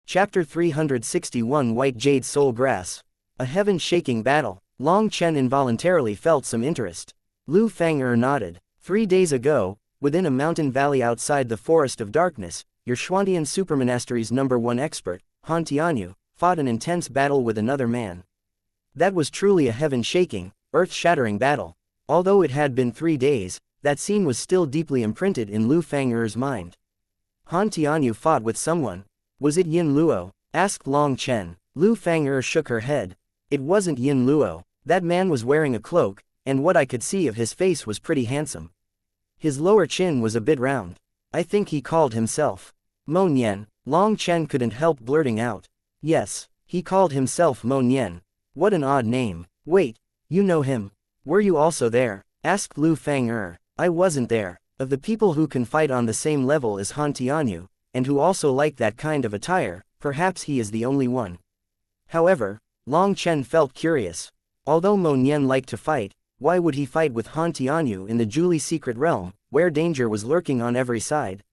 Chapter 361 White Jade Soul Grass. A heaven-shaking battle. Long Chen involuntarily felt some interest. Lu Fang'er nodded. 3 days ago, within a mountain valley outside the Forest of Darkness, your Xuantian Supermonastery's #1 expert, Han Tianyu, fought an intense battle with another man. That was truly a heaven-shaking, earth-shattering battle. Although it had been 3 days, that scene was still deeply imprinted in Lu Fang'er's mind. Han Tianyu fought with someone. Was it Yin Luo? Asked Long Chen. Lu Fang'er shook her head. It wasn't Yin Luo. That man was wearing a cloak, and what I could see of his face was pretty handsome. His lower chin was a bit round. I think he called himself Mo Nian. Long Chen couldn't help blurting out. Yes, he called himself Mo Nian. What an odd name. Wait, you know him? Were you also there? Asked Lu Fang'er. I wasn't there. Of the people who can fight on the same level as Han Tianyu, and who also like that kind of attire, perhaps he is the only one. However, Long Chen felt curious. Although Mo Nian liked to fight, why would he fight with Han Tianyu in the Julie secret realm, where danger was lurking on every side?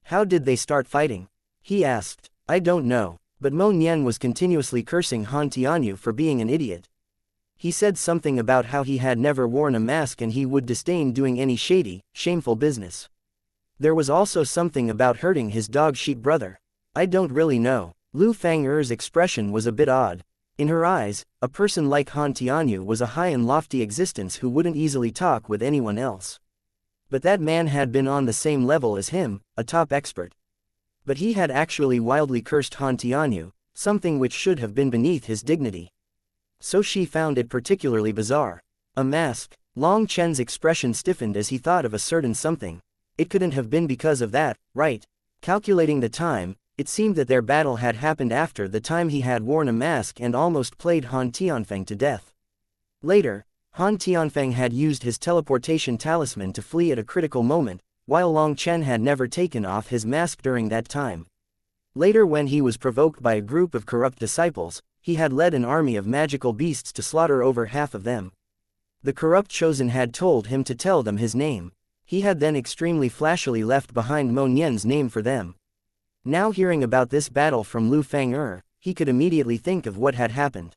How did they start fighting? He asked. I don't know, but Mo Nian was continuously cursing Han Tianyu for being an idiot. He said something about how he had never worn a mask and he would disdain doing any shady, shameful business. There was also something about hurting his dog-sheep brother. I don't really know. Lu Fang'er's expression was a bit odd. In her eyes, a person like Han Tianyu was a high and lofty existence who wouldn't easily talk with anyone else. But that man had been on the same level as him, a top expert. But he had actually wildly cursed Han Tianyu, something which should have been beneath his dignity. So she found it particularly bizarre. A mask. Long Chen's expression stiffened as he thought of a certain something. It couldn't have been because of that, right? Calculating the time, it seemed that their battle had happened after the time he had worn a mask and almost played Han Tianfeng to death. Later, Han Tianfeng had used his teleportation talisman to flee at a critical moment, while Long Chen had never taken off his mask during that time. Later, when he was provoked by a group of corrupt disciples, he had led an army of magical beasts to slaughter over half of them. The corrupt chosen had told him to tell them his name. He had then extremely flashily left behind Mo Nian's name for them. Now hearing about this battle from Lu Fang'er, he could immediately think of what had happened.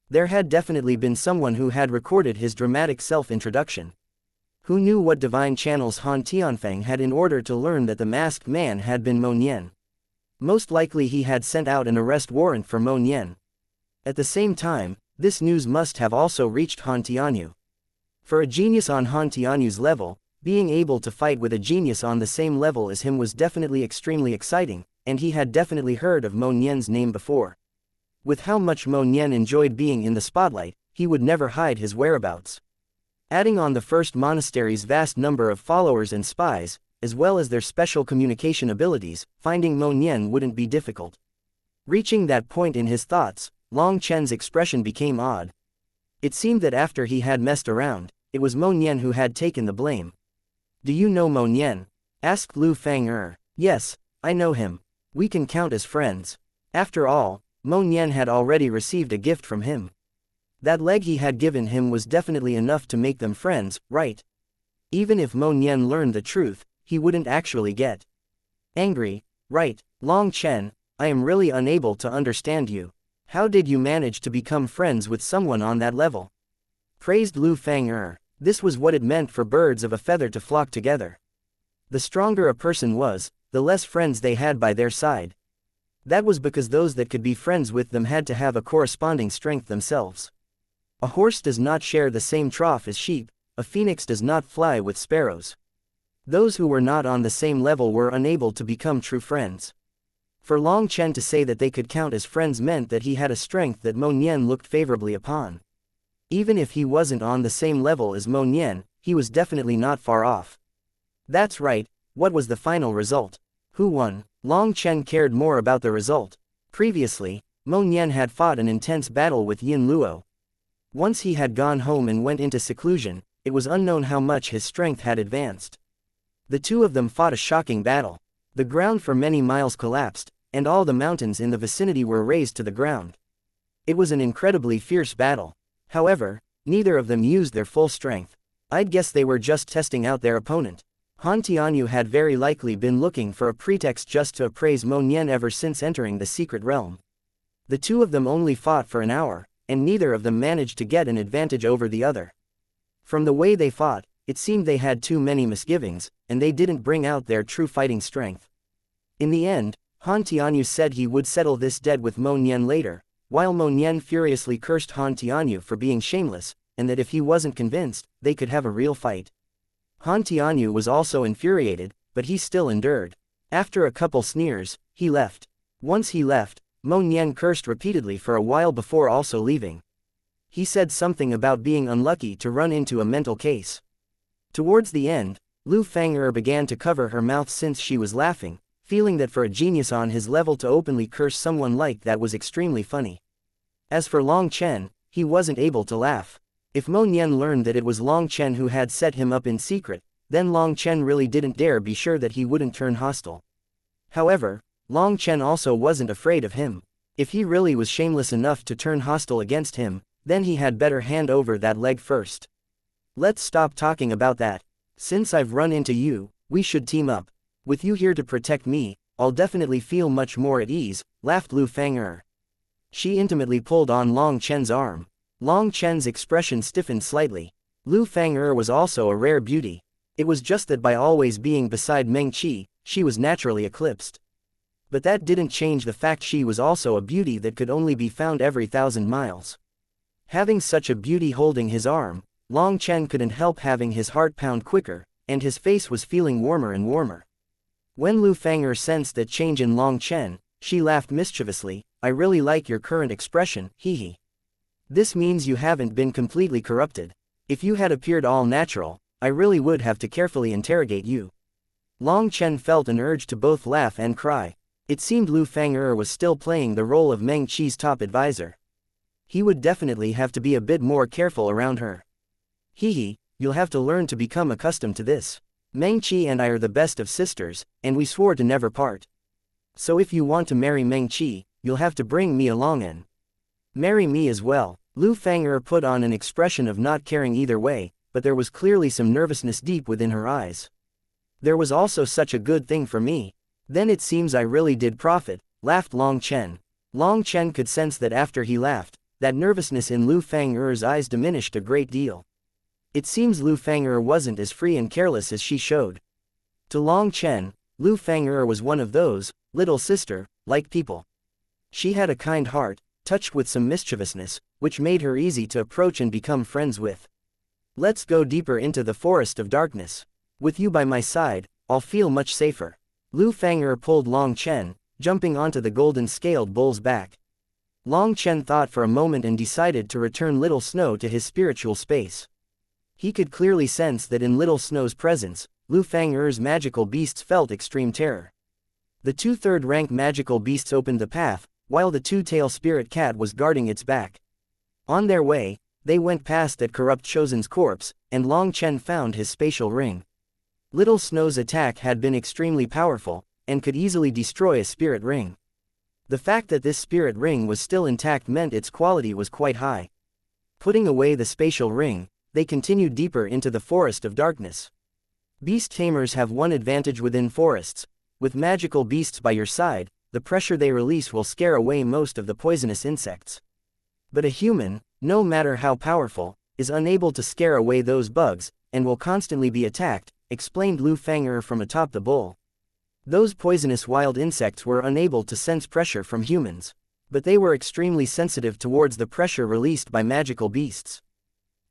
There had definitely been someone who had recorded his dramatic self-introduction. Who knew what divine channels Han Tianfeng had in order to learn that the masked man had been Mo Nian? Most likely he had sent out an arrest warrant for Mo Nian. At the same time, this news must have also reached Han Tianyu. For a genius on Han Tianyu's level, being able to fight with a genius on the same level as him was definitely extremely exciting, and he had definitely heard of Mo Nian's name before. With how much Mo Nian enjoyed being in the spotlight, he would never hide his whereabouts. Adding on the first monastery's vast number of followers and spies, as well as their special communication abilities, finding Mo Nian wouldn't be difficult. Reaching that point in his thoughts, Long Chen's expression became odd. It seemed that after he had messed around, it was Mo Nian who had taken the blame. Do you know Mo Nian? Asked Lu Fang'er. Yes, I know him. We can count as friends. After all, Mo Nian had already received a gift from him. That leg he had given him was definitely enough to make them friends, right? Even if Mo Nian learned the truth, he wouldn't actually get angry, right? Long Chen, I am really unable to understand you. How did you manage to become friends with someone on that level? Praised Lu Fang'er. This was what it meant for birds of a feather to flock together. The stronger a person was, the less friends they had by their side. That was because those that could be friends with them had to have a corresponding strength themselves. A horse does not share the same trough as sheep, a phoenix does not fly with sparrows. Those who were not on the same level were unable to become true friends. For Long Chen to say that they could count as friends meant that he had a strength that Mo Nian looked favorably upon. Even if he wasn't on the same level as Mo Nian, he was definitely not far off. That's right, what was the final result? Who won? Long Chen cared more about the result. Previously, Mo Nian had fought an intense battle with Yin Luo. Once he had gone home and went into seclusion, it was unknown how much his strength had advanced. The two of them fought a shocking battle. The ground for many miles collapsed, and all the mountains in the vicinity were razed to the ground. It was an incredibly fierce battle. However, neither of them used their full strength. I'd guess they were just testing out their opponent. Han Tianyu had very likely been looking for a pretext just to appraise Mo Nian ever since entering the secret realm. The two of them only fought for an hour, and neither of them managed to get an advantage over the other. From the way they fought, it seemed they had too many misgivings, and they didn't bring out their true fighting strength. In the end, Han Tianyu said he would settle this debt with Mo Nian later, while Mo Nian furiously cursed Han Tianyu for being shameless, and that if he wasn't convinced, they could have a real fight. Han Tianyu was also infuriated, but he still endured. After a couple sneers, he left. Once he left, Mo Nian cursed repeatedly for a while before also leaving. He said something about being unlucky to run into a mental case. Towards the end, Lu Fang'er began to cover her mouth since she was laughing, feeling that for a genius on his level to openly curse someone like that was extremely funny. As for Long Chen, he wasn't able to laugh. If Mo Nian learned that it was Long Chen who had set him up in secret, then Long Chen really didn't dare be sure that he wouldn't turn hostile. However, Long Chen also wasn't afraid of him. If he really was shameless enough to turn hostile against him, then he had better hand over that leg first. Let's stop talking about that. Since I've run into you, we should team up. With you here to protect me, I'll definitely feel much more at ease, laughed Lu Fang'er. She intimately pulled on Long Chen's arm. Long Chen's expression stiffened slightly. Lu Fang'er was also a rare beauty. It was just that by always being beside Meng Qi, she was naturally eclipsed. But that didn't change the fact she was also a beauty that could only be found every 1,000 miles. Having such a beauty holding his arm, Long Chen couldn't help having his heart pound quicker, and his face was feeling warmer and warmer. When Lu Fang'er sensed that change in Long Chen, she laughed mischievously. I really like your current expression, hee. This means you haven't been completely corrupted. If you had appeared all natural, I really would have to carefully interrogate you. Long Chen felt an urge to both laugh and cry. It seemed Lu Fang'er was still playing the role of Meng Qi's top advisor. He would definitely have to be a bit more careful around her. Hee, you'll have to learn to become accustomed to this. Meng Qi and I are the best of sisters, and we swore to never part. So if you want to marry Meng Qi, you'll have to bring me along and marry me as well. Lu Fang'er put on an expression of not caring either way, but there was clearly some nervousness deep within her eyes. There was also such a good thing for me. Then it seems I really did profit, laughed Long Chen. Long Chen could sense that after he laughed, that nervousness in Lu Fang'er's eyes diminished a great deal. It seems Lu Fang'er wasn't as free and careless as she showed. To Long Chen, Lu Fang'er was one of those, little sister-like people. She had a kind heart, touched with some mischievousness, which made her easy to approach and become friends with. Let's go deeper into the forest of darkness. With you by my side, I'll feel much safer. Lu Fang'er pulled Long Chen, jumping onto the golden-scaled bull's back. Long Chen thought for a moment and decided to return Little Snow to his spiritual space. He could clearly sense that in Little Snow's presence, Lu Fang'er's magical beasts felt extreme terror. The 2 third-rank magical beasts opened the path, while the 2-tail spirit cat was guarding its back. On their way, they went past that corrupt chosen's corpse, and Long Chen found his spatial ring. Little Snow's attack had been extremely powerful, and could easily destroy a spirit ring. The fact that this spirit ring was still intact meant its quality was quite high. Putting away the spatial ring, they continued deeper into the forest of darkness. Beast tamers have one advantage within forests. With magical beasts by your side, the pressure they release will scare away most of the poisonous insects. But a human, no matter how powerful, is unable to scare away those bugs, and will constantly be attacked, explained Lu Fang'er from atop the bull. Those poisonous wild insects were unable to sense pressure from humans, but they were extremely sensitive towards the pressure released by magical beasts.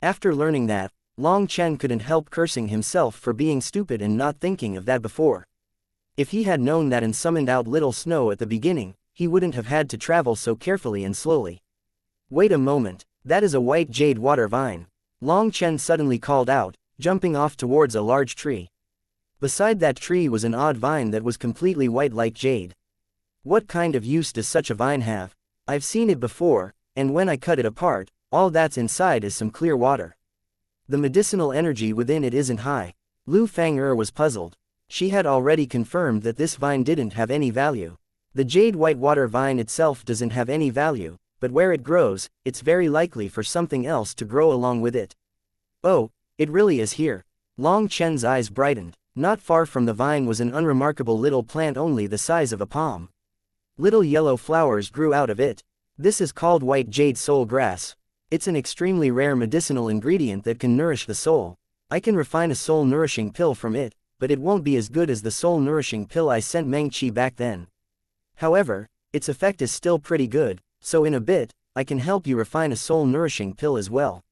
After learning that, Long Chen couldn't help cursing himself for being stupid and not thinking of that before. If he had known that and summoned out Little Snow at the beginning, he wouldn't have had to travel so carefully and slowly. Wait a moment, that is a white jade water vine. Long Chen suddenly called out, jumping off towards a large tree. Beside that tree was an odd vine that was completely white like jade. What kind of use does such a vine have? I've seen it before, and when I cut it apart, all that's inside is some clear water. The medicinal energy within it isn't high. Lu Fang'er was puzzled. She had already confirmed that this vine didn't have any value. The jade white water vine itself doesn't have any value, but where it grows, it's very likely for something else to grow along with it. Oh, it really is here. Long Chen's eyes brightened. Not far from the vine was an unremarkable little plant only the size of a palm. Little yellow flowers grew out of it. This is called white jade soul grass. It's an extremely rare medicinal ingredient that can nourish the soul. I can refine a soul-nourishing pill from it, but it won't be as good as the soul-nourishing pill I sent Meng Qi back then. However, its effect is still pretty good, so in a bit, I can help you refine a soul-nourishing pill as well.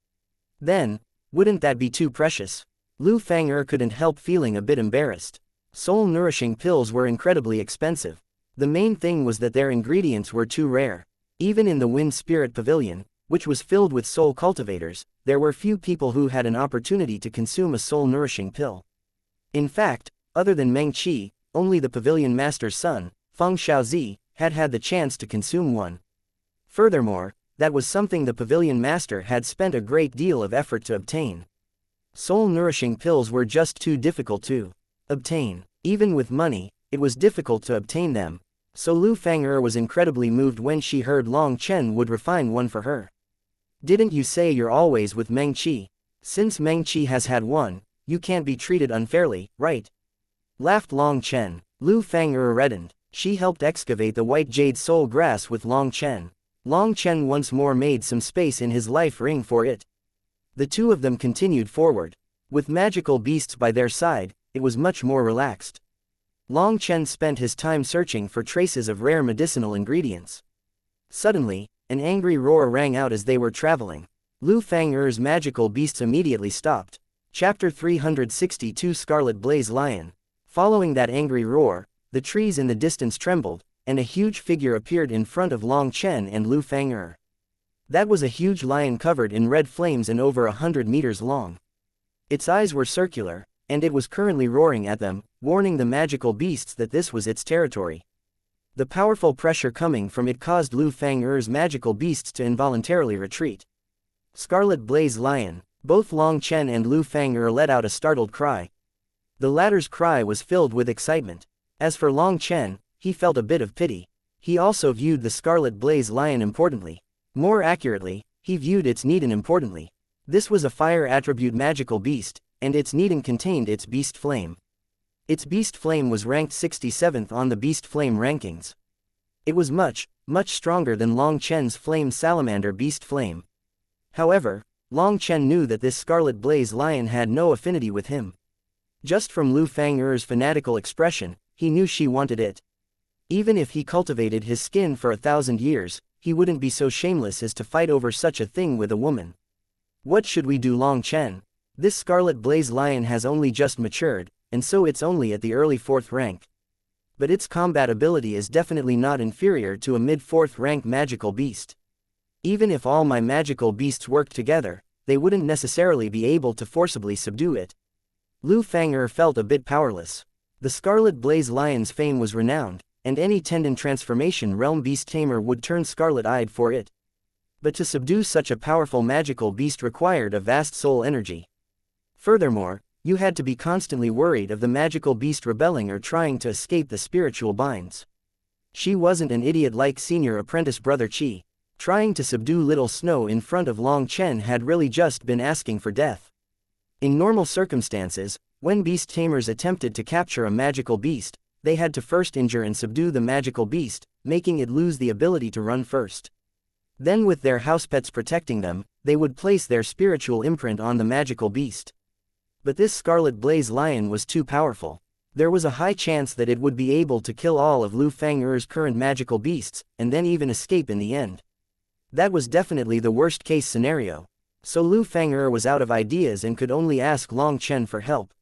Then, wouldn't that be too precious? Lu Fang'er couldn't help feeling a bit embarrassed. Soul-nourishing pills were incredibly expensive. The main thing was that their ingredients were too rare. Even in the Wind Spirit Pavilion, which was filled with soul cultivators, there were few people who had an opportunity to consume a soul-nourishing pill. In fact, other than Meng Qi, only the pavilion master's son, Feng Xiaozi, had had the chance to consume one. Furthermore, that was something the pavilion master had spent a great deal of effort to obtain. Soul-nourishing pills were just too difficult to obtain. Even with money, it was difficult to obtain them. So Lu Fang'er was incredibly moved when she heard Long Chen would refine one for her. Didn't you say you're always with Meng Qi? Since Meng Qi has had one, you can't be treated unfairly, right? Laughed Long Chen. Lu Fang'er reddened. She helped excavate the white jade soul grass with Long Chen. Long Chen once more made some space in his life ring for it. The two of them continued forward. With magical beasts by their side, it was much more relaxed. Long Chen spent his time searching for traces of rare medicinal ingredients. Suddenly, an angry roar rang out as they were traveling. Lu Fang'er's magical beasts immediately stopped. Chapter 362 Scarlet Blaze Lion. Following that angry roar, the trees in the distance trembled, and a huge figure appeared in front of Long Chen and Lu Fang'er. That was a huge lion covered in red flames and over 100 meters long. Its eyes were circular, and it was currently roaring at them, warning the magical beasts that this was its territory. The powerful pressure coming from it caused Lu Fang'er's magical beasts to involuntarily retreat. Scarlet Blaze Lion. Both Long Chen and Lu Fang'er let out a startled cry. The latter's cry was filled with excitement. As for Long Chen, he felt a bit of pity. He also viewed the Scarlet Blaze Lion importantly. More accurately, he viewed its Niden importantly. This was a fire attribute magical beast, and its Niden contained its beast flame. Its beast flame was ranked 67th on the beast flame rankings. It was much stronger than Long Chen's flame salamander beast flame. However, Long Chen knew that this Scarlet Blaze Lion had no affinity with him. Just from Lu Fang'er's fanatical expression, he knew she wanted it. Even if he cultivated his skin for 1,000 years, he wouldn't be so shameless as to fight over such a thing with a woman. What should we do, Long Chen? This Scarlet Blaze Lion has only just matured, and so it's only at the early 4th rank. But its combat ability is definitely not inferior to a mid-4th rank magical beast. Even if all my magical beasts worked together, they wouldn't necessarily be able to forcibly subdue it. Lu Fang'er felt a bit powerless. The Scarlet Blaze Lion's fame was renowned, and any tendon transformation realm beast tamer would turn scarlet-eyed for it. But to subdue such a powerful magical beast required a vast soul energy. Furthermore, you had to be constantly worried of the magical beast rebelling or trying to escape the spiritual binds. She wasn't an idiot like senior apprentice brother Qi. Trying to subdue Little Snow in front of Long Chen had really just been asking for death. In normal circumstances, when beast tamers attempted to capture a magical beast, they had to first injure and subdue the magical beast, making it lose the ability to run first. Then with their house pets protecting them, they would place their spiritual imprint on the magical beast. But this Scarlet Blaze Lion was too powerful. There was a high chance that it would be able to kill all of Lu Fang'er's current magical beasts, and then even escape in the end. That was definitely the worst-case scenario. So Lu Fang'er was out of ideas and could only ask Long Chen for help.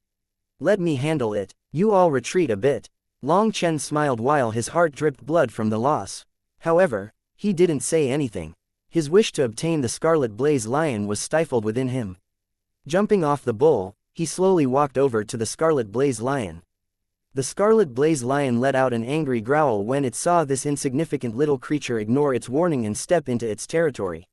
Let me handle it, you all retreat a bit. Long Chen smiled while his heart dripped blood from the loss. However, he didn't say anything. His wish to obtain the Scarlet Blaze Lion was stifled within him. Jumping off the bull, he slowly walked over to the Scarlet Blaze Lion. The Scarlet Blaze Lion let out an angry growl when it saw this insignificant little creature ignore its warning and step into its territory.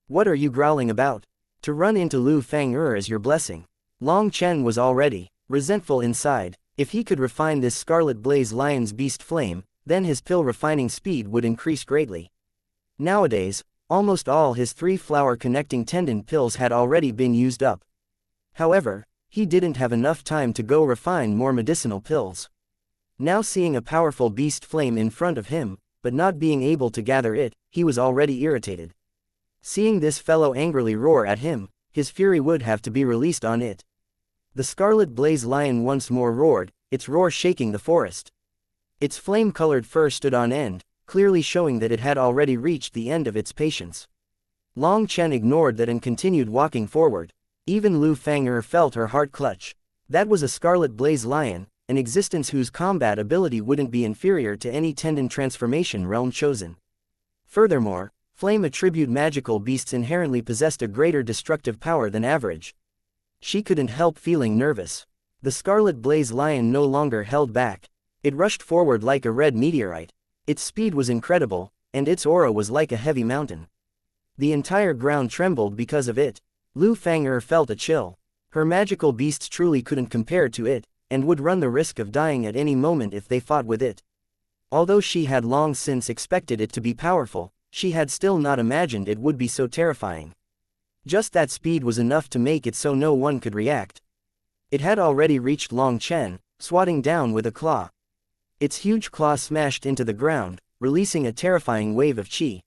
What are you growling about? To run into Lu Fang'er is your blessing. Long Chen was already resentful inside. If he could refine this Scarlet Blaze Lion's beast flame, then his pill refining speed would increase greatly. Nowadays, almost all his 3 flower connecting tendon pills had already been used up. However, he didn't have enough time to go refine more medicinal pills. Now seeing a powerful beast flame in front of him, but not being able to gather it, he was already irritated. Seeing this fellow angrily roar at him, his fury would have to be released on it. The scarlet blaze lion once more roared, its roar shaking the forest. Its flame-colored fur stood on end, clearly showing that it had already reached the end of its patience. Long Chen ignored that and continued walking forward. Even Lu Fang'er felt her heart clutch. That was a scarlet blaze lion, an existence whose combat ability wouldn't be inferior to any tendon transformation realm chosen. Furthermore, flame attribute magical beasts inherently possessed a greater destructive power than average. She couldn't help feeling nervous. The scarlet blaze lion no longer held back. It rushed forward like a red meteorite. Its speed was incredible, and its aura was like a heavy mountain. The entire ground trembled because of it. Lu Fang'er felt a chill. Her magical beasts truly couldn't compare to it, and would run the risk of dying at any moment if they fought with it. Although she had long since expected it to be powerful, she had still not imagined it would be so terrifying. Just that speed was enough to make it so no one could react. It had already reached Long Chen, swatting down with a claw. Its huge claw smashed into the ground, releasing a terrifying wave of qi.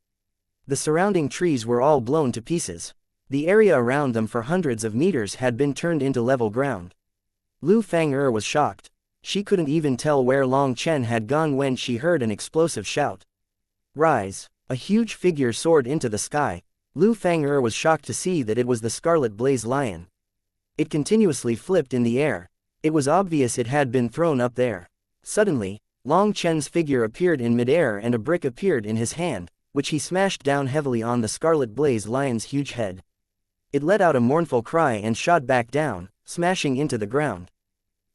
The surrounding trees were all blown to pieces. The area around them for hundreds of meters had been turned into level ground. Lu Fang'er was shocked. She couldn't even tell where Long Chen had gone when she heard an explosive shout. Rise! A huge figure soared into the sky. Lu Fang'er was shocked to see that it was the scarlet blaze lion. It continuously flipped in the air. It was obvious it had been thrown up there. Suddenly, Long Chen's figure appeared in midair and a brick appeared in his hand, which he smashed down heavily on the scarlet blaze lion's huge head. It let out a mournful cry and shot back down, smashing into the ground.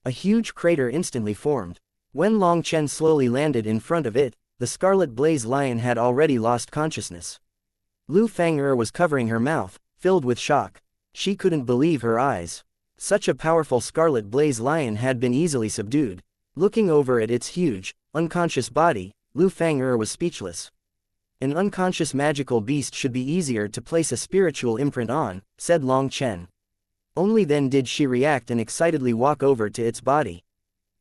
A huge crater instantly formed. When Long Chen slowly landed in front of it, the scarlet blaze lion had already lost consciousness. Lu Fang'er was covering her mouth, filled with shock. She couldn't believe her eyes. Such a powerful scarlet blaze lion had been easily subdued. Looking over at its huge, unconscious body, Lu Fang'er was speechless. An unconscious magical beast should be easier to place a spiritual imprint on, said Long Chen. Only then did she react and excitedly walk over to its body.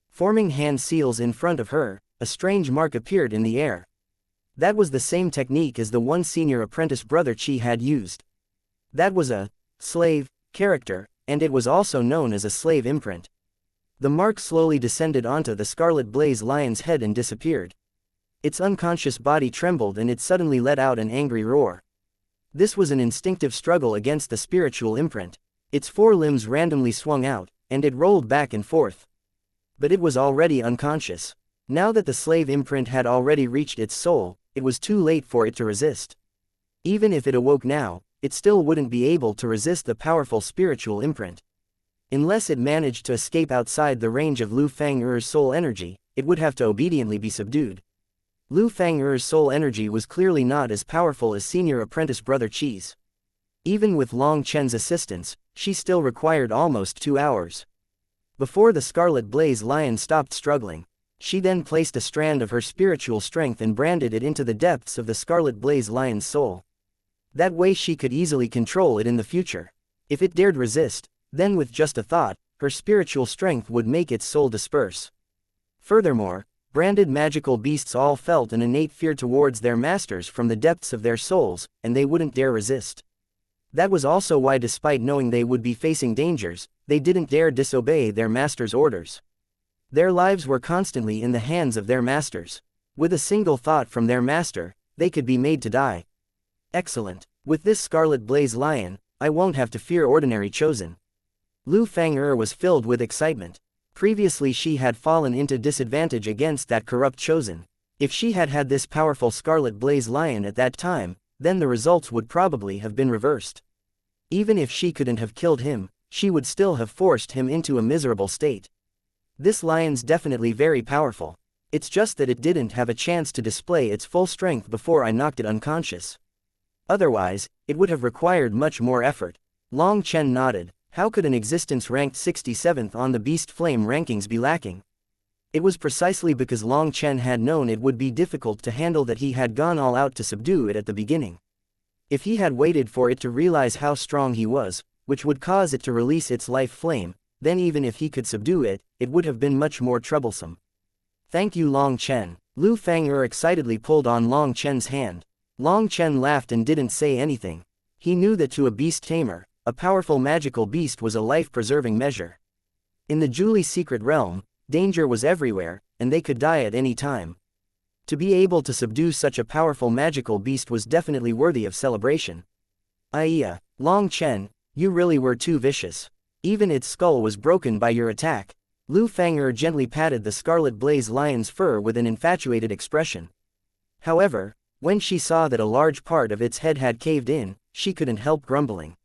Forming hand seals in front of her, a strange mark appeared in the air. That was the same technique as the one senior apprentice brother Qi had used. That was a slave character, and it was also known as a slave imprint. The mark slowly descended onto the scarlet blaze lion's head and disappeared. Its unconscious body trembled and it suddenly let out an angry roar. This was an instinctive struggle against the spiritual imprint. Its four limbs randomly swung out, and it rolled back and forth. But it was already unconscious. Now that the slave imprint had already reached its soul, it was too late for it to resist. Even if it awoke now, it still wouldn't be able to resist the powerful spiritual imprint. Unless it managed to escape outside the range of Lu Fang'er's soul energy, it would have to obediently be subdued. Lu Fang'er's soul energy was clearly not as powerful as senior apprentice brother Qi's. Even with Long Chen's assistance, she still required almost 2 hours. Before the scarlet blaze lion stopped struggling, she then placed a strand of her spiritual strength and branded it into the depths of the scarlet blaze lion's soul. That way she could easily control it in the future. If it dared resist, then with just a thought, her spiritual strength would make its soul disperse. Furthermore, branded magical beasts all felt an innate fear towards their masters from the depths of their souls, and they wouldn't dare resist. That was also why, despite knowing they would be facing dangers, they didn't dare disobey their master's orders. Their lives were constantly in the hands of their masters. With a single thought from their master, they could be made to die. Excellent. With this scarlet blaze lion, I won't have to fear ordinary chosen. Lu Fang'er was filled with excitement. Previously she had fallen into disadvantage against that corrupt chosen. If she had had this powerful scarlet blaze lion at that time, then the results would probably have been reversed. Even if she couldn't have killed him, she would still have forced him into a miserable state. This lion's definitely very powerful. It's just that it didn't have a chance to display its full strength before I knocked it unconscious. Otherwise, it would have required much more effort. Long Chen nodded. How could an existence ranked 67th on the Beast Flame rankings be lacking? It was precisely because Long Chen had known it would be difficult to handle that he had gone all out to subdue it at the beginning. If he had waited for it to realize how strong he was, which would cause it to release its life flame, then even if he could subdue it, it would have been much more troublesome. Thank you Long Chen. Lu Fang'er excitedly pulled on Long Chen's hand. Long Chen laughed and didn't say anything. He knew that to a beast tamer, a powerful magical beast was a life-preserving measure. In the Julie secret realm, danger was everywhere, and they could die at any time. To be able to subdue such a powerful magical beast was definitely worthy of celebration. Iya, Long Chen, you really were too vicious. Even its skull was broken by your attack. Lu Fang'er gently patted the scarlet blaze lion's fur with an infatuated expression. However, when she saw that a large part of its head had caved in, she couldn't help grumbling.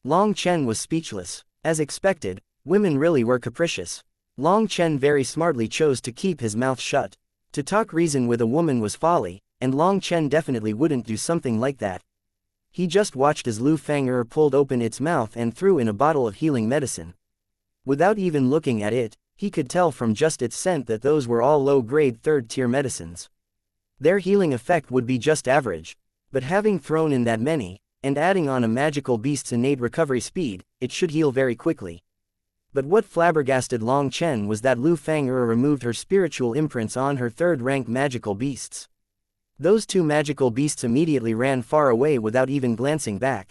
Long Chen was speechless. As expected, women really were capricious. Long Chen very smartly chose to keep his mouth shut. To talk reason with a woman was folly, and Long Chen definitely wouldn't do something like that. He just watched as Lu Fang'er pulled open its mouth and threw in a bottle of healing medicine. Without even looking at it, he could tell from just its scent that those were all low-grade third-tier medicines. Their healing effect would be just average, but having thrown in that many, and adding on a magical beast's innate recovery speed, it should heal very quickly. But what flabbergasted Long Chen was that Lu Fang'er removed her spiritual imprints on her third-rank magical beasts. Those two magical beasts immediately ran far away without even glancing back.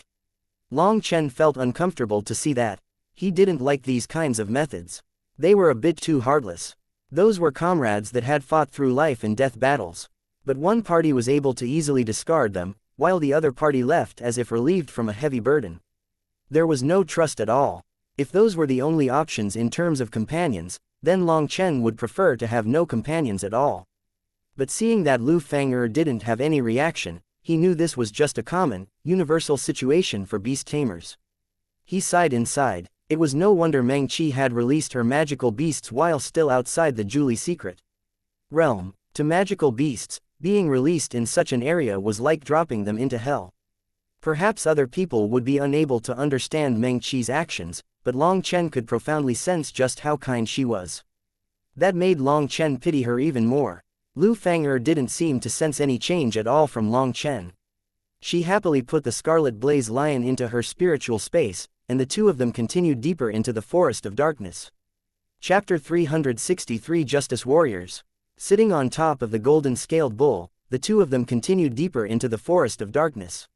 Long Chen felt uncomfortable to see that. He didn't like these kinds of methods. They were a bit too heartless. Those were comrades that had fought through life and death battles. But one party was able to easily discard them, while the other party left as if relieved from a heavy burden. There was no trust at all. If those were the only options in terms of companions, then Long Chen would prefer to have no companions at all. But seeing that Lu Fang'er didn't have any reaction, he knew this was just a common, universal situation for beast tamers. He sighed inside. It was no wonder Meng Qi had released her magical beasts while still outside the Julie secret realm. To magical beasts, being released in such an area was like dropping them into hell. Perhaps other people would be unable to understand Meng Qi's actions, but Long Chen could profoundly sense just how kind she was. That made Long Chen pity her even more. Lu Fang'er didn't seem to sense any change at all from Long Chen. She happily put the Scarlet Blaze Lion into her spiritual space, and the two of them continued deeper into the Forest of Darkness. Chapter 363 Justice Warriors. Sitting on top of the golden scaled bull, the two of them continued deeper into the Forest of Darkness.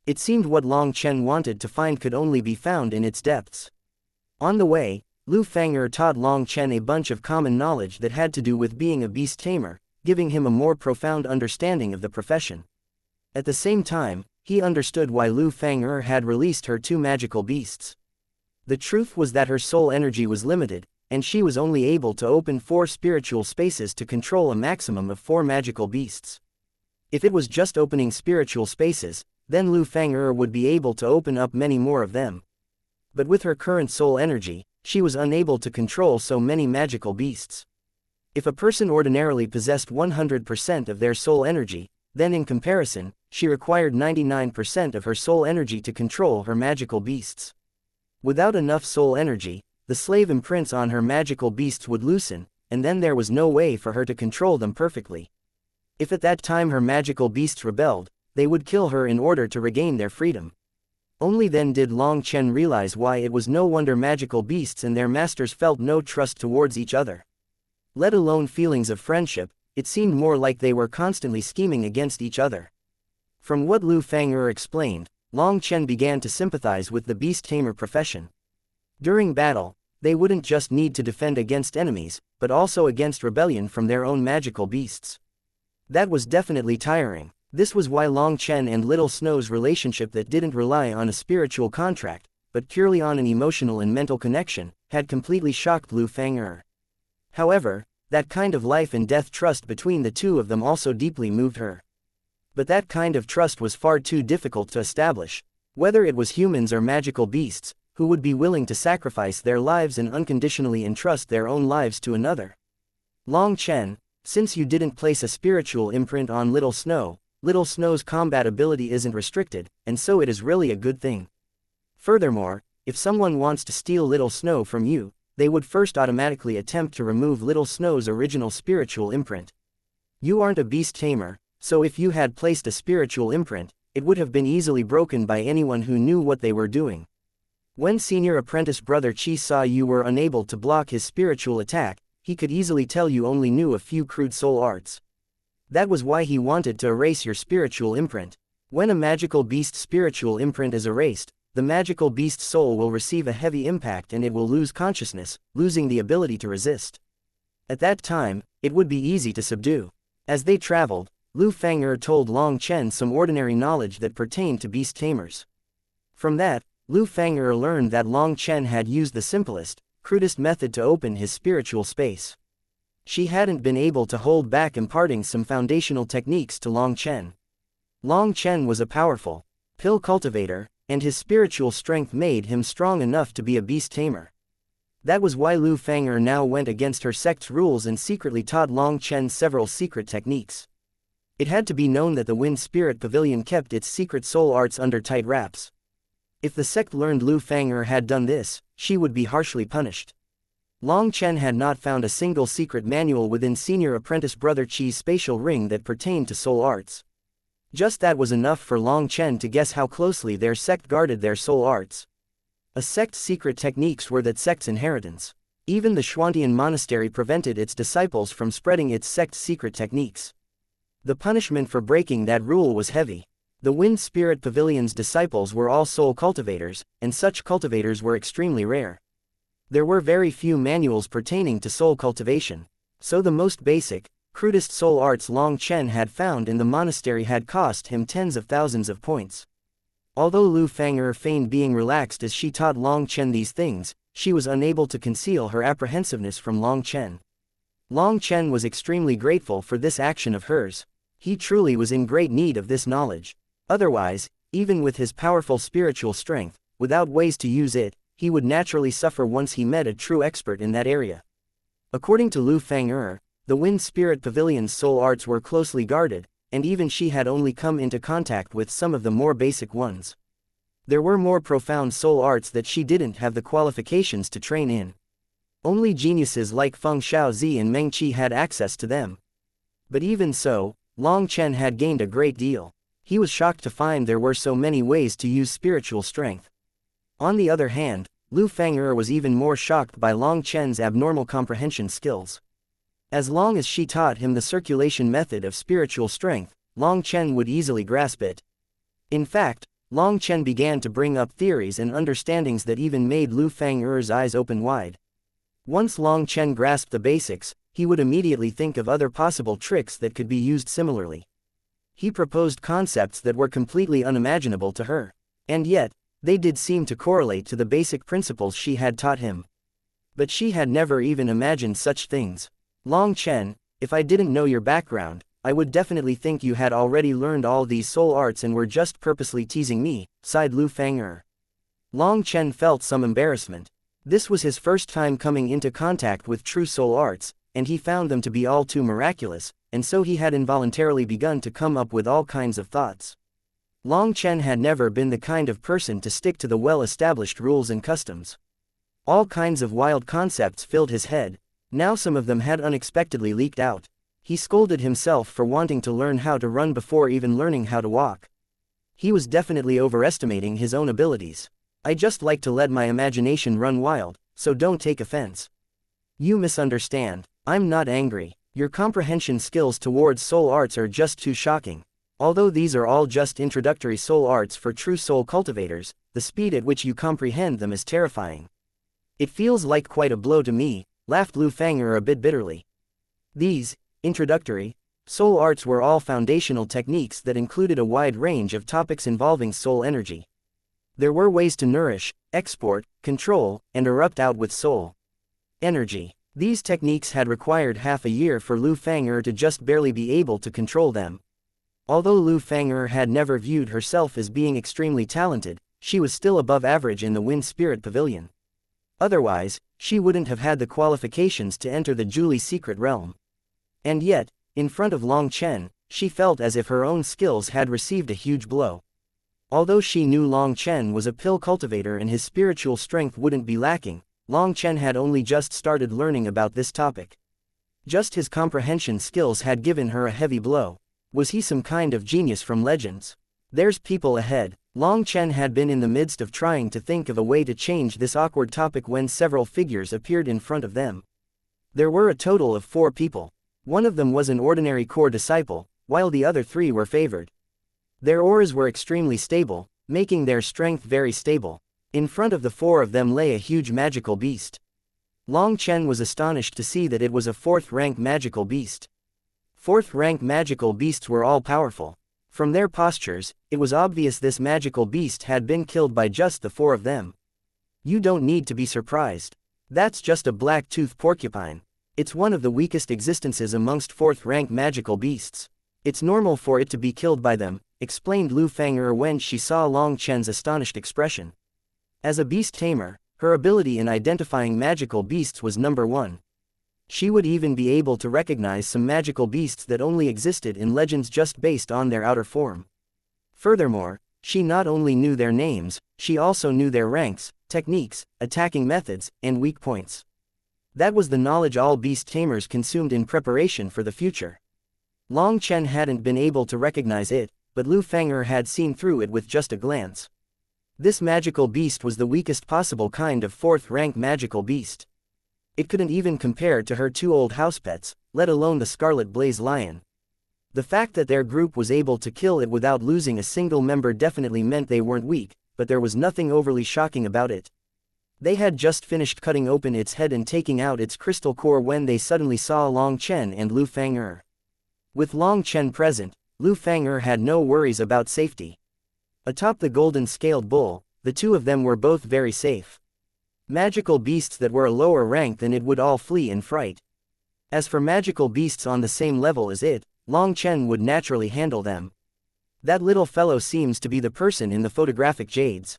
It seemed what Long Chen wanted to find could only be found in its depths. On the way, Lu Fang'er taught Long Chen a bunch of common knowledge that had to do with being a beast tamer, giving him a more profound understanding of the profession. At the same time, he understood why Lu Fang'er had released her two magical beasts. The truth was that her soul energy was limited, and she was only able to open 4 spiritual spaces to control a maximum of 4 magical beasts. If it was just opening spiritual spaces, then Lu Fang'er would be able to open up many more of them. But with her current soul energy, she was unable to control so many magical beasts. If a person ordinarily possessed 100% of their soul energy, then in comparison, she required 99% of her soul energy to control her magical beasts. Without enough soul energy, the slave imprints on her magical beasts would loosen, and then there was no way for her to control them perfectly. If at that time her magical beasts rebelled, they would kill her in order to regain their freedom. Only then did Long Chen realize why it was no wonder magical beasts and their masters felt no trust towards each other. Let alone feelings of friendship, it seemed more like they were constantly scheming against each other. From what Lu Fang'er explained, Long Chen began to sympathize with the beast tamer profession. During battle, they wouldn't just need to defend against enemies, but also against rebellion from their own magical beasts. That was definitely tiring. This was why Long Chen and Little Snow's relationship that didn't rely on a spiritual contract, but purely on an emotional and mental connection, had completely shocked Lu Fang'er. However, that kind of life and death trust between the two of them also deeply moved her. But that kind of trust was far too difficult to establish. Whether it was humans or magical beasts, who would be willing to sacrifice their lives and unconditionally entrust their own lives to another. Long Chen, since you didn't place a spiritual imprint on Little Snow's combat ability isn't restricted, and so it is really a good thing. Furthermore, if someone wants to steal Little Snow from you, they would first automatically attempt to remove Little Snow's original spiritual imprint. You aren't a beast tamer, so if you had placed a spiritual imprint, it would have been easily broken by anyone who knew what they were doing. When senior apprentice brother Qi saw you were unable to block his spiritual attack, he could easily tell you only knew a few crude soul arts. That was why he wanted to erase your spiritual imprint. When a magical beast's spiritual imprint is erased, the magical beast's soul will receive a heavy impact and it will lose consciousness, losing the ability to resist. At that time, it would be easy to subdue. As they traveled, Lu Fang'er told Long Chen some ordinary knowledge that pertained to beast tamers. From that, Lu Fang'er learned that Long Chen had used the simplest, crudest method to open his spiritual space. She hadn't been able to hold back imparting some foundational techniques to Long Chen. Long Chen was a powerful pill cultivator, and his spiritual strength made him strong enough to be a beast tamer. That was why Lu Fang'er now went against her sect's rules and secretly taught Long Chen several secret techniques. It had to be known that the Wind Spirit Pavilion kept its secret soul arts under tight wraps. If the sect learned Lu Fang'er had done this, she would be harshly punished. Long Chen had not found a single secret manual within senior apprentice brother Qi's spatial ring that pertained to soul arts. Just that was enough for Long Chen to guess how closely their sect guarded their soul arts. A sect's secret techniques were that sect's inheritance. Even the Xuantian monastery prevented its disciples from spreading its sect's secret techniques. The punishment for breaking that rule was heavy. The Wind Spirit Pavilion's disciples were all soul cultivators, and such cultivators were extremely rare. There were very few manuals pertaining to soul cultivation, so the most basic, crudest soul arts Long Chen had found in the monastery had cost him tens of thousands of points. Although Lu Fang'er feigned being relaxed as she taught Long Chen these things, she was unable to conceal her apprehensiveness from Long Chen. Long Chen was extremely grateful for this action of hers. He truly was in great need of this knowledge. Otherwise, even with his powerful spiritual strength, without ways to use it, he would naturally suffer once he met a true expert in that area. According to Lu Fang'er, the Wind Spirit Pavilion's soul arts were closely guarded, and even she had only come into contact with some of the more basic ones. There were more profound soul arts that she didn't have the qualifications to train in. Only geniuses like Feng Shaozi and Meng Qi had access to them. But even so, Long Chen had gained a great deal. He was shocked to find there were so many ways to use spiritual strength. On the other hand, Lu Fang'er was even more shocked by Long Chen's abnormal comprehension skills. As long as she taught him the circulation method of spiritual strength, Long Chen would easily grasp it. In fact, Long Chen began to bring up theories and understandings that even made Lu Fang'er's eyes open wide. Once Long Chen grasped the basics, he would immediately think of other possible tricks that could be used similarly. He proposed concepts that were completely unimaginable to her. And yet, they did seem to correlate to the basic principles she had taught him. But she had never even imagined such things. Long Chen, if I didn't know your background, I would definitely think you had already learned all these soul arts and were just purposely teasing me, sighed Lu Fang'er. Long Chen felt some embarrassment. This was his first time coming into contact with true soul arts, and he found them to be all too miraculous, and so he had involuntarily begun to come up with all kinds of thoughts. Long Chen had never been the kind of person to stick to the well-established rules and customs. All kinds of wild concepts filled his head. Now some of them had unexpectedly leaked out. He scolded himself for wanting to learn how to run before even learning how to walk. He was definitely overestimating his own abilities. I just like to let my imagination run wild, so don't take offense. You misunderstand. I'm not angry. Your comprehension skills towards soul arts are just too shocking. Although these are all just introductory soul arts for true soul cultivators, the speed at which you comprehend them is terrifying. It feels like quite a blow to me, laughed Lu Fang'er a bit bitterly. These introductory soul arts were all foundational techniques that included a wide range of topics involving soul energy. There were ways to nourish, export, control, and erupt out with soul energy. These techniques had required half a year for Lu Fang'er to just barely be able to control them. Although Lu Fang'er had never viewed herself as being extremely talented, she was still above average in the Wind Spirit Pavilion. Otherwise, she wouldn't have had the qualifications to enter the Julie secret realm. And yet, in front of Long Chen, she felt as if her own skills had received a huge blow. Although she knew Long Chen was a pill cultivator and his spiritual strength wouldn't be lacking, Long Chen had only just started learning about this topic. Just his comprehension skills had given her a heavy blow. Was he some kind of genius from legends? There's people ahead. Long Chen had been in the midst of trying to think of a way to change this awkward topic when several figures appeared in front of them. There were a total of 4 people. One of them was an ordinary core disciple, while the other 3 were favored. Their auras were extremely stable, making their strength very stable. In front of the 4 of them lay a huge magical beast. Long Chen was astonished to see that it was a 4th-rank magical beast. 4th-rank magical beasts were all powerful. From their postures, it was obvious this magical beast had been killed by just the 4 of them. You don't need to be surprised. That's just a black-toothed porcupine. It's one of the weakest existences amongst 4th-rank magical beasts. It's normal for it to be killed by them, explained Lu Fang'er when she saw Long Chen's astonished expression. As a beast tamer, her ability in identifying magical beasts was number 1. She would even be able to recognize some magical beasts that only existed in legends just based on their outer form. Furthermore, she not only knew their names, she also knew their ranks, techniques, attacking methods, and weak points. That was the knowledge all beast tamers consumed in preparation for the future. Long Chen hadn't been able to recognize it, but Lu Fang'er had seen through it with just a glance. This magical beast was the weakest possible kind of 4th-rank magical beast. It couldn't even compare to her 2 old house pets, let alone the Scarlet Blaze Lion. The fact that their group was able to kill it without losing a single member definitely meant they weren't weak, but there was nothing overly shocking about it. They had just finished cutting open its head and taking out its crystal core when they suddenly saw Long Chen and Lu Fang'er. With Long Chen present, Lu Fang'er had no worries about safety. Atop the golden-scaled bull, the 2 of them were both very safe. Magical beasts that were a lower rank than it would all flee in fright. As for magical beasts on the same level as it, Long Chen would naturally handle them. That little fellow seems to be the person in the photographic jades.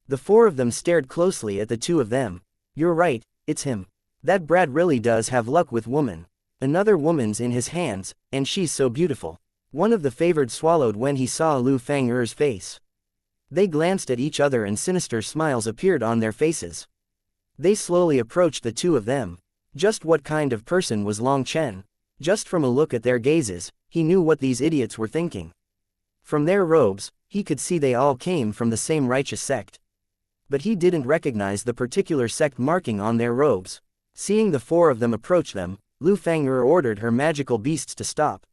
The 4 of them stared closely at the 2 of them. You're right, it's him. That brat really does have luck with woman. Another woman's in his hands, and she's so beautiful. One of the favored swallowed when he saw Lu Fang'er's face. They glanced at each other and sinister smiles appeared on their faces. They slowly approached the 2 of them. Just what kind of person was Long Chen? Just from a look at their gazes, he knew what these idiots were thinking. From their robes, he could see they all came from the same righteous sect. But he didn't recognize the particular sect marking on their robes. Seeing the 4 of them approach them, Lu Fang'er ordered her magical beasts to stop.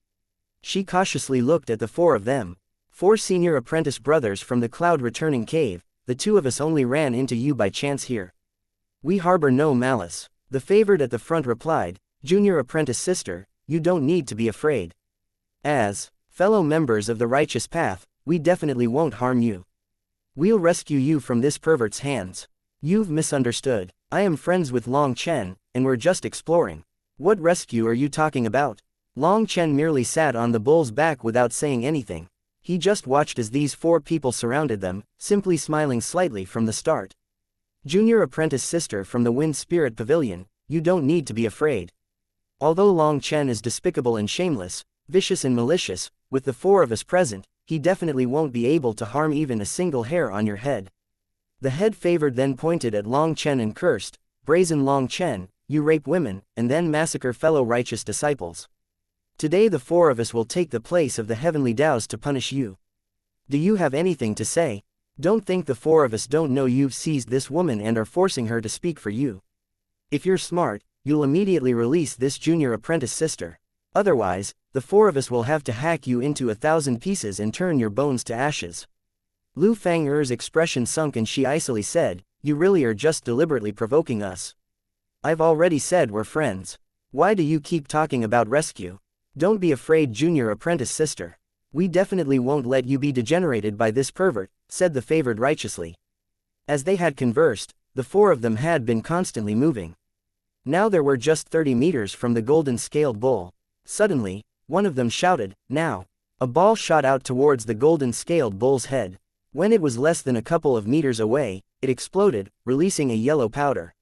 She cautiously looked at the 4 of them. 4 senior apprentice brothers from the cloud-returning cave, the 2 of us only ran into you by chance here. We harbor no malice. The favored at the front replied, Junior apprentice sister, you don't need to be afraid. As fellow members of the righteous path, we definitely won't harm you. We'll rescue you from this pervert's hands. You've misunderstood. I am friends with Long Chen, and we're just exploring. What rescue are you talking about? Long Chen merely sat on the bull's back without saying anything. He just watched as these 4 people surrounded them, simply smiling slightly from the start. Junior apprentice sister from the Wind Spirit Pavilion, you don't need to be afraid. Although Long Chen is despicable and shameless, vicious and malicious, with the 4 of us present, he definitely won't be able to harm even a single hair on your head. The head favored then pointed at Long Chen and cursed, brazen Long Chen, you rape women, and then massacre fellow righteous disciples. Today the 4 of us will take the place of the heavenly Taos to punish you. Do you have anything to say? Don't think the 4 of us don't know you've seized this woman and are forcing her to speak for you. If you're smart, you'll immediately release this junior apprentice sister. Otherwise, the 4 of us will have to hack you into 1,000 pieces and turn your bones to ashes. Lu Fang'er's expression sunk and she icily said, you really are just deliberately provoking us. I've already said we're friends. Why do you keep talking about rescue? Don't be afraid, junior apprentice sister. We definitely won't let you be degenerated by this pervert, said the favored righteously. As they had conversed, the 4 of them had been constantly moving. Now they were just 30 meters from the golden-scaled bull. Suddenly, one of them shouted, now. A ball shot out towards the golden-scaled bull's head. When it was less than a couple of meters away, it exploded, releasing a yellow powder.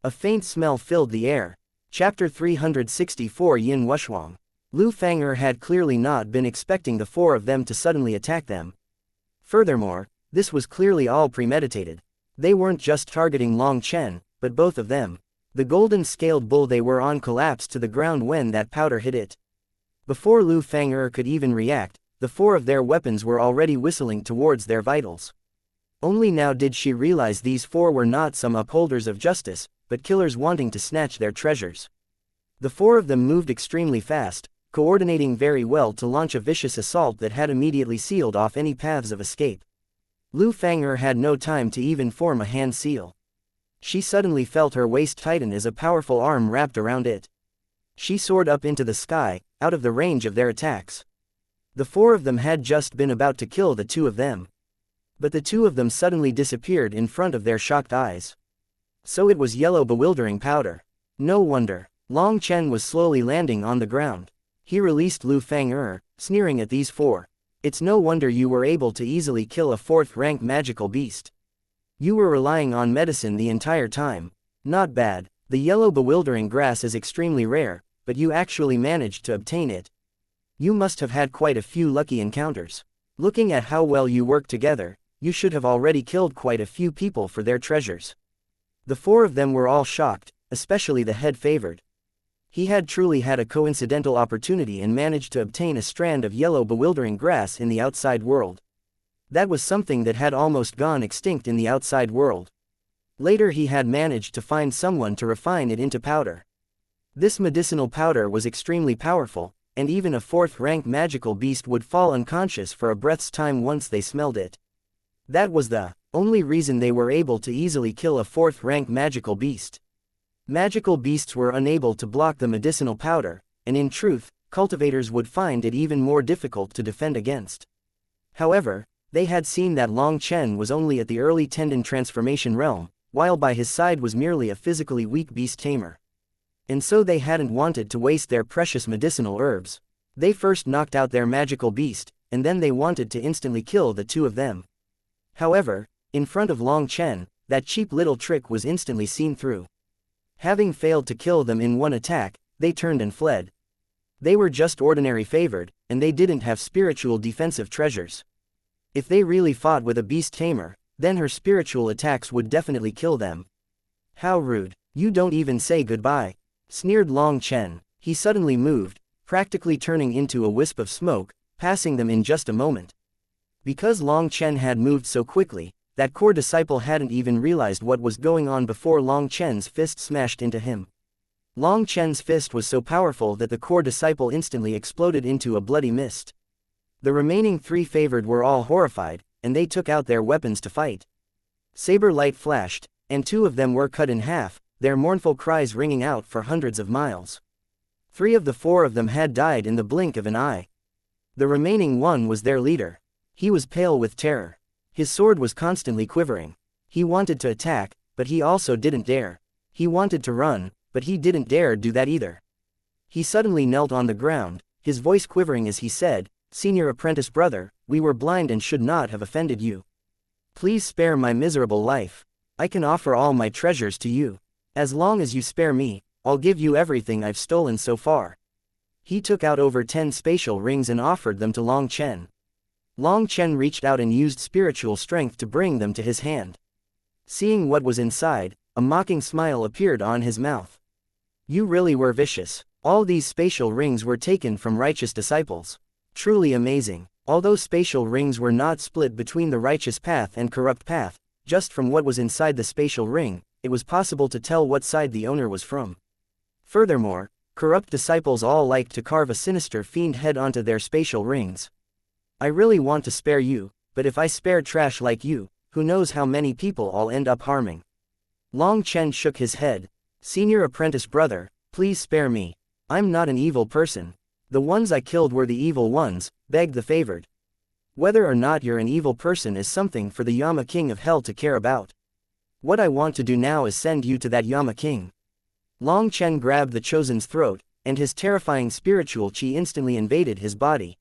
A faint smell filled the air. Chapter 364 Yin Wuxuang. Lu Fang'er had clearly not been expecting the 4 of them to suddenly attack them. Furthermore, this was clearly all premeditated. They weren't just targeting Long Chen, but both of them. The golden-scaled bull they were on collapsed to the ground when that powder hit it. Before Lu Fang'er could even react, the four of their weapons were already whistling towards their vitals. Only now did she realize these four were not some upholders of justice, but killers wanting to snatch their treasures. The four of them moved extremely fast, coordinating very well to launch a vicious assault that had immediately sealed off any paths of escape. Lu Fang'er had no time to even form a hand seal. She suddenly felt her waist tighten as a powerful arm wrapped around it. She soared up into the sky, out of the range of their attacks. The four of them had just been about to kill the two of them. But the two of them suddenly disappeared in front of their shocked eyes. So it was yellow bewildering powder. No wonder. Long Chen was slowly landing on the ground. He released Lu Fang'er, sneering at these four. It's no wonder you were able to easily kill a fourth-rank magical beast. You were relying on medicine the entire time. Not bad. The yellow bewildering grass is extremely rare, but you actually managed to obtain it. You must have had quite a few lucky encounters. Looking at how well you work together, you should have already killed quite a few people for their treasures. The four of them were all shocked, especially the head favored. He had truly had a coincidental opportunity and managed to obtain a strand of yellow bewildering grass in the outside world. That was something that had almost gone extinct in the outside world. Later he had managed to find someone to refine it into powder. This medicinal powder was extremely powerful, and even a fourth-rank magical beast would fall unconscious for a breath's time once they smelled it. That was the only reason they were able to easily kill a fourth-rank magical beast. Magical beasts were unable to block the medicinal powder, and in truth, cultivators would find it even more difficult to defend against. However, they had seen that Long Chen was only at the early tendon transformation realm, while by his side was merely a physically weak beast tamer. And so they hadn't wanted to waste their precious medicinal herbs. They first knocked out their magical beast, and then they wanted to instantly kill the two of them. However, in front of Long Chen, that cheap little trick was instantly seen through. Having failed to kill them in one attack, they turned and fled. They were just ordinary favored, and they didn't have spiritual defensive treasures. If they really fought with a beast tamer, then her spiritual attacks would definitely kill them. How rude. You don't even say goodbye, sneered Long Chen. He suddenly moved, practically turning into a wisp of smoke, passing them in just a moment. Because Long Chen had moved so quickly, that core disciple hadn't even realized what was going on before Long Chen's fist smashed into him. Long Chen's fist was so powerful that the core disciple instantly exploded into a bloody mist. The remaining three favored were all horrified, and they took out their weapons to fight. Saber light flashed, and two of them were cut in half, their mournful cries ringing out for hundreds of miles. Three of the four of them had died in the blink of an eye. The remaining one was their leader. He was pale with terror. His sword was constantly quivering. He wanted to attack, but he also didn't dare. He wanted to run, but he didn't dare do that either. He suddenly knelt on the ground, his voice quivering as he said, "Senior apprentice brother, we were blind and should not have offended you. Please spare my miserable life. I can offer all my treasures to you. As long as you spare me, I'll give you everything I've stolen so far." He took out over 10 spatial rings and offered them to Long Chen. Long Chen reached out and used spiritual strength to bring them to his hand. Seeing what was inside, a mocking smile appeared on his mouth. You really were vicious. All these spatial rings were taken from righteous disciples. Truly amazing. Although spatial rings were not split between the righteous path and corrupt path, just from what was inside the spatial ring, it was possible to tell what side the owner was from. Furthermore, corrupt disciples all liked to carve a sinister fiend head onto their spatial rings. I really want to spare you, but if I spare trash like you, who knows how many people I'll end up harming. Long Chen shook his head. Senior apprentice brother, please spare me. I'm not an evil person. The ones I killed were the evil ones, begged the favored. Whether or not you're an evil person is something for the Yama King of Hell to care about. What I want to do now is send you to that Yama King. Long Chen grabbed the chosen's throat, and his terrifying spiritual chi instantly invaded his body.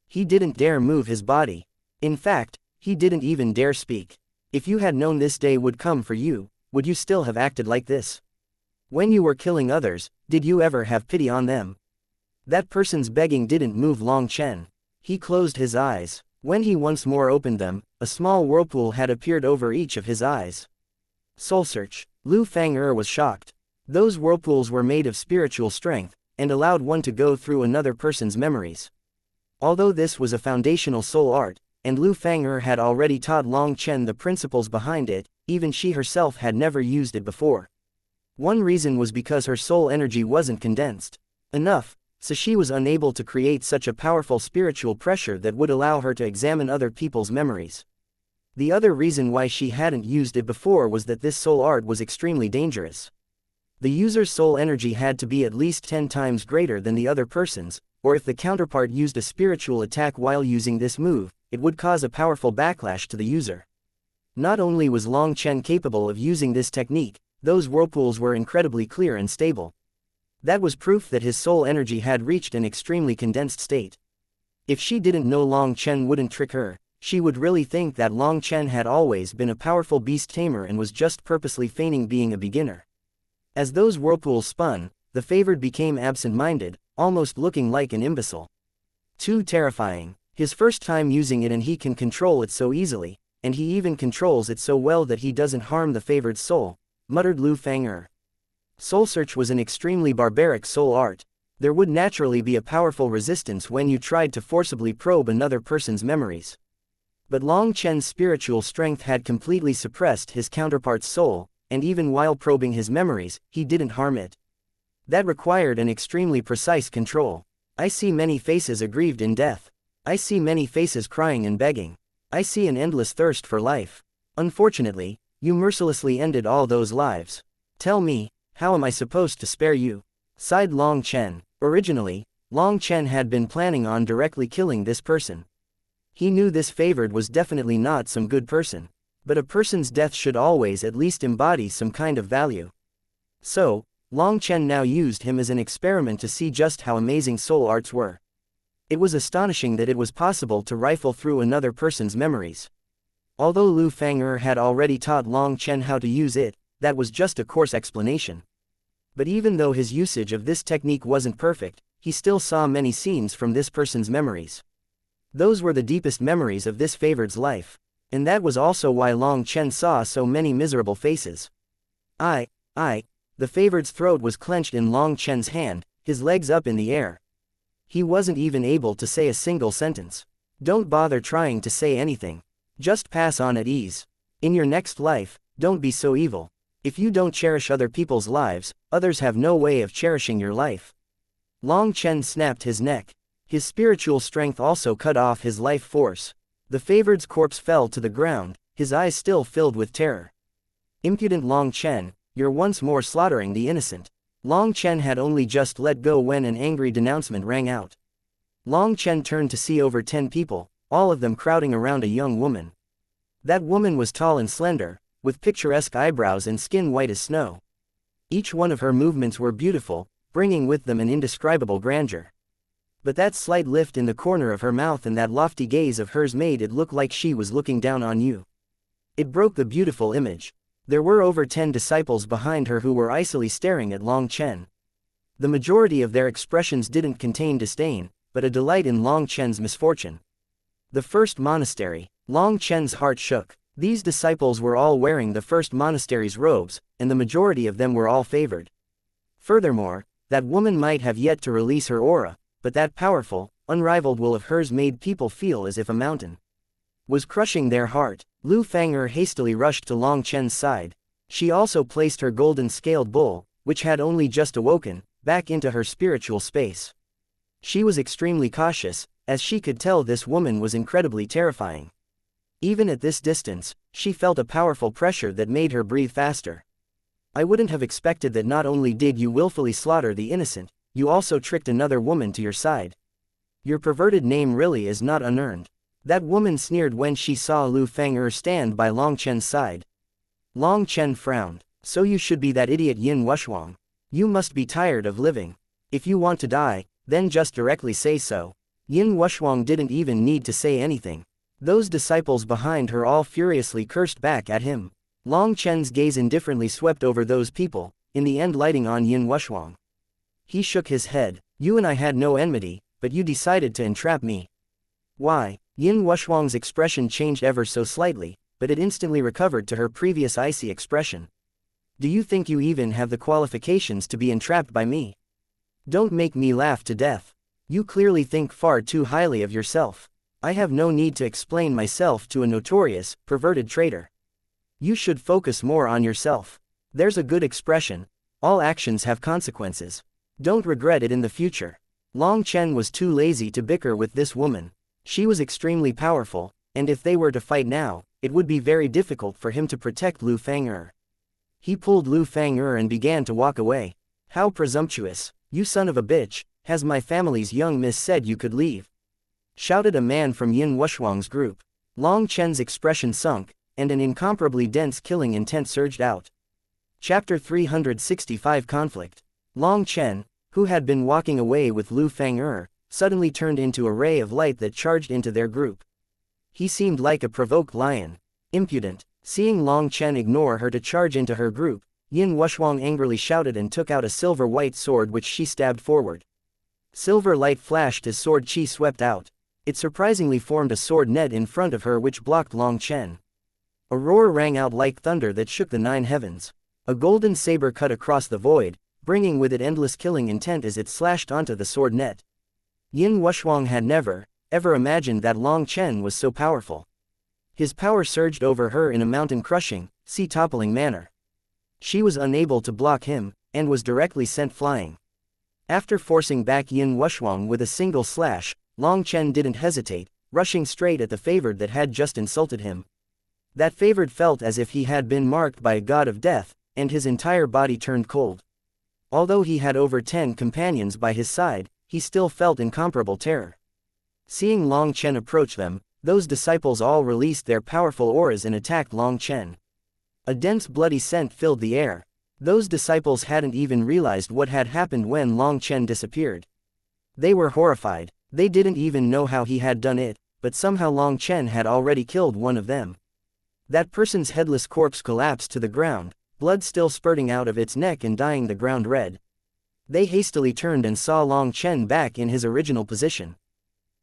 He didn't dare move his body. In fact, he didn't even dare speak. If you had known this day would come for you, would you still have acted like this? When you were killing others, did you ever have pity on them? That person's begging didn't move Long Chen. He closed his eyes. When he once more opened them, a small whirlpool had appeared over each of his eyes. Soul search. Lu Fang'er was shocked. Those whirlpools were made of spiritual strength, and allowed one to go through another person's memories. Although this was a foundational soul art, and Lu Fang'er had already taught Long Chen the principles behind it, even she herself had never used it before. One reason was because her soul energy wasn't condensed enough, so she was unable to create such a powerful spiritual pressure that would allow her to examine other people's memories. The other reason why she hadn't used it before was that this soul art was extremely dangerous. The user's soul energy had to be at least 10 times greater than the other person's, or if the counterpart used a spiritual attack while using this move, it would cause a powerful backlash to the user. Not only was Long Chen capable of using this technique, those whirlpools were incredibly clear and stable. That was proof that his soul energy had reached an extremely condensed state. If she didn't know Long Chen wouldn't trick her, she would really think that Long Chen had always been a powerful beast tamer and was just purposely feigning being a beginner. As those whirlpools spun, the favored became absent-minded, almost looking like an imbecile. Too terrifying. His first time using it and he can control it so easily, and he even controls it so well that he doesn't harm the favored's soul, muttered Lu Fang'er. Soul Search was an extremely barbaric soul art. There would naturally be a powerful resistance when you tried to forcibly probe another person's memories. But Long Chen's spiritual strength had completely suppressed his counterpart's soul, and even while probing his memories, he didn't harm it. That required an extremely precise control. I see many faces aggrieved in death. I see many faces crying and begging. I see an endless thirst for life. Unfortunately, you mercilessly ended all those lives. Tell me, how am I supposed to spare you? Sighed Long Chen. Originally, Long Chen had been planning on directly killing this person. He knew this favored was definitely not some good person. But a person's death should always at least embody some kind of value. So, Long Chen now used him as an experiment to see just how amazing soul arts were. It was astonishing that it was possible to rifle through another person's memories. Although Lu Fang'er had already taught Long Chen how to use it, that was just a coarse explanation. But even though his usage of this technique wasn't perfect, he still saw many scenes from this person's memories. Those were the deepest memories of this favored's life. And that was also why Long Chen saw so many miserable faces. The favored's throat was clenched in Long Chen's hand, his legs up in the air. He wasn't even able to say a single sentence. Don't bother trying to say anything. Just pass on at ease. In your next life, don't be so evil. If you don't cherish other people's lives, others have no way of cherishing your life. Long Chen snapped his neck. His spiritual strength also cut off his life force. The favored's corpse fell to the ground, his eyes still filled with terror. Impudent Long Chen, you're once more slaughtering the innocent. Long Chen had only just let go when an angry denouncement rang out. Long Chen turned to see over 10 people, all of them crowding around a young woman. That woman was tall and slender, with picturesque eyebrows and skin white as snow. Each one of her movements were beautiful, bringing with them an indescribable grandeur. But that slight lift in the corner of her mouth and that lofty gaze of hers made it look like she was looking down on you. It broke the beautiful image. There were over 10 disciples behind her who were icily staring at Long Chen. The majority of their expressions didn't contain disdain, but a delight in Long Chen's misfortune. The first monastery. Long Chen's heart shook. These disciples were all wearing the first monastery's robes, and the majority of them were all favored. Furthermore, that woman might have yet to release her aura, but that powerful, unrivaled will of hers made people feel as if a mountain was crushing their heart. Lu Fang'er hastily rushed to Long Chen's side. She also placed her golden scaled bull, which had only just awoken, back into her spiritual space. She was extremely cautious, as she could tell this woman was incredibly terrifying. Even at this distance, she felt a powerful pressure that made her breathe faster. I wouldn't have expected that not only did you willfully slaughter the innocent, you also tricked another woman to your side. Your perverted name really is not unearned. That woman sneered when she saw Lu Fang'er stand by Long Chen's side. Long Chen frowned. So you should be that idiot Yin Wuxia. You must be tired of living. If you want to die, then just directly say so. Yin Wuxia didn't even need to say anything. Those disciples behind her all furiously cursed back at him. Long Chen's gaze indifferently swept over those people, in the end lighting on Yin Wuxia. He shook his head. You and I had no enmity, but you decided to entrap me. Why? Yin Wuxia's expression changed ever so slightly, but it instantly recovered to her previous icy expression. Do you think you even have the qualifications to be entrapped by me? Don't make me laugh to death. You clearly think far too highly of yourself. I have no need to explain myself to a notorious, perverted traitor. You should focus more on yourself. There's a good expression, all actions have consequences. Don't regret it in the future. Long Chen was too lazy to bicker with this woman. She was extremely powerful, and if they were to fight now, it would be very difficult for him to protect Lu Fang'er. He pulled Lu Fang'er and began to walk away. How presumptuous, you son of a bitch, has my family's young miss said you could leave? Shouted a man from Yin Wuxuang's group. Long Chen's expression sunk, and an incomparably dense killing intent surged out. Chapter 365 Conflict. Long Chen, who had been walking away with Lu Fang'er, suddenly turned into a ray of light that charged into their group. He seemed like a provoked lion. Impudent. Seeing Long Chen ignore her to charge into her group, Yin Wuxuang angrily shouted and took out a silver-white sword which she stabbed forward. Silver light flashed as sword chi swept out. It surprisingly formed a sword net in front of her which blocked Long Chen. A roar rang out like thunder that shook the 9 heavens. A golden saber cut across the void, bringing with it endless killing intent as it slashed onto the sword net. Yin Wuxuang had never, ever imagined that Long Chen was so powerful. His power surged over her in a mountain-crushing, sea-toppling manner. She was unable to block him, and was directly sent flying. After forcing back Yin Wuxuang with a single slash, Long Chen didn't hesitate, rushing straight at the favored that had just insulted him. That favored felt as if he had been marked by a god of death, and his entire body turned cold. Although he had over 10 companions by his side, he still felt incomparable terror. Seeing Long Chen approach them, those disciples all released their powerful auras and attacked Long Chen. A dense bloody scent filled the air. Those disciples hadn't even realized what had happened when Long Chen disappeared. They were horrified. They didn't even know how he had done it, but somehow Long Chen had already killed one of them. That person's headless corpse collapsed to the ground, blood still spurting out of its neck and dyeing the ground red. They hastily turned and saw Long Chen back in his original position.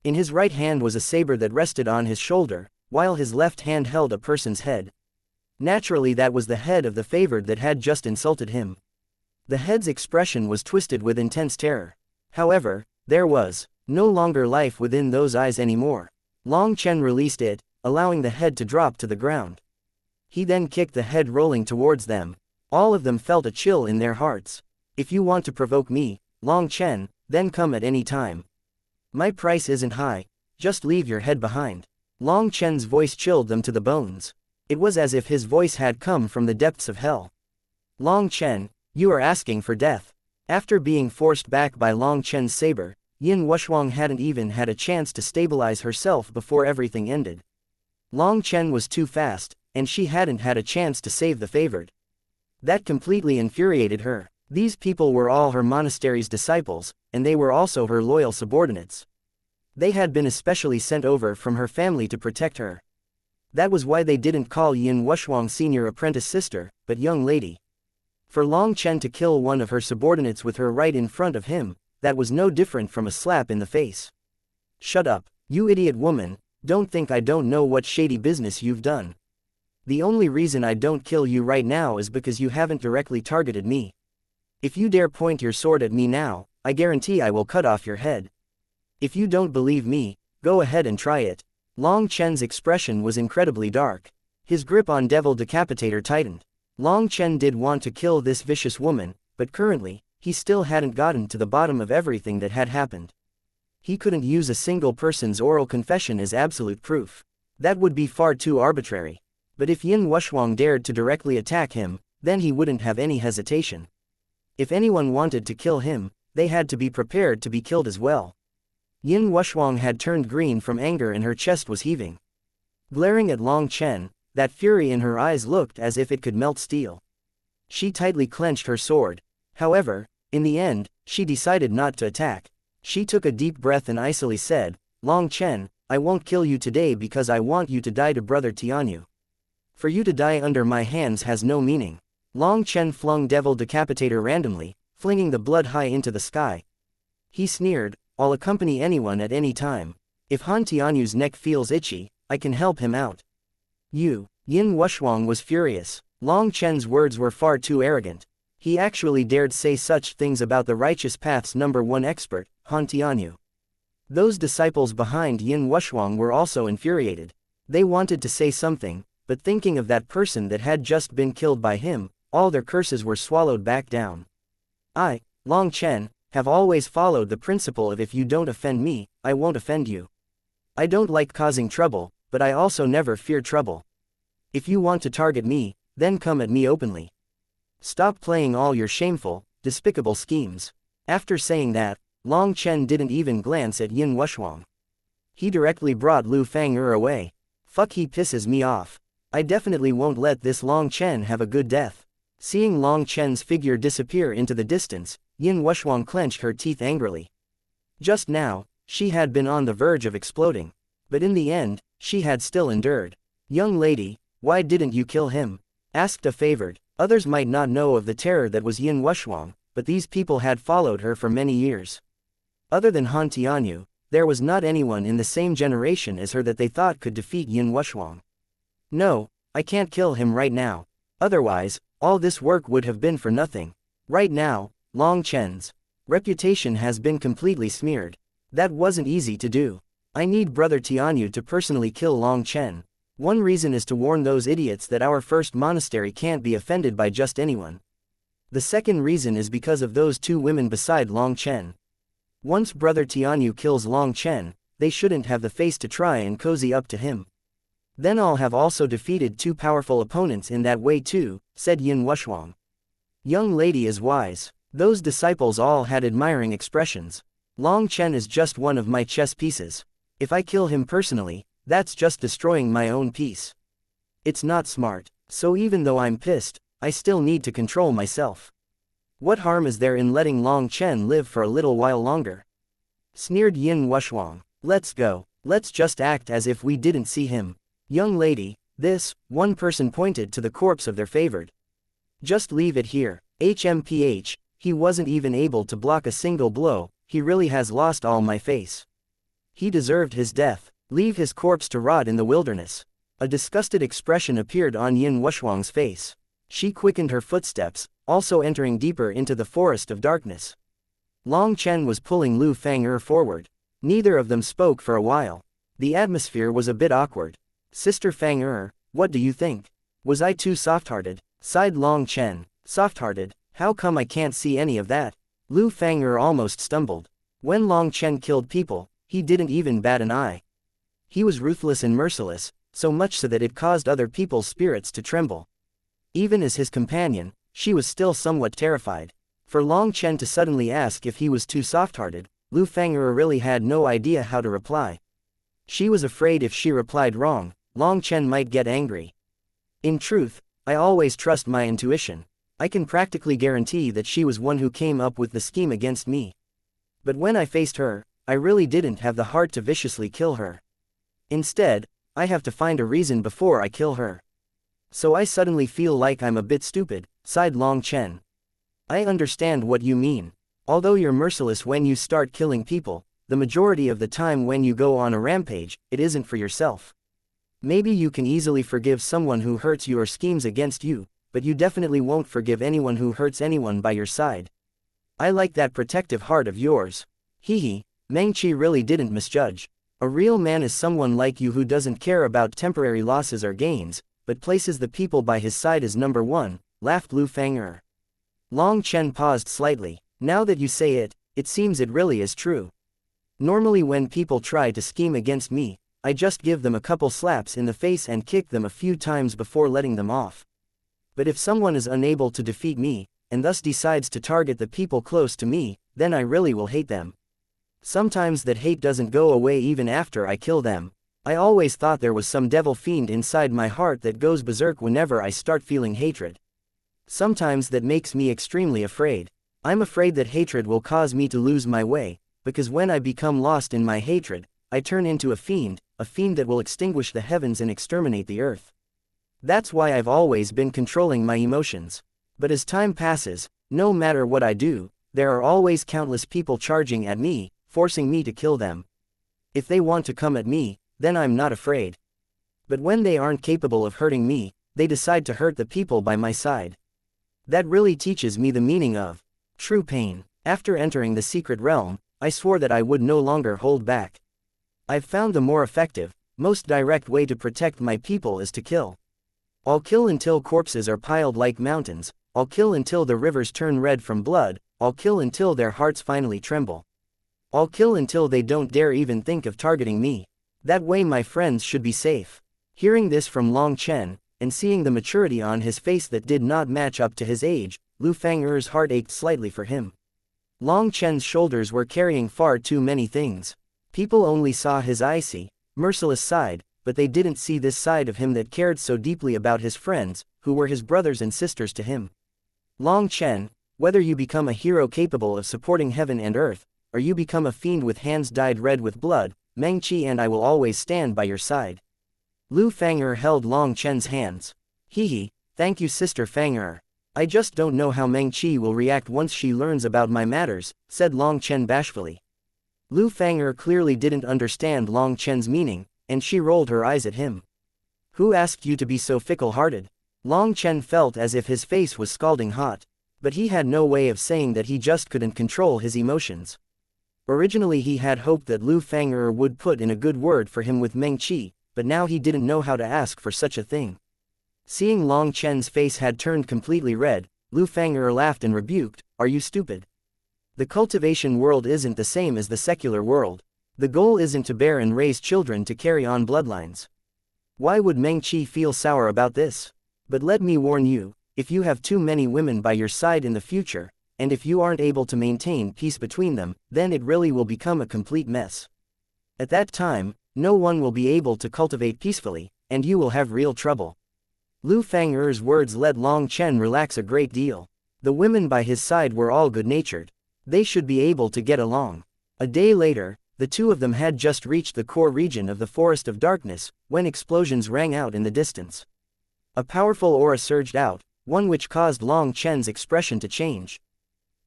In his right hand was a saber that rested on his shoulder, while his left hand held a person's head. Naturally, that was the head of the favored that had just insulted him. The head's expression was twisted with intense terror. However, there was no longer life within those eyes anymore. Long Chen released it, allowing the head to drop to the ground. He then kicked the head, rolling towards them. All of them felt a chill in their hearts. If you want to provoke me, Long Chen, then come at any time. My price isn't high, just leave your head behind. Long Chen's voice chilled them to the bones. It was as if his voice had come from the depths of hell. Long Chen, you are asking for death. After being forced back by Long Chen's saber, Yin Wuxuang hadn't even had a chance to stabilize herself before everything ended. Long Chen was too fast, and she hadn't had a chance to save the favored. That completely infuriated her. These people were all her monastery's disciples, and they were also her loyal subordinates. They had been especially sent over from her family to protect her. That was why they didn't call Yin Wuxuang senior apprentice sister, but young lady. For Long Chen to kill one of her subordinates with her right in front of him, that was no different from a slap in the face. Shut up, you idiot woman, don't think I don't know what shady business you've done. The only reason I don't kill you right now is because you haven't directly targeted me. If you dare point your sword at me now, I guarantee I will cut off your head. If you don't believe me, go ahead and try it. Long Chen's expression was incredibly dark. His grip on Devil Decapitator tightened. Long Chen did want to kill this vicious woman, but currently, he still hadn't gotten to the bottom of everything that had happened. He couldn't use a single person's oral confession as absolute proof. That would be far too arbitrary. But if Yin Wuxuang dared to directly attack him, then he wouldn't have any hesitation. If anyone wanted to kill him, they had to be prepared to be killed as well. Yin Wuxuang had turned green from anger and her chest was heaving. Glaring at Long Chen, that fury in her eyes looked as if it could melt steel. She tightly clenched her sword. However, in the end, she decided not to attack. She took a deep breath and icily said, Long Chen, I won't kill you today because I want you to die to Brother Tianyu. For you to die under my hands has no meaning. Long Chen flung Devil Decapitator randomly, flinging the blood high into the sky. He sneered, I'll accompany anyone at any time. If Han Tianyu's neck feels itchy, I can help him out. You. Yin Wuxuang was furious. Long Chen's words were far too arrogant. He actually dared say such things about the righteous path's #1 expert, Han Tianyu. Those disciples behind Yin Wuxuang were also infuriated. They wanted to say something, but thinking of that person that had just been killed by him, all their curses were swallowed back down. I, Long Chen, have always followed the principle of if you don't offend me, I won't offend you. I don't like causing trouble, but I also never fear trouble. If you want to target me, then come at me openly. Stop playing all your shameful, despicable schemes. After saying that, Long Chen didn't even glance at Yin Wuxuang. He directly brought Lu Fang'er away. Fuck, he pisses me off. I definitely won't let this Long Chen have a good death. Seeing Long Chen's figure disappear into the distance, Yin Wuxuang clenched her teeth angrily. Just now, she had been on the verge of exploding. But in the end, she had still endured. Young lady, why didn't you kill him? Asked a favored. Others might not know of the terror that was Yin Wuxuang, but these people had followed her for many years. Other than Han Tianyu, there was not anyone in the same generation as her that they thought could defeat Yin Wuxuang. No, I can't kill him right now. Otherwise, all this work would have been for nothing. Right now, Long Chen's reputation has been completely smeared. That wasn't easy to do. I need Brother Tianyu to personally kill Long Chen. One reason is to warn those idiots that our first monastery can't be offended by just anyone. The second reason is because of those two women beside Long Chen. Once Brother Tianyu kills Long Chen, they shouldn't have the face to try and cozy up to him. Then I'll have also defeated two powerful opponents in that way too, said Yin Wuxuang. Young lady is wise. Those disciples all had admiring expressions. Long Chen is just one of my chess pieces. If I kill him personally, that's just destroying my own peace. It's not smart, so even though I'm pissed, I still need to control myself. What harm is there in letting Long Chen live for a little while longer? Sneered Yin Wuxuang. Let's go. Let's just act as if we didn't see him. Young lady, this, one person pointed to the corpse of their favored. Just leave it here. HMPH, he wasn't even able to block a single blow, he really has lost all my face. He deserved his death. Leave his corpse to rot in the wilderness. A disgusted expression appeared on Yin Wuxuang's face. She quickened her footsteps, also entering deeper into the forest of darkness. Long Chen was pulling Lu Fang'er forward. Neither of them spoke for a while. The atmosphere was a bit awkward. Sister Fang'er, what do you think? Was I too soft-hearted? Sighed Long Chen. Soft-hearted? How come I can't see any of that? Lu Fang'er almost stumbled. When Long Chen killed people, he didn't even bat an eye. He was ruthless and merciless, so much so that it caused other people's spirits to tremble. Even as his companion, she was still somewhat terrified. For Long Chen to suddenly ask if he was too soft-hearted, Lu Fang'er really had no idea how to reply. She was afraid if she replied wrong, Long Chen might get angry. In truth, I always trust my intuition. I can practically guarantee that she was one who came up with the scheme against me. But when I faced her, I really didn't have the heart to viciously kill her. Instead, I have to find a reason before I kill her. So I suddenly feel like I'm a bit stupid, sighed Long Chen. I understand what you mean. Although you're merciless when you start killing people, the majority of the time when you go on a rampage, it isn't for yourself. Maybe you can easily forgive someone who hurts you or schemes against you, but you definitely won't forgive anyone who hurts anyone by your side. I like that protective heart of yours. Hehe, Meng Qi really didn't misjudge. A real man is someone like you who doesn't care about temporary losses or gains, but places the people by his side as number one, laughed Lu Fang'er. Long Chen paused slightly. Now that you say it, it seems it really is true. Normally when people try to scheme against me, I just give them a couple slaps in the face and kick them a few times before letting them off. But if someone is unable to defeat me, and thus decides to target the people close to me, then I really will hate them. Sometimes that hate doesn't go away even after I kill them. I always thought there was some devil fiend inside my heart that goes berserk whenever I start feeling hatred. Sometimes that makes me extremely afraid. I'm afraid that hatred will cause me to lose my way, because when I become lost in my hatred, I turn into a fiend that will extinguish the heavens and exterminate the earth. That's why I've always been controlling my emotions. But as time passes, no matter what I do, there are always countless people charging at me, forcing me to kill them. If they want to come at me, then I'm not afraid. But when they aren't capable of hurting me, they decide to hurt the people by my side. That really teaches me the meaning of true pain. After entering the secret realm, I swore that I would no longer hold back. I've found the more effective, most direct way to protect my people is to kill. I'll kill until corpses are piled like mountains, I'll kill until the rivers turn red from blood, I'll kill until their hearts finally tremble. I'll kill until they don't dare even think of targeting me. That way my friends should be safe. Hearing this from Long Chen, and seeing the maturity on his face that did not match up to his age, Lu Fang'er's heart ached slightly for him. Long Chen's shoulders were carrying far too many things. People only saw his icy, merciless side, but they didn't see this side of him that cared so deeply about his friends, who were his brothers and sisters to him. Long Chen, whether you become a hero capable of supporting heaven and earth, or you become a fiend with hands dyed red with blood, Meng Qi and I will always stand by your side. Lu Fang'er held Long Chen's hands. Hee, thank you Sister Fang'er. I just don't know how Meng Qi will react once she learns about my matters, said Long Chen bashfully. Lu Fang'er clearly didn't understand Long Chen's meaning, and she rolled her eyes at him. Who asked you to be so fickle-hearted? Long Chen felt as if his face was scalding hot, but he had no way of saying that he just couldn't control his emotions. Originally he had hoped that Lu Fang'er would put in a good word for him with Meng Qi, but now he didn't know how to ask for such a thing. Seeing Long Chen's face had turned completely red, Lu Fang'er laughed and rebuked, "Are you stupid? The cultivation world isn't the same as the secular world. The goal isn't to bear and raise children to carry on bloodlines. Why would Meng Qi feel sour about this? But let me warn you, if you have too many women by your side in the future, and if you aren't able to maintain peace between them, then it really will become a complete mess. At that time, no one will be able to cultivate peacefully, and you will have real trouble." Lu Fang'er's words let Long Chen relax a great deal. The women by his side were all good-natured. They should be able to get along. A day later, the two of them had just reached the core region of the Forest of Darkness, when explosions rang out in the distance. A powerful aura surged out, one which caused Long Chen's expression to change.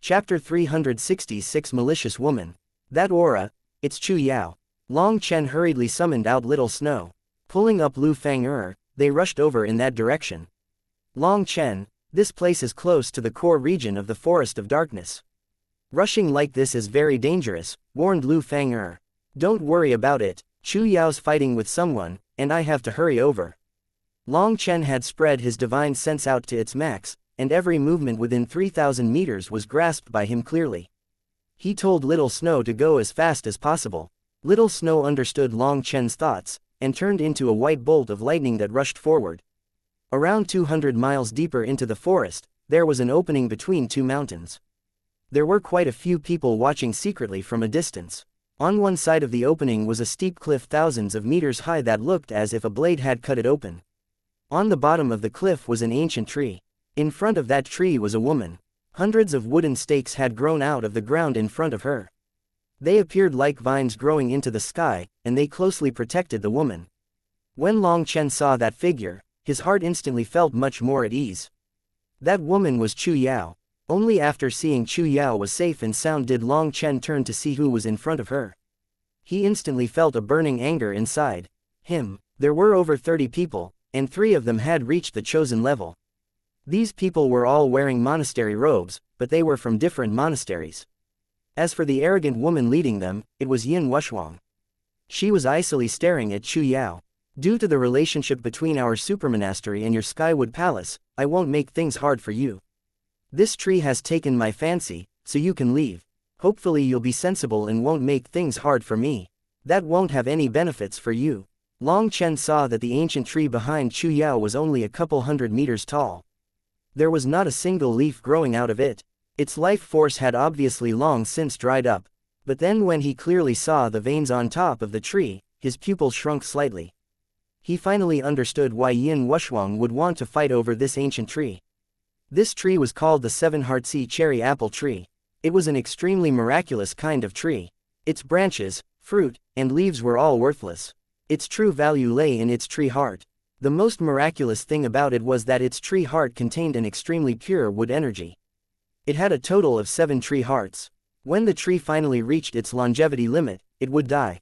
Chapter 366 Malicious Woman. That aura, it's Chu Yao. Long Chen hurriedly summoned out Little Snow. Pulling up Lu Fang'er, they rushed over in that direction. Long Chen, this place is close to the core region of the Forest of Darkness. Rushing like this is very dangerous, warned Lu Fang'er. Don't worry about it, Chu Yao's fighting with someone, and I have to hurry over. Long Chen had spread his divine sense out to its max, and every movement within 3,000 meters was grasped by him clearly. He told Little Snow to go as fast as possible. Little Snow understood Long Chen's thoughts, and turned into a white bolt of lightning that rushed forward. Around 200 miles deeper into the forest, there was an opening between two mountains. There were quite a few people watching secretly from a distance. On one side of the opening was a steep cliff thousands of meters high that looked as if a blade had cut it open. On the bottom of the cliff was an ancient tree. In front of that tree was a woman. Hundreds of wooden stakes had grown out of the ground in front of her. They appeared like vines growing into the sky, and they closely protected the woman. When Long Chen saw that figure, his heart instantly felt much more at ease. That woman was Chu Yao. Only after seeing Chu Yao was safe and sound did Long Chen turn to see who was in front of her. He instantly felt a burning anger inside him. There were over 30 people, and 3 of them had reached the chosen level. These people were all wearing monastery robes, but they were from different monasteries. As for the arrogant woman leading them, it was Yin Wuxia. She was icily staring at Chu Yao. Due to the relationship between our supermonastery and your Skywood Palace, I won't make things hard for you. This tree has taken my fancy, so you can leave. Hopefully you'll be sensible and won't make things hard for me. That won't have any benefits for you. Long Chen saw that the ancient tree behind Chu Yao was only a couple hundred meters tall. There was not a single leaf growing out of it. Its life force had obviously long since dried up. But then when he clearly saw the veins on top of the tree, his pupils shrunk slightly. He finally understood why Yin Wuxia would want to fight over this ancient tree. This tree was called the Seven-Heartsea Cherry Apple Tree. It was an extremely miraculous kind of tree. Its branches, fruit, and leaves were all worthless. Its true value lay in its tree heart. The most miraculous thing about it was that its tree heart contained an extremely pure wood energy. It had a total of 7 tree hearts. When the tree finally reached its longevity limit, it would die.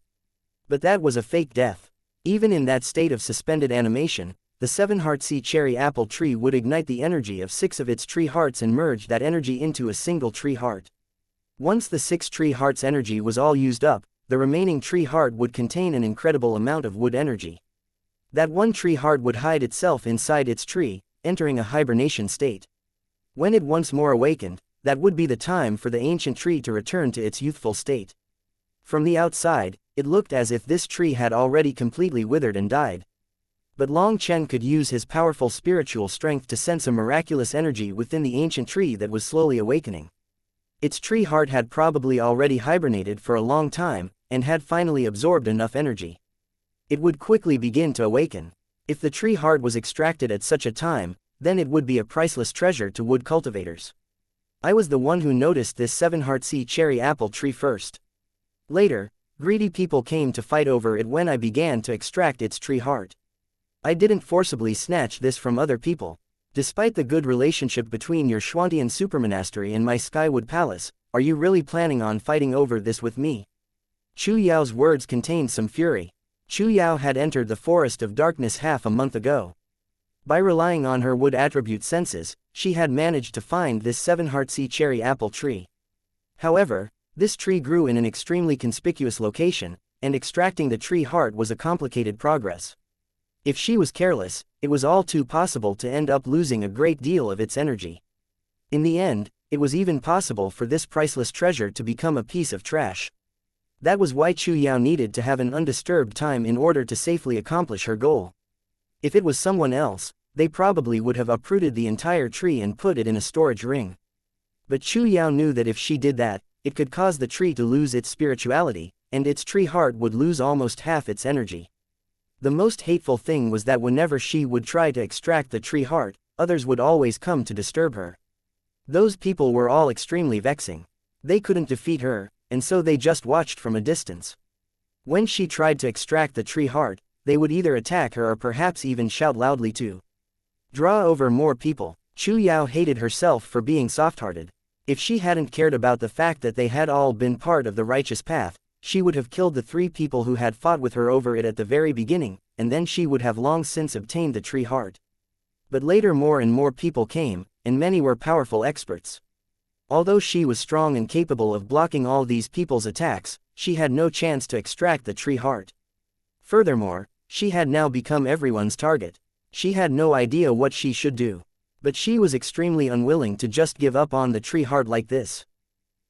But that was a fake death. Even in that state of suspended animation, the Seven-Heartsea Cherry Apple Tree would ignite the energy of 6 of its tree hearts and merge that energy into a single tree heart. Once the 6 tree heart's energy was all used up, the remaining tree heart would contain an incredible amount of wood energy. That one tree heart would hide itself inside its tree, entering a hibernation state. When it once more awakened, that would be the time for the ancient tree to return to its youthful state. From the outside, it looked as if this tree had already completely withered and died. But Long Chen could use his powerful spiritual strength to sense a miraculous energy within the ancient tree that was slowly awakening. Its tree heart had probably already hibernated for a long time, and had finally absorbed enough energy. It would quickly begin to awaken. If the tree heart was extracted at such a time, then it would be a priceless treasure to wood cultivators. I was the one who noticed this 7-heart sea cherry apple tree first. Later, greedy people came to fight over it when I began to extract its tree heart. I didn't forcibly snatch this from other people. Despite the good relationship between your Xuantian supermonastery and my Skywood Palace, are you really planning on fighting over this with me? Chu Yao's words contained some fury. Chu Yao had entered the Forest of Darkness half a month ago. By relying on her wood attribute senses, she had managed to find this 7-heart sea cherry apple tree. However, this tree grew in an extremely conspicuous location, and extracting the tree heart was a complicated process. If she was careless, it was all too possible to end up losing a great deal of its energy. In the end, it was even possible for this priceless treasure to become a piece of trash. That was why Chu Yao needed to have an undisturbed time in order to safely accomplish her goal. If it was someone else, they probably would have uprooted the entire tree and put it in a storage ring. But Chu Yao knew that if she did that, it could cause the tree to lose its spirituality, and its tree heart would lose almost half its energy. The most hateful thing was that whenever she would try to extract the tree heart, others would always come to disturb her. Those people were all extremely vexing. They couldn't defeat her, and so they just watched from a distance. When she tried to extract the tree heart, they would either attack her or perhaps even shout loudly to draw over more people. Chu Yao hated herself for being soft-hearted. If she hadn't cared about the fact that they had all been part of the righteous path, she would have killed the 3 people who had fought with her over it at the very beginning, and then she would have long since obtained the tree heart. But later more and more people came, and many were powerful experts. Although she was strong and capable of blocking all these people's attacks, she had no chance to extract the tree heart. Furthermore, she had now become everyone's target. She had no idea what she should do. But she was extremely unwilling to just give up on the tree heart like this.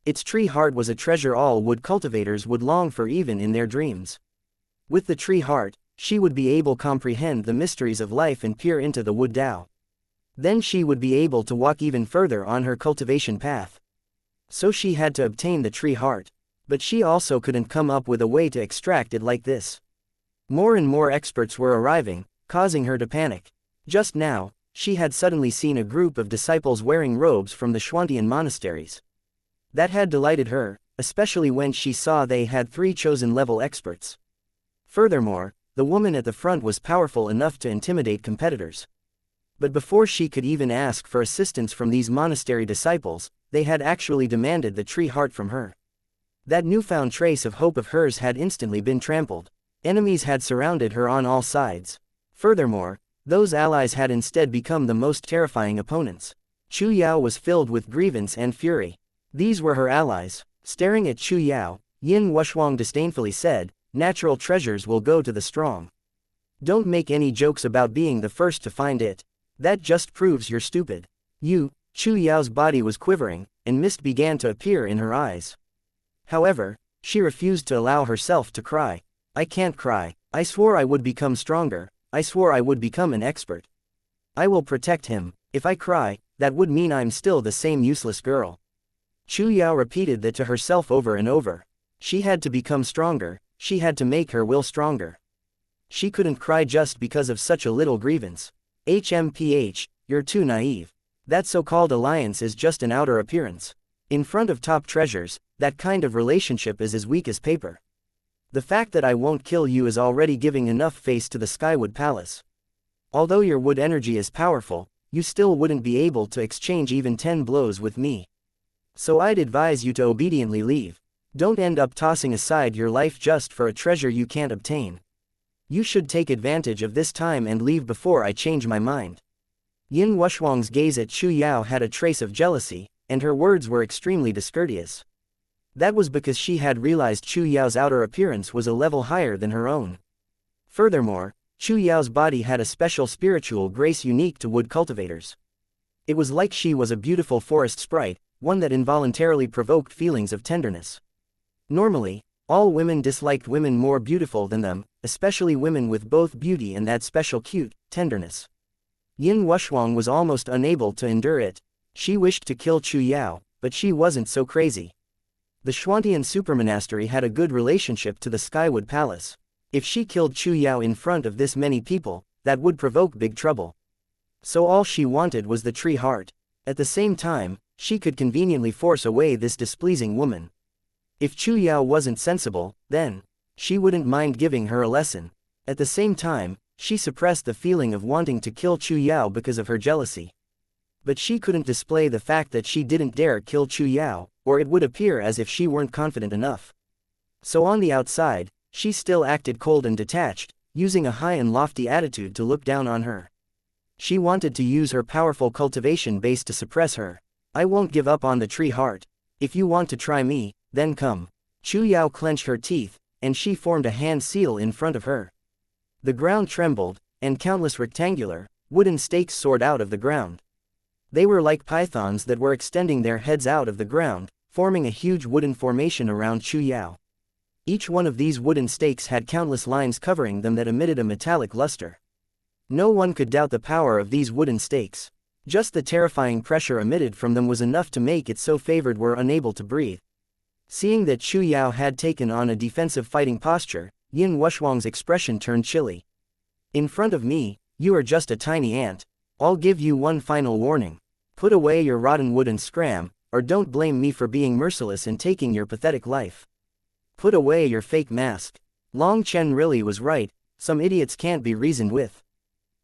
Its tree heart was a treasure all wood cultivators would long for even in their dreams. With the tree heart, she would be able to comprehend the mysteries of life and peer into the wood Tao. Then she would be able to walk even further on her cultivation path. So she had to obtain the tree heart. But she also couldn't come up with a way to extract it like this. More and more experts were arriving, causing her to panic. Just now, she had suddenly seen a group of disciples wearing robes from the Xuantian monasteries. That had delighted her, especially when she saw they had 3 chosen level experts. Furthermore, the woman at the front was powerful enough to intimidate competitors. But before she could even ask for assistance from these monastery disciples, they had actually demanded the tree heart from her. That newfound trace of hope of hers had instantly been trampled. Enemies had surrounded her on all sides. Furthermore, those allies had instead become the most terrifying opponents. Chu Yao was filled with grievance and fury. These were her allies. Staring at Chu Yao, Yin Wushuang disdainfully said, "Natural treasures will go to the strong. Don't make any jokes about being the first to find it. That just proves you're stupid." Chu Yao's body was quivering, and mist began to appear in her eyes. However, she refused to allow herself to cry. "I can't cry. I swore I would become stronger. I swore I would become an expert. I will protect him. If I cry, that would mean I'm still the same useless girl." Chu Yao repeated that to herself over and over. She had to become stronger, she had to make her will stronger. She couldn't cry just because of such a little grievance. HMPH, you're too naive. That so-called alliance is just an outer appearance. In front of top treasures, that kind of relationship is as weak as paper. The fact that I won't kill you is already giving enough face to the Skywood Palace. Although your wood energy is powerful, you still wouldn't be able to exchange even 10 blows with me. So I'd advise you to obediently leave. Don't end up tossing aside your life just for a treasure you can't obtain. You should take advantage of this time and leave before I change my mind." Yin Wushuang's gaze at Chu Yao had a trace of jealousy, and her words were extremely discourteous. That was because she had realized Chu Yao's outer appearance was a level higher than her own. Furthermore, Chu Yao's body had a special spiritual grace unique to wood cultivators. It was like she was a beautiful forest sprite, one that involuntarily provoked feelings of tenderness. Normally, all women disliked women more beautiful than them, especially women with both beauty and that special cute tenderness. Yin Wuxuang was almost unable to endure it. She wished to kill Chu Yao, but she wasn't so crazy. The Xuantian supermonastery had a good relationship to the Skywood Palace. If she killed Chu Yao in front of this many people, that would provoke big trouble. So all she wanted was the tree heart. At the same time, she could conveniently force away this displeasing woman. If Chu Yao wasn't sensible, then she wouldn't mind giving her a lesson. At the same time, she suppressed the feeling of wanting to kill Chu Yao because of her jealousy. But she couldn't display the fact that she didn't dare kill Chu Yao, or it would appear as if she weren't confident enough. So on the outside, she still acted cold and detached, using a high and lofty attitude to look down on her. She wanted to use her powerful cultivation base to suppress her. I won't give up on the tree heart. If you want to try me, then come. Chu Yao clenched her teeth, and she formed a hand seal in front of her. The ground trembled, and countless rectangular, wooden stakes soared out of the ground. They were like pythons that were extending their heads out of the ground, forming a huge wooden formation around Chu Yao. Each one of these wooden stakes had countless lines covering them that emitted a metallic luster. No one could doubt the power of these wooden stakes. Just the terrifying pressure emitted from them was enough to make it so favored were unable to breathe. Seeing that Chu Yao had taken on a defensive fighting posture, Yin Wuxuang's expression turned chilly. In front of me, you are just a tiny ant. I'll give you one final warning. Put away your rotten wood and scram, or don't blame me for being merciless in taking your pathetic life. Put away your fake mask. Long Chen really was right, some idiots can't be reasoned with.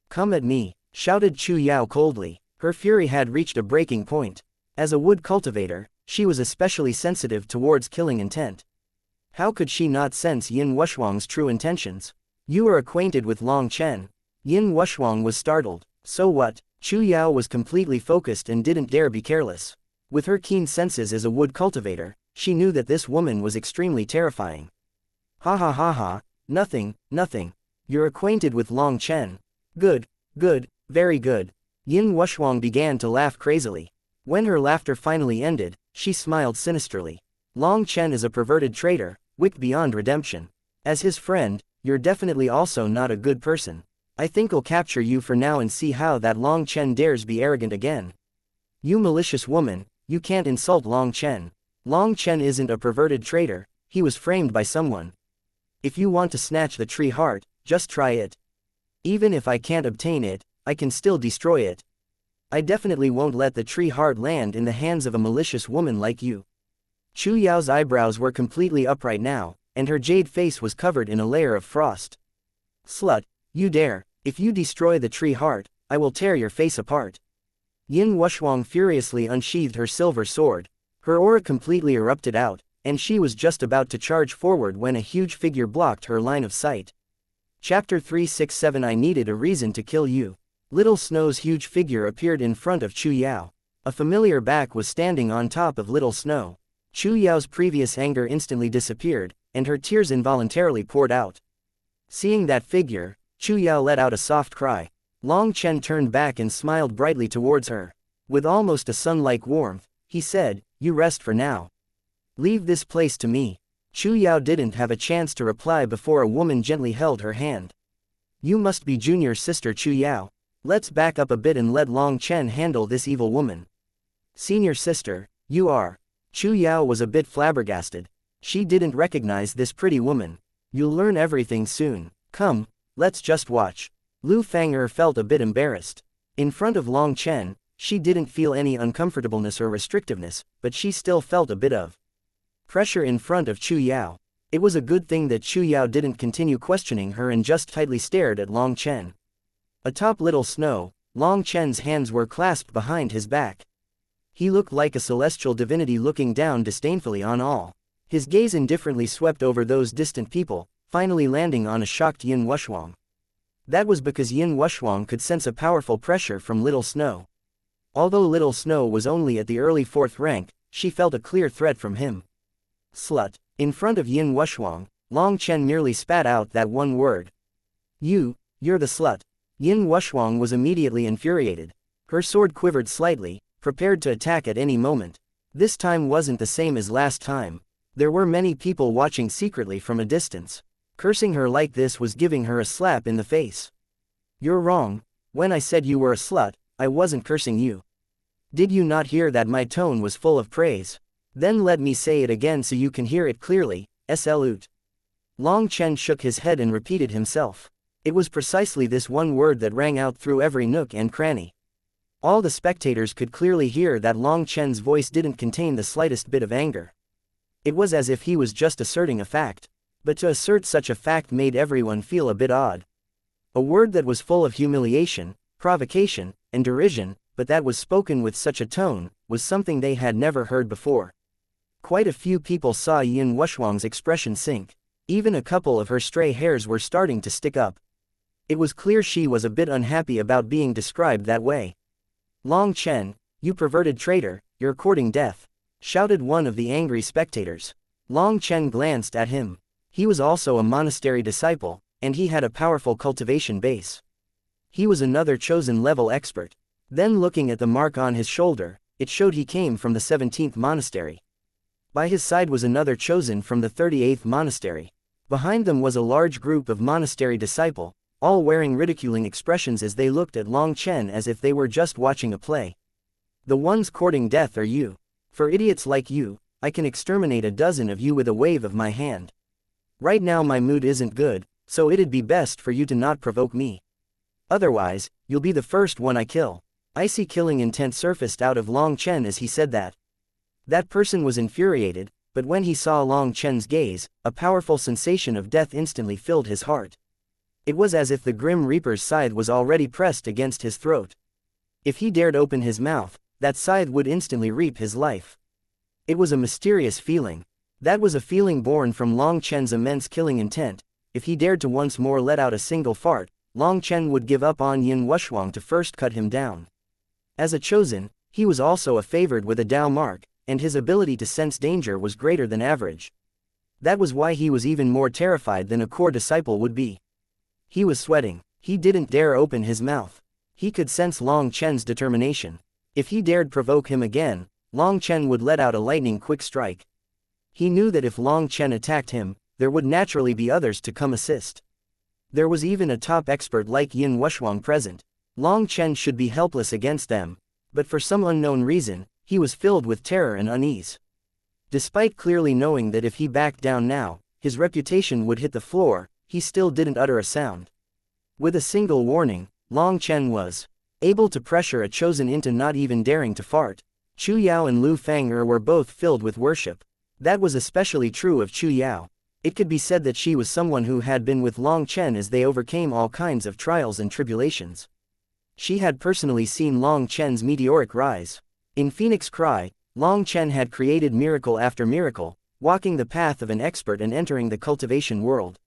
Come at me, shouted Chu Yao coldly. Her fury had reached a breaking point. As a wood cultivator, she was especially sensitive towards killing intent. How could she not sense Yin Wuxuang's true intentions? You are acquainted with Long Chen. Yin Wuxuang was startled. So what? Chu Yao was completely focused and didn't dare be careless. With her keen senses as a wood cultivator, she knew that this woman was extremely terrifying. Ha ha ha ha, nothing. You're acquainted with Long Chen. Good, very good. Yin Wuxuang began to laugh crazily. When her laughter finally ended, she smiled sinisterly. Long Chen is a perverted traitor, wicked beyond redemption. As his friend, you're definitely also not a good person. I think I'll capture you for now and see how that Long Chen dares be arrogant again. You malicious woman, you can't insult Long Chen. Long Chen isn't a perverted traitor, he was framed by someone. If you want to snatch the tree heart, just try it. Even if I can't obtain it, I can still destroy it. I definitely won't let the tree heart land in the hands of a malicious woman like you. Chu Yao's eyebrows were completely upright now, and her jade face was covered in a layer of frost. Slut, you dare. If you destroy the tree heart, I will tear your face apart. Yin Wuxuang furiously unsheathed her silver sword. Her aura completely erupted out, and she was just about to charge forward when a huge figure blocked her line of sight. Chapter 367 I needed a reason to kill you. Little Snow's huge figure appeared in front of Chu Yao. A familiar back was standing on top of Little Snow. Chu Yao's previous anger instantly disappeared, and her tears involuntarily poured out. Seeing that figure, Chu Yao let out a soft cry. Long Chen turned back and smiled brightly towards her. With almost a sun-like warmth, he said, "You rest for now. Leave this place to me." Chu Yao didn't have a chance to reply before a woman gently held her hand. "You must be junior sister Chu Yao. Let's back up a bit and let Long Chen handle this evil woman." "Senior sister, you are." Chu Yao was a bit flabbergasted. She didn't recognize this pretty woman. "You'll learn everything soon. Come, let's just watch." Lu Fang'er felt a bit embarrassed. In front of Long Chen, she didn't feel any uncomfortableness or restrictiveness, but she still felt a bit of pressure in front of Chu Yao. It was a good thing that Chu Yao didn't continue questioning her and just tightly stared at Long Chen. Atop Little Snow, Long Chen's hands were clasped behind his back. He looked like a celestial divinity looking down disdainfully on all. His gaze indifferently swept over those distant people, finally landing on a shocked Yin Wuxuang. That was because Yin Wuxuang could sense a powerful pressure from Little Snow. Although Little Snow was only at the early 4th rank, she felt a clear threat from him. Slut. In front of Yin Wuxuang, Long Chen merely spat out that one word. You're the slut. Yin Wuxuang was immediately infuriated. Her sword quivered slightly, prepared to attack at any moment. This time wasn't the same as last time. There were many people watching secretly from a distance. Cursing her like this was giving her a slap in the face. You're wrong. When I said you were a slut, I wasn't cursing you. Did you not hear that my tone was full of praise? Then let me say it again so you can hear it clearly, slut. Long Chen shook his head and repeated himself. It was precisely this one word that rang out through every nook and cranny. All the spectators could clearly hear that Long Chen's voice didn't contain the slightest bit of anger. It was as if he was just asserting a fact. But to assert such a fact made everyone feel a bit odd. A word that was full of humiliation, provocation, and derision, but that was spoken with such a tone, was something they had never heard before. Quite a few people saw Yin Wuxuang's expression sink. Even a couple of her stray hairs were starting to stick up. It was clear she was a bit unhappy about being described that way. Long Chen, you perverted traitor, you're courting death, shouted one of the angry spectators. Long Chen glanced at him. He was also a monastery disciple, and he had a powerful cultivation base. He was another chosen level expert. Then looking at the mark on his shoulder, it showed he came from the 17th monastery. By his side was another chosen from the 38th monastery. Behind them was a large group of monastery disciple, all wearing ridiculing expressions as they looked at Long Chen as if they were just watching a play. The ones courting death are you. For idiots like you, I can exterminate a dozen of you with a wave of my hand. Right now my mood isn't good, so it'd be best for you to not provoke me. Otherwise, you'll be the first one I kill. Icy killing intent surfaced out of Long Chen as he said that. That person was infuriated, but when he saw Long Chen's gaze, a powerful sensation of death instantly filled his heart. It was as if the Grim Reaper's scythe was already pressed against his throat. If he dared open his mouth, that scythe would instantly reap his life. It was a mysterious feeling. That was a feeling born from Long Chen's immense killing intent. If he dared to once more let out a single fart, Long Chen would give up on Yin Wuxuang to first cut him down. As a chosen, he was also a favored with a Dao mark, and his ability to sense danger was greater than average. That was why he was even more terrified than a core disciple would be. He was sweating. He didn't dare open his mouth. He could sense Long Chen's determination. If he dared provoke him again, Long Chen would let out a lightning-quick strike. He knew that if Long Chen attacked him, there would naturally be others to come assist. There was even a top expert like Yin Wuxuang present. Long Chen should be helpless against them, but for some unknown reason, he was filled with terror and unease. Despite clearly knowing that if he backed down now, his reputation would hit the floor, he still didn't utter a sound. With a single warning, Long Chen was able to pressure a chosen into not even daring to fart. Chu Yao and Lu Fang'er were both filled with worship. That was especially true of Chu Yao. It could be said that she was someone who had been with Long Chen as they overcame all kinds of trials and tribulations. She had personally seen Long Chen's meteoric rise. In Phoenix Cry, Long Chen had created miracle after miracle, walking the path of an expert and entering the cultivation world.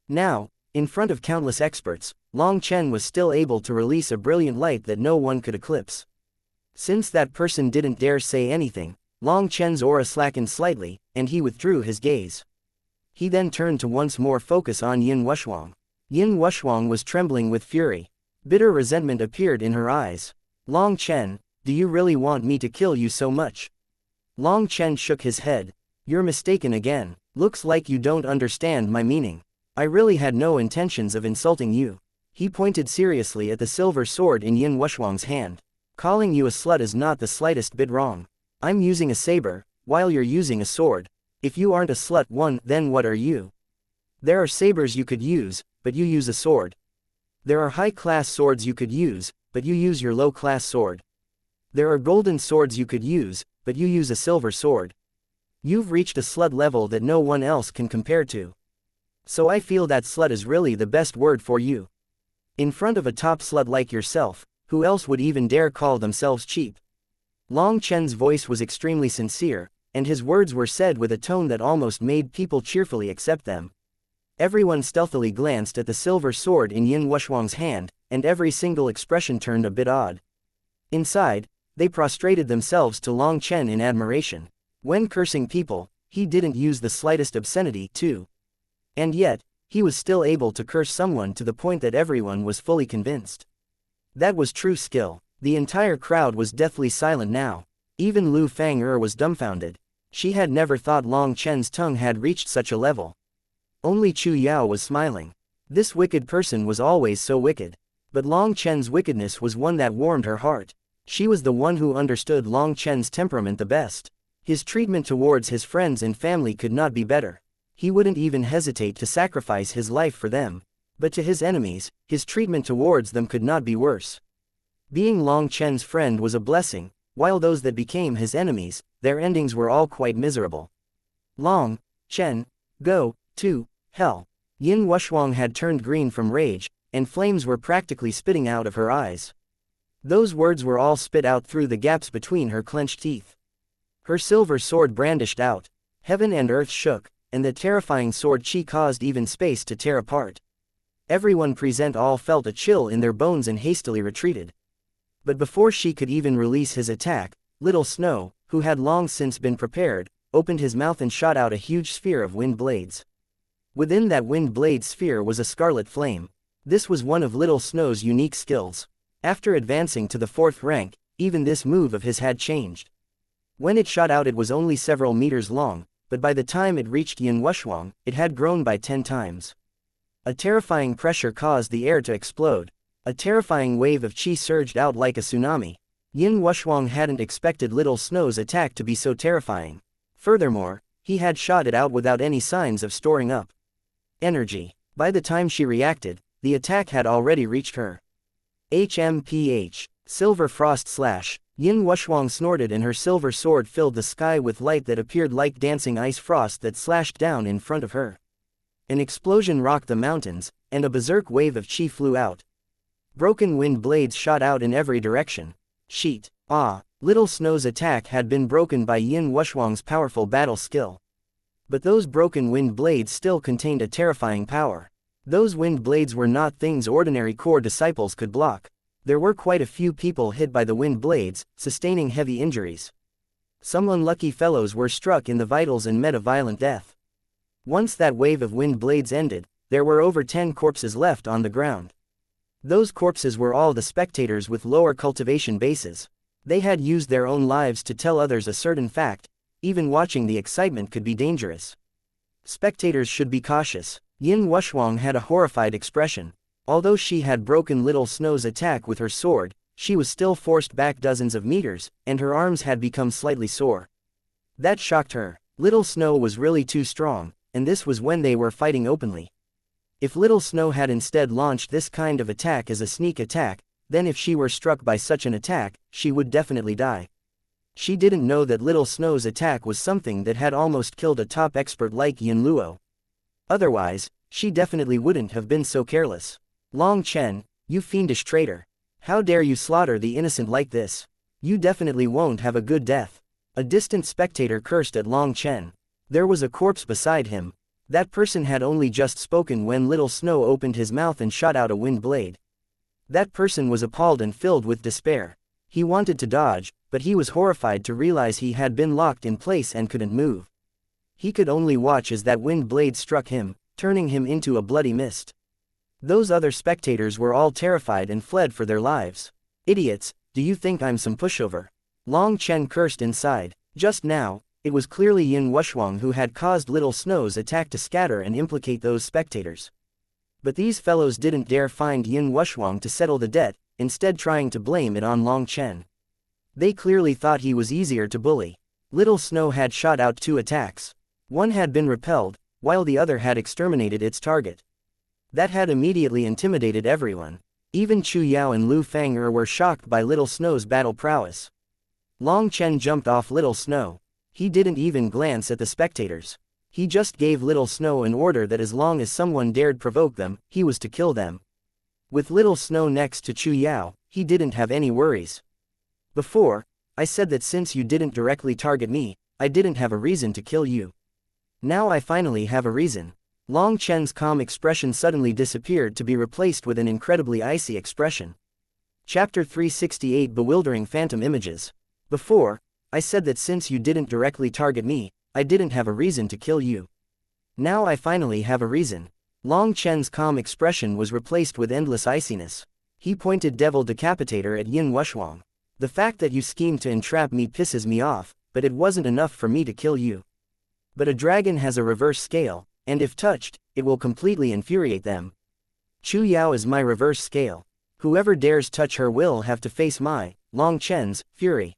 Now, in front of countless experts, Long Chen was still able to release a brilliant light that no one could eclipse. Since that person didn't dare say anything, Long Chen's aura slackened slightly, and he withdrew his gaze. He then turned to once more focus on Yin Wuxuang. Yin Wuxuang was trembling with fury. Bitter resentment appeared in her eyes. Long Chen, do you really want me to kill you so much? Long Chen shook his head. You're mistaken again. Looks like you don't understand my meaning. I really had no intentions of insulting you. He pointed seriously at the silver sword in Yin Wuxuang's hand. Calling you a slut is not the slightest bit wrong. I'm using a saber, while you're using a sword. If you aren't a slut, then what are you? There are sabers you could use, but you use a sword. There are high-class swords you could use, but you use your low-class sword. There are golden swords you could use, but you use a silver sword. You've reached a slut level that no one else can compare to. So I feel that slut is really the best word for you. In front of a top slut like yourself, who else would even dare call themselves cheap? Long Chen's voice was extremely sincere, and his words were said with a tone that almost made people cheerfully accept them. Everyone stealthily glanced at the silver sword in Yin Wuxuang's hand, and every single expression turned a bit odd. Inside, they prostrated themselves to Long Chen in admiration. When cursing people, he didn't use the slightest obscenity, too. And yet, he was still able to curse someone to the point that everyone was fully convinced. That was true skill. The entire crowd was deathly silent now. Even Lu Fang'er was dumbfounded. She had never thought Long Chen's tongue had reached such a level. Only Chu Yao was smiling. This wicked person was always so wicked. But Long Chen's wickedness was one that warmed her heart. She was the one who understood Long Chen's temperament the best. His treatment towards his friends and family could not be better. He wouldn't even hesitate to sacrifice his life for them. But to his enemies, his treatment towards them could not be worse. Being Long Chen's friend was a blessing, while those that became his enemies, their endings were all quite miserable. Long Chen, go to hell. Yin Wuxuang had turned green from rage, and flames were practically spitting out of her eyes. Those words were all spit out through the gaps between her clenched teeth. Her silver sword brandished out. Heaven and earth shook, and the terrifying sword chi caused even space to tear apart. Everyone present all felt a chill in their bones and hastily retreated. But before she could even release his attack, Little Snow, who had long since been prepared, opened his mouth and shot out a huge sphere of wind blades. Within that wind blade sphere was a scarlet flame. This was one of Little Snow's unique skills. After advancing to the 4th rank, even this move of his had changed. When it shot out it was only several meters long, but by the time it reached Yin Wuxuang, it had grown by 10 times. A terrifying pressure caused the air to explode. A terrifying wave of chi surged out like a tsunami. Yin Wuxuang hadn't expected Little Snow's attack to be so terrifying. Furthermore, he had shot it out without any signs of storing up energy. By the time she reacted, the attack had already reached her. HMPH. Silver frost slash. Yin Wuxuang snorted and her silver sword filled the sky with light that appeared like dancing ice frost that slashed down in front of her. An explosion rocked the mountains, and a berserk wave of chi flew out. Broken wind blades shot out in every direction. Sheet. Little Snow's attack had been broken by Yin Wuxuang's powerful battle skill. But those broken wind blades still contained a terrifying power. Those wind blades were not things ordinary core disciples could block. There were quite a few people hit by the wind blades, sustaining heavy injuries. Some unlucky fellows were struck in the vitals and met a violent death. Once that wave of wind blades ended, there were over 10 corpses left on the ground. Those corpses were all the spectators with lower cultivation bases. They had used their own lives to tell others a certain fact. Even watching the excitement could be dangerous. Spectators should be cautious. Yin Wuxuang had a horrified expression. Although she had broken Little Snow's attack with her sword, she was still forced back dozens of meters, and her arms had become slightly sore. That shocked her. Little Snow was really too strong, and this was when they were fighting openly. If Little Snow had instead launched this kind of attack as a sneak attack, then if she were struck by such an attack, she would definitely die. She didn't know that Little Snow's attack was something that had almost killed a top expert like Yin Luo. Otherwise, she definitely wouldn't have been so careless. Long Chen, you fiendish traitor. How dare you slaughter the innocent like this? You definitely won't have a good death. A distant spectator cursed at Long Chen. There was a corpse beside him. That person had only just spoken when Little Snow opened his mouth and shot out a wind blade. That person was appalled and filled with despair. He wanted to dodge, but he was horrified to realize he had been locked in place and couldn't move. He could only watch as that wind blade struck him, turning him into a bloody mist. Those other spectators were all terrified and fled for their lives. Idiots, do you think I'm some pushover? Long Chen cursed inside. Just now, it was clearly Yin Wuxuang who had caused Little Snow's attack to scatter and implicate those spectators. But these fellows didn't dare find Yin Wuxuang to settle the debt, instead trying to blame it on Long Chen. They clearly thought he was easier to bully. Little Snow had shot out 2 attacks. One had been repelled, while the other had exterminated its target. That had immediately intimidated everyone. Even Chu Yao and Lu Fang'er were shocked by Little Snow's battle prowess. Long Chen jumped off Little Snow. He didn't even glance at the spectators. He just gave Little Snow an order that as long as someone dared provoke them, he was to kill them. With Little Snow next to Chu Yao, he didn't have any worries. Before, I said that since you didn't directly target me, I didn't have a reason to kill you. Now I finally have a reason. Long Chen's calm expression suddenly disappeared to be replaced with an incredibly icy expression. Chapter 368 Bewildering Phantom Images. Before, I said that since you didn't directly target me, I didn't have a reason to kill you. Now I finally have a reason. Long Chen's calm expression was replaced with endless iciness. He pointed Devil Decapitator at Yin Wuxuang. The fact that you schemed to entrap me pisses me off, but it wasn't enough for me to kill you. But a dragon has a reverse scale, and if touched, it will completely infuriate them. Chu Yao is my reverse scale. Whoever dares touch her will have to face my, Long Chen's, fury.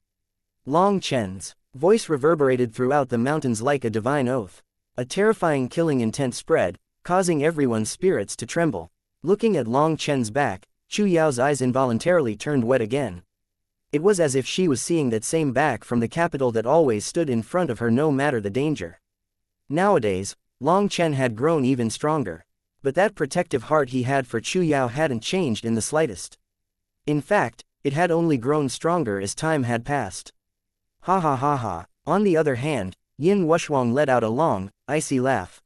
Long Chen's voice reverberated throughout the mountains like a divine oath. A terrifying killing intent spread, causing everyone's spirits to tremble. Looking at Long Chen's back, Chu Yao's eyes involuntarily turned wet again. It was as if she was seeing that same back from the capital that always stood in front of her no matter the danger. Nowadays, Long Chen had grown even stronger. But that protective heart he had for Chu Yao hadn't changed in the slightest. In fact, it had only grown stronger as time had passed. Ha ha ha ha. On the other hand, Yin Wuxuang let out a long, icy laugh.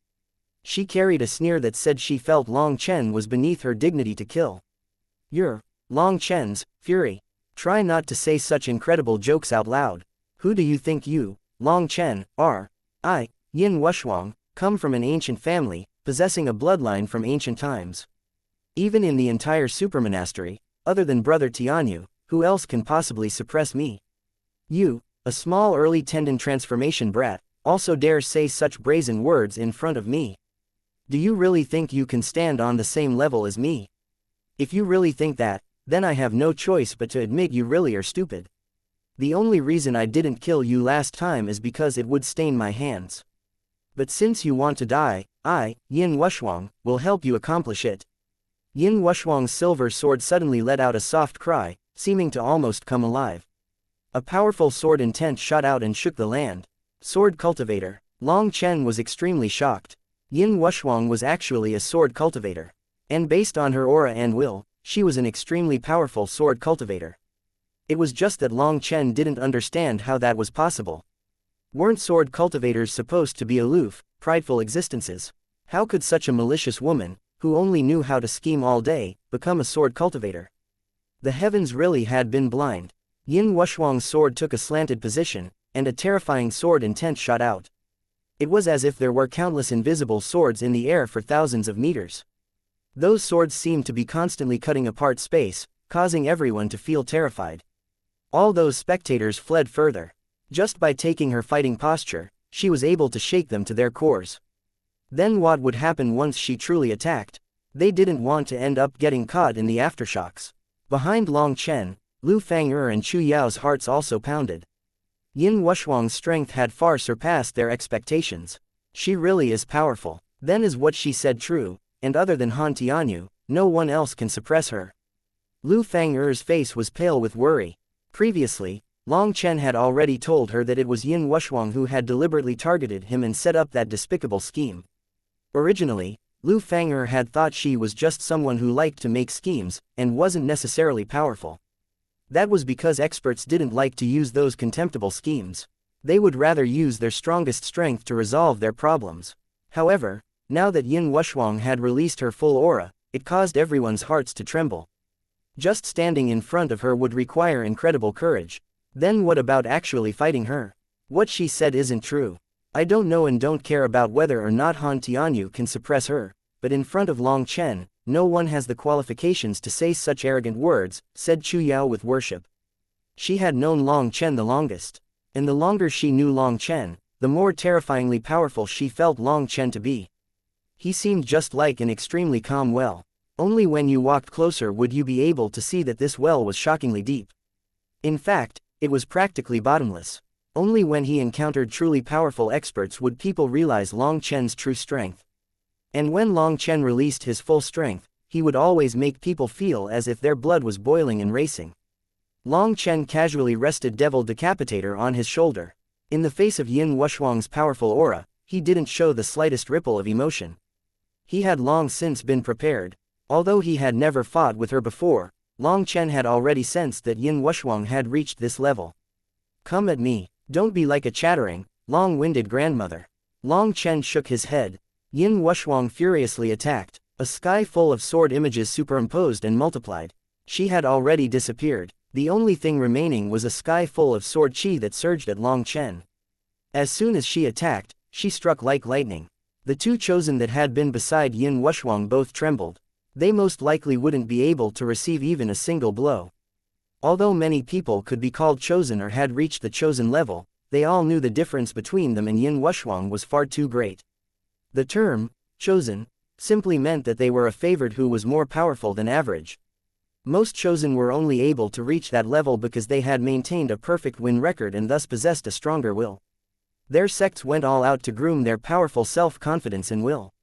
She carried a sneer that said she felt Long Chen was beneath her dignity to kill. You're Long Chen's fury. Try not to say such incredible jokes out loud. Who do you think you, Long Chen, are? I, Yin Wuxuang, come from an ancient family, possessing a bloodline from ancient times. Even in the entire supermonastery, other than Brother Tianyu, who else can possibly suppress me? You, a small early tendon transformation brat, also dares say such brazen words in front of me. Do you really think you can stand on the same level as me? If you really think that, then I have no choice but to admit you really are stupid. The only reason I didn't kill you last time is because it would stain my hands. But since you want to die, I, Yin Wuxuang, will help you accomplish it. Yin Wuxuang's silver sword suddenly let out a soft cry, seeming to almost come alive. A powerful sword intent shot out and shook the land. Sword cultivator. Long Chen was extremely shocked. Yin Wuxuang was actually a sword cultivator. And based on her aura and will, she was an extremely powerful sword cultivator. It was just that Long Chen didn't understand how that was possible. Weren't sword cultivators supposed to be aloof, prideful existences? How could such a malicious woman, who only knew how to scheme all day, become a sword cultivator? The heavens really had been blind. Yin Wuxuang's sword took a slanted position, and a terrifying sword intent shot out. It was as if there were countless invisible swords in the air for thousands of meters. Those swords seemed to be constantly cutting apart space, causing everyone to feel terrified. All those spectators fled further. Just by taking her fighting posture, she was able to shake them to their cores. Then what would happen once she truly attacked? They didn't want to end up getting caught in the aftershocks. Behind Long Chen, Lu Fang'er and Chu Yao's hearts also pounded. Yin Wuxuang's strength had far surpassed their expectations. She really is powerful. Then is what she said true, and other than Han Tianyu, no one else can suppress her. Lu Fang'er's face was pale with worry. Previously, Long Chen had already told her that it was Yin Wuxuang who had deliberately targeted him and set up that despicable scheme. Originally, Lu Fang'er had thought she was just someone who liked to make schemes, and wasn't necessarily powerful. That was because experts didn't like to use those contemptible schemes. They would rather use their strongest strength to resolve their problems. However, now that Yin Wuxuang had released her full aura, it caused everyone's hearts to tremble. Just standing in front of her would require incredible courage. Then what about actually fighting her? What she said isn't true. I don't know and don't care about whether or not Han Tianyu can suppress her, but in front of Long Chen, no one has the qualifications to say such arrogant words, said Chu Yao with worship. She had known Long Chen the longest. And the longer she knew Long Chen, the more terrifyingly powerful she felt Long Chen to be. He seemed just like an extremely calm well. Only when you walked closer would you be able to see that this well was shockingly deep. In fact, it was practically bottomless. Only when he encountered truly powerful experts would people realize Long Chen's true strength. And when Long Chen released his full strength, he would always make people feel as if their blood was boiling and racing. Long Chen casually rested Devil Decapitator on his shoulder. In the face of Yin Wuxuang's powerful aura, he didn't show the slightest ripple of emotion. He had long since been prepared. Although he had never fought with her before, Long Chen had already sensed that Yin Wuxuang had reached this level. Come at me. Don't be like a chattering, long-winded grandmother. Long Chen shook his head. Yin Wuxuang furiously attacked. A sky full of sword images superimposed and multiplied. She had already disappeared. The only thing remaining was a sky full of sword chi that surged at Long Chen. As soon as she attacked, she struck like lightning. The two chosen that had been beside Yin Wuxuang both trembled. They most likely wouldn't be able to receive even a single blow. Although many people could be called chosen or had reached the chosen level, they all knew the difference between them and Yin Wuxuang was far too great. The term, chosen, simply meant that they were a favored who was more powerful than average. Most chosen were only able to reach that level because they had maintained a perfect win record and thus possessed a stronger will. Their sects went all out to groom their powerful self-confidence and will.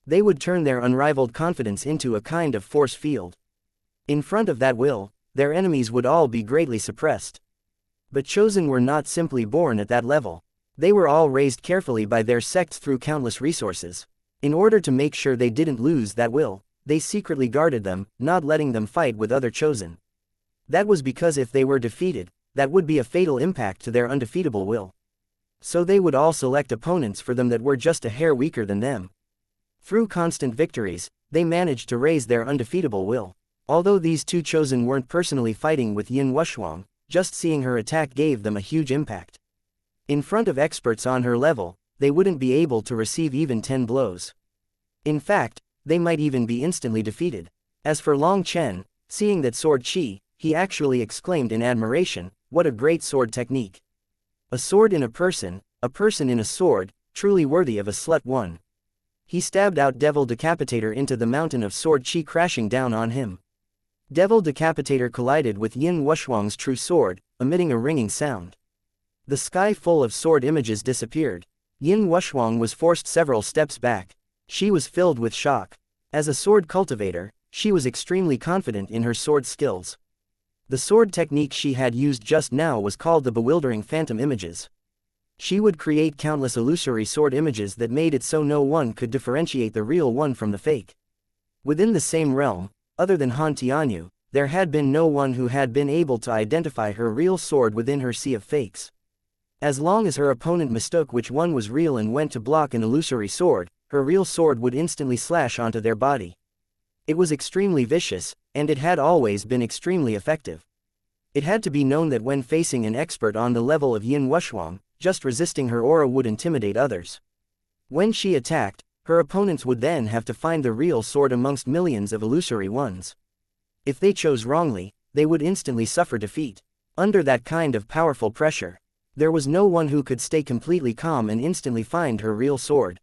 They would turn their unrivaled confidence into a kind of force field. In front of that will, their enemies would all be greatly suppressed. But chosen were not simply born at that level. They were all raised carefully by their sects through countless resources. In order to make sure they didn't lose that will, they secretly guarded them, not letting them fight with other chosen. That was because if they were defeated, that would be a fatal impact to their undefeatable will. So they would all select opponents for them that were just a hair weaker than them. Through constant victories, they managed to raise their undefeatable will. Although these two chosen weren't personally fighting with Yin Wuxuang, just seeing her attack gave them a huge impact. In front of experts on her level, they wouldn't be able to receive even 10 blows. In fact, they might even be instantly defeated. As for Long Chen, seeing that sword chi, he actually exclaimed in admiration, "What a great sword technique! A sword in a person in a sword, truly worthy of a slut one." He stabbed out Devil Decapitator into the mountain of sword chi crashing down on him. Devil Decapitator collided with Yin Wuxuang's true sword, emitting a ringing sound. The sky full of sword images disappeared. Yin Wuxuang was forced several steps back. She was filled with shock. As a sword cultivator, she was extremely confident in her sword skills. The sword technique she had used just now was called the bewildering phantom images. She would create countless illusory sword images that made it so no one could differentiate the real one from the fake. Within the same realm, other than Han Tianyu, there had been no one who had been able to identify her real sword within her sea of fakes. As long as her opponent mistook which one was real and went to block an illusory sword, her real sword would instantly slash onto their body. It was extremely vicious, and it had always been extremely effective. It had to be known that when facing an expert on the level of Yin Wuxuang, just resisting her aura would intimidate others. When she attacked, her opponents would then have to find the real sword amongst millions of illusory ones. If they chose wrongly, they would instantly suffer defeat. Under that kind of powerful pressure, there was no one who could stay completely calm and instantly find her real sword.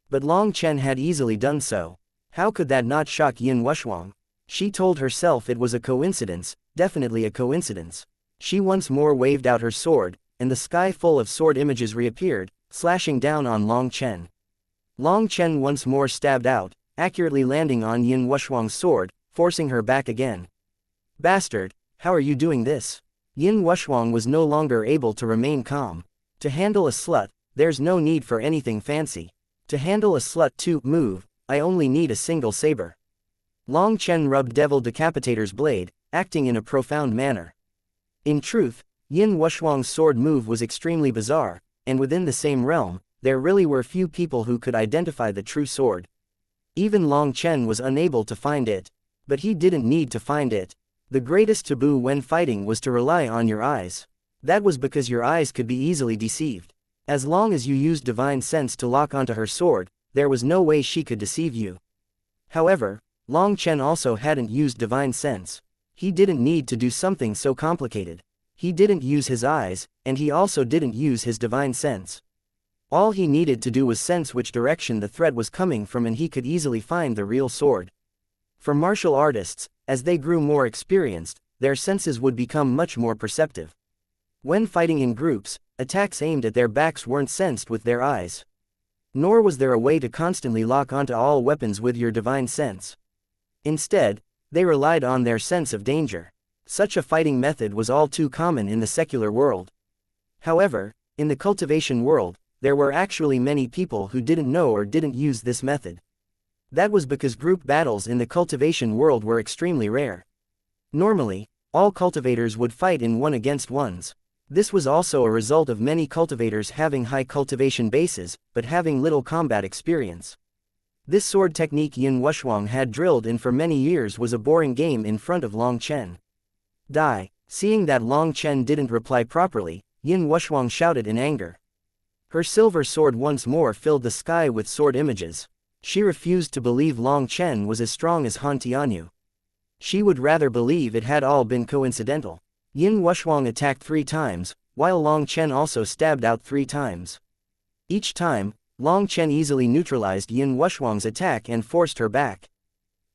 But Long Chen had easily done so. How could that not shock Yin Wuxuang? She told herself it was a coincidence, definitely a coincidence. She once more waved out her sword, and the sky full of sword images reappeared, slashing down on Long Chen. Long Chen once more stabbed out, accurately landing on Yin Wuxuang's sword, forcing her back again. "Bastard, how are you doing this?" Yin Wuxuang was no longer able to remain calm. To handle a slut, there's no need for anything fancy. To handle a slut to move, I only need a single saber. Long Chen rubbed Devil Decapitator's blade, acting in a profound manner. In truth, Yin Wuxuang's sword move was extremely bizarre, and within the same realm, there really were few people who could identify the true sword. Even Long Chen was unable to find it. But he didn't need to find it. The greatest taboo when fighting was to rely on your eyes. That was because your eyes could be easily deceived. As long as you used divine sense to lock onto her sword, there was no way she could deceive you. However, Long Chen also hadn't used divine sense. He didn't need to do something so complicated. He didn't use his eyes, and he also didn't use his divine sense. All he needed to do was sense which direction the threat was coming from, and he could easily find the real sword. For martial artists, as they grew more experienced, their senses would become much more perceptive. When fighting in groups, attacks aimed at their backs weren't sensed with their eyes. Nor was there a way to constantly lock onto all weapons with your divine sense. Instead, they relied on their sense of danger. Such a fighting method was all too common in the secular world. However, in the cultivation world, there were actually many people who didn't know or didn't use this method. That was because group battles in the cultivation world were extremely rare. Normally, all cultivators would fight in one against ones. This was also a result of many cultivators having high cultivation bases, but having little combat experience. This sword technique Yin Wuxuang had drilled in for many years was a boring game in front of Long Chen. Die. Seeing that Long Chen didn't reply properly, Yin Wuxuang shouted in anger. Her silver sword once more filled the sky with sword images. She refused to believe Long Chen was as strong as Han Tianyu. She would rather believe it had all been coincidental. Yin Wuxuang attacked 3 times, while Long Chen also stabbed out 3 times. Each time, Long Chen easily neutralized Yin Wuxuang's attack and forced her back.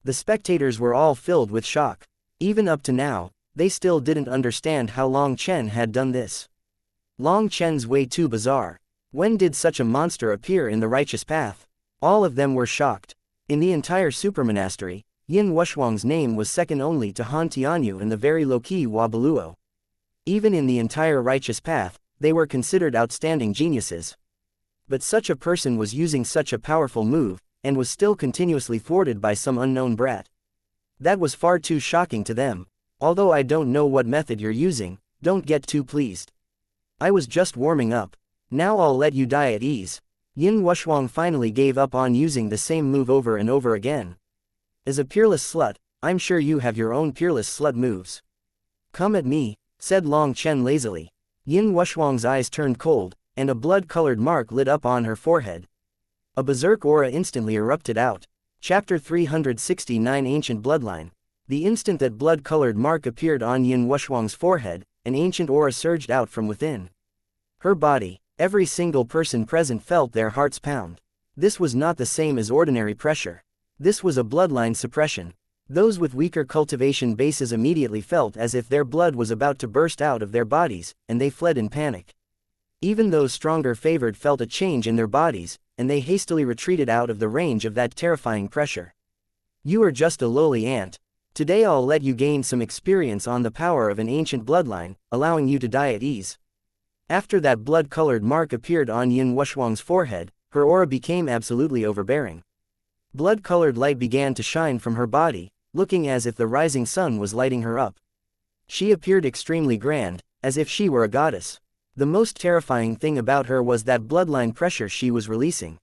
The spectators were all filled with shock. Even up to now, they still didn't understand how Long Chen had done this. Long Chen's way too bizarre. When did such a monster appear in the righteous path? All of them were shocked. In the entire supermonastery, Yin Wuxuang's name was second only to Han Tianyu and the very low-key Wabaluo. Even in the entire righteous path, they were considered outstanding geniuses. But such a person was using such a powerful move, and was still continuously thwarted by some unknown brat. That was far too shocking to them. Although I don't know what method you're using, don't get too pleased. I was just warming up. Now I'll let you die at ease. Yin Wuxuang finally gave up on using the same move over and over again. As a peerless slut, I'm sure you have your own peerless slut moves. Come at me, said Long Chen lazily. Yin Wuxuang's eyes turned cold, and a blood-colored mark lit up on her forehead. A berserk aura instantly erupted out. Chapter 369 Ancient Bloodline. The instant that blood-colored mark appeared on Yin Wuxuang's forehead, an ancient aura surged out from within her body. Every single person present felt their hearts pound. This was not the same as ordinary pressure. This was a bloodline suppression. Those with weaker cultivation bases immediately felt as if their blood was about to burst out of their bodies, and they fled in panic. Even those stronger favored felt a change in their bodies, and they hastily retreated out of the range of that terrifying pressure. You are just a lowly ant. Today I'll let you gain some experience on the power of an ancient bloodline, allowing you to die at ease. After that blood-colored mark appeared on Yin Wuxuang's forehead, her aura became absolutely overbearing. Blood-colored light began to shine from her body, looking as if the rising sun was lighting her up. She appeared extremely grand, as if she were a goddess. The most terrifying thing about her was that bloodline pressure she was releasing.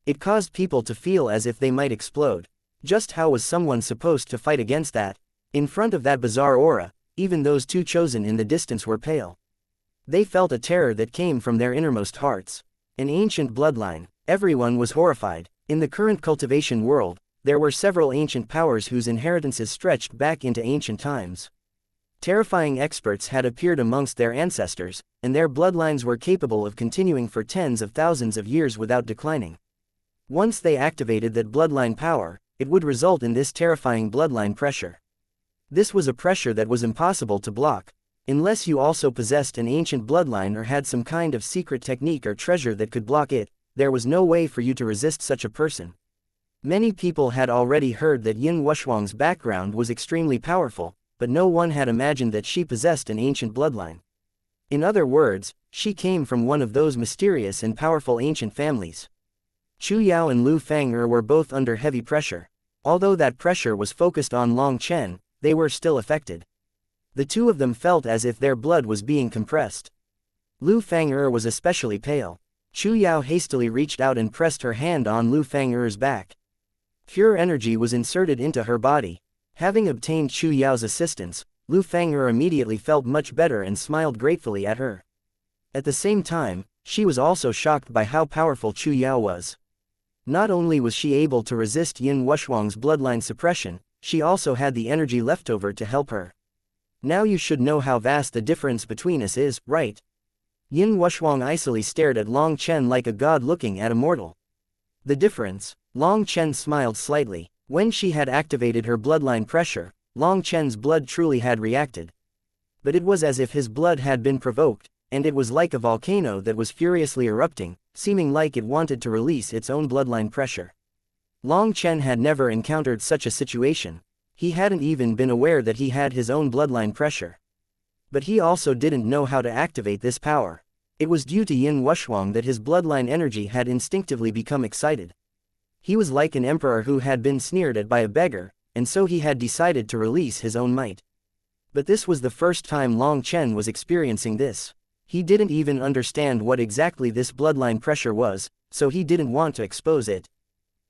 It caused people to feel as if they might explode. Just how was someone supposed to fight against that? In front of that bizarre aura, even those 2 chosen in the distance were pale. They felt a terror that came from their innermost hearts. An ancient bloodline. Everyone was horrified. In the current cultivation world, there were several ancient powers whose inheritances stretched back into ancient times. Terrifying experts had appeared amongst their ancestors, and their bloodlines were capable of continuing for tens of thousands of years without declining. Once they activated that bloodline power, it would result in this terrifying bloodline pressure. This was a pressure that was impossible to block. Unless you also possessed an ancient bloodline or had some kind of secret technique or treasure that could block it, there was no way for you to resist such a person. Many people had already heard that Yin Wuxuang's background was extremely powerful, but no one had imagined that she possessed an ancient bloodline. In other words, she came from one of those mysterious and powerful ancient families. Chu Yao and Lu Fang'er were both under heavy pressure. Although that pressure was focused on Long Chen, they were still affected. The 2 of them felt as if their blood was being compressed. Lu Fang'er was especially pale. Chu Yao hastily reached out and pressed her hand on Lu Fang'er's back. Pure energy was inserted into her body. Having obtained Chu Yao's assistance, Lu Fang'er immediately felt much better and smiled gratefully at her. At the same time, she was also shocked by how powerful Chu Yao was. Not only was she able to resist Yin Wuxuang's bloodline suppression, she also had the energy left over to help her. Now you should know how vast the difference between us is, right? Yin Wuxuang icily stared at Long Chen like a god looking at a mortal. The difference? Long Chen smiled slightly. When she had activated her bloodline pressure, Long Chen's blood truly had reacted. But it was as if his blood had been provoked, and it was like a volcano that was furiously erupting, seeming like it wanted to release its own bloodline pressure. Long Chen had never encountered such a situation. He hadn't even been aware that he had his own bloodline pressure. But he also didn't know how to activate this power. It was due to Yin Wuxuang that his bloodline energy had instinctively become excited. He was like an emperor who had been sneered at by a beggar, and so he had decided to release his own might. But this was the first time Long Chen was experiencing this. He didn't even understand what exactly this bloodline pressure was, so he didn't want to expose it.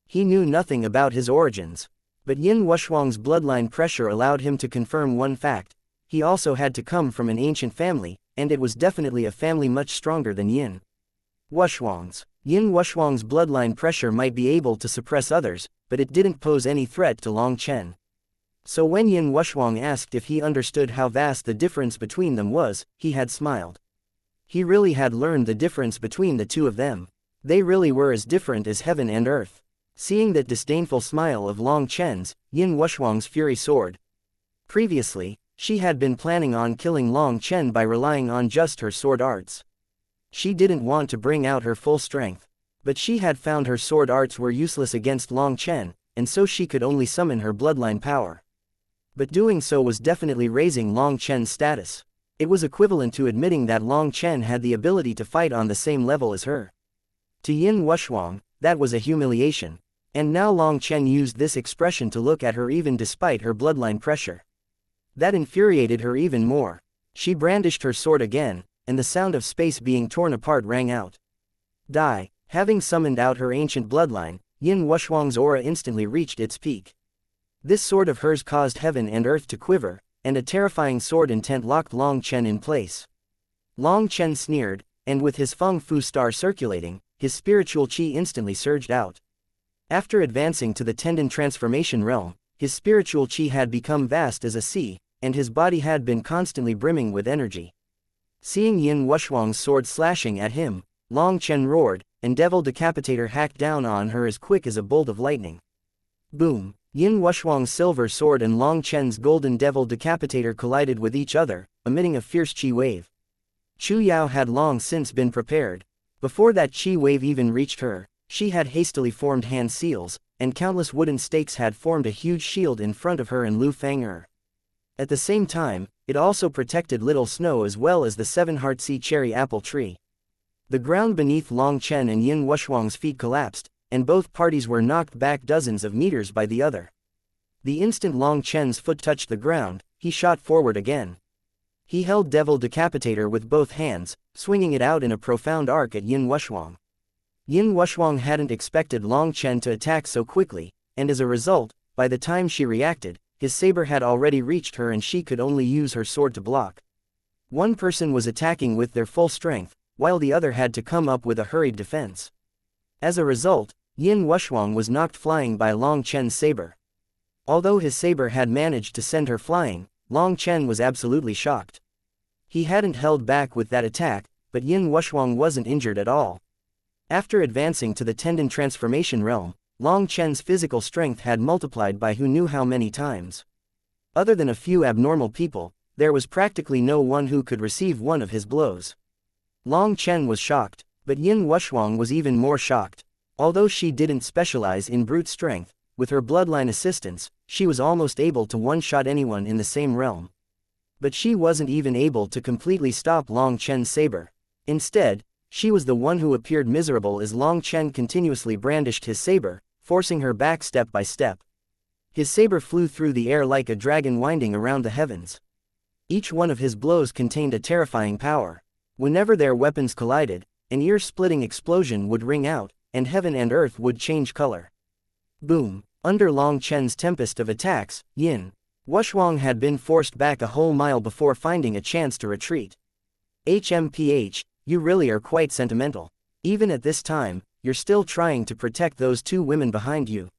He knew nothing about his origins. But Yin Wuxuang's bloodline pressure allowed him to confirm one fact. He also had to come from an ancient family, and it was definitely a family much stronger than Yin. Wuxuang's. Yin Wuxuang's bloodline pressure might be able to suppress others, but it didn't pose any threat to Long Chen. So when Yin Wuxuang asked if he understood how vast the difference between them was, he had smiled. He really had learned the difference between the two of them. They really were as different as heaven and earth. Seeing that disdainful smile of Long Chen's, Yin Wuxuang's fury soared. Previously, she had been planning on killing Long Chen by relying on just her sword arts. She didn't want to bring out her full strength. But she had found her sword arts were useless against Long Chen, and so she could only summon her bloodline power. But doing so was definitely raising Long Chen's status. It was equivalent to admitting that Long Chen had the ability to fight on the same level as her. To Yin Wuxuang, that was a humiliation. And now Long Chen used this expression to look at her even despite her bloodline pressure. That infuriated her even more. She brandished her sword again, and the sound of space being torn apart rang out. Die. Having summoned out her ancient bloodline, Yin Wuxuang's aura instantly reached its peak. This sword of hers caused heaven and earth to quiver, and a terrifying sword intent locked Long Chen in place. Long Chen sneered, and with his Feng Fu star circulating, his spiritual qi instantly surged out. After advancing to the tendon transformation realm, his spiritual qi had become vast as a sea, and his body had been constantly brimming with energy. Seeing Yin Wuxuang's sword slashing at him, Long Chen roared, and Devil Decapitator hacked down on her as quick as a bolt of lightning. Boom! Yin Wuxuang's silver sword and Long Chen's golden Devil Decapitator collided with each other, emitting a fierce qi wave. Chu Yao had long since been prepared. Before that qi wave even reached her, she had hastily formed hand seals, and countless wooden stakes had formed a huge shield in front of her and Lu Fang'er. At the same time, it also protected Little Snow as well as the seven-heart-sea cherry apple tree. The ground beneath Long Chen and Yin Wuxuang's feet collapsed, and both parties were knocked back dozens of meters by the other. The instant Long Chen's foot touched the ground, he shot forward again. He held Devil Decapitator with both hands, swinging it out in a profound arc at Yin Wuxuang. Yin Wuxuang hadn't expected Long Chen to attack so quickly, and as a result, by the time she reacted, his saber had already reached her and she could only use her sword to block. One person was attacking with their full strength, while the other had to come up with a hurried defense. As a result, Yin Wuxuang was knocked flying by Long Chen's saber. Although his saber had managed to send her flying, Long Chen was absolutely shocked. He hadn't held back with that attack, but Yin Wuxuang wasn't injured at all. After advancing to the tendon transformation realm, Long Chen's physical strength had multiplied by who knew how many times. Other than a few abnormal people, there was practically no one who could receive one of his blows. Long Chen was shocked, but Yin Wuxuang was even more shocked. Although she didn't specialize in brute strength, with her bloodline assistance, she was almost able to one-shot anyone in the same realm. But she wasn't even able to completely stop Long Chen's saber. Instead, she was the one who appeared miserable as Long Chen continuously brandished his saber, forcing her back step by step. His saber flew through the air like a dragon winding around the heavens. Each one of his blows contained a terrifying power. Whenever their weapons collided, an ear-splitting explosion would ring out, and heaven and earth would change color. Boom! Under Long Chen's tempest of attacks, Yin Wuxuang had been forced back a whole mile before finding a chance to retreat. HMPH, you really are quite sentimental. Even at this time, you're still trying to protect those two women behind you.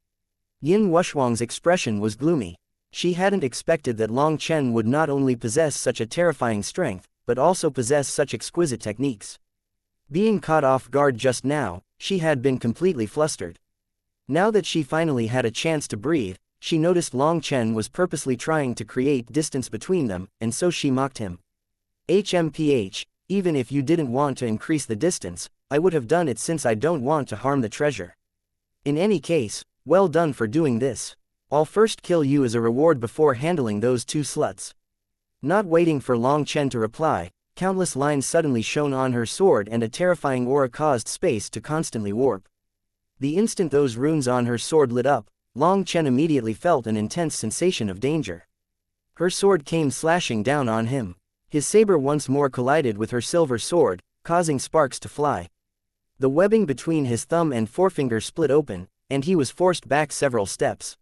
Yin Wuxuang's expression was gloomy. She hadn't expected that Long Chen would not only possess such a terrifying strength, but also possess such exquisite techniques. Being caught off guard just now, she had been completely flustered. Now that she finally had a chance to breathe, she noticed Long Chen was purposely trying to create distance between them, and so she mocked him. HMPH, even if you didn't want to increase the distance, I would have done it since I don't want to harm the treasure. In any case, well done for doing this. I'll first kill you as a reward before handling those two sluts. Not waiting for Long Chen to reply, countless lines suddenly shone on her sword and a terrifying aura caused space to constantly warp. The instant those runes on her sword lit up, Long Chen immediately felt an intense sensation of danger. Her sword came slashing down on him. His saber once more collided with her silver sword, causing sparks to fly. The webbing between his thumb and forefinger split open, and he was forced back several steps.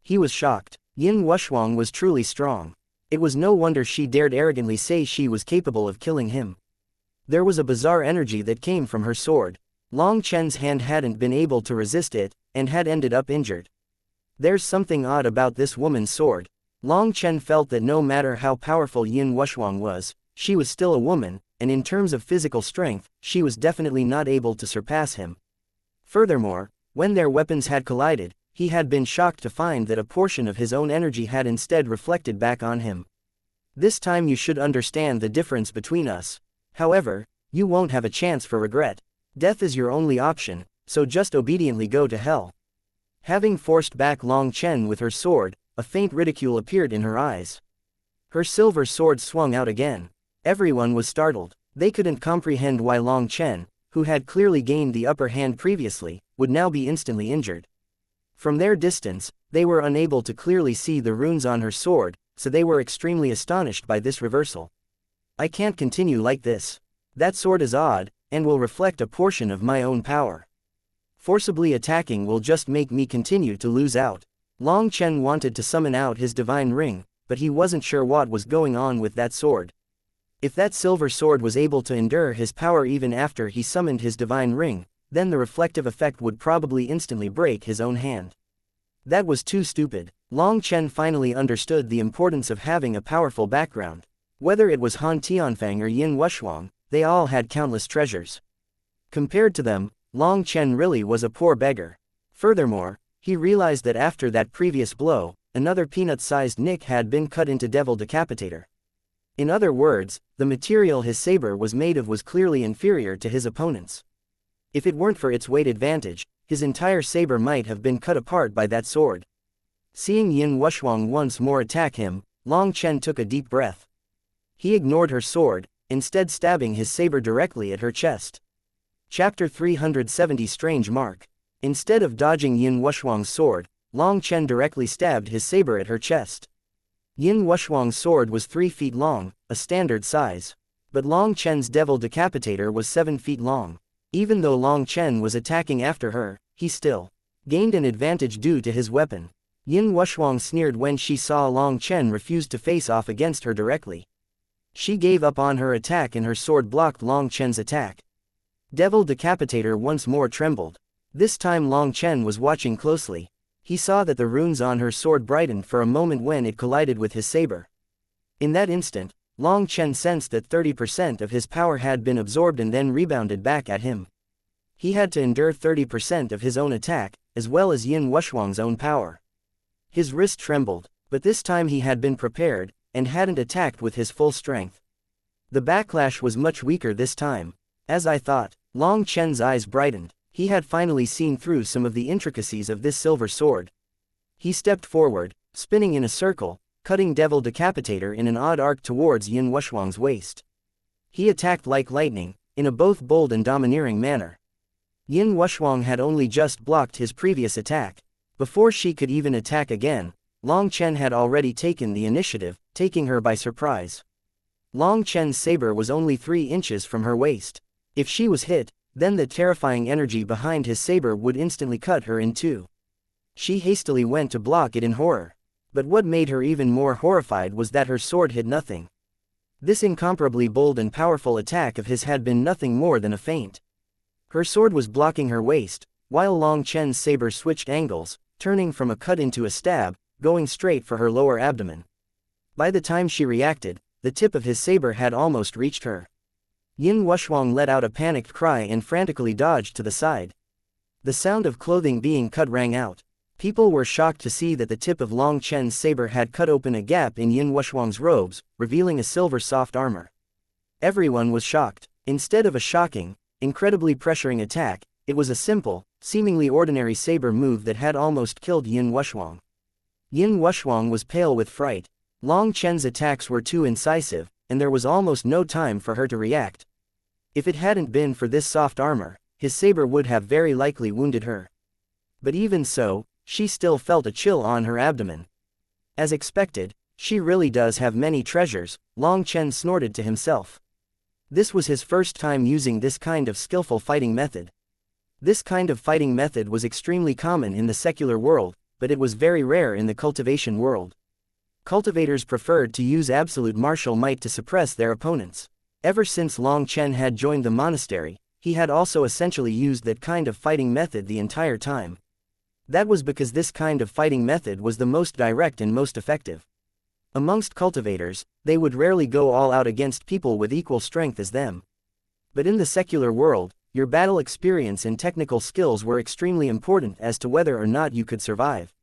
He was shocked. Yin Wuxuang was truly strong. It was no wonder she dared arrogantly say she was capable of killing him. There was a bizarre energy that came from her sword. Long Chen's hand hadn't been able to resist it, and had ended up injured. There's something odd about this woman's sword. Long Chen felt that no matter how powerful Yin Wuxuang was, she was still a woman, and in terms of physical strength, she was definitely not able to surpass him. Furthermore, when their weapons had collided, he had been shocked to find that a portion of his own energy had instead reflected back on him. This time you should understand the difference between us. However, you won't have a chance for regret. Death is your only option, so just obediently go to hell. Having forced back Long Chen with her sword, a faint ridicule appeared in her eyes. Her silver sword swung out again. Everyone was startled. They couldn't comprehend why Long Chen, who had clearly gained the upper hand previously, would now be instantly injured. From their distance, they were unable to clearly see the runes on her sword, so they were extremely astonished by this reversal. I can't continue like this. That sword is odd, and will reflect a portion of my own power. Forcibly attacking will just make me continue to lose out. Long Chen wanted to summon out his divine ring, but he wasn't sure what was going on with that sword. If that silver sword was able to endure his power even after he summoned his divine ring, then the reflective effect would probably instantly break his own hand. That was too stupid. Long Chen finally understood the importance of having a powerful background. Whether it was Han Tianfang or Yin Wuxuang, they all had countless treasures. Compared to them, Long Chen really was a poor beggar. Furthermore, he realized that after that previous blow, another peanut-sized nick had been cut into Devil Decapitator. In other words, the material his saber was made of was clearly inferior to his opponent's. If it weren't for its weight advantage, his entire saber might have been cut apart by that sword. Seeing Yin Wuxuang once more attack him, Long Chen took a deep breath. He ignored her sword, instead stabbing his saber directly at her chest. Chapter 370 Strange Mark. Instead of dodging Yin Wuxuang's sword, Long Chen directly stabbed his saber at her chest. Yin Wuxuang's sword was 3 feet long, a standard size. But Long Chen's Devil Decapitator was 7 feet long. Even though Long Chen was attacking after her, he still gained an advantage due to his weapon. Yin Wuxuang sneered when she saw Long Chen refuse to face off against her directly. She gave up on her attack and her sword blocked Long Chen's attack. Devil Decapitator once more trembled. This time Long Chen was watching closely. He saw that the runes on her sword brightened for a moment when it collided with his saber. In that instant, Long Chen sensed that 30% of his power had been absorbed and then rebounded back at him. He had to endure 30% of his own attack, as well as Yin Wuxuang's own power. His wrist trembled, but this time he had been prepared, and hadn't attacked with his full strength. The backlash was much weaker this time. As I thought, Long Chen's eyes brightened. He had finally seen through some of the intricacies of this silver sword. He stepped forward, spinning in a circle, cutting Devil Decapitator in an odd arc towards Yin Wuxuang's waist. He attacked like lightning, in a both bold and domineering manner. Yin Wuxuang had only just blocked his previous attack. Before she could even attack again, Long Chen had already taken the initiative, taking her by surprise. Long Chen's saber was only 3 inches from her waist. If she was hit, then the terrifying energy behind his saber would instantly cut her in two. She hastily went to block it in horror. But what made her even more horrified was that her sword hit nothing. This incomparably bold and powerful attack of his had been nothing more than a feint. Her sword was blocking her waist, while Long Chen's saber switched angles, turning from a cut into a stab, going straight for her lower abdomen. By the time she reacted, the tip of his saber had almost reached her. Yin Wuxuang let out a panicked cry and frantically dodged to the side. The sound of clothing being cut rang out. People were shocked to see that the tip of Long Chen's saber had cut open a gap in Yin Wuxuang's robes, revealing a silver soft armor. Everyone was shocked. Instead of a shocking, incredibly pressuring attack, it was a simple, seemingly ordinary saber move that had almost killed Yin Wuxuang. Yin Wuxuang was pale with fright. Long Chen's attacks were too incisive, and there was almost no time for her to react. If it hadn't been for this soft armor, his saber would have very likely wounded her. But even so, she still felt a chill on her abdomen. As expected, she really does have many treasures, Long Chen snorted to himself. This was his first time using this kind of skillful fighting method. This kind of fighting method was extremely common in the secular world, but it was very rare in the cultivation world. Cultivators preferred to use absolute martial might to suppress their opponents. Ever since Long Chen had joined the monastery, he had also essentially used that kind of fighting method the entire time. That was because this kind of fighting method was the most direct and most effective. Amongst cultivators, they would rarely go all out against people with equal strength as them. But in the secular world, your battle experience and technical skills were extremely important as to whether or not you could survive.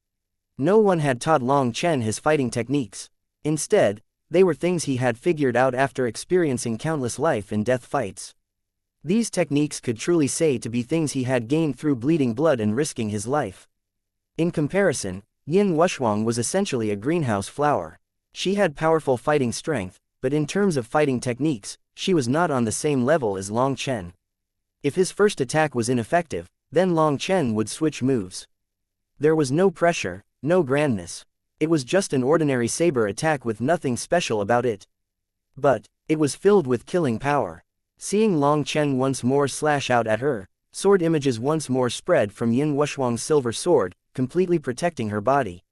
No one had taught Long Chen his fighting techniques. Instead, they were things he had figured out after experiencing countless life and death fights. These techniques could truly say to be things he had gained through bleeding blood and risking his life. In comparison, Yin Wushuang was essentially a greenhouse flower. She had powerful fighting strength, but in terms of fighting techniques, she was not on the same level as Long Chen. If his first attack was ineffective, then Long Chen would switch moves. There was no pressure, no grandness. It was just an ordinary saber attack with nothing special about it. But it was filled with killing power. Seeing Long Chen once more slash out at her, sword images once more spread from Yin Wushuang's silver sword, completely protecting her body.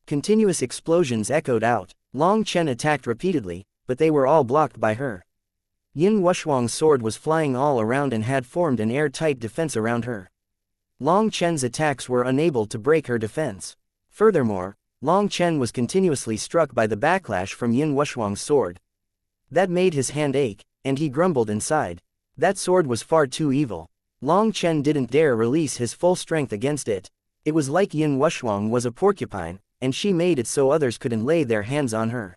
Continuous explosions echoed out. Long Chen attacked repeatedly, but they were all blocked by her. Yin Wushuang's sword was flying all around and had formed an airtight defense around her. Long Chen's attacks were unable to break her defense. Furthermore, Long Chen was continuously struck by the backlash from Yin Wushuang's sword. That made his hand ache, and he grumbled inside. That sword was far too evil. Long Chen didn't dare release his full strength against it. It was like Yin Wushuang was a porcupine, and she made it so others couldn't lay their hands on her.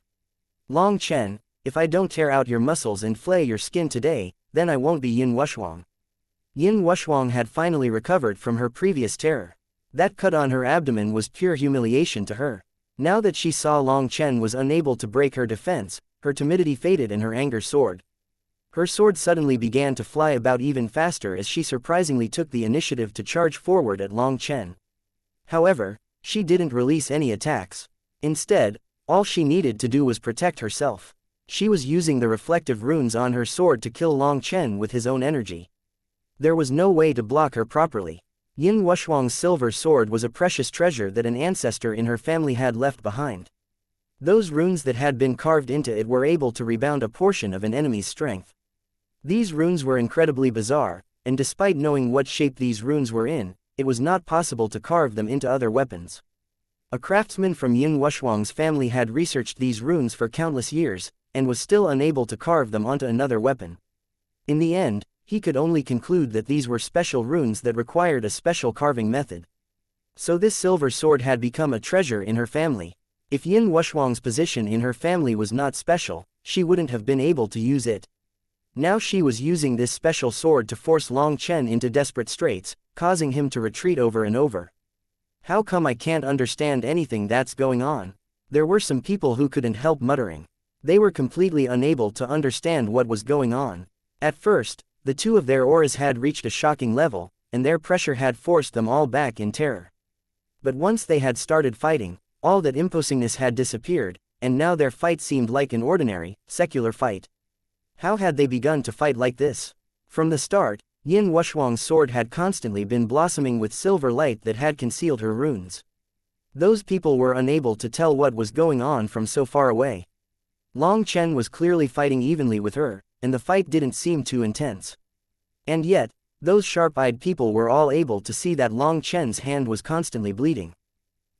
Long Chen, if I don't tear out your muscles and flay your skin today, then I won't be Yin Wushuang. Yin Wushuang had finally recovered from her previous terror. That cut on her abdomen was pure humiliation to her. Now that she saw Long Chen was unable to break her defense, her timidity faded and her anger soared. Her sword suddenly began to fly about even faster as she surprisingly took the initiative to charge forward at Long Chen. However, she didn't release any attacks. Instead, all she needed to do was protect herself. She was using the reflective runes on her sword to kill Long Chen with his own energy. There was no way to block her properly. Yin Wushuang's silver sword was a precious treasure that an ancestor in her family had left behind. Those runes that had been carved into it were able to rebound a portion of an enemy's strength. These runes were incredibly bizarre, and despite knowing what shape these runes were in, it was not possible to carve them into other weapons. A craftsman from Yin Wushuang's family had researched these runes for countless years, and was still unable to carve them onto another weapon. In the end, he could only conclude that these were special runes that required a special carving method. So this silver sword had become a treasure in her family. If Yin Wushuang's position in her family was not special, she wouldn't have been able to use it. Now she was using this special sword to force Long Chen into desperate straits, causing him to retreat over and over. How come I can't understand anything that's going on? There were some people who couldn't help muttering. They were completely unable to understand what was going on. At first, the two of their auras had reached a shocking level, and their pressure had forced them all back in terror. But once they had started fighting, all that imposingness had disappeared, and now their fight seemed like an ordinary, secular fight. How had they begun to fight like this? From the start, Yin Wushuang's sword had constantly been blossoming with silver light that had concealed her runes. Those people were unable to tell what was going on from so far away. Long Chen was clearly fighting evenly with her, and the fight didn't seem too intense. And yet, those sharp-eyed people were all able to see that Long Chen's hand was constantly bleeding.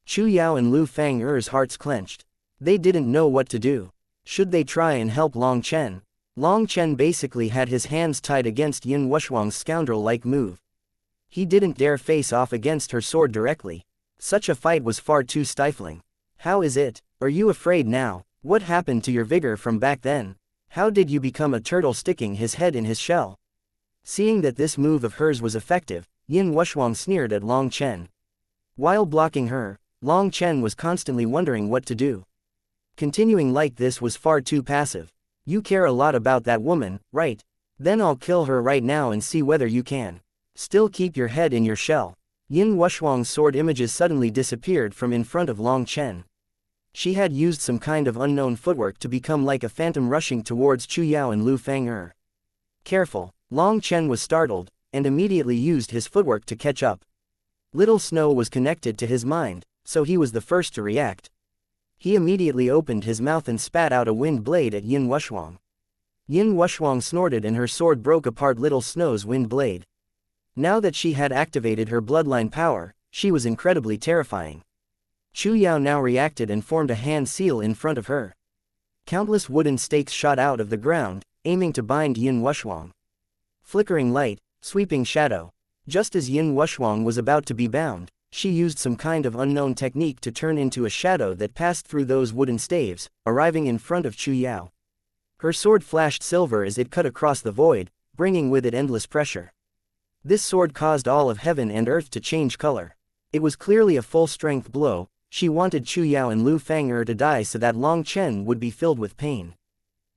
Chu Yao and Lu Fang'er's hearts clenched. They didn't know what to do. Should they try and help Long Chen? Long Chen basically had his hands tied against Yin Wushuang's scoundrel-like move. He didn't dare face off against her sword directly. Such a fight was far too stifling. How is it? Are you afraid now? What happened to your vigor from back then? How did you become a turtle sticking his head in his shell? Seeing that this move of hers was effective, Yin Wushuang sneered at Long Chen. While blocking her, Long Chen was constantly wondering what to do. Continuing like this was far too passive. You care a lot about that woman, right? Then I'll kill her right now and see whether you can still keep your head in your shell. Yin Wushuang's sword images suddenly disappeared from in front of Long Chen. She had used some kind of unknown footwork to become like a phantom rushing towards Chu Yao and Lu Fang'er. Careful, Long Chen was startled, and immediately used his footwork to catch up. Little Snow was connected to his mind, so he was the first to react. He immediately opened his mouth and spat out a wind blade at Yin Wushuang. Yin Wuxuang snorted and her sword broke apart Little Snow's wind blade. Now that she had activated her bloodline power, she was incredibly terrifying. Chu Yao now reacted and formed a hand seal in front of her. Countless wooden stakes shot out of the ground, aiming to bind Yin Wuxuang. Flickering light, sweeping shadow. Just as Yin Wuxuang was about to be bound, she used some kind of unknown technique to turn into a shadow that passed through those wooden staves, arriving in front of Chu Yao. Her sword flashed silver as it cut across the void, bringing with it endless pressure. This sword caused all of heaven and earth to change color. It was clearly a full-strength blow. She wanted Chu Yao and Lu Fang'er to die so that Long Chen would be filled with pain.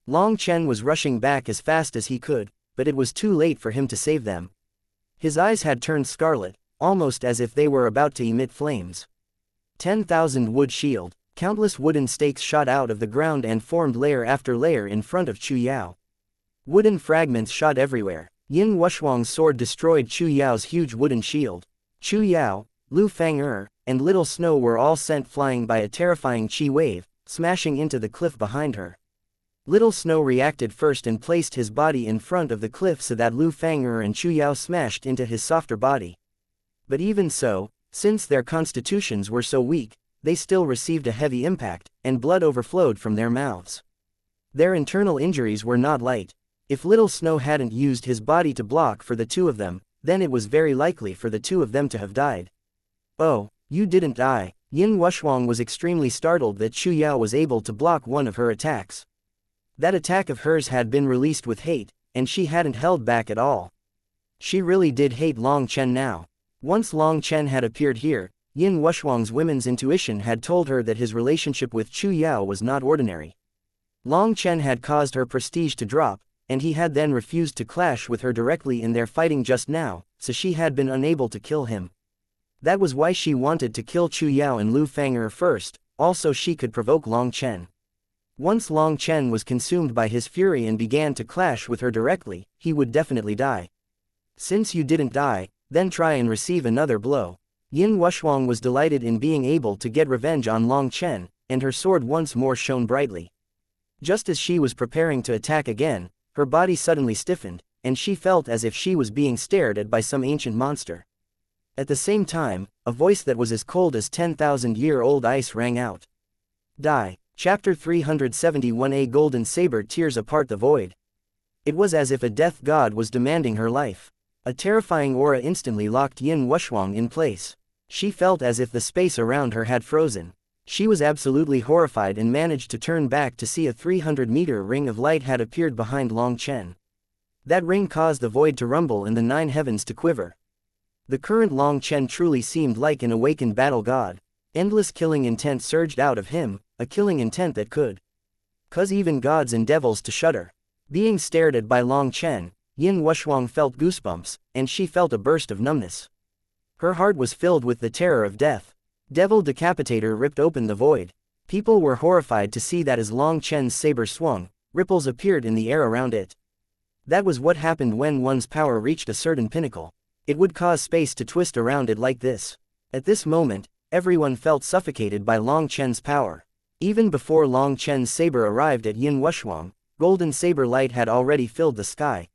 Long Chen was rushing back as fast as he could, but it was too late for him to save them. His eyes had turned scarlet, almost as if they were about to emit flames. 10,000 wood shield. Countless wooden stakes shot out of the ground and formed layer after layer in front of Chu Yao. Wooden fragments shot everywhere. Yin Wuxuang's sword destroyed Chu Yao's huge wooden shield. Chu Yao, Lu Fang'er, and Little Snow were all sent flying by a terrifying chi wave, smashing into the cliff behind her. Little Snow reacted first and placed his body in front of the cliff so that Lu Fang'er and Chu Yao smashed into his softer body. But even so, since their constitutions were so weak, they still received a heavy impact, and blood overflowed from their mouths. Their internal injuries were not light. If Little Snow hadn't used his body to block for the two of them, then it was very likely for the two of them to have died. Oh, you didn't die. Yin Wuxuang was extremely startled that Chu Yao was able to block one of her attacks. That attack of hers had been released with hate, and she hadn't held back at all. She really did hate Long Chen now. Once Long Chen had appeared here, Yin Wuxuang's women's intuition had told her that his relationship with Chu Yao was not ordinary. Long Chen had caused her prestige to drop, and he had then refused to clash with her directly in their fighting just now, so she had been unable to kill him. That was why she wanted to kill Chu Yao and Lu Fang'er first, also she could provoke Long Chen. Once Long Chen was consumed by his fury and began to clash with her directly, he would definitely die. Since you didn't die, then try and receive another blow. Yin Wuxuang was delighted in being able to get revenge on Long Chen, and her sword once more shone brightly. Just as she was preparing to attack again, her body suddenly stiffened, and she felt as if she was being stared at by some ancient monster. At the same time, a voice that was as cold as 10,000-year-old ice rang out. Die. Chapter 371. A golden saber tears apart the void. It was as if a death god was demanding her life. A terrifying aura instantly locked Yin Wuxuang in place. She felt as if the space around her had frozen. She was absolutely horrified and managed to turn back to see a 300-meter ring of light had appeared behind Long Chen. That ring caused the void to rumble and the 9 heavens to quiver. The current Long Chen truly seemed like an awakened battle god. Endless killing intent surged out of him, a killing intent that could cause even gods and devils to shudder. Being stared at by Long Chen, Yin Wuxuang felt goosebumps, and she felt a burst of numbness. Her heart was filled with the terror of death. Devil Decapitator ripped open the void. People were horrified to see that as Long Chen's saber swung, ripples appeared in the air around it. That was what happened when one's power reached a certain pinnacle. It would cause space to twist around it like this. At this moment, everyone felt suffocated by Long Chen's power. Even before Long Chen's saber arrived at Yin Wuxuang, golden saber light had already filled the sky.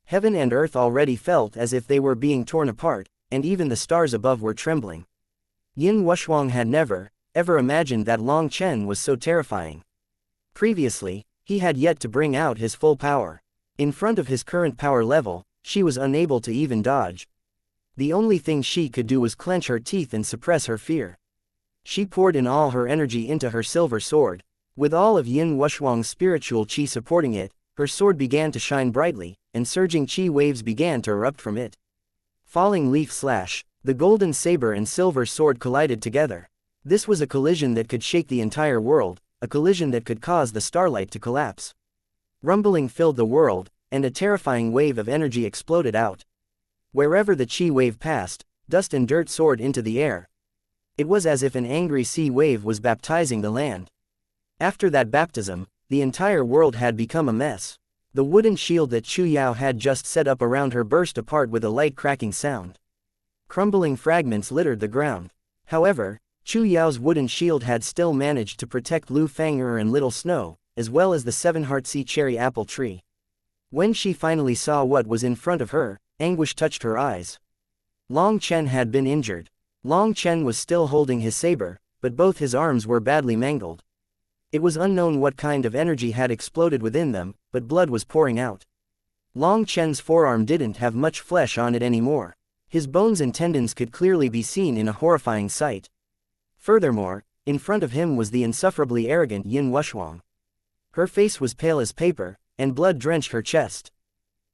Heaven and earth already felt as if they were being torn apart, and even the stars above were trembling. Yin Wuxuang had never, ever imagined that Long Chen was so terrifying. Previously, he had yet to bring out his full power. In front of his current power level, she was unable to even dodge. The only thing she could do was clench her teeth and suppress her fear. She poured in all her energy into her silver sword. With all of Yin Wuxuang's spiritual chi supporting it, her sword began to shine brightly, and surging chi waves began to erupt from it. Falling leaf slash. The golden saber and silver sword collided together. This was a collision that could shake the entire world, a collision that could cause the starlight to collapse. Rumbling filled the world, and a terrifying wave of energy exploded out. Wherever the chi wave passed, dust and dirt soared into the air. It was as if an angry sea wave was baptizing the land. After that baptism, the entire world had become a mess. The wooden shield that Chu Yao had just set up around her burst apart with a light cracking sound. Crumbling fragments littered the ground. However, Chu Yao's wooden shield had still managed to protect Lu Fang'er and Little Snow, as well as the 7 Heartsea cherry apple tree. When she finally saw what was in front of her, anguish touched her eyes. Long Chen had been injured. Long Chen was still holding his saber, but both his arms were badly mangled. It was unknown what kind of energy had exploded within them, but blood was pouring out. Long Chen's forearm didn't have much flesh on it anymore. His bones and tendons could clearly be seen in a horrifying sight. Furthermore, in front of him was the insufferably arrogant Yin Wuxia. Her face was pale as paper, and blood drenched her chest.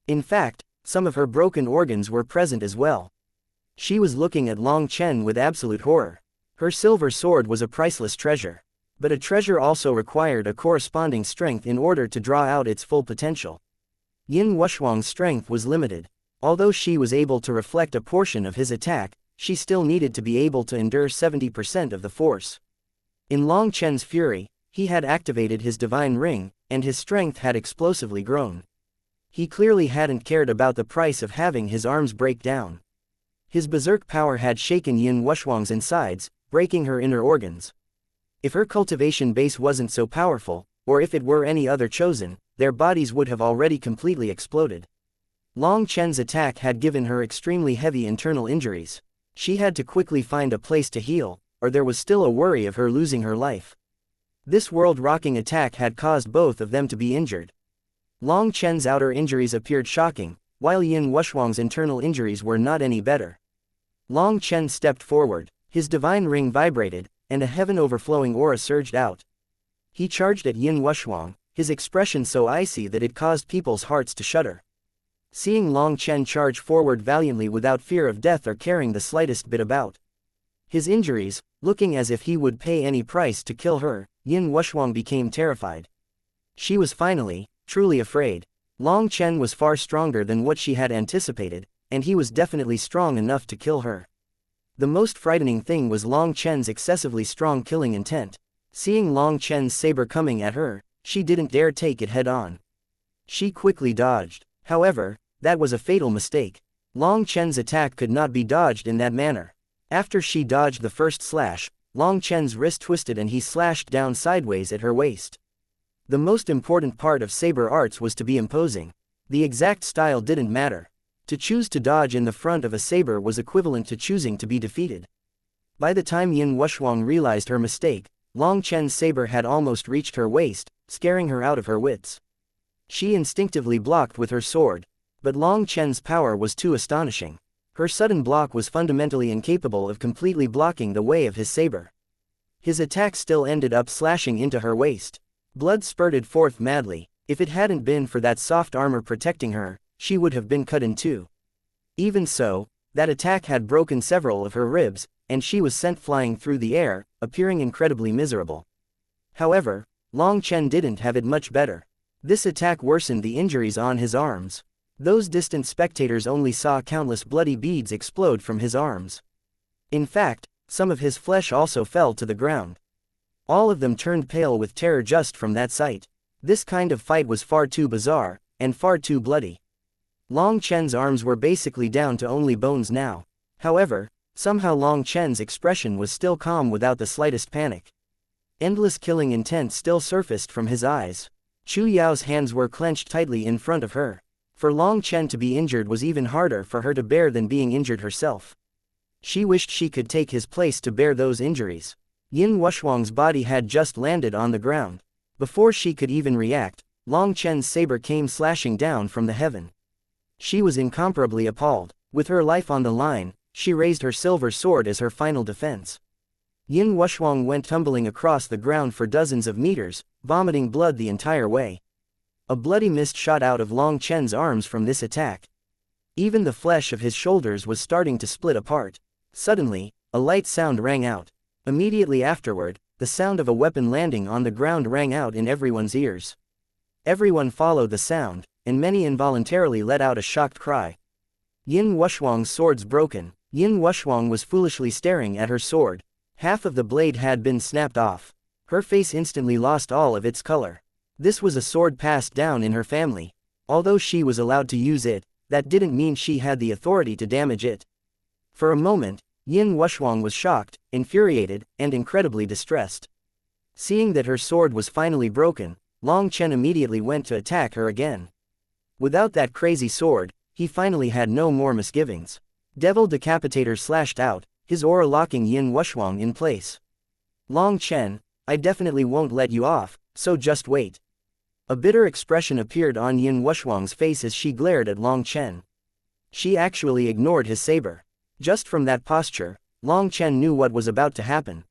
In fact, some of her broken organs were present as well. She was looking at Long Chen with absolute horror. Her silver sword was a priceless treasure. But a treasure also required a corresponding strength in order to draw out its full potential. Yin Wuxiang's strength was limited. Although she was able to reflect a portion of his attack, she still needed to be able to endure 70% of the force. In Long Chen's fury, he had activated his divine ring, and his strength had explosively grown. He clearly hadn't cared about the price of having his arms break down. His berserk power had shaken Yin Wuxiang's insides, breaking her inner organs. If her cultivation base wasn't so powerful, or if it were any other chosen, their bodies would have already completely exploded. Long Chen's attack had given her extremely heavy internal injuries. She had to quickly find a place to heal, or there was still a worry of her losing her life. This world-rocking attack had caused both of them to be injured. Long Chen's outer injuries appeared shocking, while Yin Wuxiang's internal injuries were not any better. Long Chen stepped forward, his divine ring vibrated, and a heaven-overflowing aura surged out. He charged at Yin Wuxiang, his expression so icy that it caused people's hearts to shudder. Seeing Long Chen charge forward valiantly without fear of death or caring the slightest bit about his injuries, looking as if he would pay any price to kill her, Yin Wuxiang became terrified. She was finally, truly afraid. Long Chen was far stronger than what she had anticipated, and he was definitely strong enough to kill her. The most frightening thing was Long Chen's excessively strong killing intent. Seeing Long Chen's saber coming at her, she didn't dare take it head-on. She quickly dodged. However, that was a fatal mistake. Long Chen's attack could not be dodged in that manner. After she dodged the first slash, Long Chen's wrist twisted and he slashed down sideways at her waist. The most important part of saber arts was to be imposing. The exact style didn't matter. To choose to dodge in the front of a saber was equivalent to choosing to be defeated. By the time Yin Wuxiang realized her mistake, Long Chen's saber had almost reached her waist, scaring her out of her wits. She instinctively blocked with her sword, but Long Chen's power was too astonishing. Her sudden block was fundamentally incapable of completely blocking the way of his saber. His attack still ended up slashing into her waist. Blood spurted forth madly. If it hadn't been for that soft armor protecting her, she would have been cut in two. Even so, that attack had broken several of her ribs, and she was sent flying through the air, appearing incredibly miserable. However, Long Chen didn't have it much better. This attack worsened the injuries on his arms. Those distant spectators only saw countless bloody beads explode from his arms. In fact, some of his flesh also fell to the ground. All of them turned pale with terror just from that sight. This kind of fight was far too bizarre, and far too bloody. Long Chen's arms were basically down to only bones now. However, somehow Long Chen's expression was still calm without the slightest panic. Endless killing intent still surfaced from his eyes. Chu Yao's hands were clenched tightly in front of her. For Long Chen to be injured was even harder for her to bear than being injured herself. She wished she could take his place to bear those injuries. Yin Wuxiang's body had just landed on the ground. Before she could even react, Long Chen's saber came slashing down from the heaven. She was incomparably appalled. With her life on the line, she raised her silver sword as her final defense. Yin Wuxiang went tumbling across the ground for dozens of meters, vomiting blood the entire way. A bloody mist shot out of Long Chen's arms from this attack. Even the flesh of his shoulders was starting to split apart. Suddenly, a light sound rang out. Immediately afterward, the sound of a weapon landing on the ground rang out in everyone's ears. Everyone followed the sound, and many involuntarily let out a shocked cry. Yin Wuxiang's sword's broken. Yin Wuxiang was foolishly staring at her sword. Half of the blade had been snapped off. Her face instantly lost all of its color. This was a sword passed down in her family. Although she was allowed to use it, that didn't mean she had the authority to damage it. For a moment, Yin Wuxiang was shocked, infuriated, and incredibly distressed. Seeing that her sword was finally broken, Long Chen immediately went to attack her again. Without that crazy sword, he finally had no more misgivings. Devil Decapitator slashed out, his aura locking Yin Wuxia in place. Long Chen, I definitely won't let you off, so just wait. A bitter expression appeared on Yin Wuxia's face as she glared at Long Chen. She actually ignored his saber. Just from that posture, Long Chen knew what was about to happen.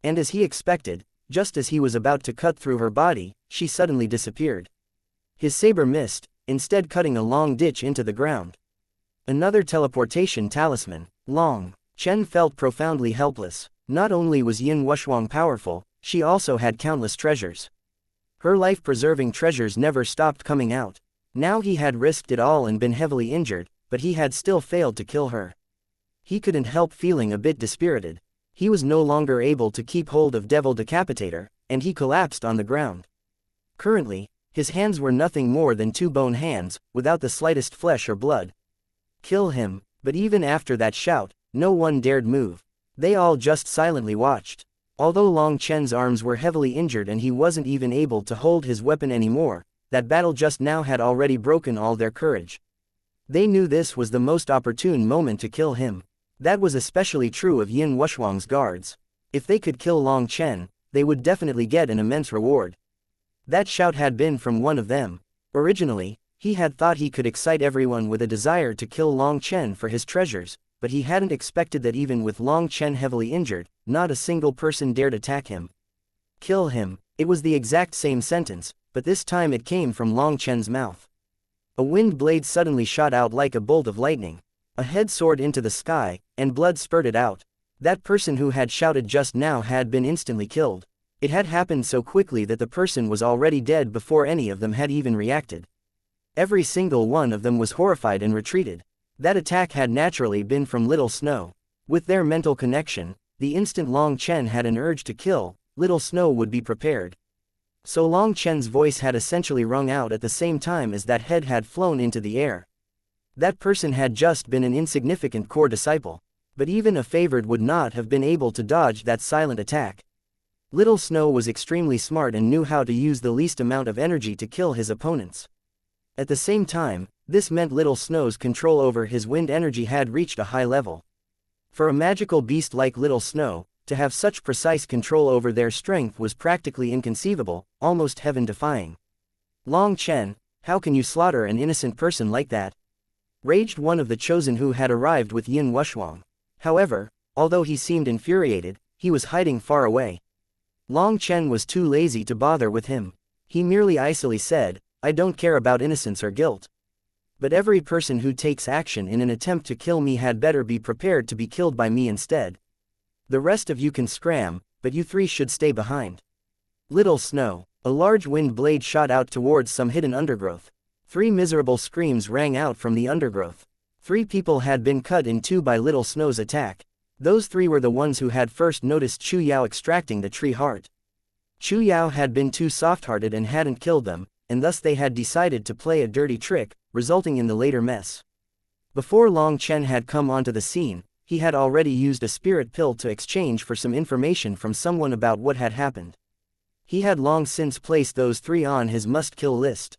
And as he expected, just as he was about to cut through her body, she suddenly disappeared. His saber missed, instead cutting a long ditch into the ground. Another teleportation talisman. Long Chen felt profoundly helpless. Not only was Yin Wuxia powerful, she also had countless treasures. Her life-preserving treasures never stopped coming out. Now he had risked it all and been heavily injured, but he had still failed to kill her. He couldn't help feeling a bit dispirited. He was no longer able to keep hold of Devil Decapitator, and he collapsed on the ground. Currently, his hands were nothing more than two bone hands, without the slightest flesh or blood. Kill him, but even after that shout, no one dared move. They all just silently watched. Although Long Chen's arms were heavily injured and he wasn't even able to hold his weapon anymore, that battle just now had already broken all their courage. They knew this was the most opportune moment to kill him. That was especially true of Yin Wuxia's guards. If they could kill Long Chen, they would definitely get an immense reward. That shout had been from one of them. Originally, he had thought he could excite everyone with a desire to kill Long Chen for his treasures, but he hadn't expected that even with Long Chen heavily injured, not a single person dared attack him. Kill him. It was the exact same sentence, but this time it came from Long Chen's mouth. A wind blade suddenly shot out like a bolt of lightning. A head soared into the sky, and blood spurted out. That person who had shouted just now had been instantly killed. It had happened so quickly that the person was already dead before any of them had even reacted. Every single one of them was horrified and retreated. That attack had naturally been from Little Snow. With their mental connection, the instant Long Chen had an urge to kill, Little Snow would be prepared. So Long Chen's voice had essentially rung out at the same time as that head had flown into the air. That person had just been an insignificant core disciple. But even a favored would not have been able to dodge that silent attack. Little Snow was extremely smart and knew how to use the least amount of energy to kill his opponents. At the same time, this meant Little Snow's control over his wind energy had reached a high level. For a magical beast like Little Snow, to have such precise control over their strength was practically inconceivable, almost heaven-defying. Long Chen, how can you slaughter an innocent person like that? Raged one of the chosen who had arrived with Yin Wuxia. However, although he seemed infuriated, he was hiding far away. Long Chen was too lazy to bother with him. He merely icily said, I don't care about innocence or guilt. But every person who takes action in an attempt to kill me had better be prepared to be killed by me instead. The rest of you can scram, but you three should stay behind. Little Snow. A large wind blade shot out towards some hidden undergrowth. 3 miserable screams rang out from the undergrowth. 3 people had been cut in 2 by Little Snow's attack. Those 3 were the ones who had first noticed Chu Yao extracting the tree heart. Chu Yao had been too soft-hearted and hadn't killed them, and thus they had decided to play a dirty trick, resulting in the later mess. Before Long Chen had come onto the scene, he had already used a spirit pill to exchange for some information from someone about what had happened. He had long since placed those 3 on his must-kill list.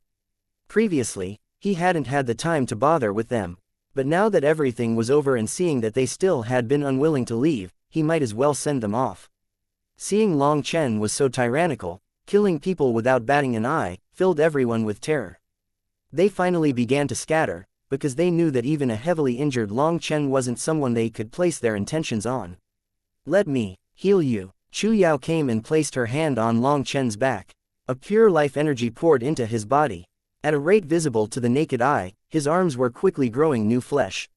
Previously, he hadn't had the time to bother with them, but now that everything was over and seeing that they still had been unwilling to leave, he might as well send them off. Seeing Long Chen was so tyrannical, killing people without batting an eye, filled everyone with terror. They finally began to scatter, because they knew that even a heavily injured Long Chen wasn't someone they could place their intentions on. Let me heal you. Chu Yao came and placed her hand on Long Chen's back. A pure life energy poured into his body. At a rate visible to the naked eye, his arms were quickly growing new flesh.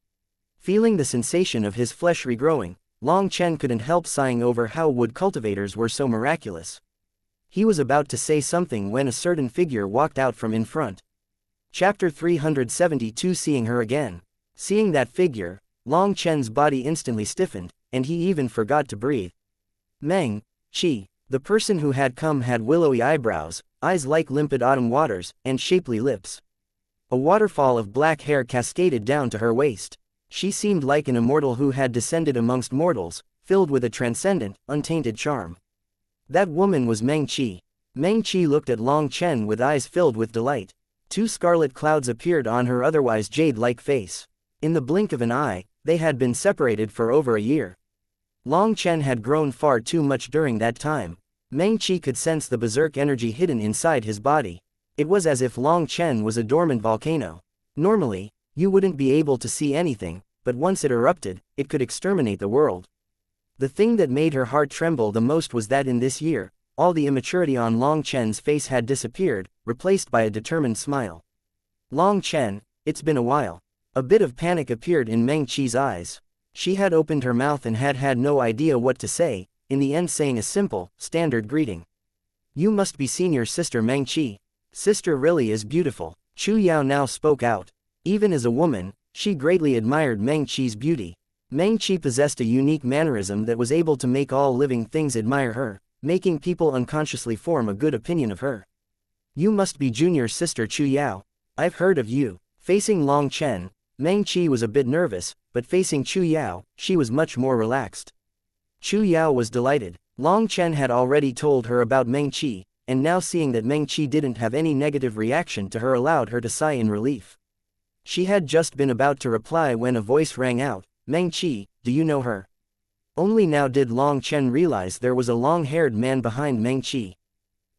Feeling the sensation of his flesh regrowing, Long Chen couldn't help sighing over how wood cultivators were so miraculous. He was about to say something when a certain figure walked out from in front. Chapter 372 Seeing her again. Seeing that figure, Long Chen's body instantly stiffened, and he even forgot to breathe. Meng Qi. The person who had come had willowy eyebrows, eyes like limpid autumn waters, and shapely lips. A waterfall of black hair cascaded down to her waist. She seemed like an immortal who had descended amongst mortals, filled with a transcendent, untainted charm. That woman was Meng Qi. Meng Qi looked at Long Chen with eyes filled with delight. 2 scarlet clouds appeared on her otherwise jade-like face. In the blink of an eye, they had been separated for over a year. Long Chen had grown far too much during that time. Meng Qi could sense the berserk energy hidden inside his body. It was as if Long Chen was a dormant volcano. Normally, you wouldn't be able to see anything, but once it erupted, it could exterminate the world. The thing that made her heart tremble the most was that in this year, all the immaturity on Long Chen's face had disappeared, replaced by a determined smile. Long Chen, it's been a while. A bit of panic appeared in Meng Qi's eyes. She had opened her mouth and had no idea what to say, in the end saying a simple, standard greeting. You must be senior sister Meng Qi. Sister really is beautiful. Chu Yao now spoke out. Even as a woman, she greatly admired Meng Qi's beauty. Meng Qi possessed a unique mannerism that was able to make all living things admire her, making people unconsciously form a good opinion of her. You must be junior sister Chu Yao. I've heard of you. Facing Long Chen, Meng Qi was a bit nervous, but facing Chu Yao, she was much more relaxed. Chu Yao was delighted. Long Chen had already told her about Meng Qi, and now seeing that Meng Qi didn't have any negative reaction to her allowed her to sigh in relief. She had just been about to reply when a voice rang out, Meng Qi, do you know her? Only now did Long Chen realize there was a long-haired man behind Meng Qi.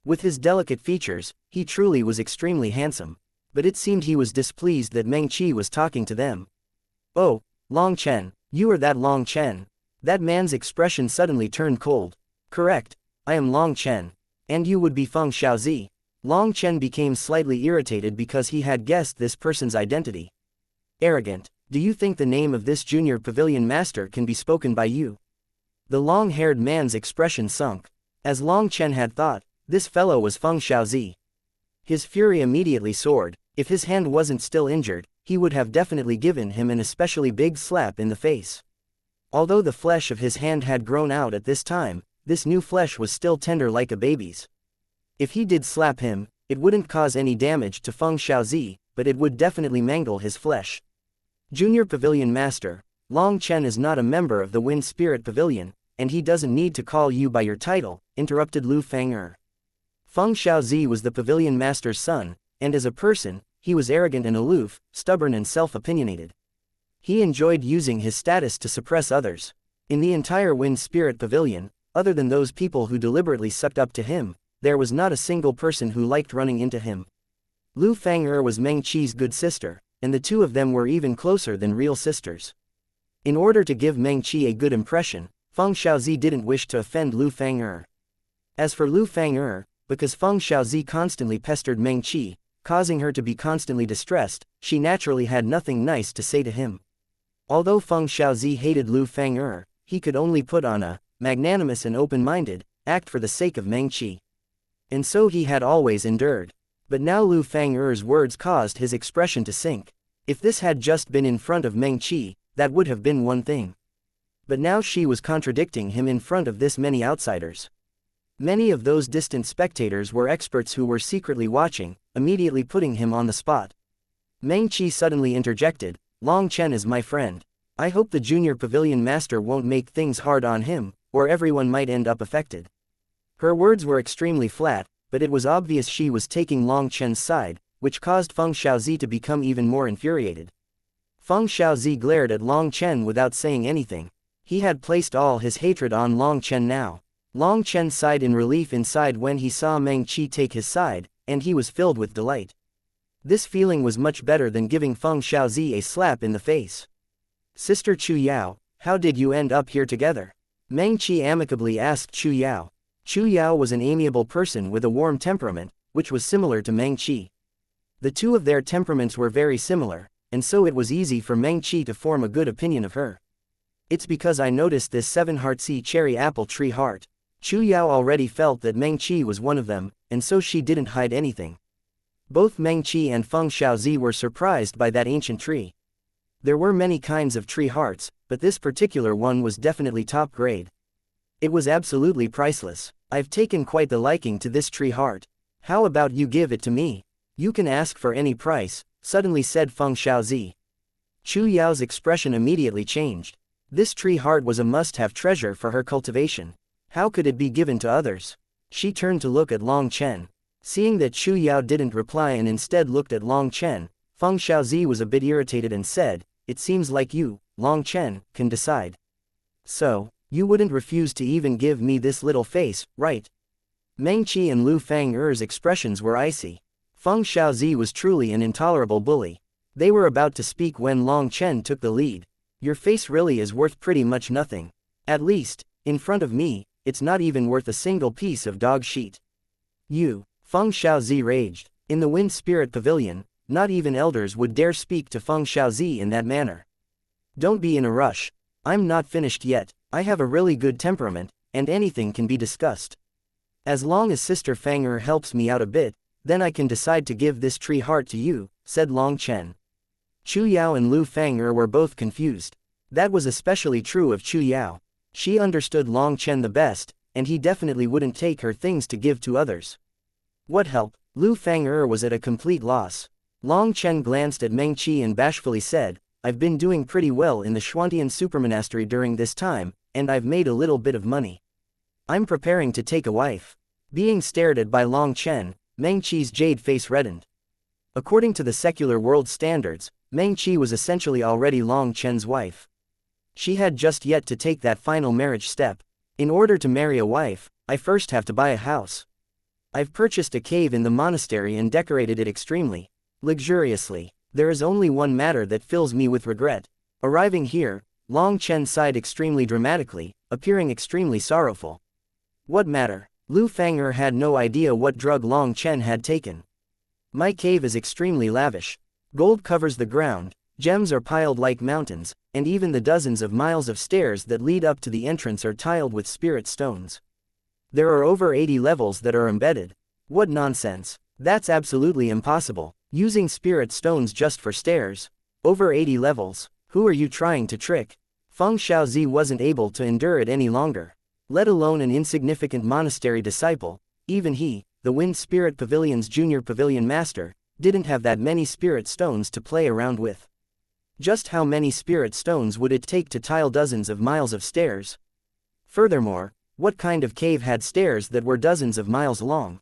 With his delicate features, he truly was extremely handsome. But it seemed he was displeased that Meng Qi was talking to them. Oh, Long Chen, you are that Long Chen. That man's expression suddenly turned cold. Correct, I am Long Chen. And you would be Feng Xiaozi. Long Chen became slightly irritated because he had guessed this person's identity. Arrogant, do you think the name of this junior pavilion master can be spoken by you? The long-haired man's expression sunk. As Long Chen had thought, this fellow was Feng Xiaozi. His fury immediately soared. If his hand wasn't still injured, he would have definitely given him an especially big slap in the face. Although the flesh of his hand had grown out at this time, this new flesh was still tender like a baby's. If he did slap him, it wouldn't cause any damage to Feng Xiaozi, but it would definitely mangle his flesh. Junior Pavilion Master, Long Chen is not a member of the Wind Spirit Pavilion, and he doesn't need to call you by your title, interrupted Lu Fang'er. Feng Xiaozi was the Pavilion Master's son, and as a person, he was arrogant and aloof, stubborn and self-opinionated. He enjoyed using his status to suppress others. In the entire Wind Spirit Pavilion, other than those people who deliberately sucked up to him, there was not a single person who liked running into him. Lu Fang'er was Meng Qi's good sister, and the two of them were even closer than real sisters. In order to give Meng Qi a good impression, Feng Xiaozi didn't wish to offend Lu Fang'er. As for Lu Fang'er, because Feng Xiaozi constantly pestered Meng Qi, causing her to be constantly distressed, she naturally had nothing nice to say to him. Although Feng Xiaozi hated Lu Fang'er, he could only put on a magnanimous and open-minded act for the sake of Meng Qi. And so he had always endured. But now Lu Fang'er's words caused his expression to sink. If this had just been in front of Meng Qi, that would have been one thing. But now she was contradicting him in front of this many outsiders. Many of those distant spectators were experts who were secretly watching, immediately putting him on the spot. Meng Qi suddenly interjected, Long Chen is my friend. I hope the junior pavilion master won't make things hard on him, or everyone might end up affected. Her words were extremely flat, but it was obvious she was taking Long Chen's side, which caused Feng Xiaozi to become even more infuriated. Feng Xiaozi glared at Long Chen without saying anything. He had placed all his hatred on Long Chen now. Long Chen sighed in relief inside when he saw Meng Qi take his side, and he was filled with delight. This feeling was much better than giving Feng Xiaozi a slap in the face. Sister Chu Yao, how did you end up here together? Meng Qi amicably asked Chu Yao. Chu Yao was an amiable person with a warm temperament, which was similar to Meng Qi. The two of their temperaments were very similar, and so it was easy for Meng Qi to form a good opinion of her. It's because I noticed this 7-heart-sea cherry apple tree heart. Chu Yao already felt that Meng Qi was one of them, and so she didn't hide anything. Both Meng Qi and Feng Xiaozi were surprised by that ancient tree. There were many kinds of tree hearts, but this particular one was definitely top grade. It was absolutely priceless. I've taken quite the liking to this tree heart. How about you give it to me? You can ask for any price, suddenly said Feng Xiaozi. Chu Yao's expression immediately changed. This tree heart was a must-have treasure for her cultivation. How could it be given to others? She turned to look at Long Chen. Seeing that Chu Yao didn't reply and instead looked at Long Chen, Feng Xiaozi was a bit irritated and said, "It seems like you, Long Chen, can decide. So, you wouldn't refuse to even give me this little face, right?" Meng Qi and Lu Fang'er's expressions were icy. Feng Xiaozi was truly an intolerable bully. They were about to speak when Long Chen took the lead. "Your face really is worth pretty much nothing. At least, in front of me, it's not even worth a single piece of dog sheet." "You," Feng Xiaozi raged. In the Wind Spirit Pavilion, not even elders would dare speak to Feng Xiaozi in that manner. "Don't be in a rush. I'm not finished yet. I have a really good temperament, and anything can be discussed. As long as Sister Fang'er helps me out a bit, then I can decide to give this tree heart to you," said Long Chen. Chu Yao and Lu Fang'er were both confused. That was especially true of Chu Yao. She understood Long Chen the best, and he definitely wouldn't take her things to give to others. What help? Lu Fang'er was at a complete loss. Long Chen glanced at Meng Qi and bashfully said, "I've been doing pretty well in the Xuantian Supermonastery during this time, and I've made a little bit of money. I'm preparing to take a wife." Being stared at by Long Chen, Meng Qi's jade face reddened. According to the secular world standards, Meng Qi was essentially already Long Chen's wife. She had just yet to take that final marriage step. "In order to marry a wife, I first have to buy a house. I've purchased a cave in the monastery and decorated it extremely luxuriously. There is only one matter that fills me with regret. Arriving here," Long Chen sighed extremely dramatically, appearing extremely sorrowful. "What matter?" Lu Fang'er had no idea what drug Long Chen had taken. "My cave is extremely lavish. Gold covers the ground, gems are piled like mountains, and even the dozens of miles of stairs that lead up to the entrance are tiled with spirit stones. There are over 80 levels that are embedded." "What nonsense. That's absolutely impossible. Using spirit stones just for stairs. Over 80 levels. Who are you trying to trick?" Feng Xiaozi wasn't able to endure it any longer. Let alone an insignificant monastery disciple, even he, the Wind Spirit Pavilion's junior pavilion master, didn't have that many spirit stones to play around with. Just how many spirit stones would it take to tile dozens of miles of stairs? Furthermore, what kind of cave had stairs that were dozens of miles long?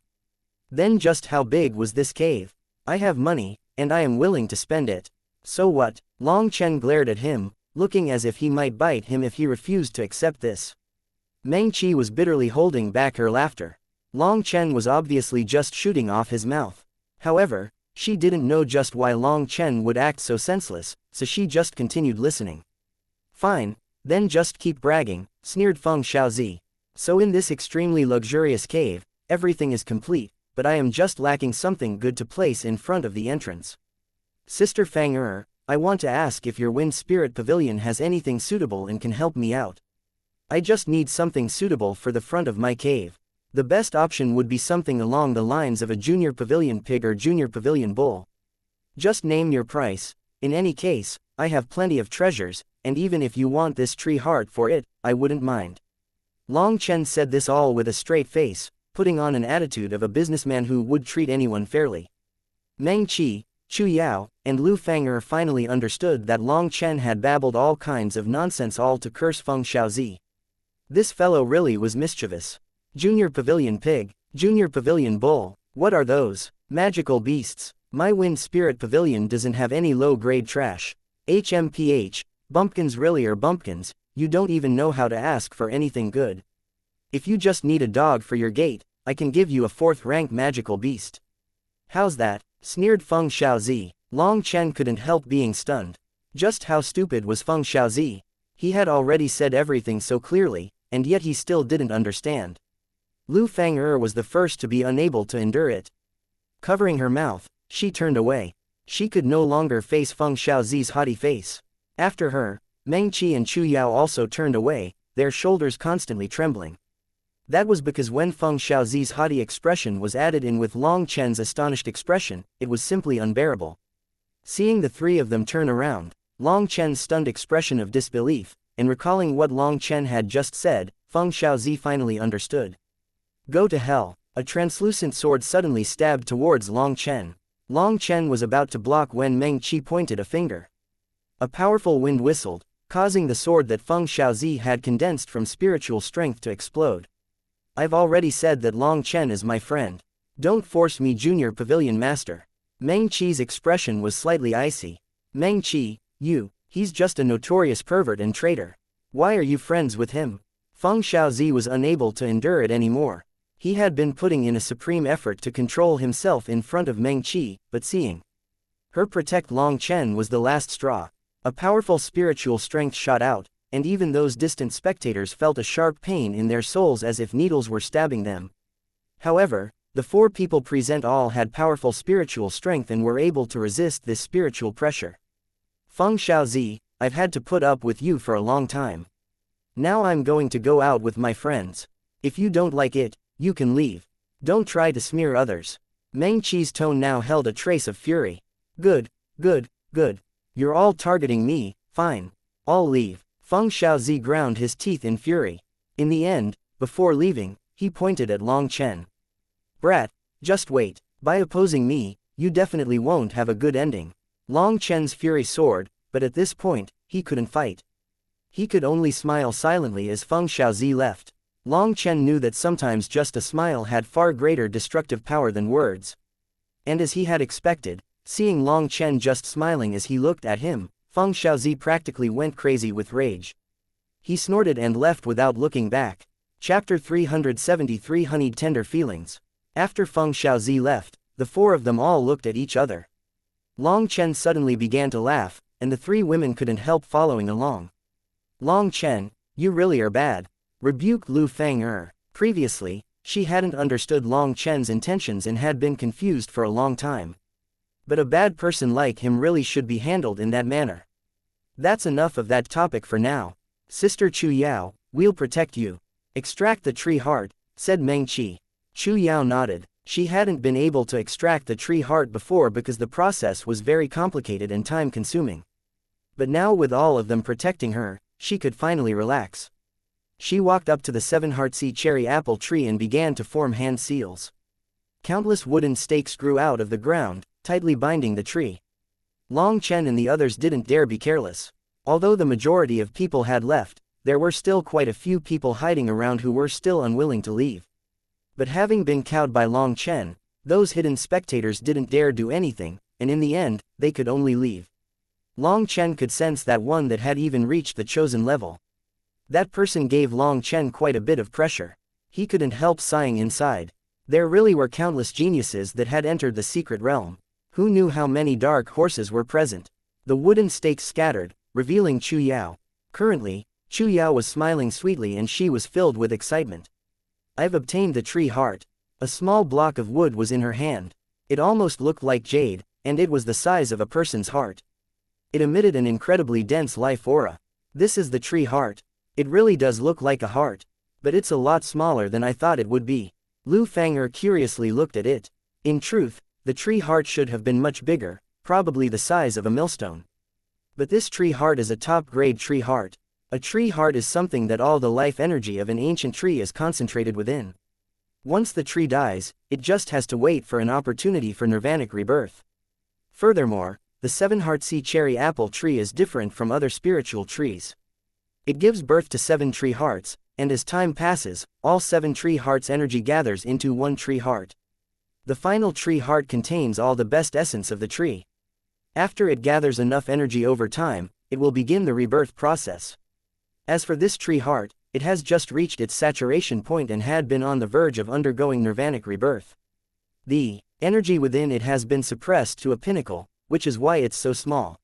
Then just how big was this cave? "I have money, and I am willing to spend it. So what?" Long Chen glared at him, looking as if he might bite him if he refused to accept this. Meng Qi was bitterly holding back her laughter. Long Chen was obviously just shooting off his mouth. However, she didn't know just why Long Chen would act so senseless, so she just continued listening. "Fine, then just keep bragging," sneered Feng Xiaozi. "So in this extremely luxurious cave, everything is complete, but I am just lacking something good to place in front of the entrance. Sister Fang'er, I want to ask if your Wind Spirit Pavilion has anything suitable and can help me out. I just need something suitable for the front of my cave. The best option would be something along the lines of a junior pavilion pig or junior pavilion bull. Just name your price. In any case, I have plenty of treasures, and even if you want this tree heart for it, I wouldn't mind." Long Chen said this all with a straight face, putting on an attitude of a businessman who would treat anyone fairly. Meng Qi, Chu Yao, and Lu Fang'er finally understood that Long Chen had babbled all kinds of nonsense all to curse Feng Xiaozi. This fellow really was mischievous. Junior Pavilion Pig, Junior Pavilion Bull, what are those? Magical beasts. My Wind Spirit Pavilion doesn't have any low-grade trash. HMPH, bumpkins really are bumpkins, you don't even know how to ask for anything good. If you just need a dog for your gate, I can give you a 4th-rank magical beast. How's that? Sneered Feng Xiaozi. Long Chen couldn't help being stunned. Just how stupid was Feng Xiaozi? He had already said everything so clearly, and yet he still didn't understand. Lu Fang'er was the first to be unable to endure it. Covering her mouth, she turned away. She could no longer face Feng Xiaozi's haughty face. After her, Meng Qi and Chu Yao also turned away, their shoulders constantly trembling. That was because when Feng Xiaozi's haughty expression was added in with Long Chen's astonished expression, it was simply unbearable. Seeing the three of them turn around, Long Chen's stunned expression of disbelief, and recalling what Long Chen had just said, Feng Xiaozi finally understood. Go to hell. A translucent sword suddenly stabbed towards Long Chen. Long Chen was about to block when Meng Qi pointed a finger. A powerful wind whistled, causing the sword that Feng Xiaozi had condensed from spiritual strength to explode. I've already said that Long Chen is my friend. Don't force me, Junior Pavilion Master. Meng Qi's expression was slightly icy. Meng Qi, he's just a notorious pervert and traitor. Why are you friends with him? Feng Xiaozi was unable to endure it anymore. He had been putting in a supreme effort to control himself in front of Meng Qi, but seeing her protect Long Chen was the last straw. A powerful spiritual strength shot out, and even those distant spectators felt a sharp pain in their souls as if needles were stabbing them. However, the four people present all had powerful spiritual strength and were able to resist this spiritual pressure. Feng Xiaozi, I've had to put up with you for a long time. Now I'm going to go out with my friends. If you don't like it, you can leave. Don't try to smear others. Meng Qi's tone now held a trace of fury. Good. You're all targeting me, fine. I'll leave. Feng Xiaozi ground his teeth in fury. In the end, before leaving, he pointed at Long Chen. Brat, just wait. By opposing me, you definitely won't have a good ending. Long Chen's fury soared, but at this point, he couldn't fight. He could only smile silently as Feng Xiaozi left. Long Chen knew that sometimes just a smile had far greater destructive power than words. And as he had expected, seeing Long Chen just smiling as he looked at him, Feng Xiaozi practically went crazy with rage. He snorted and left without looking back. Chapter 373 Honeyed Tender Feelings. After Feng Xiaozi left, the four of them all looked at each other. Long Chen suddenly began to laugh, and the three women couldn't help following along. Long Chen, you really are bad. Rebuked Lu Feng. Previously, she hadn't understood Long Chen's intentions and had been confused for a long time. But a bad person like him really should be handled in that manner. That's enough of that topic for now. Sister Chu Yao, we'll protect you. Extract the tree heart, said Meng Qi. Chu Yao nodded. She hadn't been able to extract the tree heart before because the process was very complicated and time-consuming. But now with all of them protecting her, she could finally relax. She walked up to the 7-heartsea cherry apple tree and began to form hand seals. Countless wooden stakes grew out of the ground, tightly binding the tree. Long Chen and the others didn't dare be careless. Although the majority of people had left, there were still quite a few people hiding around who were still unwilling to leave. But having been cowed by Long Chen, those hidden spectators didn't dare do anything, and in the end, they could only leave. Long Chen could sense that one that had even reached the chosen level. That person gave Long Chen quite a bit of pressure. He couldn't help sighing inside. There really were countless geniuses that had entered the secret realm. Who knew how many dark horses were present? The wooden stakes scattered, revealing Chu Yao. Currently, Chu Yao was smiling sweetly and she was filled with excitement. I've obtained the tree heart. A small block of wood was in her hand. It almost looked like jade, and it was the size of a person's heart. It emitted an incredibly dense life aura. This is the tree heart. It really does look like a heart. But it's a lot smaller than I thought it would be. Lu Feng curiously looked at it. In truth, the tree heart should have been much bigger, probably the size of a millstone. But this tree heart is a top-grade tree heart. A tree heart is something that all the life energy of an ancient tree is concentrated within. Once the tree dies, it just has to wait for an opportunity for nirvanic rebirth. Furthermore, the 7-heartsea cherry apple tree is different from other spiritual trees. It gives birth to 7 tree hearts, and as time passes, all 7 tree hearts' energy gathers into one tree heart. The final tree heart contains all the best essence of the tree. After it gathers enough energy over time, it will begin the rebirth process. As for this tree heart, it has just reached its saturation point and had been on the verge of undergoing nirvanic rebirth. The energy within it has been suppressed to a pinnacle, which is why it's so small.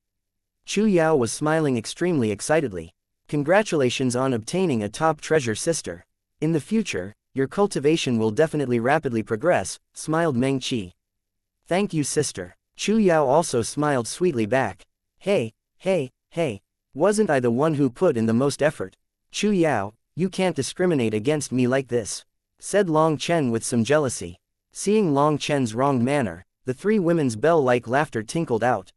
Chu Yao was smiling extremely excitedly. Congratulations on obtaining a top treasure, sister. In the future, your cultivation will definitely rapidly progress, smiled Meng Qi. Thank you, sister. Chu Yao also smiled sweetly back. Hey, wasn't I the one who put in the most effort? Chu Yao, you can't discriminate against me like this, said Long Chen with some jealousy. Seeing Long Chen's wronged manner, the three women's bell-like laughter tinkled out.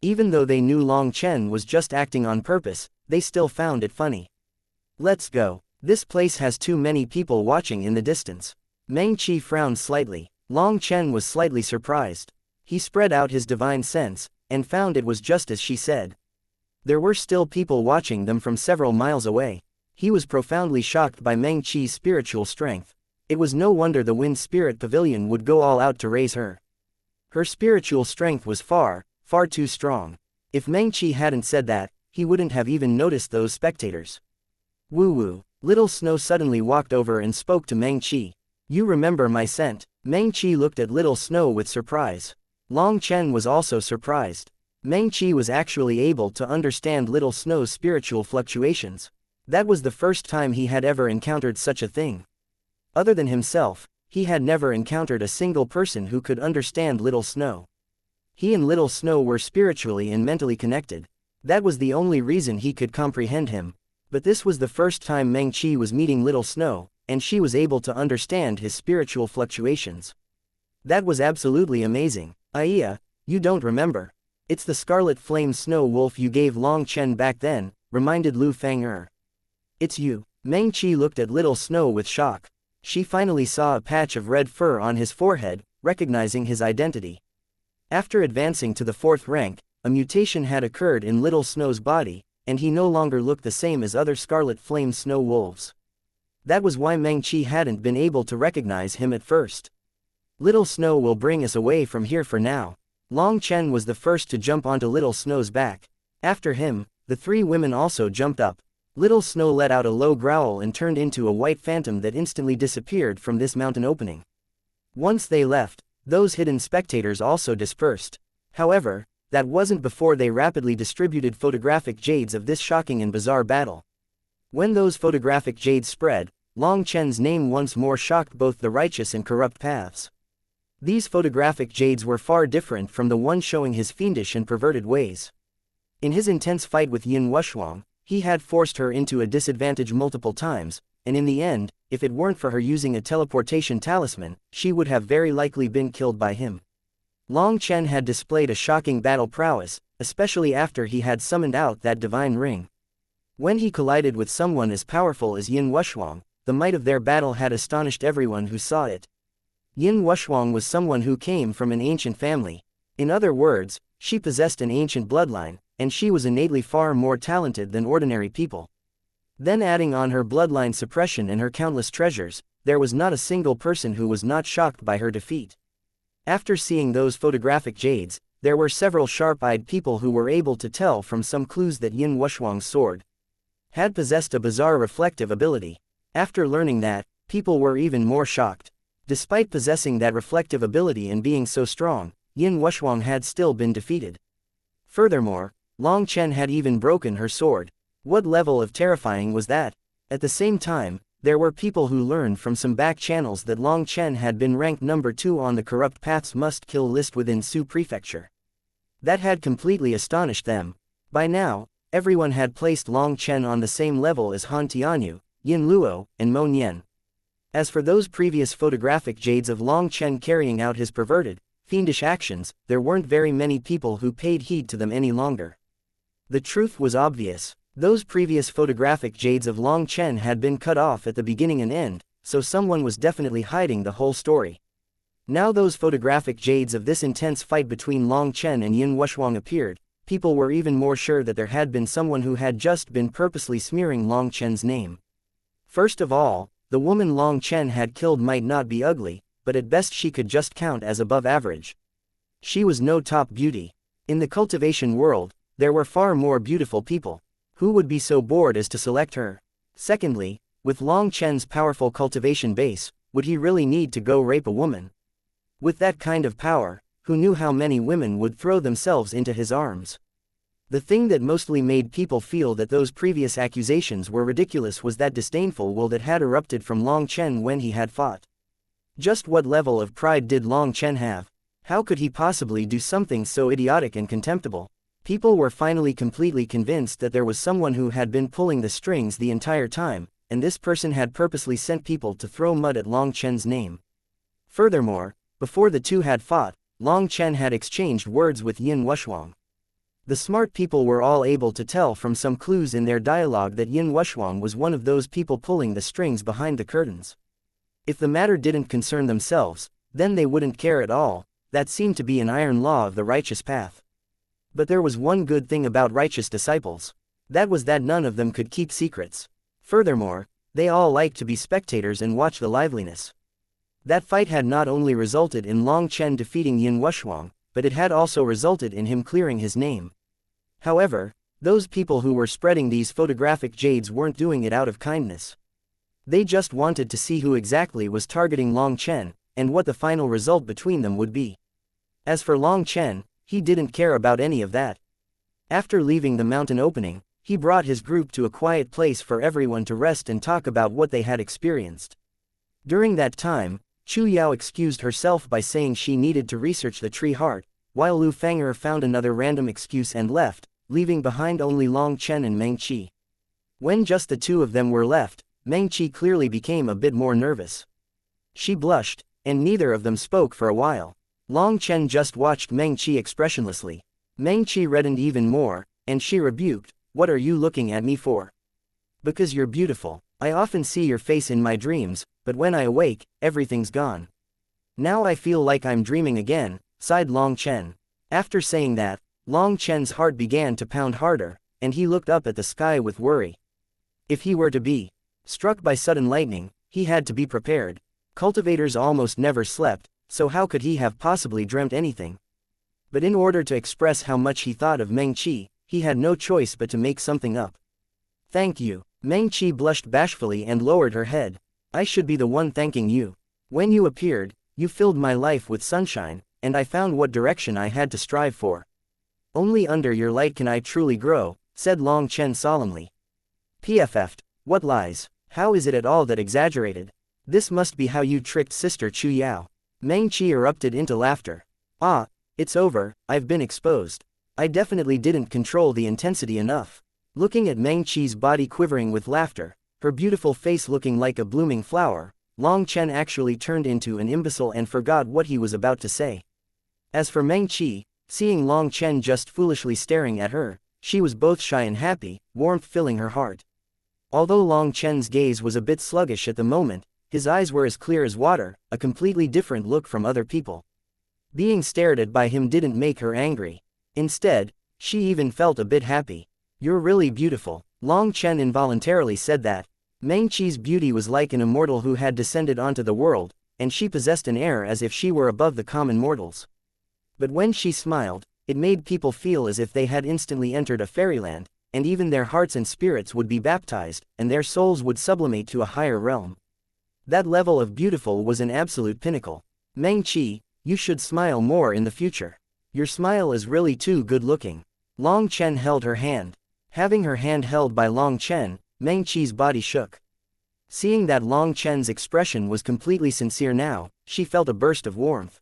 Even though they knew Long Chen was just acting on purpose, they still found it funny. Let's go. This place has too many people watching in the distance. Meng Qi frowned slightly. Long Chen was slightly surprised. He spread out his divine sense, and found it was just as she said. There were still people watching them from several miles away. He was profoundly shocked by Meng Qi's spiritual strength. It was no wonder the Wind Spirit Pavilion would go all out to raise her. Her spiritual strength was far, far too strong. If Meng Qi hadn't said that, he wouldn't have even noticed those spectators. Woo-woo. Little Snow suddenly walked over and spoke to Meng Qi. You remember my scent? Meng Qi looked at Little Snow with surprise. Long Chen was also surprised. Meng Qi was actually able to understand Little Snow's spiritual fluctuations. That was the first time he had ever encountered such a thing. Other than himself, he had never encountered a single person who could understand Little Snow. He and Little Snow were spiritually and mentally connected. That was the only reason he could comprehend him. But this was the first time Meng Qi was meeting Little Snow, and she was able to understand his spiritual fluctuations. That was absolutely amazing. Iya, you don't remember. It's the Scarlet Flame Snow Wolf you gave Long Chen back then, reminded Lu Fang'er. It's you. Meng Qi looked at Little Snow with shock. She finally saw a patch of red fur on his forehead, recognizing his identity. After advancing to the 4th rank, a mutation had occurred in Little Snow's body, and he no longer looked the same as other Scarlet Flame Snow Wolves. That was why Meng Qi hadn't been able to recognize him at first. Little Snow will bring us away from here for now. Long Chen was the first to jump onto Little Snow's back. After him, the 3 women also jumped up. Little Snow let out a low growl and turned into a white phantom that instantly disappeared from this mountain opening. Once they left, those hidden spectators also dispersed. However, that wasn't before they rapidly distributed photographic jades of this shocking and bizarre battle. When those photographic jades spread, Long Chen's name once more shocked both the righteous and corrupt paths. These photographic jades were far different from the one showing his fiendish and perverted ways. In his intense fight with Yin Wuxuang, he had forced her into a disadvantage multiple times, and in the end, if it weren't for her using a teleportation talisman, she would have very likely been killed by him. Long Chen had displayed a shocking battle prowess, especially after he had summoned out that divine ring. When he collided with someone as powerful as Yin Wuxuang, the might of their battle had astonished everyone who saw it. Yin Wuxuang was someone who came from an ancient family. In other words, she possessed an ancient bloodline, and she was innately far more talented than ordinary people. Then adding on her bloodline suppression and her countless treasures, there was not a single person who was not shocked by her defeat. After seeing those photographic jades, there were several sharp-eyed people who were able to tell from some clues that Yin Wuxuang's sword had possessed a bizarre reflective ability. After learning that, people were even more shocked. Despite possessing that reflective ability and being so strong, Yin Wuxuang had still been defeated. Furthermore, Long Chen had even broken her sword. What level of terrifying was that? At the same time, there were people who learned from some back channels that Long Chen had been ranked number 2 on the Corrupt Path's must-kill list within Su Prefecture. That had completely astonished them. By now, everyone had placed Long Chen on the same level as Han Tianyu, Yin Luo, and Mo Nian. As for those previous photographic jades of Long Chen carrying out his perverted, fiendish actions, there weren't very many people who paid heed to them any longer. The truth was obvious. Those previous photographic jades of Long Chen had been cut off at the beginning and end, so someone was definitely hiding the whole story. Now those photographic jades of this intense fight between Long Chen and Yin Wuxuang appeared, people were even more sure that there had been someone who had just been purposely smearing Long Chen's name. First of all, the woman Long Chen had killed might not be ugly, but at best she could just count as above average. She was no top beauty. In the cultivation world, there were far more beautiful people. Who would be so bored as to select her? Secondly, with Long Chen's powerful cultivation base, would he really need to go rape a woman? With that kind of power, who knew how many women would throw themselves into his arms? The thing that mostly made people feel that those previous accusations were ridiculous was that disdainful will that had erupted from Long Chen when he had fought. Just what level of pride did Long Chen have? How could he possibly do something so idiotic and contemptible? People were finally completely convinced that there was someone who had been pulling the strings the entire time, and this person had purposely sent people to throw mud at Long Chen's name. Furthermore, before the two had fought, Long Chen had exchanged words with Yin Wuxuang. The smart people were all able to tell from some clues in their dialogue that Yin Wuxuang was one of those people pulling the strings behind the curtains. If the matter didn't concern themselves, then they wouldn't care at all. That seemed to be an iron law of the righteous path. But there was one good thing about righteous disciples. That was that none of them could keep secrets. Furthermore, they all liked to be spectators and watch the liveliness. That fight had not only resulted in Long Chen defeating Yin Wushuang, but it had also resulted in him clearing his name. However, those people who were spreading these photographic jades weren't doing it out of kindness. They just wanted to see who exactly was targeting Long Chen, and what the final result between them would be. As for Long Chen, he didn't care about any of that. After leaving the mountain opening, he brought his group to a quiet place for everyone to rest and talk about what they had experienced. During that time, Chu Yao excused herself by saying she needed to research the tree heart, while Lu Fang'er found another random excuse and left, leaving behind only Long Chen and Meng Qi. When just the two of them were left, Meng Qi clearly became a bit more nervous. She blushed, and neither of them spoke for a while. Long Chen just watched Meng Qi expressionlessly. Meng Qi reddened even more, and she rebuked, "What are you looking at me for?" "Because you're beautiful. I often see your face in my dreams, but when I awake, everything's gone." "Now I feel like I'm dreaming again," sighed Long Chen. After saying that, Long Chen's heart began to pound harder, and he looked up at the sky with worry. If he were to be struck by sudden lightning, he had to be prepared. Cultivators almost never slept, so how could he have possibly dreamt anything? But in order to express how much he thought of Meng Qi, he had no choice but to make something up. "Thank you." Meng Qi blushed bashfully and lowered her head. "I should be the one thanking you. When you appeared, you filled my life with sunshine, and I found what direction I had to strive for. Only under your light can I truly grow," said Long Chen solemnly. "PFF'd, what lies? How is it at all that exaggerated? This must be how you tricked Sister Chu Yao." Meng Qi erupted into laughter. "Ah, it's over, I've been exposed. I definitely didn't control the intensity enough." Looking at Meng Qi's body quivering with laughter, her beautiful face looking like a blooming flower, Long Chen actually turned into an imbecile and forgot what he was about to say. As for Meng Qi, seeing Long Chen just foolishly staring at her, she was both shy and happy, warmth filling her heart. Although Long Chen's gaze was a bit sluggish at the moment, his eyes were as clear as water, a completely different look from other people. Being stared at by him didn't make her angry. Instead, she even felt a bit happy. "You're really beautiful." Long Chen involuntarily said that. Meng Qi's beauty was like an immortal who had descended onto the world, and she possessed an air as if she were above the common mortals. But when she smiled, it made people feel as if they had instantly entered a fairyland, and even their hearts and spirits would be baptized, and their souls would sublimate to a higher realm. That level of beautiful was an absolute pinnacle. "Meng Qi, you should smile more in the future. Your smile is really too good looking." Long Chen held her hand. Having her hand held by Long Chen, Meng Qi's body shook. Seeing that Long Chen's expression was completely sincere now, she felt a burst of warmth.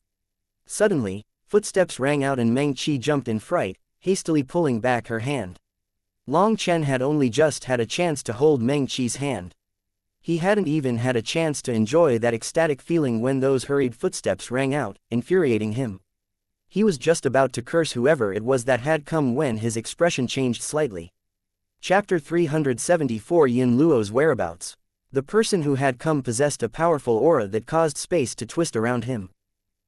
Suddenly, footsteps rang out and Meng Qi jumped in fright, hastily pulling back her hand. Long Chen had only just had a chance to hold Meng Qi's hand. He hadn't even had a chance to enjoy that ecstatic feeling when those hurried footsteps rang out, infuriating him. He was just about to curse whoever it was that had come when his expression changed slightly. Chapter 374 Yin Luo's whereabouts. The person who had come possessed a powerful aura that caused space to twist around him.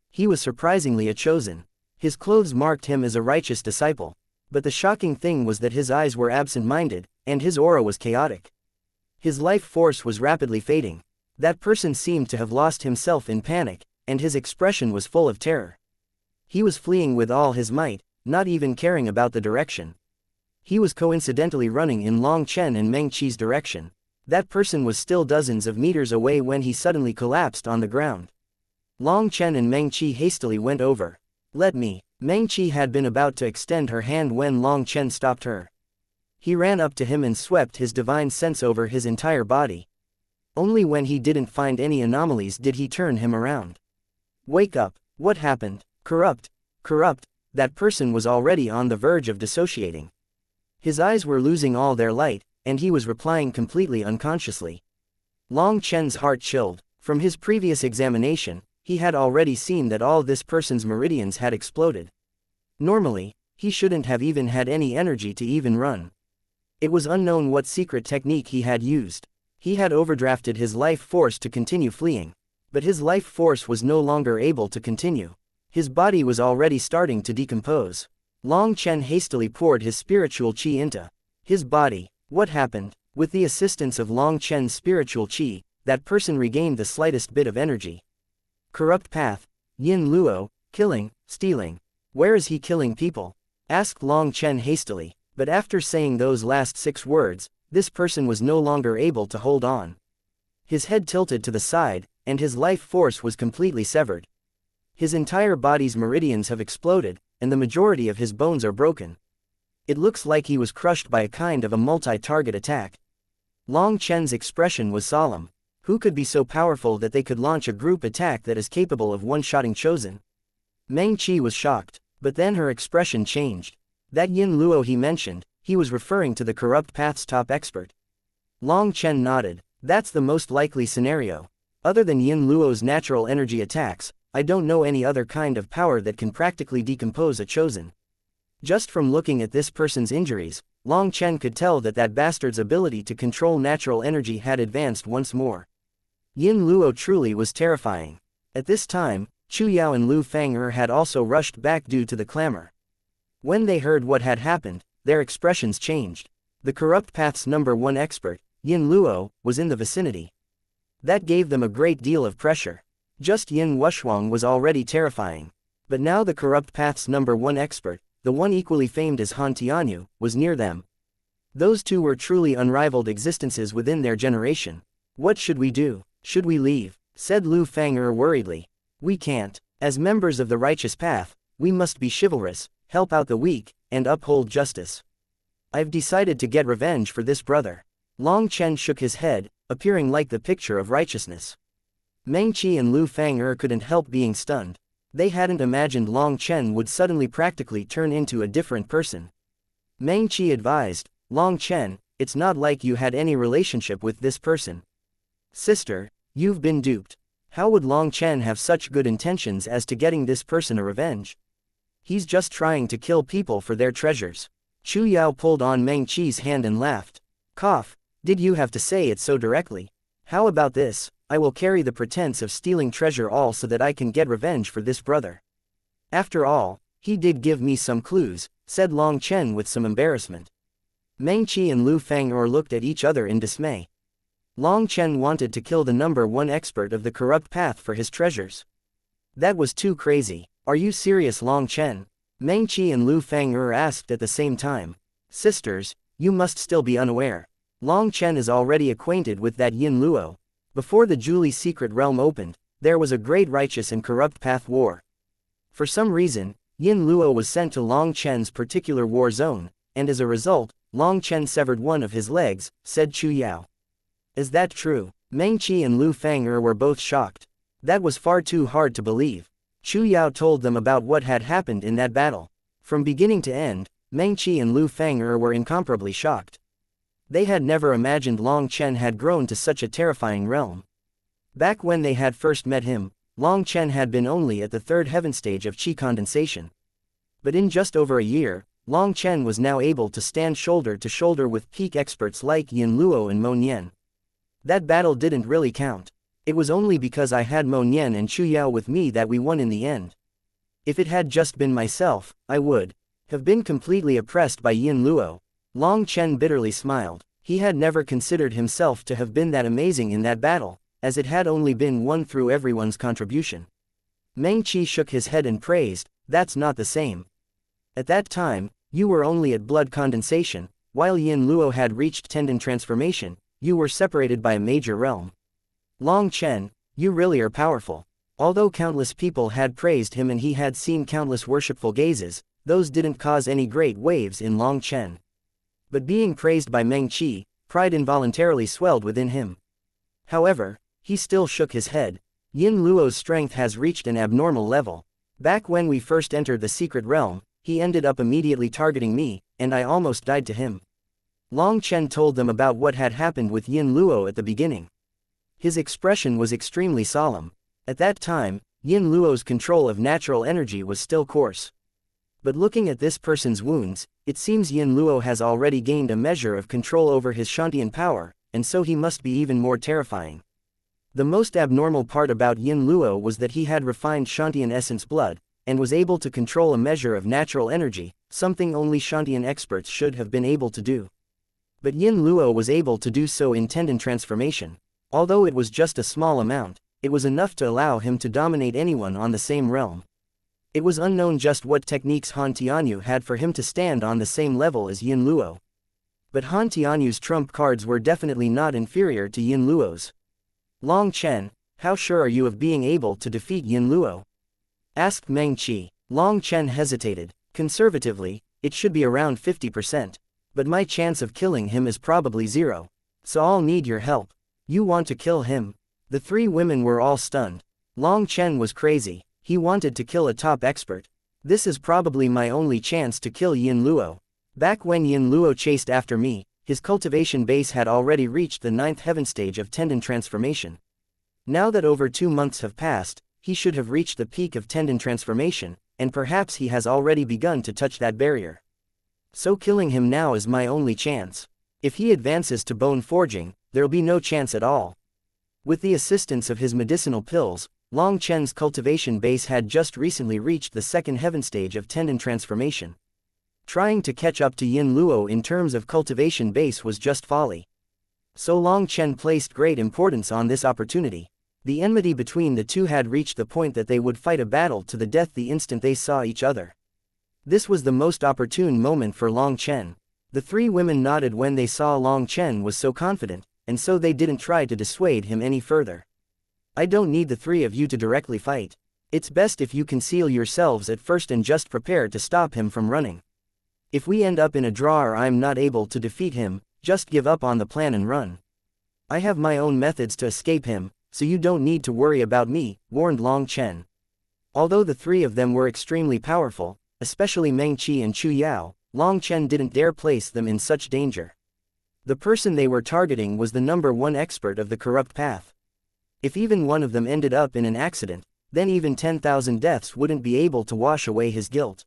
He was surprisingly a chosen. His clothes marked him as a righteous disciple. But the shocking thing was that his eyes were absent-minded, and his aura was chaotic. His life force was rapidly fading. That person seemed to have lost himself in panic, and his expression was full of terror. He was fleeing with all his might, not even caring about the direction. He was coincidentally running in Long Chen and Meng Qi's direction. That person was still dozens of meters away when he suddenly collapsed on the ground. Long Chen and Meng Qi hastily went over. "Let me." Meng Qi had been about to extend her hand when Long Chen stopped her. He ran up to him and swept his divine sense over his entire body. Only when he didn't find any anomalies did he turn him around. "Wake up. What happened? Corrupt. That person was already on the verge of dissociating. His eyes were losing all their light, and he was replying completely unconsciously. Long Chen's heart chilled. From his previous examination, he had already seen that all this person's meridians had exploded. Normally, he shouldn't have even had any energy to even run. It was unknown what secret technique he had used. He had overdrafted his life force to continue fleeing. But his life force was no longer able to continue. His body was already starting to decompose. Long Chen hastily poured his spiritual qi into his body. What happened? With the assistance of Long Chen's spiritual qi, that person regained the slightest bit of energy. Corrupt path. Yin Luo, killing, stealing. Where is he killing people? Asked Long Chen hastily, but after saying those last 6 words, this person was no longer able to hold on. His head tilted to the side, and his life force was completely severed. His entire body's meridians have exploded, and the majority of his bones are broken. It looks like he was crushed by a kind of a multi-target attack. Long Chen's expression was solemn. Who could be so powerful that they could launch a group attack that is capable of one-shotting Chosen? Meng Qi was shocked, but then her expression changed. That Yin Luo he mentioned, he was referring to the corrupt path's top expert. Long Chen nodded. That's the most likely scenario. Other than Yin Luo's natural energy attacks, I don't know any other kind of power that can practically decompose a Chosen. Just from looking at this person's injuries, Long Chen could tell that that bastard's ability to control natural energy had advanced once more. Yin Luo truly was terrifying. At this time, Chu Yao and Lu Fang'er had also rushed back due to the clamor. When they heard what had happened, their expressions changed. The corrupt path's #1 expert, Yin Luo, was in the vicinity. That gave them a great deal of pressure. Just Yin Wushuang was already terrifying. But now the corrupt path's #1 expert, the one equally famed as Han Tianyu, was near them. Those two were truly unrivaled existences within their generation. What should we do? Should we leave? Said Lu Fang'er worriedly. We can't. As members of the righteous path, we must be chivalrous, help out the weak, and uphold justice. I've decided to get revenge for this brother. Long Chen shook his head, appearing like the picture of righteousness. Meng Qi and Lu Fang'er couldn't help being stunned. They hadn't imagined Long Chen would suddenly practically turn into a different person. Meng Qi advised, Long Chen, it's not like you had any relationship with this person. Sister, you've been duped. How would Long Chen have such good intentions as to getting this person a revenge? He's just trying to kill people for their treasures. Chu Yao pulled on Meng Qi's hand and laughed. Cough, did you have to say it so directly? How about this? I will carry the pretense of stealing treasure all so that I can get revenge for this brother. After all, he did give me some clues, said Long Chen with some embarrassment. Meng Qi and Lu Fang'er looked at each other in dismay. Long Chen wanted to kill the #1 expert of the corrupt path for his treasures. That was too crazy. Are you serious, Long Chen? Meng Qi and Lu Fang'er asked at the same time. Sisters, you must still be unaware. Long Chen is already acquainted with that Yin Luo. Before the Julie secret realm opened, there was a great righteous and corrupt path war. For some reason, Yin Luo was sent to Long Chen's particular war zone, and as a result, Long Chen severed one of his legs, said Chu Yao. Is that true? Meng Qi and Lu Fang'er were both shocked. That was far too hard to believe. Chu Yao told them about what had happened in that battle. From beginning to end, Meng Qi and Lu Fang'er were incomparably shocked. They had never imagined Long Chen had grown to such a terrifying realm. Back when they had first met him, Long Chen had been only at the 3rd heaven stage of qi condensation. But in just over a year, Long Chen was now able to stand shoulder to shoulder with peak experts like Yin Luo and Mo Nian. That battle didn't really count. It was only because I had Mo Nian and Chu Yao with me that we won in the end. If it had just been myself, I would have been completely oppressed by Yin Luo. Long Chen bitterly smiled. He had never considered himself to have been that amazing in that battle, as it had only been won through everyone's contribution. Meng Qi shook his head and praised, that's not the same. At that time, you were only at blood condensation, while Yin Luo had reached tendon transformation, you were separated by a major realm. Long Chen, you really are powerful. Although countless people had praised him and he had seen countless worshipful gazes, those didn't cause any great waves in Long Chen. But being praised by Meng Qi, pride involuntarily swelled within him. However, he still shook his head. Yin Luo's strength has reached an abnormal level. Back when we first entered the secret realm, he ended up immediately targeting me, and I almost died to him. Long Chen told them about what had happened with Yin Luo at the beginning. His expression was extremely solemn. At that time, Yin Luo's control of natural energy was still coarse. But looking at this person's wounds, it seems Yin Luo has already gained a measure of control over his Shantian power, and so he must be even more terrifying. The most abnormal part about Yin Luo was that he had refined Shantian essence blood, and was able to control a measure of natural energy, something only Shantian experts should have been able to do. But Yin Luo was able to do so in tendon transformation. Although it was just a small amount, it was enough to allow him to dominate anyone on the same realm. It was unknown just what techniques Han Tianyu had for him to stand on the same level as Yin Luo. But Han Tianyu's trump cards were definitely not inferior to Yin Luo's. Long Chen, how sure are you of being able to defeat Yin Luo? Asked Meng Qi. Long Chen hesitated. Conservatively, it should be around 50%. But my chance of killing him is probably 0. So I'll need your help. You want to kill him? The three women were all stunned. Long Chen was crazy. He wanted to kill a top expert. This is probably my only chance to kill Yin Luo. Back when Yin Luo chased after me, his cultivation base had already reached the 9th heaven stage of tendon transformation. Now that over 2 months have passed, he should have reached the peak of tendon transformation, and perhaps he has already begun to touch that barrier. So killing him now is my only chance. If he advances to bone forging, there'll be no chance at all. With the assistance of his medicinal pills, Long Chen's cultivation base had just recently reached the 2nd heaven stage of tendon transformation. Trying to catch up to Yin Luo in terms of cultivation base was just folly. So Long Chen placed great importance on this opportunity. The enmity between the two had reached the point that they would fight a battle to the death the instant they saw each other. This was the most opportune moment for Long Chen. The three women nodded when they saw Long Chen was so confident, and so they didn't try to dissuade him any further. I don't need the three of you to directly fight. It's best if you conceal yourselves at first and just prepare to stop him from running. If we end up in a draw or I'm not able to defeat him, just give up on the plan and run. I have my own methods to escape him, so you don't need to worry about me, warned Long Chen. Although the three of them were extremely powerful, especially Meng Qi and Chu Yao, Long Chen didn't dare place them in such danger. The person they were targeting was the #1 expert of the corrupt path. If even one of them ended up in an accident, then even 10,000 deaths wouldn't be able to wash away his guilt.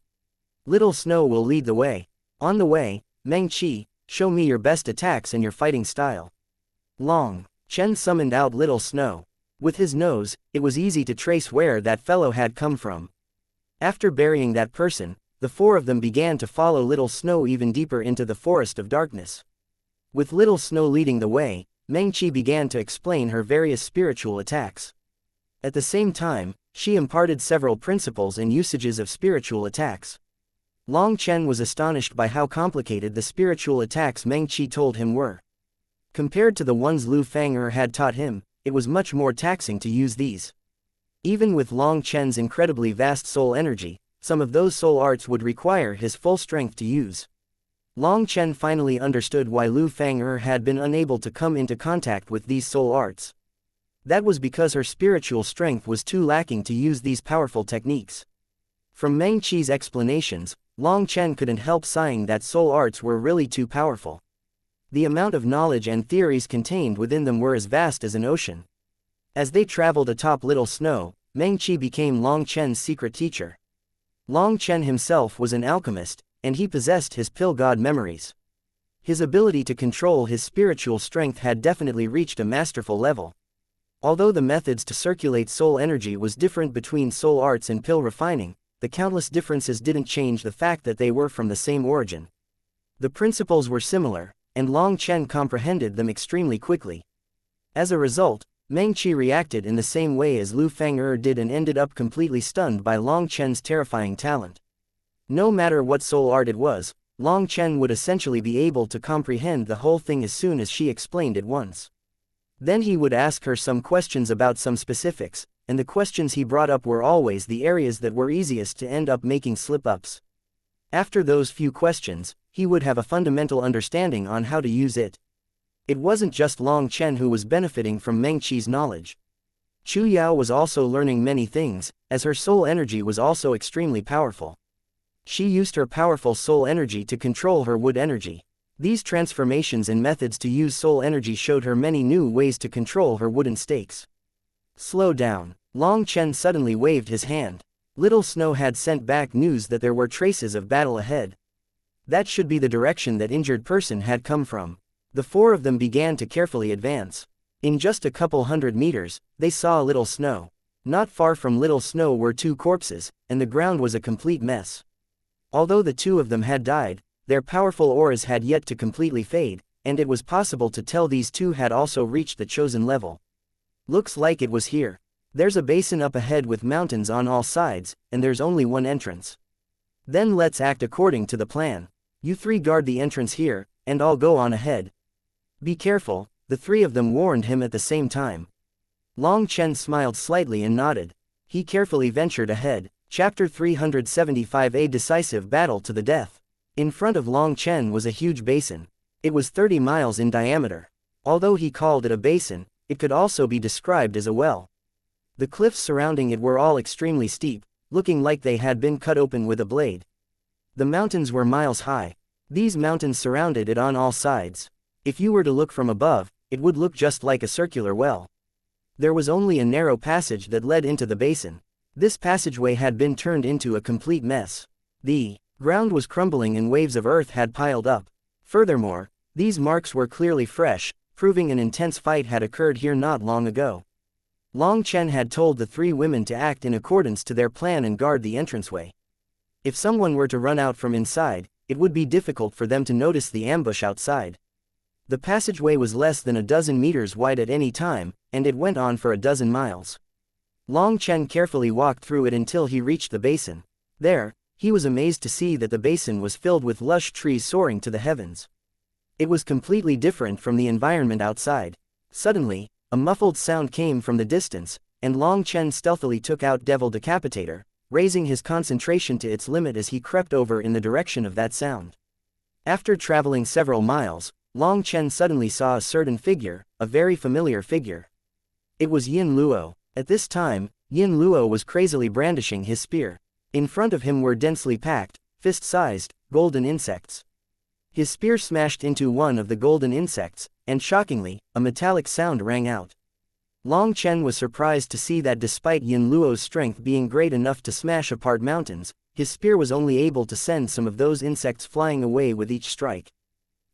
Little Snow will lead the way. On the way, Meng Qi, show me your best attacks and your fighting style. Long Chen summoned out Little Snow. With his nose, it was easy to trace where that fellow had come from. After burying that person, the four of them began to follow Little Snow even deeper into the forest of darkness. With Little Snow leading the way, Meng Qi began to explain her various spiritual attacks. At the same time, she imparted several principles and usages of spiritual attacks. Long Chen was astonished by how complicated the spiritual attacks Meng Qi told him were. Compared to the ones Lu Fang'er had taught him, it was much more taxing to use these. Even with Long Chen's incredibly vast soul energy, some of those soul arts would require his full strength to use. Long Chen finally understood why Lu Fang'er had been unable to come into contact with these soul arts. That was because her spiritual strength was too lacking to use these powerful techniques. From Meng Qi's explanations, Long Chen couldn't help sighing that soul arts were really too powerful. The amount of knowledge and theories contained within them were as vast as an ocean. As they traveled atop Little Snow, Meng Qi became Long Chen's secret teacher. Long Chen himself was an alchemist, and he possessed his pill god memories. His ability to control his spiritual strength had definitely reached a masterful level. Although the methods to circulate soul energy was different between soul arts and pill refining, the countless differences didn't change the fact that they were from the same origin. The principles were similar, and Long Chen comprehended them extremely quickly. As a result, Meng Qi reacted in the same way as Lu Fang'er did and ended up completely stunned by Long Chen's terrifying talent. No matter what soul art it was, Long Chen would essentially be able to comprehend the whole thing as soon as she explained it once. Then he would ask her some questions about some specifics, and the questions he brought up were always the areas that were easiest to end up making slip-ups. After those few questions, he would have a fundamental understanding on how to use it. It wasn't just Long Chen who was benefiting from Meng Qi's knowledge. Chu Yao was also learning many things, as her soul energy was also extremely powerful. She used her powerful soul energy to control her wood energy. These transformations and methods to use soul energy showed her many new ways to control her wooden stakes. Slow down. Long Chen suddenly waved his hand. Little Snow had sent back news that there were traces of battle ahead. That should be the direction that injured person had come from. The four of them began to carefully advance. In just a couple hundred meters, they saw Little Snow. Not far from Little Snow were two corpses, and the ground was a complete mess. Although the two of them had died, their powerful auras had yet to completely fade, and it was possible to tell these two had also reached the chosen level. Looks like it was here. There's a basin up ahead with mountains on all sides, and there's only one entrance. Then let's act according to the plan. You three guard the entrance here, and I'll go on ahead. Be careful, the three of them warned him at the same time. Long Chen smiled slightly and nodded. He carefully ventured ahead. Chapter 375, A decisive battle to the death. In front of Long Chen was a huge basin. It was 30 miles in diameter. Although he called it a basin, it could also be described as a well. The cliffs surrounding it were all extremely steep, looking like they had been cut open with a blade. The mountains were miles high. These mountains surrounded it on all sides. If you were to look from above, it would look just like a circular well. There was only a narrow passage that led into the basin. This passageway had been turned into a complete mess. The ground was crumbling and waves of earth had piled up. Furthermore, these marks were clearly fresh, proving an intense fight had occurred here not long ago. Long Chen had told the three women to act in accordance to their plan and guard the entranceway. If someone were to run out from inside, it would be difficult for them to notice the ambush outside. The passageway was less than a dozen meters wide at any time, and it went on for a dozen miles. Long Chen carefully walked through it until he reached the basin. There, he was amazed to see that the basin was filled with lush trees soaring to the heavens. It was completely different from the environment outside. Suddenly, a muffled sound came from the distance, and Long Chen stealthily took out Devil Decapitator, raising his concentration to its limit as he crept over in the direction of that sound. After traveling several miles, Long Chen suddenly saw a certain figure, a very familiar figure. It was Yin Luo. At this time, Yin Luo was crazily brandishing his spear. In front of him were densely packed, fist-sized, golden insects. His spear smashed into one of the golden insects, and shockingly, a metallic sound rang out. Long Chen was surprised to see that despite Yin Luo's strength being great enough to smash apart mountains, his spear was only able to send some of those insects flying away with each strike.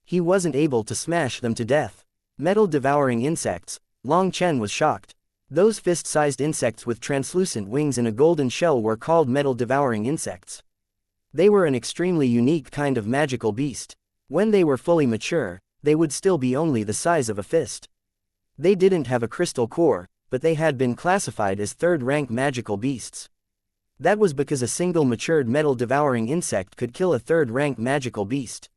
He wasn't able to smash them to death. Metal-devouring insects. Long Chen was shocked. Those fist-sized insects with translucent wings and a golden shell were called metal-devouring insects. They were an extremely unique kind of magical beast. When they were fully mature, they would still be only the size of a fist. They didn't have a crystal core, but they had been classified as third-rank magical beasts. That was because a single matured metal-devouring insect could kill a third-rank magical beast.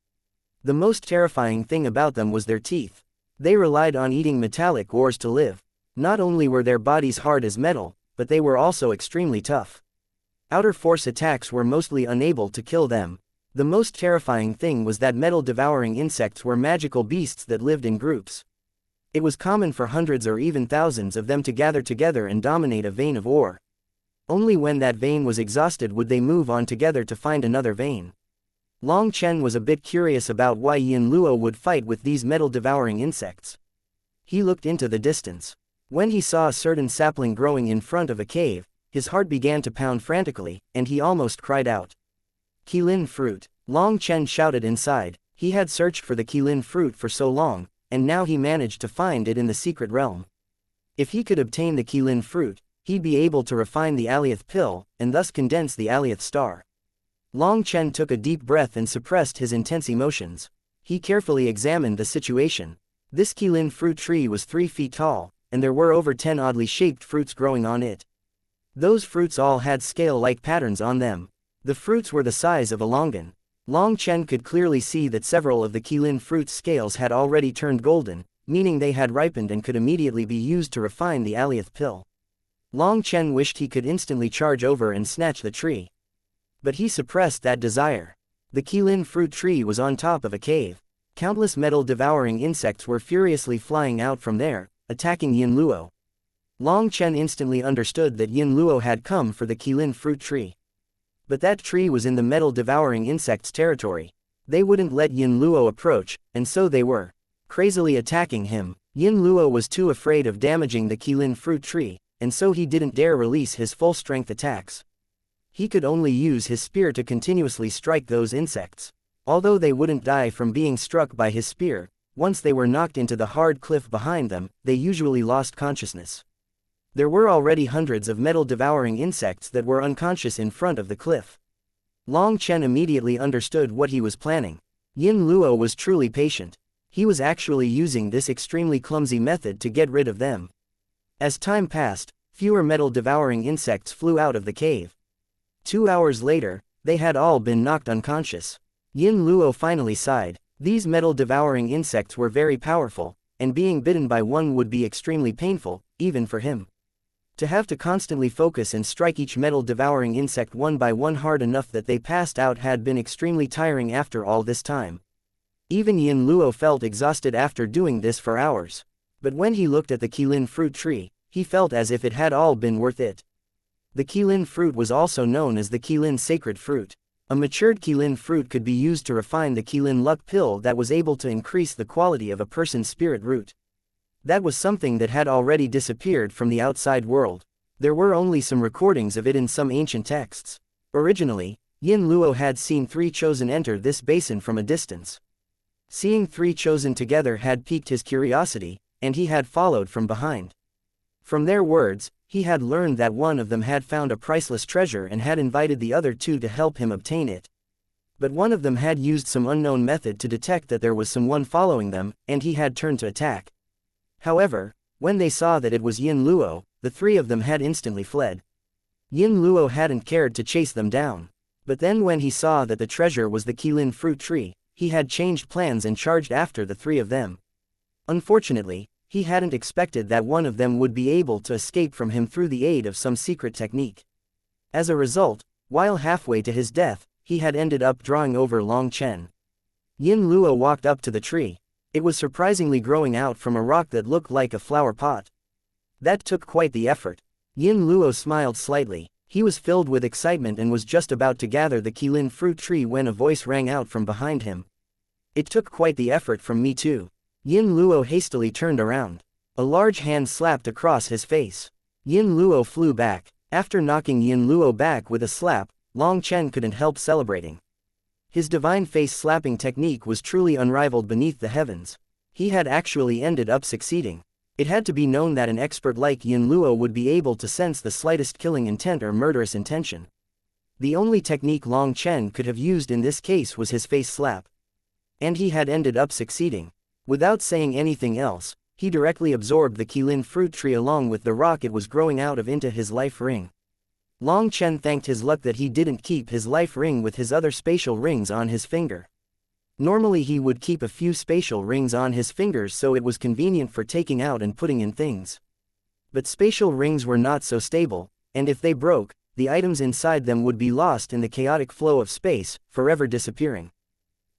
The most terrifying thing about them was their teeth. They relied on eating metallic ores to live. Not only were their bodies hard as metal, but they were also extremely tough. Outer force attacks were mostly unable to kill them. The most terrifying thing was that metal-devouring insects were magical beasts that lived in groups. It was common for hundreds or even thousands of them to gather together and dominate a vein of ore. Only when that vein was exhausted would they move on together to find another vein. Long Chen was a bit curious about why Yin Luo would fight with these metal-devouring insects. He looked into the distance. When he saw a certain sapling growing in front of a cave, his heart began to pound frantically, and he almost cried out. Qilin fruit. Long Chen shouted inside. He had searched for the Qilin fruit for so long, and now he managed to find it in the secret realm. If he could obtain the Qilin fruit, he'd be able to refine the Alioth pill, and thus condense the Alioth star. Long Chen took a deep breath and suppressed his intense emotions. He carefully examined the situation. This Qilin fruit tree was 3 feet tall, and there were over 10 oddly shaped fruits growing on it. Those fruits all had scale-like patterns on them. The fruits were the size of a longan. Long Chen could clearly see that several of the Qilin fruit's scales had already turned golden, meaning they had ripened and could immediately be used to refine the Alioth pill. Long Chen wished he could instantly charge over and snatch the tree. But he suppressed that desire. The Qilin fruit tree was on top of a cave. Countless metal-devouring insects were furiously flying out from there, attacking Yin Luo. Long Chen instantly understood that Yin Luo had come for the Qilin fruit tree. But that tree was in the metal-devouring insects' territory. They wouldn't let Yin Luo approach, and so they were crazily attacking him. Yin Luo was too afraid of damaging the Qilin fruit tree, and so he didn't dare release his full-strength attacks. He could only use his spear to continuously strike those insects. Although they wouldn't die from being struck by his spear, once they were knocked into the hard cliff behind them, they usually lost consciousness. There were already hundreds of metal-devouring insects that were unconscious in front of the cliff. Long Chen immediately understood what he was planning. Yin Luo was truly patient. He was actually using this extremely clumsy method to get rid of them. As time passed, fewer metal-devouring insects flew out of the cave. 2 hours later, they had all been knocked unconscious. Yin Luo finally sighed. These metal-devouring insects were very powerful, and being bitten by one would be extremely painful, even for him. To have to constantly focus and strike each metal-devouring insect one by one hard enough that they passed out had been extremely tiring after all this time. Even Yin Luo felt exhausted after doing this for hours. But when he looked at the Qilin fruit tree, he felt as if it had all been worth it. The Qilin fruit was also known as the Qilin sacred fruit. A matured Qilin fruit could be used to refine the Qilin luck pill that was able to increase the quality of a person's spirit root. That was something that had already disappeared from the outside world. There were only some recordings of it in some ancient texts. Originally, Yin Luo had seen 3 chosen enter this basin from a distance. Seeing 3 chosen together had piqued his curiosity, and he had followed from behind. From their words, he had learned that one of them had found a priceless treasure and had invited the other 2 to help him obtain it. But one of them had used some unknown method to detect that there was someone following them, and he had turned to attack. However, when they saw that it was Yin Luo, the 3 of them had instantly fled. Yin Luo hadn't cared to chase them down. But then when he saw that the treasure was the Qilin fruit tree, he had changed plans and charged after the 3 of them. Unfortunately, he hadn't expected that one of them would be able to escape from him through the aid of some secret technique. As a result, while halfway to his death, he had ended up drawing over Long Chen. Yin Luo walked up to the tree. It was surprisingly growing out from a rock that looked like a flower pot. That took quite the effort. Yin Luo smiled slightly. He was filled with excitement and was just about to gather the Qilin fruit tree when a voice rang out from behind him. It took quite the effort from me too. Yin Luo hastily turned around. A large hand slapped across his face. Yin Luo flew back. After knocking Yin Luo back with a slap, Long Chen couldn't help celebrating. His divine face slapping technique was truly unrivaled beneath the heavens. He had actually ended up succeeding. It had to be known that an expert like Yin Luo would be able to sense the slightest killing intent or murderous intention. The only technique Long Chen could have used in this case was his face slap. And he had ended up succeeding. Without saying anything else, he directly absorbed the Qilin fruit tree along with the rock it was growing out of into his life ring. Long Chen thanked his luck that he didn't keep his life ring with his other spatial rings on his finger. Normally he would keep a few spatial rings on his fingers so it was convenient for taking out and putting in things. But spatial rings were not so stable, and if they broke, the items inside them would be lost in the chaotic flow of space, forever disappearing.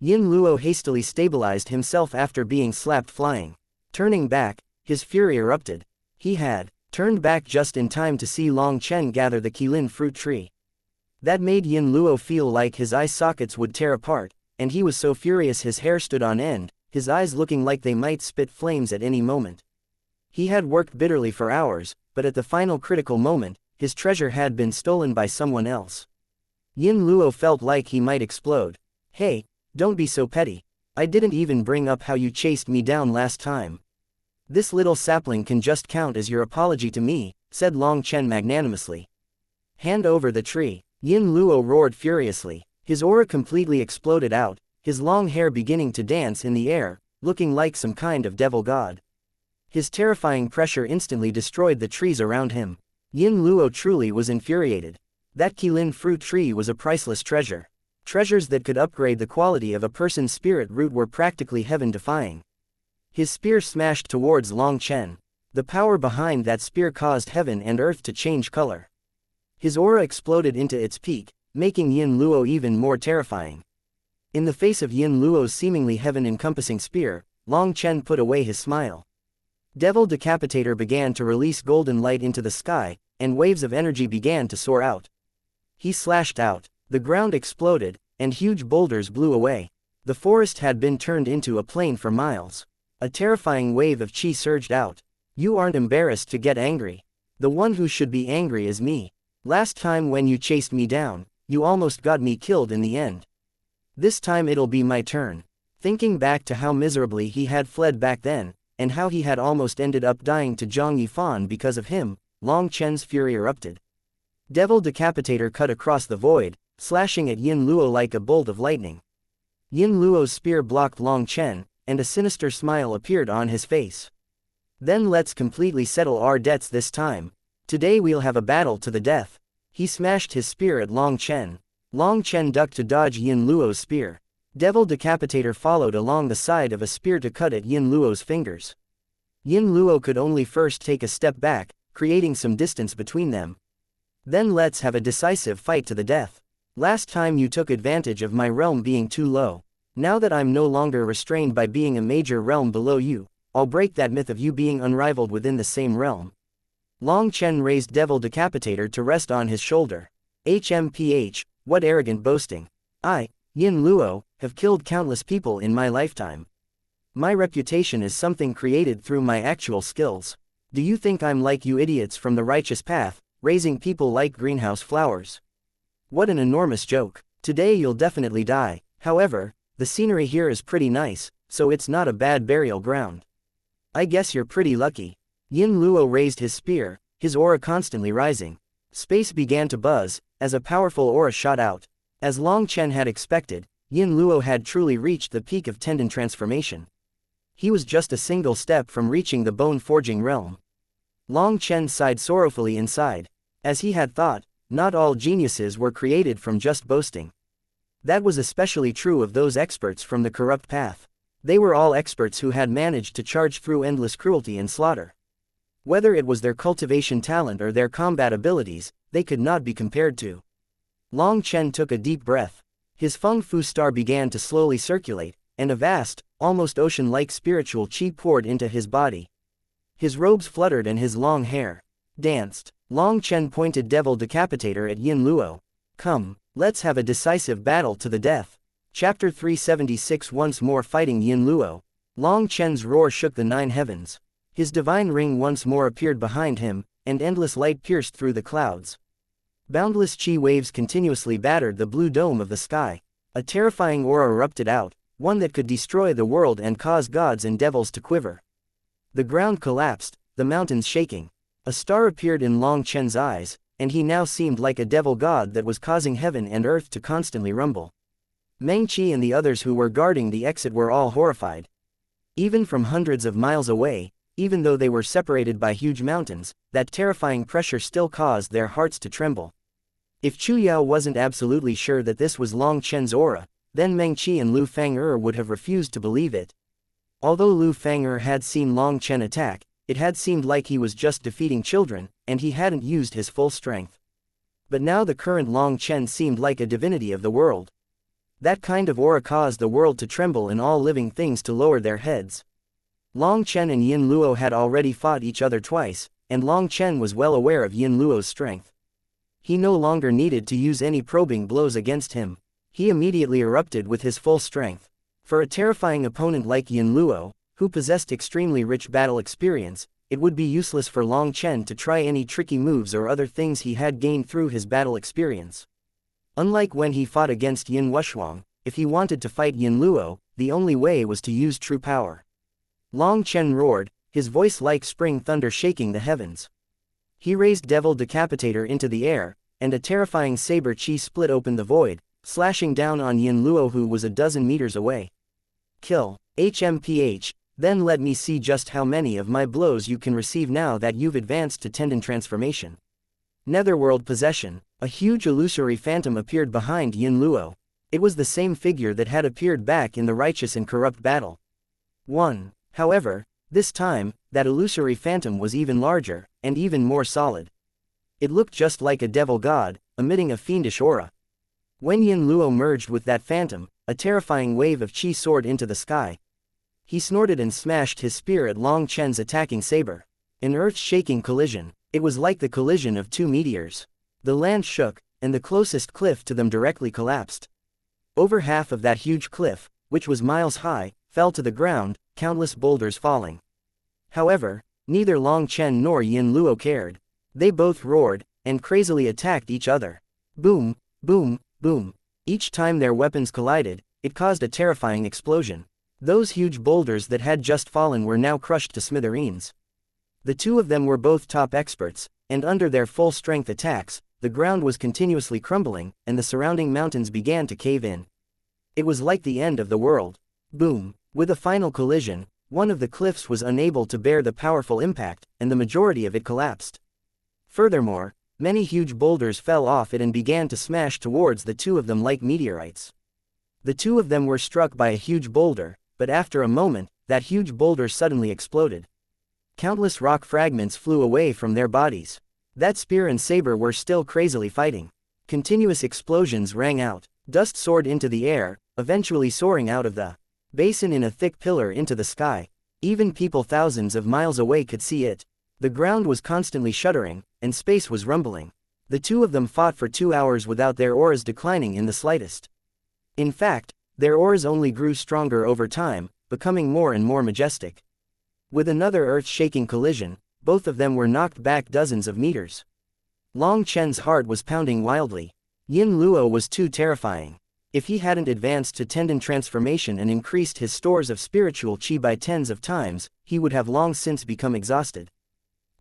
Yin Luo hastily stabilized himself after being slapped flying. Turning back, his fury erupted. He had turned back just in time to see Long Chen gather the Qilin fruit tree. That made Yin Luo feel like his eye sockets would tear apart, and he was so furious his hair stood on end, his eyes looking like they might spit flames at any moment. He had worked bitterly for hours, but at the final critical moment, his treasure had been stolen by someone else. Yin Luo felt like he might explode. Hey, don't be so petty. I didn't even bring up how you chased me down last time. This little sapling can just count as your apology to me, said Long Chen magnanimously. Hand over the tree. Yin Luo roared furiously. His aura completely exploded out, his long hair beginning to dance in the air, looking like some kind of devil god. His terrifying pressure instantly destroyed the trees around him. Yin Luo truly was infuriated. That Qilin fruit tree was a priceless treasure. Treasures that could upgrade the quality of a person's spirit root were practically heaven-defying. His spear smashed towards Long Chen. The power behind that spear caused heaven and earth to change color. His aura exploded into its peak, making Yin Luo even more terrifying. In the face of Yin Luo's seemingly heaven-encompassing spear, Long Chen put away his smile. Devil Decapitator began to release golden light into the sky, and waves of energy began to soar out. He slashed out. The ground exploded, and huge boulders blew away. The forest had been turned into a plain for miles. A terrifying wave of chi surged out. You aren't embarrassed to get angry. The one who should be angry is me. Last time when you chased me down, you almost got me killed in the end. This time it'll be my turn. Thinking back to how miserably he had fled back then, and how he had almost ended up dying to Zhang Yifan because of him, Long Chen's fury erupted. Devil Decapitator cut across the void, slashing at Yin Luo like a bolt of lightning. Yin Luo's spear blocked Long Chen, and a sinister smile appeared on his face. Then let's completely settle our debts this time. Today we'll have a battle to the death. He smashed his spear at Long Chen. Long Chen ducked to dodge Yin Luo's spear. Devil Decapitator followed along the side of a spear to cut at Yin Luo's fingers. Yin Luo could only first take a step back, creating some distance between them. Then let's have a decisive fight to the death. Last time you took advantage of my realm being too low. Now that I'm no longer restrained by being a major realm below you, I'll break that myth of you being unrivaled within the same realm. Long Chen raised Devil Decapitator to rest on his shoulder. HMPH, what arrogant boasting. I, Yin Luo, have killed countless people in my lifetime. My reputation is something created through my actual skills. Do you think I'm like you idiots from the righteous path, raising people like greenhouse flowers? What an enormous joke. Today you'll definitely die. However, the scenery here is pretty nice, so it's not a bad burial ground. I guess you're pretty lucky. Yin Luo raised his spear, his aura constantly rising. Space began to buzz, as a powerful aura shot out. As Long Chen had expected, Yin Luo had truly reached the peak of tendon transformation. He was just a single step from reaching the bone-forging realm. Long Chen sighed sorrowfully inside. As he had thought, not all geniuses were created from just boasting. That was especially true of those experts from the corrupt path. They were all experts who had managed to charge through endless cruelty and slaughter. Whether it was their cultivation talent or their combat abilities, they could not be compared to. Long Chen took a deep breath. His Feng Fu star began to slowly circulate, and a vast, almost ocean-like spiritual qi poured into his body. His robes fluttered and his long hair danced. Long Chen pointed Devil Decapitator at Yin Luo. Come, let's have a decisive battle to the death. Chapter 376. Once more fighting Yin Luo. Long Chen's roar shook the 9 heavens. His divine ring once more appeared behind him, and endless light pierced through the clouds. Boundless qi waves continuously battered the blue dome of the sky. A terrifying aura erupted out, one that could destroy the world and cause gods and devils to quiver. The ground collapsed, the mountains shaking. A star appeared in Long Chen's eyes, and he now seemed like a devil god that was causing heaven and earth to constantly rumble. Meng Qi and the others who were guarding the exit were all horrified. Even from hundreds of miles away, even though they were separated by huge mountains, that terrifying pressure still caused their hearts to tremble. If Chu Yao wasn't absolutely sure that this was Long Chen's aura, then Meng Qi and Lu Fang'er would have refused to believe it. Although Lu Fang'er had seen Long Chen attack, it had seemed like he was just defeating children, and he hadn't used his full strength. But now the current Long Chen seemed like a divinity of the world. That kind of aura caused the world to tremble and all living things to lower their heads. Long Chen and Yin Luo had already fought each other twice, and Long Chen was well aware of Yin Luo's strength. He no longer needed to use any probing blows against him. He immediately erupted with his full strength. For a terrifying opponent like Yin Luo, who possessed extremely rich battle experience, it would be useless for Long Chen to try any tricky moves or other things he had gained through his battle experience. Unlike when he fought against Yin Wushuang, if he wanted to fight Yin Luo, the only way was to use true power. Long Chen roared, his voice like spring thunder shaking the heavens. He raised Devil Decapitator into the air, and a terrifying saber qi split open the void, slashing down on Yin Luo who was a dozen meters away. Kill. HMPH, then let me see just how many of my blows you can receive now that you've advanced to tendon transformation. Netherworld possession. A huge illusory phantom appeared behind Yin Luo. It was the same figure that had appeared back in the righteous and corrupt battle. 1. However, this time, that illusory phantom was even larger, and even more solid. It looked just like a devil god, emitting a fiendish aura. When Yin Luo merged with that phantom, a terrifying wave of qi soared into the sky. He snorted and smashed his spear at Long Chen's attacking saber. An earth-shaking collision. It was like the collision of two meteors. The land shook, and the closest cliff to them directly collapsed. Over half of that huge cliff, which was miles high, fell to the ground, countless boulders falling. However, neither Long Chen nor Yin Luo cared. They both roared, and crazily attacked each other. Boom, boom, boom. Each time their weapons collided, it caused a terrifying explosion. Those huge boulders that had just fallen were now crushed to smithereens. The two of them were both top experts, and under their full-strength attacks, the ground was continuously crumbling, and the surrounding mountains began to cave in. It was like the end of the world. Boom. With a final collision, one of the cliffs was unable to bear the powerful impact, and the majority of it collapsed. Furthermore, many huge boulders fell off it and began to smash towards the two of them like meteorites. The two of them were struck by a huge boulder, but after a moment, that huge boulder suddenly exploded. Countless rock fragments flew away from their bodies. That spear and saber were still crazily fighting. Continuous explosions rang out. Dust soared into the air, eventually soaring out of the basin in a thick pillar into the sky. Even people thousands of miles away could see it. The ground was constantly shuddering, and space was rumbling. The two of them fought for 2 hours without their auras declining in the slightest. In fact, their auras only grew stronger over time, becoming more and more majestic. With another earth-shaking collision, both of them were knocked back dozens of meters. Long Chen's heart was pounding wildly. Yin Luo was too terrifying. If he hadn't advanced to tendon transformation and increased his stores of spiritual qi by tens of times, he would have long since become exhausted.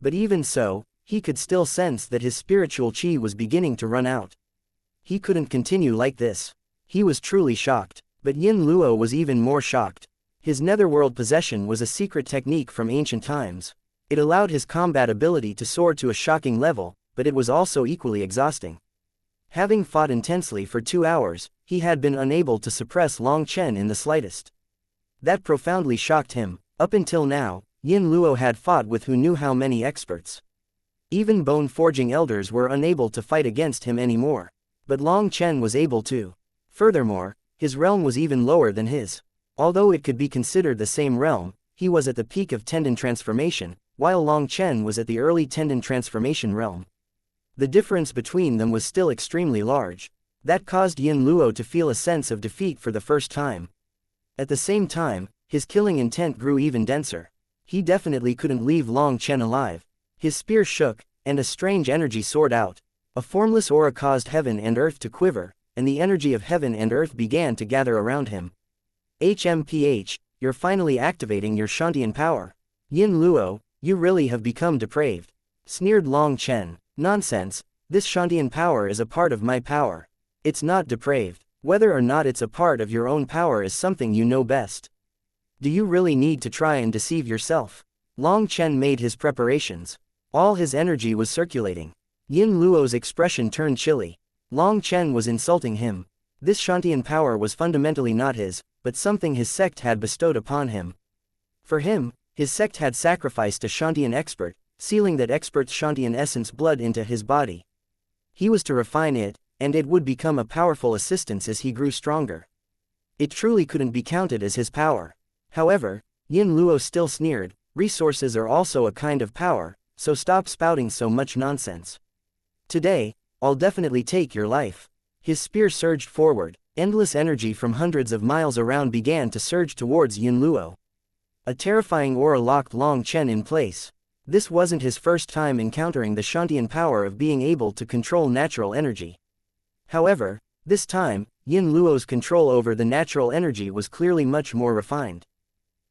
But even so, he could still sense that his spiritual qi was beginning to run out. He couldn't continue like this. He was truly shocked. But Yin Luo was even more shocked. His netherworld possession was a secret technique from ancient times. It allowed his combat ability to soar to a shocking level, but it was also equally exhausting. Having fought intensely for 2 hours, he had been unable to suppress Long Chen in the slightest. That profoundly shocked him. Up until now, Yin Luo had fought with who knew how many experts. Even bone-forging elders were unable to fight against him anymore. But Long Chen was able to. Furthermore, his realm was even lower than his. Although it could be considered the same realm, he was at the peak of tendon transformation, while Long Chen was at the early tendon transformation realm. The difference between them was still extremely large. That caused Yin Luo to feel a sense of defeat for the first time. At the same time, his killing intent grew even denser. He definitely couldn't leave Long Chen alive. His spear shook, and a strange energy soared out. A formless aura caused heaven and earth to quiver, and the energy of heaven and earth began to gather around him. HMPH, you're finally activating your Shantian power. Yin Luo, you really have become depraved. Sneered Long Chen. Nonsense, this Shantian power is a part of my power. It's not depraved. Whether or not it's a part of your own power is something you know best. Do you really need to try and deceive yourself? Long Chen made his preparations. All his energy was circulating. Yin Luo's expression turned chilly. Long Chen was insulting him. This Shantian power was fundamentally not his, but something his sect had bestowed upon him. For him, his sect had sacrificed a Shantian expert, sealing that expert's Shantian essence blood into his body. He was to refine it, and it would become a powerful assistance as he grew stronger. It truly couldn't be counted as his power. However, Yin Luo still sneered, resources are also a kind of power, so stop spouting so much nonsense. Today, I'll definitely take your life. His spear surged forward. Endless energy from hundreds of miles around began to surge towards Yin Luo. A terrifying aura locked Long Chen in place. This wasn't his first time encountering the Shantian power of being able to control natural energy. However, this time, Yin Luo's control over the natural energy was clearly much more refined.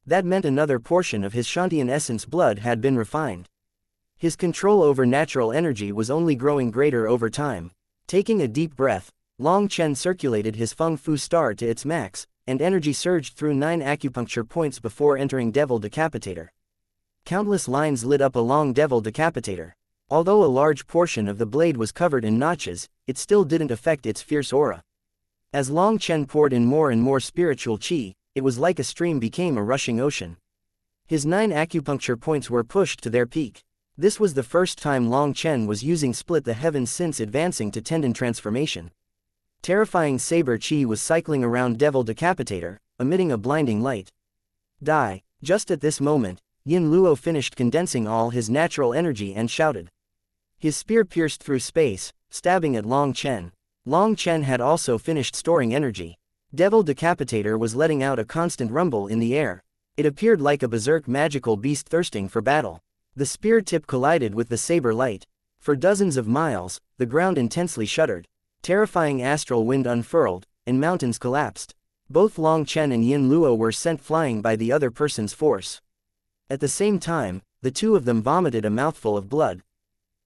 That meant another portion of his Shantian essence blood had been refined. His control over natural energy was only growing greater over time. Taking a deep breath, Long Chen circulated his Feng Fu star to its max, and energy surged through 9 acupuncture points before entering Devil Decapitator. Countless lines lit up along Devil Decapitator. Although a large portion of the blade was covered in notches, it still didn't affect its fierce aura. As Long Chen poured in more and more spiritual qi, it was like a stream became a rushing ocean. His 9 acupuncture points were pushed to their peak. This was the first time Long Chen was using Split the Heavens since advancing to Tendon Transformation. Terrifying saber qi was cycling around Devil Decapitator, emitting a blinding light. Die. Just at this moment, Yin Luo finished condensing all his natural energy and shouted. His spear pierced through space, stabbing at Long Chen. Long Chen had also finished storing energy. Devil Decapitator was letting out a constant rumble in the air. It appeared like a berserk magical beast thirsting for battle. The spear tip collided with the saber light. For dozens of miles, the ground intensely shuddered. Terrifying astral wind unfurled, and mountains collapsed. Both Long Chen and Yin Luo were sent flying by the other person's force. At the same time, the two of them vomited a mouthful of blood.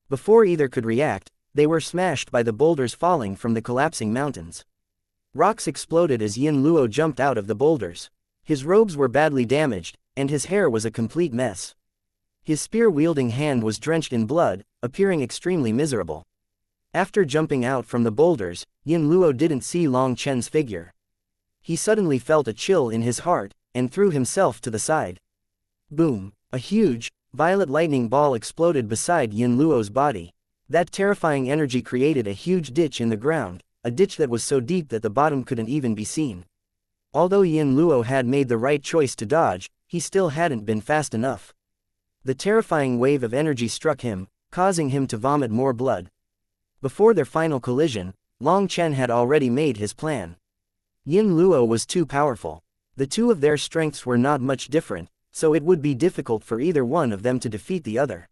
Before either could react, they were smashed by the boulders falling from the collapsing mountains. Rocks exploded as Yin Luo jumped out of the boulders. His robes were badly damaged, and his hair was a complete mess. His spear-wielding hand was drenched in blood, appearing extremely miserable. After jumping out from the boulders, Yin Luo didn't see Long Chen's figure. He suddenly felt a chill in his heart, and threw himself to the side. Boom! A huge, violet lightning ball exploded beside Yin Luo's body. That terrifying energy created a huge ditch in the ground, a ditch that was so deep that the bottom couldn't even be seen. Although Yin Luo had made the right choice to dodge, he still hadn't been fast enough. The terrifying wave of energy struck him, causing him to vomit more blood. Before their final collision, Long Chen had already made his plan. Yin Luo was too powerful. The two of their strengths were not much different, so it would be difficult for either one of them to defeat the other.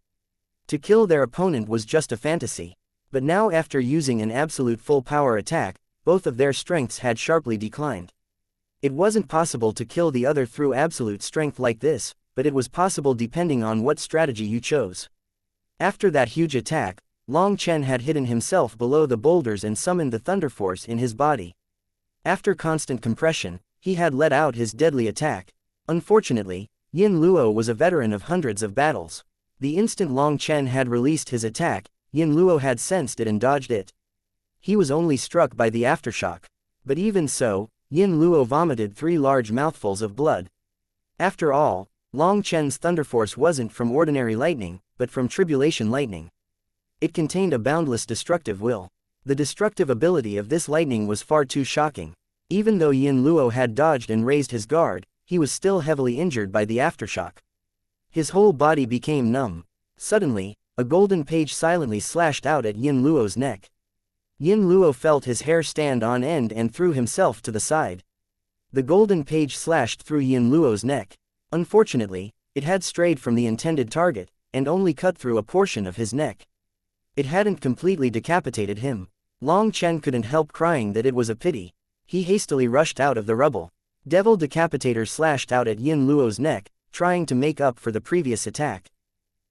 To kill their opponent was just a fantasy. But now, after using an absolute full power attack, both of their strengths had sharply declined. It wasn't possible to kill the other through absolute strength like this, but it was possible depending on what strategy you chose. After that huge attack, Long Chen had hidden himself below the boulders and summoned the thunder force in his body. After constant compression, he had let out his deadly attack. Unfortunately, Yin Luo was a veteran of hundreds of battles. The instant Long Chen had released his attack, Yin Luo had sensed it and dodged it. He was only struck by the aftershock. But even so, Yin Luo vomited 3 large mouthfuls of blood. After all, Long Chen's thunder force wasn't from ordinary lightning, but from tribulation lightning. It contained a boundless destructive will. The destructive ability of this lightning was far too shocking. Even though Yin Luo had dodged and raised his guard, he was still heavily injured by the aftershock. His whole body became numb. Suddenly, a golden page silently slashed out at Yin Luo's neck. Yin Luo felt his hair stand on end and threw himself to the side. The golden page slashed through Yin Luo's neck. Unfortunately, it had strayed from the intended target, and only cut through a portion of his neck. It hadn't completely decapitated him. Long Chen couldn't help crying that it was a pity. He hastily rushed out of the rubble. Devil Decapitator slashed out at Yin Luo's neck, trying to make up for the previous attack.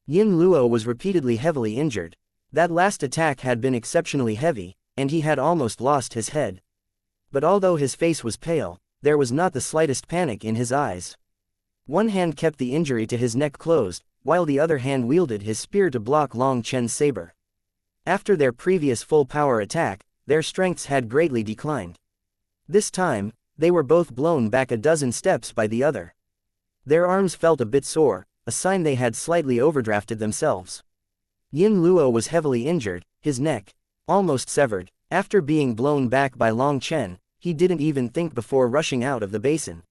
Yin Luo was repeatedly heavily injured. That last attack had been exceptionally heavy, and he had almost lost his head. But although his face was pale, there was not the slightest panic in his eyes. One hand kept the injury to his neck closed, while the other hand wielded his spear to block Long Chen's saber. After their previous full-power attack, their strengths had greatly declined. This time, they were both blown back a dozen steps by the other. Their arms felt a bit sore, a sign they had slightly overdrafted themselves. Yin Luo was heavily injured, his neck almost severed. After being blown back by Long Chen, he didn't even think before rushing out of the basin.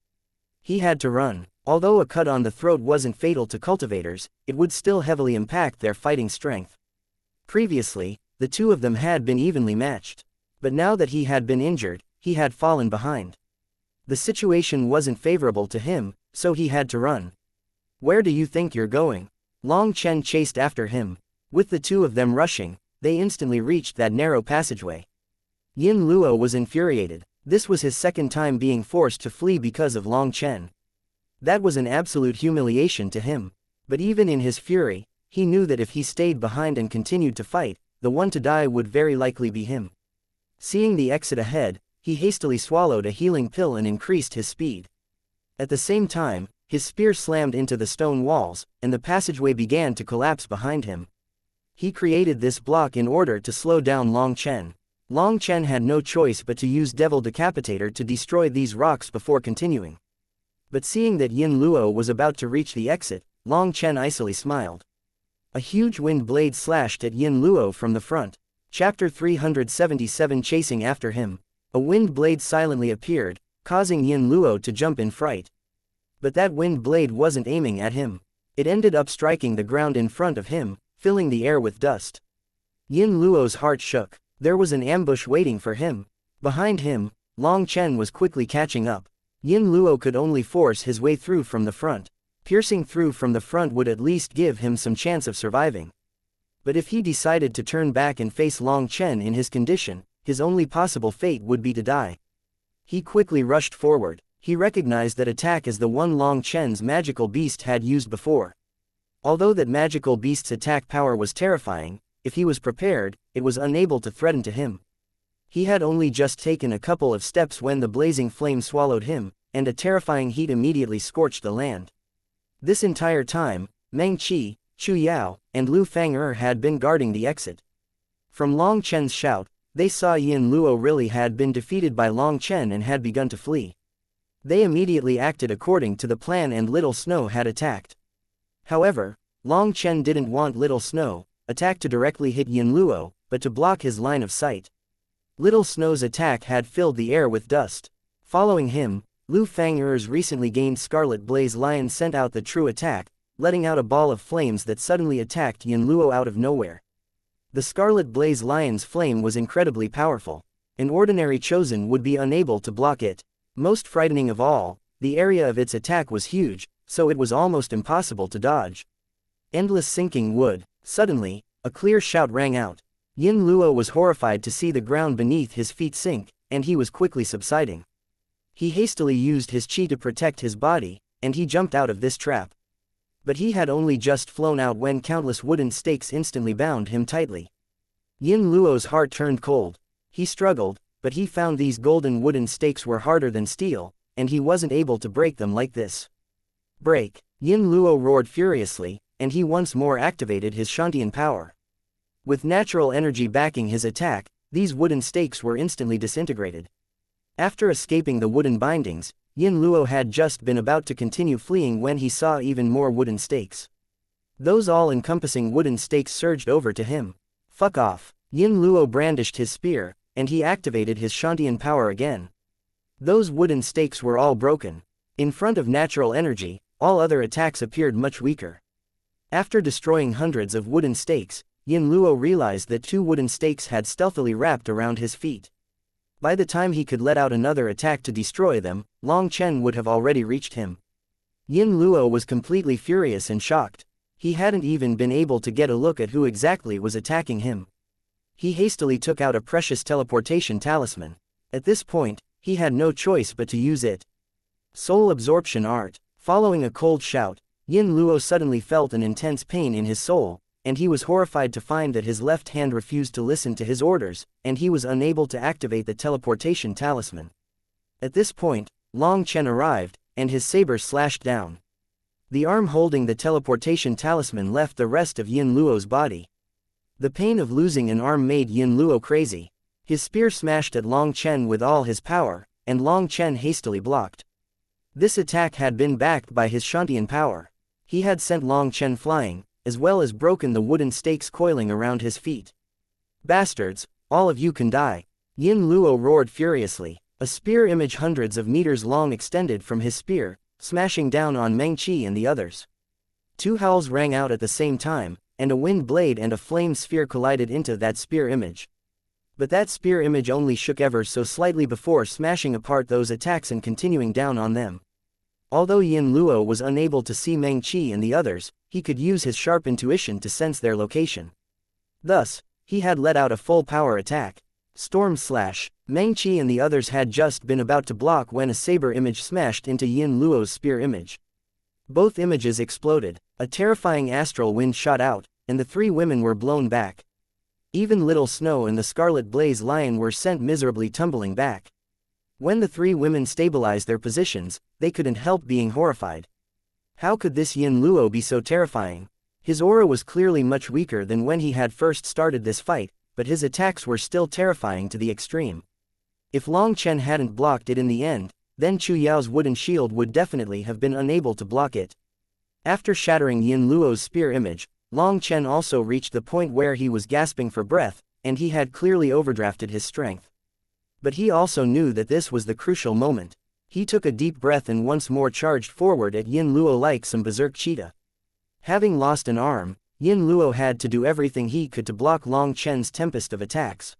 He had to run. Although a cut on the throat wasn't fatal to cultivators, it would still heavily impact their fighting strength. Previously, the two of them had been evenly matched. But now that he had been injured, he had fallen behind. The situation wasn't favorable to him, so he had to run. "Where do you think you're going?" Long Chen chased after him. With the two of them rushing, they instantly reached that narrow passageway. Yin Luo was infuriated. This was his second time being forced to flee because of Long Chen. That was an absolute humiliation to him. But even in his fury, he knew that if he stayed behind and continued to fight, the one to die would very likely be him. Seeing the exit ahead, he hastily swallowed a healing pill and increased his speed. At the same time, his spear slammed into the stone walls, and the passageway began to collapse behind him. He created this block in order to slow down Long Chen. Long Chen had no choice but to use Devil Decapitator to destroy these rocks before continuing. But seeing that Yin Luo was about to reach the exit, Long Chen icily smiled. A huge wind blade slashed at Yin Luo from the front. Chapter 377 Chasing after him. A wind blade silently appeared, causing Yin Luo to jump in fright. But that wind blade wasn't aiming at him. It ended up striking the ground in front of him, filling the air with dust. Yin Luo's heart shook. There was an ambush waiting for him. Behind him, Long Chen was quickly catching up. Yin Luo could only force his way through from the front. Piercing through from the front would at least give him some chance of surviving. But if he decided to turn back and face Long Chen in his condition, his only possible fate would be to die. He quickly rushed forward. He recognized that attack as the one Long Chen's magical beast had used before. Although that magical beast's attack power was terrifying, if he was prepared, it was unable to threaten to him. He had only just taken a couple of steps when the blazing flame swallowed him, and a terrifying heat immediately scorched the land. This entire time, Meng Qi, Chu Yao, and Lu Fang'er had been guarding the exit. From Long Chen's shout, they saw Yin Luo really had been defeated by Long Chen and had begun to flee. They immediately acted according to the plan and Little Snow had attacked. However, Long Chen didn't want Little Snow attack to directly hit Yin Luo, but to block his line of sight. Little Snow's attack had filled the air with dust. Following him, Lu Fang'er's recently gained Scarlet Blaze Lion sent out the true attack, letting out a ball of flames that suddenly attacked Yin Luo out of nowhere. The Scarlet Blaze Lion's flame was incredibly powerful. An ordinary chosen would be unable to block it. Most frightening of all, the area of its attack was huge, so it was almost impossible to dodge. Endless sinking wood. Suddenly, a clear shout rang out. Yin Luo was horrified to see the ground beneath his feet sink, and he was quickly subsiding. He hastily used his chi to protect his body, and he jumped out of this trap. But he had only just flown out when countless wooden stakes instantly bound him tightly. Yin Luo's heart turned cold. He struggled, but he found these golden wooden stakes were harder than steel, and he wasn't able to break them like this. Break! Yin Luo roared furiously, and he once more activated his Shantian power. With natural energy backing his attack, these wooden stakes were instantly disintegrated. After escaping the wooden bindings, Yin Luo had just been about to continue fleeing when he saw even more wooden stakes. Those all-encompassing wooden stakes surged over to him. Fuck off! Yin Luo brandished his spear, and he activated his Shantian power again. Those wooden stakes were all broken. In front of natural energy, all other attacks appeared much weaker. After destroying hundreds of wooden stakes, Yin Luo realized that 2 wooden stakes had stealthily wrapped around his feet. By the time he could let out another attack to destroy them, Long Chen would have already reached him. Yin Luo was completely furious and shocked. He hadn't even been able to get a look at who exactly was attacking him. He hastily took out a precious teleportation talisman. At this point, he had no choice but to use it. Soul absorption art. Following a cold shout, Yin Luo suddenly felt an intense pain in his soul, and he was horrified to find that his left hand refused to listen to his orders, and he was unable to activate the teleportation talisman. At this point, Long Chen arrived, and his saber slashed down. The arm holding the teleportation talisman left the rest of Yin Luo's body. The pain of losing an arm made Yin Luo crazy. His spear smashed at Long Chen with all his power, and Long Chen hastily blocked. This attack had been backed by his Shantian power. He had sent Long Chen flying, as well as broken the wooden stakes coiling around his feet. Bastards, all of you can die! Yin Luo roared furiously. A spear image hundreds of meters long extended from his spear, smashing down on Meng Qi and the others. 2 howls rang out at the same time, and a wind blade and a flame sphere collided into that spear image. But that spear image only shook ever so slightly before smashing apart those attacks and continuing down on them. Although Yin Luo was unable to see Meng Qi and the others, he could use his sharp intuition to sense their location. Thus, he had let out a full power attack. Storm Slash. Meng Qi and the others had just been about to block when a saber image smashed into Yin Luo's spear image. Both images exploded, a terrifying astral wind shot out, and the 3 women were blown back. Even Little Snow and the Scarlet Blaze Lion were sent miserably tumbling back. When the 3 women stabilized their positions, they couldn't help being horrified. How could this Yin Luo be so terrifying? His aura was clearly much weaker than when he had first started this fight, but his attacks were still terrifying to the extreme. If Long Chen hadn't blocked it in the end, then Chu Yao's wooden shield would definitely have been unable to block it. After shattering Yin Luo's spear image, Long Chen also reached the point where he was gasping for breath, and he had clearly overdrafted his strength. But he also knew that this was the crucial moment. He took a deep breath and once more charged forward at Yin Luo like some berserk cheetah. Having lost an arm, Yin Luo had to do everything he could to block Long Chen's tempest of attacks.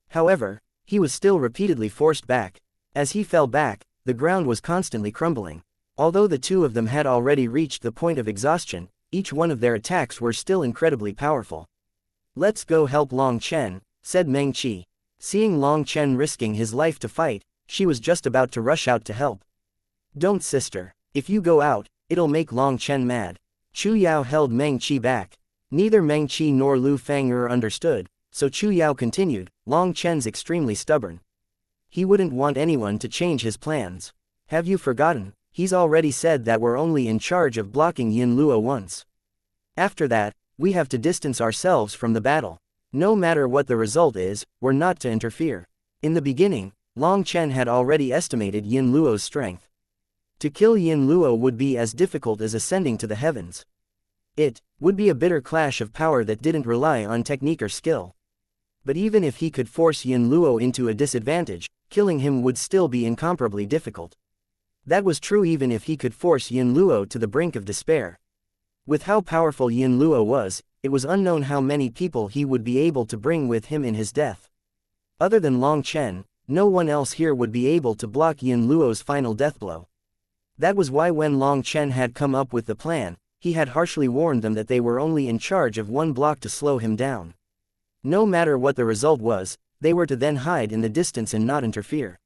However, he was still repeatedly forced back. As he fell back, the ground was constantly crumbling. Although the 2 of them had already reached the point of exhaustion, each one of their attacks were still incredibly powerful. "Let's go help Long Chen," said Meng Qi. Seeing Long Chen risking his life to fight, she was just about to rush out to help. "Don't, sister. If you go out, it'll make Long Chen mad." Chu Yao held Meng Qi back. Neither Meng Qi nor Lu Fang'er understood, so Chu Yao continued, "Long Chen's extremely stubborn. He wouldn't want anyone to change his plans. Have you forgotten? He's already said that we're only in charge of blocking Yin Luo once. After that, we have to distance ourselves from the battle. No matter what the result is, we're not to interfere. In the beginning, Long Chen had already estimated Yin Luo's strength. To kill Yin Luo would be as difficult as ascending to the heavens. It would be a bitter clash of power that didn't rely on technique or skill. But even if he could force Yin Luo into a disadvantage, killing him would still be incomparably difficult. That was true even if he could force Yin Luo to the brink of despair. With how powerful Yin Luo was, it was unknown how many people he would be able to bring with him in his death. Other than Long Chen, no one else here would be able to block Yin Luo's final death blow. That was why when Long Chen had come up with the plan, he had harshly warned them that they were only in charge of one block to slow him down. No matter what the result was, they were to then hide in the distance and not interfere.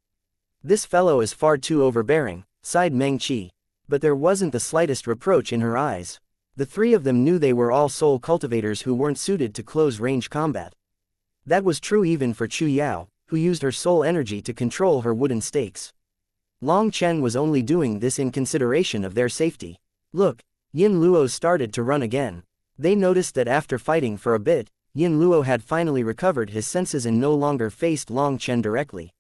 This fellow is far too overbearing, sighed Meng Qi. But there wasn't the slightest reproach in her eyes. The three of them knew they were all soul cultivators who weren't suited to close-range combat. That was true even for Chu Yao, who used her soul energy to control her wooden stakes. Long Chen was only doing this in consideration of their safety. Look, Yin Luo started to run again. They noticed that after fighting for a bit, Yin Luo had finally recovered his senses and no longer faced Long Chen directly.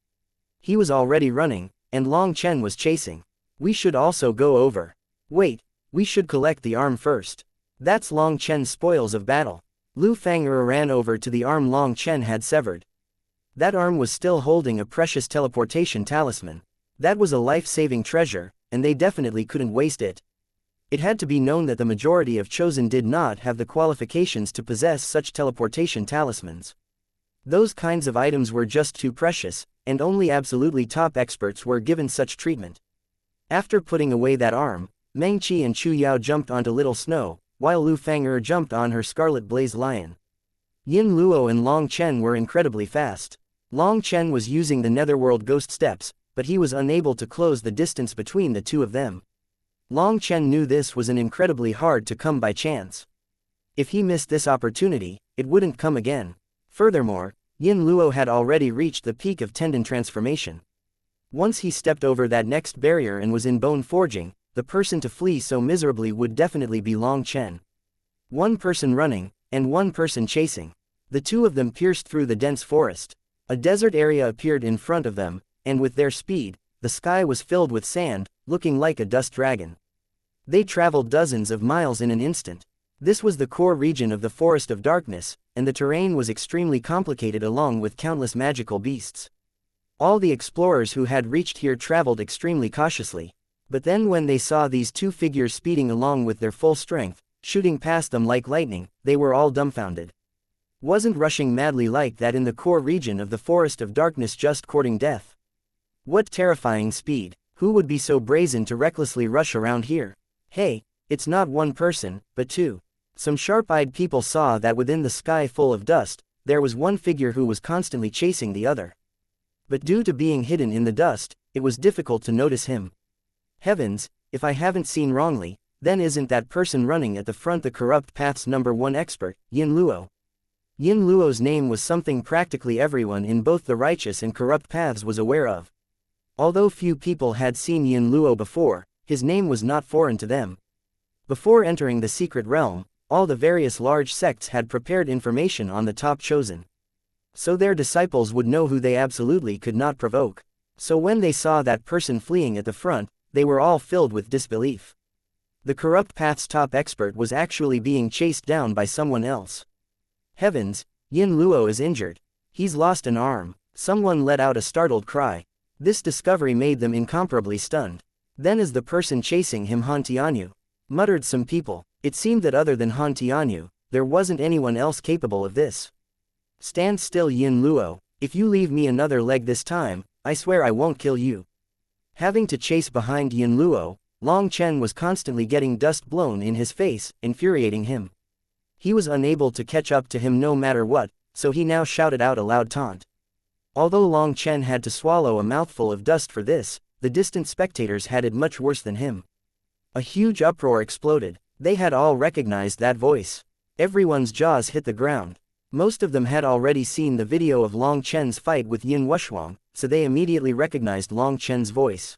He was already running, and Long Chen was chasing. We should also go over. Wait, we should collect the arm first. That's Long Chen's spoils of battle. Lu Fang'er ran over to the arm Long Chen had severed. That arm was still holding a precious teleportation talisman. That was a life-saving treasure, and they definitely couldn't waste it. It had to be known that the majority of Chosen did not have the qualifications to possess such teleportation talismans. Those kinds of items were just too precious, and only absolutely top experts were given such treatment. After putting away that arm, Meng Qi and Chu Yao jumped onto Little Snow, while Lu Fang'er jumped on her Scarlet Blaze Lion. Yin Luo and Long Chen were incredibly fast. Long Chen was using the Netherworld Ghost Steps, but he was unable to close the distance between the two of them. Long Chen knew this was an incredibly hard to come by chance. If he missed this opportunity, it wouldn't come again. Furthermore, Yin Luo had already reached the peak of tendon transformation. Once he stepped over that next barrier and was in bone forging, the person to flee so miserably would definitely be Long Chen. One person running, and one person chasing. The two of them pierced through the dense forest. A desert area appeared in front of them, and with their speed, the sky was filled with sand, looking like a dust dragon. They traveled dozens of miles in an instant. This was the core region of the Forest of Darkness, and the terrain was extremely complicated along with countless magical beasts. All the explorers who had reached here traveled extremely cautiously. But then when they saw these two figures speeding along with their full strength, shooting past them like lightning, they were all dumbfounded. Wasn't rushing madly like that in the core region of the Forest of Darkness just courting death? What terrifying speed! Who would be so brazen to recklessly rush around here? Hey, it's not one person, but two. Some sharp-eyed people saw that within the sky full of dust, there was one figure who was constantly chasing the other. But due to being hidden in the dust, it was difficult to notice him. Heavens, if I haven't seen wrongly, then isn't that person running at the front the Corrupt Path's #1 expert, Yin Luo? Yin Luo's name was something practically everyone in both the Righteous and Corrupt Paths was aware of. Although few people had seen Yin Luo before, his name was not foreign to them. Before entering the secret realm, all the various large sects had prepared information on the top chosen. So their disciples would know who they absolutely could not provoke. So when they saw that person fleeing at the front, they were all filled with disbelief. The Corrupt Path's top expert was actually being chased down by someone else. Heavens, Yin Luo is injured. He's lost an arm. Someone let out a startled cry. This discovery made them incomparably stunned. Then as the person chasing him Han Tianyu, muttered some people. It seemed that other than Han Tianyu, there wasn't anyone else capable of this. Stand still Yin Luo, if you leave me another leg this time, I swear I won't kill you. Having to chase behind Yin Luo, Long Chen was constantly getting dust blown in his face, infuriating him. He was unable to catch up to him no matter what, so he now shouted out a loud taunt. Although Long Chen had to swallow a mouthful of dust for this, the distant spectators had it much worse than him. A huge uproar exploded. They had all recognized that voice. Everyone's jaws hit the ground. Most of them had already seen the video of Long Chen's fight with Yin Wuxuang, so they immediately recognized Long Chen's voice.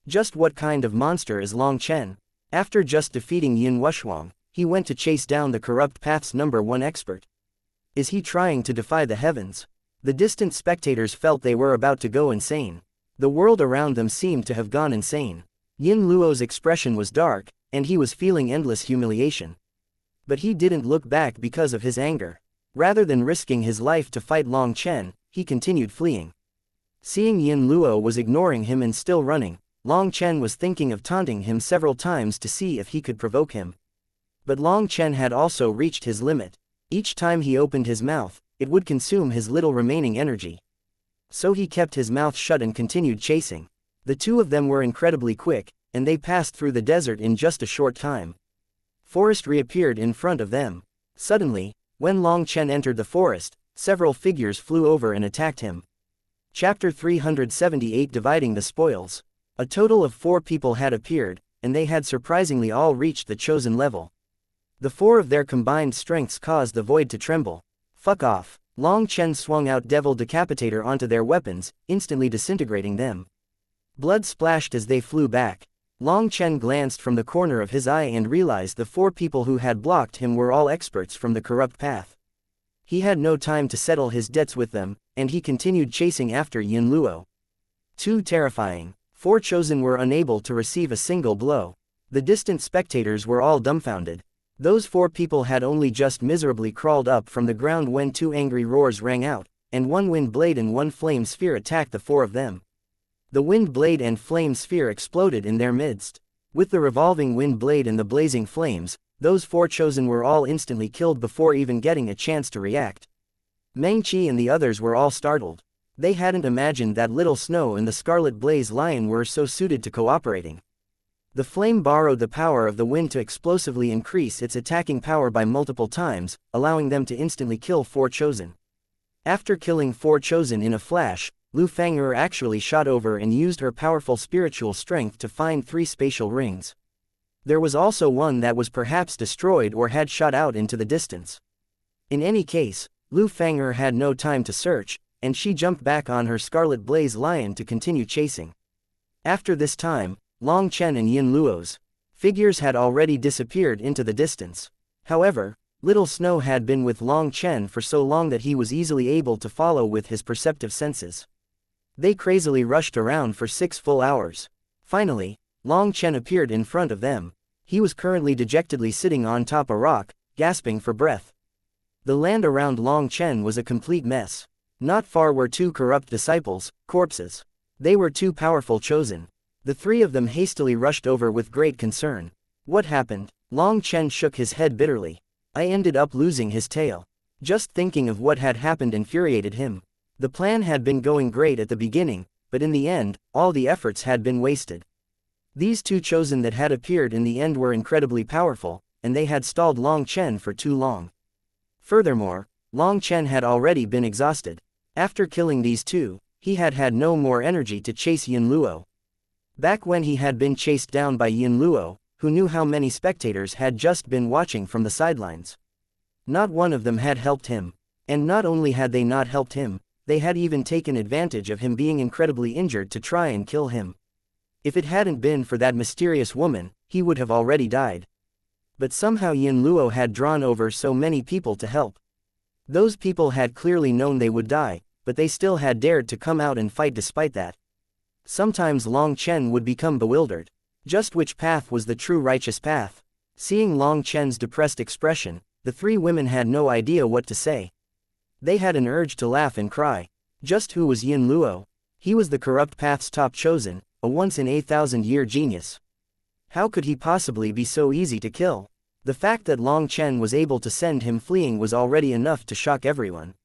Just what kind of monster is Long Chen? After just defeating Yin Wuxuang, he went to chase down the corrupt path's #1 expert. Is he trying to defy the heavens? The distant spectators felt they were about to go insane. The world around them seemed to have gone insane. Yin Luo's expression was dark, and he was feeling endless humiliation. But he didn't look back because of his anger. Rather than risking his life to fight Long Chen, he continued fleeing. Seeing Yin Luo was ignoring him and still running, Long Chen was thinking of taunting him several times to see if he could provoke him. But Long Chen had also reached his limit. Each time he opened his mouth, it would consume his little remaining energy. So he kept his mouth shut and continued chasing. The two of them were incredibly quick, and they passed through the desert in just a short time. Forest reappeared in front of them. Suddenly, when Long Chen entered the forest, several figures flew over and attacked him. Chapter 378 Dividing the Spoils. A total of 4 people had appeared, and they had surprisingly all reached the chosen level. The 4 of their combined strengths caused the void to tremble. Fuck off. Long Chen swung out Devil Decapitator onto their weapons, instantly disintegrating them. Blood splashed as they flew back. Long Chen glanced from the corner of his eye and realized the 4 people who had blocked him were all experts from the corrupt path. He had no time to settle his debts with them, and he continued chasing after Yin Luo. Too terrifying. 4 chosen were unable to receive a single blow. The distant spectators were all dumbfounded. Those 4 people had only just miserably crawled up from the ground when 2 angry roars rang out, and 1 wind blade and 1 flame sphere attacked the 4 of them. The wind blade and flame sphere exploded in their midst. With the revolving wind blade and the blazing flames, those 4 chosen were all instantly killed before even getting a chance to react. Meng Qi and the others were all startled. They hadn't imagined that Little Snow and the Scarlet Blaze Lion were so suited to cooperating. The flame borrowed the power of the wind to explosively increase its attacking power by multiple times, allowing them to instantly kill 4 chosen. After killing 4 chosen in a flash, Lu Fang'er actually shot over and used her powerful spiritual strength to find 3 spatial rings. There was also one that was perhaps destroyed or had shot out into the distance. In any case, Lu Fang'er had no time to search, and she jumped back on her Scarlet Blaze Lion to continue chasing. After this time, Long Chen and Yin Luo's figures had already disappeared into the distance. However, Little Snow had been with Long Chen for so long that he was easily able to follow with his perceptive senses. They crazily rushed around for 6 full hours. Finally, Long Chen appeared in front of them. He was currently dejectedly sitting on top a rock, gasping for breath. The land around Long Chen was a complete mess. Not far were 2 corrupt disciples, corpses. They were too powerful chosen. The 3 of them hastily rushed over with great concern. What happened? Long Chen shook his head bitterly. I ended up losing his tail. Just thinking of what had happened infuriated him. The plan had been going great at the beginning, but in the end, all the efforts had been wasted. These 2 chosen that had appeared in the end were incredibly powerful, and they had stalled Long Chen for too long. Furthermore, Long Chen had already been exhausted. After killing these 2, he had had no more energy to chase Yin Luo. Back when he had been chased down by Yin Luo, who knew how many spectators had just been watching from the sidelines. Not one of them had helped him. And not only had they not helped him, they had even taken advantage of him being incredibly injured to try and kill him. If it hadn't been for that mysterious woman, he would have already died. But somehow Yin Luo had drawn over so many people to help. Those people had clearly known they would die, but they still had dared to come out and fight despite that. Sometimes Long Chen would become bewildered. Just which path was the true righteous path? Seeing Long Chen's depressed expression, the 3 women had no idea what to say. They had an urge to laugh and cry. Just who was Yin Luo? He was the corrupt path's top chosen, a once-in-a-thousand-year genius. How could he possibly be so easy to kill? The fact that Long Chen was able to send him fleeing was already enough to shock everyone.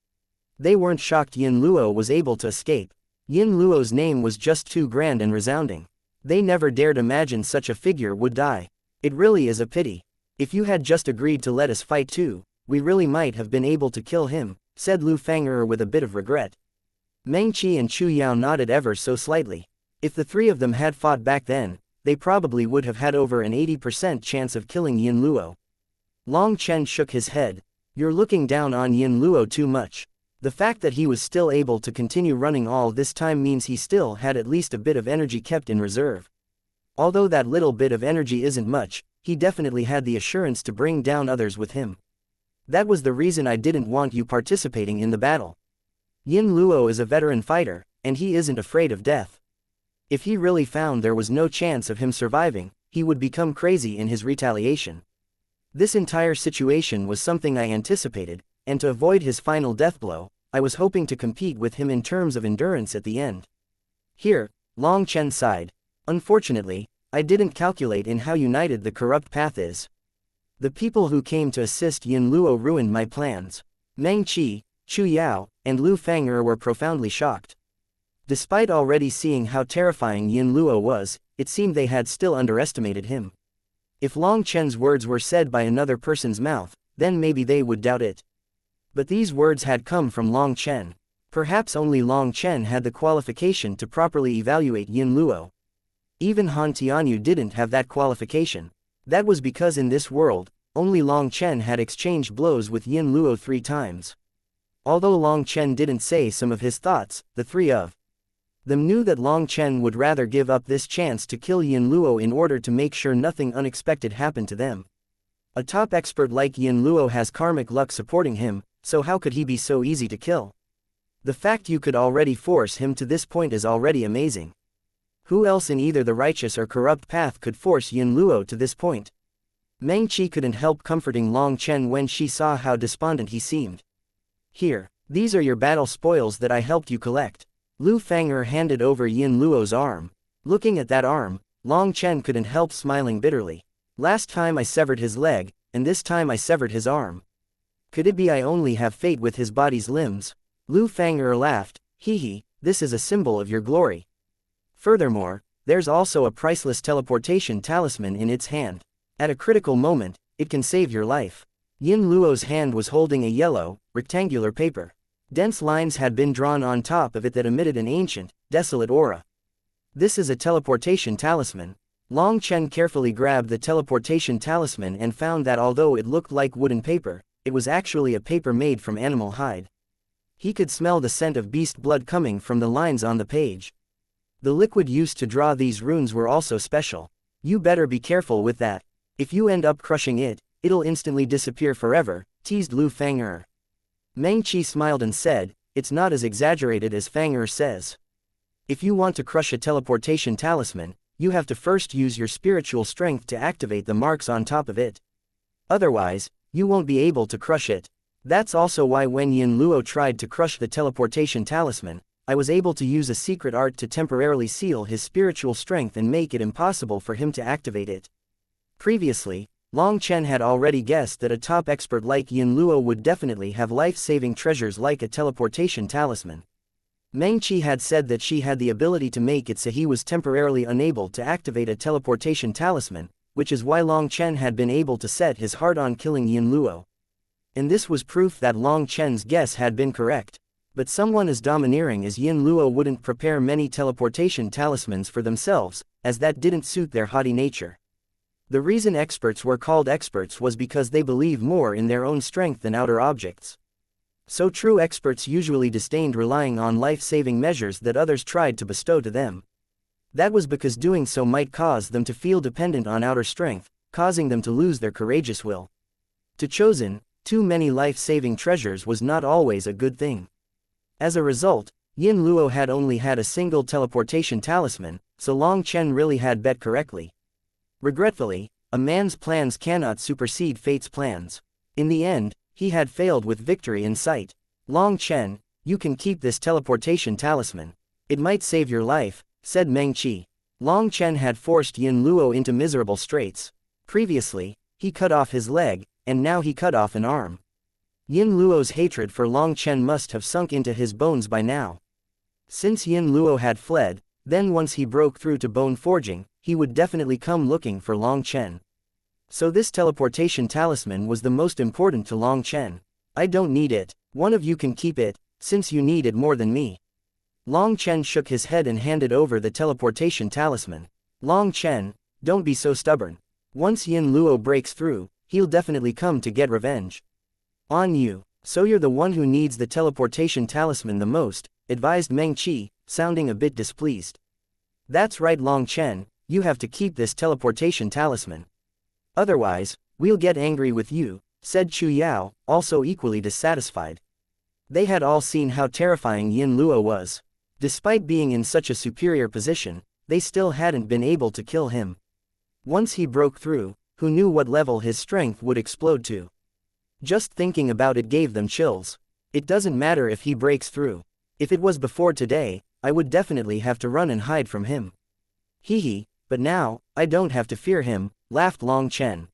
They weren't shocked Yin Luo was able to escape. Yin Luo's name was just too grand and resounding. They never dared imagine such a figure would die. It really is a pity. If you had just agreed to let us fight too, we really might have been able to kill him, said Lu Fang'er with a bit of regret. Meng Qi and Chu Yao nodded ever so slightly. If the 3 of them had fought back then, they probably would have had over an 80% chance of killing Yin Luo. Long Chen shook his head. You're looking down on Yin Luo too much. The fact that he was still able to continue running all this time means he still had at least a bit of energy kept in reserve. Although that little bit of energy isn't much, he definitely had the assurance to bring down others with him. That was the reason I didn't want you participating in the battle. Yin Luo is a veteran fighter, and he isn't afraid of death. If he really found there was no chance of him surviving, he would become crazy in his retaliation. This entire situation was something I anticipated, and to avoid his final death blow, I was hoping to compete with him in terms of endurance at the end. Here, Long Chen sighed. Unfortunately, I didn't calculate in how united the corrupt path is. The people who came to assist Yin Luo ruined my plans. Meng Qi, Chu Yao, and Lu Fang'er were profoundly shocked. Despite already seeing how terrifying Yin Luo was, it seemed they had still underestimated him. If Long Chen's words were said by another person's mouth, then maybe they would doubt it. But these words had come from Long Chen. Perhaps only Long Chen had the qualification to properly evaluate Yin Luo. Even Han Tianyu didn't have that qualification. That was because in this world, only Long Chen had exchanged blows with Yin Luo 3 times. Although Long Chen didn't say some of his thoughts, the 3 of them knew that Long Chen would rather give up this chance to kill Yin Luo in order to make sure nothing unexpected happened to them. A top expert like Yin Luo has karmic luck supporting him, so how could he be so easy to kill? The fact you could already force him to this point is already amazing. Who else in either the righteous or corrupt path could force Yin Luo to this point? Meng Qi couldn't help comforting Long Chen when she saw how despondent he seemed. Here, these are your battle spoils that I helped you collect. Lu Fang'er handed over Yin Luo's arm. Looking at that arm, Long Chen couldn't help smiling bitterly. Last time I severed his leg, and this time I severed his arm. Could it be I only have fate with his body's limbs? Lu Fang'er laughed. Hee, this is a symbol of your glory. Furthermore, there's also a priceless teleportation talisman in its hand. At a critical moment, it can save your life. Yin Luo's hand was holding a yellow, rectangular paper. Dense lines had been drawn on top of it that emitted an ancient, desolate aura. This is a teleportation talisman. Long Chen carefully grabbed the teleportation talisman and found that although it looked like wooden paper, it was actually a paper made from animal hide. He could smell the scent of beast blood coming from the lines on the page. The liquid used to draw these runes were also special. You better be careful with that. If you end up crushing it, it'll instantly disappear forever, teased Lu Fang'er. Meng Qi smiled and said, it's not as exaggerated as Fang'er says. If you want to crush a teleportation talisman, you have to first use your spiritual strength to activate the marks on top of it. Otherwise, you won't be able to crush it. That's also why when Yin Luo tried to crush the teleportation talisman, I was able to use a secret art to temporarily seal his spiritual strength and make it impossible for him to activate it. Previously, Long Chen had already guessed that a top expert like Yin Luo would definitely have life-saving treasures like a teleportation talisman. Meng Qi had said that she had the ability to make it so he was temporarily unable to activate a teleportation talisman, which is why Long Chen had been able to set his heart on killing Yin Luo. And this was proof that Long Chen's guess had been correct. But someone as domineering as Yin Luo wouldn't prepare many teleportation talismans for themselves, as that didn't suit their haughty nature. The reason experts were called experts was because they believe more in their own strength than outer objects. So true experts usually disdained relying on life-saving measures that others tried to bestow to them. That was because doing so might cause them to feel dependent on outer strength, causing them to lose their courageous will. To chosen, too many life-saving treasures was not always a good thing. As a result, Yin Luo had only had a single teleportation talisman, so Long Chen really had bet correctly. Regretfully, a man's plans cannot supersede fate's plans. In the end, he had failed with victory in sight. Long Chen, you can keep this teleportation talisman. It might save your life, said Meng Qi. Long Chen had forced Yin Luo into miserable straits. Previously, he cut off his leg, and now he cut off an arm. Yin Luo's hatred for Long Chen must have sunk into his bones by now. Since Yin Luo had fled, then once he broke through to bone forging, he would definitely come looking for Long Chen. So this teleportation talisman was the most important to Long Chen. I don't need it. One of you can keep it, since you need it more than me. Long Chen shook his head and handed over the teleportation talisman. Long Chen, don't be so stubborn. Once Yin Luo breaks through, he'll definitely come to get revenge. On you. So you're the one who needs the teleportation talisman the most, advised Meng Qi, sounding a bit displeased. That's right, Long Chen, you have to keep this teleportation talisman. Otherwise, we'll get angry with you, said Chu Yao, also equally dissatisfied. They had all seen how terrifying Yin Luo was. Despite being in such a superior position, they still hadn't been able to kill him. Once he broke through, who knew what level his strength would explode to? Just thinking about it gave them chills. It doesn't matter if he breaks through. If it was before today, I would definitely have to run and hide from him. Hee, but now, I don't have to fear him, laughed Long Chen.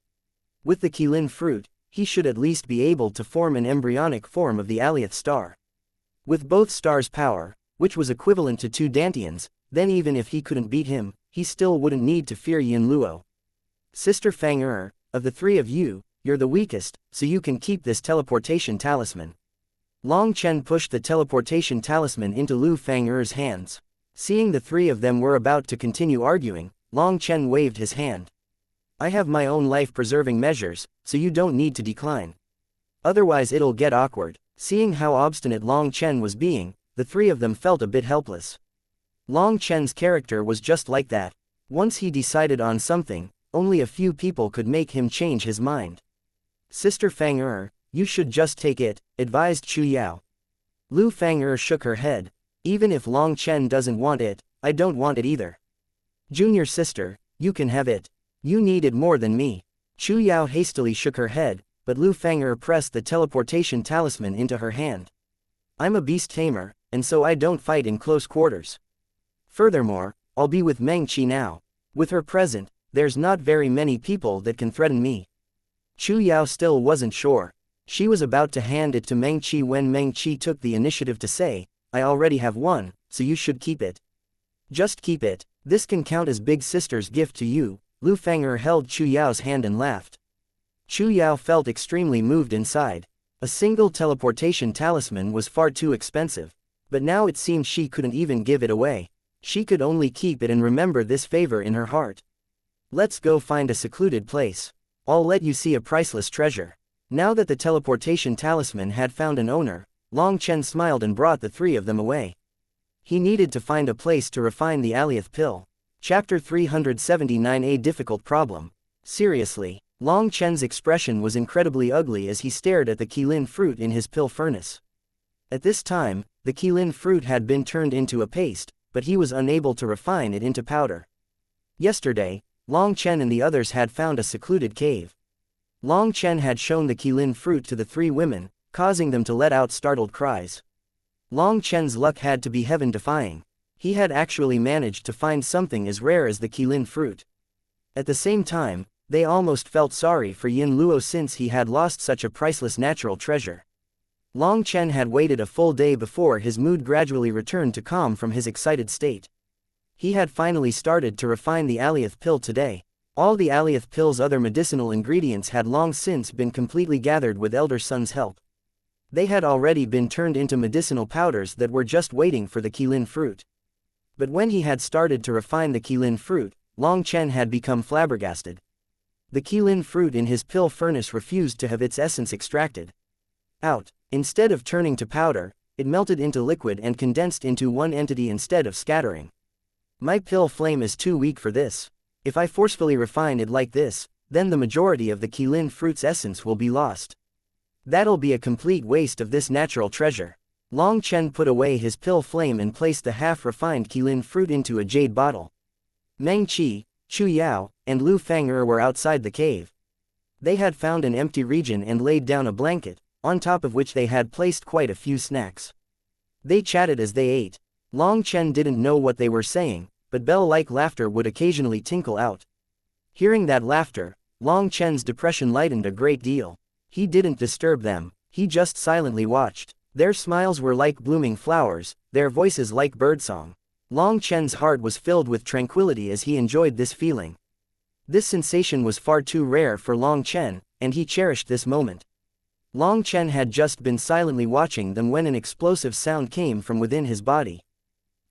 With the Qilin fruit, he should at least be able to form an embryonic form of the Alioth star. With both stars' power, which was equivalent to 2 Dantians, then even if he couldn't beat him, he still wouldn't need to fear Yin Luo. Sister Fang of the 3 of you, you're the weakest, so you can keep this teleportation talisman. Long Chen pushed the teleportation talisman into Lu Fang'er's hands. Seeing the 3 of them were about to continue arguing, Long Chen waved his hand. I have my own life-preserving measures, so you don't need to decline. Otherwise it'll get awkward. Seeing how obstinate Long Chen was being, the 3 of them felt a bit helpless. Long Chen's character was just like that. Once he decided on something, only a few people could make him change his mind. Sister Fang you should just take it, advised Chu Yao. Lu Fang shook her head. Even if Long Chen doesn't want it, I don't want it either. Junior sister, you can have it. You need it more than me. Chu Yao hastily shook her head, but Lu Fang pressed the teleportation talisman into her hand. I'm a beast tamer, and so I don't fight in close quarters. Furthermore, I'll be with Meng Qi now. With her present, there's not very many people that can threaten me. Chu Yao still wasn't sure. She was about to hand it to Meng Qi when Meng Qi took the initiative to say, I already have one, so you should keep it. Just keep it, this can count as big sister's gift to you. Lu Fang held Chu Yao's hand and laughed. Chu Yao felt extremely moved inside. A single teleportation talisman was far too expensive. But now it seemed she couldn't even give it away. She could only keep it and remember this favor in her heart. Let's go find a secluded place. I'll let you see a priceless treasure. Now that the teleportation talisman had found an owner, Long Chen smiled and brought the 3 of them away. He needed to find a place to refine the Alioth pill. Chapter 379 A difficult problem. Seriously, Long Chen's expression was incredibly ugly as he stared at the Qilin fruit in his pill furnace. At this time, the Qilin fruit had been turned into a paste, but he was unable to refine it into powder. Yesterday, Long Chen and the others had found a secluded cave. Long Chen had shown the Qilin fruit to the 3 women, causing them to let out startled cries. Long Chen's luck had to be heaven-defying. He had actually managed to find something as rare as the Qilin fruit. At the same time, they almost felt sorry for Yin Luo since he had lost such a priceless natural treasure. Long Chen had waited a full day before his mood gradually returned to calm from his excited state. He had finally started to refine the Alioth pill today. All the Alioth pill's other medicinal ingredients had long since been completely gathered with Elder Sun's help. They had already been turned into medicinal powders that were just waiting for the Qilin fruit. But when he had started to refine the Qilin fruit, Long Chen had become flabbergasted. The Qilin fruit in his pill furnace refused to have its essence extracted. Instead of turning to powder, it melted into liquid and condensed into one entity instead of scattering. My pill flame is too weak for this. If I forcefully refine it like this, then the majority of the Qilin fruit's essence will be lost. That'll be a complete waste of this natural treasure. Long Chen put away his pill flame and placed the half-refined Qilin fruit into a jade bottle. Meng Qi, Chu Yao, and Lu Fang were outside the cave. They had found an empty region and laid down a blanket, on top of which they had placed quite a few snacks. They chatted as they ate. Long Chen didn't know what they were saying, but bell-like laughter would occasionally tinkle out. Hearing that laughter, Long Chen's depression lightened a great deal. He didn't disturb them, he just silently watched. Their smiles were like blooming flowers, their voices like birdsong. Long Chen's heart was filled with tranquility as he enjoyed this feeling. This sensation was far too rare for Long Chen, and he cherished this moment. Long Chen had just been silently watching them when an explosive sound came from within his body.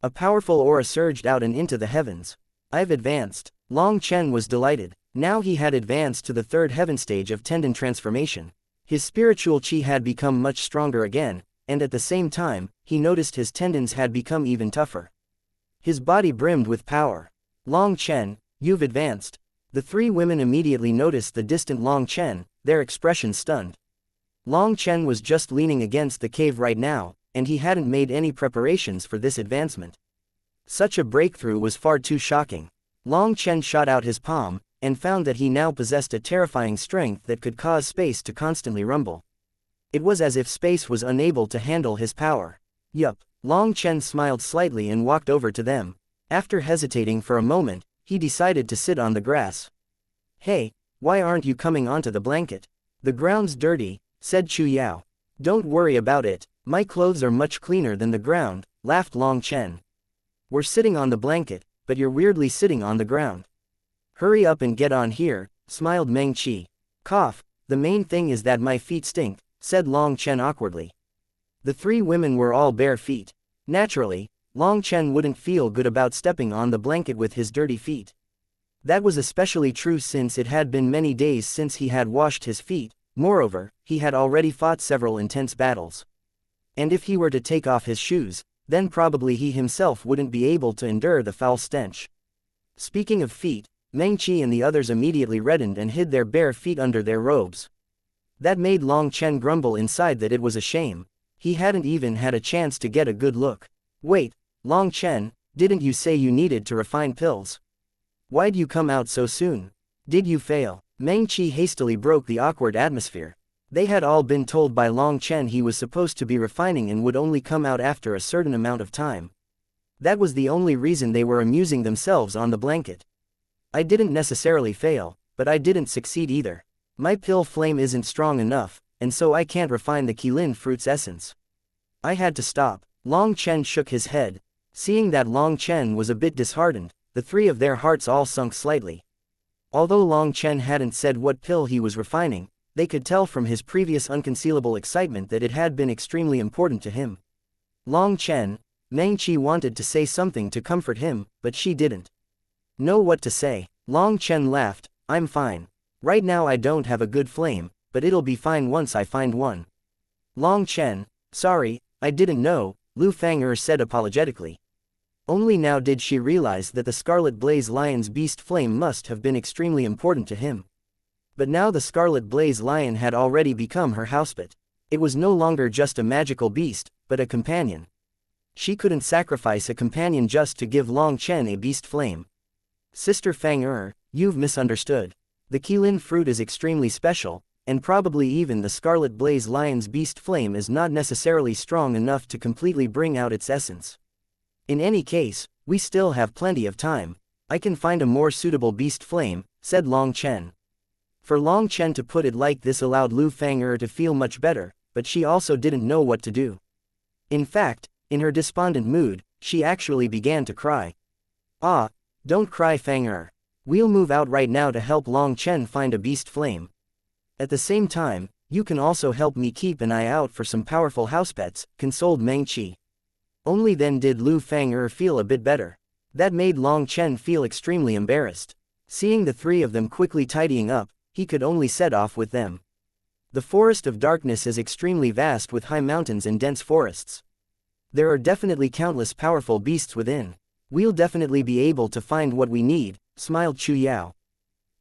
A powerful aura surged out and into the heavens. I've advanced. Long Chen was delighted. Now he had advanced to the 3rd heaven stage of tendon transformation. His spiritual chi had become much stronger again, and at the same time, he noticed his tendons had become even tougher. His body brimmed with power. Long Chen, you've advanced. The three women immediately noticed the distant Long Chen, their expressions stunned. Long Chen was just leaning against the cave right now, and he hadn't made any preparations for this advancement. Such a breakthrough was far too shocking. Long Chen shot out his palm, and found that he now possessed a terrifying strength that could cause space to constantly rumble. It was as if space was unable to handle his power. Yup. Long Chen smiled slightly and walked over to them. After hesitating for a moment, he decided to sit on the grass. Hey, why aren't you coming onto the blanket? The ground's dirty, said Chu Yao. Don't worry about it, my clothes are much cleaner than the ground, laughed Long Chen. We're sitting on the blanket, but you're weirdly sitting on the ground. Hurry up and get on here, smiled Meng Qi. Cough, the main thing is that my feet stink, said Long Chen awkwardly. The three women were all bare feet. Naturally, Long Chen wouldn't feel good about stepping on the blanket with his dirty feet. That was especially true since it had been many days since he had washed his feet. Moreover, he had already fought several intense battles. And if he were to take off his shoes, then probably he himself wouldn't be able to endure the foul stench. Speaking of feet, Meng Qi and the others immediately reddened and hid their bare feet under their robes. That made Long Chen grumble inside that it was a shame. He hadn't even had a chance to get a good look. Wait, Long Chen, didn't you say you needed to refine pills? Why'd you come out so soon? Did you fail? Meng Qi hastily broke the awkward atmosphere. They had all been told by Long Chen he was supposed to be refining and would only come out after a certain amount of time. That was the only reason they were amusing themselves on the blanket. I didn't necessarily fail, but I didn't succeed either. My pill flame isn't strong enough, and so I can't refine the Qilin fruit's essence. I had to stop. Long Chen shook his head. Seeing that Long Chen was a bit disheartened, the three of their hearts all sunk slightly. Although Long Chen hadn't said what pill he was refining, they could tell from his previous unconcealable excitement that it had been extremely important to him. Long Chen, Meng Qi wanted to say something to comfort him, but she didn't know what to say. Long Chen laughed, I'm fine. Right now I don't have a good flame, but it'll be fine once I find one. Long Chen, sorry, I didn't know, Lu Fang'er said apologetically. Only now did she realize that the Scarlet Blaze Lion's beast flame must have been extremely important to him. But now the Scarlet Blaze Lion had already become her housepet. It was no longer just a magical beast, but a companion. She couldn't sacrifice a companion just to give Long Chen a beast flame. Sister Fang'er, you've misunderstood. The Qilin fruit is extremely special, and probably even the Scarlet Blaze Lion's beast flame is not necessarily strong enough to completely bring out its essence. In any case, we still have plenty of time. I can find a more suitable beast flame, said Long Chen. For Long Chen to put it like this allowed Lu Fang'er to feel much better, but she also didn't know what to do. In fact, in her despondent mood, she actually began to cry. Ah, don't cry Fang'er. We'll move out right now to help Long Chen find a beast flame. At the same time, you can also help me keep an eye out for some powerful housepets, consoled Meng Qi. Only then did Lu Fang'er feel a bit better. That made Long Chen feel extremely embarrassed. Seeing the three of them quickly tidying up, he could only set off with them. The Forest of Darkness is extremely vast with high mountains and dense forests. There are definitely countless powerful beasts within. We'll definitely be able to find what we need, smiled Chu Yao.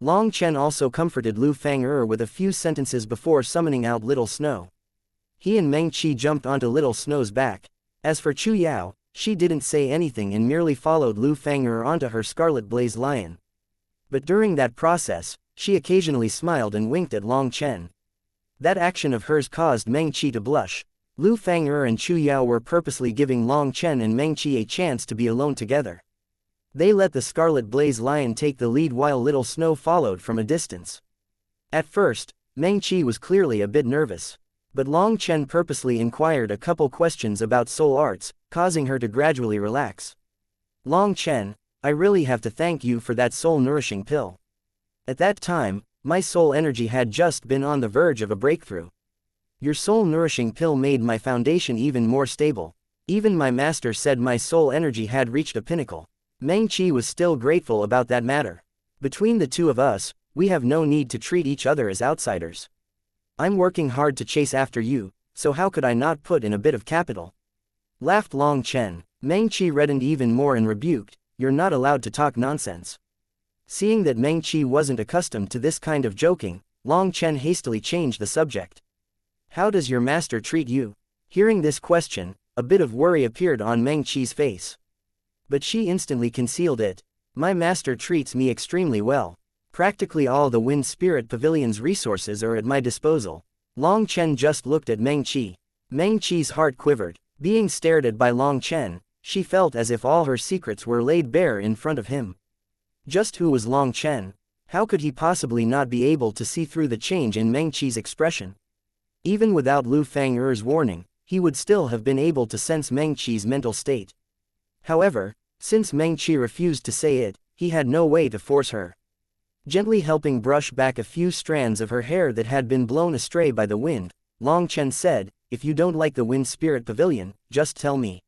Long Chen also comforted Lu Fang'er with a few sentences before summoning out Little Snow. He and Meng Qi jumped onto Little Snow's back. As for Chu Yao, she didn't say anything and merely followed Lu Fang'er onto her Scarlet Blaze Lion. But during that process, she occasionally smiled and winked at Long Chen. That action of hers caused Meng Qi to blush. Lu Fang'er and Chu Yao were purposely giving Long Chen and Meng Qi a chance to be alone together. They let the Scarlet Blaze Lion take the lead while Little Snow followed from a distance. At first, Meng Qi was clearly a bit nervous. But Long Chen purposely inquired a couple questions about soul arts, causing her to gradually relax. Long Chen, I really have to thank you for that soul-nourishing pill. At that time, my soul energy had just been on the verge of a breakthrough. Your soul-nourishing pill made my foundation even more stable. Even my master said my soul energy had reached a pinnacle. Meng Qi was still grateful about that matter. Between the two of us, we have no need to treat each other as outsiders. I'm working hard to chase after you, so how could I not put in a bit of capital? Laughed Long Chen. Meng Qi reddened even more and rebuked, you're not allowed to talk nonsense. Seeing that Meng Qi wasn't accustomed to this kind of joking, Long Chen hastily changed the subject. How does your master treat you? Hearing this question, a bit of worry appeared on Meng Qi's face. But she instantly concealed it. My master treats me extremely well. Practically all the Wind Spirit Pavilion's resources are at my disposal. Long Chen just looked at Meng Qi. Meng Qi's heart quivered. Being stared at by Long Chen, she felt as if all her secrets were laid bare in front of him. Just who was Long Chen? How could he possibly not be able to see through the change in Meng Qi's expression? Even without Lu Fang'er's warning, he would still have been able to sense Meng Qi's mental state. However, since Meng Qi refused to say it, he had no way to force her. Gently helping brush back a few strands of her hair that had been blown astray by the wind, Long Chen said, if you don't like the Wind Spirit Pavilion, just tell me.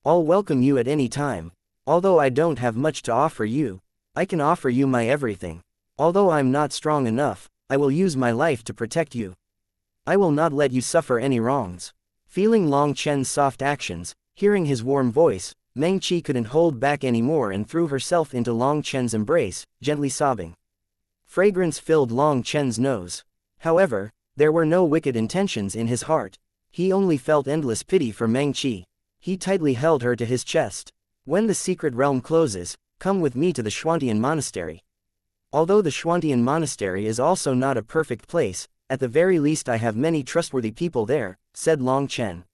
I'll welcome you at any time. Although I don't have much to offer you, I can offer you my everything. Although I'm not strong enough, I will use my life to protect you. I will not let you suffer any wrongs. Feeling Long Chen's soft actions, hearing his warm voice, Meng Qi couldn't hold back anymore and threw herself into Long Chen's embrace, gently sobbing. Fragrance filled Long Chen's nose. However, there were no wicked intentions in his heart. He only felt endless pity for Meng Qi. He tightly held her to his chest. When the secret realm closes, come with me to the Xuantian monastery. Although the Xuantian monastery is also not a perfect place, at the very least I have many trustworthy people there, said Long Chen.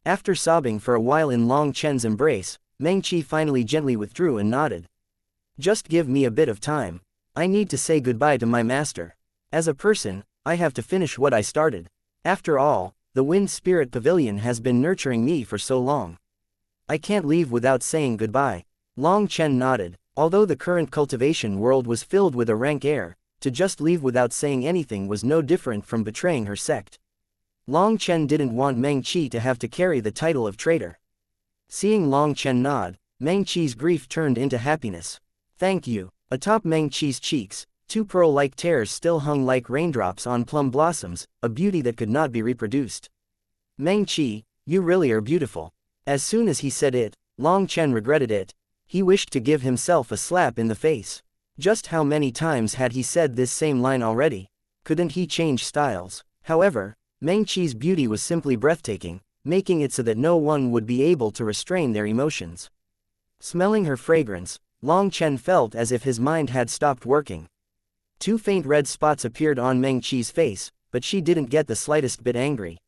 After sobbing for a while in Long Chen's embrace, Meng Qi finally gently withdrew and nodded. Just give me a bit of time. I need to say goodbye to my master. As a person, I have to finish what I started. After all, the Wind Spirit Pavilion has been nurturing me for so long. I can't leave without saying goodbye. Long Chen nodded. Although the current cultivation world was filled with a rank air, to just leave without saying anything was no different from betraying her sect. Long Chen didn't want Meng Qi to have to carry the title of traitor. Seeing Long Chen nod, Meng Qi's grief turned into happiness. Thank you. Atop Meng Qi's cheeks, two pearl-like tears still hung like raindrops on plum blossoms, a beauty that could not be reproduced. Meng Qi, you really are beautiful. As soon as he said it, Long Chen regretted it. He wished to give himself a slap in the face. Just how many times had he said this same line already? Couldn't he change styles? However, Meng Qi's beauty was simply breathtaking, making it so that no one would be able to restrain their emotions. Smelling her fragrance, Long Chen felt as if his mind had stopped working. Two faint red spots appeared on Meng Qi's face, but she didn't get the slightest bit angry.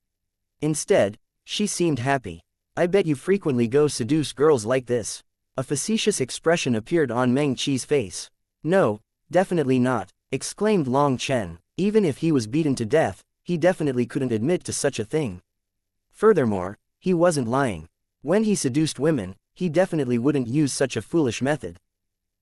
Instead, she seemed happy. I bet you frequently go seduce girls like this. A facetious expression appeared on Meng Qi's face. No, definitely not, exclaimed Long Chen. Even if he was beaten to death, he definitely couldn't admit to such a thing. Furthermore, he wasn't lying. When he seduced women, he definitely wouldn't use such a foolish method.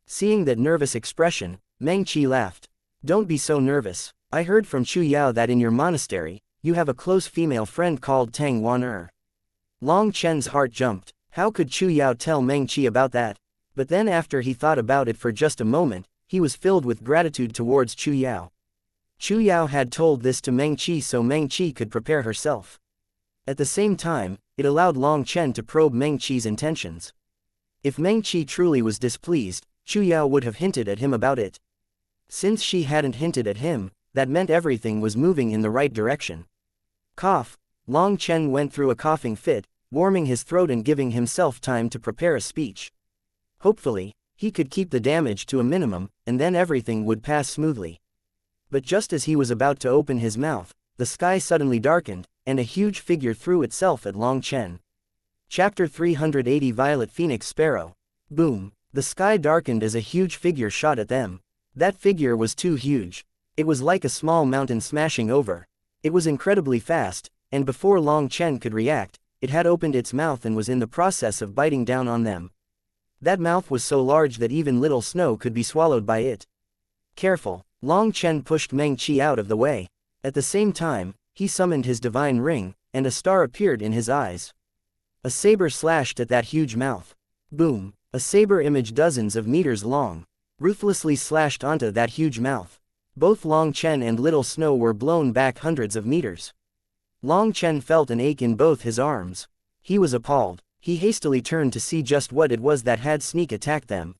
Seeing that nervous expression, Meng Qi laughed. Don't be so nervous. I heard from Chu Yao that in your monastery, you have a close female friend called Tang Wan. Long Chen's heart jumped. How could Chu Yao tell Meng Qi about that? But then after he thought about it for just a moment, he was filled with gratitude towards Chu Yao. Chu Yao had told this to Meng Qi so Meng Qi could prepare herself. At the same time, it allowed Long Chen to probe Meng Qi's intentions. If Meng Qi truly was displeased, Chu Yao would have hinted at him about it. Since she hadn't hinted at him, that meant everything was moving in the right direction. Cough. Long Chen went through a coughing fit, warming his throat and giving himself time to prepare a speech. Hopefully, he could keep the damage to a minimum, and then everything would pass smoothly. But just as he was about to open his mouth, the sky suddenly darkened, and a huge figure threw itself at Long Chen. Chapter 380 Violet Phoenix Sparrow. Boom. The sky darkened as a huge figure shot at them. That figure was too huge. It was like a small mountain smashing over. It was incredibly fast, and before Long Chen could react, it had opened its mouth and was in the process of biting down on them. That mouth was so large that even little snow could be swallowed by it. Careful. Long Chen pushed Meng Qi out of the way. At the same time, he summoned his divine ring, and a star appeared in his eyes. A saber slashed at that huge mouth. Boom. A saber image dozens of meters long, ruthlessly slashed onto that huge mouth. Both Long Chen and Little Snow were blown back hundreds of meters. Long Chen felt an ache in both his arms. He was appalled. He hastily turned to see just what it was that had sneak attacked them.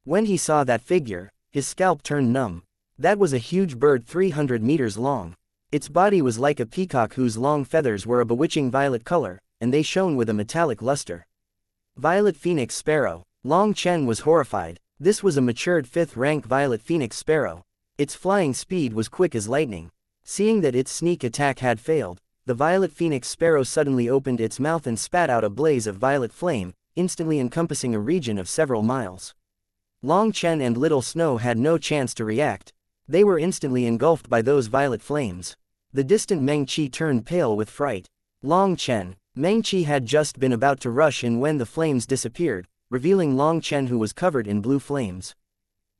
When he saw that figure, his scalp turned numb. That was a huge bird 300 meters long. Its body was like a peacock whose long feathers were a bewitching violet color, and they shone with a metallic luster. Violet Phoenix Sparrow. Long Chen was horrified. This was a matured 5th rank Violet Phoenix Sparrow. Its flying speed was quick as lightning. Seeing that its sneak attack had failed, the Violet Phoenix Sparrow suddenly opened its mouth and spat out a blaze of violet flame, instantly encompassing a region of several miles. Long Chen and Little Snow had no chance to react. They were instantly engulfed by those violet flames. The distant Meng Qi turned pale with fright. Long Chen. Meng Qi had just been about to rush in when the flames disappeared, revealing Long Chen, who was covered in blue flames.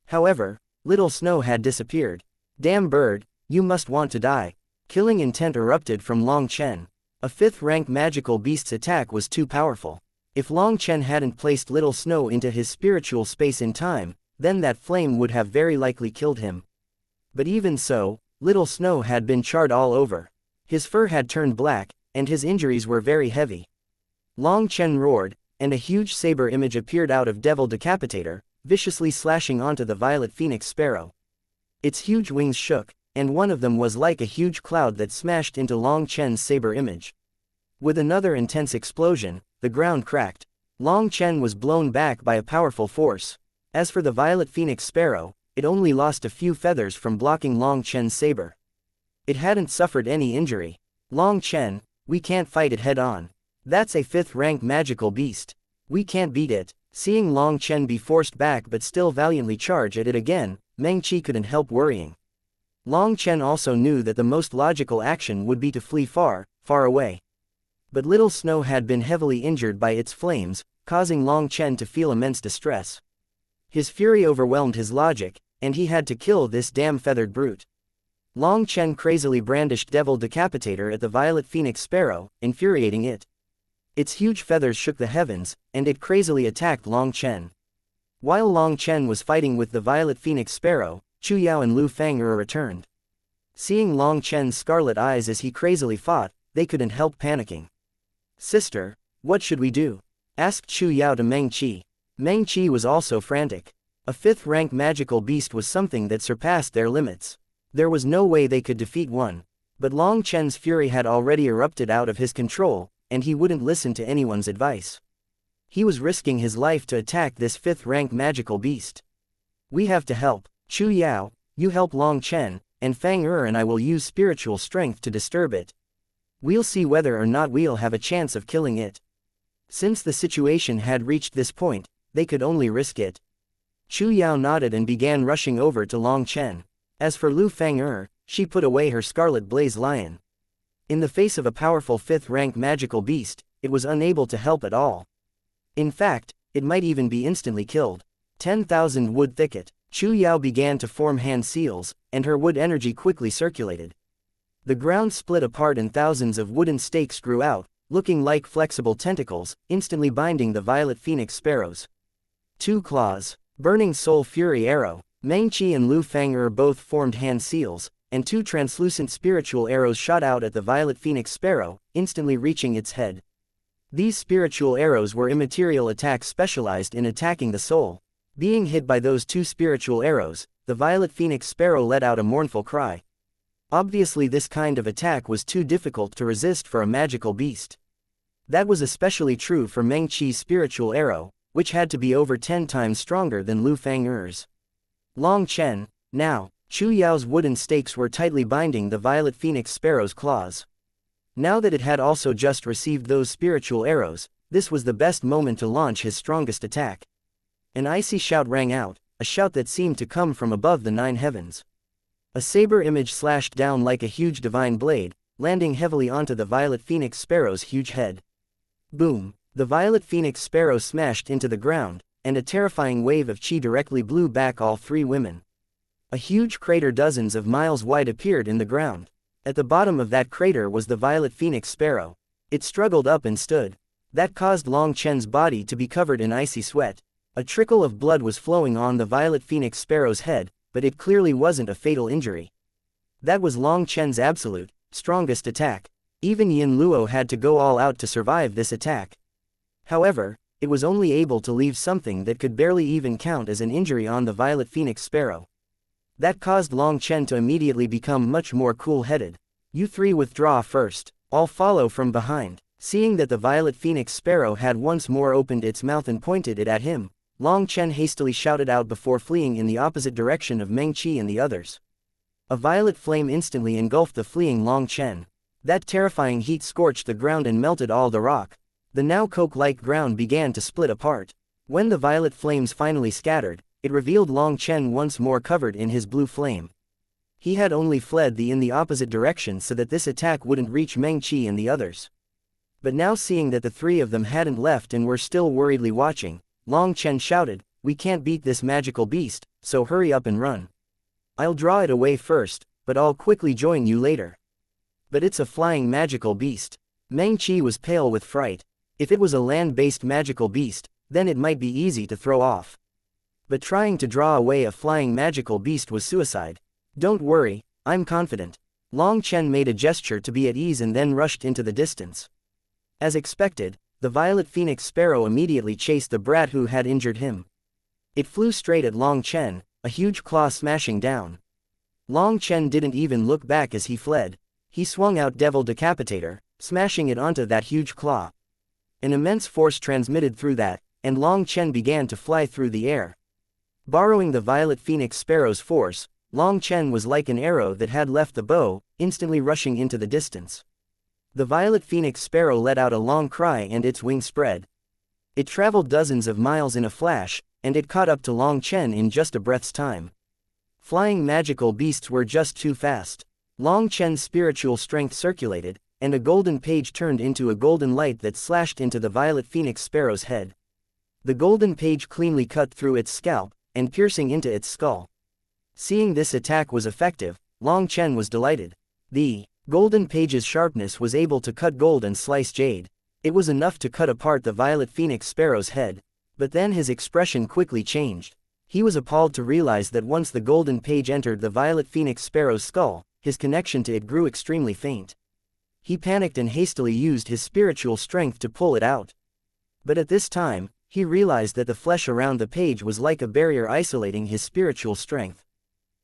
However, Little Snow had disappeared. Damn bird, you must want to die. Killing intent erupted from Long Chen. A 5th rank magical beast's attack was too powerful. If Long Chen hadn't placed Little Snow into his spiritual space in time, then that flame would have very likely killed him. But even so, Little Snow had been charred all over. His fur had turned black, and his injuries were very heavy. Long Chen roared, and a huge saber image appeared out of Devil Decapitator, viciously slashing onto the Violet Phoenix Sparrow. Its huge wings shook, and one of them was like a huge cloud that smashed into Long Chen's saber image. With another intense explosion, the ground cracked. Long Chen was blown back by a powerful force. As for the Violet Phoenix Sparrow, it only lost a few feathers from blocking Long Chen's saber. It hadn't suffered any injury. Long Chen, we can't fight it head-on. That's a 5th rank magical beast. We can't beat it. Seeing Long Chen be forced back but still valiantly charge at it again, Meng Qi couldn't help worrying. Long Chen also knew that the most logical action would be to flee far, far away. But Little Snow had been heavily injured by its flames, causing Long Chen to feel immense distress. His fury overwhelmed his logic, and he had to kill this damn feathered brute. Long Chen crazily brandished Devil Decapitator at the Violet Phoenix Sparrow, infuriating it. Its huge feathers shook the heavens, and it crazily attacked Long Chen. While Long Chen was fighting with the Violet Phoenix Sparrow, Chu Yao and Lu Fang'er returned. Seeing Long Chen's scarlet eyes as he crazily fought, they couldn't help panicking. "Sister, what should we do?" asked Chu Yao to Meng Qi. Meng Qi was also frantic. A 5th rank magical beast was something that surpassed their limits. There was no way they could defeat one. But Long Chen's fury had already erupted out of his control, and he wouldn't listen to anyone's advice. He was risking his life to attack this 5th rank magical beast. "We have to help. Chu Yao, you help Long Chen, and Fang and I will use spiritual strength to disturb it. We'll see whether or not we'll have a chance of killing it." Since the situation had reached this point, they could only risk it. Chu Yao nodded and began rushing over to Long Chen. As for Lu Fang'er, she put away her scarlet blaze lion. In the face of a powerful 5th rank magical beast, it was unable to help at all. In fact, it might even be instantly killed. 10,000 wood thicket. Chu Yao began to form hand seals, and her wood energy quickly circulated. The ground split apart and thousands of wooden stakes grew out, looking like flexible tentacles, instantly binding the Violet Phoenix Sparrows. 2 claws. Burning Soul Fury Arrow. Meng Qi and Lu Fang'er both formed hand seals, and 2 translucent spiritual arrows shot out at the Violet Phoenix Sparrow, instantly reaching its head. These spiritual arrows were immaterial attacks specialized in attacking the soul. Being hit by those 2 spiritual arrows, the Violet Phoenix Sparrow let out a mournful cry. Obviously this kind of attack was too difficult to resist for a magical beast. That was especially true for Meng Qi's spiritual arrow, which had to be over 10 times stronger than Lu Fang'er's. Long Chen, now, Chu Yao's wooden stakes were tightly binding the Violet Phoenix Sparrow's claws. Now that it had also just received those spiritual arrows, this was the best moment to launch his strongest attack. An icy shout rang out, a shout that seemed to come from above the 9 heavens. A saber image slashed down like a huge divine blade, landing heavily onto the Violet Phoenix Sparrow's huge head. Boom! The Violet Phoenix Sparrow smashed into the ground, and a terrifying wave of chi directly blew back all 3 women. A huge crater dozens of miles wide appeared in the ground. At the bottom of that crater was the Violet Phoenix Sparrow. It struggled up and stood. That caused Long Chen's body to be covered in icy sweat. A trickle of blood was flowing on the Violet Phoenix Sparrow's head, but it clearly wasn't a fatal injury. That was Long Chen's absolute, strongest attack. Even Yin Luo had to go all out to survive this attack. However, it was only able to leave something that could barely even count as an injury on the Violet Phoenix Sparrow. That caused Long Chen to immediately become much more cool-headed. "You three withdraw first. I'll follow from behind." Seeing that the Violet Phoenix Sparrow had once more opened its mouth and pointed it at him, Long Chen hastily shouted out before fleeing in the opposite direction of Meng Qi and the others. A violet flame instantly engulfed the fleeing Long Chen. That terrifying heat scorched the ground and melted all the rock. The now coke-like ground began to split apart. When the violet flames finally scattered, it revealed Long Chen once more covered in his blue flame. He had only fled in the opposite direction so that this attack wouldn't reach Meng Qi and the others. But now seeing that the three of them hadn't left and were still worriedly watching, Long Chen shouted, "We can't beat this magical beast, so hurry up and run. I'll draw it away first, but I'll quickly join you later." "But it's a flying magical beast." Meng Qi was pale with fright. If it was a land-based magical beast, then it might be easy to throw off. But trying to draw away a flying magical beast was suicide. "Don't worry, I'm confident." Long Chen made a gesture to be at ease and then rushed into the distance. As expected, the Violet Phoenix Sparrow immediately chased the brat who had injured him. It flew straight at Long Chen, a huge claw smashing down. Long Chen didn't even look back as he fled. He swung out Devil Decapitator, smashing it onto that huge claw. An immense force transmitted through that, and Long Chen began to fly through the air. Borrowing the Violet Phoenix Sparrow's force, Long Chen was like an arrow that had left the bow, instantly rushing into the distance. The Violet Phoenix Sparrow let out a long cry and its wings spread. It traveled dozens of miles in a flash, and it caught up to Long Chen in just a breath's time. Flying magical beasts were just too fast. Long Chen's spiritual strength circulated, and a golden page turned into a golden light that slashed into the Violet Phoenix Sparrow's head. The golden page cleanly cut through its scalp, and piercing into its skull. Seeing this attack was effective, Long Chen was delighted. The golden page's sharpness was able to cut gold and slice jade. It was enough to cut apart the Violet Phoenix Sparrow's head. But then his expression quickly changed. He was appalled to realize that once the golden page entered the Violet Phoenix Sparrow's skull, his connection to it grew extremely faint. He panicked and hastily used his spiritual strength to pull it out. But at this time, he realized that the flesh around the page was like a barrier isolating his spiritual strength.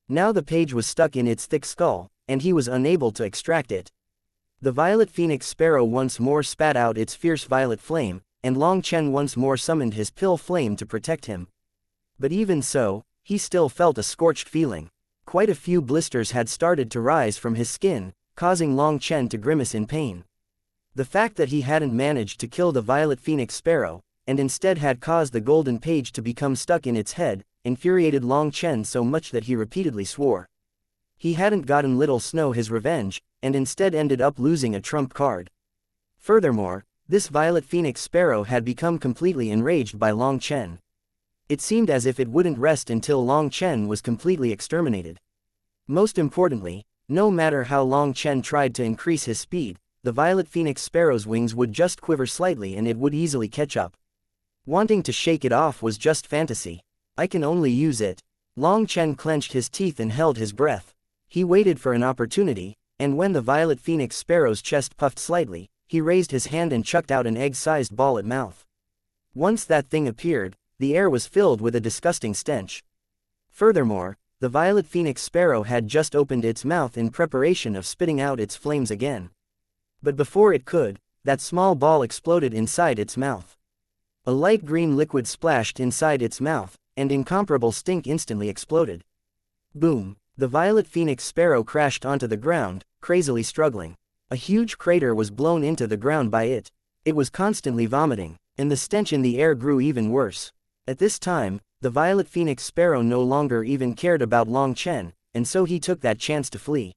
Now the page was stuck in its thick skull, and he was unable to extract it. The Violet Phoenix Sparrow once more spat out its fierce violet flame, and Long Chen once more summoned his pill flame to protect him. But even so, he still felt a scorched feeling. Quite a few blisters had started to rise from his skin, causing Long Chen to grimace in pain. The fact that he hadn't managed to kill the Violet Phoenix Sparrow, and instead had caused the golden page to become stuck in its head, infuriated Long Chen so much that he repeatedly swore. He hadn't gotten Little Snow his revenge, and instead ended up losing a trump card. Furthermore, this Violet Phoenix Sparrow had become completely enraged by Long Chen. It seemed as if it wouldn't rest until Long Chen was completely exterminated. Most importantly, no matter how Long Chen tried to increase his speed, the Violet Phoenix Sparrow's wings would just quiver slightly and it would easily catch up. Wanting to shake it off was just fantasy. I can only use it. Long Chen clenched his teeth and held his breath. He waited for an opportunity, and when the Violet Phoenix Sparrow's chest puffed slightly, he raised his hand and chucked out an egg-sized ball at mouth. Once that thing appeared, the air was filled with a disgusting stench. Furthermore, the Violet Phoenix Sparrow had just opened its mouth in preparation of spitting out its flames again. But before it could, that small ball exploded inside its mouth. A light green liquid splashed inside its mouth, and incomparable stink instantly exploded. Boom! The Violet Phoenix Sparrow crashed onto the ground, crazily struggling. A huge crater was blown into the ground by it. It was constantly vomiting, and the stench in the air grew even worse. At this time, the Violet Phoenix Sparrow no longer even cared about Long Chen, and so he took that chance to flee.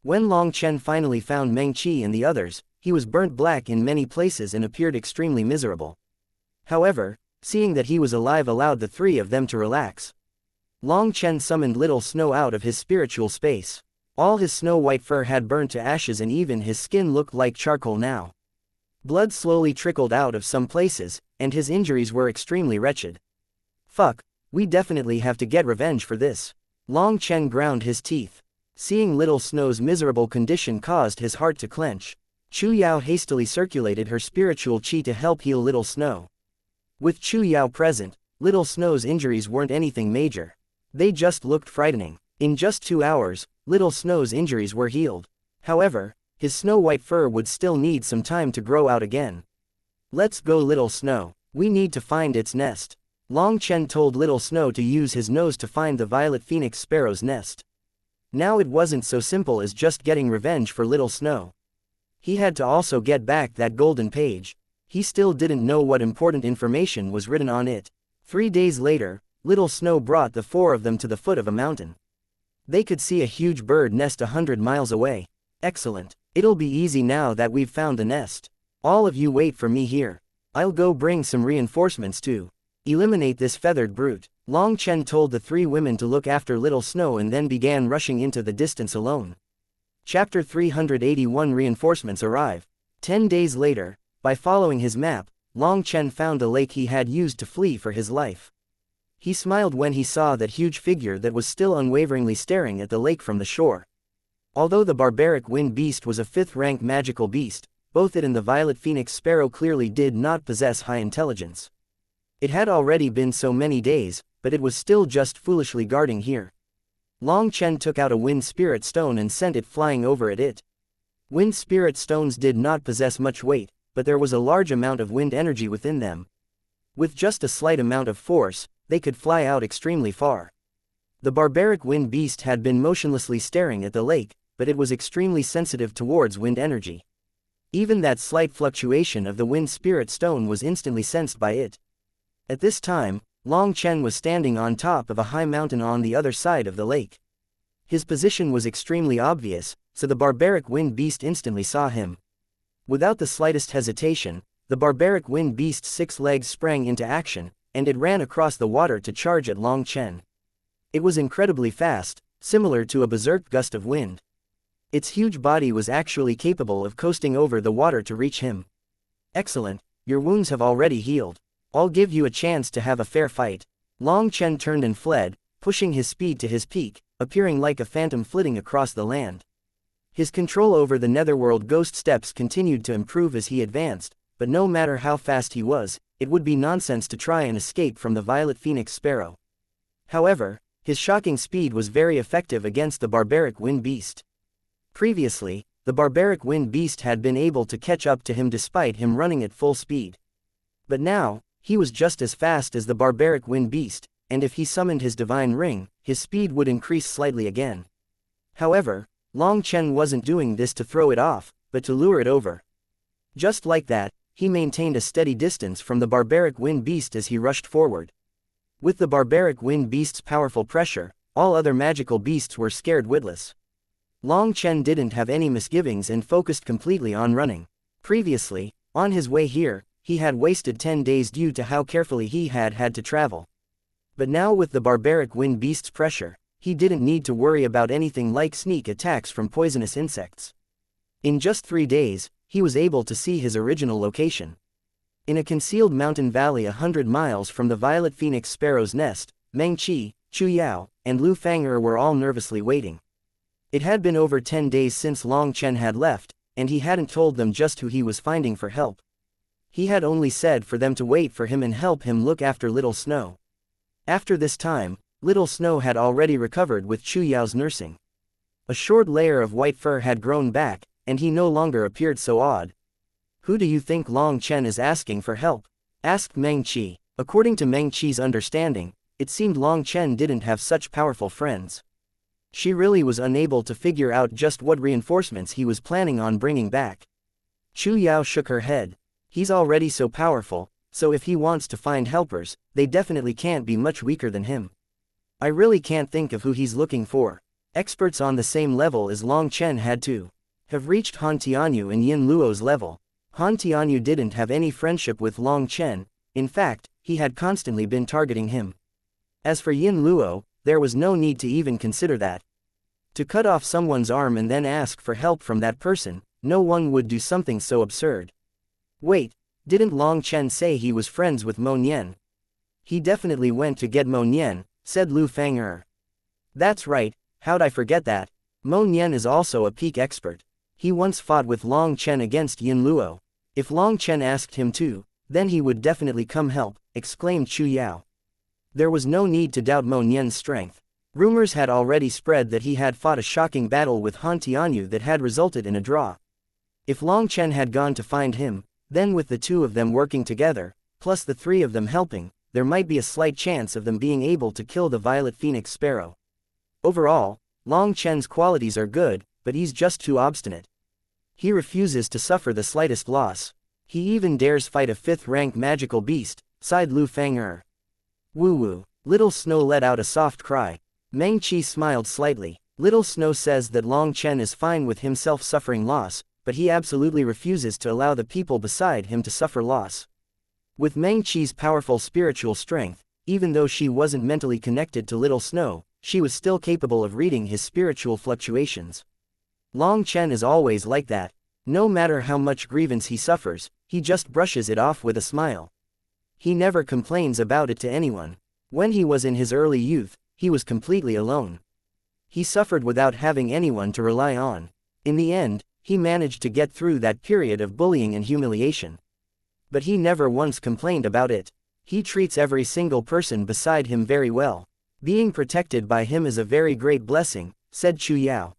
When Long Chen finally found Meng Qi and the others, he was burnt black in many places and appeared extremely miserable. However, seeing that he was alive allowed the three of them to relax. Long Chen summoned Little Snow out of his spiritual space. All his snow-white fur had burned to ashes and even his skin looked like charcoal now. Blood slowly trickled out of some places, and his injuries were extremely wretched. Fuck, we definitely have to get revenge for this. Long Chen ground his teeth. Seeing Little Snow's miserable condition caused his heart to clench. Chu Yao hastily circulated her spiritual chi to help heal Little Snow. With Chu Yao present, Little Snow's injuries weren't anything major. They just looked frightening. In just 2 hours, Little Snow's injuries were healed. However, his snow-white fur would still need some time to grow out again. Let's go, Little Snow. We need to find its nest. Long Chen told Little Snow to use his nose to find the violet phoenix sparrow's nest. Now it wasn't so simple as just getting revenge for Little Snow. He had to also get back that golden page. He still didn't know what important information was written on it. 3 days later, Little Snow brought the 4 of them to the foot of a mountain. They could see a huge bird nest 100 miles away. Excellent. It'll be easy now that we've found the nest. All of you wait for me here. I'll go bring some reinforcements too. Eliminate this feathered brute. Long Chen told the 3 women to look after Little Snow and then began rushing into the distance alone. Chapter 381 Reinforcements arrive. 10 days later, by following his map, Long Chen found the lake he had used to flee for his life. He smiled when he saw that huge figure that was still unwaveringly staring at the lake from the shore. Although the barbaric wind beast was a 5th-rank magical beast, both it and the violet phoenix sparrow clearly did not possess high intelligence. It had already been so many days, but it was still just foolishly guarding here. Long Chen took out a wind spirit stone and sent it flying over at it. Wind spirit stones did not possess much weight, but there was a large amount of wind energy within them. With just a slight amount of force, they could fly out extremely far. The barbaric wind beast had been motionlessly staring at the lake, but it was extremely sensitive towards wind energy. Even that slight fluctuation of the wind spirit stone was instantly sensed by it. At this time, Long Chen was standing on top of a high mountain on the other side of the lake. His position was extremely obvious, so the barbaric wind beast instantly saw him. Without the slightest hesitation, the barbaric wind beast's 6 legs sprang into action, and it ran across the water to charge at Long Chen. It was incredibly fast, similar to a berserk gust of wind. Its huge body was actually capable of coasting over the water to reach him. Excellent, your wounds have already healed. I'll give you a chance to have a fair fight. Long Chen turned and fled, pushing his speed to his peak, appearing like a phantom flitting across the land. His control over the netherworld ghost steps continued to improve as he advanced, but no matter how fast he was, it would be nonsense to try and escape from the violet phoenix sparrow. However, his shocking speed was very effective against the barbaric wind beast. Previously, the barbaric wind beast had been able to catch up to him despite him running at full speed. But now, he was just as fast as the barbaric wind beast, and if he summoned his divine ring, his speed would increase slightly again. However, Long Chen wasn't doing this to throw it off, but to lure it over. Just like that, he maintained a steady distance from the barbaric wind beast as he rushed forward. With the barbaric wind beast's powerful pressure, all other magical beasts were scared witless. Long Chen didn't have any misgivings and focused completely on running. Previously, on his way here, he had wasted 10 days due to how carefully he had to travel. But now with the barbaric wind beast's pressure, he didn't need to worry about anything like sneak attacks from poisonous insects. In just 3 days, he was able to see his original location. In a concealed mountain valley 100 miles from the violet phoenix sparrow's nest, Meng Qi, Chu Yao, and Lu Fang'er were all nervously waiting. It had been over 10 days since Long Chen had left, and he hadn't told them just who he was finding for help. He had only said for them to wait for him and help him look after Little Snow. After this time, Little Snow had already recovered with Chu Yao's nursing. A short layer of white fur had grown back, and he no longer appeared so odd. "Who do you think Long Chen is asking for help?" asked Meng Qi. According to Meng Qi's understanding, it seemed Long Chen didn't have such powerful friends. She really was unable to figure out just what reinforcements he was planning on bringing back. Chu Yao shook her head. He's already so powerful, so if he wants to find helpers, they definitely can't be much weaker than him. I really can't think of who he's looking for. Experts on the same level as Long Chen had to have reached Han Tianyu and Yin Luo's level. Han Tianyu didn't have any friendship with Long Chen, in fact, he had constantly been targeting him. As for Yin Luo, there was no need to even consider that. To cut off someone's arm and then ask for help from that person, no one would do something so absurd. Wait, didn't Long Chen say he was friends with Mo Nian? He definitely went to get Mo Nian, said Lu Fang'er. That's right, how'd I forget that? Mo Nian is also a peak expert. He once fought with Long Chen against Yin Luo. If Long Chen asked him to, Then he would definitely come help, exclaimed Chu Yao. There was no need to doubt Mo Nian's strength. Rumors had already spread that he had fought a shocking battle with Han Tianyu that had resulted in a draw. If Long Chen had gone to find him, then with the two of them working together, plus the three of them helping, there might be a slight chance of them being able to kill the Violet Phoenix Sparrow. Overall, Long Chen's qualities are good, but he's just too obstinate. He refuses to suffer the slightest loss. He even dares fight a 5th-rank magical beast, sighed Lu Fang'er. Woo-woo. Little Snow let out a soft cry. Meng Qi smiled slightly. Little Snow says that Long Chen is fine with himself suffering loss, but he absolutely refuses to allow the people beside him to suffer loss. With Meng Qi's powerful spiritual strength, even though she wasn't mentally connected to Little Snow, she was still capable of reading his spiritual fluctuations. Long Chen is always like that. No matter how much grievance he suffers, he just brushes it off with a smile. He never complains about it to anyone. When he was in his early youth, he was completely alone. He suffered without having anyone to rely on. In the end, he managed to get through that period of bullying and humiliation. But he never once complained about it. He treats every single person beside him very well. Being protected by him is a very great blessing, said Chu Yao.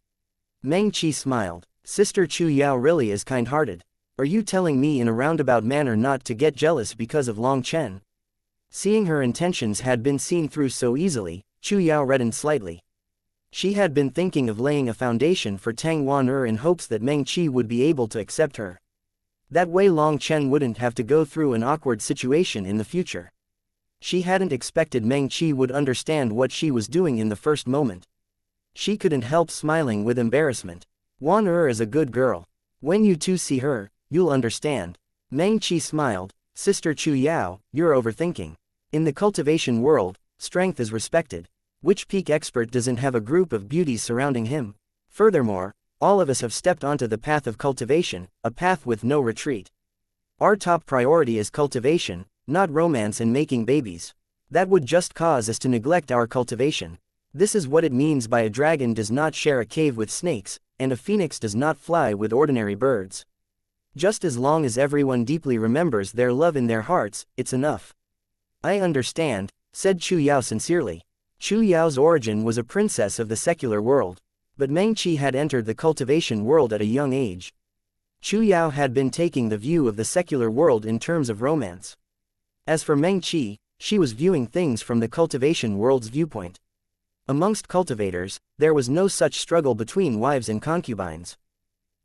Meng Qi smiled. Sister Chu Yao really is kind-hearted. Are you telling me in a roundabout manner not to get jealous because of Long Chen? Seeing her intentions had been seen through so easily, Chu Yao reddened slightly. She had been thinking of laying a foundation for Tang Wan in hopes that Meng Qi would be able to accept her. That way Long Chen wouldn't have to go through an awkward situation in the future. She hadn't expected Meng Qi would understand what she was doing in the first moment. She couldn't help smiling with embarrassment. Wan is a good girl. When you two see her, you'll understand. Meng Qi smiled. Sister Chu Yao, you're overthinking. In the cultivation world, strength is respected. Which peak expert doesn't have a group of beauties surrounding him? Furthermore, all of us have stepped onto the path of cultivation, a path with no retreat. Our top priority is cultivation, not romance and making babies. That would just cause us to neglect our cultivation. This is what it means by a dragon does not share a cave with snakes, and a phoenix does not fly with ordinary birds. Just as long as everyone deeply remembers their love in their hearts, it's enough. I understand, said Chu Yao sincerely. Chu Yao's origin was a princess of the secular world. But Meng Qi had entered the cultivation world at a young age. Chu Yao had been taking the view of the secular world in terms of romance. As for Meng Qi, she was viewing things from the cultivation world's viewpoint. Amongst cultivators, there was no such struggle between wives and concubines.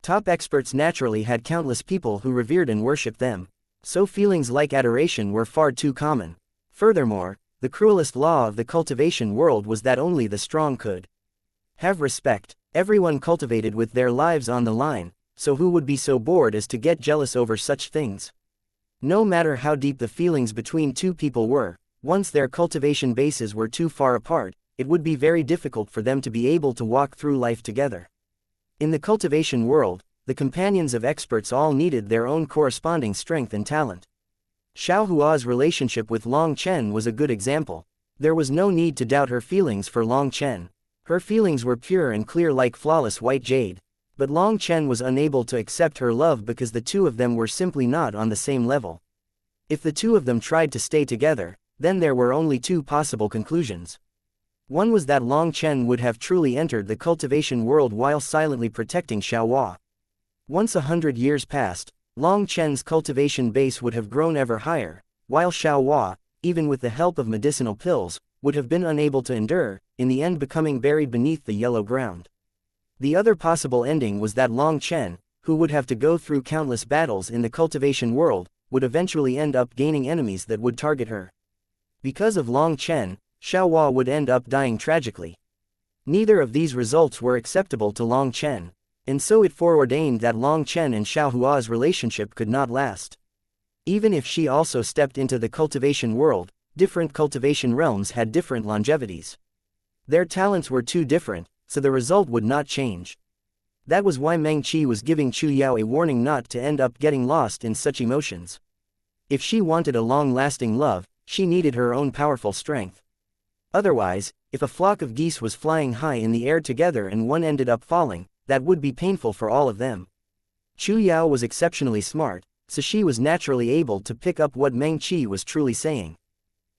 Top experts naturally had countless people who revered and worshipped them, so feelings like adoration were far too common. Furthermore, the cruelest law of the cultivation world was that only the strong could have respect. Everyone cultivated with their lives on the line, so who would be so bored as to get jealous over such things? No matter how deep the feelings between two people were, once their cultivation bases were too far apart, it would be very difficult for them to be able to walk through life together. In the cultivation world, the companions of experts all needed their own corresponding strength and talent. Xiao Hua's relationship with Long Chen was a good example. There was no need to doubt her feelings for Long Chen. Her feelings were pure and clear like flawless white jade. But Long Chen was unable to accept her love because the two of them were simply not on the same level. If the two of them tried to stay together, then there were only two possible conclusions. One was that Long Chen would have truly entered the cultivation world while silently protecting Xiao Hua. Once 100 years passed, Long Chen's cultivation base would have grown ever higher, while Xiao Hua, even with the help of medicinal pills, would have been unable to endure, in the end becoming buried beneath the yellow ground. The other possible ending was that Long Chen, who would have to go through countless battles in the cultivation world, would eventually end up gaining enemies that would target her. Because of Long Chen, Xiao Hua would end up dying tragically. Neither of these results were acceptable to Long Chen, and so it foreordained that Long Chen and Xiao Hua's relationship could not last. Even if she also stepped into the cultivation world, different cultivation realms had different longevities. Their talents were too different, so the result would not change. That was why Meng Qi was giving Chu Yao a warning not to end up getting lost in such emotions. If she wanted a long-lasting love, she needed her own powerful strength. Otherwise, if a flock of geese was flying high in the air together and one ended up falling, that would be painful for all of them. Chu Yao was exceptionally smart, so she was naturally able to pick up what Meng Qi was truly saying.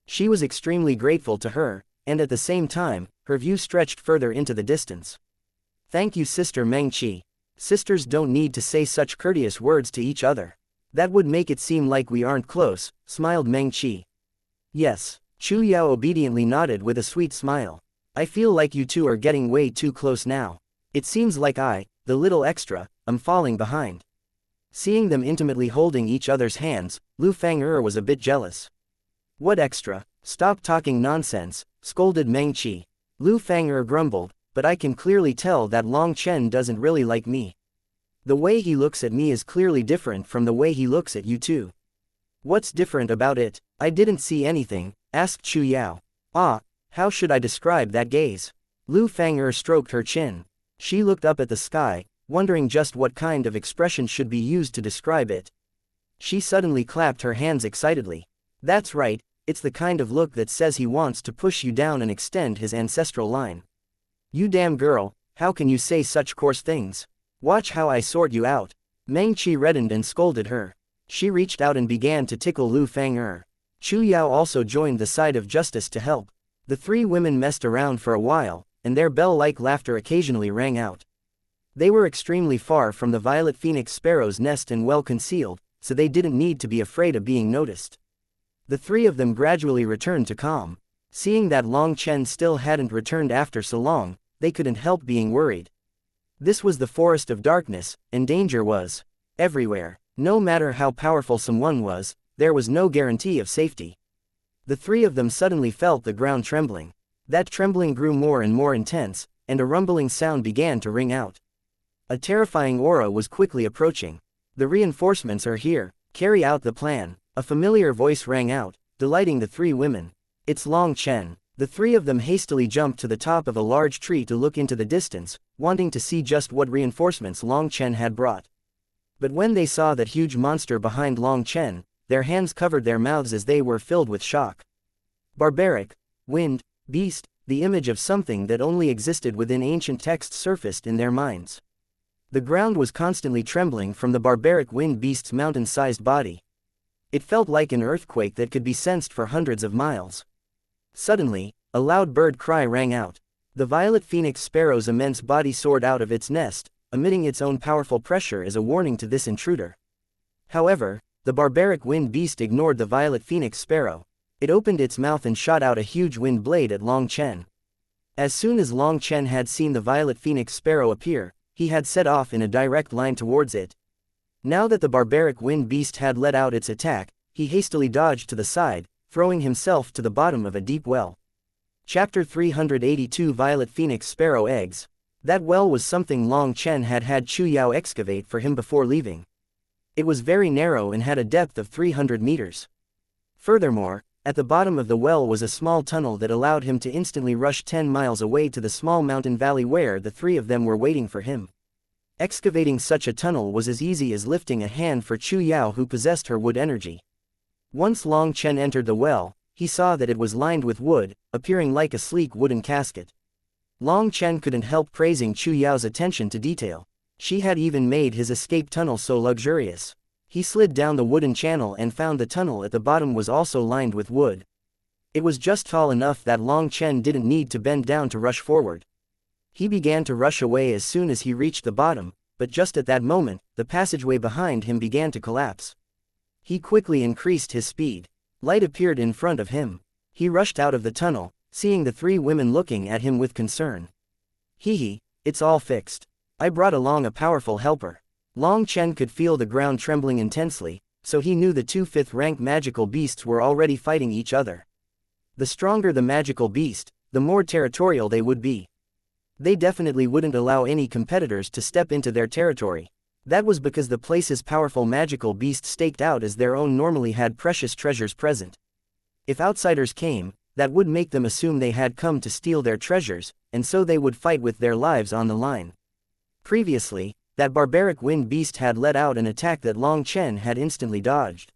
She was extremely grateful to her, and at the same time, her view stretched further into the distance. Thank you, Sister Meng Qi. Sisters don't need to say such courteous words to each other. That would make it seem like we aren't close, smiled Meng Qi. Yes, Chu Yao obediently nodded with a sweet smile. I feel like you two are getting way too close now. It seems like the little extra, am falling behind. Seeing them intimately holding each other's hands, Lu Fang'er was a bit jealous. What extra? Stop talking nonsense, scolded Meng Qi. Lu Fang'er grumbled, but I can clearly tell that Long Chen doesn't really like me. The way he looks at me is clearly different from the way he looks at you two. What's different about it? I didn't see anything, asked Chu Yao. How should I describe that gaze? Lu Fang'er stroked her chin. She looked up at the sky, wondering just what kind of expression should be used to describe it. She suddenly clapped her hands excitedly. That's right, it's the kind of look that says he wants to push you down and extend his ancestral line. You damn girl, how can you say such coarse things? Watch how I sort you out. Meng Qi reddened and scolded her. She reached out and began to tickle Lu Fang'er. Chu Yao also joined the side of justice to help. The three women messed around for a while, and their bell-like laughter occasionally rang out. They were extremely far from the violet phoenix sparrow's nest and well concealed, so they didn't need to be afraid of being noticed. The three of them gradually returned to calm. Seeing that Long Chen still hadn't returned after so long, they couldn't help being worried. This was the forest of darkness, and danger was everywhere. No matter how powerful someone was, there was no guarantee of safety. The three of them suddenly felt the ground trembling. That trembling grew more and more intense, and a rumbling sound began to ring out. A terrifying aura was quickly approaching. The reinforcements are here, carry out the plan. A familiar voice rang out, delighting the three women. It's Long Chen. The three of them hastily jumped to the top of a large tree to look into the distance, wanting to see just what reinforcements Long Chen had brought. But when they saw that huge monster behind Long Chen, their hands covered their mouths as they were filled with shock. Barbaric, wind, beast, the image of something that only existed within ancient texts surfaced in their minds. The ground was constantly trembling from the barbaric wind beast's mountain-sized body. It felt like an earthquake that could be sensed for hundreds of miles. Suddenly, a loud bird cry rang out. The violet phoenix sparrow's immense body soared out of its nest, emitting its own powerful pressure as a warning to this intruder. However, the barbaric wind beast ignored the violet phoenix sparrow. It opened its mouth and shot out a huge wind blade at Long Chen. As soon as Long Chen had seen the violet phoenix sparrow appear, he had set off in a direct line towards it. Now that the barbaric wind beast had let out its attack, he hastily dodged to the side, throwing himself to the bottom of a deep well. Chapter 382 Violet Phoenix Sparrow Eggs. That well was something Long Chen had had Chu Yao excavate for him before leaving. It was very narrow and had a depth of 300 meters. Furthermore, at the bottom of the well was a small tunnel that allowed him to instantly rush 10 miles away to the small mountain valley where the three of them were waiting for him. Excavating such a tunnel was as easy as lifting a hand for Chu Yao, who possessed her wood energy. Once Long Chen entered the well, he saw that it was lined with wood, appearing like a sleek wooden casket. Long Chen couldn't help praising Chu Yao's attention to detail. She had even made his escape tunnel so luxurious. He slid down the wooden channel and found the tunnel at the bottom was also lined with wood. It was just tall enough that Long Chen didn't need to bend down to rush forward. He began to rush away as soon as he reached the bottom, but just at that moment, the passageway behind him began to collapse. He quickly increased his speed. Light appeared in front of him. He rushed out of the tunnel, seeing the three women looking at him with concern. Hee, it's all fixed. I brought along a powerful helper. Long Chen could feel the ground trembling intensely, so he knew the two fifth-rank magical beasts were already fighting each other. The stronger the magical beast, the more territorial they would be. They definitely wouldn't allow any competitors to step into their territory. That was because the place's powerful magical beast staked out as their own normally had precious treasures present. If outsiders came, that would make them assume they had come to steal their treasures, and so they would fight with their lives on the line. Previously, that barbaric wind beast had let out an attack that Long Chen had instantly dodged.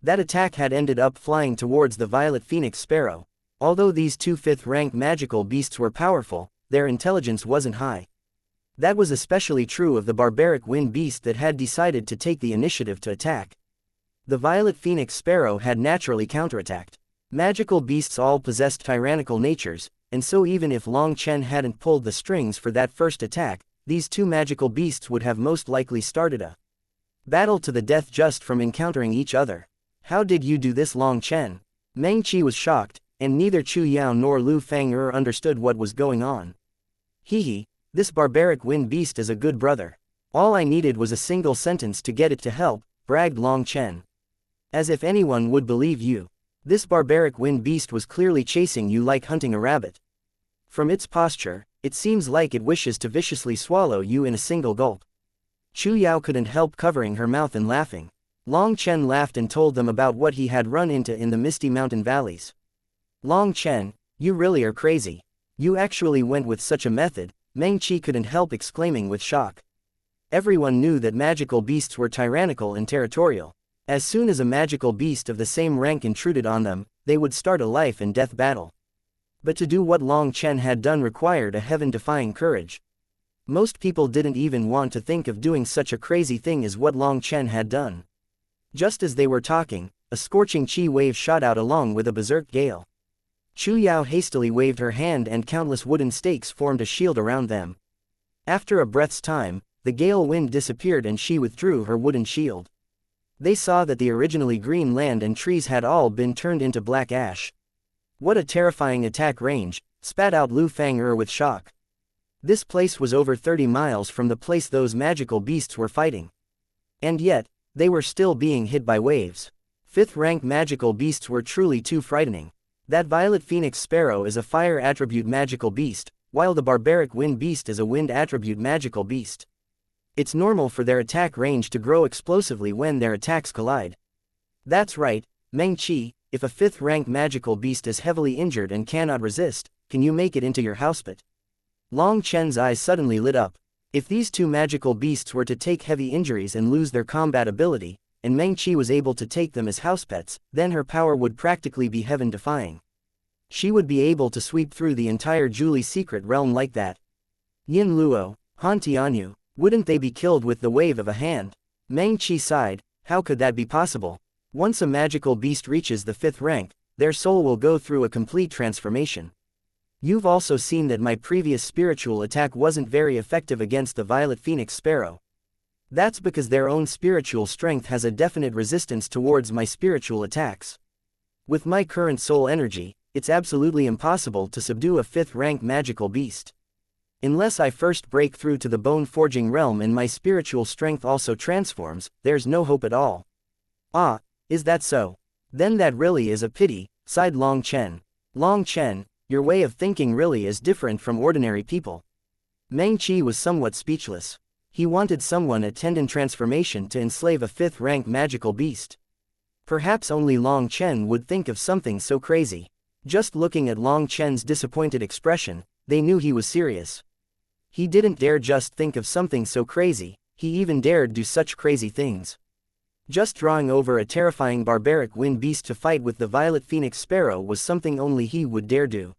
That attack had ended up flying towards the violet phoenix sparrow. Although these two fifth-rank magical beasts were powerful, their intelligence wasn't high. That was especially true of the barbaric wind beast that had decided to take the initiative to attack. The violet phoenix sparrow had naturally counterattacked. Magical beasts all possessed tyrannical natures, and so even if Long Chen hadn't pulled the strings for that first attack, these two magical beasts would have most likely started a battle to the death just from encountering each other. How did you do this, Long Chen? Meng Qi was shocked, and neither Chu Yao nor Lu Fang'er understood what was going on. Hehe, this barbaric wind beast is a good brother. All I needed was a single sentence to get it to help, bragged Long Chen. As if anyone would believe you. This barbaric wind beast was clearly chasing you like hunting a rabbit. From its posture, it seems like it wishes to viciously swallow you in a single gulp. Chu Yao couldn't help covering her mouth and laughing. Long Chen laughed and told them about what he had run into in the misty mountain valleys. Long Chen, you really are crazy. You actually went with such a method, Meng Qi couldn't help exclaiming with shock. Everyone knew that magical beasts were tyrannical and territorial. As soon as a magical beast of the same rank intruded on them, they would start a life and death battle. But to do what Long Chen had done required a heaven-defying courage. Most people didn't even want to think of doing such a crazy thing as what Long Chen had done. Just as they were talking, a scorching chi wave shot out along with a berserk gale. Chu Yao hastily waved her hand and countless wooden stakes formed a shield around them. After a breath's time, the gale wind disappeared and she withdrew her wooden shield. They saw that the originally green land and trees had all been turned into black ash. What a terrifying attack range, spat out Lu Fang'er with shock. This place was over 30 miles from the place those magical beasts were fighting. And yet, they were still being hit by waves. 5th-rank magical beasts were truly too frightening. That violet phoenix sparrow is a fire attribute magical beast, while the barbaric wind beast is a wind attribute magical beast. It's normal for their attack range to grow explosively when their attacks collide. That's right, Meng Qi, if a 5th-rank magical beast is heavily injured and cannot resist, can you make it into your housepet? Long Chen's eyes suddenly lit up. If these two magical beasts were to take heavy injuries and lose their combat ability, and Meng Qi was able to take them as housepets, then her power would practically be heaven-defying. She would be able to sweep through the entire Julie secret realm like that. Yin Luo, Han Tianyu, wouldn't they be killed with the wave of a hand? Meng Qi sighed, how could that be possible? Once a magical beast reaches the 5th rank, their soul will go through a complete transformation. You've also seen that my previous spiritual attack wasn't very effective against the violet phoenix sparrow. That's because their own spiritual strength has a definite resistance towards my spiritual attacks. With my current soul energy, it's absolutely impossible to subdue a 5th-rank magical beast. Unless I first break through to the bone-forging realm and my spiritual strength also transforms, there's no hope at all. Ah, is that so? Then that really is a pity, sighed Long Chen. Long Chen, your way of thinking really is different from ordinary people. Meng Qi was somewhat speechless. He wanted someone at Tendon Transformation to enslave a 5th-rank magical beast. Perhaps only Long Chen would think of something so crazy. Just looking at Long Chen's disappointed expression, they knew he was serious. He didn't dare just think of something so crazy, he even dared do such crazy things. Just drawing over a terrifying barbaric wind beast to fight with the violet phoenix sparrow was something only he would dare do.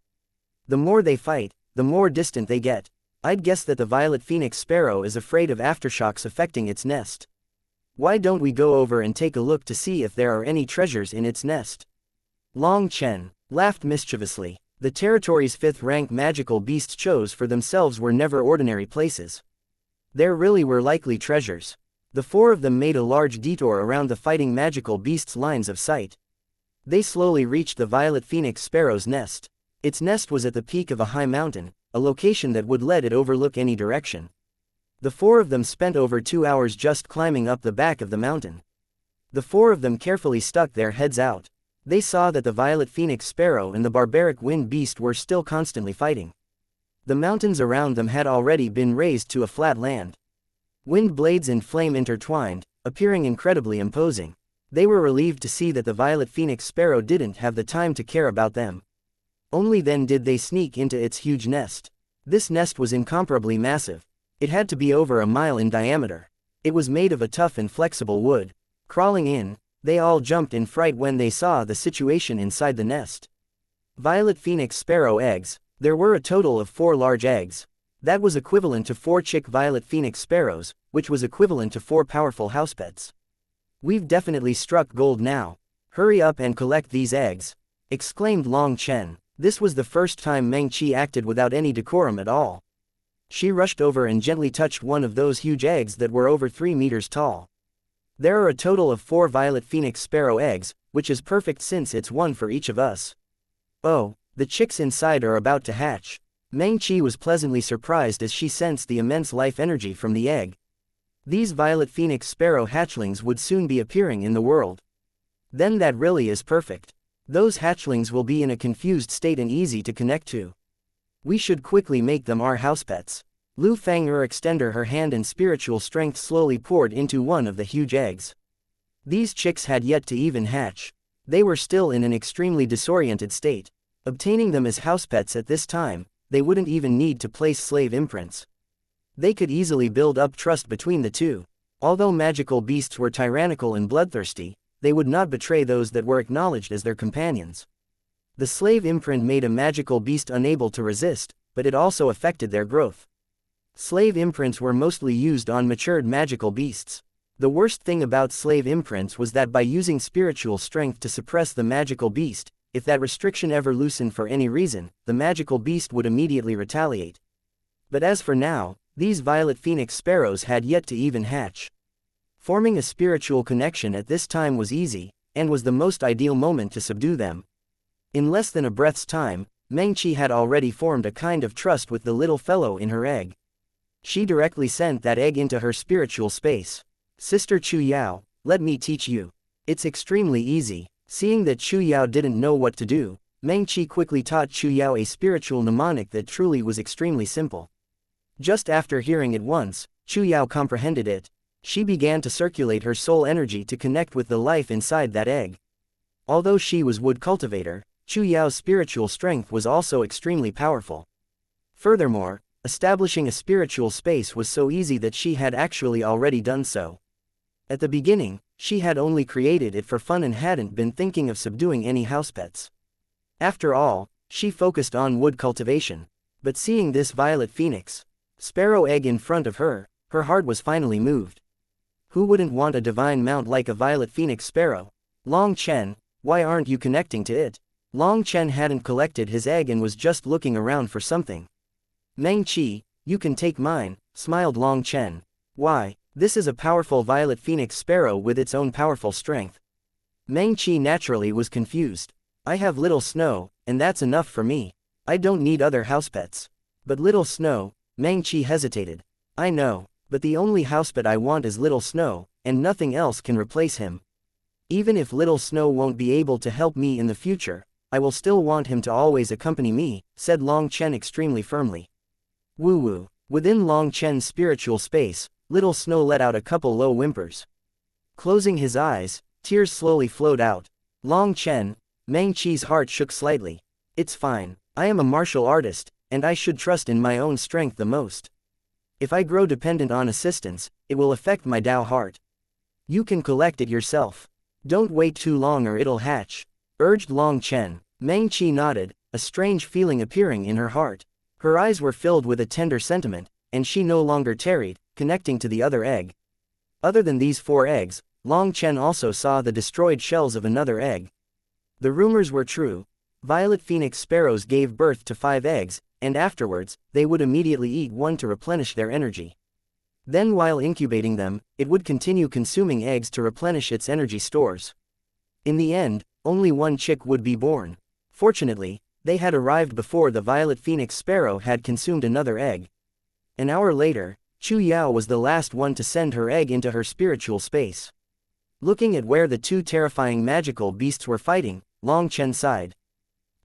The more they fight, the more distant they get. I'd guess that the violet phoenix sparrow is afraid of aftershocks affecting its nest. Why don't we go over and take a look to see if there are any treasures in its nest? Long Chen laughed mischievously. The territory's 5th-rank magical beasts chose for themselves were never ordinary places. There really were likely treasures. The 4 of them made a large detour around the fighting magical beast's lines of sight. They slowly reached the violet phoenix sparrow's nest. Its nest was at the peak of a high mountain, a location that would let it overlook any direction. The 4 of them spent over 2 hours just climbing up the back of the mountain. The 4 of them carefully stuck their heads out. They saw that the violet phoenix sparrow and the barbaric wind beast were still constantly fighting. The mountains around them had already been raised to a flat land. Wind blades in flame intertwined, appearing incredibly imposing. They were relieved to see that the violet phoenix sparrow didn't have the time to care about them. Only then did they sneak into its huge nest. This nest was incomparably massive. It had to be over a mile in diameter. It was made of a tough and flexible wood. Crawling in, they all jumped in fright when they saw the situation inside the nest. Violet phoenix sparrow eggs. There were a total of 4 large eggs. That was equivalent to 4 chick violet phoenix sparrows, which was equivalent to 4 powerful house pets. We've definitely struck gold now. Hurry up and collect these eggs, exclaimed Long Chen. This was the first time Meng Qi acted without any decorum at all. She rushed over and gently touched one of those huge eggs that were over 3 meters tall. There are a total of 4 violet phoenix sparrow eggs, which is perfect since it's one for each of us. Oh, the chicks inside are about to hatch. Meng Qi was pleasantly surprised as she sensed the immense life energy from the egg. These violet phoenix sparrow hatchlings would soon be appearing in the world. Then that really is perfect. Those hatchlings will be in a confused state and easy to connect to. We should quickly make them our house pets. Lu Fang'er extended her hand and spiritual strength slowly poured into one of the huge eggs. These chicks had yet to even hatch. They were still in an extremely disoriented state. Obtaining them as house pets at this time, they wouldn't even need to place slave imprints. They could easily build up trust between the two. Although magical beasts were tyrannical and bloodthirsty, they would not betray those that were acknowledged as their companions. The slave imprint made a magical beast unable to resist, but it also affected their growth. Slave imprints were mostly used on matured magical beasts. The worst thing about slave imprints was that by using spiritual strength to suppress the magical beast, if that restriction ever loosened for any reason, the magical beast would immediately retaliate. But as for now, these violet phoenix sparrows had yet to even hatch. Forming a spiritual connection at this time was easy, and was the most ideal moment to subdue them. In less than a breath's time, Meng Qi had already formed a kind of trust with the little fellow in her egg. She directly sent that egg into her spiritual space. Sister Chu Yao, let me teach you. It's extremely easy. Seeing that Chu Yao didn't know what to do, Meng Qi quickly taught Chu Yao a spiritual mnemonic that truly was extremely simple. Just after hearing it once, Chu Yao comprehended it. She began to circulate her soul energy to connect with the life inside that egg. Although she was wood cultivator, Chu Yao's spiritual strength was also extremely powerful. Furthermore, establishing a spiritual space was so easy that she had actually already done so. At the beginning, she had only created it for fun and hadn't been thinking of subduing any house pets. After all, she focused on wood cultivation. But seeing this violet phoenix sparrow egg in front of her, her heart was finally moved. Who wouldn't want a divine mount like a violet phoenix sparrow? Long Chen, why aren't you connecting to it? Long Chen hadn't collected his egg and was just looking around for something. Meng Qi, you can take mine, smiled Long Chen. Why, this is a powerful violet phoenix sparrow with its own powerful strength. Meng Qi naturally was confused. I have Little Snow, and that's enough for me. I don't need other house pets. But Little Snow, Meng Qi hesitated. I know, but the only house pet I want is Little Snow, and nothing else can replace him. Even if Little Snow won't be able to help me in the future, I will still want him to always accompany me, said Long Chen extremely firmly. Woo-woo. Within Long Chen's spiritual space, Little Snow let out a couple low whimpers. Closing his eyes, tears slowly flowed out. Long Chen, Meng Qi's heart shook slightly. It's fine. I am a martial artist, and I should trust in my own strength the most. If I grow dependent on assistance, it will affect my Dao heart. You can collect it yourself. Don't wait too long or it'll hatch, urged Long Chen. Meng Qi nodded, a strange feeling appearing in her heart. Her eyes were filled with a tender sentiment, and she no longer tarried, connecting to the other egg. Other than these 4 eggs, Long Chen also saw the destroyed shells of another egg. The rumors were true. Violet phoenix sparrows gave birth to 5 eggs, and afterwards, they would immediately eat one to replenish their energy. Then while incubating them, it would continue consuming eggs to replenish its energy stores. In the end, only 1 chick would be born. Fortunately, they had arrived before the violet phoenix sparrow had consumed another egg. An hour later, Chu Yao was the last one to send her egg into her spiritual space. Looking at where the 2 terrifying magical beasts were fighting, Long Chen sighed.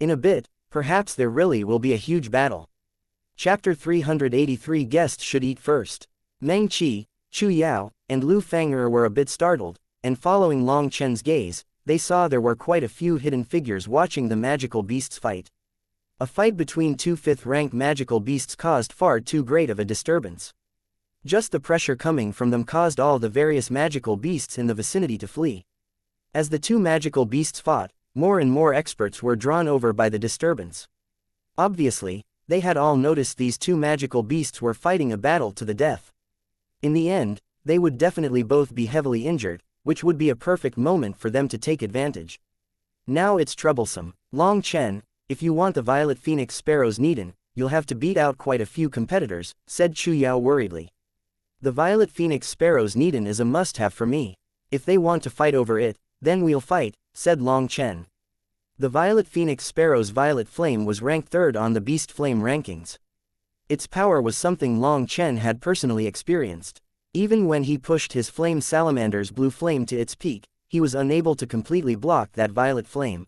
In a bit, perhaps there really will be a huge battle. Chapter 383 Guests should eat first. Meng Qi, Chu Yao, and Lu Fang'er were a bit startled, and following Long Chen's gaze, they saw there were quite a few hidden figures watching the magical beasts fight. A fight between 2 5th-rank magical beasts caused far too great of a disturbance. Just the pressure coming from them caused all the various magical beasts in the vicinity to flee. As the 2 magical beasts fought, more and more experts were drawn over by the disturbance. Obviously, they had all noticed these two magical beasts were fighting a battle to the death. In the end, they would definitely both be heavily injured, which would be a perfect moment for them to take advantage. Now it's troublesome. Long Chen, if you want the Violet Phoenix Sparrow's Needin, you'll have to beat out quite a few competitors, said Chu Yao worriedly. The Violet Phoenix Sparrow's Needin is a must-have for me. If they want to fight over it, then we'll fight, said Long Chen. The Violet Phoenix Sparrow's Violet Flame was ranked 3rd on the Beast Flame rankings. Its power was something Long Chen had personally experienced. Even when he pushed his Flame Salamander's blue flame to its peak, he was unable to completely block that violet flame.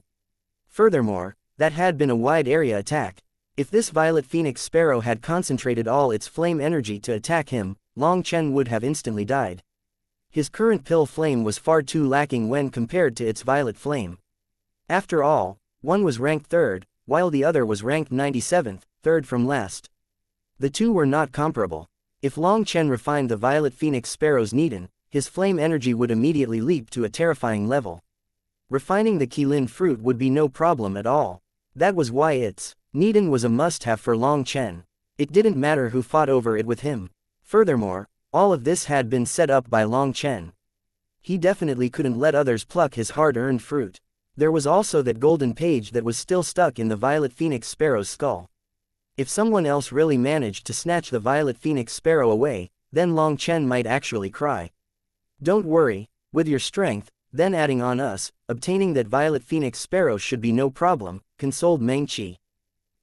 Furthermore, that had been a wide area attack. If this Violet Phoenix Sparrow had concentrated all its flame energy to attack him, Long Chen would have instantly died. His current pill flame was far too lacking when compared to its violet flame. After all, one was ranked 3rd, while the other was ranked 97th, 3rd from last. The two were not comparable. If Long Chen refined the Violet Phoenix Sparrow's Needin, his flame energy would immediately leap to a terrifying level. Refining the Qilin fruit would be no problem at all. That was why its Needin was a must-have for Long Chen. It didn't matter who fought over it with him. Furthermore, all of this had been set up by Long Chen. He definitely couldn't let others pluck his hard-earned fruit. There was also that golden page that was still stuck in the Violet Phoenix Sparrow's skull. If someone else really managed to snatch the Violet Phoenix Sparrow away, then Long Chen might actually cry. Don't worry, with your strength, then adding on us, obtaining that Violet Phoenix Sparrow should be no problem, consoled Meng Qi.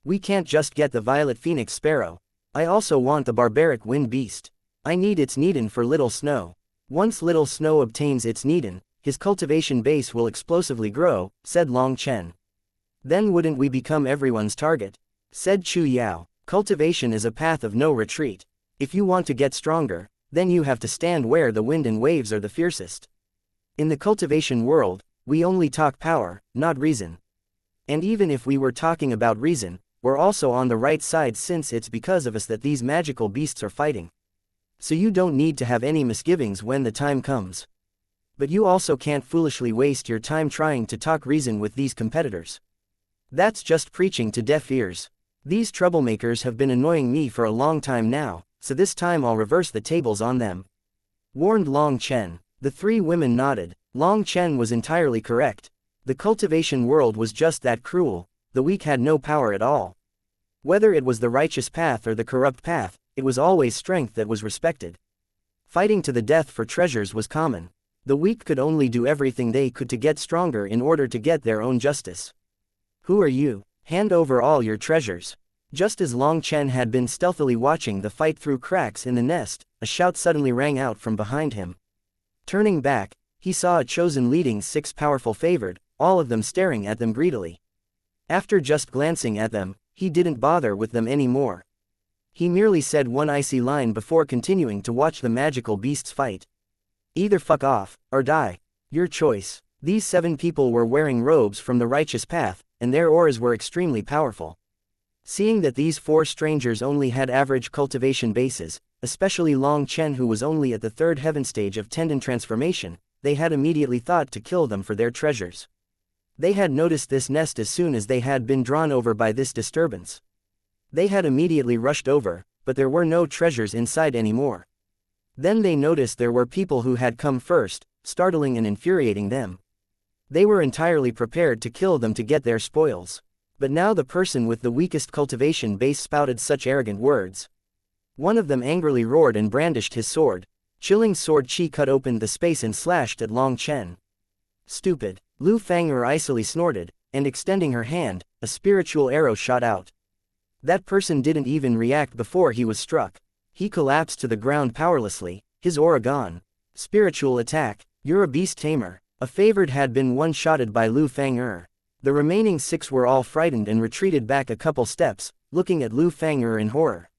We can't just get the Violet Phoenix Sparrow. I also want the barbaric wind beast. I need its Needin for Little Snow. Once Little Snow obtains its Needin, his cultivation base will explosively grow, said Long Chen. Then wouldn't we become everyone's target? Said Chu Yao. Cultivation is a path of no retreat. If you want to get stronger, then you have to stand where the wind and waves are the fiercest. In the cultivation world, we only talk power, not reason. And even if we were talking about reason, we're also on the right side since it's because of us that these magical beasts are fighting. So you don't need to have any misgivings when the time comes. But you also can't foolishly waste your time trying to talk reason with these competitors. That's just preaching to deaf ears. These troublemakers have been annoying me for a long time now, so this time I'll reverse the tables on them, warned Long Chen. The three women nodded. Long Chen was entirely correct. The cultivation world was just that cruel. The weak had no power at all. Whether it was the righteous path or the corrupt path, it was always strength that was respected. Fighting to the death for treasures was common. The weak could only do everything they could to get stronger in order to get their own justice. Who are you? Hand over all your treasures. Just as Long Chen had been stealthily watching the fight through cracks in the nest, a shout suddenly rang out from behind him. Turning back, he saw a chosen leading 6 powerful favored, all of them staring at them greedily. After just glancing at them, he didn't bother with them anymore. He merely said one icy line before continuing to watch the magical beasts fight. Either fuck off, or die. Your choice. These 7 people were wearing robes from the righteous path, and their auras were extremely powerful. Seeing that these 4 strangers only had average cultivation bases, especially Long Chen who was only at the 3rd heaven stage of tendon transformation, they had immediately thought to kill them for their treasures. They had noticed this nest as soon as they had been drawn over by this disturbance. They had immediately rushed over, but there were no treasures inside anymore. Then they noticed there were people who had come first, startling and infuriating them. They were entirely prepared to kill them to get their spoils. But now the person with the weakest cultivation base spouted such arrogant words. One of them angrily roared and brandished his sword. Chilling sword chi cut open the space and slashed at Long Chen. Stupid. Lu Fang'er icily snorted, and extending her hand, a spiritual arrow shot out. That person didn't even react before he was struck. He collapsed to the ground powerlessly, his aura gone. Spiritual attack. You're a beast tamer. A favored had been one-shotted by Lu Fang'er. The remaining 6 were all frightened and retreated back a couple steps, looking at Lu Fang'er in horror.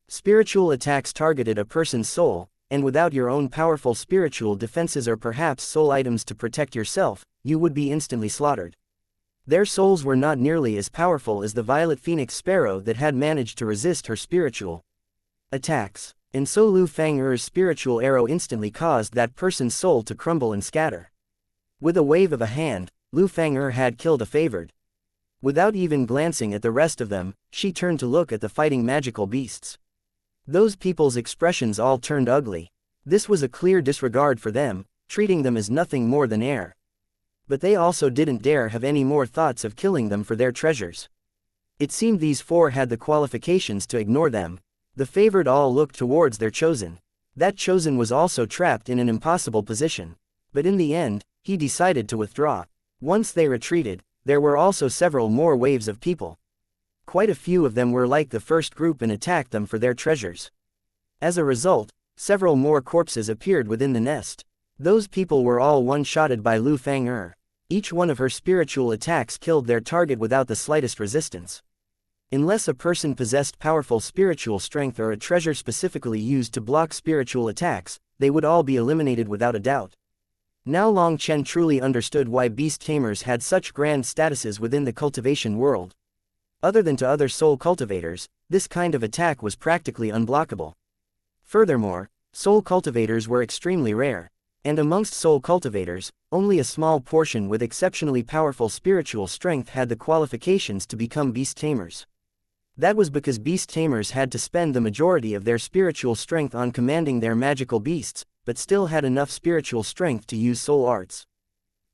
Spiritual attacks targeted a person's soul, and without your own powerful spiritual defenses or perhaps soul items to protect yourself, you would be instantly slaughtered. Their souls were not nearly as powerful as the Violet Phoenix Sparrow that had managed to resist her spiritual attacks, and so Lu Fang'er's spiritual arrow instantly caused that person's soul to crumble and scatter. With a wave of a hand, Lu Fang'er had killed a favored. Without even glancing at the rest of them, she turned to look at the fighting magical beasts. Those people's expressions all turned ugly. This was a clear disregard for them, treating them as nothing more than air. But they also didn't dare have any more thoughts of killing them for their treasures. It seemed these four had the qualifications to ignore them. The favored all looked towards their chosen. That chosen was also trapped in an impossible position. But in the end, he decided to withdraw. Once they retreated, there were also several more waves of people. Quite a few of them were like the first group and attacked them for their treasures. As a result, several more corpses appeared within the nest. Those people were all one-shotted by Lu Fang'er. Each one of her spiritual attacks killed their target without the slightest resistance. Unless a person possessed powerful spiritual strength or a treasure specifically used to block spiritual attacks, they would all be eliminated without a doubt. Now Long Chen truly understood why beast tamers had such grand statuses within the cultivation world. Other than to other soul cultivators, this kind of attack was practically unblockable. Furthermore, soul cultivators were extremely rare. And amongst soul cultivators, only a small portion with exceptionally powerful spiritual strength had the qualifications to become beast tamers. That was because beast tamers had to spend the majority of their spiritual strength on commanding their magical beasts, but still had enough spiritual strength to use soul arts.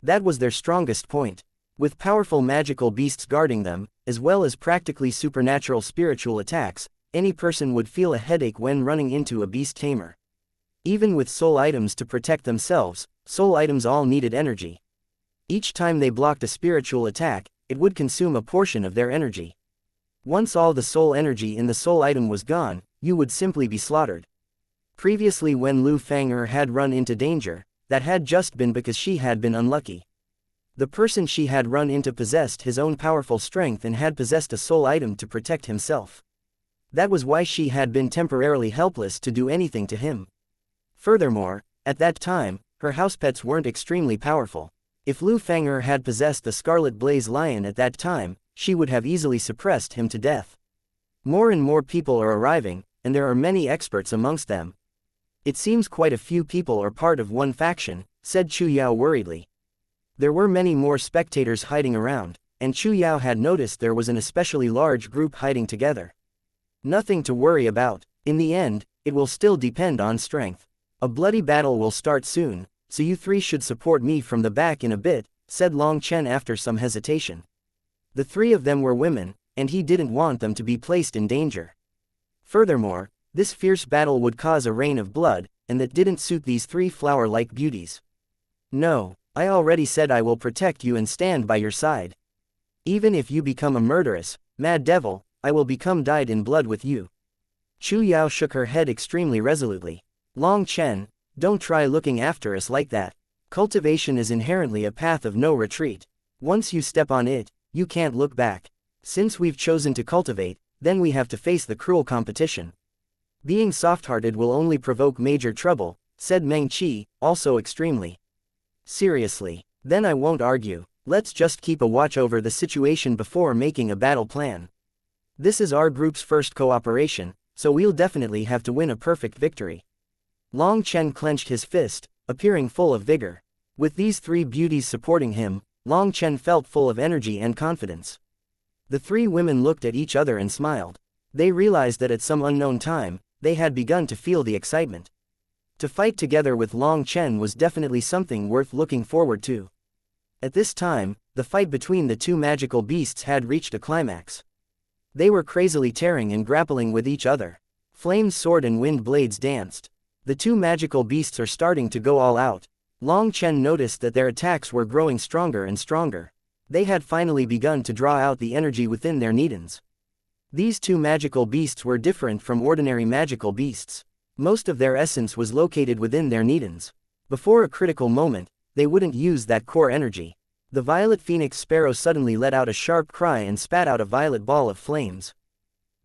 That was their strongest point. With powerful magical beasts guarding them, as well as practically supernatural spiritual attacks, any person would feel a headache when running into a beast tamer. Even with soul items to protect themselves, soul items all needed energy. Each time they blocked a spiritual attack, it would consume a portion of their energy. Once all the soul energy in the soul item was gone, you would simply be slaughtered. Previously when Lu Fang'er had run into danger, that had just been because she had been unlucky. The person she had run into possessed his own powerful strength and had possessed a soul item to protect himself. That was why she had been temporarily helpless to do anything to him. Furthermore, at that time, her house pets weren't extremely powerful. If Lu Fang'er had possessed the Scarlet Blaze Lion at that time, she would have easily suppressed him to death. More and more people are arriving, and there are many experts amongst them. It seems quite a few people are part of one faction, said Chu Yao worriedly. There were many more spectators hiding around, and Chu Yao had noticed there was an especially large group hiding together. Nothing to worry about. In the end, it will still depend on strength. A bloody battle will start soon, so you three should support me from the back in a bit, said Long Chen after some hesitation. The three of them were women, and he didn't want them to be placed in danger. Furthermore, this fierce battle would cause a rain of blood, and that didn't suit these three flower-like beauties. No, I already said I will protect you and stand by your side. Even if you become a murderous, mad devil, I will become dyed in blood with you. Chu Yao shook her head extremely resolutely. Long Chen, don't try looking after us like that. Cultivation is inherently a path of no retreat. Once you step on it, you can't look back. Since we've chosen to cultivate, then we have to face the cruel competition. Being soft-hearted will only provoke major trouble, said Meng Qi, also extremely. Seriously, then I won't argue. Let's just keep a watch over the situation before making a battle plan. This is our group's first cooperation, so we'll definitely have to win a perfect victory. Long Chen clenched his fist, appearing full of vigor. With these three beauties supporting him, Long Chen felt full of energy and confidence. The three women looked at each other and smiled. They realized that at some unknown time, they had begun to feel the excitement. To fight together with Long Chen was definitely something worth looking forward to. At this time, the fight between the two magical beasts had reached a climax. They were crazily tearing and grappling with each other. Flame's sword and wind blades danced. The two magical beasts are starting to go all out. Long Chen noticed that their attacks were growing stronger and stronger. They had finally begun to draw out the energy within their nidans. These two magical beasts were different from ordinary magical beasts. Most of their essence was located within their nidans. Before a critical moment, they wouldn't use that core energy. The violet phoenix sparrow suddenly let out a sharp cry and spat out a violet ball of flames.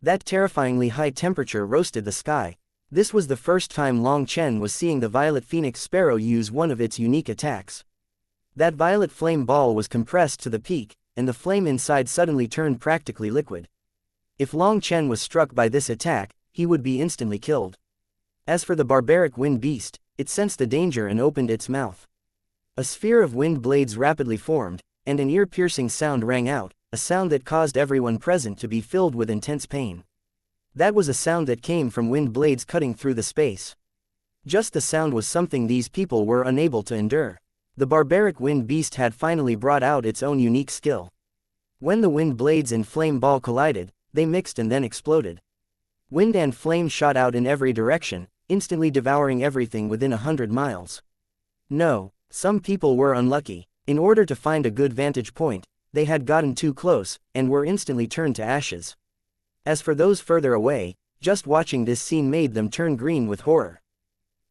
That terrifyingly high temperature roasted the sky. This was the first time Long Chen was seeing the violet phoenix sparrow use one of its unique attacks. That violet flame ball was compressed to the peak, and the flame inside suddenly turned practically liquid. If Long Chen was struck by this attack, he would be instantly killed. As for the barbaric wind beast, it sensed the danger and opened its mouth. A sphere of wind blades rapidly formed, and an ear-piercing sound rang out, a sound that caused everyone present to be filled with intense pain. That was a sound that came from wind blades cutting through the space. Just the sound was something these people were unable to endure. The barbaric wind beast had finally brought out its own unique skill. When the wind blades and flame ball collided, they mixed and then exploded. Wind and flame shot out in every direction, instantly devouring everything within 100 miles. No, some people were unlucky. In order to find a good vantage point, they had gotten too close, and were instantly turned to ashes. As for those further away, just watching this scene made them turn green with horror.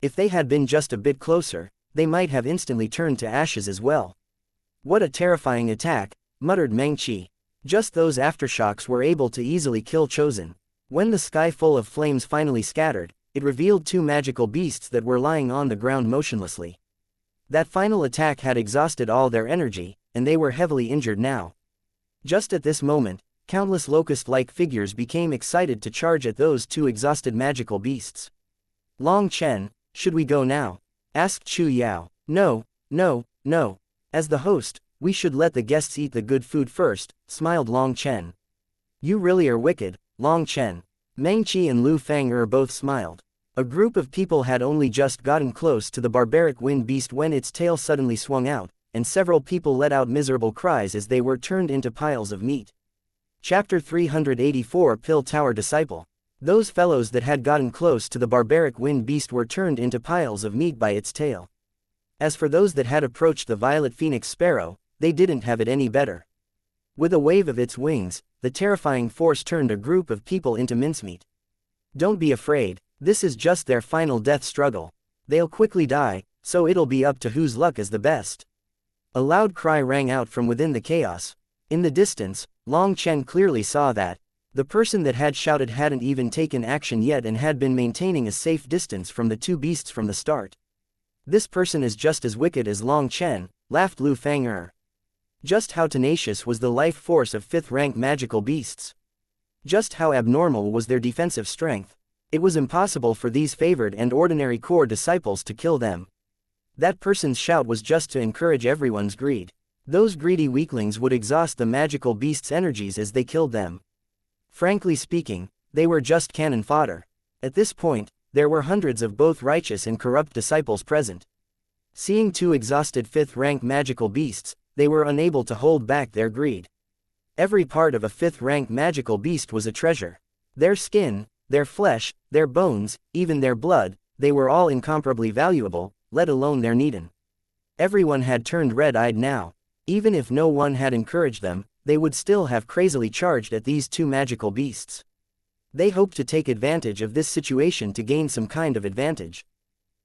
If they had been just a bit closer, they might have instantly turned to ashes as well. What a terrifying attack, muttered Meng Qi. Just those aftershocks were able to easily kill Chosen. When the sky full of flames finally scattered, it revealed two magical beasts that were lying on the ground motionlessly. That final attack had exhausted all their energy, and they were heavily injured now. Just at this moment, countless locust-like figures became excited to charge at those two exhausted magical beasts. Long Chen, should we go now? Asked Chu Yao. No, no, no. As the host, we should let the guests eat the good food first, smiled Long Chen. You really are wicked, Long Chen. Meng Qi and Lu Fang'er both smiled. A group of people had only just gotten close to the barbaric wind beast when its tail suddenly swung out, and several people let out miserable cries as they were turned into piles of meat. Chapter 384 Pill Tower Disciple. Those fellows that had gotten close to the barbaric wind beast were turned into piles of meat by its tail. As for those that had approached the violet phoenix sparrow, they didn't have it any better. With a wave of its wings, the terrifying force turned a group of people into mincemeat. Don't be afraid, this is just their final death struggle. They'll quickly die, so it'll be up to whose luck is the best. A loud cry rang out from within the chaos. In the distance, Long Chen clearly saw that the person that had shouted hadn't even taken action yet and had been maintaining a safe distance from the two beasts from the start. This person is just as wicked as Long Chen, laughed Lu Fang'er. Just how tenacious was the life force of 5th-rank magical beasts? Just how abnormal was their defensive strength? It was impossible for these favored and ordinary core disciples to kill them. That person's shout was just to encourage everyone's greed. Those greedy weaklings would exhaust the magical beast's energies as they killed them. Frankly speaking, they were just cannon fodder. At this point, there were hundreds of both righteous and corrupt disciples present. Seeing two exhausted 5th-rank magical beasts, they were unable to hold back their greed. Every part of a 5th-rank magical beast was a treasure. Their skin, their flesh, their bones, even their blood, they were all incomparably valuable, let alone their Niden. Everyone had turned red-eyed now. Even if no one had encouraged them, they would still have crazily charged at these two magical beasts. They hoped to take advantage of this situation to gain some kind of advantage.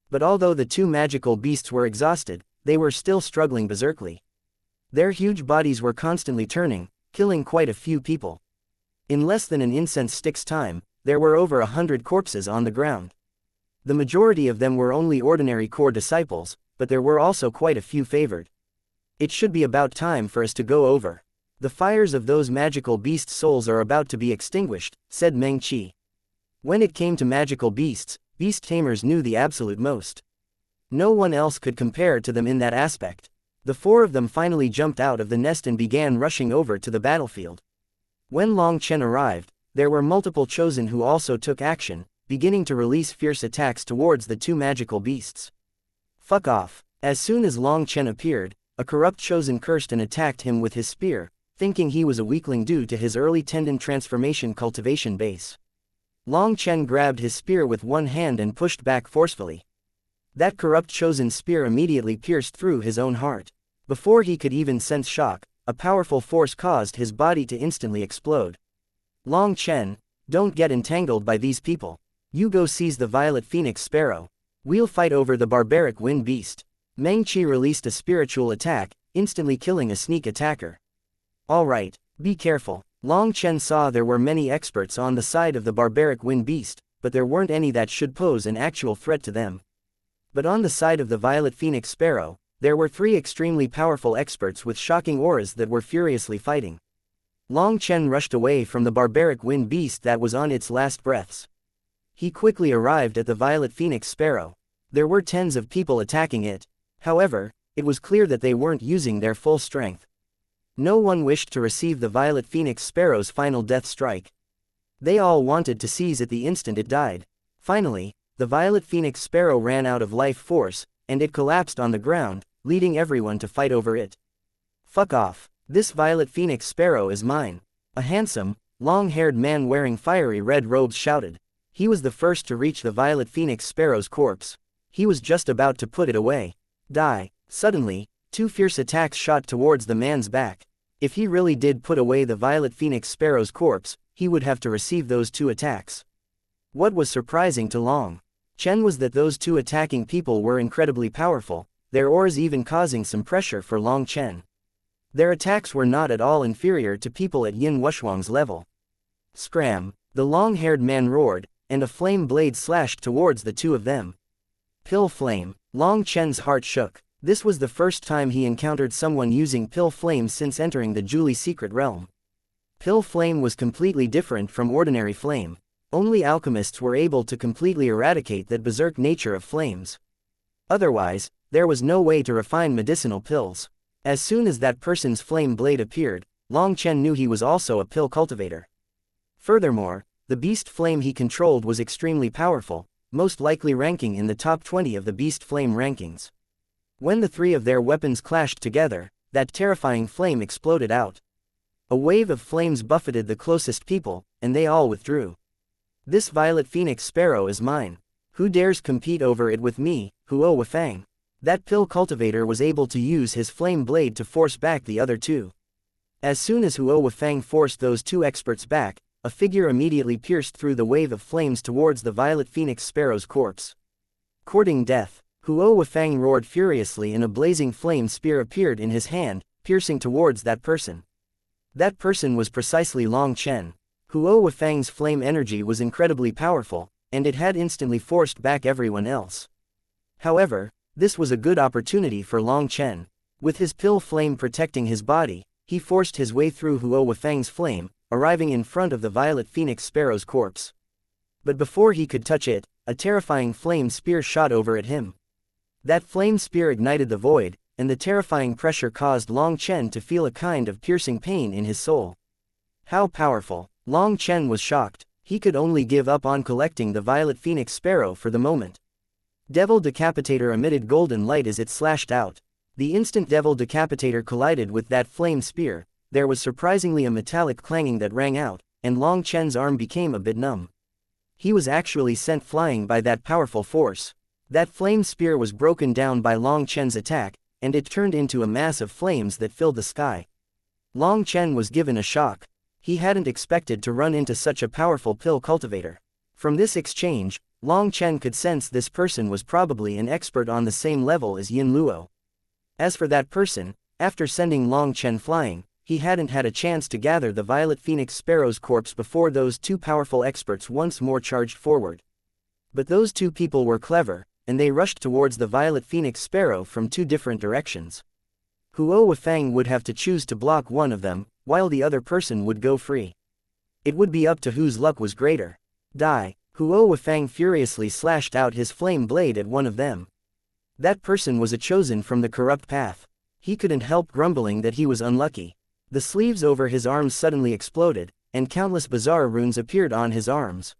But although the two magical beasts were exhausted, they were still struggling berserkly. Their huge bodies were constantly turning, killing quite a few people. In less than an incense stick's time, there were over 100 corpses on the ground. The majority of them were only ordinary core disciples, but there were also quite a few favored. It should be about time for us to go over. The fires of those magical beasts' souls are about to be extinguished, said Meng Qi. When it came to magical beasts, beast tamers knew the absolute most. No one else could compare to them in that aspect. The four of them finally jumped out of the nest and began rushing over to the battlefield. When Long Chen arrived, there were multiple chosen who also took action, beginning to release fierce attacks towards the two magical beasts. Fuck off. As soon as Long Chen appeared, a corrupt chosen cursed and attacked him with his spear, thinking he was a weakling due to his early tendon transformation cultivation base. Long Chen grabbed his spear with one hand and pushed back forcefully. That corrupt chosen spear immediately pierced through his own heart. Before he could even sense shock, a powerful force caused his body to instantly explode. Long Chen, don't get entangled by these people. You go seize the violet phoenix sparrow. We'll fight over the barbaric wind beast. Meng Qi released a spiritual attack, instantly killing a sneak attacker. Alright, be careful. Long Chen saw there were many experts on the side of the barbaric wind beast, but there weren't any that should pose an actual threat to them. But on the side of the violet phoenix sparrow, there were 3 extremely powerful experts with shocking auras that were furiously fighting. Long Chen rushed away from the barbaric wind beast that was on its last breaths. He quickly arrived at the violet phoenix sparrow. There were tens of people attacking it. However, it was clear that they weren't using their full strength. No one wished to receive the Violet Phoenix Sparrow's final death strike. They all wanted to seize it the instant it died. Finally, the Violet Phoenix Sparrow ran out of life force, and it collapsed on the ground, leading everyone to fight over it. Fuck off. This Violet Phoenix Sparrow is mine. A handsome, long-haired man wearing fiery red robes shouted. He was the first to reach the Violet Phoenix Sparrow's corpse. He was just about to put it away. Die. Suddenly, two fierce attacks shot towards the man's back. If he really did put away the Violet Phoenix Sparrow's corpse, he would have to receive those two attacks. What was surprising to Long Chen was that those two attacking people were incredibly powerful, their auras even causing some pressure for Long Chen. Their attacks were not at all inferior to people at Yin Wuxuang's level. Scram! The long-haired man roared, and a flame blade slashed towards the two of them. Pill Flame. Long Chen's heart shook. This was the first time he encountered someone using Pill Flame since entering the Julie secret realm. Pill Flame was completely different from ordinary flame. Only alchemists were able to completely eradicate that berserk nature of flames. Otherwise, there was no way to refine medicinal pills. As soon as that person's flame blade appeared, Long Chen knew he was also a pill cultivator. Furthermore, the beast flame he controlled was extremely powerful, most likely ranking in the top 20 of the beast flame rankings. When the three of their weapons clashed together, that terrifying flame exploded out. A wave of flames buffeted the closest people, and they all withdrew. This Violet Phoenix Sparrow is mine. Who dares compete over it with me, Huo Wufang? That pill cultivator was able to use his flame blade to force back the other two. As soon as Huo Wufang forced those two experts back, a figure immediately pierced through the wave of flames towards the Violet Phoenix Sparrow's corpse. Courting death, Huo Wufang roared furiously and a blazing flame spear appeared in his hand, piercing towards that person. That person was precisely Long Chen. Huo Wufang's flame energy was incredibly powerful, and it had instantly forced back everyone else. However, this was a good opportunity for Long Chen. With his pill flame protecting his body, he forced his way through Huo Wufang's flame, arriving in front of the Violet Phoenix Sparrow's corpse. But before he could touch it, a terrifying flame spear shot over at him. That flame spear ignited the void, and the terrifying pressure caused Long Chen to feel a kind of piercing pain in his soul. How powerful! Long Chen was shocked. He could only give up on collecting the Violet Phoenix Sparrow for the moment. Devil Decapitator emitted golden light as it slashed out. The instant Devil Decapitator collided with that flame spear, there was surprisingly a metallic clanging that rang out, and Long Chen's arm became a bit numb. He was actually sent flying by that powerful force. That flame spear was broken down by Long Chen's attack, and it turned into a mass of flames that filled the sky. Long Chen was given a shock. He hadn't expected to run into such a powerful pill cultivator. From this exchange, Long Chen could sense this person was probably an expert on the same level as Yin Luo. As for that person, after sending Long Chen flying, he hadn't had a chance to gather the Violet Phoenix Sparrow's corpse before those two powerful experts once more charged forward. But those two people were clever, and they rushed towards the Violet Phoenix Sparrow from two different directions. Huo Wufang would have to choose to block one of them, while the other person would go free. It would be up to whose luck was greater. Die! Huo Wufang furiously slashed out his flame blade at one of them. That person was a chosen from the corrupt path. He couldn't help grumbling that he was unlucky. The sleeves over his arms suddenly exploded, and countless bizarre runes appeared on his arms.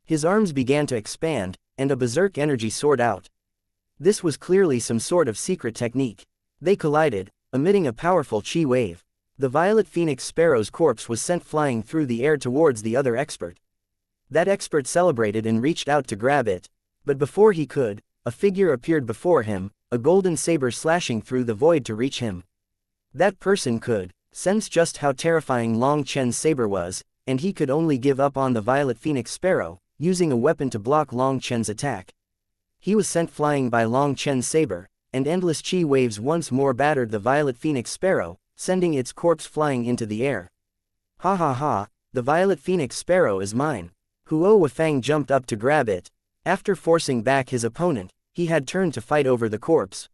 His arms began to expand, and a berserk energy soared out. This was clearly some sort of secret technique. They collided, emitting a powerful chi wave. The Violet Phoenix Sparrow's corpse was sent flying through the air towards the other expert. That expert celebrated and reached out to grab it. But before he could, a figure appeared before him, a golden saber slashing through the void to reach him. That person could sense just how terrifying Long Chen's saber was, and he could only give up on the Violet Phoenix Sparrow, using a weapon to block Long Chen's attack. He was sent flying by Long Chen's saber, and endless chi waves once more battered the Violet Phoenix Sparrow, sending its corpse flying into the air. Ha ha ha, the Violet Phoenix Sparrow is mine. Huo Wufang jumped up to grab it. After forcing back his opponent, he had turned to fight over the corpse.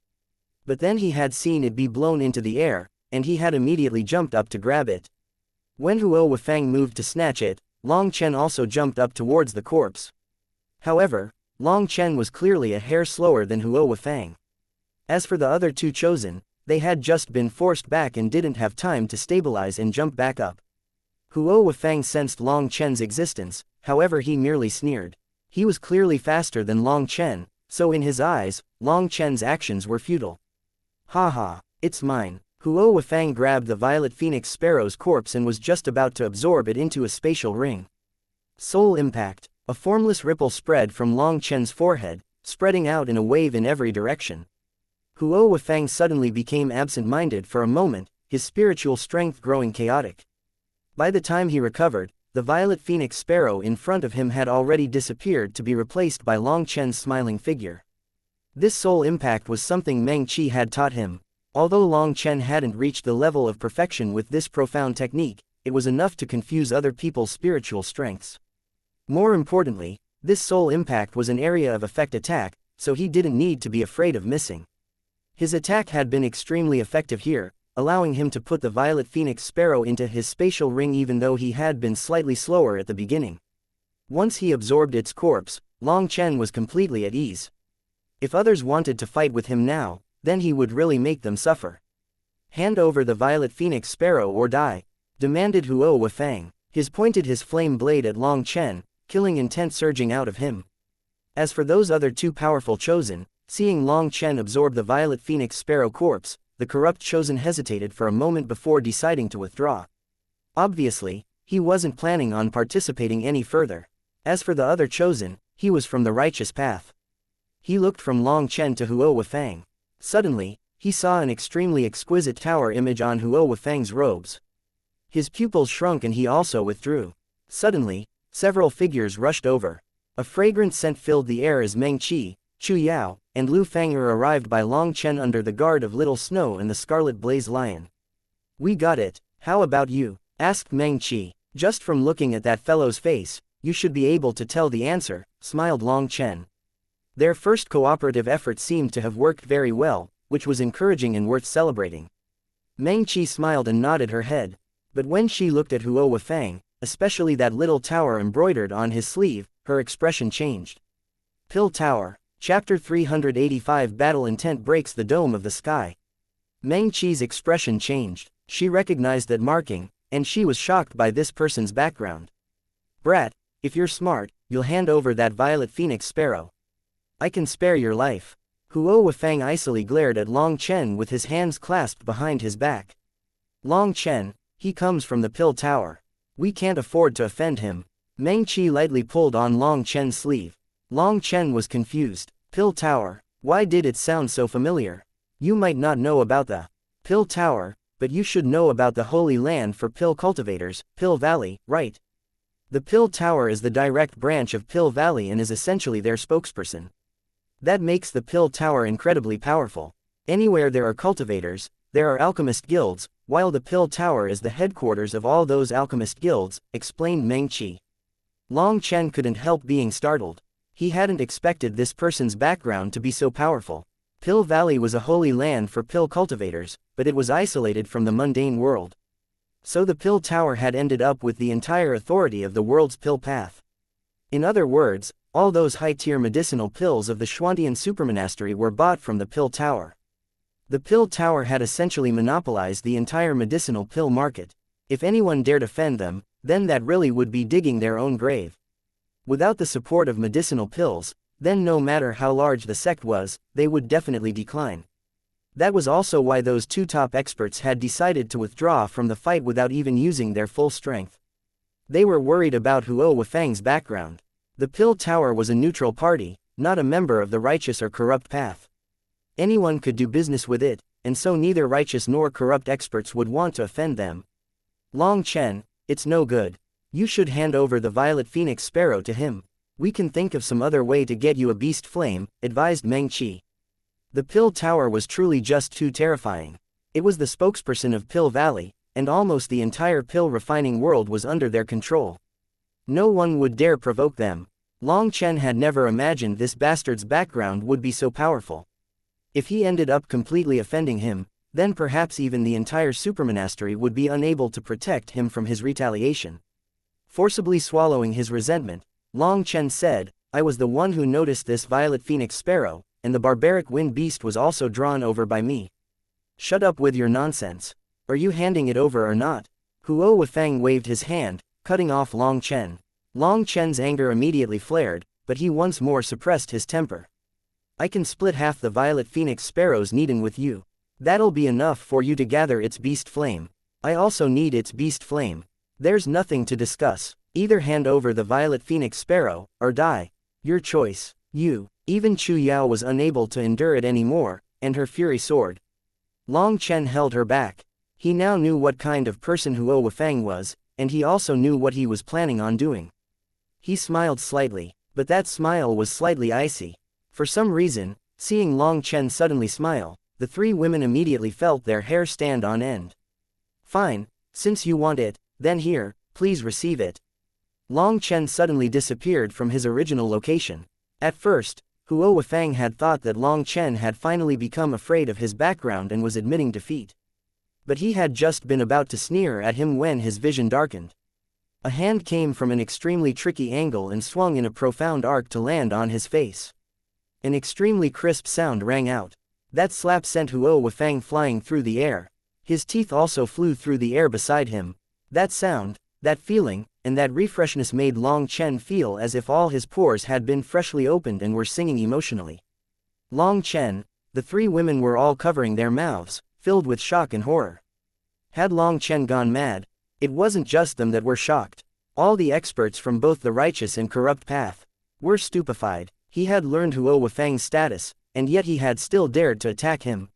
But then he had seen it be blown into the air, and he had immediately jumped up to grab it. When Huo Wufang moved to snatch it, Long Chen also jumped up towards the corpse. However, Long Chen was clearly a hair slower than Huo Wufang. As for the other two chosen, they had just been forced back and didn't have time to stabilize and jump back up. Huo Wufang sensed Long Chen's existence, however he merely sneered. He was clearly faster than Long Chen, so in his eyes, Long Chen's actions were futile. Haha, it's mine. Huo Wufang grabbed the Violet Phoenix Sparrow's corpse and was just about to absorb it into a spatial ring. Soul impact. A formless ripple spread from Long Chen's forehead, spreading out in a wave in every direction. Huo Wufang suddenly became absent-minded for a moment, his spiritual strength growing chaotic. By the time he recovered, the Violet Phoenix Sparrow in front of him had already disappeared to be replaced by Long Chen's smiling figure. This soul impact was something Meng Qi had taught him. Although Long Chen hadn't reached the level of perfection with this profound technique, it was enough to confuse other people's spiritual strengths. More importantly, this soul impact was an area of effect attack, so he didn't need to be afraid of missing. His attack had been extremely effective here, allowing him to put the Violet Phoenix Sparrow into his spatial ring even though he had been slightly slower at the beginning. Once he absorbed its corpse, Long Chen was completely at ease. If others wanted to fight with him now, then he would really make them suffer. Hand over the Violet Phoenix Sparrow or die, demanded Huo Wufang. He pointed his flame blade at Long Chen, killing intent surging out of him. As for those other two powerful chosen, seeing Long Chen absorb the Violet Phoenix Sparrow corpse, the corrupt chosen hesitated for a moment before deciding to withdraw. Obviously, he wasn't planning on participating any further. As for the other chosen, he was from the righteous path. He looked from Long Chen to Huo Wufang. Suddenly, he saw an extremely exquisite tower image on Huo Wufang's robes. His pupils shrunk and he also withdrew. Suddenly, several figures rushed over. A fragrant scent filled the air as Meng Qi, Chu Yao, and Lu Fang'er arrived by Long Chen under the guard of Little Snow and the Scarlet Blaze Lion. "We got it, how about you?" asked Meng Qi. "Just from looking at that fellow's face, you should be able to tell the answer," smiled Long Chen. Their first cooperative effort seemed to have worked very well, which was encouraging and worth celebrating. Meng Qi smiled and nodded her head. But when she looked at Huo Wufang, especially that little tower embroidered on his sleeve, her expression changed. Pill Tower. Chapter 385 Battle Intent breaks the dome of the sky. Meng Qi's expression changed. She recognized that marking, and she was shocked by this person's background. "Brat, if you're smart, you'll hand over that Violet Phoenix Sparrow. I can spare your life." Huo Wufang icily glared at Long Chen with his hands clasped behind his back. "Long Chen, he comes from the Pill Tower. We can't afford to offend him." Meng Qi lightly pulled on Long Chen's sleeve. Long Chen was confused. Pill Tower, why did it sound so familiar? You might not know about the Pill Tower, but you should know about the Holy Land for Pill Cultivators, Pill Valley, right? The Pill Tower is the direct branch of Pill Valley and is essentially their spokesperson. That makes the Pill Tower incredibly powerful. Anywhere there are cultivators, there are alchemist guilds, while the Pill Tower is the headquarters of all those alchemist guilds, explained Meng Qi. Long Chen couldn't help being startled. He hadn't expected this person's background to be so powerful. Pill Valley was a holy land for pill cultivators, but it was isolated from the mundane world. So the Pill Tower had ended up with the entire authority of the world's pill path. In other words, all those high-tier medicinal pills of the Xuantian Supermonastery were bought from the Pill Tower. The Pill Tower had essentially monopolized the entire medicinal pill market. If anyone dared offend them, then that really would be digging their own grave. Without the support of medicinal pills, then no matter how large the sect was, they would definitely decline. That was also why those two top experts had decided to withdraw from the fight without even using their full strength. They were worried about Huo Wufang's background. The Pill Tower was a neutral party, not a member of the righteous or corrupt path. Anyone could do business with it, and so neither righteous nor corrupt experts would want to offend them. Long Chen, it's no good. You should hand over the Violet Phoenix Sparrow to him. We can think of some other way to get you a beast flame, advised Meng Qi. The Pill Tower was truly just too terrifying. It was the spokesperson of Pill Valley, and almost the entire pill refining world was under their control. No one would dare provoke them. Long Chen had never imagined this bastard's background would be so powerful. If he ended up completely offending him, then perhaps even the entire supermonastery would be unable to protect him from his retaliation. Forcibly swallowing his resentment, Long Chen said, "I was the one who noticed this Violet Phoenix Sparrow, and the barbaric wind beast was also drawn over by me." Shut up with your nonsense. Are you handing it over or not? Huo Wufang waved his hand, cutting off Long Chen. Long Chen's anger immediately flared, but he once more suppressed his temper. I can split half the violet phoenix sparrow's needle with you. That'll be enough for you to gather its beast flame. I also need its beast flame. There's nothing to discuss. Either hand over the violet phoenix sparrow, or die. Your choice. You. Even Chu Yao was unable to endure it anymore, and her fury soared. Long Chen held her back. He now knew what kind of person Huo Wufang was, and he also knew what he was planning on doing. He smiled slightly, but that smile was slightly icy. For some reason, seeing Long Chen suddenly smile, the three women immediately felt their hair stand on end. Fine, since you want it, then here, please receive it. Long Chen suddenly disappeared from his original location. At first, Huo Wufang had thought that Long Chen had finally become afraid of his background and was admitting defeat. But he had just been about to sneer at him when his vision darkened. A hand came from an extremely tricky angle and swung in a profound arc to land on his face. An extremely crisp sound rang out. That slap sent Huo Wufang flying through the air. His teeth also flew through the air beside him. That sound, that feeling, and that refreshness made Long Chen feel as if all his pores had been freshly opened and were singing emotionally. Long Chen, the three women were all covering their mouths, filled with shock and horror. Had Long Chen gone mad? It wasn't just them that were shocked. All the experts from both the righteous and corrupt path were stupefied. He had learned Huo Wufang's status, and yet he had still dared to attack him.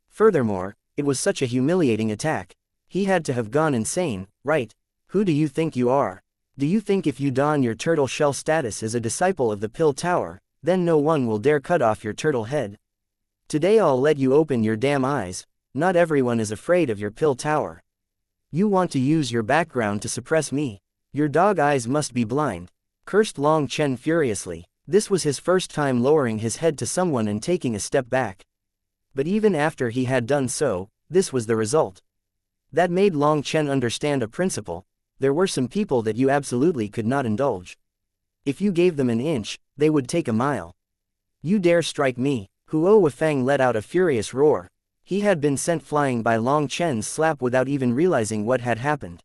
Furthermore, it was such a humiliating attack. He had to have gone insane, right? Who do you think you are? Do you think if you don your turtle shell status as a disciple of the Pill Tower, then no one will dare cut off your turtle head? Today I'll let you open your damn eyes. Not everyone is afraid of your Pill Tower. You want to use your background to suppress me. Your dog eyes must be blind. Cursed Long Chen furiously. This was his first time lowering his head to someone and taking a step back. But even after he had done so, this was the result. That made Long Chen understand a principle. There were some people that you absolutely could not indulge. If you gave them an inch, they would take a mile. You dare strike me? Huo Wufang let out a furious roar. He had been sent flying by Long Chen's slap without even realizing what had happened.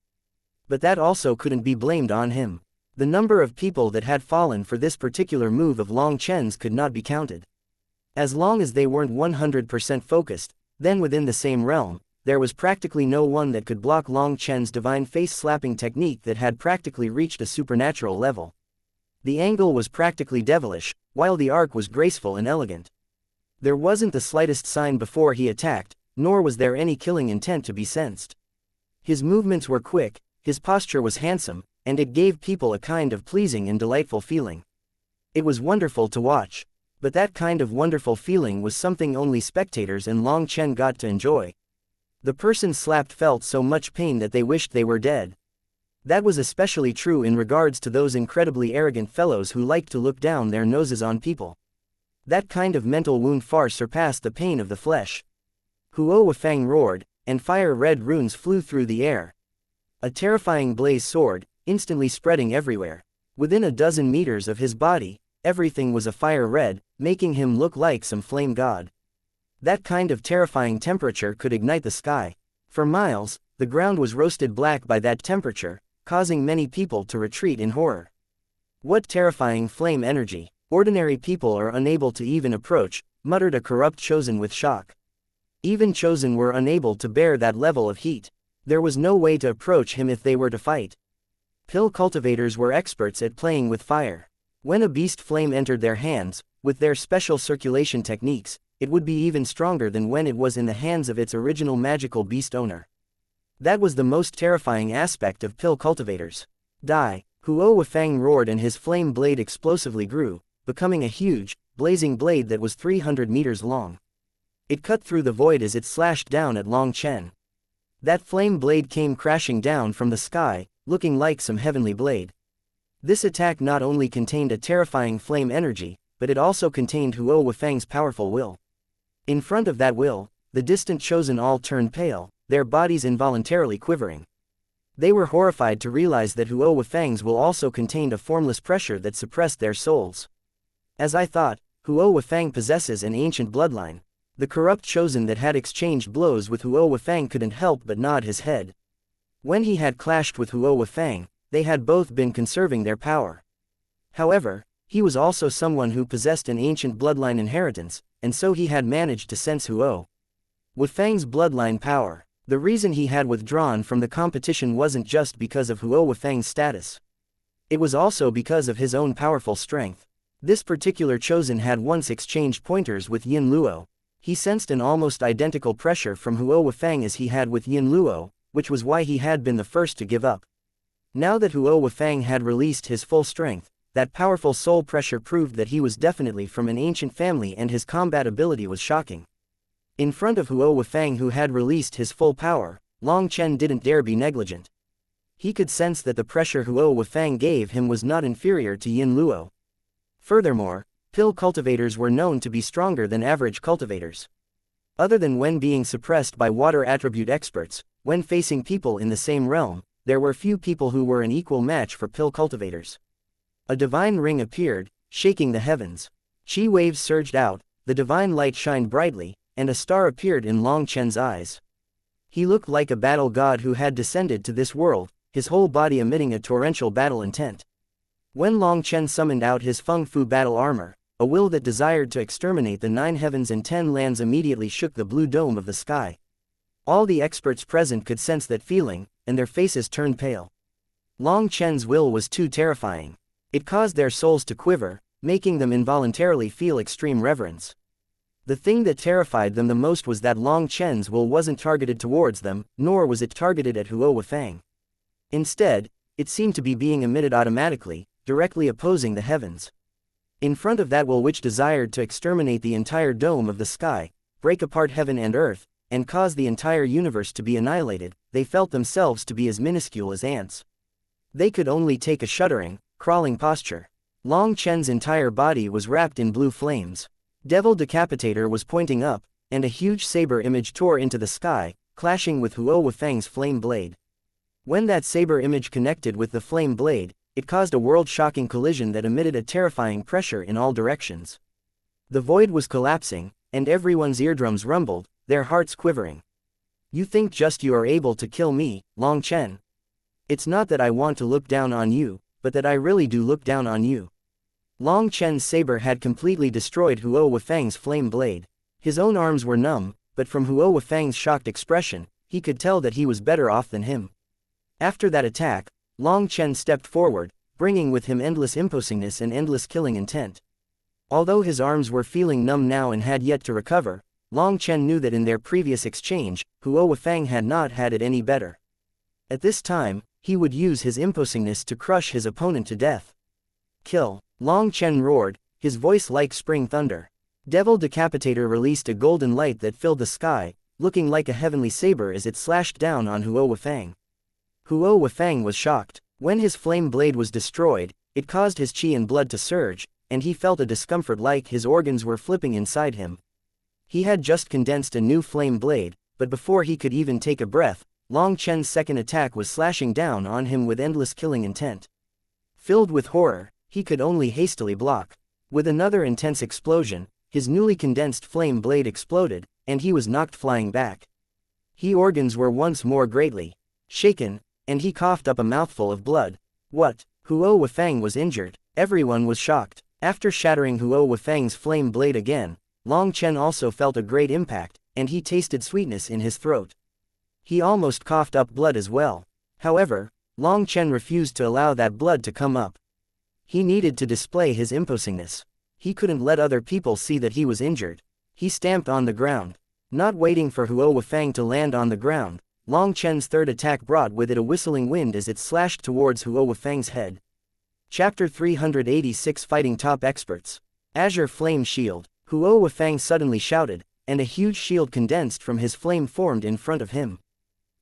But that also couldn't be blamed on him. The number of people that had fallen for this particular move of Long Chen's could not be counted. As long as they weren't 100% focused, then within the same realm, there was practically no one that could block Long Chen's divine face-slapping technique that had practically reached a supernatural level. The angle was practically devilish, while the arc was graceful and elegant. There wasn't the slightest sign before he attacked, nor was there any killing intent to be sensed. His movements were quick, his posture was handsome, and it gave people a kind of pleasing and delightful feeling. It was wonderful to watch. But that kind of wonderful feeling was something only spectators and Long Chen got to enjoy. The person slapped felt so much pain that they wished they were dead. That was especially true in regards to those incredibly arrogant fellows who liked to look down their noses on people. That kind of mental wound far surpassed the pain of the flesh. Huo Wufang roared, and fire-red runes flew through the air. A terrifying blaze soared, instantly spreading everywhere. Within a dozen meters of his body, everything was a fire red, making him look like some flame god. That kind of terrifying temperature could ignite the sky. For miles, the ground was roasted black by that temperature, causing many people to retreat in horror. What terrifying flame energy! Ordinary people are unable to even approach, muttered a corrupt chosen with shock. Even chosen were unable to bear that level of heat. There was no way to approach him if they were to fight. Pill cultivators were experts at playing with fire. When a beast flame entered their hands, with their special circulation techniques, it would be even stronger than when it was in the hands of its original magical beast owner. That was the most terrifying aspect of pill cultivators. Die! Huo Wufang roared and his flame blade explosively grew, becoming a huge, blazing blade that was 300 meters long. It cut through the void as it slashed down at Long Chen. That flame blade came crashing down from the sky, looking like some heavenly blade. This attack not only contained a terrifying flame energy, but it also contained Huo Wufang's powerful will. In front of that will, the distant chosen all turned pale, their bodies involuntarily quivering. They were horrified to realize that Huo Wufang's will also contained a formless pressure that suppressed their souls. As I thought, Huo Wufang possesses an ancient bloodline. The corrupt chosen that had exchanged blows with Huo Wufang couldn't help but nod his head. When he had clashed with Huo Wufang, they had both been conserving their power. However, he was also someone who possessed an ancient bloodline inheritance, and so he had managed to sense Huo Wufang's bloodline power. The reason he had withdrawn from the competition wasn't just because of Huo Wufang's status. It was also because of his own powerful strength. This particular chosen had once exchanged pointers with Yin Luo. He sensed an almost identical pressure from Huo Wufang as he had with Yin Luo, which was why he had been the first to give up. Now that Huo Wufang had released his full strength, that powerful soul pressure proved that he was definitely from an ancient family and his combat ability was shocking. In front of Huo Wufang, who had released his full power, Long Chen didn't dare be negligent. He could sense that the pressure Huo Wufang gave him was not inferior to Yin Luo. Furthermore, pill cultivators were known to be stronger than average cultivators. Other than when being suppressed by water attribute experts, when facing people in the same realm, there were few people who were an equal match for pill cultivators. A divine ring appeared, shaking the heavens. Chi waves surged out, the divine light shined brightly, and a star appeared in Long Chen's eyes. He looked like a battle god who had descended to this world, his whole body emitting a torrential battle intent. When Long Chen summoned out his Feng Fu battle armor, a will that desired to exterminate the 9 heavens and 10 lands immediately shook the blue dome of the sky. All the experts present could sense that feeling, and their faces turned pale. Long Chen's will was too terrifying. It caused their souls to quiver, making them involuntarily feel extreme reverence. The thing that terrified them the most was that Long Chen's will wasn't targeted towards them, nor was it targeted at Huo Wufang. Instead, it seemed to be being emitted automatically, directly opposing the heavens. In front of that will which desired to exterminate the entire dome of the sky, break apart heaven and earth, and cause the entire universe to be annihilated, they felt themselves to be as minuscule as ants. They could only take a shuddering, crawling posture. Long Chen's entire body was wrapped in blue flames. Devil Decapitator was pointing up, and a huge saber image tore into the sky, clashing with Huo Wufang's flame blade. When that saber image connected with the flame blade, it caused a world-shocking collision that emitted a terrifying pressure in all directions. The void was collapsing, and everyone's eardrums rumbled, their hearts quivering. You think just you are able to kill me, Long Chen? It's not that I want to look down on you, but that I really do look down on you. Long Chen's saber had completely destroyed Huo Wufang's flame blade. His own arms were numb, but from Huo Wufang's shocked expression, he could tell that he was better off than him. After that attack, Long Chen stepped forward, bringing with him endless imposingness and endless killing intent. Although his arms were feeling numb now and had yet to recover, Long Chen knew that in their previous exchange, Huo Wufang had not had it any better. At this time, he would use his imposingness to crush his opponent to death. Kill! Long Chen roared, his voice like spring thunder. Devil Decapitator released a golden light that filled the sky, looking like a heavenly saber as it slashed down on Huo Wufang. Huo Wufang was shocked. When his flame blade was destroyed, it caused his qi and blood to surge, and he felt a discomfort like his organs were flipping inside him. He had just condensed a new flame blade, but before he could even take a breath, Long Chen's second attack was slashing down on him with endless killing intent. Filled with horror, he could only hastily block. With another intense explosion, his newly condensed flame blade exploded, and he was knocked flying back. His organs were once more greatly shaken, and he coughed up a mouthful of blood. What? Huo Wufang was injured. Everyone was shocked. After shattering Huo Wufang's flame blade again, Long Chen also felt a great impact, and he tasted sweetness in his throat. He almost coughed up blood as well. However, Long Chen refused to allow that blood to come up. He needed to display his imposingness. He couldn't let other people see that he was injured. He stamped on the ground. Not waiting for Huo Wufang to land on the ground, Long Chen's third attack brought with it a whistling wind as it slashed towards Huo Wufang's head. Chapter 386 Fighting Top Experts. Azure Flame Shield. Huo Wufang suddenly shouted, and a huge shield condensed from his flame formed in front of him.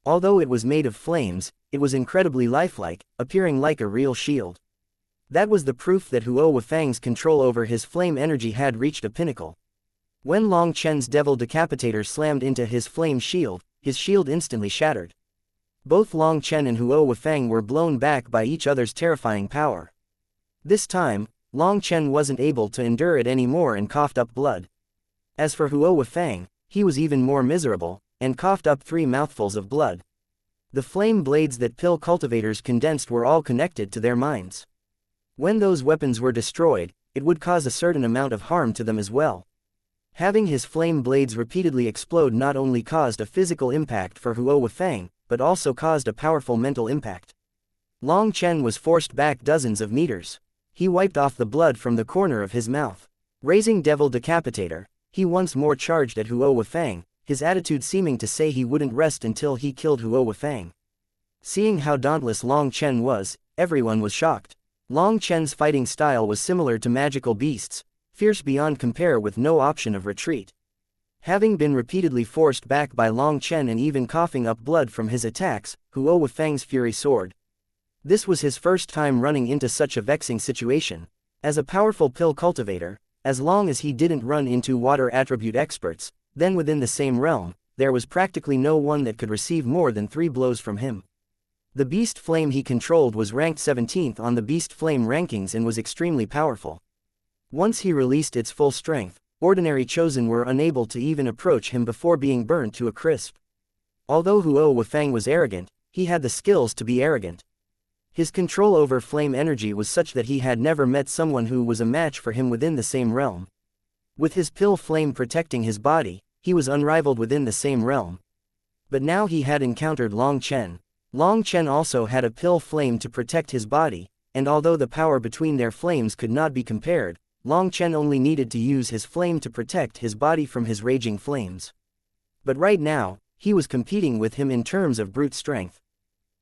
Although it was made of flames, it was incredibly lifelike, appearing like a real shield. That was the proof that Huo Wufang's control over his flame energy had reached a pinnacle. When Long Chen's Devil Decapitator slammed into his flame shield, his shield instantly shattered. Both Long Chen and Huo Wufang were blown back by each other's terrifying power. This time, Long Chen wasn't able to endure it anymore and coughed up blood. As for Huo Fang, he was even more miserable, and coughed up 3 mouthfuls of blood. The flame blades that pill cultivators condensed were all connected to their minds. When those weapons were destroyed, it would cause a certain amount of harm to them as well. Having his flame blades repeatedly explode not only caused a physical impact for Huo Fang, but also caused a powerful mental impact. Long Chen was forced back dozens of meters. He wiped off the blood from the corner of his mouth. Raising Devil Decapitator, he once more charged at Huo Fang, his attitude seeming to say he wouldn't rest until he killed Huo Fang. Seeing how dauntless Long Chen was, everyone was shocked. Long Chen's fighting style was similar to magical beasts, fierce beyond compare with no option of retreat. Having been repeatedly forced back by Long Chen and even coughing up blood from his attacks, Huo Fang's fury soared. This was his first time running into such a vexing situation. As a powerful pill cultivator, as long as he didn't run into water attribute experts, then within the same realm, there was practically no one that could receive more than 3 blows from him. The beast flame he controlled was ranked 17th on the beast flame rankings and was extremely powerful. Once he released its full strength, ordinary chosen were unable to even approach him before being burned to a crisp. Although Huo Fang was arrogant, he had the skills to be arrogant. His control over flame energy was such that he had never met someone who was a match for him within the same realm. With his pill flame protecting his body, he was unrivaled within the same realm. But now he had encountered Long Chen. Long Chen also had a pill flame to protect his body, and although the power between their flames could not be compared, Long Chen only needed to use his flame to protect his body from his raging flames. But right now, he was competing with him in terms of brute strength.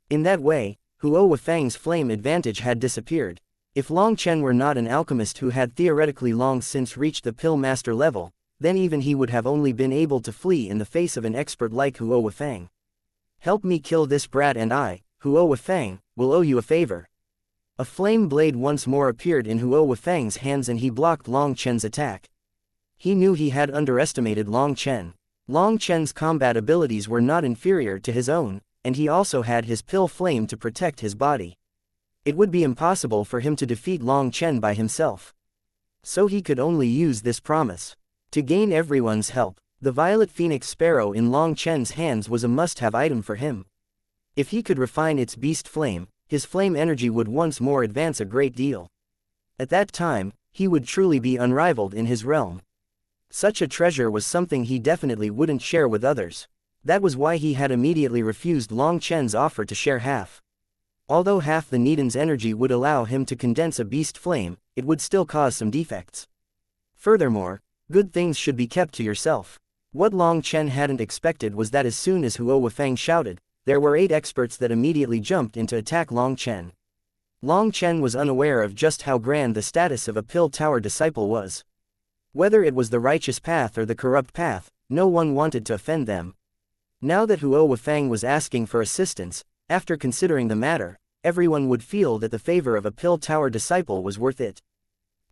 In that way, Huo Fang's flame advantage had disappeared. If Long Chen were not an alchemist who had theoretically long since reached the pill master level, then even he would have only been able to flee in the face of an expert like Huo Fang. Help me kill this brat and I, Huo Fang, will owe you a favor. A flame blade once more appeared in Huo Fang's hands and he blocked Long Chen's attack. He knew he had underestimated Long Chen. Long Chen's combat abilities were not inferior to his own, and he also had his pill flame to protect his body. It would be impossible for him to defeat Long Chen by himself. So he could only use this promise. To gain everyone's help, the Violet Phoenix Sparrow in Long Chen's hands was a must-have item for him. If he could refine its beast flame, his flame energy would once more advance a great deal. At that time, he would truly be unrivaled in his realm. Such a treasure was something he definitely wouldn't share with others. That was why he had immediately refused Long Chen's offer to share half. Although half the Nidan's energy would allow him to condense a beast flame, it would still cause some defects. Furthermore, good things should be kept to yourself. What Long Chen hadn't expected was that as soon as Huo Fang shouted, there were 8 experts that immediately jumped in to attack Long Chen. Long Chen was unaware of just how grand the status of a Pill Tower disciple was. Whether it was the righteous path or the corrupt path, no one wanted to offend them. Now that Huo Fang was asking for assistance, after considering the matter, everyone would feel that the favor of a Pill Tower disciple was worth it.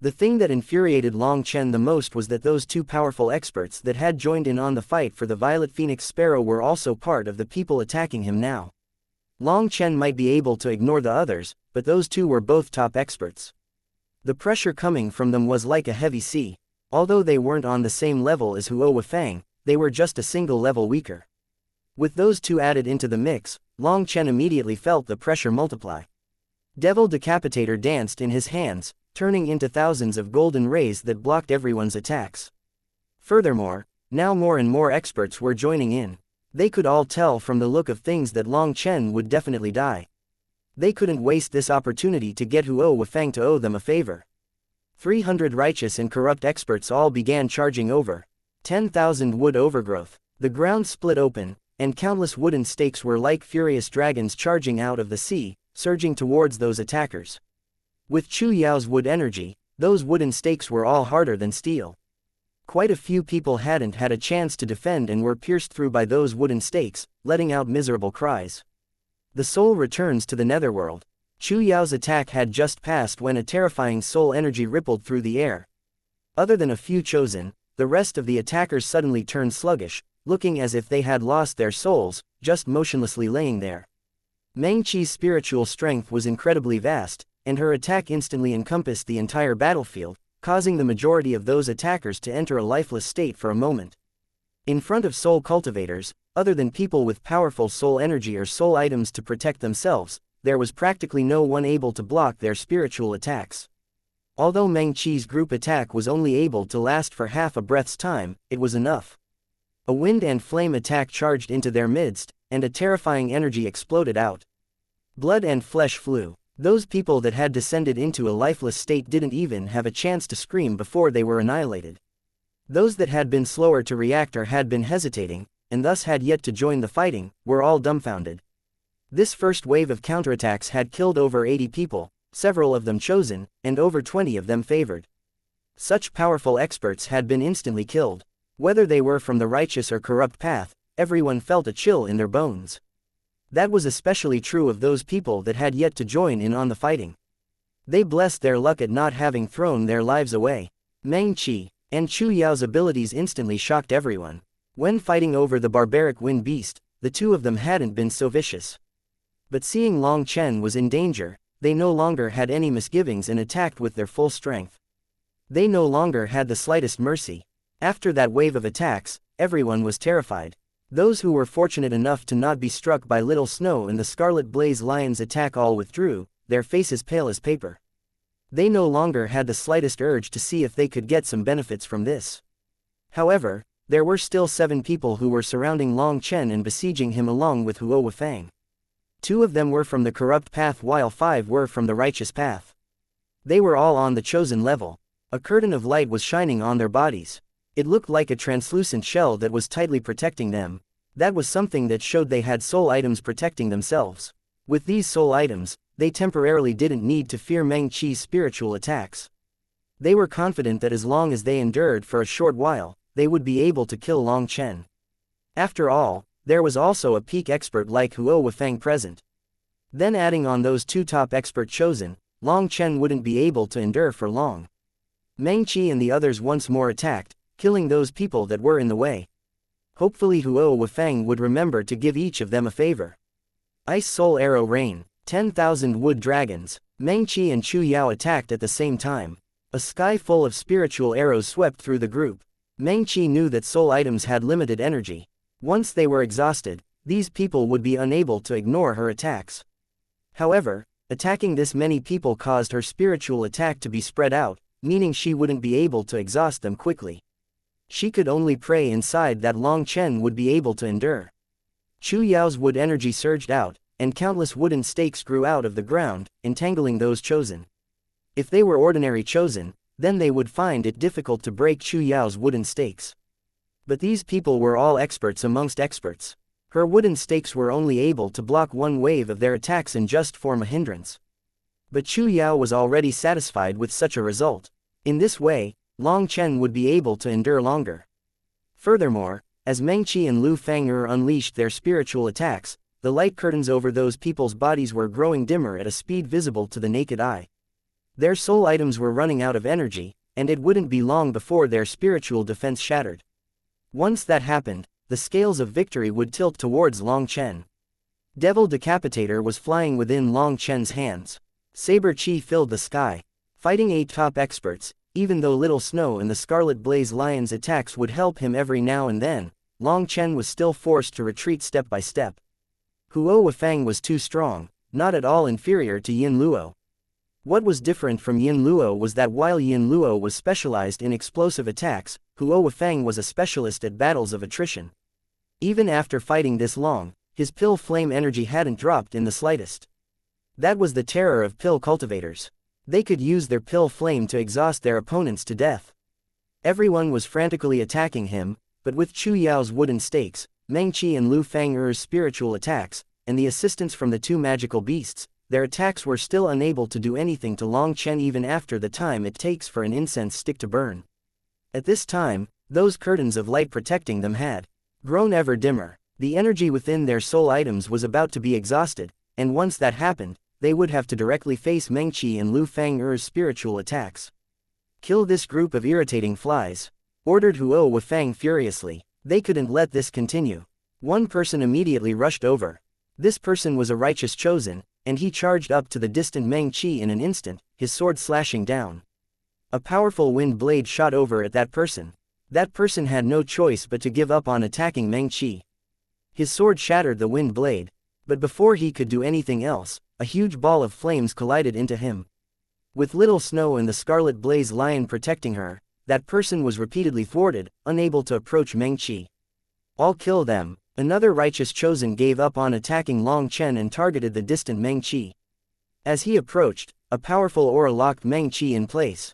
The thing that infuriated Long Chen the most was that those 2 powerful experts that had joined in on the fight for the Violet Phoenix Sparrow were also part of the people attacking him now. Long Chen might be able to ignore the others, but those 2 were both top experts. The pressure coming from them was like a heavy sea. Although they weren't on the same level as Huo Fang, they were just a single level weaker. With those 2 added into the mix, Long Chen immediately felt the pressure multiply. Devil Decapitator danced in his hands, turning into thousands of golden rays that blocked everyone's attacks. Furthermore, now more and more experts were joining in. They could all tell from the look of things that Long Chen would definitely die. They couldn't waste this opportunity to get Huo Fang to owe them a favor. 300 righteous and corrupt experts all began charging over. 10,000 wood overgrowth. The ground split open, and countless wooden stakes were like furious dragons charging out of the sea, surging towards those attackers. With Chu Yao's wood energy, those wooden stakes were all harder than steel. Quite a few people hadn't had a chance to defend and were pierced through by those wooden stakes, letting out miserable cries. The soul returns to the netherworld. Chu Yao's attack had just passed when a terrifying soul energy rippled through the air. Other than a few chosen, the rest of the attackers suddenly turned sluggish, looking as if they had lost their souls, just motionlessly laying there. Meng Qi's spiritual strength was incredibly vast, and her attack instantly encompassed the entire battlefield, causing the majority of those attackers to enter a lifeless state for a moment. In front of soul cultivators, other than people with powerful soul energy or soul items to protect themselves, there was practically no one able to block their spiritual attacks. Although Meng Qi's group attack was only able to last for half a breath's time, it was enough. A wind and flame attack charged into their midst, and a terrifying energy exploded out. Blood and flesh flew. Those people that had descended into a lifeless state didn't even have a chance to scream before they were annihilated. Those that had been slower to react or had been hesitating, and thus had yet to join the fighting, were all dumbfounded. This first wave of counterattacks had killed over 80 people, several of them chosen, and over 20 of them favored. Such powerful experts had been instantly killed. Whether they were from the righteous or corrupt path, everyone felt a chill in their bones. That was especially true of those people that had yet to join in on the fighting. They blessed their luck at not having thrown their lives away. Meng Qi and Chu Yao's abilities instantly shocked everyone. When fighting over the barbaric wind beast, the two of them hadn't been so vicious. But seeing Long Chen was in danger, they no longer had any misgivings and attacked with their full strength. They no longer had the slightest mercy. After that wave of attacks, everyone was terrified. Those who were fortunate enough to not be struck by Little Snow and the Scarlet Blaze Lion's attack all withdrew, their faces pale as paper. They no longer had the slightest urge to see if they could get some benefits from this. However, there were still 7 people who were surrounding Long Chen and besieging him along with Huo Wufang. 2 of them were from the corrupt path while 5 were from the righteous path. They were all on the chosen level. A curtain of light was shining on their bodies. It looked like a translucent shell that was tightly protecting them. That was something that showed they had soul items protecting themselves. With these soul items, they temporarily didn't need to fear Meng Qi's spiritual attacks. They were confident that as long as they endured for a short while, they would be able to kill Long Chen. After all, there was also a peak expert like Huo Wufang present. Then adding on those 2 top expert chosen, Long Chen wouldn't be able to endure for long. Meng Qi and the others once more attacked, killing those people that were in the way. Hopefully Huo Wufang would remember to give each of them a favor. Ice Soul Arrow Rain, 10,000 Wood Dragons. Meng Qi and Chu Yao attacked at the same time. A sky full of spiritual arrows swept through the group. Meng Qi knew that soul items had limited energy. Once they were exhausted, these people would be unable to ignore her attacks. However, attacking this many people caused her spiritual attack to be spread out, meaning she wouldn't be able to exhaust them quickly. She could only pray inside that Long Chen would be able to endure. Chu Yao's wood energy surged out, and countless wooden stakes grew out of the ground, entangling those chosen. If they were ordinary chosen, then they would find it difficult to break Chu Yao's wooden stakes. But these people were all experts amongst experts. Her wooden stakes were only able to block one wave of their attacks and just form a hindrance. But Chu Yao was already satisfied with such a result. In this way, Long Chen would be able to endure longer. Furthermore, as Meng Qi and Lu Fang'er unleashed their spiritual attacks, the light curtains over those people's bodies were growing dimmer at a speed visible to the naked eye. Their soul items were running out of energy, and it wouldn't be long before their spiritual defense shattered. Once that happened, the scales of victory would tilt towards Long Chen. Devil Decapitator was flying within Long Chen's hands. Saber Chi filled the sky. Fighting 8 top experts, even though Little Snow and the Scarlet Blaze Lion's attacks would help him every now and then, Long Chen was still forced to retreat step by step. Huo Wufang was too strong, not at all inferior to Yin Luo. What was different from Yin Luo was that while Yin Luo was specialized in explosive attacks, Huo Wufang was a specialist at battles of attrition. Even after fighting this long, his pill flame energy hadn't dropped in the slightest. That was the terror of pill cultivators. They could use their pill flame to exhaust their opponents to death. Everyone was frantically attacking him, but with Chu Yao's wooden stakes, Meng Qi and Lu Fang'er's spiritual attacks, and the assistance from the 2 magical beasts, their attacks were still unable to do anything to Long Chen even after the time it takes for an incense stick to burn. At this time, those curtains of light protecting them had grown ever dimmer. The energy within their soul items was about to be exhausted, and once that happened, they would have to directly face Meng Qi and Lu Fang'er's spiritual attacks. Kill this group of irritating flies, ordered Huo Wufang furiously. They couldn't let this continue. One person immediately rushed over. This person was a righteous chosen, and he charged up to the distant Meng Qi in an instant, his sword slashing down. A powerful wind blade shot over at that person. That person had no choice but to give up on attacking Meng Qi. His sword shattered the wind blade, but before he could do anything else, a huge ball of flames collided into him. With little Snow and the Scarlet Blaze Lion protecting her, that person was repeatedly thwarted, unable to approach Meng Qi. "I'll kill them." Another righteous chosen gave up on attacking Long Chen and targeted the distant Meng Qi. As he approached, a powerful aura locked Meng Qi in place.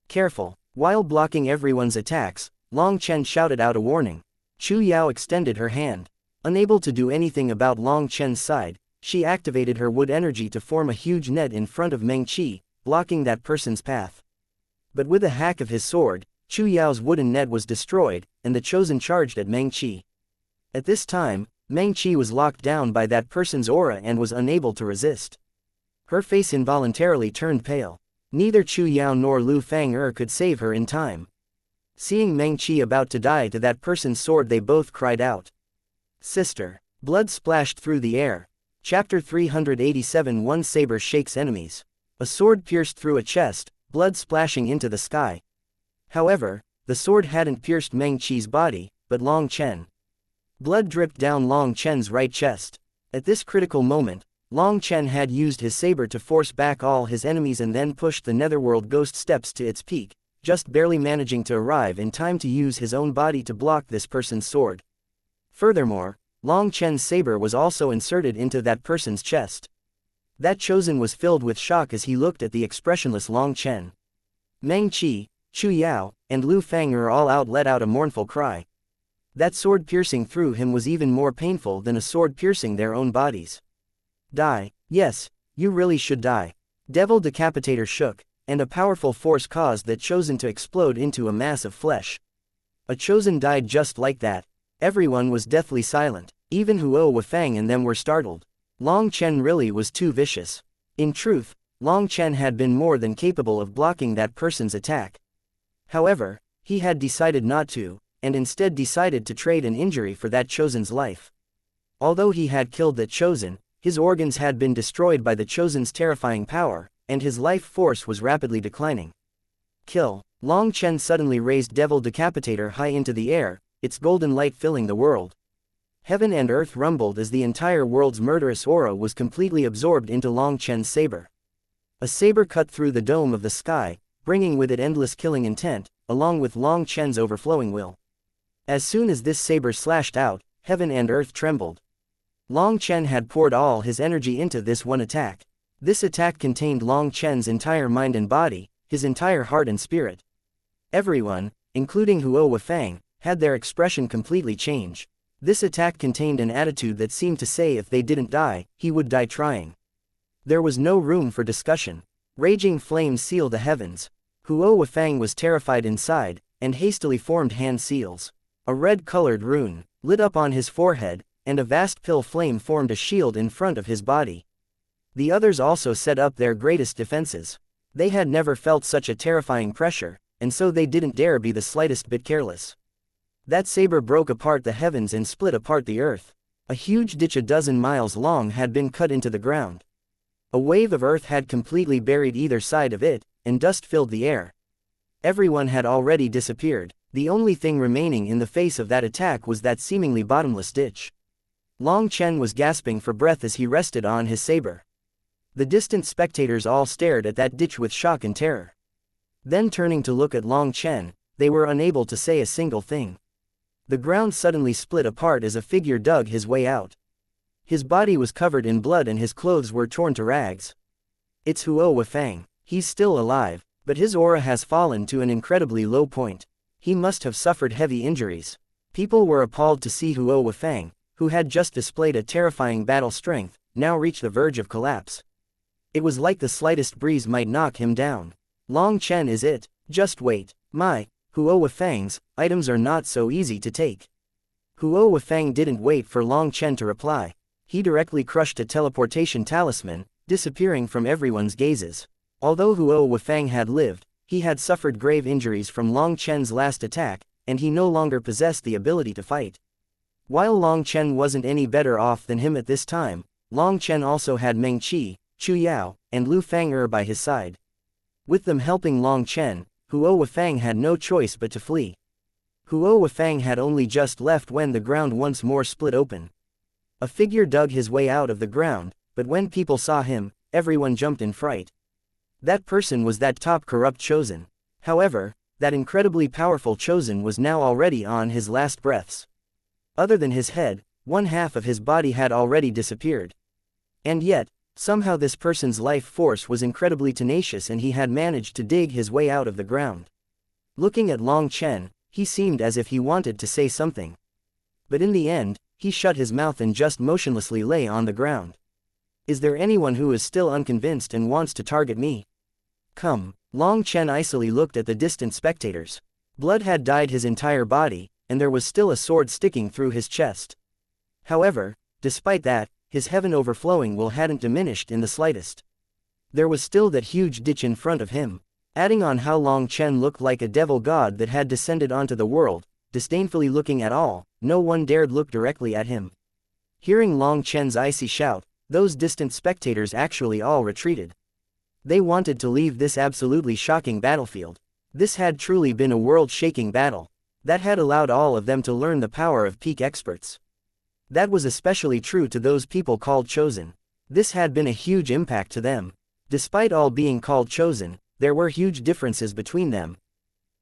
"Careful." While blocking everyone's attacks, Long Chen shouted out a warning. Chu Yao extended her hand. Unable to do anything about Long Chen's side, she activated her wood energy to form a huge net in front of Meng Qi, blocking that person's path. But with a hack of his sword, Chu Yao's wooden net was destroyed, and the chosen charged at Meng Qi. At this time, Meng Qi was locked down by that person's aura and was unable to resist. Her face involuntarily turned pale. Neither Chu Yao nor Lu Fang could save her in time. Seeing Meng Qi about to die to that person's sword, they both cried out, "Sister!" Blood splashed through the air. Chapter 387. One saber shakes enemies. A sword pierced through a chest, blood splashing into the sky. However, the sword hadn't pierced Meng Qi's body, but Long Chen. Blood dripped down Long Chen's right chest. At this critical moment, Long Chen had used his saber to force back all his enemies and then pushed the Netherworld Ghost Steps to its peak, just barely managing to arrive in time to use his own body to block this person's sword. Furthermore, Long Chen's saber was also inserted into that person's chest. That chosen was filled with shock as he looked at the expressionless Long Chen. Meng Qi, Chu Yao, and Lu Fang all out let out a mournful cry. That sword piercing through him was even more painful than a sword piercing their own bodies. "Die, yes, you really should die." Devil Decapitator shook, and a powerful force caused that chosen to explode into a mass of flesh. A chosen died just like that. Everyone was deathly silent. Even Huo Wufang and them were startled. Long Chen really was too vicious. In truth, Long Chen had been more than capable of blocking that person's attack. However, he had decided not to, and instead decided to trade an injury for that chosen's life. Although he had killed that chosen, his organs had been destroyed by the chosen's terrifying power, and his life force was rapidly declining. Kill. Long Chen suddenly raised Devil Decapitator high into the air, its golden light filling the world. Heaven and earth rumbled as the entire world's murderous aura was completely absorbed into Long Chen's saber. A saber cut through the dome of the sky, bringing with it endless killing intent, along with Long Chen's overflowing will. As soon as this saber slashed out, heaven and earth trembled. Long Chen had poured all his energy into this one attack. This attack contained Long Chen's entire mind and body, his entire heart and spirit. Everyone, including Huo Wufang, had their expression completely change. This attack contained an attitude that seemed to say if they didn't die, he would die trying. There was no room for discussion. Raging flames sealed the heavens. Huo Wufang was terrified inside, and hastily formed hand seals. A red-colored rune lit up on his forehead, and a vast pill flame formed a shield in front of his body. The others also set up their greatest defenses. They had never felt such a terrifying pressure, and so they didn't dare be the slightest bit careless. That saber broke apart the heavens and split apart the earth. A huge ditch a dozen miles long had been cut into the ground. A wave of earth had completely buried either side of it, and dust filled the air. Everyone had already disappeared. The only thing remaining in the face of that attack was that seemingly bottomless ditch. Long Chen was gasping for breath as he rested on his saber. The distant spectators all stared at that ditch with shock and terror. Then turning to look at Long Chen, they were unable to say a single thing. The ground suddenly split apart as a figure dug his way out. His body was covered in blood and his clothes were torn to rags. It's Huo Wufang. He's still alive, but his aura has fallen to an incredibly low point. He must have suffered heavy injuries. People were appalled to see Huo Wufang, who had just displayed a terrifying battle strength, now reach the verge of collapse. It was like the slightest breeze might knock him down. Long Chen is it. Just wait. My, Huo Wufang's items are not so easy to take. Huo Wufang didn't wait for Long Chen to reply. He directly crushed a teleportation talisman, disappearing from everyone's gazes. Although Huo Wufang had lived, he had suffered grave injuries from Long Chen's last attack, and he no longer possessed the ability to fight. While Long Chen wasn't any better off than him at this time, Long Chen also had Meng Qi, Chu Yao, and Lu Fang by his side. With them helping Long Chen, Huo Wafang had no choice but to flee. Huo Wafang had only just left when the ground once more split open. A figure dug his way out of the ground, but when people saw him, everyone jumped in fright. That person was that top corrupt chosen. However, that incredibly powerful chosen was now already on his last breaths. Other than his head, one half of his body had already disappeared. And yet, somehow this person's life force was incredibly tenacious and he had managed to dig his way out of the ground. Looking at Long Chen, he seemed as if he wanted to say something. But in the end, he shut his mouth and just motionlessly lay on the ground. Is there anyone who is still unconvinced and wants to target me? Come. Long Chen icily looked at the distant spectators. Blood had dyed his entire body, and there was still a sword sticking through his chest. However, despite that, his heaven overflowing will hadn't diminished in the slightest. There was still that huge ditch in front of him. Adding on how Long Chen looked like a devil god that had descended onto the world, disdainfully looking at all, no one dared look directly at him. Hearing Long Chen's icy shout, those distant spectators actually all retreated. They wanted to leave this absolutely shocking battlefield. This had truly been a world-shaking battle. That had allowed all of them to learn the power of peak experts. That was especially true to those people called chosen. This had been a huge impact to them. Despite all being called chosen, there were huge differences between them.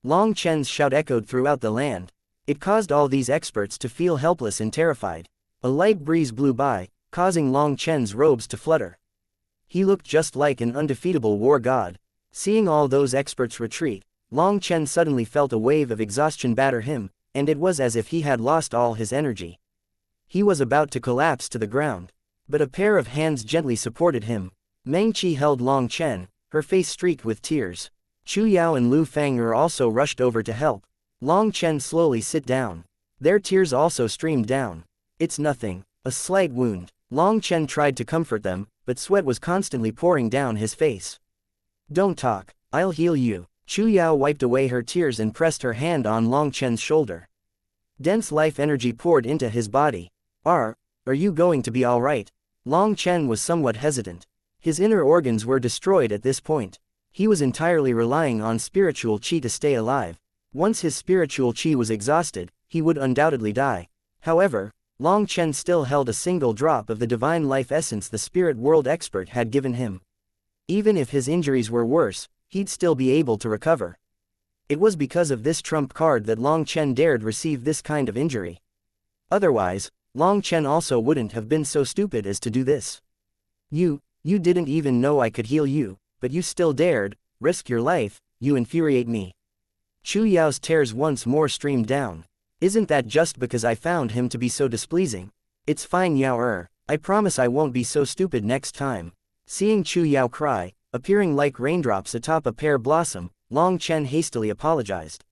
Long Chen's shout echoed throughout the land. It caused all these experts to feel helpless and terrified. A light breeze blew by, causing Long Chen's robes to flutter. He looked just like an undefeatable war god. Seeing all those experts retreat, Long Chen suddenly felt a wave of exhaustion batter him, and it was as if he had lost all his energy. He was about to collapse to the ground. But a pair of hands gently supported him. Meng Qi held Long Chen, her face streaked with tears. Chu Yao and Lu Fang'er also rushed over to help. Long Chen slowly sit down. Their tears also streamed down. It's nothing. A slight wound. Long Chen tried to comfort them, but sweat was constantly pouring down his face. Don't talk. I'll heal you. Chu Yao wiped away her tears and pressed her hand on Long Chen's shoulder. Dense life energy poured into his body. Are you going to be alright? Long Chen was somewhat hesitant. His inner organs were destroyed at this point. He was entirely relying on spiritual qi to stay alive. Once his spiritual qi was exhausted, he would undoubtedly die. However, Long Chen still held a single drop of the divine life essence the spirit world expert had given him. Even if his injuries were worse, he'd still be able to recover. It was because of this trump card that Long Chen dared receive this kind of injury. Otherwise, Long Chen also wouldn't have been so stupid as to do this. You didn't even know I could heal you, but you still dared risk your life. You infuriate me. Chu Yao's tears once more streamed down. Isn't that just because I found him to be so displeasing? It's fine, Yao. I promise I won't be so stupid next time. Seeing Chu Yao cry, appearing like raindrops atop a pear blossom, Long Chen hastily apologized.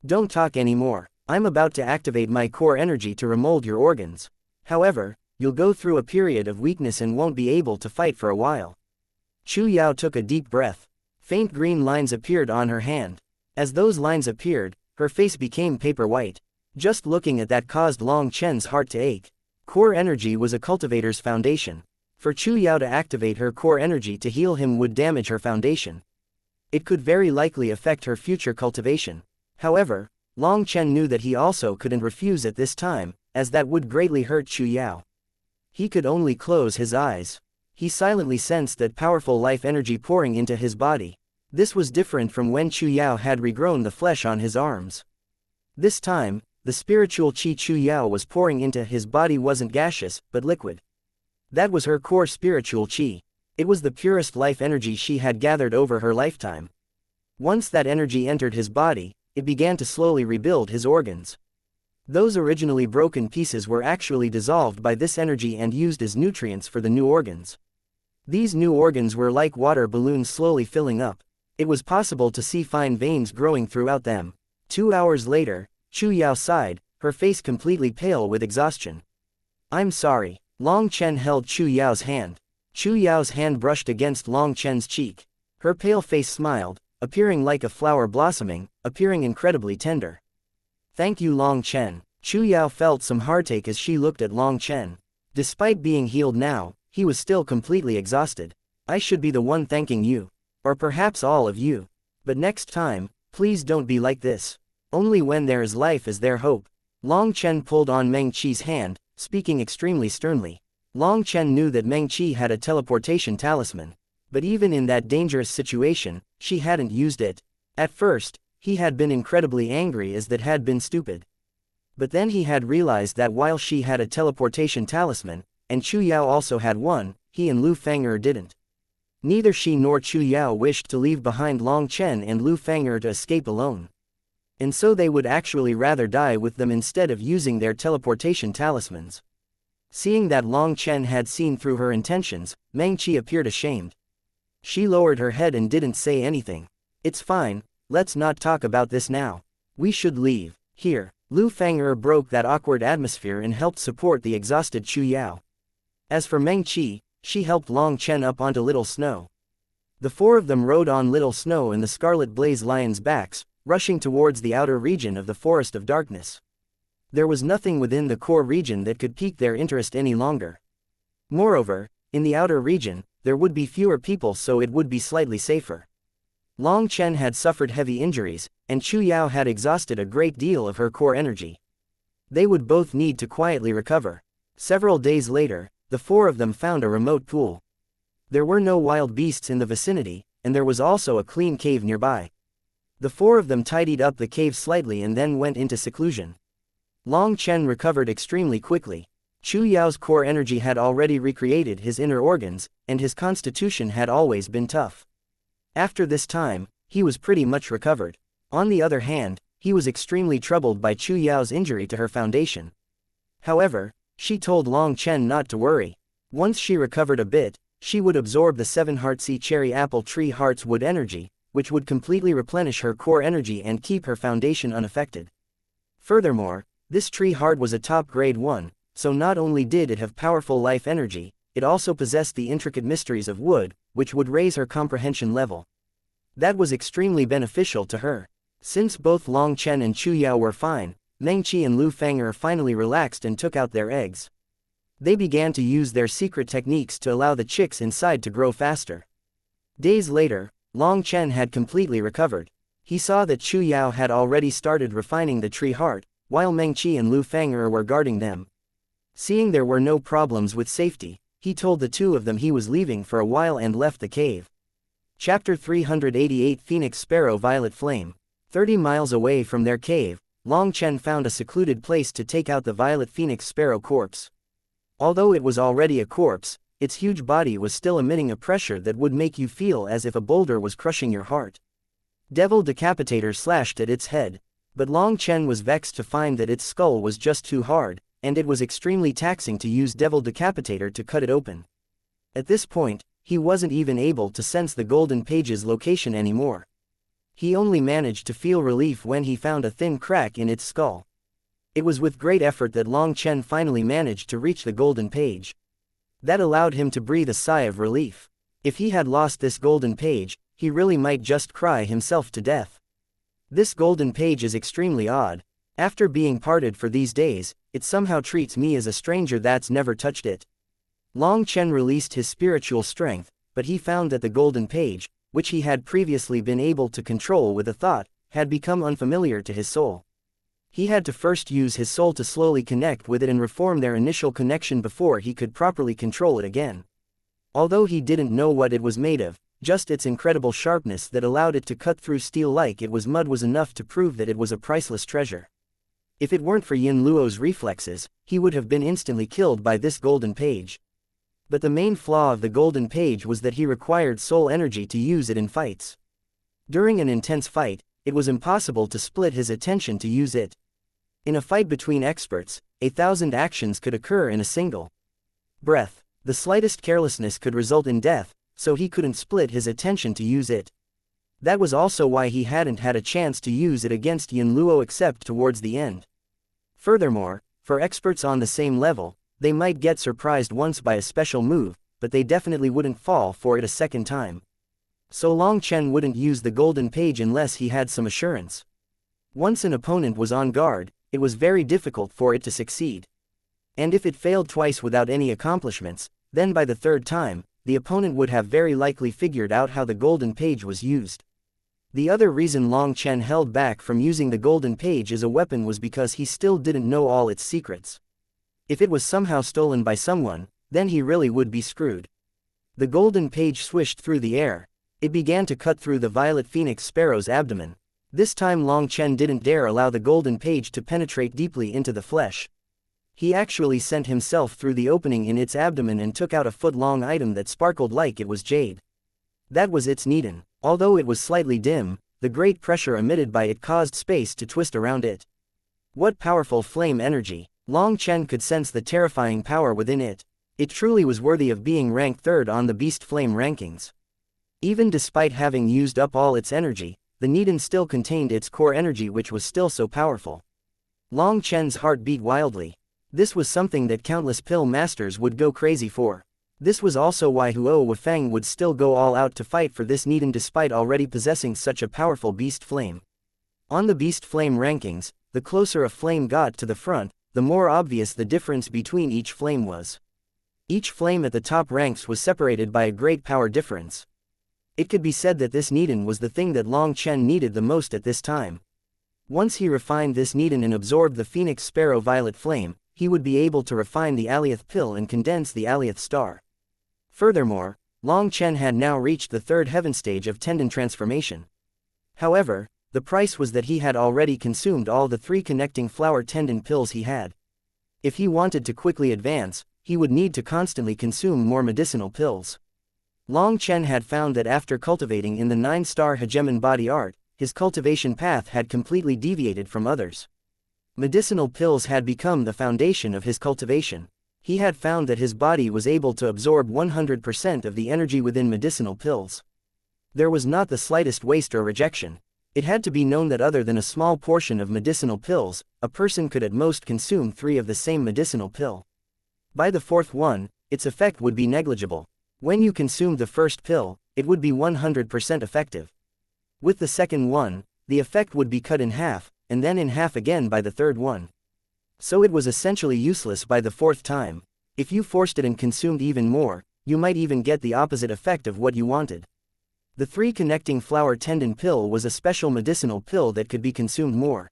Don't talk anymore. I'm about to activate my core energy to remold your organs. However, you'll go through a period of weakness and won't be able to fight for a while. Chu Yao took a deep breath. Faint green lines appeared on her hand. As those lines appeared, her face became paper white. Just looking at that caused Long Chen's heart to ache. Core energy was a cultivator's foundation. For Chu Yao to activate her core energy to heal him would damage her foundation. It could very likely affect her future cultivation. However, Long Chen knew that he also couldn't refuse at this time, as that would greatly hurt Chu Yao. He could only close his eyes. He silently sensed that powerful life energy pouring into his body. This was different from when Chu Yao had regrown the flesh on his arms. This time, the spiritual qi Chu Yao was pouring into his body wasn't gaseous, but liquid. That was her core spiritual qi. It was the purest life energy she had gathered over her lifetime. Once that energy entered his body, it began to slowly rebuild his organs. Those originally broken pieces were actually dissolved by this energy and used as nutrients for the new organs. These new organs were like water balloons slowly filling up. It was possible to see fine veins growing throughout them. 2 hours later, Chu Yao sighed, her face completely pale with exhaustion. I'm sorry. Long Chen held Chu Yao's hand. Chu Yao's hand brushed against Long Chen's cheek. Her pale face smiled, appearing like a flower blossoming, appearing incredibly tender. Thank you, Long Chen. Chu Yao felt some heartache as she looked at Long Chen. Despite being healed now, he was still completely exhausted. I should be the one thanking you. Or perhaps all of you. But next time, please don't be like this. Only when there is life is there hope. Long Chen pulled on Meng Qi's hand, speaking extremely sternly. Long Chen knew that Meng Qi had a teleportation talisman. But even in that dangerous situation, she hadn't used it. At first, he had been incredibly angry as that had been stupid. But then he had realized that while she had a teleportation talisman, and Chu Yao also had one, he and Lu Fang'er didn't. Neither she nor Chu Yao wished to leave behind Long Chen and Lu Fang'er to escape alone. And so they would actually rather die with them instead of using their teleportation talismans. Seeing that Long Chen had seen through her intentions, Meng Qi appeared ashamed. She lowered her head and didn't say anything. It's fine, let's not talk about this now. We should leave. Here, Lu Fang'er broke that awkward atmosphere and helped support the exhausted Chu Yao. As for Meng Qi, she helped Long Chen up onto Little Snow. The four of them rode on Little Snow and the Scarlet Blaze Lion's backs, rushing towards the outer region of the Forest of Darkness. There was nothing within the core region that could pique their interest any longer. Moreover, in the outer region, there would be fewer people, so it would be slightly safer. Long Chen had suffered heavy injuries, and Chu Yao had exhausted a great deal of her core energy. They would both need to quietly recover. Several days later, the four of them found a remote pool. There were no wild beasts in the vicinity, and there was also a clean cave nearby. The four of them tidied up the cave slightly and then went into seclusion. Long Chen recovered extremely quickly. Chu Yao's core energy had already recreated his inner organs, and his constitution had always been tough. After this time, he was pretty much recovered. On the other hand, he was extremely troubled by Chu Yao's injury to her foundation. However, she told Long Chen not to worry. Once she recovered a bit, she would absorb the 7 Heartsea Cherry Apple Tree Hearts Wood energy, which would completely replenish her core energy and keep her foundation unaffected. Furthermore, this tree heart was a top grade one, so not only did it have powerful life energy, it also possessed the intricate mysteries of wood, which would raise her comprehension level. That was extremely beneficial to her. Since both Long Chen and Chu Yao were fine, Meng Qi and Lu Fang'er finally relaxed and took out their eggs. They began to use their secret techniques to allow the chicks inside to grow faster. Days later, Long Chen had completely recovered. He saw that Chu Yao had already started refining the tree heart, while Meng Qi and Lu Fang'er were guarding them. Seeing there were no problems with safety, he told the two of them he was leaving for a while and left the cave. Chapter 388 Phoenix Sparrow Violet Flame. 30 miles away from their cave, Long Chen found a secluded place to take out the Violet Phoenix Sparrow corpse. Although it was already a corpse, its huge body was still emitting a pressure that would make you feel as if a boulder was crushing your heart. Devil Decapitator slashed at its head, but Long Chen was vexed to find that its skull was just too hard, and it was extremely taxing to use Devil Decapitator to cut it open. At this point, he wasn't even able to sense the Golden Page's location anymore. He only managed to feel relief when he found a thin crack in its skull. It was with great effort that Long Chen finally managed to reach the Golden Page. That allowed him to breathe a sigh of relief. If he had lost this Golden Page, he really might just cry himself to death. This Golden Page is extremely odd. After being parted for these days, it somehow treats me as a stranger that's never touched it. Long Chen released his spiritual strength, but he found that the Golden Page, which he had previously been able to control with a thought, had become unfamiliar to his soul. He had to first use his soul to slowly connect with it and reform their initial connection before he could properly control it again. Although he didn't know what it was made of, just its incredible sharpness that allowed it to cut through steel like it was mud was enough to prove that it was a priceless treasure. If it weren't for Yin Luo's reflexes, he would have been instantly killed by this Golden Page. But the main flaw of the Golden Page was that he required soul energy to use it in fights. During an intense fight, it was impossible to split his attention to use it. In a fight between experts, 1,000 actions could occur in a single breath. The slightest carelessness could result in death, so he couldn't split his attention to use it. That was also why he hadn't had a chance to use it against Yin Luo except towards the end. Furthermore, for experts on the same level, they might get surprised once by a special move, but they definitely wouldn't fall for it a second time. So Long Chen wouldn't use the Golden Page unless he had some assurance. Once an opponent was on guard, it was very difficult for it to succeed. And if it failed twice without any accomplishments, then by the third time, the opponent would have very likely figured out how the golden page was used. The other reason Long Chen held back from using the golden page as a weapon was because he still didn't know all its secrets. If it was somehow stolen by someone, then he really would be screwed. The golden page swished through the air. It began to cut through the violet phoenix sparrow's abdomen. This time Long Chen didn't dare allow the golden page to penetrate deeply into the flesh. He actually sent himself through the opening in its abdomen and took out a foot-long item that sparkled like it was jade. That was its needle. Although it was slightly dim, the great pressure emitted by it caused space to twist around it. What powerful flame energy! Long Chen could sense the terrifying power within it. It truly was worthy of being ranked third on the beast flame rankings. Even despite having used up all its energy, the needle still contained its core energy, which was still so powerful. Long Chen's heart beat wildly. This was something that countless pill masters would go crazy for. This was also why Huo Wufang would still go all out to fight for this needle despite already possessing such a powerful beast flame. On the beast flame rankings, the closer a flame got to the front, the more obvious the difference between each flame was. Each flame at the top ranks was separated by a great power difference. It could be said that this needle was the thing that Long Chen needed the most at this time. Once he refined this needle and absorbed the phoenix sparrow violet flame, he would be able to refine the Alioth pill and condense the Alioth star. Furthermore, Long Chen had now reached the third heaven stage of tendon transformation. However, the price was that he had already consumed all the 3 connecting flower tendon pills he had. If he wanted to quickly advance, he would need to constantly consume more medicinal pills. Long Chen had found that after cultivating in the 9-star hegemon body art, his cultivation path had completely deviated from others. Medicinal pills had become the foundation of his cultivation. He had found that his body was able to absorb 100% of the energy within medicinal pills. There was not the slightest waste or rejection. It had to be known that other than a small portion of medicinal pills, a person could at most consume 3 of the same medicinal pill. By the 4th one, its effect would be negligible. When you consumed the first pill, it would be 100% effective. With the second one, the effect would be cut in half, and then in half again by the 3rd one. So it was essentially useless by the 4th time. If you forced it and consumed even more, you might even get the opposite effect of what you wanted. The 3 connecting flower tendon pill was a special medicinal pill that could be consumed more.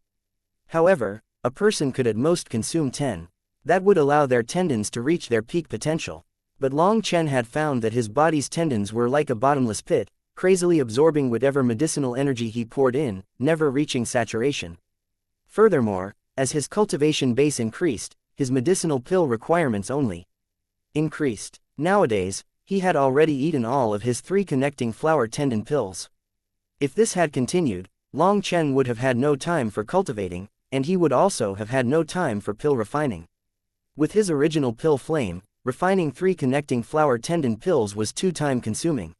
However, a person could at most consume 10. That would allow their tendons to reach their peak potential. But Long Chen had found that his body's tendons were like a bottomless pit, crazily absorbing whatever medicinal energy he poured in, never reaching saturation. Furthermore, as his cultivation base increased, his medicinal pill requirements only increased. Nowadays, he had already eaten all of his 3 connecting flower tendon pills. If this had continued, Long Chen would have had no time for cultivating, and he would also have had no time for pill refining. With his original pill flame, refining 3 connecting flower tendon pills was too time-consuming.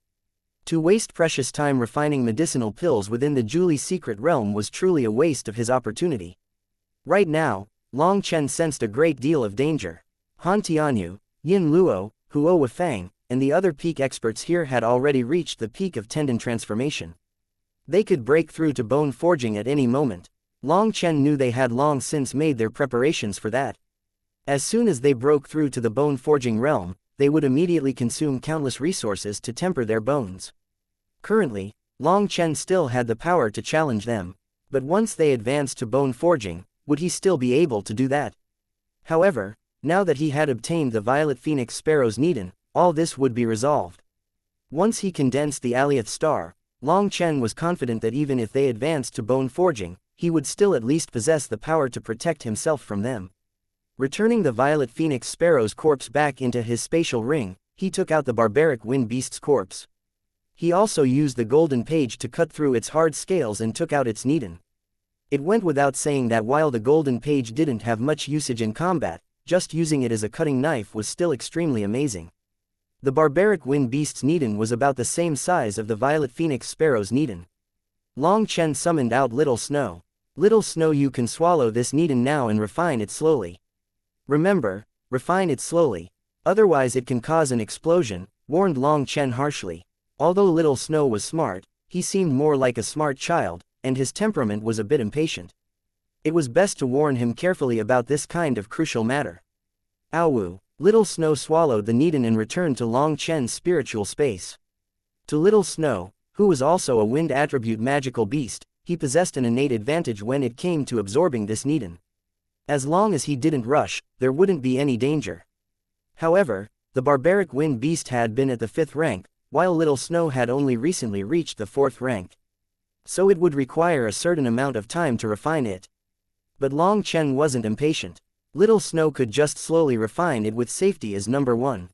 To waste precious time refining medicinal pills within the Julie's secret realm was truly a waste of his opportunity. Right now, Long Chen sensed a great deal of danger. Han Tianyu, Yin Luo, Huo Wufang, and the other peak experts here had already reached the peak of tendon transformation. They could break through to bone forging at any moment. Long Chen knew they had long since made their preparations for that. As soon as they broke through to the bone forging realm, they would immediately consume countless resources to temper their bones. Currently, Long Chen still had the power to challenge them, but once they advanced to bone forging, would he still be able to do that? However, now that he had obtained the violet phoenix sparrow's needle, all this would be resolved. Once he condensed the Alioth star, Long Chen was confident that even if they advanced to bone forging, he would still at least possess the power to protect himself from them. Returning the violet phoenix sparrow's corpse back into his spatial ring, he took out the barbaric wind beast's corpse. He also used the golden page to cut through its hard scales and took out its needle. It went without saying that while the golden page didn't have much usage in combat, just using it as a cutting knife was still extremely amazing. The barbaric wind beast's needle was about the same size of the violet phoenix sparrow's needle. Long Chen summoned out Little Snow. Little Snow, you can swallow this needle now and refine it slowly. Remember, refine it slowly. Otherwise it can cause an explosion, warned Long Chen harshly. Although Little Snow was smart, he seemed more like a smart child, and his temperament was a bit impatient. It was best to warn him carefully about this kind of crucial matter. Awu, Little Snow swallowed the Nidin and returned to Long Chen's spiritual space. To Little Snow, who was also a wind attribute magical beast, he possessed an innate advantage when it came to absorbing this Nidin. As long as he didn't rush, there wouldn't be any danger. However, the barbaric wind beast had been at the 5th rank, while Little Snow had only recently reached the 4th rank. So it would require a certain amount of time to refine it. But Long Chen wasn't impatient. Little Snow could just slowly refine it with safety as number 1.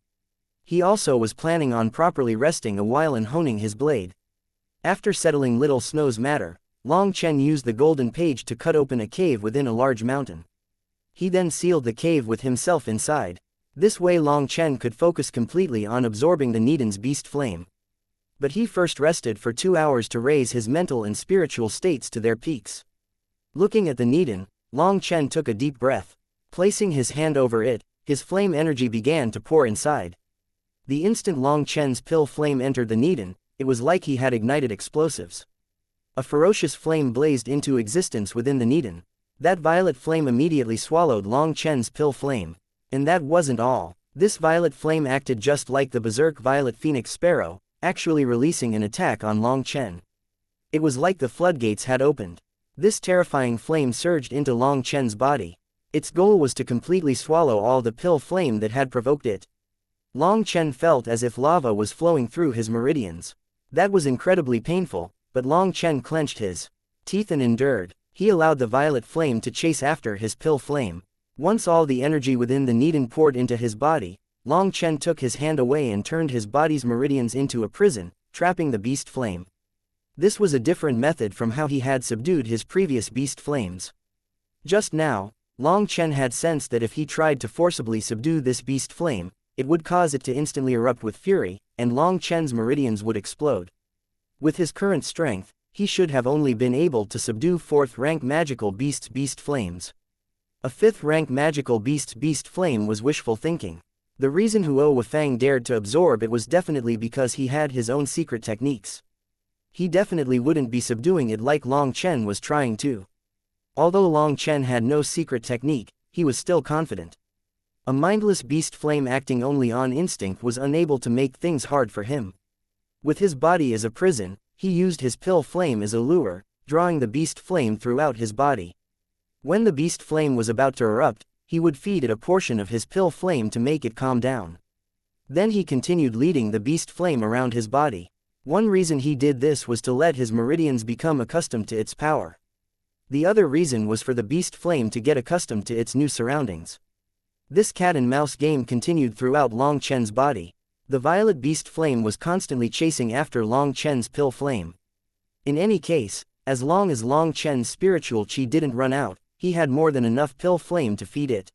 He also was planning on properly resting a while and honing his blade. After settling Little Snow's matter, Long Chen used the golden page to cut open a cave within a large mountain. He then sealed the cave with himself inside. This way Long Chen could focus completely on absorbing the Nidin's beast flame. But he first rested for 2 hours to raise his mental and spiritual states to their peaks. Looking at the Nidin, Long Chen took a deep breath. Placing his hand over it, his flame energy began to pour inside. The instant Long Chen's pill flame entered the Nidin, it was like he had ignited explosives. A ferocious flame blazed into existence within the Nidin. That violet flame immediately swallowed Long Chen's pill flame. And that wasn't all. This violet flame acted just like the berserk violet phoenix sparrow, actually releasing an attack on Long Chen. It was like the floodgates had opened. This terrifying flame surged into Long Chen's body. Its goal was to completely swallow all the pill flame that had provoked it. Long Chen felt as if lava was flowing through his meridians. That was incredibly painful, but Long Chen clenched his teeth and endured. He allowed the violet flame to chase after his pill flame. Once all the energy within the Nidin poured into his body, Long Chen took his hand away and turned his body's meridians into a prison, trapping the beast flame. This was a different method from how he had subdued his previous beast flames. Just now, Long Chen had sensed that if he tried to forcibly subdue this beast flame, it would cause it to instantly erupt with fury, and Long Chen's meridians would explode. With his current strength, he should have only been able to subdue 4th-rank magical beast's beast flames. A 5th-rank magical beast's beast flame was wishful thinking. The reason Huo Wufang dared to absorb it was definitely because he had his own secret techniques. He definitely wouldn't be subduing it like Long Chen was trying to. Although Long Chen had no secret technique, he was still confident. A mindless beast flame acting only on instinct was unable to make things hard for him. With his body as a prison, he used his pill flame as a lure, drawing the beast flame throughout his body. When the beast flame was about to erupt, he would feed it a portion of his pill flame to make it calm down. Then he continued leading the beast flame around his body. One reason he did this was to let his meridians become accustomed to its power. The other reason was for the beast flame to get accustomed to its new surroundings. This cat-and-mouse game continued throughout Long Chen's body. The violet beast flame was constantly chasing after Long Chen's pill flame. In any case, as long as Long Chen's spiritual chi didn't run out, he had more than enough pill flame to feed it.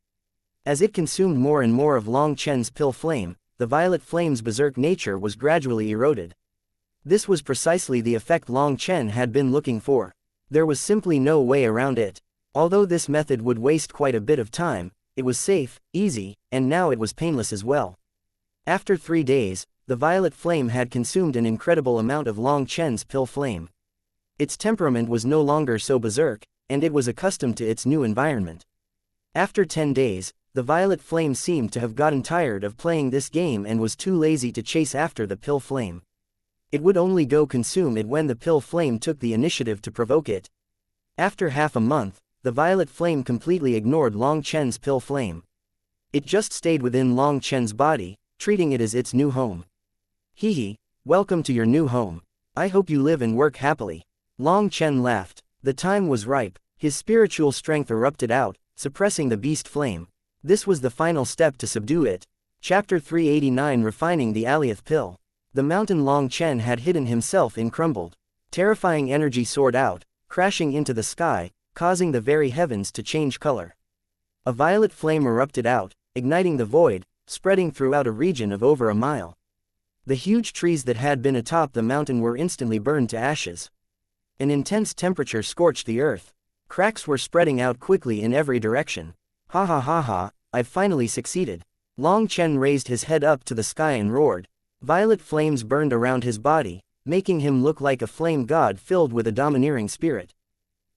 As it consumed more and more of Long Chen's pill flame, the violet flame's berserk nature was gradually eroded. This was precisely the effect Long Chen had been looking for. There was simply no way around it. Although this method would waste quite a bit of time, it was safe, easy, and now it was painless as well. After 3 days, the violet flame had consumed an incredible amount of Long Chen's pill flame. Its temperament was no longer so berserk, and it was accustomed to its new environment. After 10 days, the violet flame seemed to have gotten tired of playing this game and was too lazy to chase after the pill flame. It would only go consume it when the pill flame took the initiative to provoke it. After half a month, the violet flame completely ignored Long Chen's pill flame. It just stayed within Long Chen's body, treating it as its new home. Hee, welcome to your new home. I hope you live and work happily. Long Chen laughed. The time was ripe. His spiritual strength erupted out, suppressing the beast flame. This was the final step to subdue it. Chapter 389 Refining the Alioth Pill. The mountain Long Chen had hidden himself in crumbled. Terrifying energy soared out, crashing into the sky, causing the very heavens to change color. A violet flame erupted out, igniting the void, spreading throughout a region of over a mile. The huge trees that had been atop the mountain were instantly burned to ashes. An intense temperature scorched the earth. Cracks were spreading out quickly in every direction. Ha ha ha ha, I've finally succeeded. Long Chen raised his head up to the sky and roared. Violet flames burned around his body, making him look like a flame god filled with a domineering spirit.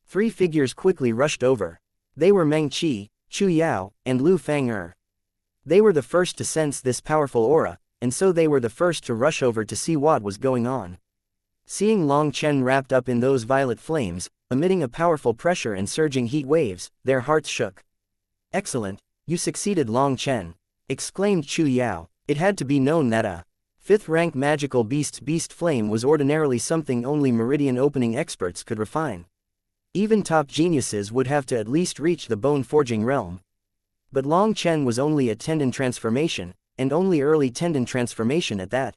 3 figures quickly rushed over. They were Meng Qi, Chu Yao, and Lu Fang'er. They were the first to sense this powerful aura, and so they were the first to rush over to see what was going on. Seeing Long Chen wrapped up in those violet flames, emitting a powerful pressure and surging heat waves, their hearts shook. "Excellent, you succeeded, Long Chen," exclaimed Chu Yao. It had to be known that a 5th rank magical beast's beast flame was ordinarily something only meridian opening experts could refine. Even top geniuses would have to at least reach the bone forging realm. But Long Chen was only a tendon transformation, and only early tendon transformation at that.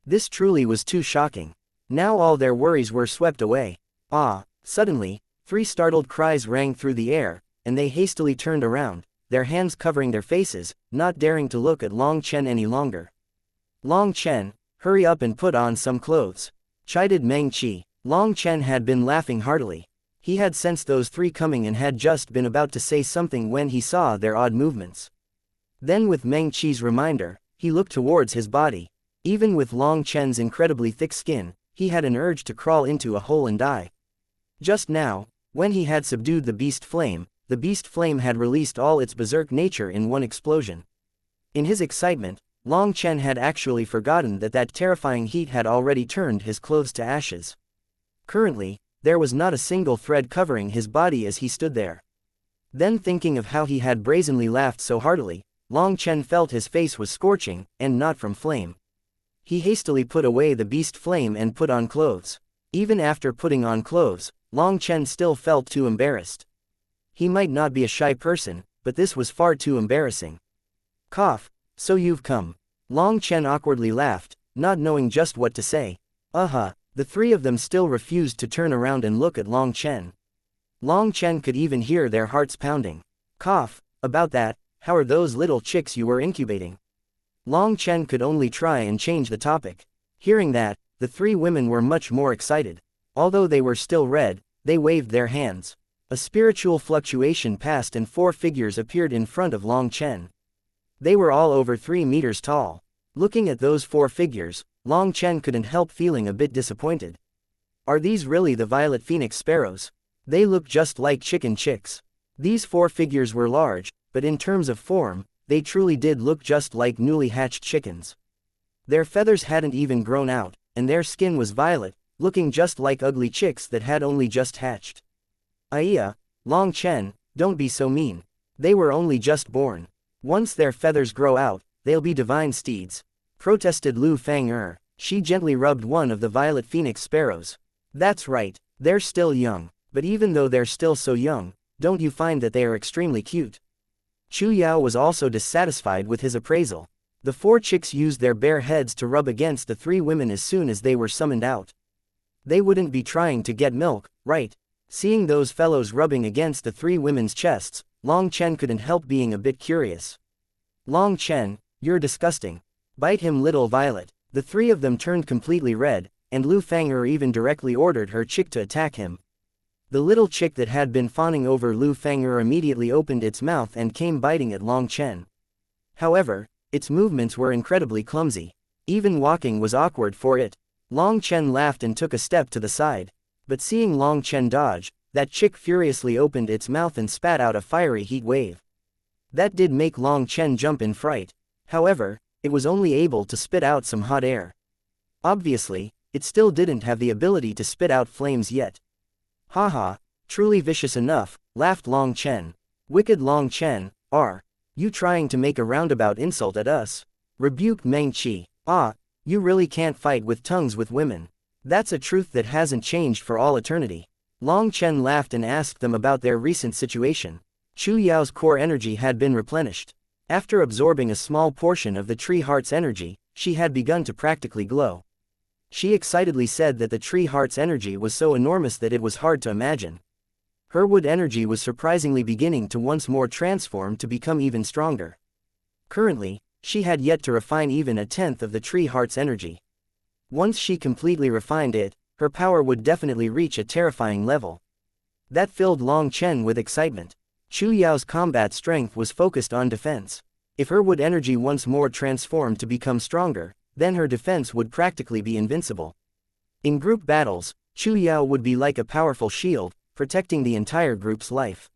This truly was too shocking. Now all their worries were swept away. Ah! Suddenly, 3 startled cries rang through the air, and they hastily turned around, their hands covering their faces, not daring to look at Long Chen any longer. "Long Chen, hurry up and put on some clothes," chided Meng Qi. Long Chen had been laughing heartily. He had sensed those 3 coming and had just been about to say something when he saw their odd movements. Then with Meng Qi's reminder, he looked towards his body. Even with Long Chen's incredibly thick skin, he had an urge to crawl into a hole and die. Just now, when he had subdued the beast flame had released all its berserk nature in one explosion. In his excitement, Long Chen had actually forgotten that terrifying heat had already turned his clothes to ashes. Currently, there was not a single thread covering his body as he stood there. Then thinking of how he had brazenly laughed so heartily, Long Chen felt his face was scorching, and not from flame. He hastily put away the beast flame and put on clothes. Even after putting on clothes, Long Chen still felt too embarrassed. He might not be a shy person, but this was far too embarrassing. "Cough, so you've come." Long Chen awkwardly laughed, not knowing just what to say. The 3 of them still refused to turn around and look at Long Chen. Long Chen could even hear their hearts pounding. "Cough, about that, how are those little chicks you were incubating?" Long Chen could only try and change the topic. Hearing that, the 3 women were much more excited. Although they were still red, they waved their hands. A spiritual fluctuation passed and 4 figures appeared in front of Long Chen. They were all over 3 meters tall. Looking at those 4 figures, Long Chen couldn't help feeling a bit disappointed. Are these really the violet phoenix sparrows? They look just like chicken chicks. These 4 figures were large, but in terms of form, they truly did look just like newly hatched chickens. Their feathers hadn't even grown out, and their skin was violet, looking just like ugly chicks that had only just hatched. "Aiya, Long Chen, don't be so mean. They were only just born. Once their feathers grow out, they'll be divine steeds," protested Lu Fang'er. She gently rubbed one of the violet phoenix sparrows. "That's right, they're still young, but even though they're still so young, don't you find that they are extremely cute?" Chu Yao was also dissatisfied with his appraisal. The 4 chicks used their bare heads to rub against the 3 women as soon as they were summoned out. They wouldn't be trying to get milk, right? Seeing those fellows rubbing against the 3 women's chests, Long Chen couldn't help being a bit curious. "Long Chen, you're disgusting. Bite him, little violet." The 3 of them turned completely red, and Lu Fang'er even directly ordered her chick to attack him. The little chick that had been fawning over Lu Fang'er immediately opened its mouth and came biting at Long Chen. However, its movements were incredibly clumsy. Even walking was awkward for it. Long Chen laughed and took a step to the side. But seeing Long Chen dodge, that chick furiously opened its mouth and spat out a fiery heat wave. That did make Long Chen jump in fright. However, it was only able to spit out some hot air. Obviously, it still didn't have the ability to spit out flames yet. "Haha, truly vicious enough," laughed Long Chen. "Wicked Long Chen, are you trying to make a roundabout insult at us?" rebuked Meng Qi. You really can't fight with tongues with women. That's a truth that hasn't changed for all eternity." Long Chen laughed and asked them about their recent situation. Chu Yao's core energy had been replenished. After absorbing a small portion of the tree heart's energy, she had begun to practically glow. She excitedly said that the tree heart's energy was so enormous that it was hard to imagine. Her wood energy was surprisingly beginning to once more transform to become even stronger. Currently, she had yet to refine even a tenth of the tree heart's energy. Once she completely refined it, her power would definitely reach a terrifying level. That filled Long Chen with excitement. Chu Yao's combat strength was focused on defense. If her wood energy once more transformed to become stronger, then her defense would practically be invincible. In group battles, Chu Yao would be like a powerful shield, protecting the entire group's life.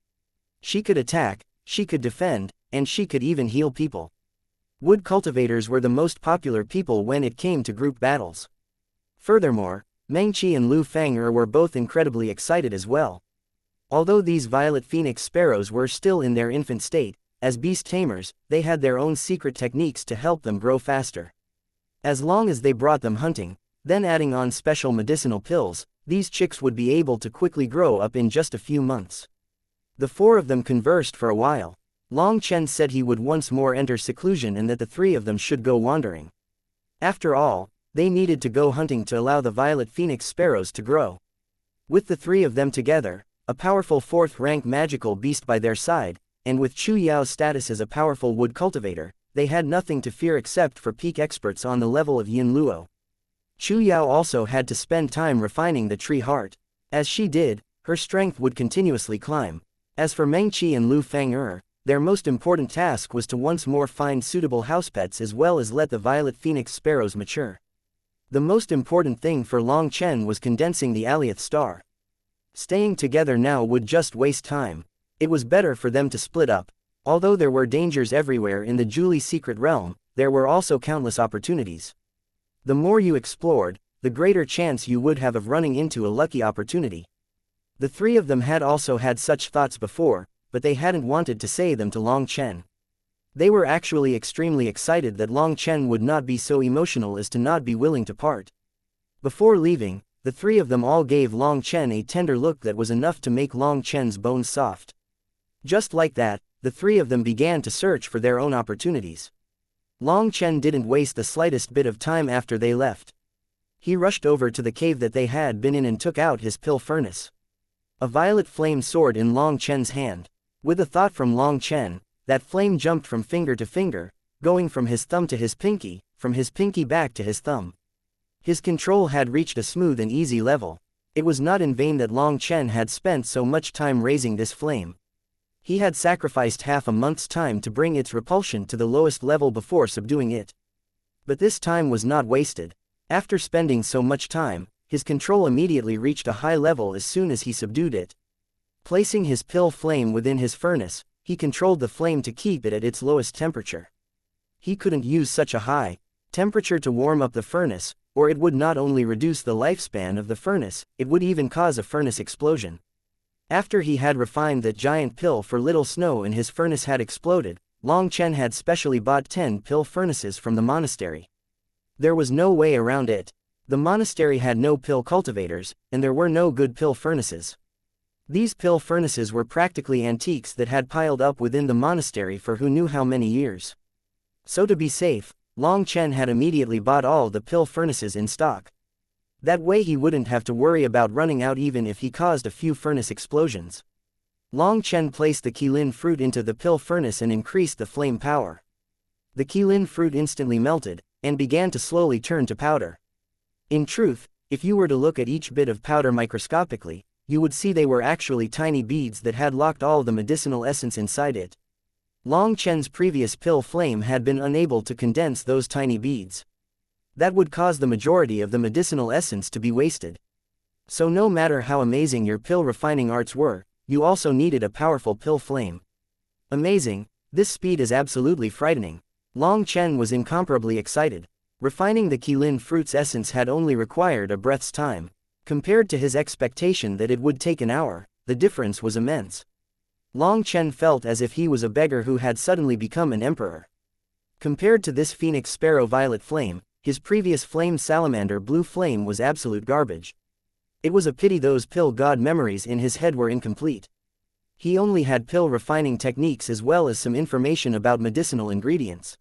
She could attack, she could defend, and she could even heal people. Wood cultivators were the most popular people when it came to group battles. Furthermore, Meng Qi and Lu Fang'er were both incredibly excited as well. Although these violet phoenix sparrows were still in their infant state, as beast tamers, they had their own secret techniques to help them grow faster. As long as they brought them hunting, then adding on special medicinal pills, these chicks would be able to quickly grow up in just a few months. The four of them conversed for a while. Long Chen said he would once more enter seclusion and that the three of them should go wandering. After all, they needed to go hunting to allow the violet phoenix sparrows to grow. With the three of them together, a powerful fourth-rank magical beast by their side, and with Chu Yao's status as a powerful wood cultivator, they had nothing to fear except for peak experts on the level of Yin Luo. Chu Yao also had to spend time refining the tree heart. As she did, her strength would continuously climb. As for Meng Qi and Lu Fang'er, their most important task was to once more find suitable house pets as well as let the violet phoenix sparrows mature. The most important thing for Long Chen was condensing the Alioth star. Staying together now would just waste time. It was better for them to split up. Although there were dangers everywhere in the Julie secret realm, there were also countless opportunities. The more you explored, the greater chance you would have of running into a lucky opportunity. The three of them had also had such thoughts before, but they hadn't wanted to say them to Long Chen. They were actually extremely excited that Long Chen would not be so emotional as to not be willing to part. Before leaving, the three of them all gave Long Chen a tender look that was enough to make Long Chen's bones soft. Just like that, the three of them began to search for their own opportunities. Long Chen didn't waste the slightest bit of time after they left. He rushed over to the cave that they had been in and took out his pill furnace. A violet flame soared in Long Chen's hand. With a thought from Long Chen, that flame jumped from finger to finger, going from his thumb to his pinky, from his pinky back to his thumb. His control had reached a smooth and easy level. It was not in vain that Long Chen had spent so much time raising this flame. He had sacrificed half a month's time to bring its repulsion to the lowest level before subduing it. But this time was not wasted. After spending so much time, his control immediately reached a high level as soon as he subdued it. Placing his pill flame within his furnace, he controlled the flame to keep it at its lowest temperature. He couldn't use such a high temperature to warm up the furnace, or it would not only reduce the lifespan of the furnace, it would even cause a furnace explosion. After he had refined that giant pill for little snow and his furnace had exploded, Long Chen had specially bought 10 pill furnaces from the monastery. There was no way around it. The monastery had no pill cultivators, and there were no good pill furnaces. These pill furnaces were practically antiques that had piled up within the monastery for who knew how many years. So to be safe, Long Chen had immediately bought all the pill furnaces in stock. That way he wouldn't have to worry about running out even if he caused a few furnace explosions. Long Chen placed the qilin fruit into the pill furnace and increased the flame power. The qilin fruit instantly melted, and began to slowly turn to powder. In truth, if you were to look at each bit of powder microscopically, you would see they were actually tiny beads that had locked all the medicinal essence inside it. Long Chen's previous pill flame had been unable to condense those tiny beads. That would cause the majority of the medicinal essence to be wasted. So no matter how amazing your pill refining arts were, you also needed a powerful pill flame. Amazing, this speed is absolutely frightening. Long Chen was incomparably excited. Refining the qilin fruit's essence had only required a breath's time. Compared to his expectation that it would take an hour, the difference was immense. Long Chen felt as if he was a beggar who had suddenly become an emperor. Compared to this phoenix sparrow violet flame, his previous flame salamander blue flame was absolute garbage. It was a pity those pill god memories in his head were incomplete. He only had pill refining techniques as well as some information about medicinal ingredients.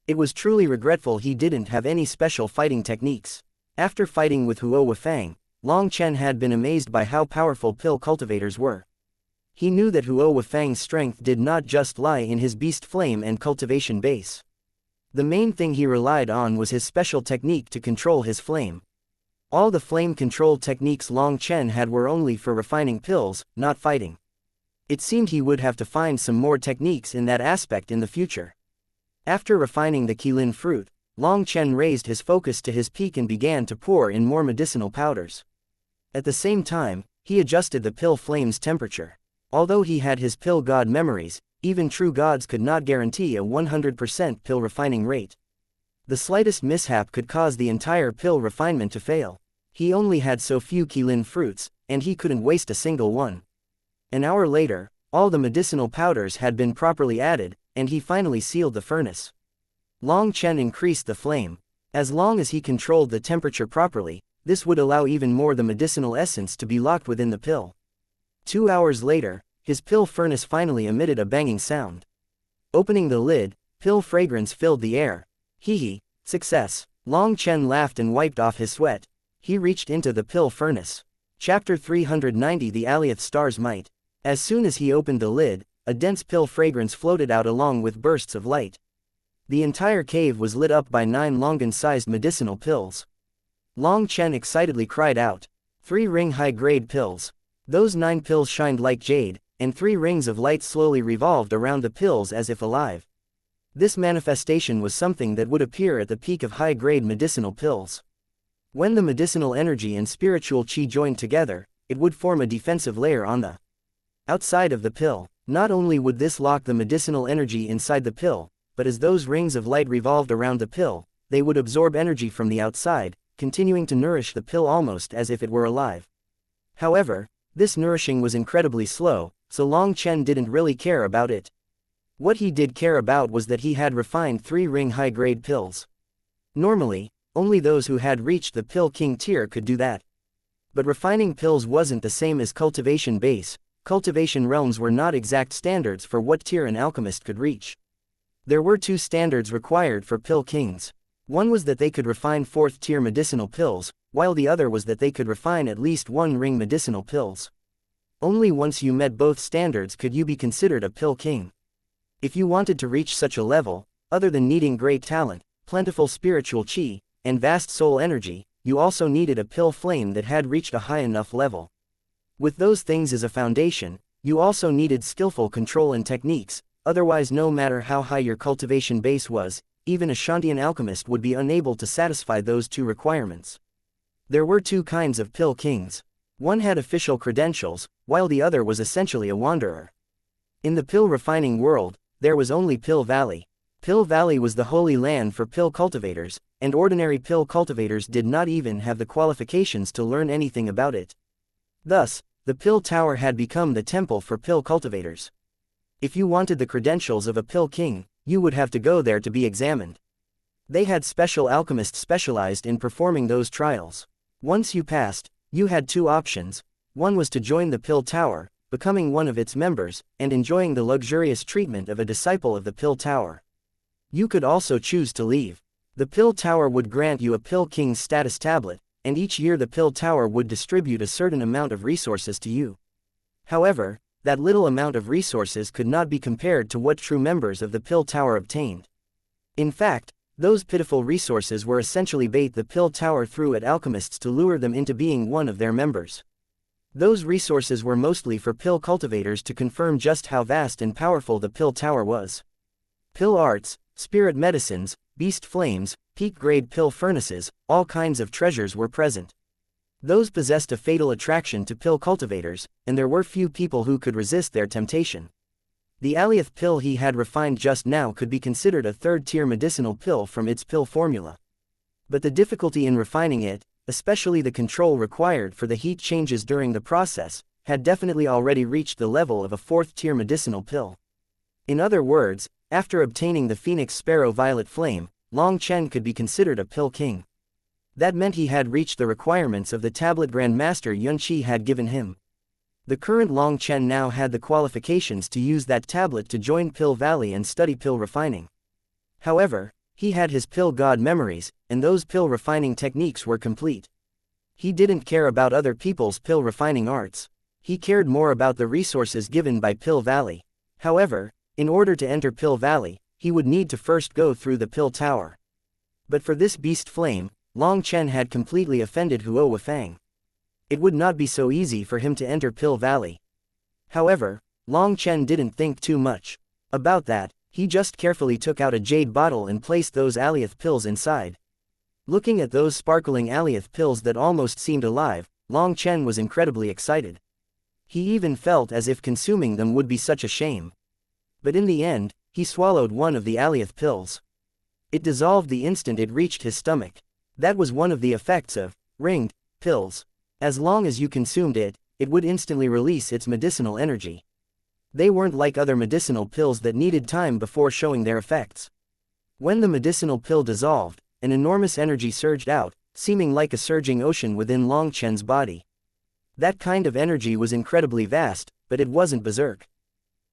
It was truly regretful he didn't have any special fighting techniques. After fighting with Huo Wufang, Long Chen had been amazed by how powerful pill cultivators were. He knew that Huo Wufang's strength did not just lie in his beast flame and cultivation base. The main thing he relied on was his special technique to control his flame. All the flame control techniques Long Chen had were only for refining pills, not fighting. It seemed he would have to find some more techniques in that aspect in the future. After refining the qilin fruit, Long Chen raised his focus to his peak and began to pour in more medicinal powders. At the same time, he adjusted the pill flame's temperature. Although he had his pill god memories, even true gods could not guarantee a 100% pill refining rate. The slightest mishap could cause the entire pill refinement to fail. He only had so few qilin fruits, and he couldn't waste a single one. An hour later, all the medicinal powders had been properly added, and he finally sealed the furnace. Long Chen increased the flame. As long as he controlled the temperature properly, this would allow even more the medicinal essence to be locked within the pill. 2 hours later, his pill furnace finally emitted a banging sound. Opening the lid, pill fragrance filled the air. Hee, success. Long Chen laughed and wiped off his sweat. He reached into the pill furnace. Chapter 390 The Alioth Star's Might. As soon as he opened the lid, a dense pill fragrance floated out along with bursts of light. The entire cave was lit up by 9 longan-sized medicinal pills. Long Chen excitedly cried out. 3 ring high-grade pills. Those 9 pills shined like jade, and 3 rings of light slowly revolved around the pills as if alive. This manifestation was something that would appear at the peak of high-grade medicinal pills. When the medicinal energy and spiritual qi joined together, it would form a defensive layer on the outside of the pill. Not only would this lock the medicinal energy inside the pill, but as those rings of light revolved around the pill, they would absorb energy from the outside, continuing to nourish the pill almost as if it were alive. However, this nourishing was incredibly slow, so Long Chen didn't really care about it. What he did care about was that he had refined 3 ring high-grade pills. Normally, only those who had reached the pill king tier could do that. But refining pills wasn't the same as cultivation base. Cultivation realms were not exact standards for what tier an alchemist could reach. There were 2 standards required for pill kings. One was that they could refine 4th tier medicinal pills, while the other was that they could refine at least 1 ring medicinal pills. Only once you met both standards could you be considered a pill king. If you wanted to reach such a level, other than needing great talent, plentiful spiritual qi, and vast soul energy, you also needed a pill flame that had reached a high enough level. With those things as a foundation, you also needed skillful control and techniques, otherwise no matter how high your cultivation base was, even a Shantian alchemist would be unable to satisfy those 2 requirements. There were 2 kinds of pill kings. One had official credentials, while the other was essentially a wanderer. In the pill refining world, there was only Pill Valley. Pill Valley was the holy land for pill cultivators, and ordinary pill cultivators did not even have the qualifications to learn anything about it. Thus, the Pill Tower had become the temple for pill cultivators. If you wanted the credentials of a pill king, you would have to go there to be examined. They had special alchemists specialized in performing those trials. Once you passed, you had 2 options. One was to join the Pill Tower, becoming one of its members, and enjoying the luxurious treatment of a disciple of the Pill Tower. You could also choose to leave. The Pill Tower would grant you a Pill King's status tablet, and each year the Pill Tower would distribute a certain amount of resources to you. However, that little amount of resources could not be compared to what true members of the Pill Tower obtained. In fact, those pitiful resources were essentially bait the Pill Tower threw at alchemists to lure them into being one of their members. Those resources were mostly for pill cultivators to confirm just how vast and powerful the Pill Tower was. Pill arts, spirit medicines, beast flames, peak-grade pill furnaces, all kinds of treasures were present. Those possessed a fatal attraction to pill cultivators, and there were few people who could resist their temptation. The Alioth pill he had refined just now could be considered a 3rd-tier medicinal pill from its pill formula. But the difficulty in refining it, especially the control required for the heat changes during the process, had definitely already reached the level of a 4th-tier medicinal pill. In other words, after obtaining the Phoenix Sparrow Violet Flame, Long Chen could be considered a pill king. That meant he had reached the requirements of the tablet Grandmaster Yunqi had given him. The current Long Chen now had the qualifications to use that tablet to join Pill Valley and study pill refining. However, he had his pill god memories, and those pill refining techniques were complete. He didn't care about other people's pill refining arts. He cared more about the resources given by Pill Valley. However, in order to enter Pill Valley, he would need to first go through the Pill Tower. But for this beast flame, Long Chen had completely offended Huo Wufang. It would not be so easy for him to enter Pill Valley. However, Long Chen didn't think too much about that. He just carefully took out a jade bottle and placed those Alioth pills inside. Looking at those sparkling Alioth pills that almost seemed alive, Long Chen was incredibly excited. He even felt as if consuming them would be such a shame. But in the end, he swallowed one of the alioth pills. It dissolved the instant it reached his stomach. That was one of the effects of ringed pills. As long as you consumed it, it would instantly release its medicinal energy. They weren't like other medicinal pills that needed time before showing their effects. When the medicinal pill dissolved, an enormous energy surged out, seeming like a surging ocean within Long Chen's body. That kind of energy was incredibly vast, but it wasn't berserk.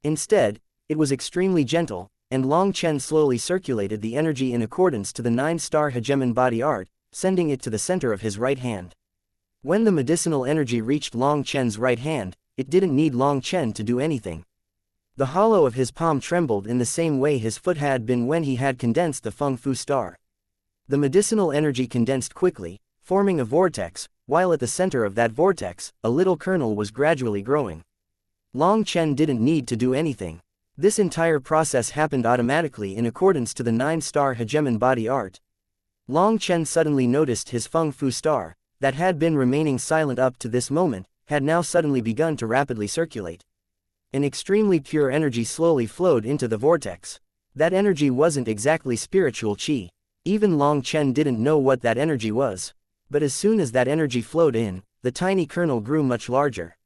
Instead, it was extremely gentle, and Long Chen slowly circulated the energy in accordance to the 9-star hegemon body art, sending it to the center of his right hand. When the medicinal energy reached Long Chen's right hand, it didn't need Long Chen to do anything. The hollow of his palm trembled in the same way his foot had been when he had condensed the Feng Fu star. The medicinal energy condensed quickly, forming a vortex, while at the center of that vortex, a little kernel was gradually growing. Long Chen didn't need to do anything. This entire process happened automatically in accordance to the 9-star hegemon body art. Long Chen suddenly noticed his Feng Fu star, that had been remaining silent up to this moment, had now suddenly begun to rapidly circulate. An extremely pure energy slowly flowed into the vortex. That energy wasn't exactly spiritual qi. Even Long Chen didn't know what that energy was. But as soon as that energy flowed in, the tiny kernel grew much larger.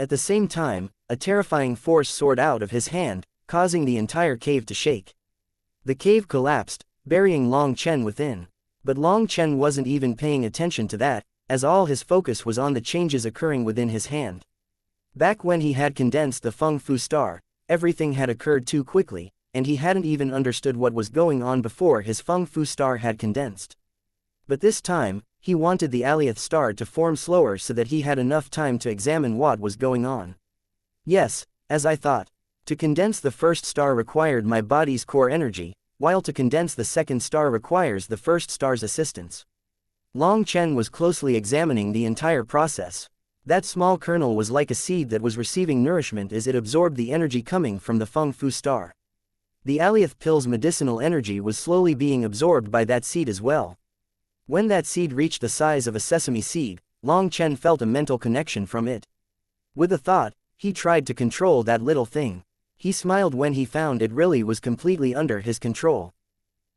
At the same time, a terrifying force soared out of his hand, causing the entire cave to shake. The cave collapsed, burying Long Chen within. But Long Chen wasn't even paying attention to that, as all his focus was on the changes occurring within his hand. Back when he had condensed the Feng Fu star, everything had occurred too quickly, and he hadn't even understood what was going on before his Feng Fu star had condensed. But this time, he wanted the alioth star to form slower so that he had enough time to examine what was going on. Yes, as I thought. To condense the first star required my body's core energy, while to condense the second star requires the first star's assistance. Long Chen was closely examining the entire process. That small kernel was like a seed that was receiving nourishment as it absorbed the energy coming from the Feng Fu star. The alioth pill's medicinal energy was slowly being absorbed by that seed as well. When that seed reached the size of a sesame seed, Long Chen felt a mental connection from it. With a thought, he tried to control that little thing. He smiled when he found it really was completely under his control.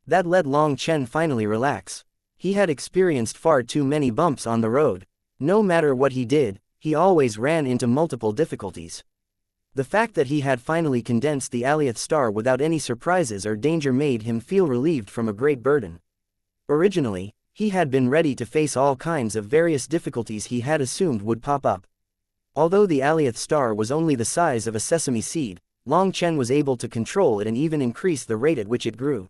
That let Long Chen finally relax. He had experienced far too many bumps on the road. No matter what he did, he always ran into multiple difficulties. The fact that he had finally condensed the alioth star without any surprises or danger made him feel relieved from a great burden. Originally, he had been ready to face all kinds of various difficulties he had assumed would pop up. Although the alioth star was only the size of a sesame seed, Long Chen was able to control it and even increase the rate at which it grew.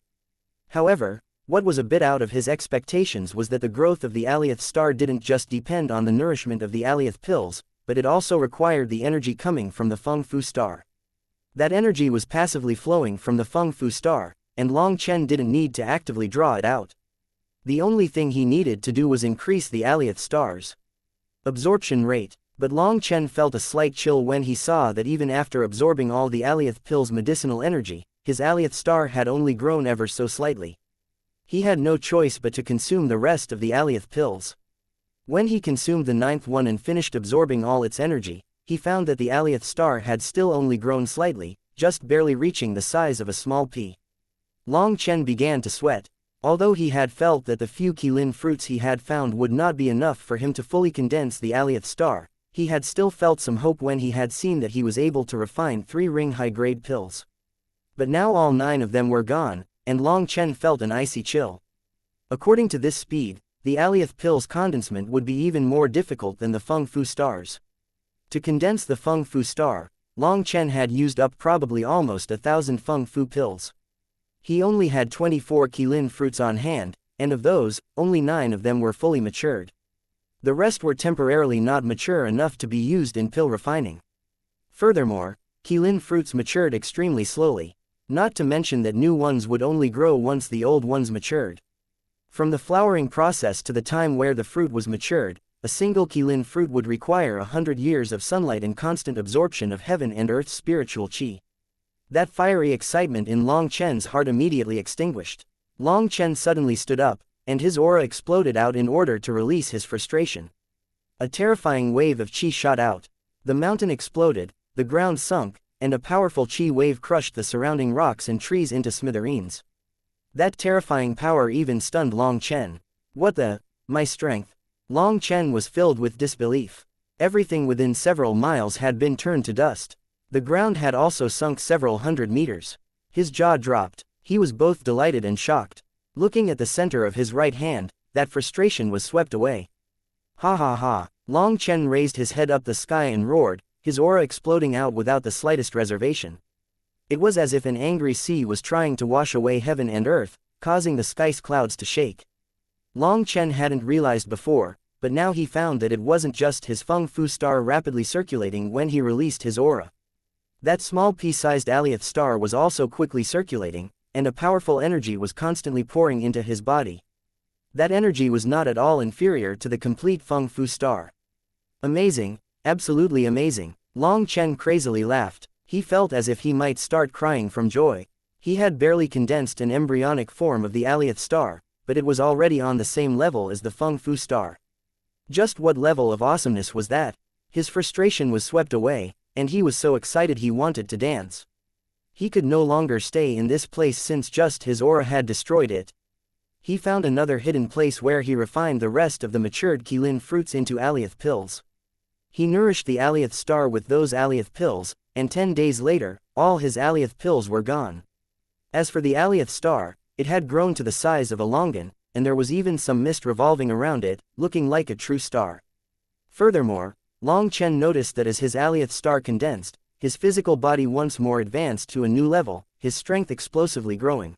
However, what was a bit out of his expectations was that the growth of the alioth star didn't just depend on the nourishment of the alioth pills, but it also required the energy coming from the Feng Fu star. That energy was passively flowing from the Feng Fu star, and Long Chen didn't need to actively draw it out. The only thing he needed to do was increase the alioth star's absorption rate. But Long Chen felt a slight chill when he saw that even after absorbing all the alioth pill's medicinal energy, his alioth star had only grown ever so slightly. He had no choice but to consume the rest of the alioth pills. When he consumed the 9th one and finished absorbing all its energy, he found that the alioth star had still only grown slightly, just barely reaching the size of a small pea. Long Chen began to sweat. Although he had felt that the few qilin fruits he had found would not be enough for him to fully condense the alioth star, he had still felt some hope when he had seen that he was able to refine 3 ring high-grade pills. But now all 9 of them were gone, and Long Chen felt an icy chill. According to this speed, the alioth pill's condensement would be even more difficult than the Feng Fu stars. To condense the Feng Fu star, Long Chen had used up probably almost 1,000 Feng Fu pills. He only had 24 qilin fruits on hand, and of those, only 9 of them were fully matured. The rest were temporarily not mature enough to be used in pill refining. Furthermore, qilin fruits matured extremely slowly, not to mention that new ones would only grow once the old ones matured. From the flowering process to the time where the fruit was matured, a single qilin fruit would require 100 years of sunlight and constant absorption of heaven and earth's spiritual qi. That fiery excitement in Long Chen's heart immediately extinguished. Long Chen suddenly stood up, and his aura exploded out in order to release his frustration. A terrifying wave of qi shot out. The mountain exploded, the ground sunk, and a powerful chi wave crushed the surrounding rocks and trees into smithereens. That terrifying power even stunned Long Chen. What the? My strength? Long Chen was filled with disbelief. Everything within several miles had been turned to dust. The ground had also sunk several hundred meters. His jaw dropped. He was both delighted and shocked. Looking at the center of his right hand, that frustration was swept away. Ha ha ha. Long Chen raised his head up the sky and roared, his aura exploding out without the slightest reservation. It was as if an angry sea was trying to wash away heaven and earth, causing the sky's clouds to shake. Long Chen hadn't realized before, but now he found that it wasn't just his Feng Fu star rapidly circulating when he released his aura. That small pea-sized alioth star was also quickly circulating, and a powerful energy was constantly pouring into his body. That energy was not at all inferior to the complete Feng Fu star. Amazing, absolutely amazing. Long Chen crazily laughed. He felt as if he might start crying from joy. He had barely condensed an embryonic form of the alioth star, but it was already on the same level as the Feng Fu star. Just what level of awesomeness was that? His frustration was swept away, and he was so excited he wanted to dance. He could no longer stay in this place since just his aura had destroyed it. He found another hidden place where he refined the rest of the matured Qilin fruits into alioth pills. He nourished the alioth star with those alioth pills, and 10 days later, all his alioth pills were gone. As for the alioth star, it had grown to the size of a longan, and there was even some mist revolving around it, looking like a true star. Furthermore, Long Chen noticed that as his alioth star condensed, his physical body once more advanced to a new level, his strength explosively growing.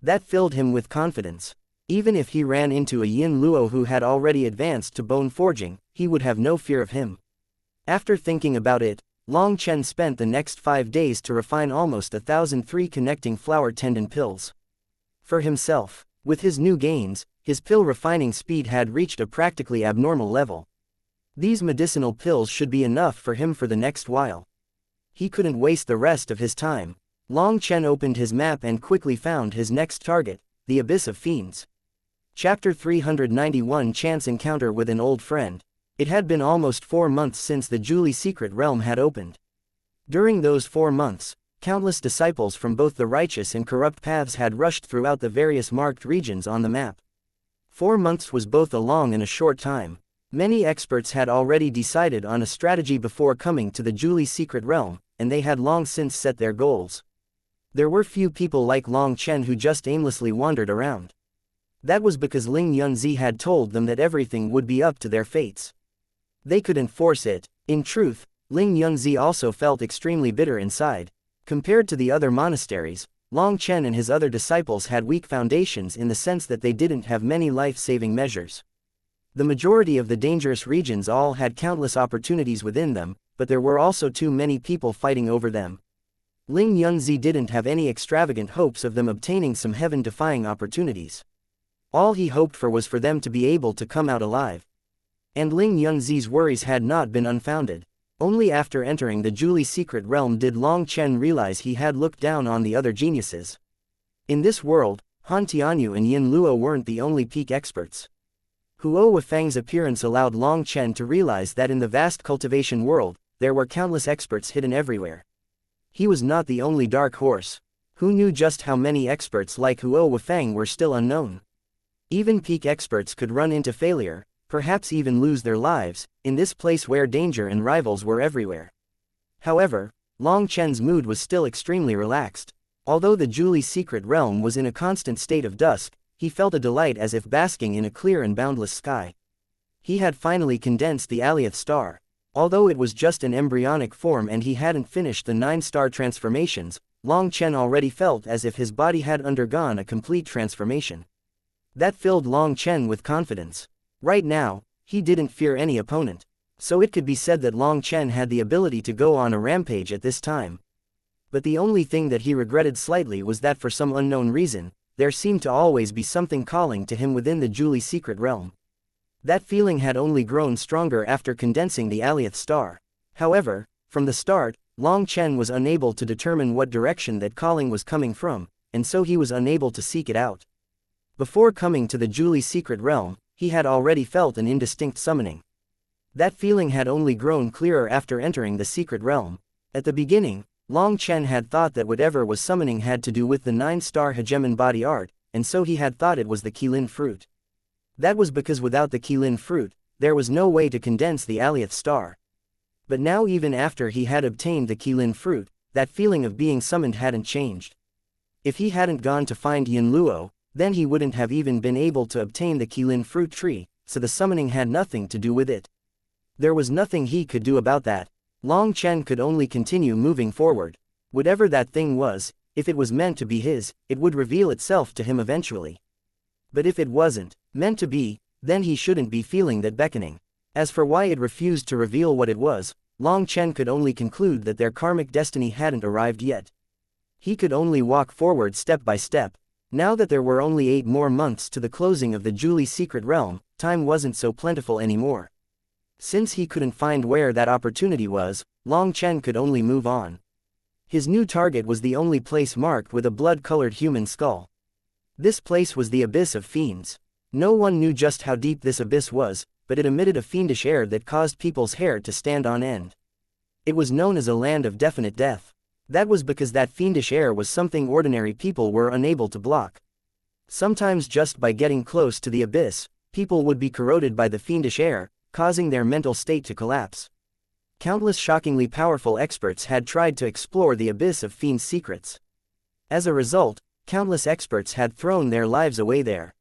That filled him with confidence. Even if he ran into a Yin Luo who had already advanced to bone forging, he would have no fear of him. After thinking about it, Long Chen spent the next 5 days to refine almost 1,003 connecting flower tendon pills. For himself, with his new gains, his pill refining speed had reached a practically abnormal level. These medicinal pills should be enough for him for the next while. He couldn't waste the rest of his time. Long Chen opened his map and quickly found his next target, the Abyss of Fiends. Chapter 391 Chance Encounter with an Old Friend. It had been almost 4 months since the Julie Secret Realm had opened. During those 4 months, countless disciples from both the righteous and corrupt paths had rushed throughout the various marked regions on the map. 4 months was both a long and a short time. Many experts had already decided on a strategy before coming to the Julie Secret Realm, and they had long since set their goals. There were few people like Long Chen who just aimlessly wandered around. That was because Ling Yunzi had told them that everything would be up to their fates. They couldn't force it. In truth, Ling Yunzi also felt extremely bitter inside. Compared to the other monasteries, Long Chen and his other disciples had weak foundations in the sense that they didn't have many life-saving measures. The majority of the dangerous regions all had countless opportunities within them, but there were also too many people fighting over them. Ling Yunzi didn't have any extravagant hopes of them obtaining some heaven-defying opportunities. All he hoped for was for them to be able to come out alive. And Ling Yunzi's worries had not been unfounded. Only after entering the Julie Secret Realm did Long Chen realize he had looked down on the other geniuses. In this world, Han Tianyu and Yin Luo weren't the only peak experts. Huo Weifang's appearance allowed Long Chen to realize that in the vast cultivation world, there were countless experts hidden everywhere. He was not the only dark horse. Who knew just how many experts like Huo Weifang were still unknown? Even peak experts could run into failure, perhaps even lose their lives, in this place where danger and rivals were everywhere. However, Long Chen's mood was still extremely relaxed. Although the Julie Secret Realm was in a constant state of dusk, he felt a delight as if basking in a clear and boundless sky. He had finally condensed the alioth star. Although it was just an embryonic form and he hadn't finished the 9-star transformations, Long Chen already felt as if his body had undergone a complete transformation. That filled Long Chen with confidence. Right now, he didn't fear any opponent. So it could be said that Long Chen had the ability to go on a rampage at this time. But the only thing that he regretted slightly was that for some unknown reason, there seemed to always be something calling to him within the Julie Secret Realm. That feeling had only grown stronger after condensing the alioth star. However, from the start, Long Chen was unable to determine what direction that calling was coming from, and so he was unable to seek it out. Before coming to the Julie Secret Realm, he had already felt an indistinct summoning. That feeling had only grown clearer after entering the Secret Realm. At the beginning, Long Chen had thought that whatever was summoning had to do with the 9-star hegemon body art, and so he had thought it was the Qilin fruit. That was because without the Qilin fruit, there was no way to condense the Alioth star. But now even after he had obtained the Qilin fruit, that feeling of being summoned hadn't changed. If he hadn't gone to find Yin Luo, then he wouldn't have even been able to obtain the Qilin fruit tree, so the summoning had nothing to do with it. There was nothing he could do about that. Long Chen could only continue moving forward. Whatever that thing was, if it was meant to be his, it would reveal itself to him eventually. But if it wasn't meant to be, then he shouldn't be feeling that beckoning. As for why it refused to reveal what it was, Long Chen could only conclude that their karmic destiny hadn't arrived yet. He could only walk forward step by step. Now that there were only 8 more months to the closing of the Julie secret realm, time wasn't so plentiful anymore. Since he couldn't find where that opportunity was, Long Chen could only move on. His new target was the only place marked with a blood-colored human skull. This place was the Abyss of Fiends. No one knew just how deep this abyss was, but it emitted a fiendish air that caused people's hair to stand on end. It was known as a land of definite death. That was because that fiendish air was something ordinary people were unable to block. Sometimes just by getting close to the abyss, people would be corroded by the fiendish air, causing their mental state to collapse. Countless shockingly powerful experts had tried to explore the Abyss of Fiends' secrets. As a result, countless experts had thrown their lives away there.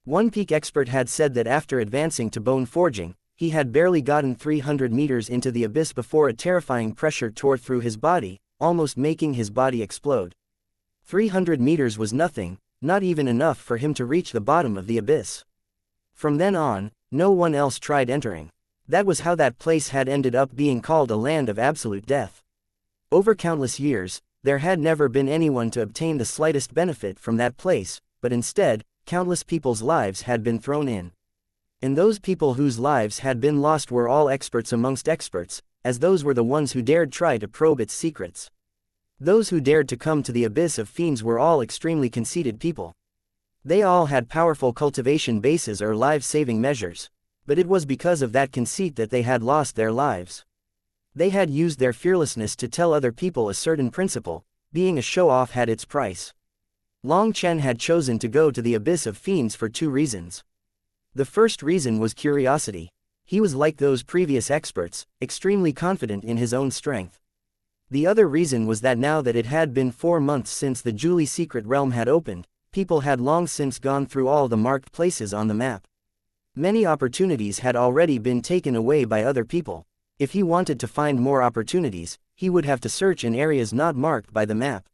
One peak expert had said that after advancing to bone forging, he had barely gotten 300 meters into the abyss before a terrifying pressure tore through his body, almost making his body explode. 300 meters was nothing, not even enough for him to reach the bottom of the abyss. From then on, no one else tried entering. That was how that place had ended up being called a land of absolute death. Over countless years, there had never been anyone to obtain the slightest benefit from that place, but instead, countless people's lives had been thrown in. And those people whose lives had been lost were all experts amongst experts, as those were the ones who dared try to probe its secrets. Those who dared to come to the Abyss of Fiends were all extremely conceited people. They all had powerful cultivation bases or life-saving measures. But it was because of that conceit that they had lost their lives. They had used their fearlessness to tell other people a certain principle. Being a show-off had its price. Long Chen had chosen to go to the Abyss of Fiends for 2 reasons. The first reason was curiosity. He was like those previous experts, extremely confident in his own strength. The other reason was that now that it had been 4 months since the Julie secret realm had opened, people had long since gone through all the marked places on the map. Many opportunities had already been taken away by other people. If he wanted to find more opportunities, he would have to search in areas not marked by the map.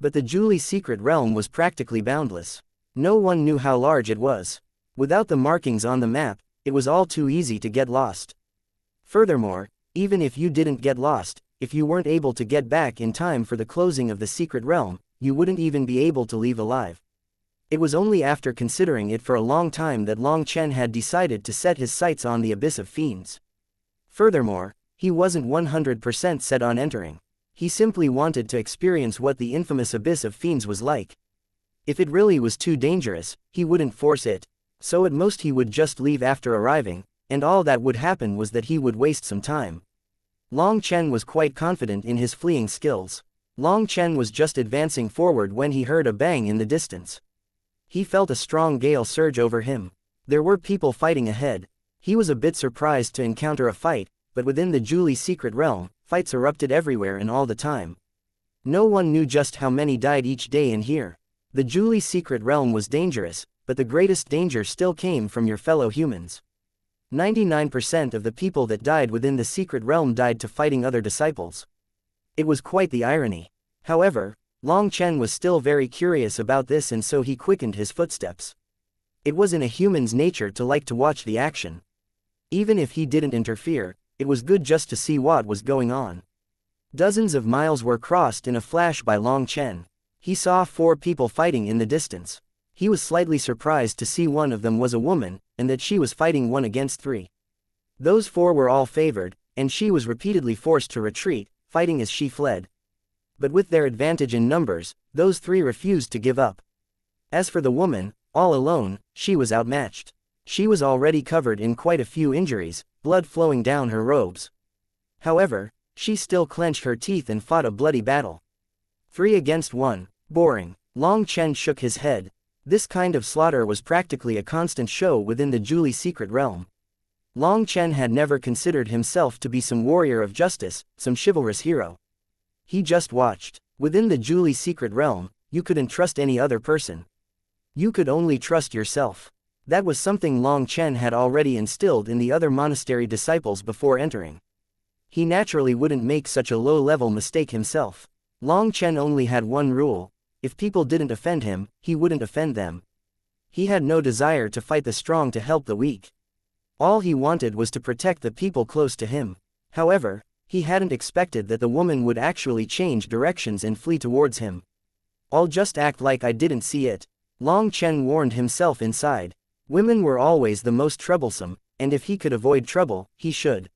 But the Julie secret realm was practically boundless. No one knew how large it was. Without the markings on the map, it was all too easy to get lost. Furthermore, even if you didn't get lost, if you weren't able to get back in time for the closing of the secret realm, you wouldn't even be able to leave alive. It was only after considering it for a long time that Long Chen had decided to set his sights on the Abyss of Fiends. Furthermore, he wasn't 100% set on entering. He simply wanted to experience what the infamous Abyss of Fiends was like. If it really was too dangerous, he wouldn't force it. So at most he would just leave after arriving, and all that would happen was that he would waste some time. Long Chen was quite confident in his fleeing skills. Long Chen was just advancing forward when he heard a bang in the distance. He felt a strong gale surge over him. There were people fighting ahead. He was a bit surprised to encounter a fight, but within the Julie secret realm, fights erupted everywhere and all the time. No one knew just how many died each day in here. The Julie secret realm was dangerous, but the greatest danger still came from your fellow humans. 99% of the people that died within the secret realm died to fighting other disciples. It was quite the irony. However, Long Chen was still very curious about this, and so he quickened his footsteps. It was in a human's nature to like to watch the action. Even if he didn't interfere, it was good just to see what was going on. Dozens of miles were crossed in a flash by Long Chen. He saw 4 people fighting in the distance. He was slightly surprised to see one of them was a woman, and that she was fighting 1 against 3. Those 4 were all favored, and she was repeatedly forced to retreat, fighting as she fled. But with their advantage in numbers, those 3 refused to give up. As for the woman, all alone, she was outmatched. She was already covered in quite a few injuries, blood flowing down her robes. However, She still clenched her teeth and fought a bloody battle. 3 against 1. Boring. Long Chen shook his head. This kind of slaughter was practically a constant show within the Julie secret realm. Long Chen had never considered himself to be some warrior of justice, some chivalrous hero. He just watched. Within the Julie secret realm, you couldn't trust any other person. You could only trust yourself. That was something Long Chen had already instilled in the other monastery disciples before entering. He naturally wouldn't make such a low-level mistake himself. Long Chen only had one rule: if people didn't offend him, he wouldn't offend them. He had no desire to fight the strong to help the weak. All he wanted was to protect the people close to him. However, he hadn't expected that the woman would actually change directions and flee towards him. "I'll just act like I didn't see it," Long Chen warned himself inside. Women were always the most troublesome, and if he could avoid trouble, he should.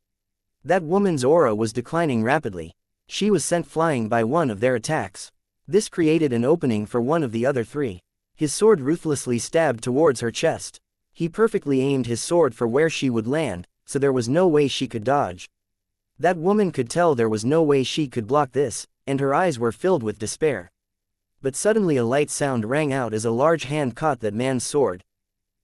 That woman's aura was declining rapidly. She was sent flying by one of their attacks. This created an opening for one of the other 3. His sword ruthlessly stabbed towards her chest. He perfectly aimed his sword for where she would land, so there was no way she could dodge. That woman could tell there was no way she could block this, and her eyes were filled with despair. But suddenly a light sound rang out as a large hand caught that man's sword.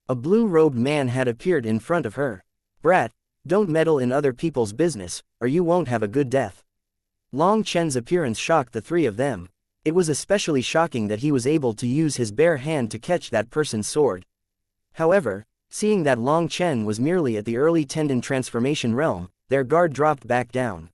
A blue-robed man had appeared in front of her. "Brat, don't meddle in other people's business, or you won't have a good death." Long Chen's appearance shocked the 3 of them. It was especially shocking that he was able to use his bare hand to catch that person's sword. However, seeing that Long Chen was merely at the early tendon transformation realm, their guard dropped back down.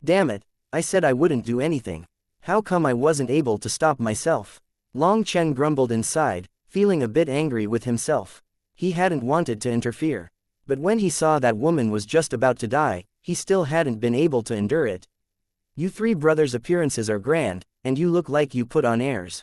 "Damn it, I said I wouldn't do anything. How come I wasn't able to stop myself?" Long Chen grumbled inside, feeling a bit angry with himself. He hadn't wanted to interfere. But when he saw that woman was just about to die, he still hadn't been able to endure it. "You 3 brothers' appearances are grand, and you look like you put on airs.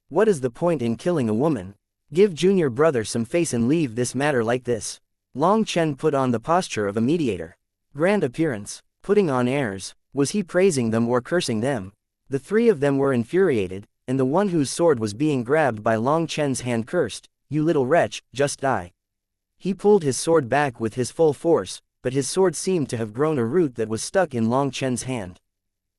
What is the point in killing a woman? Give junior brother some face and leave this matter like this." Long Chen put on the posture of a mediator. Grand appearance, putting on airs. Was he praising them or cursing them? The 3 of them were infuriated, and the one whose sword was being grabbed by Long Chen's hand cursed, "You little wretch, just die." He pulled his sword back with his full force, but his sword seemed to have grown a root that was stuck in Long Chen's hand.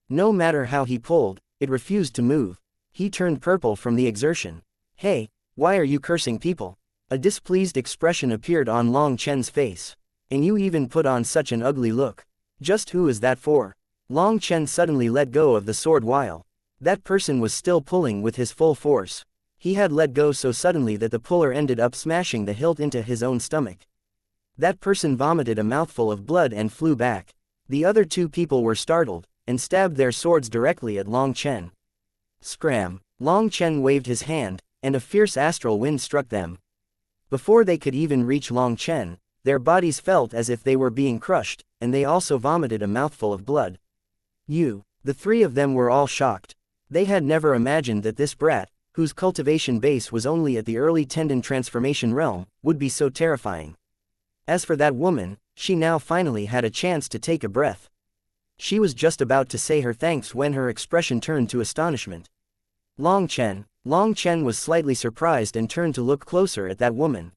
No matter how he pulled, it refused to move. He turned purple from the exertion. "Hey, why are you cursing people?" A displeased expression appeared on Long Chen's face. "And you even put on such an ugly look. Just who is that for?" Long Chen suddenly let go of the sword while that person was still pulling with his full force. He had let go so suddenly that the puller ended up smashing the hilt into his own stomach. That person vomited a mouthful of blood and flew back. The other 2 people were startled, and stabbed their swords directly at Long Chen. Scram! Long Chen waved his hand, and a fierce astral wind struck them. Before they could even reach Long Chen, their bodies felt as if they were being crushed, and they also vomited a mouthful of blood. The 3 of them were all shocked. They had never imagined that this brat, whose cultivation base was only at the early tendon transformation realm, would be so terrifying. As for that woman, she now finally had a chance to take a breath. She was just about to say her thanks when her expression turned to astonishment. Long Chen was slightly surprised and turned to look closer at that woman.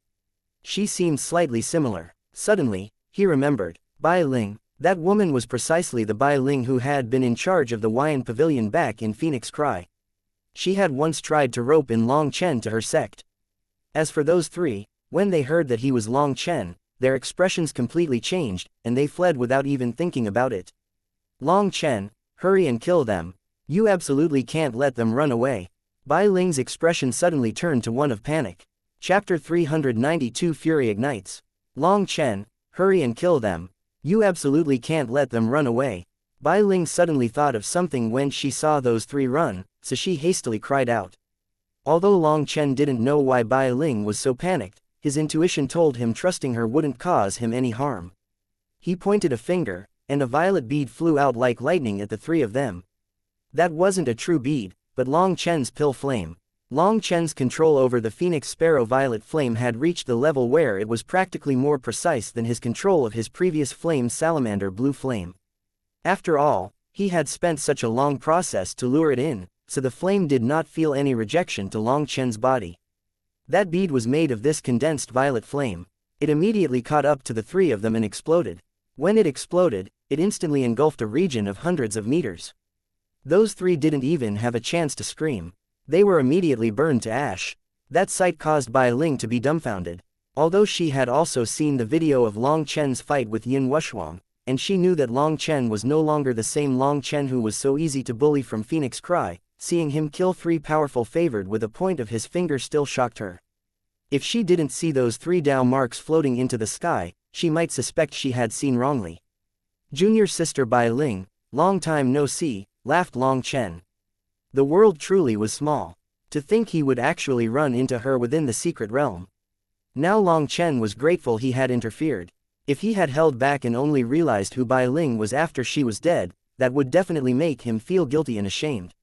She seemed slightly similar. Suddenly, he remembered. Bai Ling. That woman was precisely the Bai Ling who had been in charge of the Wyan Pavilion back in Phoenix Cry. She had once tried to rope in Long Chen to her sect. As for those 3, when they heard that he was Long Chen, their expressions completely changed, and they fled without even thinking about it. "Long Chen, hurry and kill them. You absolutely can't let them run away." Bai Ling's expression suddenly turned to one of panic. Chapter 392 Fury Ignites. "Long Chen, hurry and kill them. You absolutely can't let them run away." Bai Ling suddenly thought of something when she saw those 3 run, so she hastily cried out. Although Long Chen didn't know why Bai Ling was so panicked, his intuition told him trusting her wouldn't cause him any harm. He pointed a finger, and a violet bead flew out like lightning at the 3 of them. That wasn't a true bead, but Long Chen's pill flame. Long Chen's control over the Phoenix Sparrow violet flame had reached the level where it was practically more precise than his control of his previous flame salamander blue flame. After all, he had spent such a long process to lure it in, so the flame did not feel any rejection to Long Chen's body. That bead was made of this condensed violet flame. It immediately caught up to the 3 of them and exploded. When it exploded, it instantly engulfed a region of hundreds of meters. Those three didn't even have a chance to scream. They were immediately burned to ash. That sight caused Bai Ling to be dumbfounded. Although she had also seen the video of Long Chen's fight with Yin Wuxuang, and she knew that Long Chen was no longer the same Long Chen who was so easy to bully from Phoenix Cry, seeing him kill three powerful favored with a point of his finger still shocked her. If she didn't see those three Dao marks floating into the sky, she might suspect she had seen wrongly. Junior sister Bai Ling, long time no see, laughed Long Chen. The world truly was small. To think he would actually run into her within the secret realm. Now Long Chen was grateful he had interfered. If he had held back and only realized who Bai Ling was after she was dead, that would definitely make him feel guilty and ashamed.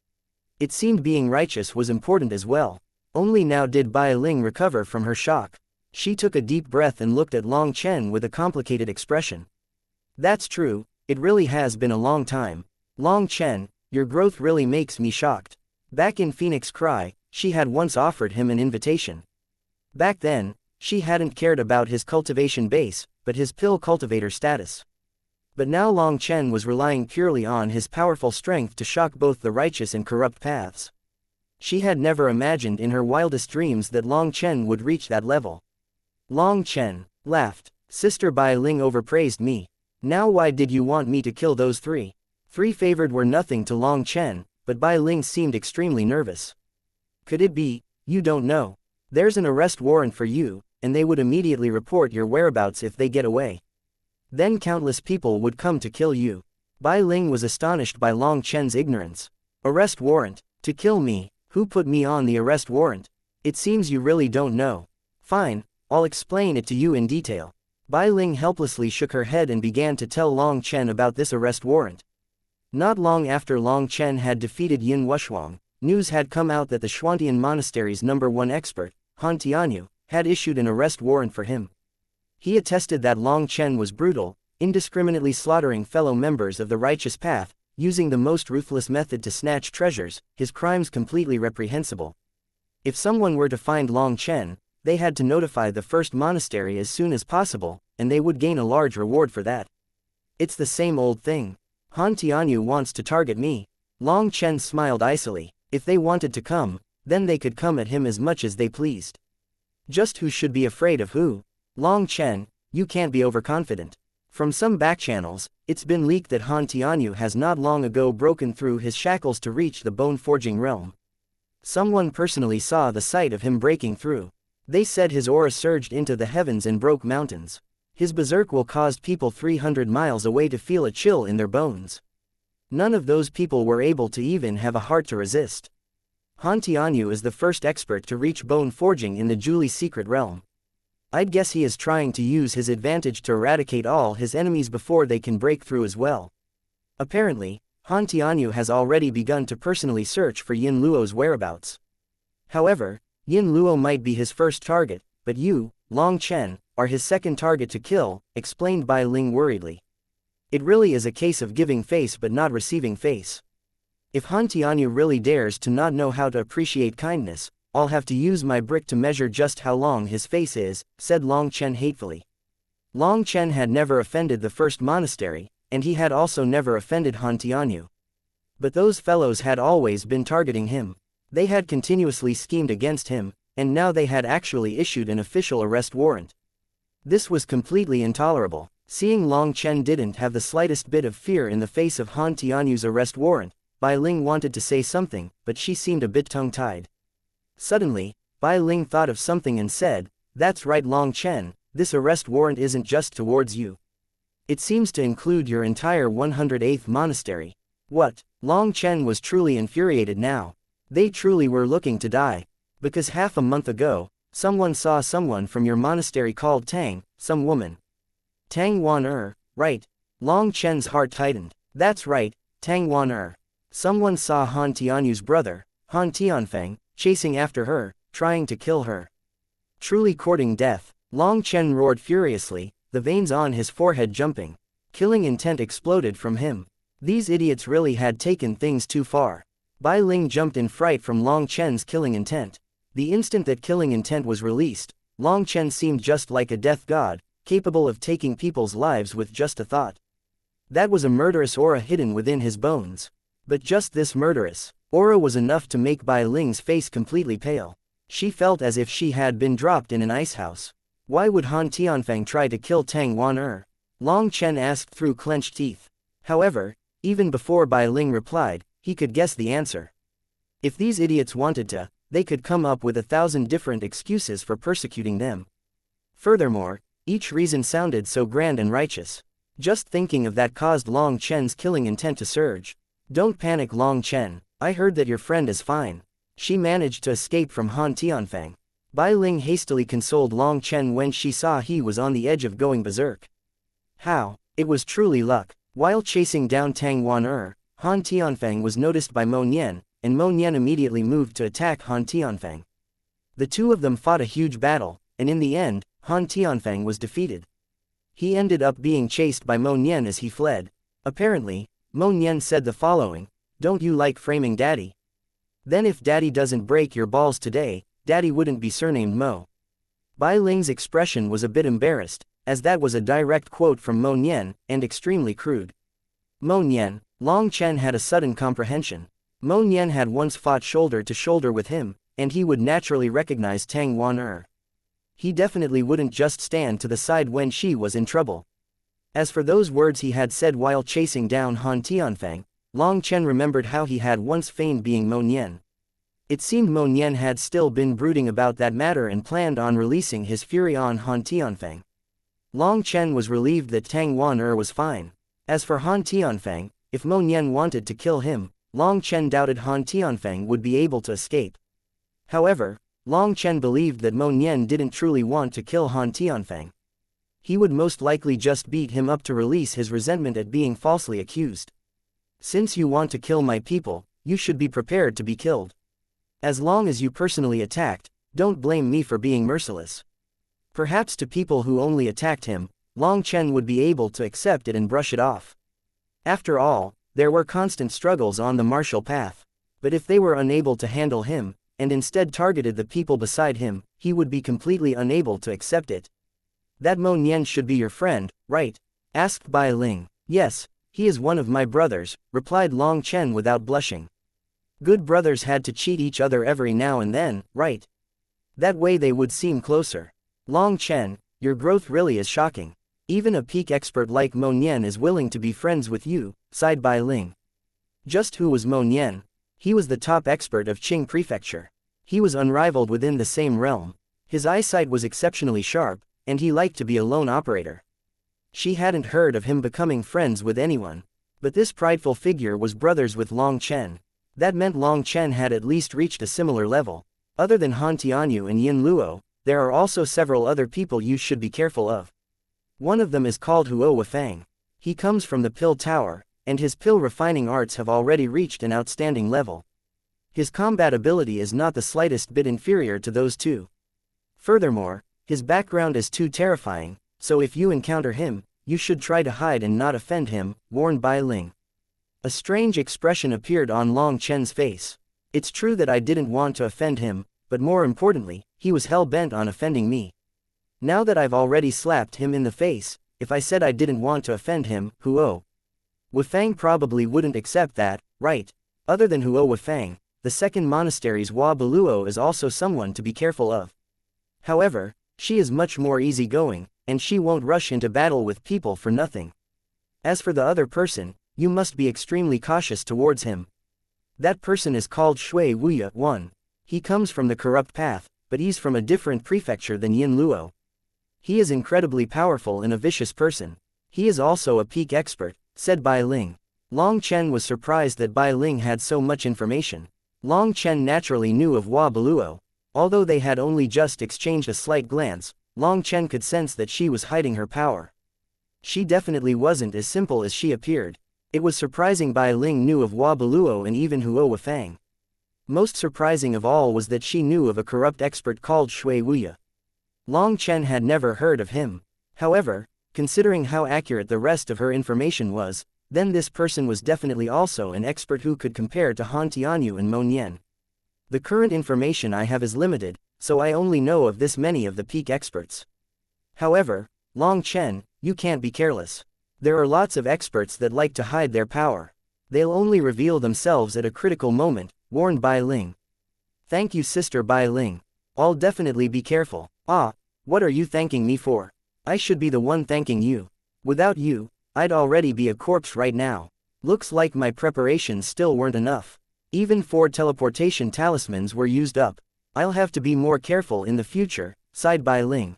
It seemed being righteous was important as well. Only now did Bai Ling recover from her shock. She took a deep breath and looked at Long Chen with a complicated expression. That's true, it really has been a long time. Long Chen, your growth really makes me shocked. Back in Phoenix Cry, she had once offered him an invitation. Back then, she hadn't cared about his cultivation base, but his pill cultivator status. But now Long Chen was relying purely on his powerful strength to shock both the righteous and corrupt paths. She had never imagined in her wildest dreams that Long Chen would reach that level. Long Chen laughed. Sister Bai Ling overpraised me. Now why did you want me to kill those three? Three favored were nothing to Long Chen, but Bai Ling seemed extremely nervous. Could it be, you don't know? There's an arrest warrant for you, and they would immediately report your whereabouts if they get away. Then countless people would come to kill you. Bai Ling was astonished by Long Chen's ignorance. Arrest warrant? To kill me? Who put me on the arrest warrant? It seems you really don't know. Fine, I'll explain it to you in detail. Bai Ling helplessly shook her head and began to tell Long Chen about this arrest warrant. Not long after Long Chen had defeated Yin Wuxuang, news had come out that the Xuantian Monastery's #1 expert, Han Tianyu, had issued an arrest warrant for him. He attested that Long Chen was brutal, indiscriminately slaughtering fellow members of the righteous path, using the most ruthless method to snatch treasures, his crimes completely reprehensible. If someone were to find Long Chen, they had to notify the first monastery as soon as possible, and they would gain a large reward for that. It's the same old thing. Han Tianyu wants to target me. Long Chen smiled icily. If they wanted to come, then they could come at him as much as they pleased. Just who should be afraid of who? Long Chen, you can't be overconfident. From some backchannels, it's been leaked that Han Tianyu has not long ago broken through his shackles to reach the bone-forging realm. Someone personally saw the sight of him breaking through. They said his aura surged into the heavens and broke mountains. His berserk will cause people 300 miles away to feel a chill in their bones. None of those people were able to even have a heart to resist. Han Tianyu is the first expert to reach bone forging in the Julie secret realm. I'd guess he is trying to use his advantage to eradicate all his enemies before they can break through as well. Apparently, Han Tianyu has already begun to personally search for Yin Luo's whereabouts. However, Yin Luo might be his first target, but you, Long Chen, are his second target to kill, explained Bai Ling worriedly. It really is a case of giving face but not receiving face. If Han Tianyu really dares to not know how to appreciate kindness, I'll have to use my brick to measure just how long his face is, said Long Chen hatefully. Long Chen had never offended the first monastery, and he had also never offended Han Tianyu. But those fellows had always been targeting him. They had continuously schemed against him, and now they had actually issued an official arrest warrant. This was completely intolerable. Seeing Long Chen didn't have the slightest bit of fear in the face of Han Tianyu's arrest warrant, Bai Ling wanted to say something, but she seemed a bit tongue-tied. Suddenly, Bai Ling thought of something and said, "That's right Long Chen, this arrest warrant isn't just towards you. It seems to include your entire 108th monastery." What? Long Chen was truly infuriated now. They truly were looking to die. Because half a month ago, someone saw someone from your monastery called Tang, some woman. Tang Wan right. Long Chen's heart tightened. That's right, Tang Wan Someone saw Han Tianyu's brother, Han Tianfeng, chasing after her, trying to kill her. Truly courting death. Long Chen roared furiously, the veins on his forehead jumping. Killing intent exploded from him. These idiots really had taken things too far. Bai Ling jumped in fright from Long Chen's killing intent. The instant that killing intent was released, Long Chen seemed just like a death god, capable of taking people's lives with just a thought. That was a murderous aura hidden within his bones. But just this murderous aura was enough to make Bai Ling's face completely pale. She felt as if she had been dropped in an icehouse. Why would Han Tianfang try to kill Tang Wan? Long Chen asked through clenched teeth. However, even before Bai Ling replied, he could guess the answer. If these idiots wanted to, they could come up with 1,000 different excuses for persecuting them. Furthermore, each reason sounded so grand and righteous. Just thinking of that caused Long Chen's killing intent to surge. Don't panic, Long Chen, I heard that your friend is fine. She managed to escape from Han Tianfang. Bai Ling hastily consoled Long Chen when she saw he was on the edge of going berserk. How? It was truly luck. While chasing down Tang Wan, Han Tianfang was noticed by Mo Nian, and Mo Nian immediately moved to attack Han Tianfang. The two of them fought a huge battle, and in the end, Han Tianfang was defeated. He ended up being chased by Mo Nian as he fled. Apparently, Mo Nian said the following: "Don't you like framing Daddy? Then if Daddy doesn't break your balls today, Daddy wouldn't be surnamed Mo." Bai Ling's expression was a bit embarrassed, as that was a direct quote from Mo Nian, and extremely crude. Mo Nian, Long Chen had a sudden comprehension. Mo Nian had once fought shoulder to shoulder with him, and he would naturally recognize Tang Wan. He definitely wouldn't just stand to the side when she was in trouble. As for those words he had said while chasing down Han Tianfang, Long Chen remembered how he had once feigned being Mo Nian. It seemed Mo Nian had still been brooding about that matter and planned on releasing his fury on Han Tianfang. Long Chen was relieved that Tang Wan was fine. As for Han Tianfang, if Mo Nian wanted to kill him, Long Chen doubted Han Tianfang would be able to escape. However, Long Chen believed that Mo Nian didn't truly want to kill Han Tianfang. He would most likely just beat him up to release his resentment at being falsely accused. Since you want to kill my people, you should be prepared to be killed. As long as you personally attacked, don't blame me for being merciless. Perhaps to people who only attacked him, Long Chen would be able to accept it and brush it off. After all, there were constant struggles on the martial path. But if they were unable to handle him, and instead targeted the people beside him, he would be completely unable to accept it. That Mo Nian should be your friend, right? Asked Bai Ling. Yes, he is one of my brothers, replied Long Chen without blushing. Good brothers had to cheat each other every now and then, right? That way they would seem closer. Long Chen, your growth really is shocking. Even a peak expert like Mo Nian is willing to be friends with you, sighed Bai Ling. Just who was Mo Nian? He was the top expert of Qing Prefecture. He was unrivaled within the same realm. His eyesight was exceptionally sharp, and he liked to be a lone operator. She hadn't heard of him becoming friends with anyone. But this prideful figure was brothers with Long Chen. That meant Long Chen had at least reached a similar level. Other than Han Tianyu and Yin Luo, there are also several other people you should be careful of. One of them is called Huo Wufang. He comes from the Pill Tower, and his pill refining arts have already reached an outstanding level. His combat ability is not the slightest bit inferior to those two. Furthermore, his background is too terrifying, so if you encounter him, you should try to hide and not offend him, warned Bai Ling. A strange expression appeared on Long Chen's face. It's true that I didn't want to offend him, but more importantly, he was hell-bent on offending me. Now that I've already slapped him in the face, if I said I didn't want to offend him, Huo Wufang probably wouldn't accept that, right? Other than Huo Wufang, the second monastery's Hua Beluo is also someone to be careful of. However, she is much more easygoing, and she won't rush into battle with people for nothing. As for the other person, you must be extremely cautious towards him. That person is called Shui Wuya 1. He comes from the corrupt path, but he's from a different prefecture than Yin Luo. He is incredibly powerful and a vicious person. He is also a peak expert, said Bai Ling. Long Chen was surprised that Bai Ling had so much information. Long Chen naturally knew of Hua Beluo. Although they had only just exchanged a slight glance, Long Chen could sense that she was hiding her power. She definitely wasn't as simple as she appeared. It was surprising Bai Ling knew of Hua Beluo and even Huo Wufang. Most surprising of all was that she knew of a corrupt expert called Shui Wuya. Long Chen had never heard of him. However, considering how accurate the rest of her information was, then this person was definitely also an expert who could compare to Han Tianyu and Mo Nian. The current information I have is limited, so I only know of this many of the peak experts. However, Long Chen, you can't be careless. There are lots of experts that like to hide their power. They'll only reveal themselves at a critical moment, warned Bai Ling. Thank you, Sister Bai Ling. I'll definitely be careful. Ah, what are you thanking me for? I should be the one thanking you. Without you, I'd already be a corpse right now. Looks like my preparations still weren't enough. Even 4 teleportation talismans were used up. I'll have to be more careful in the future, sighed Bai Ling.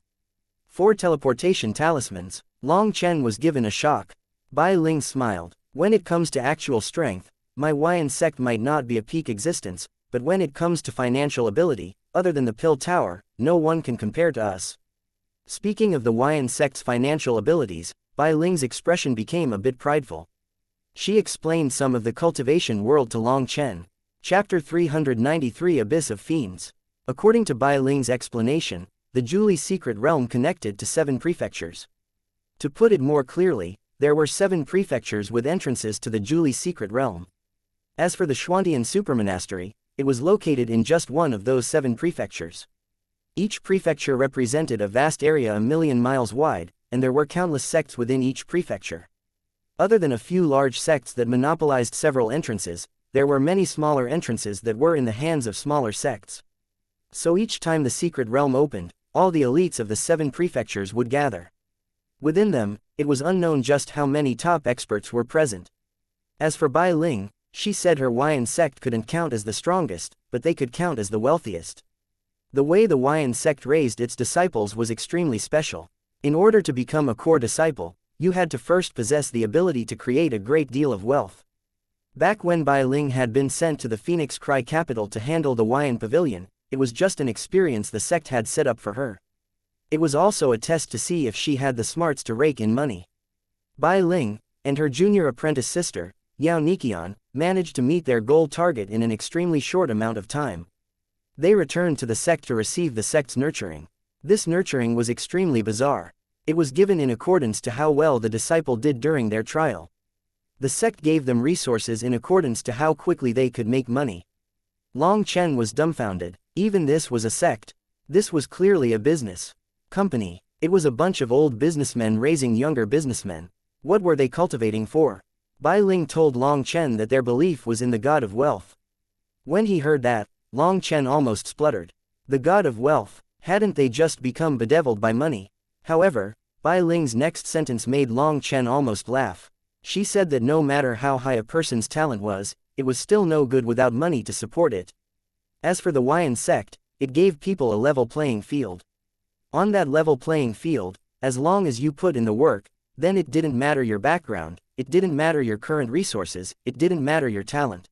4 teleportation talismans. Long Chen was given a shock. Bai Ling smiled. When it comes to actual strength, my Huayan sect might not be a peak existence, but when it comes to financial ability, other than the Pill Tower, no one can compare to us. Speaking of the Huayan sect's financial abilities, Bai Ling's expression became a bit prideful. She explained some of the cultivation world to Long Chen. Chapter 393 Abyss of Fiends. According to Bai Ling's explanation, the Julie secret realm connected to 7 prefectures. To put it more clearly, there were 7 prefectures with entrances to the Julie secret realm. As for the Xuantian supermonastery, it was located in just one of those 7 prefectures. Each prefecture represented a vast area 1,000,000 miles wide, and there were countless sects within each prefecture. Other than a few large sects that monopolized several entrances, there were many smaller entrances that were in the hands of smaller sects. So each time the secret realm opened, all the elites of the 7 prefectures would gather. Within them, it was unknown just how many top experts were present. As for Bai Ling, she said her Huayan sect couldn't count as the strongest, but they could count as the wealthiest. The way the Huayan sect raised its disciples was extremely special. In order to become a core disciple, you had to first possess the ability to create a great deal of wealth. Back when Bai Ling had been sent to the Phoenix Cry capital to handle the Huayan pavilion, it was just an experience the sect had set up for her. It was also a test to see if she had the smarts to rake in money. Bai Ling, and her junior apprentice sister, Yao Niqian, managed to meet their goal target in an extremely short amount of time. They returned to the sect to receive the sect's nurturing. This nurturing was extremely bizarre. It was given in accordance to how well the disciple did during their trial. The sect gave them resources in accordance to how quickly they could make money. Long Chen was dumbfounded. Even this was a sect. This was clearly a business company. It was a bunch of old businessmen raising younger businessmen. What were they cultivating for? Bai Ling told Long Chen that their belief was in the god of wealth. When he heard that, Long Chen almost spluttered. The god of wealth, hadn't they just become bedeviled by money? However, Bai Ling's next sentence made Long Chen almost laugh. She said that no matter how high a person's talent was, it was still no good without money to support it. As for the Huayan sect, it gave people a level playing field. On that level playing field, as long as you put in the work, then it didn't matter your background, it didn't matter your current resources, it didn't matter your talent.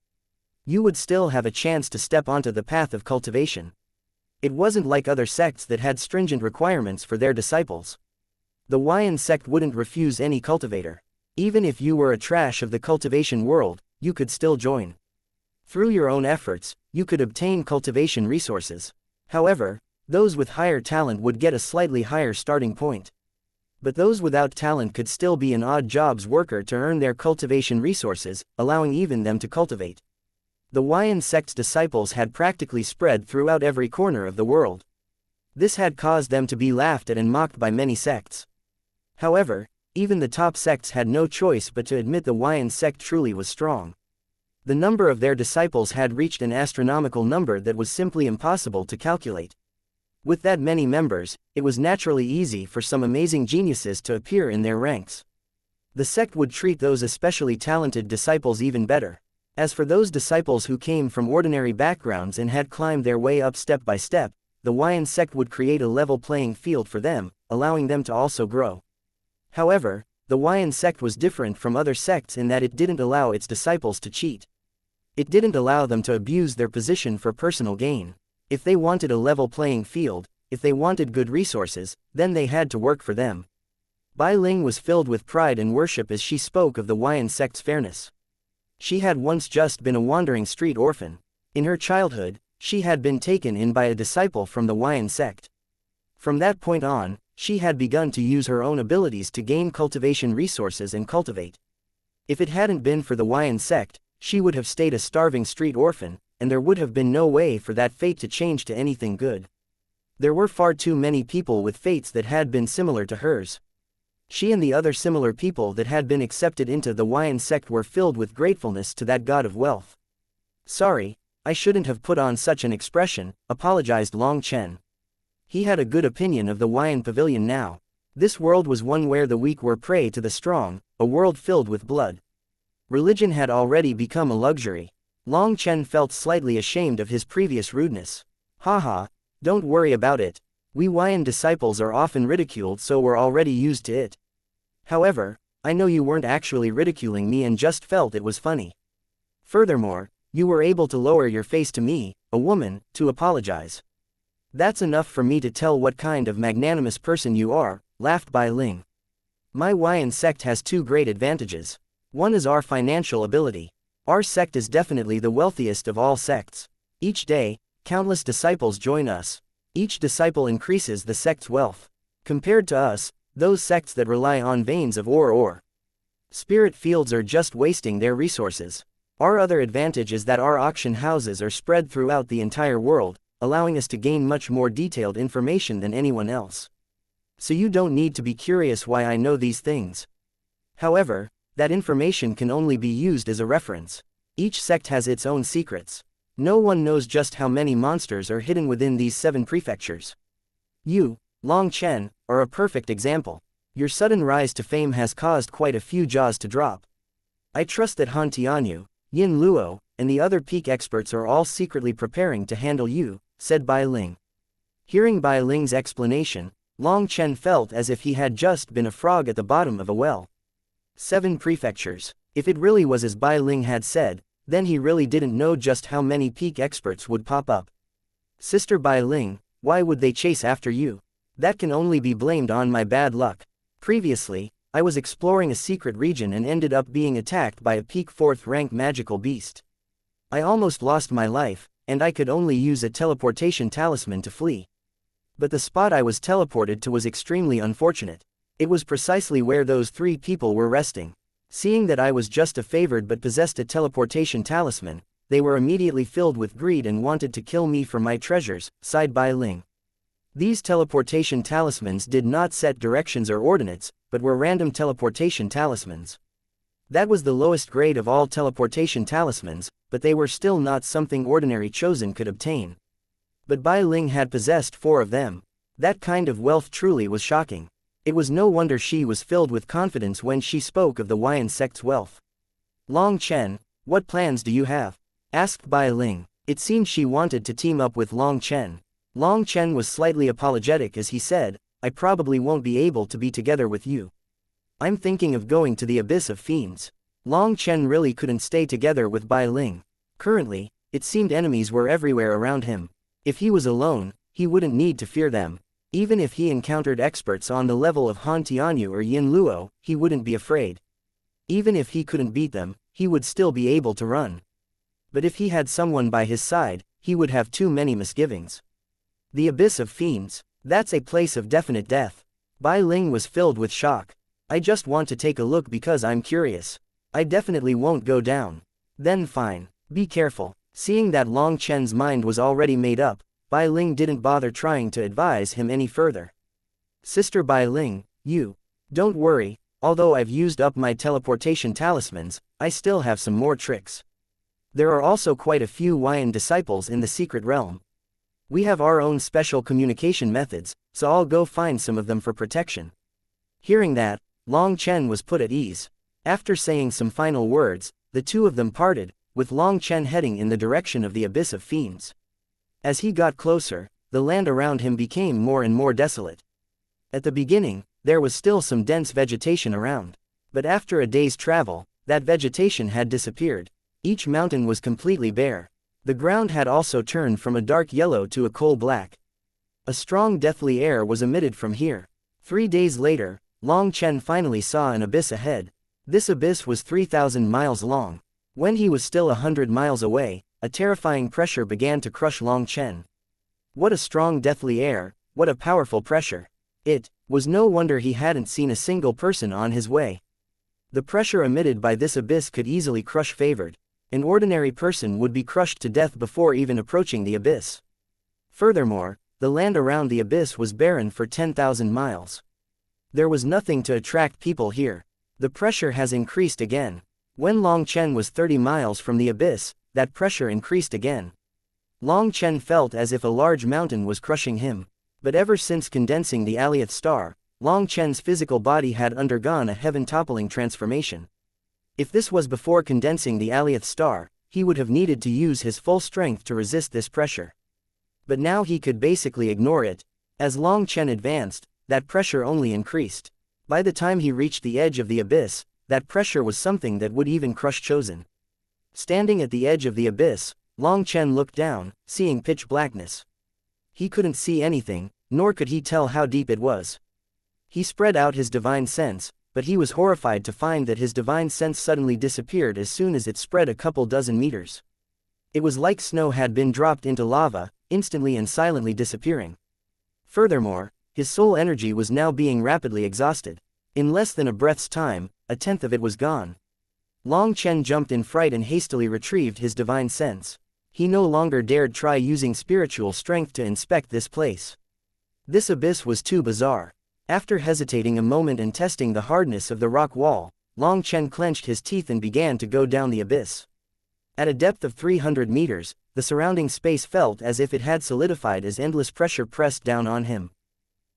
You would still have a chance to step onto the path of cultivation. It wasn't like other sects that had stringent requirements for their disciples. The Huayan sect wouldn't refuse any cultivator. Even if you were a trash of the cultivation world, you could still join. Through your own efforts, you could obtain cultivation resources. However, those with higher talent would get a slightly higher starting point. But those without talent could still be an odd jobs worker to earn their cultivation resources, allowing even them to cultivate. The Huayan sect's disciples had practically spread throughout every corner of the world. This had caused them to be laughed at and mocked by many sects. However, even the top sects had no choice but to admit the Huayan sect truly was strong. The number of their disciples had reached an astronomical number that was simply impossible to calculate. With that many members, it was naturally easy for some amazing geniuses to appear in their ranks. The sect would treat those especially talented disciples even better. As for those disciples who came from ordinary backgrounds and had climbed their way up step by step, the Huayan sect would create a level playing field for them, allowing them to also grow. However, the Huayan sect was different from other sects in that it didn't allow its disciples to cheat. It didn't allow them to abuse their position for personal gain. If they wanted a level playing field, if they wanted good resources, then they had to work for them. Bai Ling was filled with pride and worship as she spoke of the Huayan sect's fairness. She had once just been a wandering street orphan. In her childhood, she had been taken in by a disciple from the Huayan sect. From that point on, she had begun to use her own abilities to gain cultivation resources and cultivate. If it hadn't been for the Huayan sect, she would have stayed a starving street orphan, and there would have been no way for that fate to change to anything good. There were far too many people with fates that had been similar to hers. She and the other similar people that had been accepted into the Huayan sect were filled with gratefulness to that god of wealth. Sorry, I shouldn't have put on such an expression, apologized Long Chen. He had a good opinion of the Huayan pavilion now. This world was one where the weak were prey to the strong, a world filled with blood. Religion had already become a luxury. Long Chen felt slightly ashamed of his previous rudeness. Haha, don't worry about it. We Huayan disciples are often ridiculed, so we're already used to it. However, I know you weren't actually ridiculing me and just felt it was funny. Furthermore, you were able to lower your face to me, a woman, to apologize. That's enough for me to tell what kind of magnanimous person you are, laughed Bai Ling. My Huayan sect has two great advantages. One is our financial ability. Our sect is definitely the wealthiest of all sects. Each day, countless disciples join us. Each disciple increases the sect's wealth. Compared to us, those sects that rely on veins of ore or spirit fields are just wasting their resources. Our other advantage is that our auction houses are spread throughout the entire world, allowing us to gain much more detailed information than anyone else. So you don't need to be curious why I know these things. However, that information can only be used as a reference. Each sect has its own secrets. No one knows just how many monsters are hidden within these 7 prefectures. You, Long Chen, are a perfect example. Your sudden rise to fame has caused quite a few jaws to drop. I trust that Han Tianyu, Yin Luo, and the other peak experts are all secretly preparing to handle you, said Bai Ling. Hearing Bai Ling's explanation, Long Chen felt as if he had just been a frog at the bottom of a well. 7 prefectures. If it really was as Bai Ling had said, then he really didn't know just how many peak experts would pop up. Sister Bai Ling, why would they chase after you? That can only be blamed on my bad luck. Previously, I was exploring a secret region and ended up being attacked by a peak 4th rank magical beast. I almost lost my life, and I could only use a teleportation talisman to flee. But the spot I was teleported to was extremely unfortunate. It was precisely where those 3 people were resting. Seeing that I was just a favored but possessed a teleportation talisman, they were immediately filled with greed and wanted to kill me for my treasures, sighed Bai Ling. These teleportation talismans did not set directions or ordinates, but were random teleportation talismans. That was the lowest grade of all teleportation talismans, but they were still not something ordinary chosen could obtain. But Bai Ling had possessed 4 of them. That kind of wealth truly was shocking. It was no wonder she was filled with confidence when she spoke of the Huayan sect's wealth. Long Chen, what plans do you have? Asked Bai Ling. It seemed she wanted to team up with Long Chen. Long Chen was slightly apologetic as he said, I probably won't be able to be together with you. I'm thinking of going to the Abyss of Fiends. Long Chen really couldn't stay together with Bai Ling. Currently, it seemed enemies were everywhere around him. If he was alone, he wouldn't need to fear them. Even if he encountered experts on the level of Han Tianyu or Yin Luo, he wouldn't be afraid. Even if he couldn't beat them, he would still be able to run. But if he had someone by his side, he would have too many misgivings. The Abyss of Fiends, that's a place of definite death. Bai Ling was filled with shock. I just want to take a look because I'm curious. I definitely won't go down. Then fine. Be careful. Seeing that Long Chen's mind was already made up, Bai Ling didn't bother trying to advise him any further. Sister Bai Ling, you. Don't worry, although I've used up my teleportation talismans, I still have some more tricks. There are also quite a few Huayan disciples in the secret realm. We have our own special communication methods, so I'll go find some of them for protection. Hearing that, Long Chen was put at ease. After saying some final words, the 2 of them parted, with Long Chen heading in the direction of the Abyss of Fiends. As he got closer, the land around him became more and more desolate. At the beginning, there was still some dense vegetation around. But after a day's travel, that vegetation had disappeared. Each mountain was completely bare. The ground had also turned from a dark yellow to a coal black. A strong deathly air was emitted from here. 3 days later, Long Chen finally saw an abyss ahead. This abyss was 3,000 miles long. When he was still 100 miles away, a terrifying pressure began to crush Long Chen. What a strong deathly air, what a powerful pressure. It was no wonder he hadn't seen a single person on his way. The pressure emitted by this abyss could easily crush favored. An ordinary person would be crushed to death before even approaching the abyss. Furthermore, the land around the abyss was barren for 10,000 miles. There was nothing to attract people here. The pressure has increased again. When Long Chen was 30 miles from the abyss, that pressure increased again. Long Chen felt as if a large mountain was crushing him. But ever since condensing the Alioth star, Long Chen's physical body had undergone a heaven-toppling transformation. If this was before condensing the Alioth star, he would have needed to use his full strength to resist this pressure. But now he could basically ignore it. As Long Chen advanced, that pressure only increased. By the time he reached the edge of the abyss, that pressure was something that would even crush Chosen. Standing at the edge of the abyss, Long Chen looked down, seeing pitch blackness. He couldn't see anything, nor could he tell how deep it was. He spread out his divine sense, but he was horrified to find that his divine sense suddenly disappeared as soon as it spread a couple dozen meters. It was like snow had been dropped into lava, instantly and silently disappearing. Furthermore, his soul energy was now being rapidly exhausted. In less than a breath's time, a tenth of it was gone. Long Chen jumped in fright and hastily retrieved his divine sense. He no longer dared try using spiritual strength to inspect this place. This abyss was too bizarre. After hesitating a moment and testing the hardness of the rock wall, Long Chen clenched his teeth and began to go down the abyss. At a depth of 300 meters, the surrounding space felt as if it had solidified as endless pressure pressed down on him.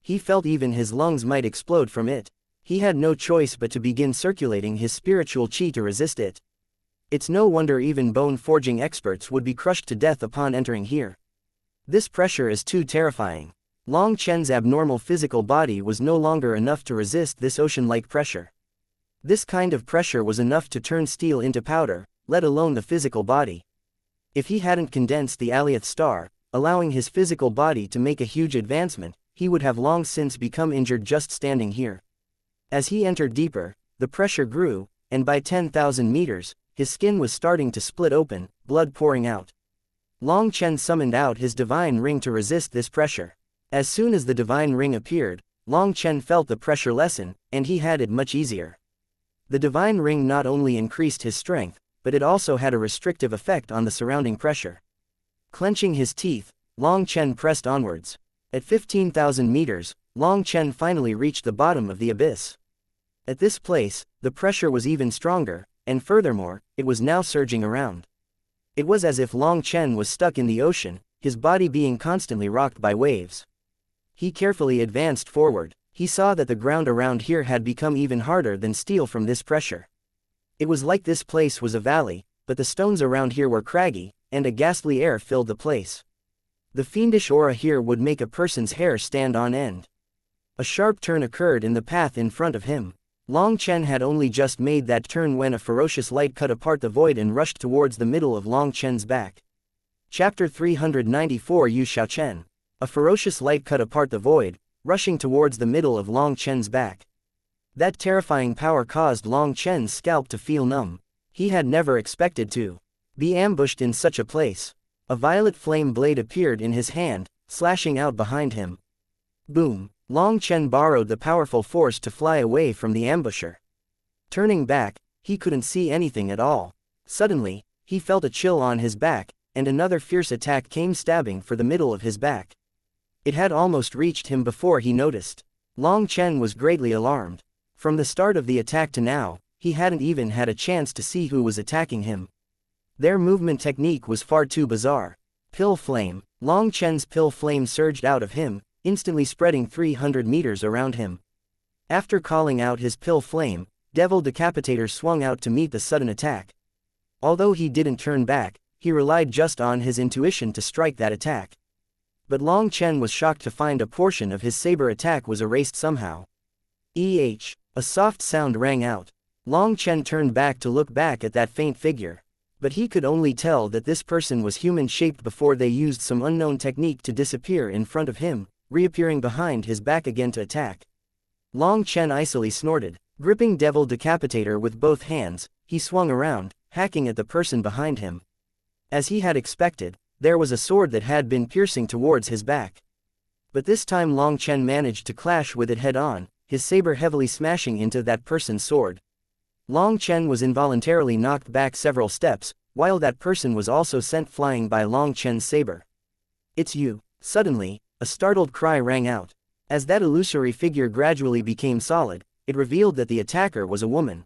He felt even his lungs might explode from it. He had no choice but to begin circulating his spiritual chi to resist it. It's no wonder even bone-forging experts would be crushed to death upon entering here. This pressure is too terrifying. Long Chen's abnormal physical body was no longer enough to resist this ocean-like pressure. This kind of pressure was enough to turn steel into powder, let alone the physical body. If he hadn't condensed the Alioth star, allowing his physical body to make a huge advancement, he would have long since become injured just standing here. As he entered deeper, the pressure grew, and by 10,000 meters, his skin was starting to split open, blood pouring out. Long Chen summoned out his divine ring to resist this pressure. As soon as the divine ring appeared, Long Chen felt the pressure lessen, and he had it much easier. The divine ring not only increased his strength, but it also had a restrictive effect on the surrounding pressure. Clenching his teeth, Long Chen pressed onwards. At 15,000 meters, Long Chen finally reached the bottom of the abyss. At this place, the pressure was even stronger, and furthermore, it was now surging around. It was as if Long Chen was stuck in the ocean, his body being constantly rocked by waves. He carefully advanced forward. He saw that the ground around here had become even harder than steel from this pressure. It was like this place was a valley, but the stones around here were craggy, and a ghastly air filled the place. The fiendish aura here would make a person's hair stand on end. A sharp turn occurred in the path in front of him. Long Chen had only just made that turn when a ferocious light cut apart the void and rushed towards the middle of Long Chen's back. Chapter 394 Yu Xiaochen. A ferocious light cut apart the void, rushing towards the middle of Long Chen's back. That terrifying power caused Long Chen's scalp to feel numb. He had never expected to be ambushed in such a place. A violet flame blade appeared in his hand, slashing out behind him. Boom! Long Chen borrowed the powerful force to fly away from the ambusher. Turning back, he couldn't see anything at all. Suddenly, he felt a chill on his back, and another fierce attack came stabbing for the middle of his back. It had almost reached him before he noticed. Long Chen was greatly alarmed. From the start of the attack to now, he hadn't even had a chance to see who was attacking him. Their movement technique was far too bizarre. Pill flame. Long Chen's pill flame surged out of him, instantly spreading 300 meters around him. After calling out his pill flame, Devil Decapitator swung out to meet the sudden attack. Although he didn't turn back, he relied just on his intuition to strike that attack. But Long Chen was shocked to find a portion of his saber attack was erased somehow. A soft sound rang out. Long Chen turned back to look back at that faint figure. But he could only tell that this person was human-shaped before they used some unknown technique to disappear in front of him, reappearing behind his back again to attack. Long Chen icily snorted. Gripping Devil Decapitator with both hands, he swung around, hacking at the person behind him. As he had expected, there was a sword that had been piercing towards his back. But this time Long Chen managed to clash with it head-on, his saber heavily smashing into that person's sword. Long Chen was involuntarily knocked back several steps, while that person was also sent flying by Long Chen's saber. "It's you!" Suddenly, a startled cry rang out. As that illusory figure gradually became solid, it revealed that the attacker was a woman.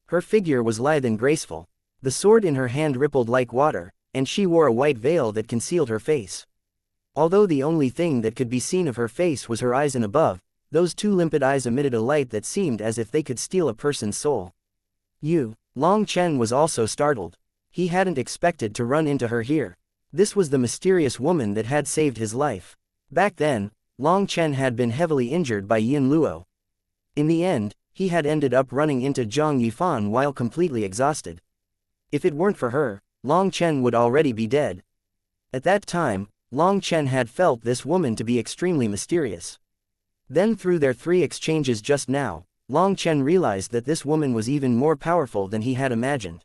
Her figure was lithe and graceful. The sword in her hand rippled like water, and she wore a white veil that concealed her face. Although the only thing that could be seen of her face was her eyes and above, those two limpid eyes emitted a light that seemed as if they could steal a person's soul. Long Chen was also startled. He hadn't expected to run into her here. This was the mysterious woman that had saved his life. Back then, Long Chen had been heavily injured by Yin Luo. In the end, he had ended up running into Zhang Yifan while completely exhausted. If it weren't for her, Long Chen would already be dead. At that time, Long Chen had felt this woman to be extremely mysterious. Then through their 3 exchanges just now, Long Chen realized that this woman was even more powerful than he had imagined.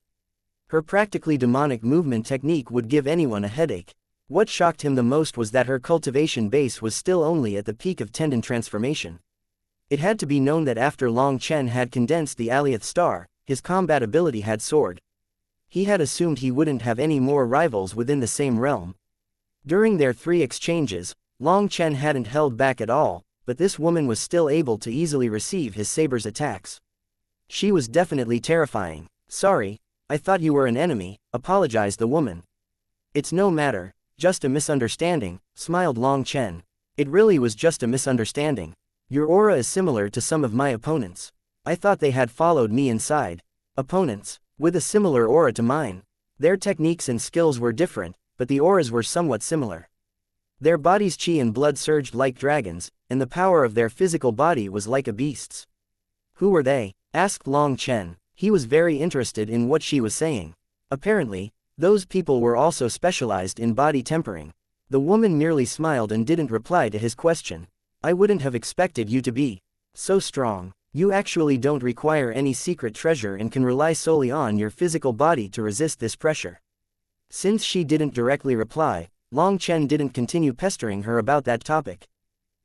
Her practically demonic movement technique would give anyone a headache. What shocked him the most was that her cultivation base was still only at the peak of tendon transformation. It had to be known that after Long Chen had condensed the Alioth star, his combat ability had soared. He had assumed he wouldn't have any more rivals within the same realm. During their 3 exchanges, Long Chen hadn't held back at all, but this woman was still able to easily receive his saber's attacks. She was definitely terrifying. "Sorry, I thought you were an enemy," apologized the woman. "It's no matter, just a misunderstanding," smiled Long Chen. "It really was just a misunderstanding. Your aura is similar to some of my opponents. I thought they had followed me inside." Opponents, with a similar aura to mine. Their techniques and skills were different, but the auras were somewhat similar. Their bodies' chi and blood surged like dragons, and the power of their physical body was like a beast's. "Who were they?" asked Long Chen. He was very interested in what she was saying. Apparently, those people were also specialized in body tempering. The woman merely smiled and didn't reply to his question. "I wouldn't have expected you to be so strong. You actually don't require any secret treasure and can rely solely on your physical body to resist this pressure." Since she didn't directly reply, Long Chen didn't continue pestering her about that topic.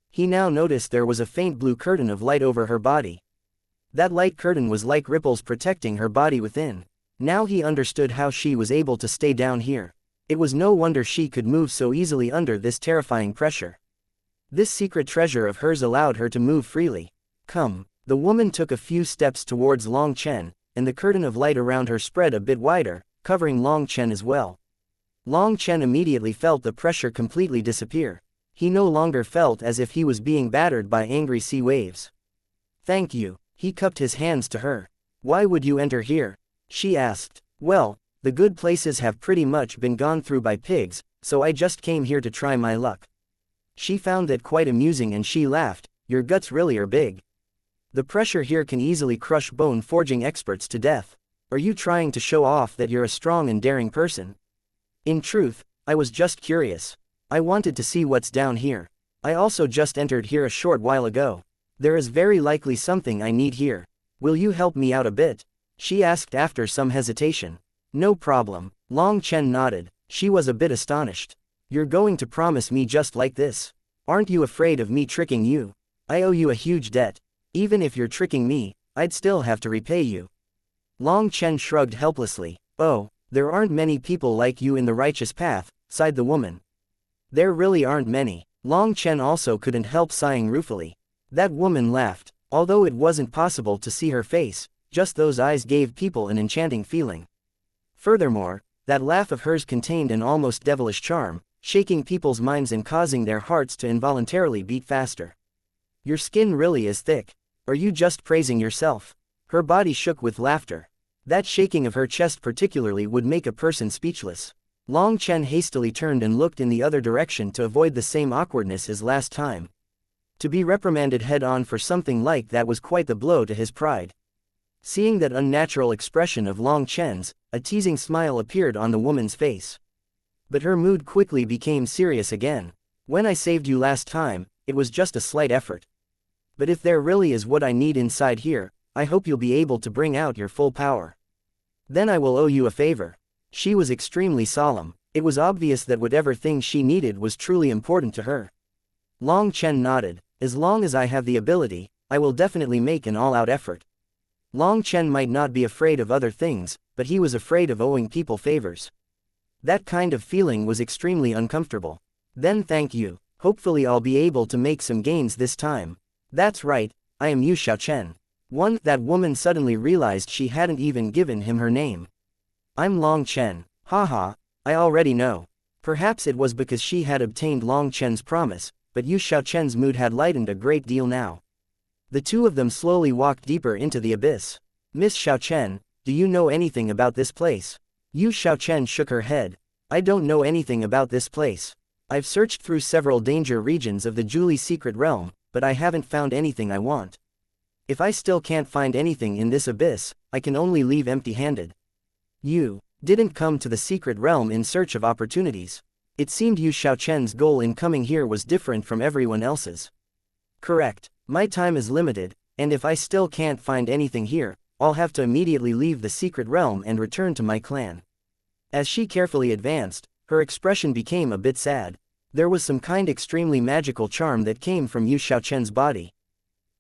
He now noticed there was a faint blue curtain of light over her body. That light curtain was like ripples protecting her body within. Now he understood how she was able to stay down here. It was no wonder she could move so easily under this terrifying pressure. This secret treasure of hers allowed her to move freely. "Come." The woman took a few steps towards Long Chen, and the curtain of light around her spread a bit wider, covering Long Chen as well. Long Chen immediately felt the pressure completely disappear. He no longer felt as if he was being battered by angry sea waves. "Thank you." He cupped his hands to her. "Why would you enter here?" she asked. "Well, the good places have pretty much been gone through by pigs, so I just came here to try my luck." She found that quite amusing and she laughed. "Your guts really are big. The pressure here can easily crush bone forging experts to death. Are you trying to show off that you're a strong and daring person?" "In truth, I was just curious. I wanted to see what's down here. I also just entered here a short while ago. There is very likely something I need here. Will you help me out a bit?" she asked after some hesitation. "No problem." Long Chen nodded. She was a bit astonished. "You're going to promise me just like this? Aren't you afraid of me tricking you? I owe you a huge debt. Even if you're tricking me, I'd still have to repay you." Long Chen shrugged helplessly. "Oh, there aren't many people like you in the righteous path," sighed the woman. "There really aren't many." Long Chen also couldn't help sighing ruefully. That woman laughed. Although it wasn't possible to see her face, just those eyes gave people an enchanting feeling. Furthermore, that laugh of hers contained an almost devilish charm, shaking people's minds and causing their hearts to involuntarily beat faster. "Your skin really is thick. Are you just praising yourself?" Her body shook with laughter. That shaking of her chest particularly would make a person speechless. Long Chen hastily turned and looked in the other direction to avoid the same awkwardness as last time. To be reprimanded head-on for something like that was quite the blow to his pride. Seeing that unnatural expression of Long Chen's, a teasing smile appeared on the woman's face. But her mood quickly became serious again. "When I saved you last time, it was just a slight effort. But if there really is what I need inside here, I hope you'll be able to bring out your full power. Then I will owe you a favor." She was extremely solemn. It was obvious that whatever thing she needed was truly important to her. Long Chen nodded. "As long as I have the ability, I will definitely make an all-out effort." Long Chen might not be afraid of other things, but he was afraid of owing people favors. That kind of feeling was extremely uncomfortable. "Then thank you." Hopefully I'll be able to make some gains this time. That's right, I am Yu Xiaochen. That woman suddenly realized she hadn't even given him her name. I'm Long Chen. Haha, I already know. Perhaps it was because she had obtained Long Chen's promise, but Yu Xiaochen's mood had lightened a great deal now. The two of them slowly walked deeper into the abyss. Miss Xiaochen, do you know anything about this place? Yu Xiaochen shook her head. I don't know anything about this place. I've searched through several danger regions of the Julie secret realm, but I haven't found anything I want. If I still can't find anything in this abyss, I can only leave empty-handed. You didn't come to the secret realm in search of opportunities. It seemed Yu Xiaochen's goal in coming here was different from everyone else's. Correct. My time is limited, and if I still can't find anything here, I'll have to immediately leave the secret realm and return to my clan. As she carefully advanced, her expression became a bit sad. There was some extremely magical charm that came from Yu Xiaochen's body.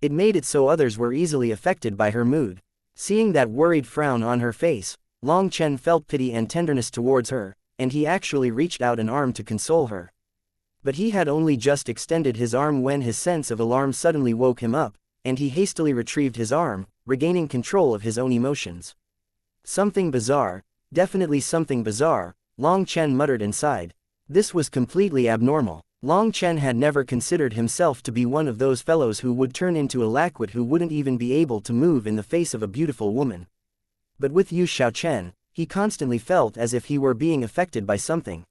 It made it so others were easily affected by her mood. Seeing that worried frown on her face, Long Chen felt pity and tenderness towards her, and he actually reached out an arm to console her. But he had only just extended his arm when his sense of alarm suddenly woke him up, and he hastily retrieved his arm, regaining control of his own emotions. Something bizarre, definitely something bizarre, Long Chen muttered inside. This was completely abnormal. Long Chen had never considered himself to be one of those fellows who would turn into a lackwit who wouldn't even be able to move in the face of a beautiful woman. But with Yu Xiaochen, he constantly felt as if he were being affected by something.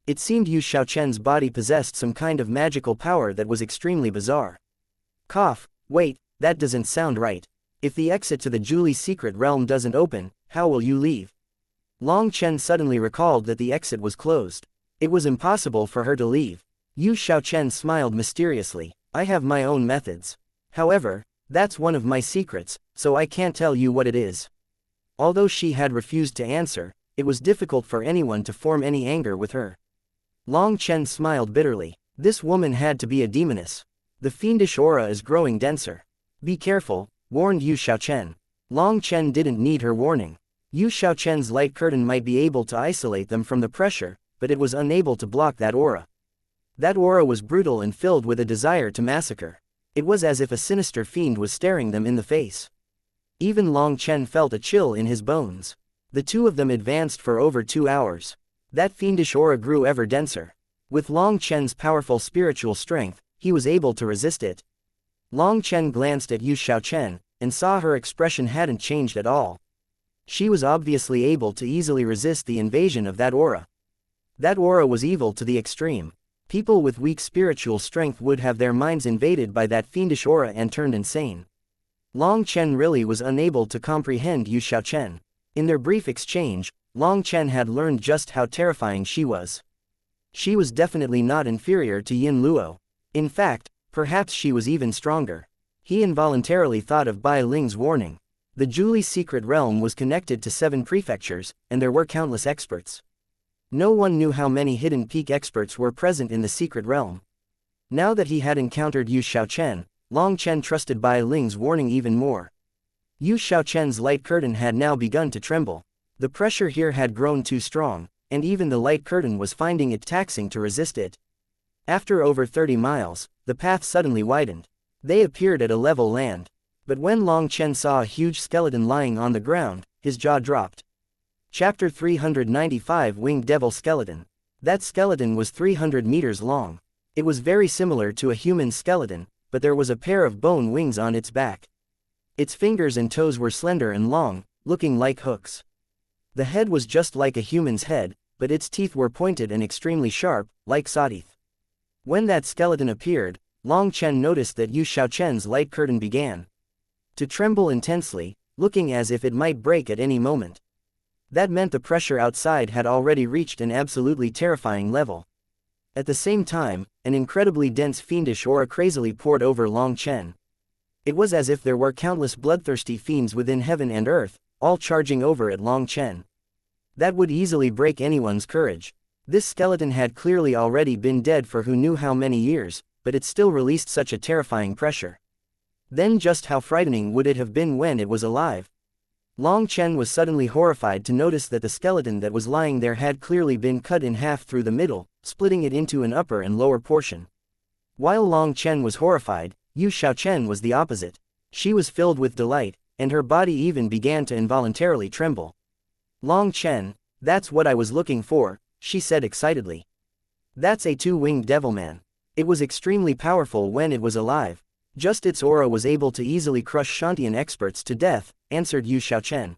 It seemed Yu Xiaochen's body possessed some kind of magical power that was extremely bizarre. Cough, wait, that doesn't sound right. If the exit to the Julie secret realm doesn't open, how will you leave? Long Chen suddenly recalled that the exit was closed. It was impossible for her to leave. Yu Xiaochen smiled mysteriously. I have my own methods. However, that's one of my secrets, so I can't tell you what it is. Although she had refused to answer, it was difficult for anyone to form any anger with her. Long Chen smiled bitterly. This woman had to be a demoness. The fiendish aura is growing denser. Be careful, warned Yu Xiaochen. Long Chen didn't need her warning. Yu Xiaochen's light curtain might be able to isolate them from the pressure, but it was unable to block that aura. That aura was brutal and filled with a desire to massacre. It was as if a sinister fiend was staring them in the face. Even Long Chen felt a chill in his bones. The two of them advanced for over 2 hours. That fiendish aura grew ever denser. With Long Chen's powerful spiritual strength, he was able to resist it. Long Chen glanced at Yu Xiaochen, and saw her expression hadn't changed at all. She was obviously able to easily resist the invasion of that aura. That aura was evil to the extreme. People with weak spiritual strength would have their minds invaded by that fiendish aura and turned insane. Long Chen really was unable to comprehend Yu Xiaochen. In their brief exchange, Long Chen had learned just how terrifying she was. She was definitely not inferior to Yin Luo. In fact, perhaps she was even stronger. He involuntarily thought of Bai Ling's warning. The Julie secret realm was connected to 7 prefectures, and there were countless experts. No one knew how many hidden peak experts were present in the secret realm. Now that he had encountered Yu Xiaochen, Long Chen trusted Bai Ling's warning even more. Yu Xiaochen's light curtain had now begun to tremble. The pressure here had grown too strong, and even the light curtain was finding it taxing to resist it. After over 30 miles, the path suddenly widened. They appeared at a level land. But when Long Chen saw a huge skeleton lying on the ground, his jaw dropped. Chapter 395 Winged Devil Skeleton. That skeleton was 300 meters long. It was very similar to a human skeleton, but there was a pair of bone wings on its back. Its fingers and toes were slender and long, looking like hooks. The head was just like a human's head, but its teeth were pointed and extremely sharp, like saw teeth. When that skeleton appeared, Long Chen noticed that Yu Xiaochen's light curtain began to tremble intensely, looking as if it might break at any moment. That meant the pressure outside had already reached an absolutely terrifying level. At the same time, an incredibly dense fiendish aura crazily poured over Long Chen. It was as if there were countless bloodthirsty fiends within heaven and earth, all charging over at Long Chen. That would easily break anyone's courage. This skeleton had clearly already been dead for who knew how many years, but it still released such a terrifying pressure. Then just how frightening would it have been when it was alive? Long Chen was suddenly horrified to notice that the skeleton that was lying there had clearly been cut in half through the middle, splitting it into an upper and lower portion. While Long Chen was horrified, Yu Xiaochen was the opposite. She was filled with delight, and her body even began to involuntarily tremble. Long Chen, that's what I was looking for, she said excitedly. That's a two-winged devilman. It was extremely powerful when it was alive. Just its aura was able to easily crush Shantian experts to death, answered Yu Xiaochen.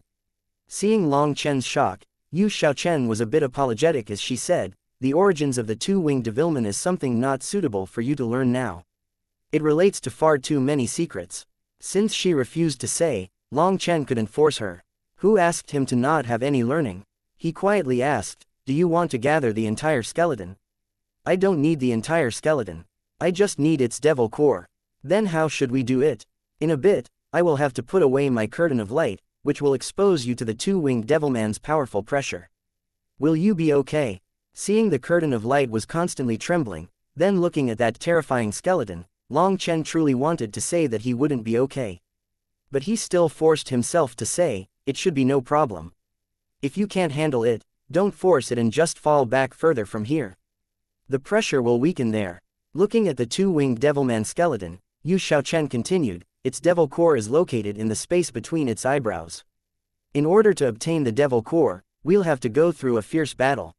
Seeing Long Chen's shock, Yu Xiaochen was a bit apologetic as she said, the origins of the two-winged devilman is something not suitable for you to learn now. It relates to far too many secrets. Since she refused to say, Long Chen couldn't force her. Who asked him to not have any learning? He quietly asked, do you want to gather the entire skeleton? I don't need the entire skeleton. I just need its devil core. Then how should we do it? In a bit, I will have to put away my curtain of light, which will expose you to the two-winged devilman's powerful pressure. Will you be okay? Seeing the curtain of light was constantly trembling, then looking at that terrifying skeleton, Long Chen truly wanted to say that he wouldn't be okay. But he still forced himself to say, it should be no problem. If you can't handle it, don't force it and just fall back further from here. The pressure will weaken there. Looking at the two-winged devilman skeleton, Yu Xiaochen continued, its devil core is located in the space between its eyebrows. In order to obtain the devil core, we'll have to go through a fierce battle.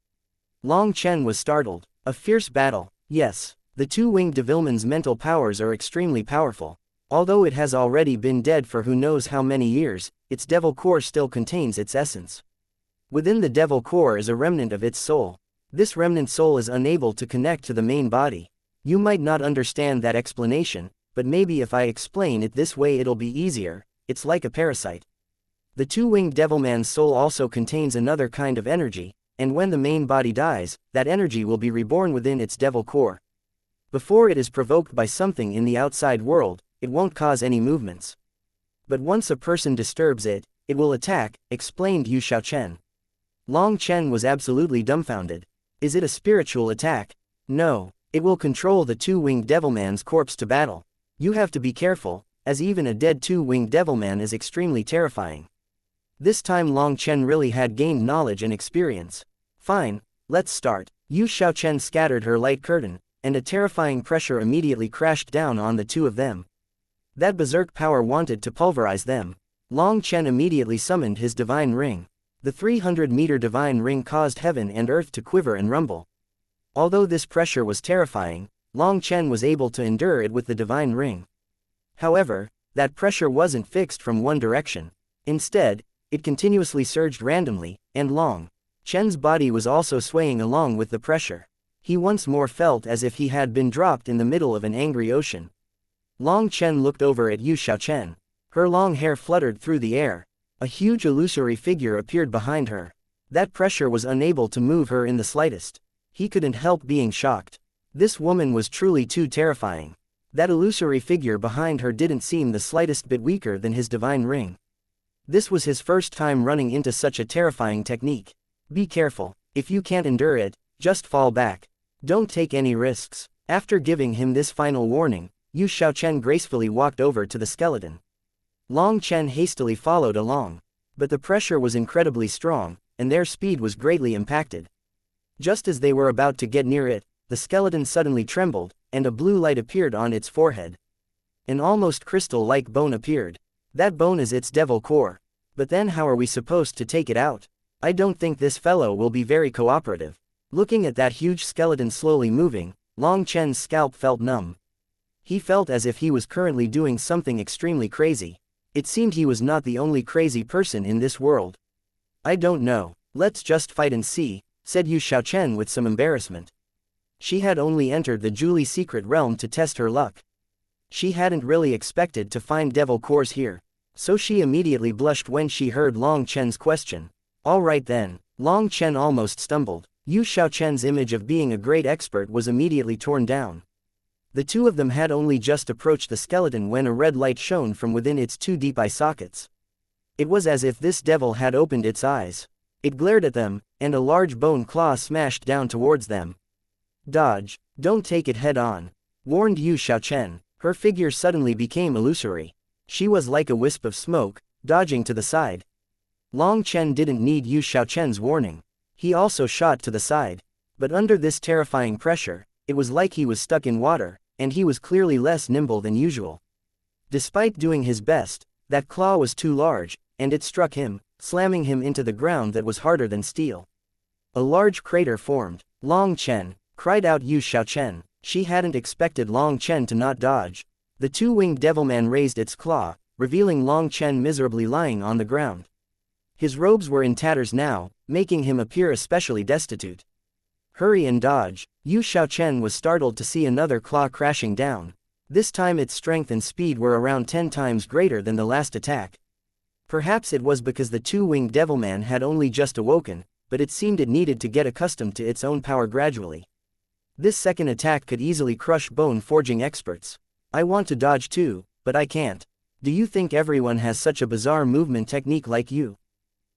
Long Chen was startled. A fierce battle, yes. The two-winged devilman's mental powers are extremely powerful. Although it has already been dead for who knows how many years, its devil core still contains its essence. Within the devil core is a remnant of its soul. This remnant soul is unable to connect to the main body. You might not understand that explanation, but maybe if I explain it this way it'll be easier. It's like a parasite. The two-winged devilman's soul also contains another kind of energy, and when the main body dies, that energy will be reborn within its devil core. Before it is provoked by something in the outside world, it won't cause any movements. But once a person disturbs it, it will attack, explained Yu Xiaochen. Long Chen was absolutely dumbfounded. Is it a spiritual attack? No, it will control the two-winged devilman's corpse to battle. You have to be careful, as even a dead two-winged devilman is extremely terrifying. This time Long Chen really had gained knowledge and experience. Fine, let's start. Yu Xiaochen scattered her light curtain, and a terrifying pressure immediately crashed down on the two of them. That berserk power wanted to pulverize them. Long Chen immediately summoned his divine ring. The 300-meter divine ring caused heaven and earth to quiver and rumble. Although this pressure was terrifying, Long Chen was able to endure it with the divine ring. However, that pressure wasn't fixed from one direction. Instead, it continuously surged randomly, and Long Chen's body was also swaying along with the pressure. He once more felt as if he had been dropped in the middle of an angry ocean. Long Chen looked over at Yu Xiaochen. Her long hair fluttered through the air. A huge illusory figure appeared behind her. That pressure was unable to move her in the slightest. He couldn't help being shocked. This woman was truly too terrifying. That illusory figure behind her didn't seem the slightest bit weaker than his divine ring. This was his first time running into such a terrifying technique. Be careful. If you can't endure it, just fall back. Don't take any risks. After giving him this final warning, Yu Xiaochen gracefully walked over to the skeleton. Long Chen hastily followed along. But the pressure was incredibly strong, and their speed was greatly impacted. Just as they were about to get near it, the skeleton suddenly trembled, and a blue light appeared on its forehead. An almost crystal-like bone appeared. That bone is its devil core. But then how are we supposed to take it out? I don't think this fellow will be very cooperative. Looking at that huge skeleton slowly moving, Long Chen's scalp felt numb. He felt as if he was currently doing something extremely crazy. It seemed he was not the only crazy person in this world. I don't know. Let's just fight and see, said Yu Xiaochen with some embarrassment. She had only entered the Julie secret realm to test her luck. She hadn't really expected to find devil cores here. So she immediately blushed when she heard Long Chen's question. All right then. Long Chen almost stumbled. Yu Xiaochen's image of being a great expert was immediately torn down. The two of them had only just approached the skeleton when a red light shone from within its two deep eye sockets. It was as if this devil had opened its eyes. It glared at them, and a large bone claw smashed down towards them. Dodge. Don't take it head on, warned Yu Xiaochen. Her figure suddenly became illusory. She was like a wisp of smoke, dodging to the side. Long Chen didn't need Yu Xiaochen's warning. He also shot to the side. But under this terrifying pressure, it was like he was stuck in water, and he was clearly less nimble than usual. Despite doing his best, that claw was too large, and it struck him, slamming him into the ground that was harder than steel. A large crater formed. "Long Chen!" cried out Yu Xiaochen. She hadn't expected Long Chen to not dodge. The two-winged devilman raised its claw, revealing Long Chen miserably lying on the ground. His robes were in tatters now, making him appear especially destitute. "Hurry and dodge!" Yu Xiaochen was startled to see another claw crashing down. This time its strength and speed were around 10 times greater than the last attack. Perhaps it was because the two-winged devilman had only just awoken, but it seemed it needed to get accustomed to its own power gradually. This second attack could easily crush bone-forging experts. "I want to dodge too, but I can't. Do you think everyone has such a bizarre movement technique like you?"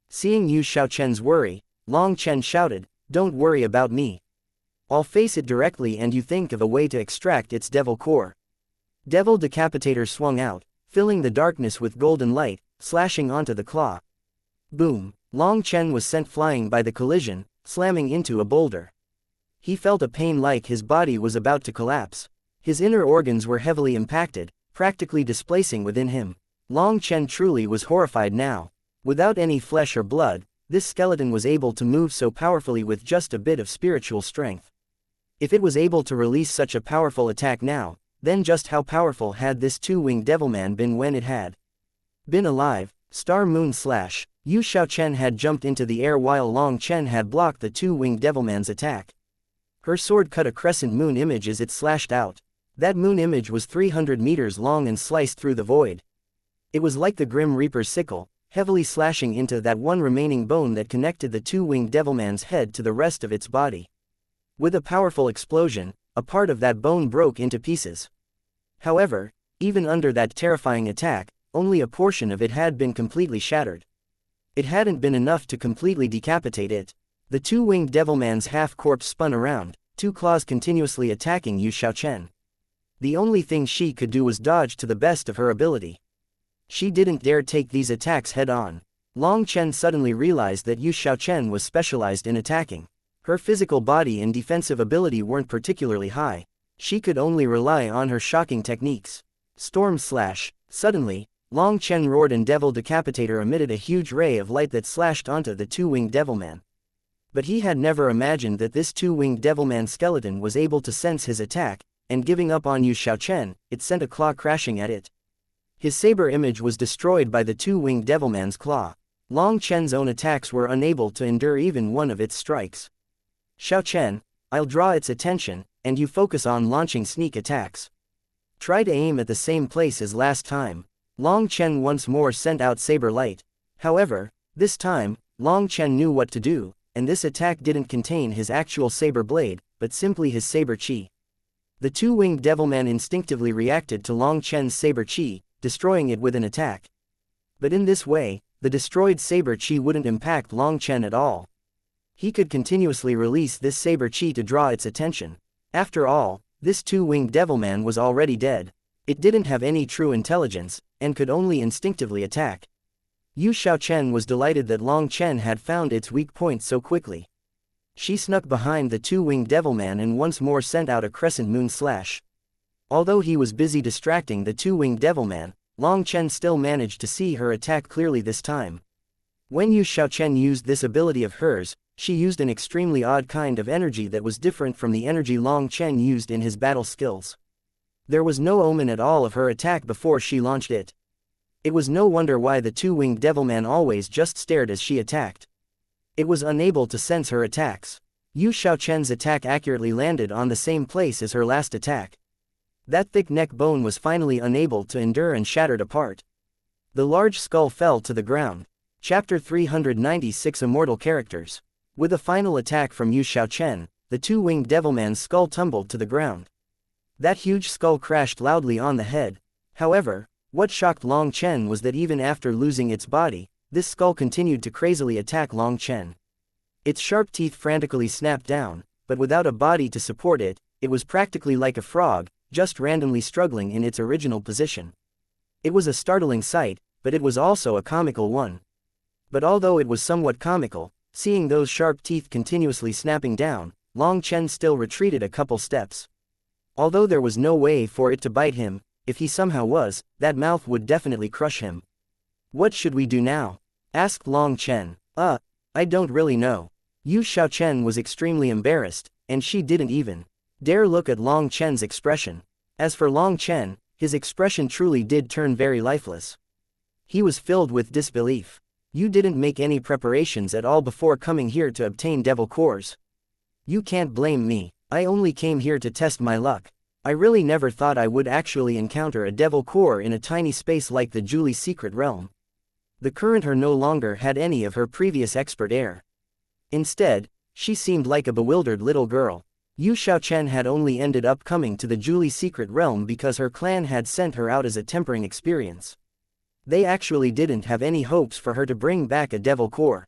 Seeing Yu Xiaochen's worry, Long Chen shouted, "Don't worry about me. I'll face it directly and you think of a way to extract its devil core." Devil Decapitator swung out, filling the darkness with golden light, slashing onto the claw. Boom! Long Chen was sent flying by the collision, slamming into a boulder. He felt a pain like his body was about to collapse. His inner organs were heavily impacted, practically displacing within him. Long Chen truly was horrified now. Without any flesh or blood, this skeleton was able to move so powerfully with just a bit of spiritual strength. If it was able to release such a powerful attack now, then just how powerful had this two-winged devilman been when it had been alive? Star Moon Slash. Yu Xiaochen had jumped into the air while Long Chen had blocked the two-winged devilman's attack. Her sword cut a crescent moon image as it slashed out. That moon image was 300 meters long and sliced through the void. It was like the Grim Reaper's sickle, heavily slashing into that one remaining bone that connected the two-winged devilman's head to the rest of its body. With a powerful explosion, a part of that bone broke into pieces. However, even under that terrifying attack, only a portion of it had been completely shattered. It hadn't been enough to completely decapitate it. The two-winged devilman's half-corpse spun around, two claws continuously attacking Yu Xiaochen. The only thing she could do was dodge to the best of her ability. She didn't dare take these attacks head-on. Long Chen suddenly realized that Yu Xiaochen was specialized in attacking. Her physical body and defensive ability weren't particularly high. She could only rely on her shocking techniques. Storm Slash. Suddenly, Long Chen roared and Devil Decapitator emitted a huge ray of light that slashed onto the two-winged devilman. But he had never imagined that this two-winged devilman skeleton was able to sense his attack, and giving up on Yu Xiaochen, it sent a claw crashing at it. His saber image was destroyed by the two-winged devilman's claw. Long Chen's own attacks were unable to endure even one of its strikes. "Xiaochen, I'll draw its attention, and you focus on launching sneak attacks. Try to aim at the same place as last time." Long Chen once more sent out saber light. However, this time, Long Chen knew what to do, and this attack didn't contain his actual saber blade, but simply his saber chi. The two-winged devilman instinctively reacted to Long Chen's saber chi, destroying it with an attack. But in this way, the destroyed saber chi wouldn't impact Long Chen at all. He could continuously release this saber chi to draw its attention. After all, this two-winged devilman was already dead. It didn't have any true intelligence, and could only instinctively attack. Yu Xiaochen was delighted that Long Chen had found its weak point so quickly. She snuck behind the two-winged devilman and once more sent out a crescent moon slash. Although he was busy distracting the two-winged devilman, Long Chen still managed to see her attack clearly this time. When Yu Xiaochen used this ability of hers, she used an extremely odd kind of energy that was different from the energy Long Chen used in his battle skills. There was no omen at all of her attack before she launched it. It was no wonder why the two-winged devilman always just stared as she attacked. It was unable to sense her attacks. Yu Xiaochen's attack accurately landed on the same place as her last attack. That thick neck bone was finally unable to endure and shattered apart. The large skull fell to the ground. Chapter 396 Immortal Characters. With a final attack from Yu Xiaochen, the two-winged devilman's skull tumbled to the ground. That huge skull crashed loudly on the head. However, what shocked Long Chen was that even after losing its body, this skull continued to crazily attack Long Chen. Its sharp teeth frantically snapped down, but without a body to support it, it was practically like a frog, just randomly struggling in its original position. It was a startling sight, but it was also a comical one. But although it was somewhat comical, seeing those sharp teeth continuously snapping down, Long Chen still retreated a couple steps. Although there was no way for it to bite him, if he somehow was, that mouth would definitely crush him. What should we do now? Asked Long Chen. I don't really know. Yu Xiaochen was extremely embarrassed, and she didn't even dare look at Long Chen's expression. As for Long Chen, his expression truly did turn very lifeless. He was filled with disbelief. You didn't make any preparations at all before coming here to obtain devil cores. You can't blame me, I only came here to test my luck. I really never thought I would actually encounter a devil core in a tiny space like the Julie's secret realm. The current her no longer had any of her previous expert air. Instead, she seemed like a bewildered little girl. Yu Xiaochen had only ended up coming to the Julie's secret realm because her clan had sent her out as a tempering experience. They actually didn't have any hopes for her to bring back a devil core.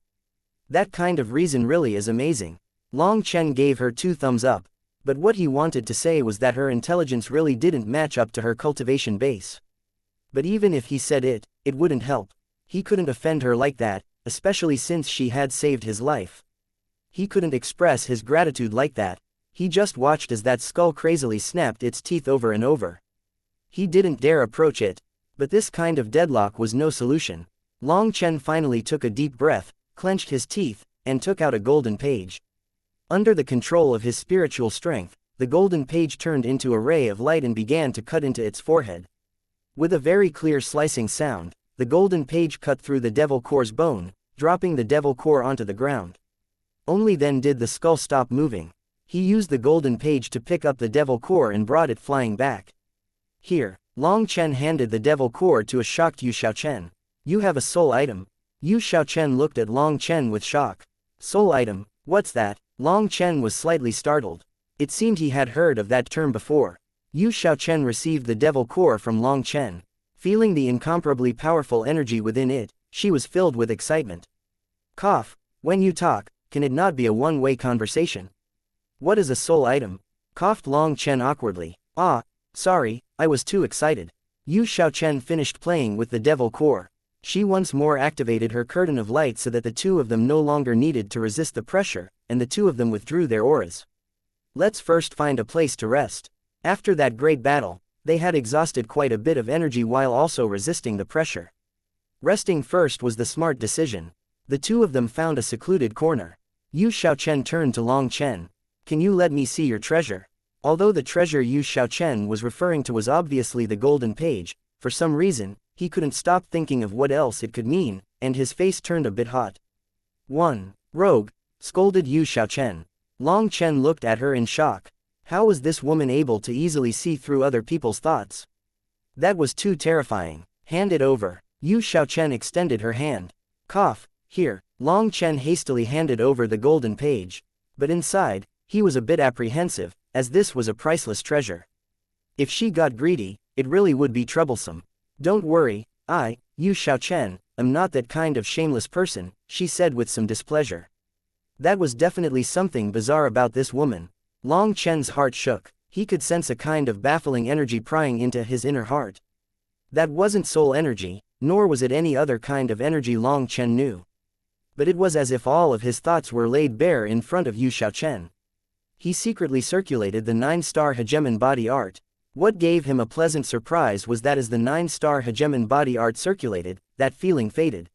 That kind of reason really is amazing. Long Chen gave her 2 thumbs up, but what he wanted to say was that her intelligence really didn't match up to her cultivation base. But even if he said it, it wouldn't help. He couldn't offend her like that, especially since she had saved his life. He couldn't express his gratitude like that. He just watched as that skull crazily snapped its teeth over and over. He didn't dare approach it, but this kind of deadlock was no solution. Long Chen finally took a deep breath, clenched his teeth, and took out a golden page. Under the control of his spiritual strength, the golden page turned into a ray of light and began to cut into its forehead. With a very clear slicing sound, the golden page cut through the devil core's bone, dropping the devil core onto the ground. Only then did the skull stop moving. He used the golden page to pick up the devil core and brought it flying back. Here, Long Chen handed the devil core to a shocked Yu Xiaochen. You have a soul item. Yu Xiaochen looked at Long Chen with shock. Soul item, what's that? Long Chen was slightly startled. It seemed he had heard of that term before. Yu Xiaochen received the devil core from Long Chen. Feeling the incomparably powerful energy within it, she was filled with excitement. Cough, when you talk, can it not be a one-way conversation? What is a soul item? Coughed Long Chen awkwardly. Sorry, I was too excited. Yu Xiaochen finished playing with the devil core. She once more activated her curtain of light so that the 2 of them no longer needed to resist the pressure, and the 2 of them withdrew their auras. Let's first find a place to rest. After that great battle, they had exhausted quite a bit of energy while also resisting the pressure. Resting first was the smart decision. The 2 of them found a secluded corner. Yu Xiaochen turned to Long Chen. Can you let me see your treasure? Although the treasure Yu Xiaochen was referring to was obviously the golden page, for some reason, he couldn't stop thinking of what else it could mean, and his face turned a bit hot. 1. Rogue, scolded Yu Xiaochen. Long Chen looked at her in shock. How was this woman able to easily see through other people's thoughts? That was too terrifying. Hand it over. Yu Xiaochen extended her hand. Cough, here. Long Chen hastily handed over the golden page. But inside, he was a bit apprehensive, as this was a priceless treasure. If she got greedy, it really would be troublesome. Don't worry, Yu Xiaochen, am not that kind of shameless person, she said with some displeasure. That was definitely something bizarre about this woman. Long Chen's heart shook. He could sense a kind of baffling energy prying into his inner heart. That wasn't soul energy, nor was it any other kind of energy Long Chen knew. But it was as if all of his thoughts were laid bare in front of Yu Xiaochen. He secretly circulated the 9-star hegemon body art. What gave him a pleasant surprise was that as the 9-star hegemon body art circulated, that feeling faded.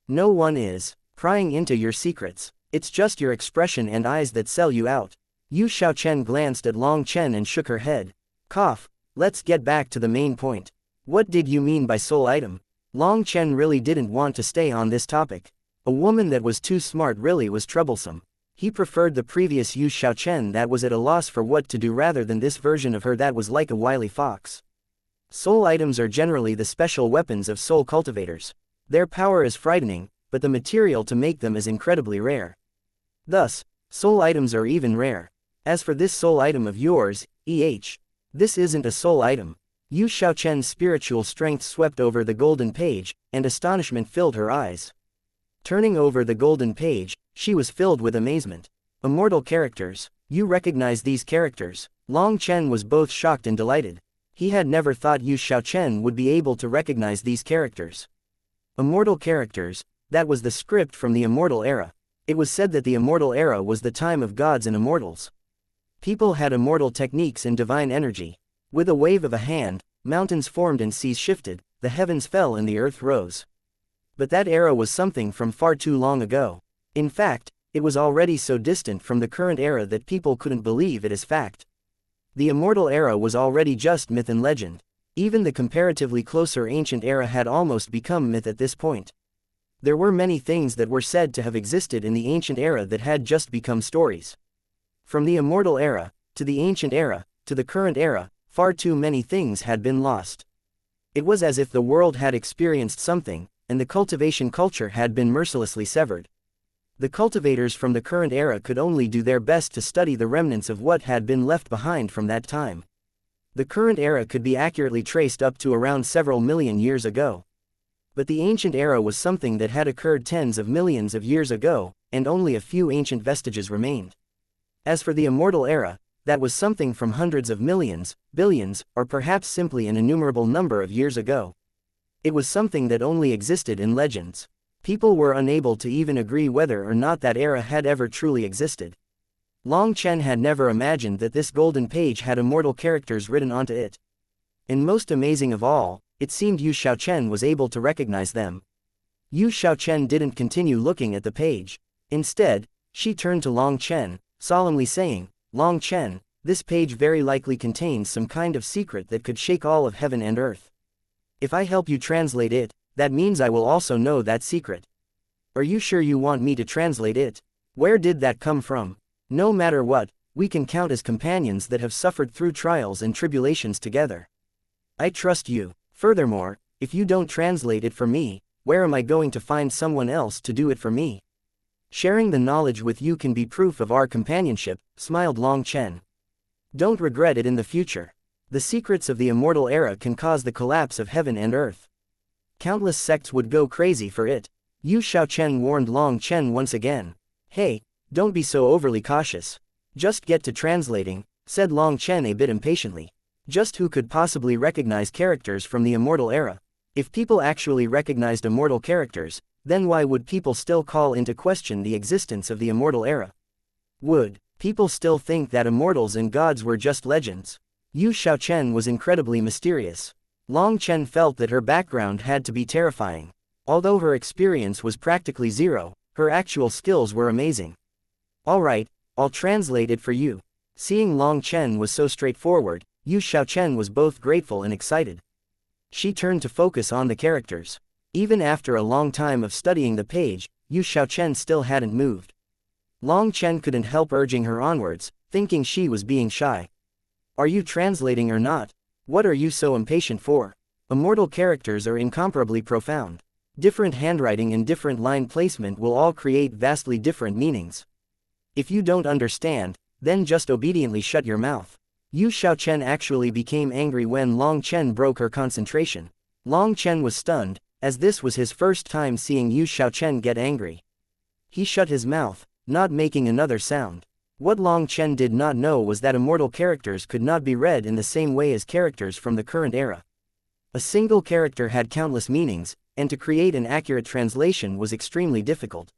No one is prying into your secrets. It's just your expression and eyes that sell you out. Yu Xiaochen glanced at Long Chen and shook her head. Cough, let's get back to the main point. What did you mean by soul item? Long Chen really didn't want to stay on this topic. A woman that was too smart really was troublesome. He preferred the previous Yu Xiaochen that was at a loss for what to do rather than this version of her that was like a wily fox. Soul items are generally the special weapons of soul cultivators. Their power is frightening, but the material to make them is incredibly rare. Thus, soul items are even rare. As for this soul item of yours, this isn't a soul item. Yu Xiaochen's spiritual strength swept over the golden page, and astonishment filled her eyes. Turning over the golden page, she was filled with amazement. Immortal characters. You recognize these characters? Long Chen was both shocked and delighted. He had never thought Yu Xiaochen would be able to recognize these characters. Immortal characters, that was the script from the immortal era. It was said that the immortal era was the time of gods and immortals. People had immortal techniques and divine energy. With a wave of a hand, mountains formed and seas shifted, the heavens fell and the earth rose. But that era was something from far too long ago. In fact, it was already so distant from the current era that people couldn't believe it as fact. The immortal era was already just myth and legend. Even the comparatively closer ancient era had almost become myth at this point. There were many things that were said to have existed in the ancient era that had just become stories. From the immortal era, to the ancient era, to the current era, far too many things had been lost. It was as if the world had experienced something, and the cultivation culture had been mercilessly severed. The cultivators from the current era could only do their best to study the remnants of what had been left behind from that time. The current era could be accurately traced up to around several million years ago. But the ancient era was something that had occurred tens of millions of years ago, and only a few ancient vestiges remained. As for the immortal era, that was something from hundreds of millions, billions, or perhaps simply an innumerable number of years ago. It was something that only existed in legends. People were unable to even agree whether or not that era had ever truly existed. Long Chen had never imagined that this golden page had immortal characters written onto it. And most amazing of all, it seemed Yu Xiaochen was able to recognize them. Yu Xiaochen didn't continue looking at the page. Instead, she turned to Long Chen, solemnly saying, "Long Chen, this page very likely contains some kind of secret that could shake all of heaven and earth. If I help you translate it, that means I will also know that secret. Are you sure you want me to translate it? Where did that come from? No matter what, we can count as companions that have suffered through trials and tribulations together. I trust you. Furthermore, if you don't translate it for me, where am I going to find someone else to do it for me? Sharing the knowledge with you can be proof of our companionship," smiled Long Chen. "Don't regret it in the future. The secrets of the immortal era can cause the collapse of heaven and earth. Countless sects would go crazy for it." Yu Xiaochen warned Long Chen once again. "Hey, don't be so overly cautious. Just get to translating," said Long Chen a bit impatiently. Just who could possibly recognize characters from the immortal era? If people actually recognized immortal characters, then why would people still call into question the existence of the immortal era? Would people still think that immortals and gods were just legends? Yu Xiaochen was incredibly mysterious. Long Chen felt that her background had to be terrifying. Although her experience was practically zero, her actual skills were amazing. "Alright, I'll translate it for you." Seeing Long Chen was so straightforward, Yu Xiaochen was both grateful and excited. She turned to focus on the characters. Even after a long time of studying the page, Yu Xiaochen still hadn't moved. Long Chen couldn't help urging her onwards, thinking she was being shy. "Are you translating or not? What are you so impatient for? Immortal characters are incomparably profound. Different handwriting and different line placement will all create vastly different meanings. If you don't understand, then just obediently shut your mouth." Yu Xiaochen actually became angry when Long Chen broke her concentration. Long Chen was stunned, as this was his first time seeing Yu Xiaochen get angry. He shut his mouth, not making another sound. What Long Chen did not know was that immortal characters could not be read in the same way as characters from the current era. A single character had countless meanings, and to create an accurate translation was extremely difficult.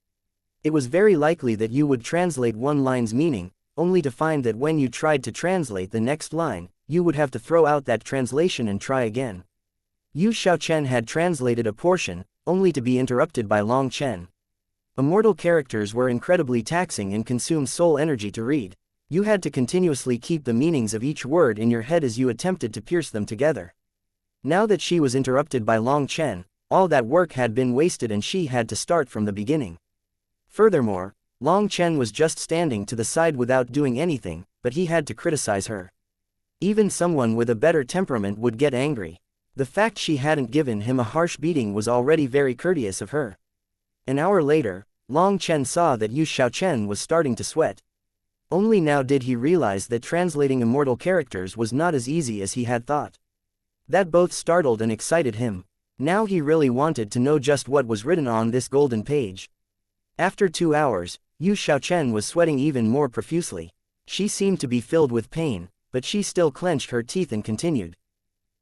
It was very likely that you would translate one line's meaning, only to find that when you tried to translate the next line, you would have to throw out that translation and try again. Yu Xiaochen had translated a portion, only to be interrupted by Long Chen. Immortal characters were incredibly taxing and consumed soul energy to read. You had to continuously keep the meanings of each word in your head as you attempted to pierce them together. Now that she was interrupted by Long Chen, all that work had been wasted and she had to start from the beginning. Furthermore, Long Chen was just standing to the side without doing anything, but he had to criticize her. Even someone with a better temperament would get angry. The fact she hadn't given him a harsh beating was already very courteous of her. An hour later, Long Chen saw that Yu Xiaochen was starting to sweat. Only now did he realize that translating immortal characters was not as easy as he had thought. That both startled and excited him. Now he really wanted to know just what was written on this golden page. After 2 hours, Yu Xiaochen was sweating even more profusely. She seemed to be filled with pain, but she still clenched her teeth and continued.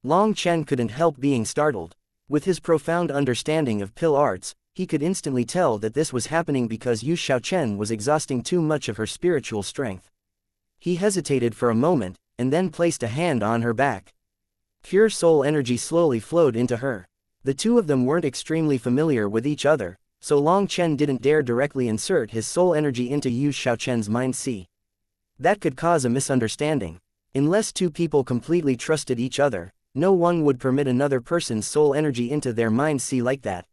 Long Chen couldn't help being startled. With his profound understanding of pill arts, he could instantly tell that this was happening because Yu Xiaochen was exhausting too much of her spiritual strength. He hesitated for a moment, and then placed a hand on her back. Pure soul energy slowly flowed into her. The two of them weren't extremely familiar with each other, so Long Chen didn't dare directly insert his soul energy into Yu Xiaochen's mind. That could cause a misunderstanding. Unless two people completely trusted each other, no one would permit another person's soul energy into their mind like that.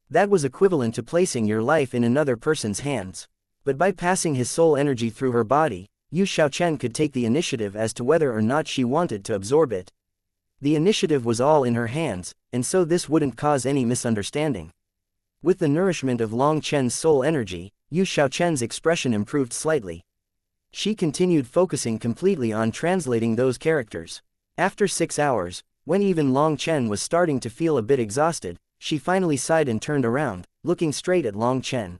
That was equivalent to placing your life in another person's hands. But by passing his soul energy through her body, Yu Xiaochen could take the initiative as to whether or not she wanted to absorb it. The initiative was all in her hands, and so this wouldn't cause any misunderstanding. With the nourishment of Long Chen's soul energy, Yu Xiaochen's expression improved slightly. She continued focusing completely on translating those characters. After 6 hours, when even Long Chen was starting to feel a bit exhausted, she finally sighed and turned around, looking straight at Long Chen.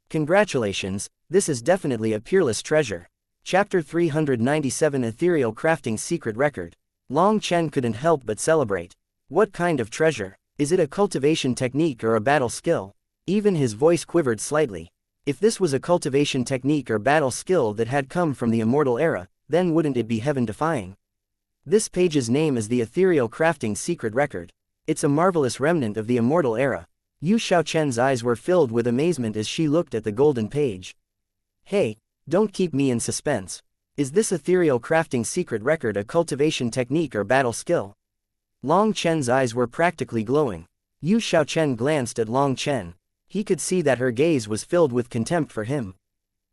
Congratulations, this is definitely a peerless treasure. Chapter 397 Ethereal Crafting Secret Record. Long Chen couldn't help but celebrate. What kind of treasure? Is it a cultivation technique or a battle skill? Even his voice quivered slightly. If this was a cultivation technique or battle skill that had come from the immortal era, then wouldn't it be heaven-defying? This page's name is the Ethereal Crafting Secret Record. It's a marvelous remnant of the immortal era. Yu Xiaochen's eyes were filled with amazement as she looked at the golden page. Hey, don't keep me in suspense. Is this Ethereal Crafting Secret Record a cultivation technique or battle skill? Long Chen's eyes were practically glowing. Yu Xiaochen glanced at Long Chen. He could see that her gaze was filled with contempt for him.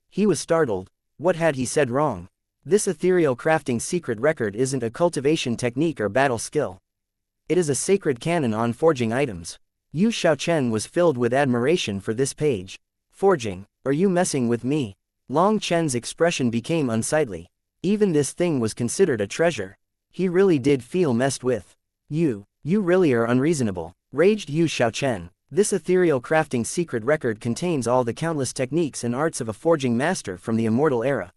He was startled. What had he said wrong? This Ethereal Crafting Secret Record isn't a cultivation technique or battle skill. It is a sacred canon on forging items. Yu Xiaochen was filled with admiration for this page. Forging? Are you messing with me? Long Chen's expression became unsightly. Even this thing was considered a treasure. He really did feel messed with. You really are unreasonable, raged Yu Xiaochen. This Ethereal Crafting Secret Record contains all the countless techniques and arts of a forging master from the immortal era.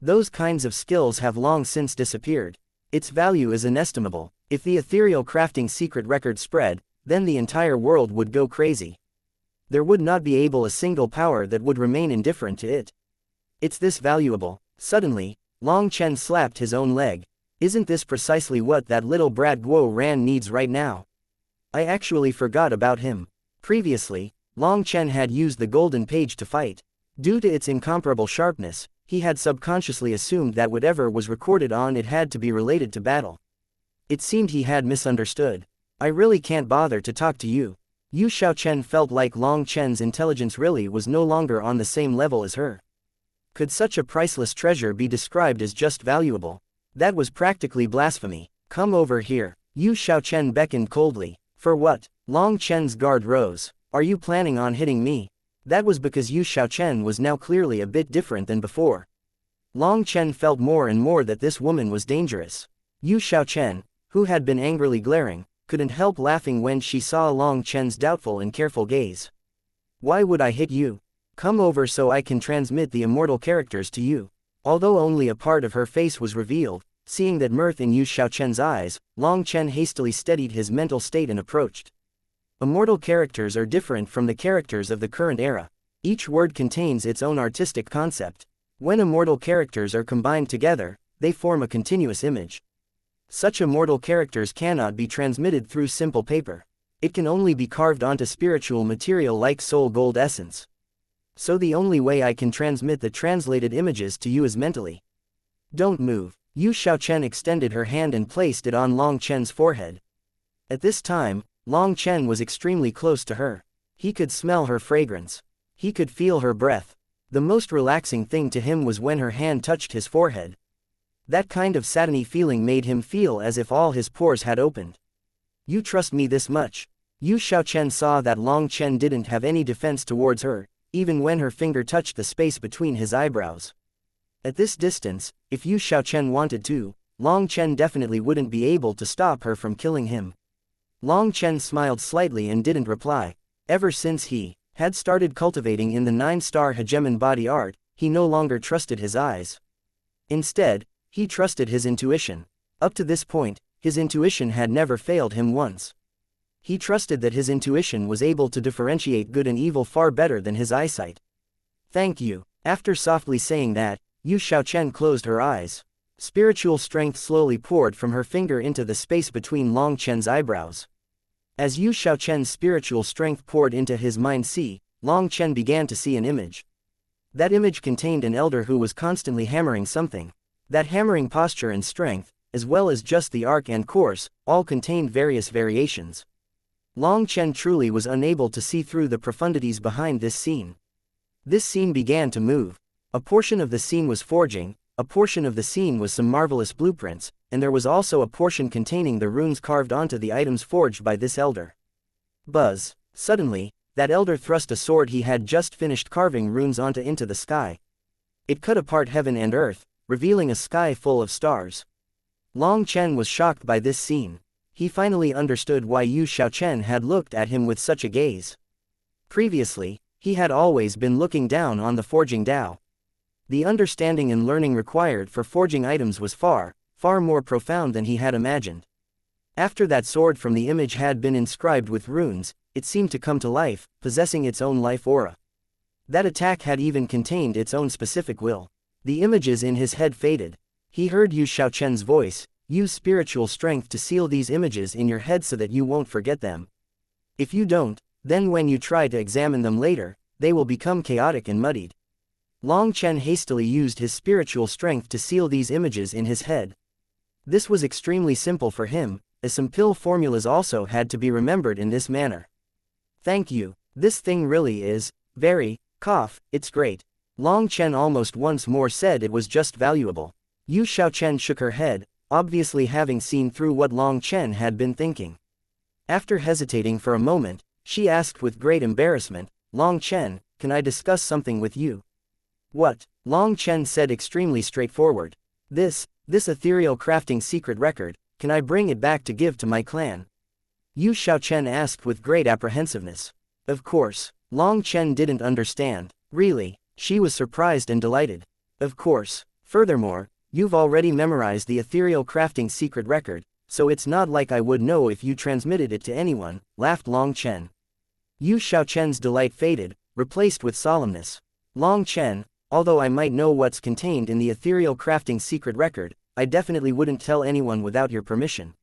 Those kinds of skills have long since disappeared. Its value is inestimable. If the Ethereal Crafting Secret Record spread, then the entire world would go crazy. There would not be a single power that would remain indifferent to it. It's this valuable. Suddenly, Long Chen slapped his own leg. Isn't this precisely what that little brat Guo Ran needs right now? I actually forgot about him. Previously, Long Chen had used the golden page to fight. Due to its incomparable sharpness, he had subconsciously assumed that whatever was recorded on it had to be related to battle. It seemed he had misunderstood. I really can't bother to talk to you. Yu Xiaochen felt like Long Chen's intelligence really was no longer on the same level as her. Could such a priceless treasure be described as just valuable? That was practically blasphemy. Come over here. Yu Xiaochen beckoned coldly. For what? Long Chen's guard rose. Are you planning on hitting me? That was because Yu Xiaochen was now clearly a bit different than before. Long Chen felt more and more that this woman was dangerous. Yu Xiaochen, who had been angrily glaring, couldn't help laughing when she saw Long Chen's doubtful and careful gaze. Why would I hit you? Come over so I can transmit the immortal characters to you. Although only a part of her face was revealed, seeing that mirth in Yu Xiaochen's eyes, Long Chen hastily steadied his mental state and approached. Immortal characters are different from the characters of the current era. Each word contains its own artistic concept. When immortal characters are combined together, they form a continuous image. Such immortal characters cannot be transmitted through simple paper. It can only be carved onto spiritual material like soul gold essence. So the only way I can transmit the translated images to you is mentally. Don't move. Yu Xiaochen extended her hand and placed it on Long Chen's forehead. At this time, Long Chen was extremely close to her. He could smell her fragrance. He could feel her breath. The most relaxing thing to him was when her hand touched his forehead. That kind of satiny feeling made him feel as if all his pores had opened. You trust me this much? Yu Xiaochen saw that Long Chen didn't have any defense towards her, even when her finger touched the space between his eyebrows. At this distance, if Yu Xiaochen wanted to, Long Chen definitely wouldn't be able to stop her from killing him. Long Chen smiled slightly and didn't reply. Ever since he had started cultivating in the 9-star hegemon body art, he no longer trusted his eyes. Instead, he trusted his intuition. Up to this point, his intuition had never failed him once. He trusted that his intuition was able to differentiate good and evil far better than his eyesight. Thank you. After softly saying that, Yu Xiaochen closed her eyes. Spiritual strength slowly poured from her finger into the space between Long Chen's eyebrows. As Yu Xiaochen's spiritual strength poured into his mind, Long Chen began to see an image. That image contained an elder who was constantly hammering something. That hammering posture and strength, as well as just the arc and course, all contained various variations. Long Chen truly was unable to see through the profundities behind this scene. This scene began to move. A portion of the scene was forging, a portion of the scene was some marvelous blueprints, and there was also a portion containing the runes carved onto the items forged by this elder. Buzz! Suddenly, that elder thrust a sword he had just finished carving runes onto into the sky. It cut apart heaven and earth, revealing a sky full of stars. Long Chen was shocked by this scene. He finally understood why Yu Xiaochen had looked at him with such a gaze. Previously, he had always been looking down on the forging Dao. The understanding and learning required for forging items was far, far more profound than he had imagined. After that sword from the image had been inscribed with runes, it seemed to come to life, possessing its own life aura. That attack had even contained its own specific will. The images in his head faded. He heard Yu Xiaochen's voice, "Use spiritual strength to seal these images in your head so that you won't forget them. If you don't, then when you try to examine them later, they will become chaotic and muddied." Long Chen hastily used his spiritual strength to seal these images in his head. This was extremely simple for him, as some pill formulas also had to be remembered in this manner. "Thank you, this thing really is, it's great." Long Chen almost once more said it was just valuable. Yu Xiaochen shook her head, obviously having seen through what Long Chen had been thinking. After hesitating for a moment, she asked with great embarrassment, "Long Chen, can I discuss something with you?" "What?" Long Chen said extremely straightforward. This ethereal crafting secret record, can I bring it back to give to my clan?" Yu Xiaochen asked with great apprehensiveness. Of course. Long Chen didn't understand. Really, she was surprised and delighted. Of course. Furthermore, you've already memorized the ethereal crafting secret record, so it's not like I would know if you transmitted it to anyone, laughed Long Chen. Yu Xiaochen's delight faded, replaced with solemnness. Long Chen, although I might know what's contained in the ethereal crafting secret record, I definitely wouldn't tell anyone without your permission.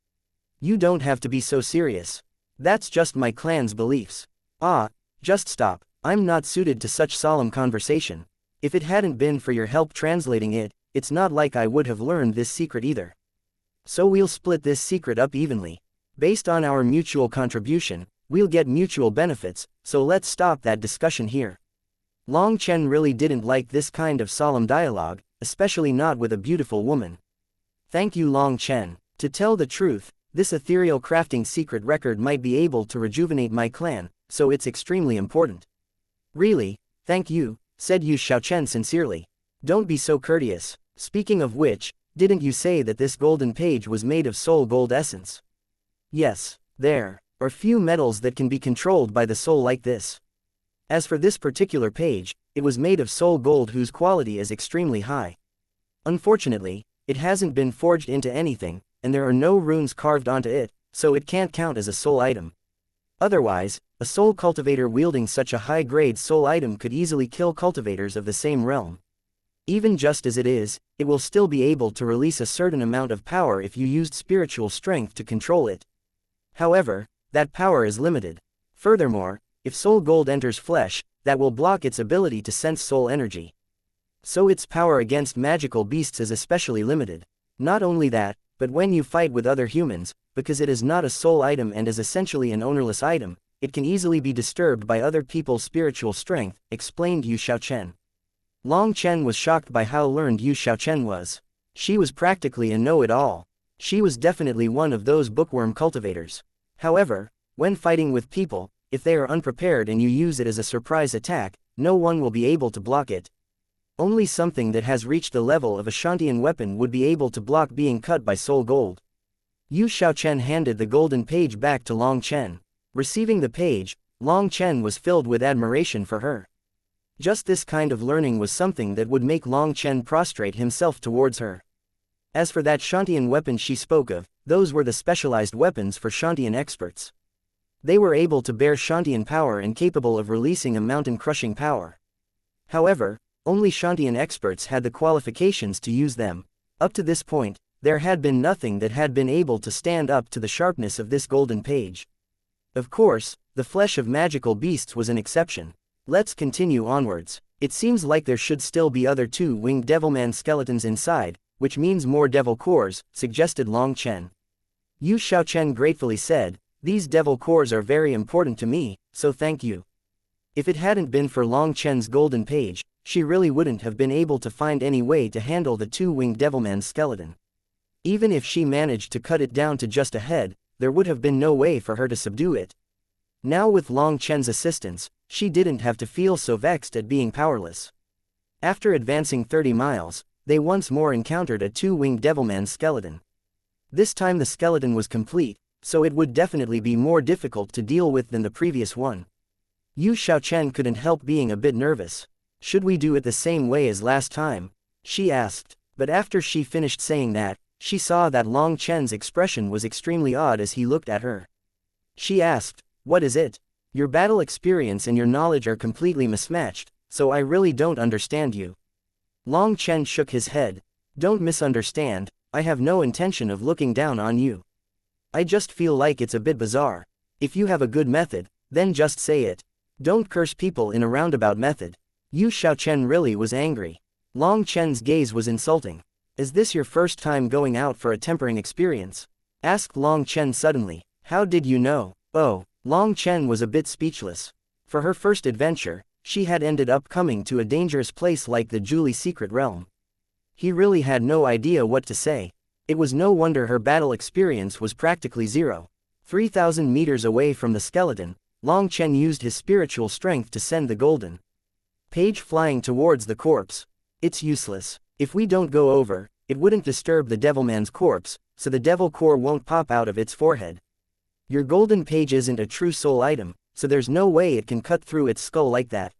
You don't have to be so serious. That's just my clan's beliefs. Just stop, I'm not suited to such solemn conversation. If it hadn't been for your help translating it, it's not like I would have learned this secret either. So we'll split this secret up evenly. Based on our mutual contribution, we'll get mutual benefits, so let's stop that discussion here. Long Chen really didn't like this kind of solemn dialogue, especially not with a beautiful woman. Thank you, Long Chen. To tell the truth, this ethereal crafting secret record might be able to rejuvenate my clan, so it's extremely important. Really, thank you, said Yu Xiaochen sincerely. Don't be so courteous. Speaking of which, didn't you say that this golden page was made of soul gold essence? Yes, there are few metals that can be controlled by the soul like this. As for this particular page, it was made of soul gold whose quality is extremely high. Unfortunately, it hasn't been forged into anything, and there are no runes carved onto it, so it can't count as a soul item. Otherwise, a soul cultivator wielding such a high-grade soul item could easily kill cultivators of the same realm. Even just as it is, it will still be able to release a certain amount of power if you used spiritual strength to control it. However, that power is limited. Furthermore, if soul gold enters flesh, that will block its ability to sense soul energy. So its power against magical beasts is especially limited. Not only that, but when you fight with other humans, because it is not a soul item and is essentially an ownerless item, it can easily be disturbed by other people's spiritual strength, explained Yu Xiaochen. Long Chen was shocked by how learned Yu Xiaochen was. She was practically a know-it-all. She was definitely one of those bookworm cultivators. However, when fighting with people, if they are unprepared and you use it as a surprise attack, no one will be able to block it. Only something that has reached the level of a Xianxian weapon would be able to block being cut by soul gold. Yu Xiaochen handed the golden page back to Long Chen. Receiving the page, Long Chen was filled with admiration for her. Just this kind of learning was something that would make Long Chen prostrate himself towards her. As for that Xianxian weapon she spoke of, those were the specialized weapons for Xianxian experts. They were able to bear Xianxian power and capable of releasing a mountain-crushing power. However, Only Shantian experts had the qualifications to use them. Up to this point, there had been nothing that had been able to stand up to the sharpness of this golden page. Of course, the flesh of magical beasts was an exception. Let's continue onwards. It seems like there should still be other two-winged devilman skeletons inside, which means more devil cores, suggested Long Chen. Yu Xiaochen gratefully said, "These devil cores are very important to me, so thank you." If it hadn't been for Long Chen's golden page, she really wouldn't have been able to find any way to handle the two-winged devilman skeleton. Even if she managed to cut it down to just a head, there would have been no way for her to subdue it. Now with Long Chen's assistance, she didn't have to feel so vexed at being powerless. After advancing 30 miles, they once more encountered a two-winged devilman skeleton. This time the skeleton was complete, so it would definitely be more difficult to deal with than the previous one. Yu Xiaochen couldn't help being a bit nervous. "Should we do it the same way as last time?" she asked, but after she finished saying that, she saw that Long Chen's expression was extremely odd as he looked at her. She asked, "What is it? Your battle experience and your knowledge are completely mismatched, so I really don't understand you." Long Chen shook his head. "Don't misunderstand, I have no intention of looking down on you. I just feel like it's a bit bizarre. If you have a good method, then just say it. Don't curse people in a roundabout method." Yu Xiaochen really was angry. Long Chen's gaze was insulting. "Is this your first time going out for a tempering experience?" asked Long Chen suddenly. "How did you know?" Oh, Long Chen was a bit speechless. For her first adventure, she had ended up coming to a dangerous place like the Julie Secret Realm. He really had no idea what to say. It was no wonder her battle experience was practically zero. 3,000 meters away from the skeleton, Long Chen used his spiritual strength to send the golden page flying towards the corpse. "It's useless. If we don't go over, it wouldn't disturb the devilman's corpse, so the devil core won't pop out of its forehead. Your golden page isn't a true soul item, so there's no way it can cut through its skull like that.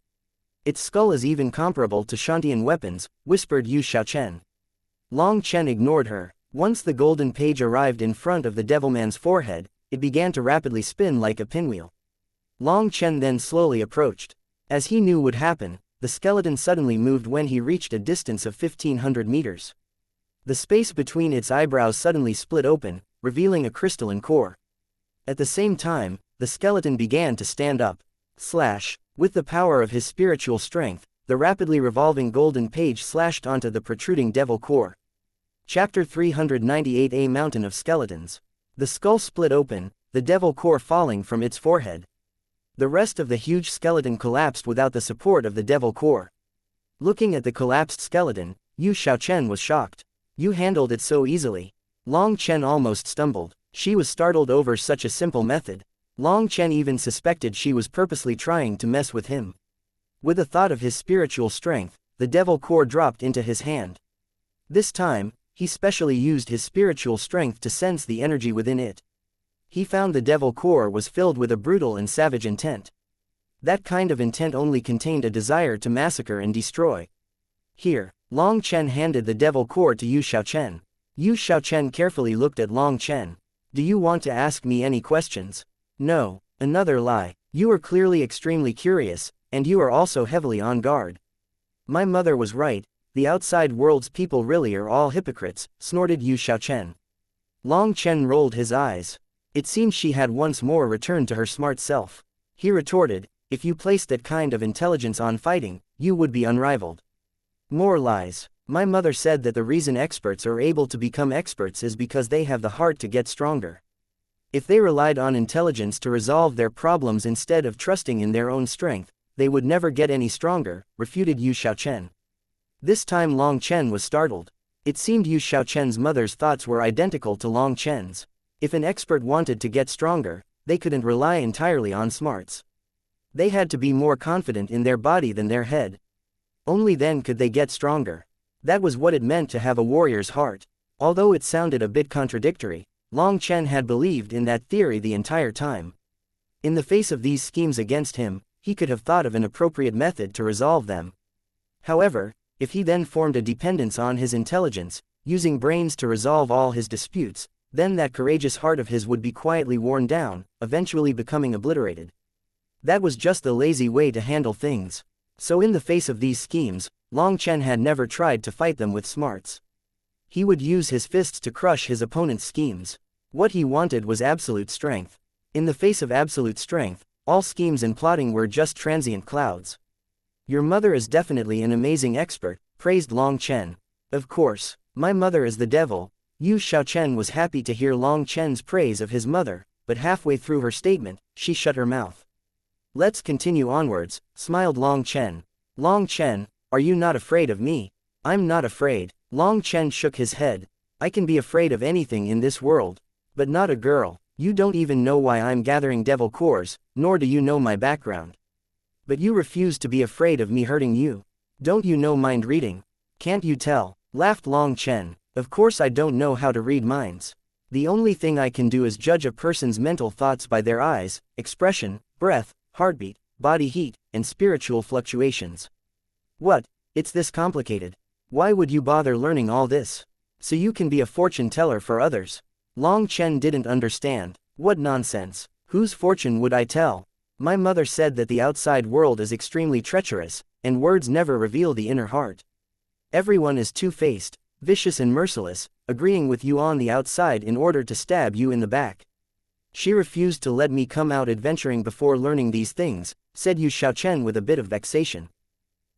Its skull is even comparable to Shantian weapons," whispered Yu Xiaochen. Long Chen ignored her. Once the golden page arrived in front of the devilman's forehead, it began to rapidly spin like a pinwheel. Long Chen then slowly approached. As he knew would happen, the skeleton suddenly moved when he reached a distance of 1,500 meters. The space between its eyebrows suddenly split open, revealing a crystalline core. At the same time, the skeleton began to stand up. Slash! With the power of his spiritual strength, the rapidly revolving golden page slashed onto the protruding devil core. Chapter 398, A Mountain of Skeletons. The skull split open, the devil core falling from its forehead. The rest of the huge skeleton collapsed without the support of the devil core. Looking at the collapsed skeleton, Yu Xiaochen was shocked. "You handled it so easily." Long Chen almost stumbled. She was startled over such a simple method. Long Chen even suspected she was purposely trying to mess with him. With a thought of his spiritual strength, the devil core dropped into his hand. This time, he specially used his spiritual strength to sense the energy within it. He found the devil core was filled with a brutal and savage intent. That kind of intent only contained a desire to massacre and destroy. "Here." Long Chen handed the devil core to Yu Xiaochen. Yu Xiaochen carefully looked at Long Chen. "Do you want to ask me any questions?" "No." Another lie. "You are clearly extremely curious, and you are also heavily on guard." "My mother was right, the outside world's people really are all hypocrites," snorted Yu Xiaochen. Long Chen rolled his eyes. It seemed she had once more returned to her smart self. He retorted, "If you placed that kind of intelligence on fighting, you would be unrivaled." "More lies. My mother said that the reason experts are able to become experts is because they have the heart to get stronger. If they relied on intelligence to resolve their problems instead of trusting in their own strength, they would never get any stronger," refuted Yu Xiaochen. This time Long Chen was startled. It seemed Yu Xiaochen's mother's thoughts were identical to Long Chen's. If an expert wanted to get stronger, they couldn't rely entirely on smarts. They had to be more confident in their body than their head. Only then could they get stronger. That was what it meant to have a warrior's heart. Although it sounded a bit contradictory, Long Chen had believed in that theory the entire time. In the face of these schemes against him, he could have thought of an appropriate method to resolve them. However, if he then formed a dependence on his intelligence, using brains to resolve all his disputes, then that courageous heart of his would be quietly worn down, eventually becoming obliterated. That was just the lazy way to handle things. So in the face of these schemes, Long Chen had never tried to fight them with smarts. He would use his fists to crush his opponent's schemes. What he wanted was absolute strength. In the face of absolute strength, all schemes and plotting were just transient clouds. Your mother is definitely an amazing expert, praised Long Chen. Of course, my mother is the devil. Yu Xiaochen was happy to hear Long Chen's praise of his mother, but halfway through her statement, she shut her mouth. Let's continue onwards, smiled Long Chen. Long Chen, are you not afraid of me? I'm not afraid. Long Chen shook his head. I can be afraid of anything in this world, but not a girl. You don't even know why I'm gathering devil cores, nor do you know my background. But you refuse to be afraid of me hurting you. Don't you know mind reading? Can't you tell? Laughed Long Chen. Of course I don't know how to read minds. The only thing I can do is judge a person's mental thoughts by their eyes, expression, breath, heartbeat, body heat, and spiritual fluctuations. What? It's this complicated. Why would you bother learning all this? So you can be a fortune teller for others. Long Chen didn't understand. What nonsense. Whose fortune would I tell? My mother said that the outside world is extremely treacherous, and words never reveal the inner heart. Everyone is two-faced, vicious and merciless, agreeing with you on the outside in order to stab you in the back. She refused to let me come out adventuring before learning these things, said Yu Xiaochen with a bit of vexation.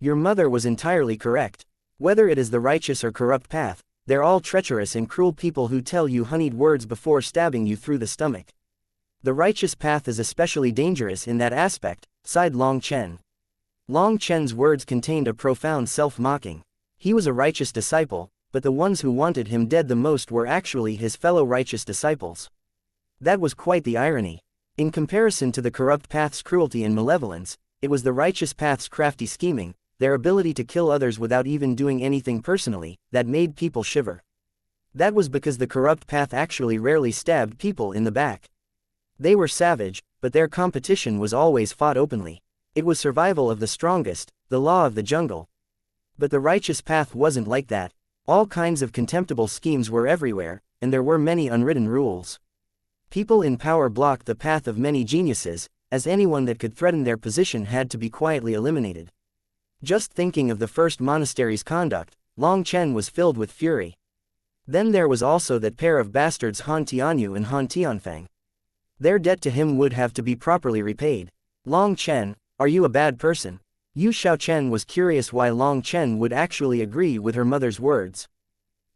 Your mother was entirely correct. Whether it is the righteous or corrupt path, they're all treacherous and cruel people who tell you honeyed words before stabbing you through the stomach. The righteous path is especially dangerous in that aspect, sighed Long Chen. Long Chen's words contained a profound self-mocking. He was a righteous disciple, but the ones who wanted him dead the most were actually his fellow righteous disciples. That was quite the irony. In comparison to the corrupt path's cruelty and malevolence, it was the righteous path's crafty scheming, their ability to kill others without even doing anything personally, that made people shiver. That was because the corrupt path actually rarely stabbed people in the back. They were savage, but their competition was always fought openly. It was survival of the strongest, the law of the jungle. But the righteous path wasn't like that. All kinds of contemptible schemes were everywhere, and there were many unwritten rules. People in power blocked the path of many geniuses, as anyone that could threaten their position had to be quietly eliminated. Just thinking of the first monastery's conduct, Long Chen was filled with fury. Then there was also that pair of bastards Han Tianyu and Han Tianfeng. Their debt to him would have to be properly repaid. Long Chen, are you a bad person? Yu Xiaochen was curious why Long Chen would actually agree with her mother's words.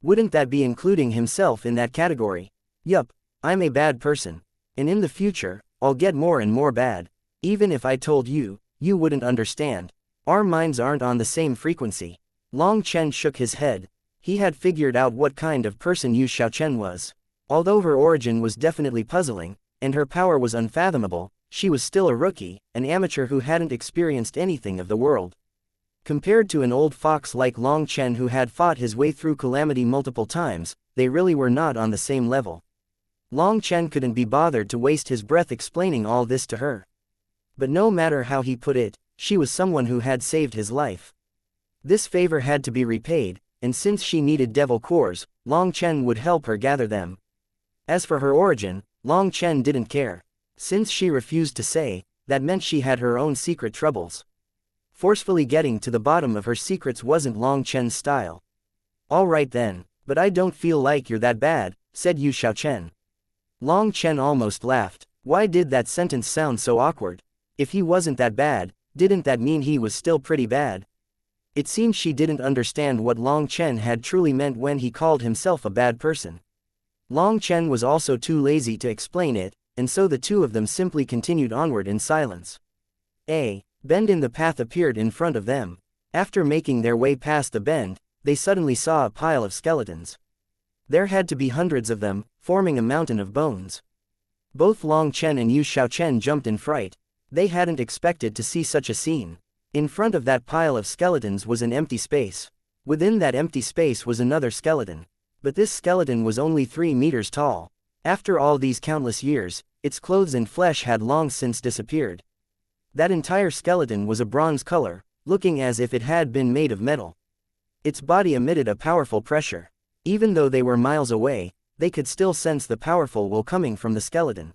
Wouldn't that be including himself in that category? Yup, I'm a bad person. And in the future, I'll get more and more bad. Even if I told you, you wouldn't understand. Our minds aren't on the same frequency. Long Chen shook his head. He had figured out what kind of person Yu Xiaochen was. Although her origin was definitely puzzling, and her power was unfathomable, she was still a rookie, an amateur who hadn't experienced anything of the world. Compared to an old fox like Long Chen who had fought his way through calamity multiple times, they really were not on the same level. Long Chen couldn't be bothered to waste his breath explaining all this to her. But no matter how he put it, she was someone who had saved his life. This favor had to be repaid, and since she needed devil cores, Long Chen would help her gather them. As for her origin, Long Chen didn't care. Since she refused to say, that meant she had her own secret troubles. Forcefully getting to the bottom of her secrets wasn't Long Chen's style. All right then, but I don't feel like you're that bad, said Yu Xiaochen. Long Chen almost laughed. Why did that sentence sound so awkward? If he wasn't that bad, didn't that mean he was still pretty bad? It seemed she didn't understand what Long Chen had truly meant when he called himself a bad person. Long Chen was also too lazy to explain it, and so the two of them simply continued onward in silence. A bend in the path appeared in front of them. After making their way past the bend, they suddenly saw a pile of skeletons. There had to be hundreds of them, forming a mountain of bones. Both Long Chen and Yu Xiaochen jumped in fright. They hadn't expected to see such a scene. In front of that pile of skeletons was an empty space. Within that empty space was another skeleton. But this skeleton was only 3 meters tall. After all these countless years, its clothes and flesh had long since disappeared. That entire skeleton was a bronze color, looking as if it had been made of metal. Its body emitted a powerful pressure. Even though they were miles away, they could still sense the powerful will coming from the skeleton.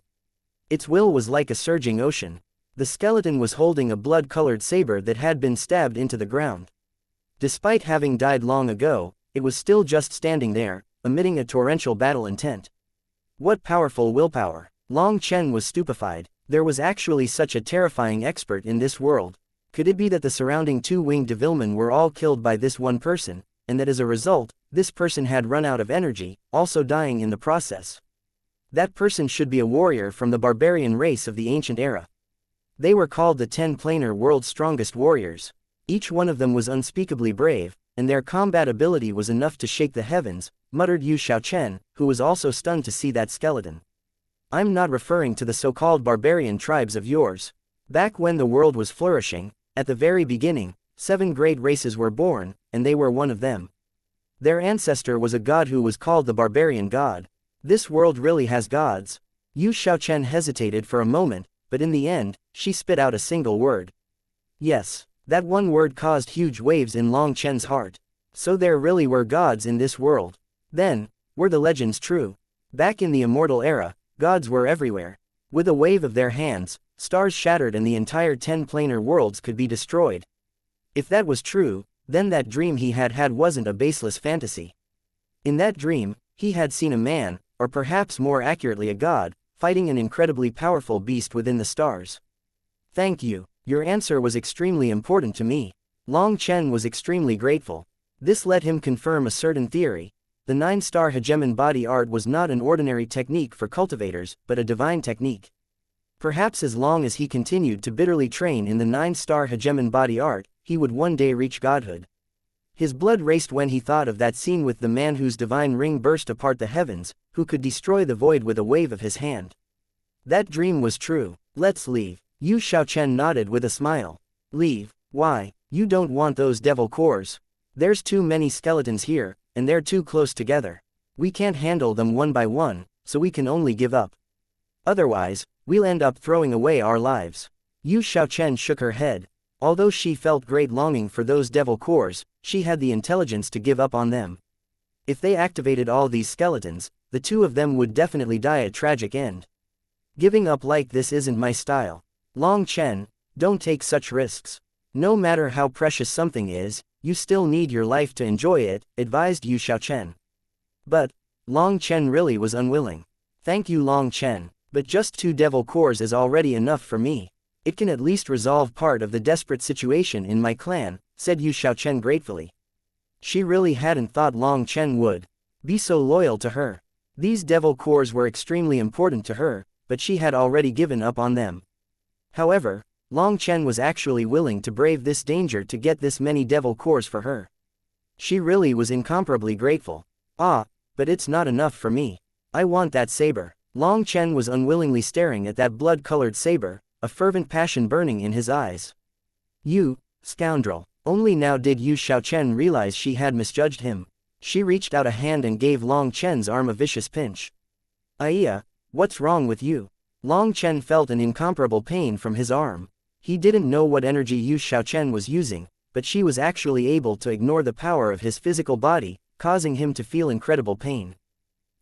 Its will was like a surging ocean. The skeleton was holding a blood-colored saber that had been stabbed into the ground. Despite having died long ago, it was still just standing there, emitting a torrential battle intent. What powerful willpower! Long Chen was stupefied. There was actually such a terrifying expert in this world. Could it be that the surrounding two-winged devilmen were all killed by this one person, and that as a result, this person had run out of energy, also dying in the process? That person should be a warrior from the barbarian race of the ancient era. They were called the 10-planar world's strongest warriors. Each one of them was unspeakably brave, and their combat ability was enough to shake the heavens, muttered Yu Xiaochen, who was also stunned to see that skeleton. I'm not referring to the so-called barbarian tribes of yours. Back when the world was flourishing, at the very beginning, 7 great races were born, and they were one of them. Their ancestor was a god who was called the barbarian god. This world really has gods. Yu Xiaochen hesitated for a moment, but in the end, she spit out a single word. Yes, that one word caused huge waves in Long Chen's heart. So there really were gods in this world. Then, were the legends true? Back in the immortal era, gods were everywhere. With a wave of their hands, stars shattered and the entire 10-planar worlds could be destroyed. If that was true, then that dream he had wasn't a baseless fantasy. In that dream, he had seen a man, or perhaps more accurately a god, fighting an incredibly powerful beast within the stars. Thank you. Your answer was extremely important to me. Long Chen was extremely grateful. This let him confirm a certain theory. The 9-star hegemon body art was not an ordinary technique for cultivators, but a divine technique. Perhaps as long as he continued to bitterly train in the 9-star hegemon body art, he would one day reach godhood. His blood raced when he thought of that scene with the man whose divine ring burst apart the heavens, who could destroy the void with a wave of his hand. That dream was true. Let's leave. Yu Xiaochen nodded with a smile. Leave? Why? You don't want those devil cores. There's too many skeletons here, and they're too close together. We can't handle them one by one, so we can only give up. Otherwise, we'll end up throwing away our lives. Yu Xiaochen shook her head. Although she felt great longing for those devil cores, she had the intelligence to give up on them. If they activated all these skeletons, the two of them would definitely die a tragic end. Giving up like this isn't my style. Long Chen, don't take such risks. No matter how precious something is, you still need your life to enjoy it, advised Yu Xiaochen. But, Long Chen really was unwilling. Thank you Long Chen, but just 2 devil cores is already enough for me. It can at least resolve part of the desperate situation in my clan, said Yu Xiaochen gratefully. She really hadn't thought Long Chen would be so loyal to her. These devil cores were extremely important to her, but she had already given up on them. However, Long Chen was actually willing to brave this danger to get this many devil cores for her. She really was incomparably grateful. Ah, but it's not enough for me. I want that saber. Long Chen was unwillingly staring at that blood-colored saber, a fervent passion burning in his eyes. You, scoundrel. Only now did Yu Xiaochen realize she had misjudged him. She reached out a hand and gave Long Chen's arm a vicious pinch. Aya, what's wrong with you? Long Chen felt an incomparable pain from his arm. He didn't know what energy Yu Xiaochen was using, but she was actually able to ignore the power of his physical body, causing him to feel incredible pain.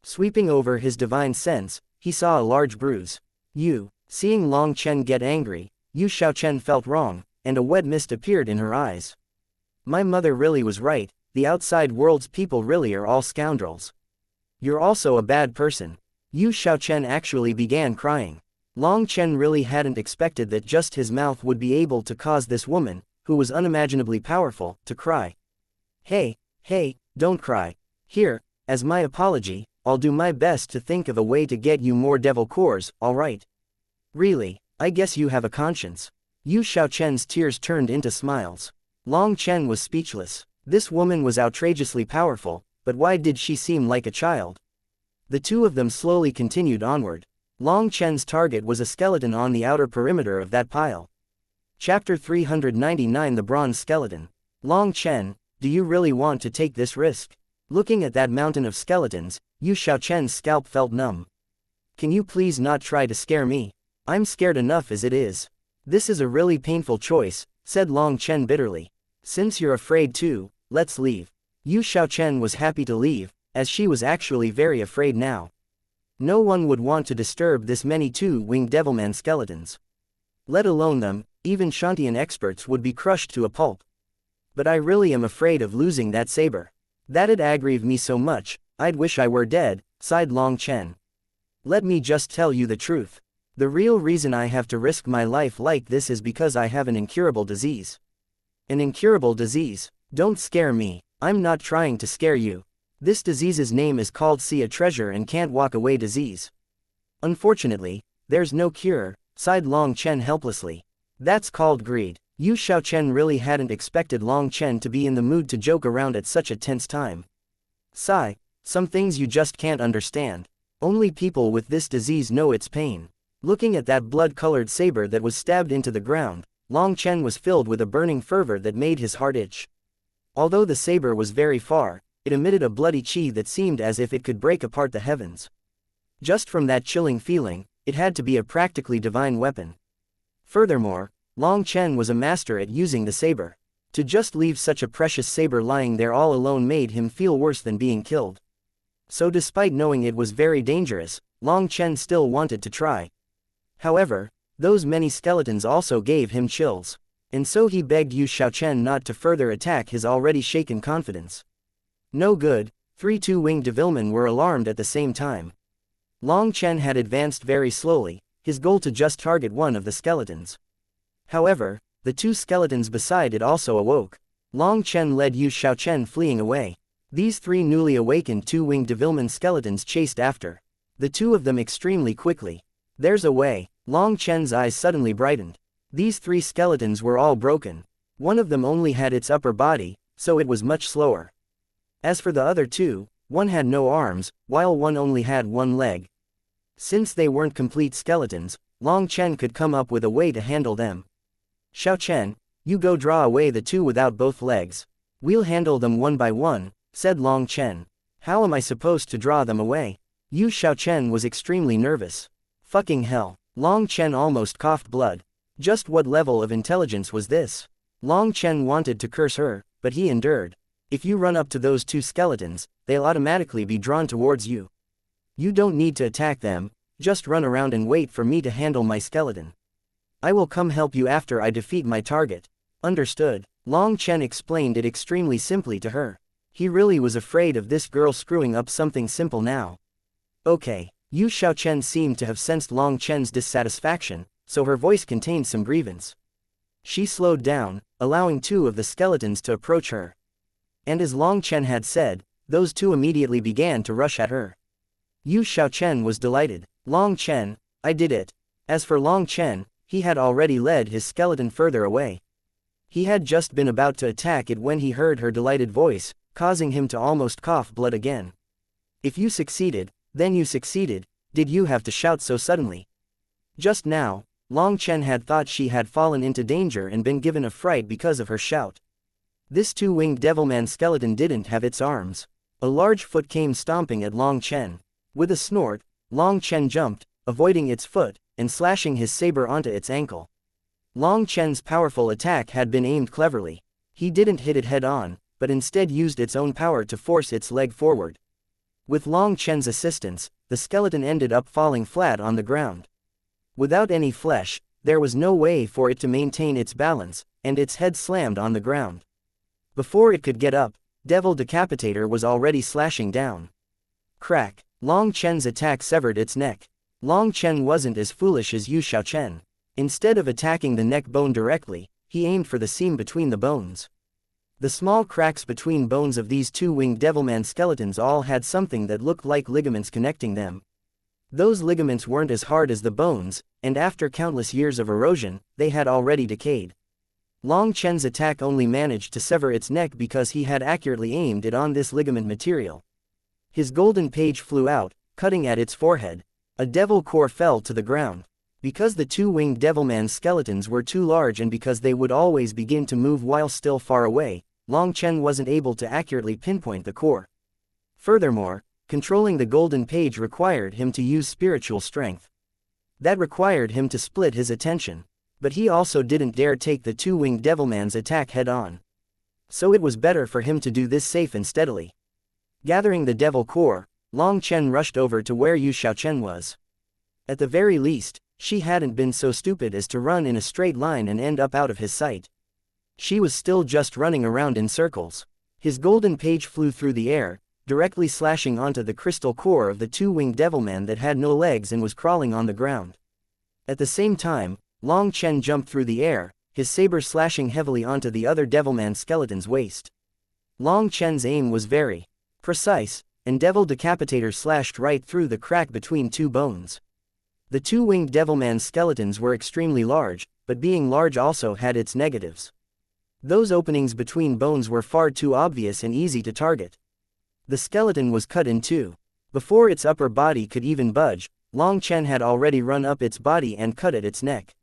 Sweeping over his divine sense, he saw a large bruise. Seeing Long Chen get angry, Yu Xiaochen felt wrong, and a wet mist appeared in her eyes. My mother really was right, the outside world's people really are all scoundrels. You're also a bad person. Yu Xiaochen actually began crying. Long Chen really hadn't expected that just his mouth would be able to cause this woman, who was unimaginably powerful, to cry. Hey, don't cry. Here, as my apology, I'll do my best to think of a way to get you more devil cores, alright? Really, I guess you have a conscience. Yu Xiaochen's tears turned into smiles. Long Chen was speechless. This woman was outrageously powerful, but why did she seem like a child? The two of them slowly continued onward. Long Chen's target was a skeleton on the outer perimeter of that pile. Chapter 399 The Bronze Skeleton. Long Chen, do you really want to take this risk? Looking at that mountain of skeletons, Yu Xiaochen's scalp felt numb. Can you please not try to scare me? I'm scared enough as it is. This is a really painful choice, said Long Chen bitterly. Since you're afraid too, let's leave. Yu Xiaochen was happy to leave, as she was actually very afraid now. No one would want to disturb this many 2-winged devilman skeletons. Let alone them, even Shantian experts would be crushed to a pulp. But I really am afraid of losing that saber. That'd aggrieve me so much, I'd wish I were dead, sighed Long Chen. Let me just tell you the truth. The real reason I have to risk my life like this is because I have an incurable disease. An incurable disease? Don't scare me, I'm not trying to scare you. This disease's name is called See a Treasure and Can't Walk Away disease. Unfortunately, there's no cure, sighed Long Chen helplessly. That's called greed. Yu Xiaochen really hadn't expected Long Chen to be in the mood to joke around at such a tense time. Sigh, some things you just can't understand. Only people with this disease know its pain. Looking at that blood-colored saber that was stabbed into the ground, Long Chen was filled with a burning fervor that made his heart itch. Although the saber was very far, it emitted a bloody chi that seemed as if it could break apart the heavens. Just from that chilling feeling, it had to be a practically divine weapon. Furthermore, Long Chen was a master at using the saber. To just leave such a precious saber lying there all alone made him feel worse than being killed. So despite knowing it was very dangerous, Long Chen still wanted to try. However, those many skeletons also gave him chills. And so he begged Yu Xiaochen not to further attack his already shaken confidence. No good, 3 two-winged devilmen were alarmed at the same time. Long Chen had advanced very slowly, his goal to just target one of the skeletons. However, the 2 skeletons beside it also awoke. Long Chen led Yu Xiaochen fleeing away. These 3 newly awakened two-winged devilman skeletons chased after. The 2 of them extremely quickly. There's a way. Long Chen's eyes suddenly brightened. These 3 skeletons were all broken. One of them only had its upper body, so it was much slower. As for the other 2, one had no arms, while one only had 1 leg. Since they weren't complete skeletons, Long Chen could come up with a way to handle them. Xiao Chen, you go draw away the 2 without both legs. We'll handle them one by one, said Long Chen. How am I supposed to draw them away? Yu Xiaochen was extremely nervous. Fucking hell. Long Chen almost coughed blood. Just what level of intelligence was this? Long Chen wanted to curse her, but he endured. If you run up to those 2 skeletons, they'll automatically be drawn towards you. You don't need to attack them, just run around and wait for me to handle my skeleton. I will come help you after I defeat my target. Understood. Long Chen explained it extremely simply to her. He really was afraid of this girl screwing up something simple now. Okay. Yu Xiaochen seemed to have sensed Long Chen's dissatisfaction, so her voice contained some grievance. She slowed down, allowing 2 of the skeletons to approach her. And as Long Chen had said, those 2 immediately began to rush at her. Yu Xiaochen was delighted. Long Chen, I did it. As for Long Chen, he had already led his skeleton further away. He had just been about to attack it when he heard her delighted voice, causing him to almost cough blood again. If you succeeded, then you succeeded, did you have to shout so suddenly? Just now, Long Chen had thought she had fallen into danger and been given a fright because of her shout. This 2-winged devilman skeleton didn't have its arms. A large foot came stomping at Long Chen. With a snort, Long Chen jumped, avoiding its foot, and slashing his saber onto its ankle. Long Chen's powerful attack had been aimed cleverly. He didn't hit it head-on, but instead used its own power to force its leg forward. With Long Chen's assistance, the skeleton ended up falling flat on the ground. Without any flesh, there was no way for it to maintain its balance, and its head slammed on the ground. Before it could get up, Devil Decapitator was already slashing down. Crack! Long Chen's attack severed its neck. Long Chen wasn't as foolish as Yu Xiaochen. Instead of attacking the neck bone directly, he aimed for the seam between the bones. The small cracks between bones of these 2-winged devilman skeletons all had something that looked like ligaments connecting them. Those ligaments weren't as hard as the bones, and after countless years of erosion, they had already decayed. Long Chen's attack only managed to sever its neck because he had accurately aimed it on this ligament material. His golden page flew out, cutting at its forehead. A devil core fell to the ground. Because the 2-winged devilman skeletons were too large and because they would always begin to move while still far away, Long Chen wasn't able to accurately pinpoint the core. Furthermore, controlling the golden page required him to use spiritual strength. That required him to split his attention. But he also didn't dare take the 2-winged devilman's attack head-on. So it was better for him to do this safe and steadily. Gathering the devil core, Long Chen rushed over to where Yu Xiaochen was. At the very least, she hadn't been so stupid as to run in a straight line and end up out of his sight. She was still just running around in circles. His golden page flew through the air, directly slashing onto the crystal core of the two-winged devilman that had no legs and was crawling on the ground. At the same time, Long Chen jumped through the air, his saber slashing heavily onto the other devilman skeleton's waist. Long Chen's aim was very precise, and Devil Decapitator slashed right through the crack between two bones. The two-winged devilman skeletons were extremely large, but being large also had its negatives. Those openings between bones were far too obvious and easy to target. The skeleton was cut in two. Before its upper body could even budge, Long Chen had already run up its body and cut at its neck.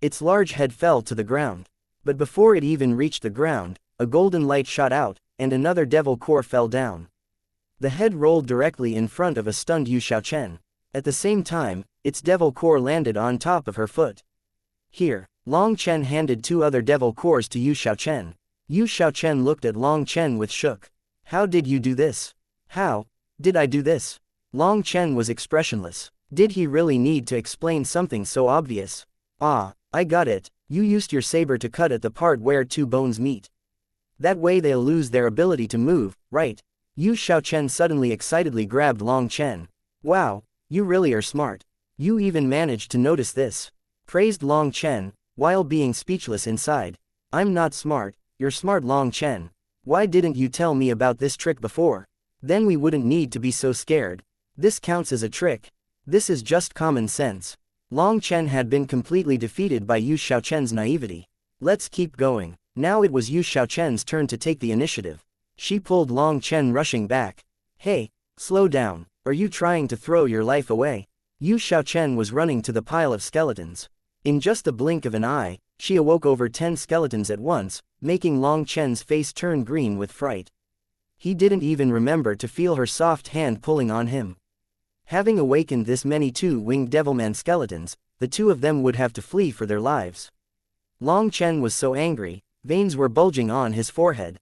Its large head fell to the ground. But before it even reached the ground, a golden light shot out, and another devil core fell down. The head rolled directly in front of a stunned Yu Xiaochen. At the same time, its devil core landed on top of her foot. Here, Long Chen handed two other devil cores to Yu Xiaochen. Yu Xiaochen looked at Long Chen with shook. How did you do this? How did I do this? Long Chen was expressionless. Did he really need to explain something so obvious? Ah, I got it. You used your saber to cut at the part where two bones meet. That way they'll lose their ability to move, right? Yu Xiaochen suddenly excitedly grabbed Long Chen. Wow, you really are smart. You even managed to notice this. Praised Long Chen, while being speechless inside. I'm not smart, you're smart Long Chen. Why didn't you tell me about this trick before? Then we wouldn't need to be so scared. This counts as a trick. This is just common sense. Long Chen had been completely defeated by Yu Xiaochen's naivety. Let's keep going. Now it was Yu Xiaochen's turn to take the initiative. She pulled Long Chen rushing back. Hey, slow down, are you trying to throw your life away? Yu Xiaochen was running to the pile of skeletons. In just the blink of an eye, she awoke over 10 skeletons at once, making Long Chen's face turn green with fright. He didn't even remember to feel her soft hand pulling on him. Having awakened this many two-winged devilman skeletons, the two of them would have to flee for their lives. Long Chen was so angry, veins were bulging on his forehead.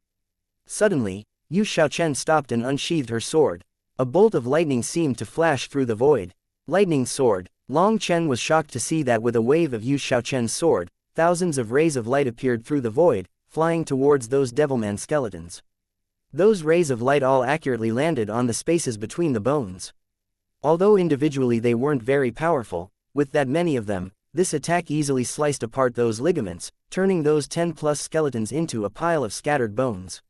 Suddenly, Yu Xiaochen stopped and unsheathed her sword. A bolt of lightning seemed to flash through the void. Lightning sword. Long Chen was shocked to see that with a wave of Yu Xiaochen's sword, thousands of rays of light appeared through the void, flying towards those devilman skeletons. Those rays of light all accurately landed on the spaces between the bones. Although individually they weren't very powerful, with that many of them, this attack easily sliced apart those ligaments, turning those 10+ skeletons into a pile of scattered bones.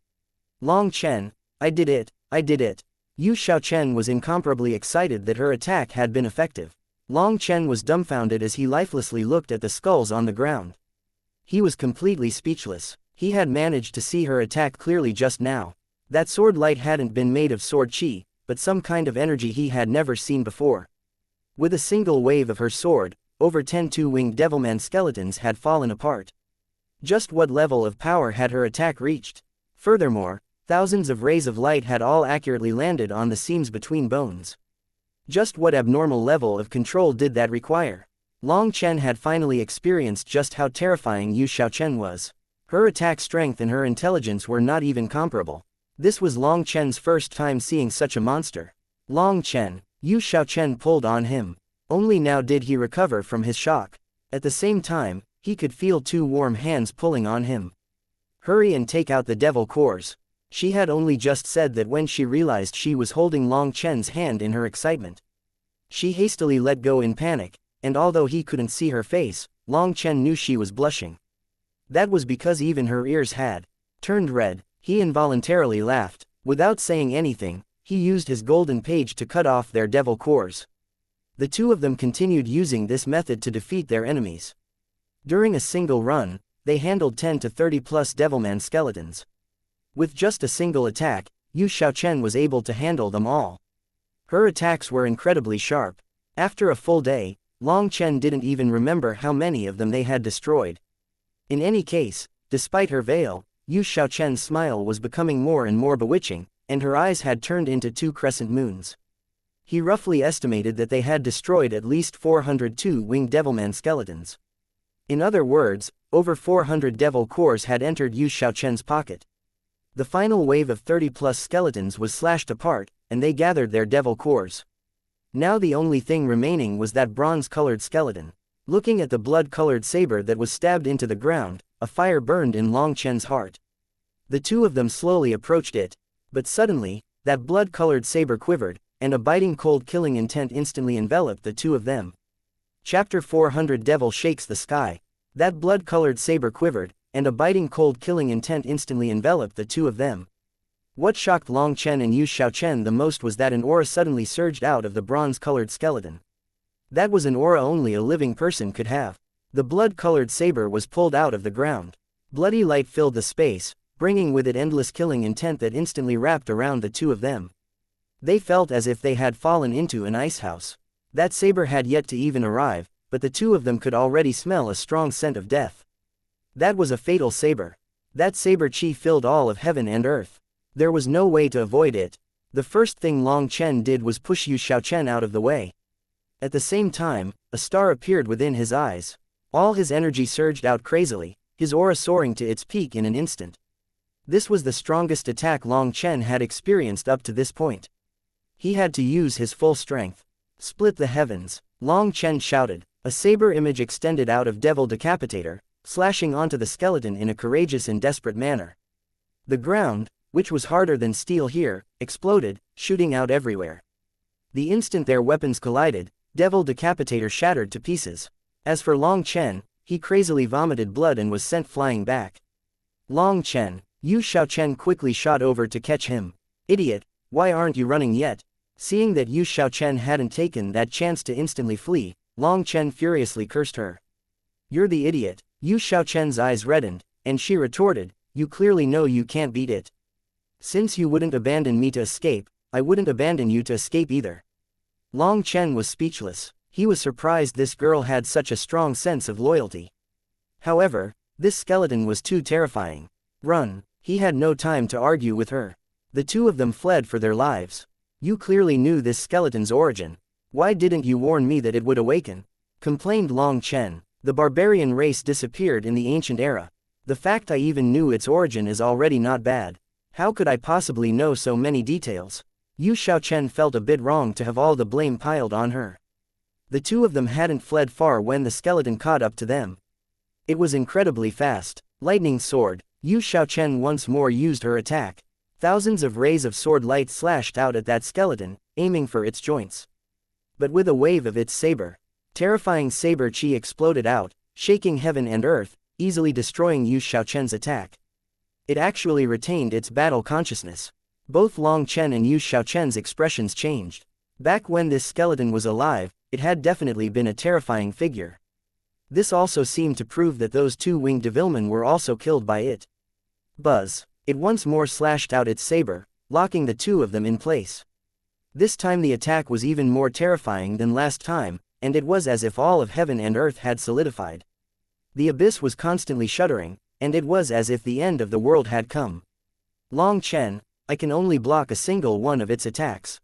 Long Chen, I did it, I did it. Yu Xiaochen was incomparably excited that her attack had been effective. Long Chen was dumbfounded as he lifelessly looked at the skulls on the ground. He was completely speechless. He had managed to see her attack clearly just now. That sword light hadn't been made of sword chi, but some kind of energy he had never seen before. With a single wave of her sword, over 10 two-winged devilman skeletons had fallen apart. Just what level of power had her attack reached? Furthermore, thousands of rays of light had all accurately landed on the seams between bones. Just what abnormal level of control did that require? Long Chen had finally experienced just how terrifying Yu Xiaochen was. Her attack strength and her intelligence were not even comparable. This was Long Chen's first time seeing such a monster. Long Chen, Yu Xiaochen pulled on him. Only now did he recover from his shock. At the same time, he could feel two warm hands pulling on him. Hurry and take out the devil cores. She had only just said that when she realized she was holding Long Chen's hand in her excitement. She hastily let go in panic, and although he couldn't see her face, Long Chen knew she was blushing. That was because even her ears had turned red. He involuntarily laughed. Without saying anything, he used his golden page to cut off their devil cores. The two of them continued using this method to defeat their enemies. During a single run, they handled 10 to 30+ devilman skeletons. With just a single attack, Yu Xiaochen was able to handle them all. Her attacks were incredibly sharp. After a full day, Long Chen didn't even remember how many of them they had destroyed. In any case, despite her veil, Yu Xiaochen's smile was becoming more and more bewitching, and her eyes had turned into two crescent moons. He roughly estimated that they had destroyed at least 400 two-winged devilman skeletons. In other words, over 400 devil cores had entered Yu Xiaochen's pocket. The final wave of 30+ skeletons was slashed apart, and they gathered their devil cores. Now the only thing remaining was that bronze-colored skeleton. Looking at the blood-colored saber that was stabbed into the ground, a fire burned in Long Chen's heart. The two of them slowly approached it. But suddenly, that blood-colored saber quivered, and a biting cold killing intent instantly enveloped the two of them. Chapter 400 Devil Shakes the Sky. That blood-colored saber quivered, and a biting cold killing intent instantly enveloped the two of them. What shocked Long Chen and Yu Xiaochen the most was that an aura suddenly surged out of the bronze-colored skeleton. That was an aura only a living person could have. The blood-colored saber was pulled out of the ground. Bloody light filled the space, bringing with it endless killing intent that instantly wrapped around the two of them. They felt as if they had fallen into an icehouse. That saber had yet to even arrive, but the two of them could already smell a strong scent of death. That was a fatal saber. That saber chi filled all of heaven and earth. There was no way to avoid it. The first thing Long Chen did was push Yu Xiaochen out of the way. At the same time, a star appeared within his eyes. All his energy surged out crazily, his aura soaring to its peak in an instant. This was the strongest attack Long Chen had experienced up to this point. He had to use his full strength. Split the heavens, Long Chen shouted. A saber image extended out of Devil Decapitator, slashing onto the skeleton in a courageous and desperate manner. The ground, which was harder than steel here, exploded, shooting out everywhere. The instant their weapons collided, Devil Decapitator shattered to pieces. As for Long Chen, he crazily vomited blood and was sent flying back. Long Chen, Yu Xiaochen quickly shot over to catch him. Idiot, why aren't you running yet? Seeing that Yu Xiaochen hadn't taken that chance to instantly flee, Long Chen furiously cursed her. You're the idiot. Yu Xiaochen's eyes reddened, and she retorted, you clearly know you can't beat it. Since you wouldn't abandon me to escape, I wouldn't abandon you to escape either. Long Chen was speechless. He was surprised this girl had such a strong sense of loyalty. However, this skeleton was too terrifying. Run. He had no time to argue with her. The two of them fled for their lives. You clearly knew this skeleton's origin. Why didn't you warn me that it would awaken? Complained Long Chen. The barbarian race disappeared in the ancient era. The fact I even knew its origin is already not bad. How could I possibly know so many details? Yu Xiaochen felt a bit wrong to have all the blame piled on her. The two of them hadn't fled far when the skeleton caught up to them. It was incredibly fast. Lightning sword. Yu Xiaochen once more used her attack. Thousands of rays of sword light slashed out at that skeleton, aiming for its joints. But with a wave of its saber, terrifying saber chi exploded out, shaking heaven and earth, easily destroying Yu Xiaochen's attack. It actually retained its battle consciousness. Both Long Chen and Yu Xiaochen's expressions changed. Back when this skeleton was alive, it had definitely been a terrifying figure. This also seemed to prove that those two winged devilmen were also killed by it. Buzz. It once more slashed out its saber, locking the two of them in place. This time the attack was even more terrifying than last time, and it was as if all of heaven and earth had solidified. The abyss was constantly shuddering, and it was as if the end of the world had come. Long Chen, I can only block a single one of its attacks.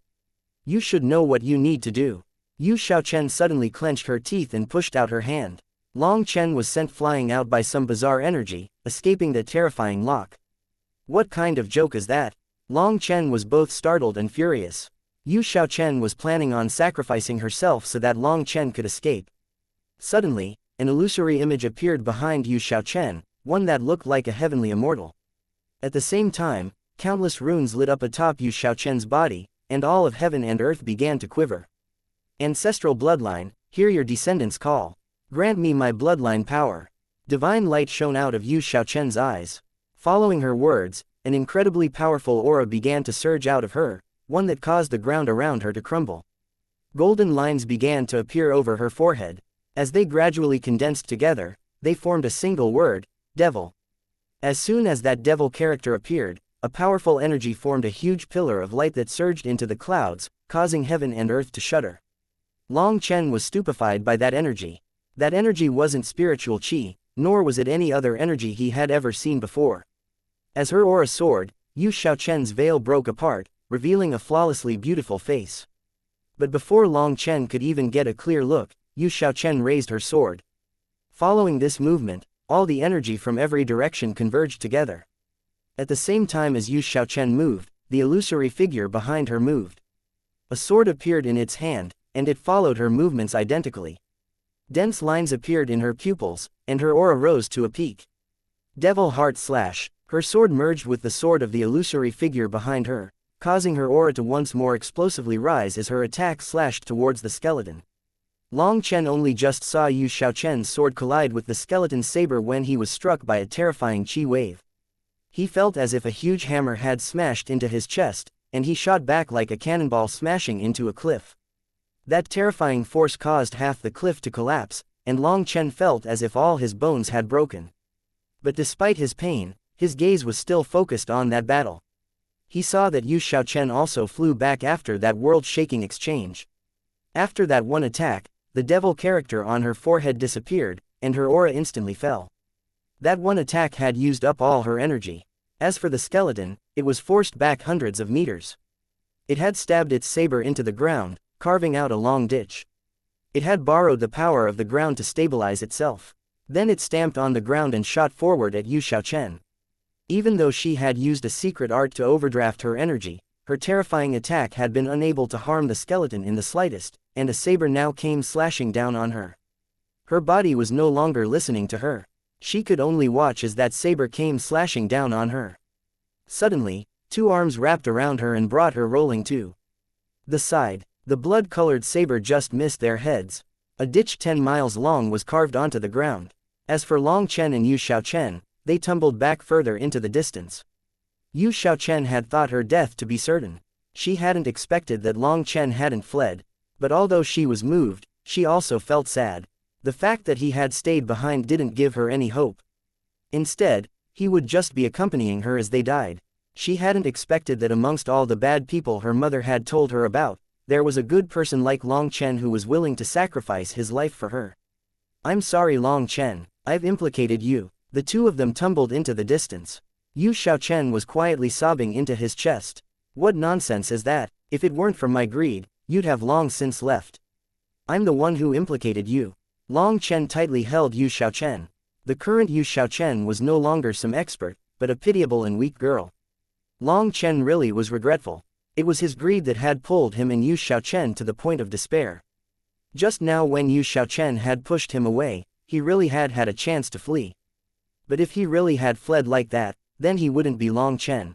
You should know what you need to do. Yu Xiaochen suddenly clenched her teeth and pushed out her hand. Long Chen was sent flying out by some bizarre energy, escaping the terrifying lock. What kind of joke is that? Long Chen was both startled and furious. Yu Xiaochen was planning on sacrificing herself so that Long Chen could escape. Suddenly, an illusory image appeared behind Yu Xiaochen, one that looked like a heavenly immortal. At the same time, countless runes lit up atop Yu Xiaochen's body, and all of heaven and earth began to quiver. Ancestral bloodline, hear your descendants call. Grant me my bloodline power. Divine light shone out of Yu Xiaochen's eyes. Following her words, an incredibly powerful aura began to surge out of her, one that caused the ground around her to crumble. Golden lines began to appear over her forehead. As they gradually condensed together, they formed a single word, devil. As soon as that devil character appeared, a powerful energy formed a huge pillar of light that surged into the clouds, causing heaven and earth to shudder. Long Chen was stupefied by that energy. That energy wasn't spiritual chi, nor was it any other energy he had ever seen before. As her aura soared, Yu Xiaochen's veil broke apart, revealing a flawlessly beautiful face. But before Long Chen could even get a clear look, Yu Xiaochen raised her sword. Following this movement, all the energy from every direction converged together. At the same time as Yu Xiaochen moved, the illusory figure behind her moved. A sword appeared in its hand, and it followed her movements identically. Dense lines appeared in her pupils, and her aura rose to a peak. Devil Heart Slash. Her sword merged with the sword of the illusory figure behind her, causing her aura to once more explosively rise as her attack slashed towards the skeleton. Long Chen only just saw Yu Xiaochen's sword collide with the skeleton's saber when he was struck by a terrifying chi wave. He felt as if a huge hammer had smashed into his chest, and he shot back like a cannonball smashing into a cliff. That terrifying force caused half the cliff to collapse, and Long Chen felt as if all his bones had broken. But despite his pain, his gaze was still focused on that battle. He saw that Yu Xiaochen also flew back after that world-shaking exchange. After that one attack, the devil character on her forehead disappeared, and her aura instantly fell. That one attack had used up all her energy. As for the skeleton, it was forced back hundreds of meters. It had stabbed its saber into the ground, carving out a long ditch. It had borrowed the power of the ground to stabilize itself. Then it stamped on the ground and shot forward at Yu Xiaochen. Even though she had used a secret art to overdraft her energy, her terrifying attack had been unable to harm the skeleton in the slightest, and a saber now came slashing down on her. Her body was no longer listening to her. She could only watch as that saber came slashing down on her. Suddenly, two arms wrapped around her and brought her rolling to the side. The blood-colored saber just missed their heads. A ditch 10 miles long was carved onto the ground. As for Long Chen and Yu Xiaochen, they tumbled back further into the distance. Yu Xiaochen had thought her death to be certain. She hadn't expected that Long Chen hadn't fled, but although she was moved, she also felt sad. The fact that he had stayed behind didn't give her any hope. Instead, he would just be accompanying her as they died. She hadn't expected that amongst all the bad people her mother had told her about, there was a good person like Long Chen who was willing to sacrifice his life for her. I'm sorry Long Chen, I've implicated you. The two of them tumbled into the distance. Yu Xiaochen was quietly sobbing into his chest. What nonsense is that? If it weren't for my greed, you'd have long since left. I'm the one who implicated you. Long Chen tightly held Yu Xiaochen. The current Yu Xiaochen was no longer some expert, but a pitiable and weak girl. Long Chen really was regretful. It was his greed that had pulled him and Yu Xiaochen to the point of despair. Just now when Yu Xiaochen had pushed him away, he really had had a chance to flee. But if he really had fled like that, then he wouldn't be Long Chen.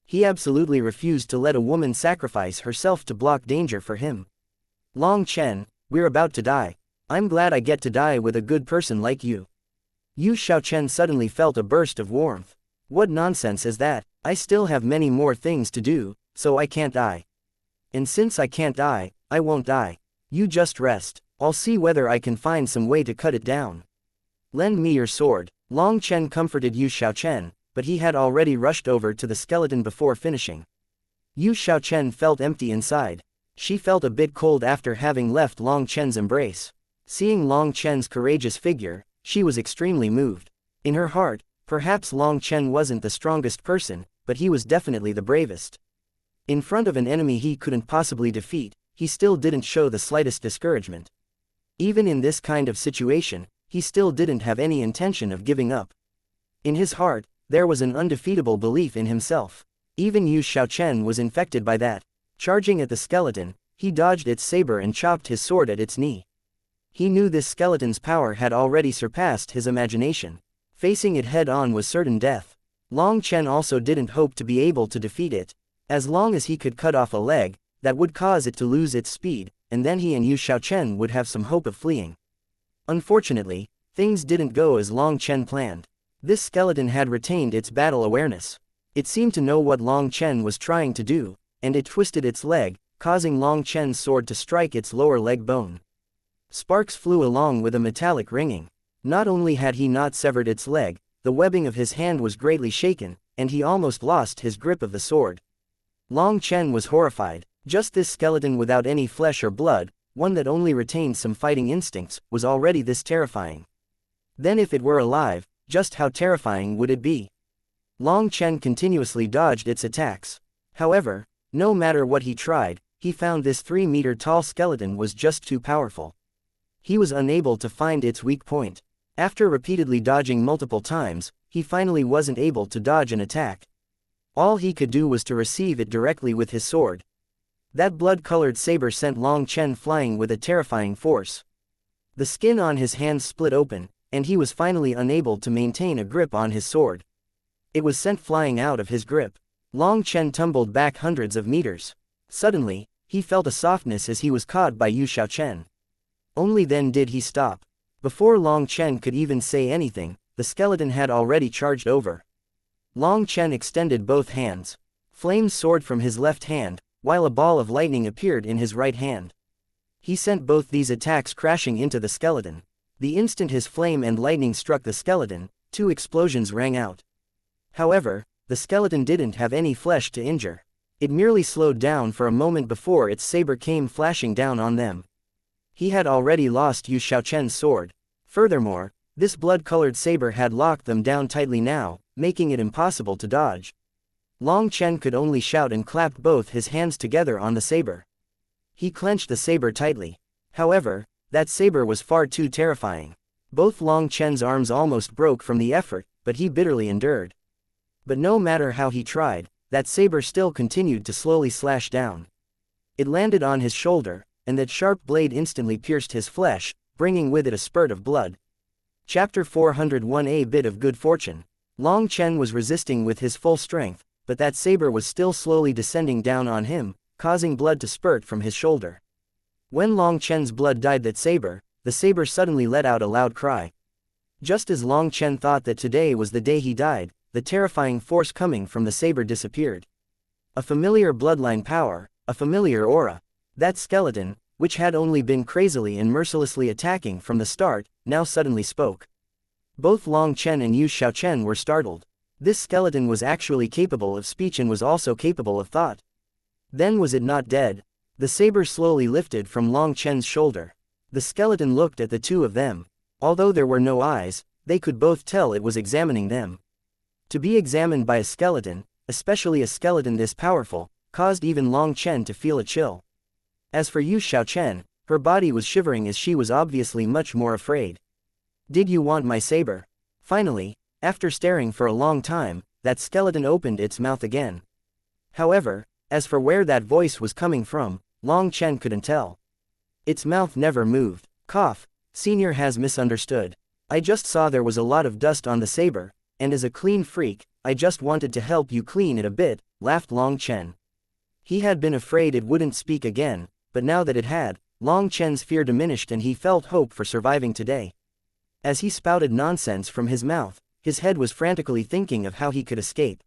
He absolutely refused to let a woman sacrifice herself to block danger for him. Long Chen, we're about to die. I'm glad I get to die with a good person like you. Yu Xiaochen suddenly felt a burst of warmth. What nonsense is that? I still have many more things to do, so I can't die. And since I can't die, I won't die. You just rest. I'll see whether I can find some way to cut it down. Lend me your sword. Long Chen comforted Yu Xiaochen, but he had already rushed over to the skeleton before finishing. Yu Xiaochen felt empty inside. She felt a bit cold after having left Long Chen's embrace. Seeing Long Chen's courageous figure, she was extremely moved. In her heart, perhaps Long Chen wasn't the strongest person, but he was definitely the bravest. In front of an enemy he couldn't possibly defeat, he still didn't show the slightest discouragement. Even in this kind of situation, he still didn't have any intention of giving up. In his heart, there was an undefeatable belief in himself. Even Yu Xiaochen was infected by that. Charging at the skeleton, he dodged its saber and chopped his sword at its knee. He knew this skeleton's power had already surpassed his imagination. Facing it head-on was certain death. Long Chen also didn't hope to be able to defeat it. As long as he could cut off a leg, that would cause it to lose its speed, and then he and Yu Xiaochen would have some hope of fleeing. Unfortunately, things didn't go as Long Chen planned. This skeleton had retained its battle awareness. It seemed to know what Long Chen was trying to do, and it twisted its leg, causing Long Chen's sword to strike its lower leg bone. Sparks flew along with a metallic ringing. Not only had he not severed its leg, the webbing of his hand was greatly shaken, and he almost lost his grip of the sword. Long Chen was horrified. Just this skeleton without any flesh or blood, one that only retained some fighting instincts, was already this terrifying. Then if it were alive, just how terrifying would it be? Long Chen continuously dodged its attacks. However, no matter what he tried, he found this 3-meter-tall skeleton was just too powerful. He was unable to find its weak point. After repeatedly dodging multiple times, he finally wasn't able to dodge an attack. All he could do was to receive it directly with his sword. That blood-colored saber sent Long Chen flying with a terrifying force. The skin on his hands split open, and he was finally unable to maintain a grip on his sword. It was sent flying out of his grip. Long Chen tumbled back hundreds of meters. Suddenly, he felt a softness as he was caught by Yu Xiaochen. Only then did he stop. Before Long Chen could even say anything, the skeleton had already charged over. Long Chen extended both hands. Flames soared from his left hand, while a ball of lightning appeared in his right hand. He sent both these attacks crashing into the skeleton. The instant his flame and lightning struck the skeleton, 2 explosions rang out. However, the skeleton didn't have any flesh to injure. It merely slowed down for a moment before its saber came flashing down on them. He had already lost Yu Xiaochen's sword. Furthermore, this blood-colored saber had locked them down tightly now, making it impossible to dodge. Long Chen could only shout and clapped both his hands together on the saber. He clenched the saber tightly. However, that saber was far too terrifying. Both Long Chen's arms almost broke from the effort, but he bitterly endured. But no matter how he tried, that saber still continued to slowly slash down. It landed on his shoulder, and that sharp blade instantly pierced his flesh, bringing with it a spurt of blood. Chapter 401. A bit of good fortune. Long Chen was resisting with his full strength, but that saber was still slowly descending down on him, causing blood to spurt from his shoulder. When Long Chen's blood dyed that saber, the saber suddenly let out a loud cry. Just as Long Chen thought that today was the day he died, the terrifying force coming from the saber disappeared. A familiar bloodline power, a familiar aura. That skeleton, which had only been crazily and mercilessly attacking from the start, now suddenly spoke. Both Long Chen and Yu Xiaochen were startled. This skeleton was actually capable of speech and was also capable of thought. Then was it not dead? The saber slowly lifted from Long Chen's shoulder. The skeleton looked at the two of them. Although there were no eyes, they could both tell it was examining them. To be examined by a skeleton, especially a skeleton this powerful, caused even Long Chen to feel a chill. As for Yu Xiaochen, her body was shivering as she was obviously much more afraid. Did you want my saber? Finally, after staring for a long time, that skeleton opened its mouth again. However, as for where that voice was coming from, Long Chen couldn't tell. Its mouth never moved. Cough. Senior has misunderstood. I just saw there was a lot of dust on the saber, and as a clean freak, I just wanted to help you clean it a bit, laughed Long Chen. He had been afraid it wouldn't speak again, but now that it had, Long Chen's fear diminished and he felt hope for surviving today. As he spouted nonsense from his mouth, his head was frantically thinking of how he could escape.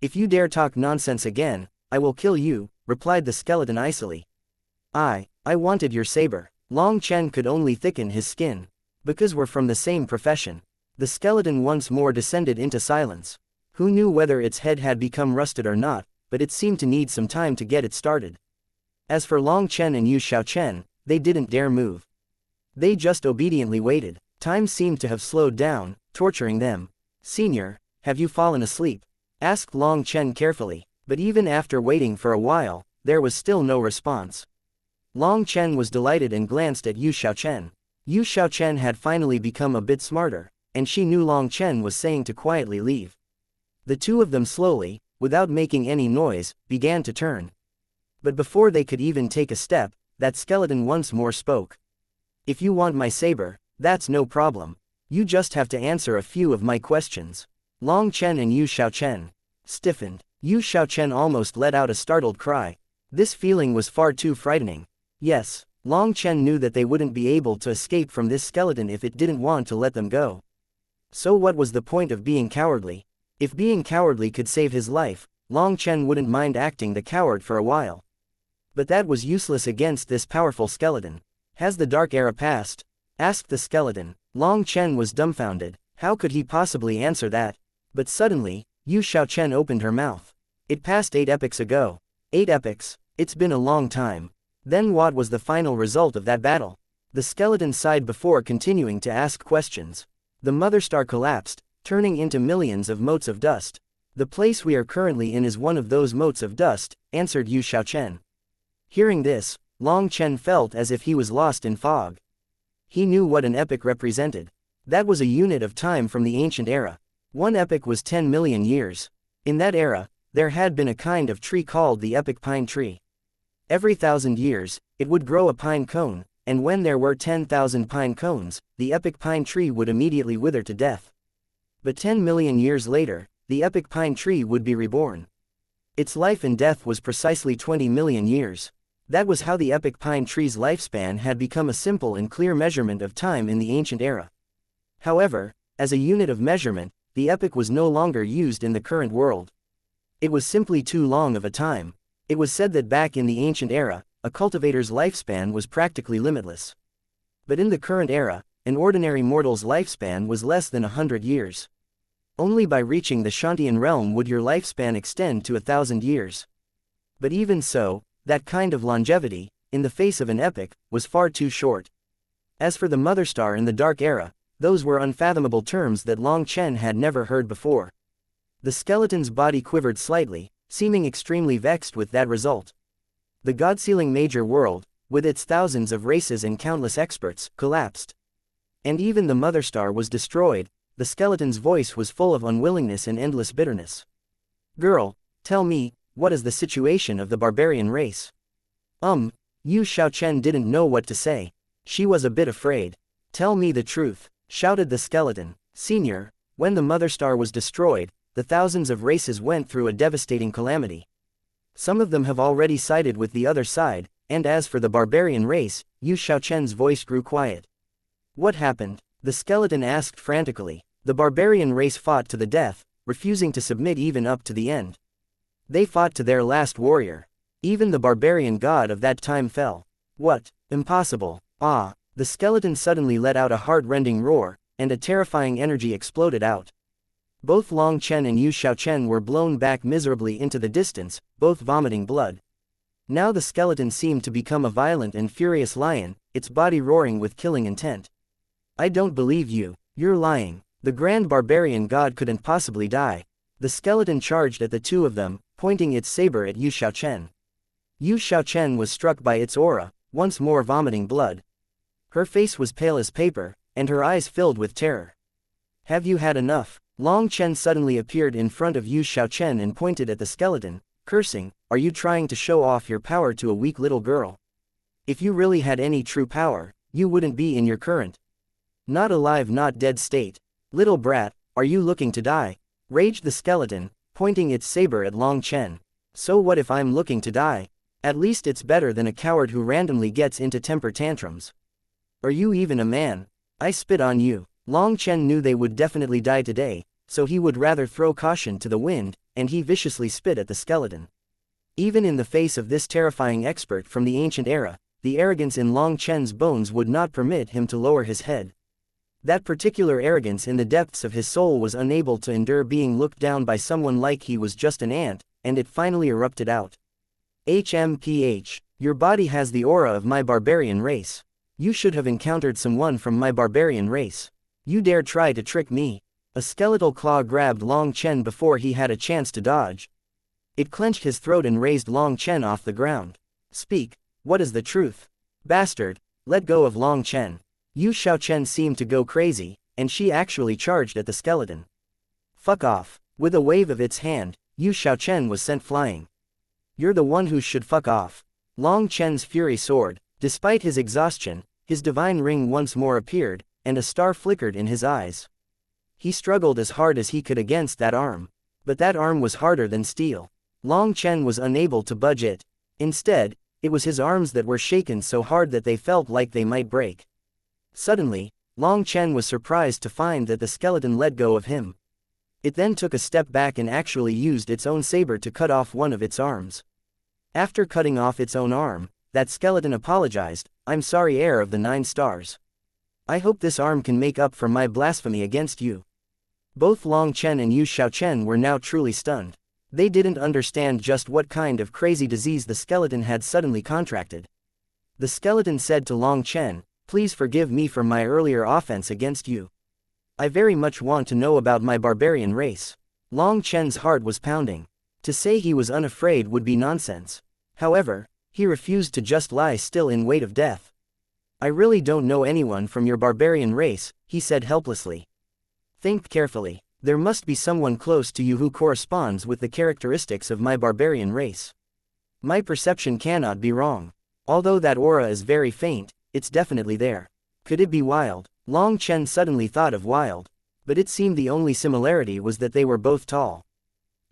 If you dare talk nonsense again, I will kill you, replied the skeleton icily. I wanted your saber. Long Chen could only thicken his skin. Because we're from the same profession. The skeleton once more descended into silence. Who knew whether its head had become rusted or not, but it seemed to need some time to get it started. As for Long Chen and Yu Xiaochen, they didn't dare move. They just obediently waited. Time seemed to have slowed down, torturing them. Senior, have you fallen asleep? Asked Long Chen carefully, but even after waiting for a while, there was still no response. Long Chen was delighted and glanced at Yu Xiaochen. Yu Xiaochen had finally become a bit smarter, and she knew Long Chen was saying to quietly leave. The two of them slowly, without making any noise, began to turn. But before they could even take a step, that skeleton once more spoke. If you want my saber, that's no problem. You just have to answer a few of my questions. Long Chen and Yu Xiaochen stiffened. Yu Xiaochen almost let out a startled cry. This feeling was far too frightening. Yes, Long Chen knew that they wouldn't be able to escape from this skeleton if it didn't want to let them go. So what was the point of being cowardly? If being cowardly could save his life, Long Chen wouldn't mind acting the coward for a while. But that was useless against this powerful skeleton. Has the dark era passed? Asked the skeleton. Long Chen was dumbfounded. How could he possibly answer that? But suddenly, Yu Xiaochen opened her mouth. It passed 8 epochs ago. 8 epochs? It's been a long time. Then what was the final result of that battle? The skeleton sighed before continuing to ask questions. The Mother Star collapsed, turning into millions of motes of dust. The place we are currently in is one of those motes of dust, answered Yu Xiaochen. Hearing this, Long Chen felt as if he was lost in fog. He knew what an epoch represented. That was a unit of time from the ancient era. 1 epoch was 10 million years. In that era, there had been a kind of tree called the epoch pine tree. Every 1,000 years, it would grow a pine cone, and when there were 10,000 pine cones, the epic pine tree would immediately wither to death. But 10 million years later, the epic pine tree would be reborn. Its life and death was precisely 20 million years. That was how the epic pine tree's lifespan had become a simple and clear measurement of time in the ancient era. However, as a unit of measurement, the epic was no longer used in the current world. It was simply too long of a time. It was said that back in the ancient era, a cultivator's lifespan was practically limitless. But in the current era, an ordinary mortal's lifespan was less than 100 years. Only by reaching the xianxian realm would your lifespan extend to 1,000 years. But even so, that kind of longevity, in the face of an epic, was far too short. As for the mother star in the dark era, those were unfathomable terms that Long Chen had never heard before. The skeleton's body quivered slightly, seeming extremely vexed with that result. The God-sealing major world, with its thousands of races and countless experts, collapsed. And even the mother star was destroyed. The skeleton's voice was full of unwillingness and endless bitterness. Girl, tell me, what is the situation of the barbarian race? Yu Xiaochen didn't know what to say. She was a bit afraid. Tell me the truth, shouted the skeleton. Senior, when the mother star was destroyed, the thousands of races went through a devastating calamity. Some of them have already sided with the other side, and as for the barbarian race, Yu Xiaochen's voice grew quiet. What happened? The skeleton asked frantically. The barbarian race fought to the death, refusing to submit even up to the end. They fought to their last warrior. Even the barbarian god of that time fell. What? Impossible. Ah! The skeleton suddenly let out a heart-rending roar, and a terrifying energy exploded out. Both Long Chen and Yu Xiaochen were blown back miserably into the distance, both vomiting blood. Now the skeleton seemed to become a violent and furious lion, its body roaring with killing intent. I don't believe you. You're lying. The grand barbarian god couldn't possibly die. The skeleton charged at the two of them, pointing its saber at Yu Xiaochen. Yu Xiaochen was struck by its aura, once more vomiting blood. Her face was pale as paper, and her eyes filled with terror. Have you had enough? Long Chen suddenly appeared in front of Yu Xiaochen and pointed at the skeleton, cursing, are you trying to show off your power to a weak little girl? If you really had any true power, you wouldn't be in your current not alive not dead state. Little brat, are you looking to die? Raged the skeleton, pointing its saber at Long Chen. So what if I'm looking to die? At least it's better than a coward who randomly gets into temper tantrums. Are you even a man? I spit on you. Long Chen knew they would definitely die today, so he would rather throw caution to the wind, and he viciously spit at the skeleton. Even in the face of this terrifying expert from the ancient era, the arrogance in Long Chen's bones would not permit him to lower his head. That particular arrogance in the depths of his soul was unable to endure being looked down by someone like he was just an ant, and it finally erupted out. HMPH, your body has the aura of my barbarian race. You should have encountered someone from my barbarian race. You dare try to trick me. A skeletal claw grabbed Long Chen before he had a chance to dodge. It clenched his throat and raised Long Chen off the ground. Speak, what is the truth? Bastard, let go of Long Chen. Yu Xiaochen seemed to go crazy, and she actually charged at the skeleton. Fuck off. With a wave of its hand, Yu Xiaochen was sent flying. You're the one who should fuck off. Long Chen's fury soared. Despite his exhaustion, his divine ring once more appeared, and a star flickered in his eyes. He struggled as hard as he could against that arm. But that arm was harder than steel. Long Chen was unable to budge it. Instead, it was his arms that were shaken so hard that they felt like they might break. Suddenly, Long Chen was surprised to find that the skeleton let go of him. It then took a step back and actually used its own saber to cut off one of its arms. After cutting off its own arm, that skeleton apologized, I'm sorry, heir of the 9 stars. I hope this arm can make up for my blasphemy against you. Both Long Chen and Yu Xiaochen were now truly stunned. They didn't understand just what kind of crazy disease the skeleton had suddenly contracted. The skeleton said to Long Chen, please forgive me for my earlier offense against you. I very much want to know about my barbarian race. Long Chen's heart was pounding. To say he was unafraid would be nonsense. However, he refused to just lie still in wait of death. I really don't know anyone from your barbarian race, he said helplessly. Think carefully. There must be someone close to you who corresponds with the characteristics of my barbarian race. My perception cannot be wrong. Although that aura is very faint, it's definitely there. Could it be wild? Long Chen suddenly thought of wild. But it seemed the only similarity was that they were both tall.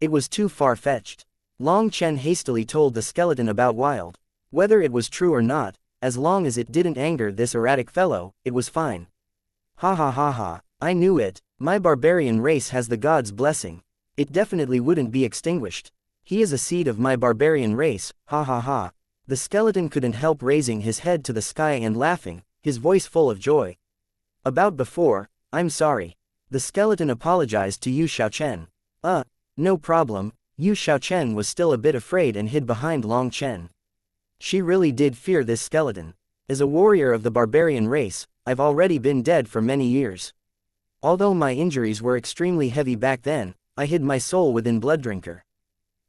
It was too far-fetched. Long Chen hastily told the skeleton about wild. Whether it was true or not, as long as it didn't anger this erratic fellow, it was fine. Ha ha ha ha, I knew it, my barbarian race has the god's blessing. It definitely wouldn't be extinguished. He is a seed of my barbarian race, ha ha ha. The skeleton couldn't help raising his head to the sky and laughing, his voice full of joy. About before, I'm sorry. The skeleton apologized to Yu Xiaochen. No problem. Yu Xiaochen was still a bit afraid and hid behind Long Chen. She really did fear this skeleton. As a warrior of the barbarian race, I've already been dead for many years. Although my injuries were extremely heavy back then, I hid my soul within Blooddrinker.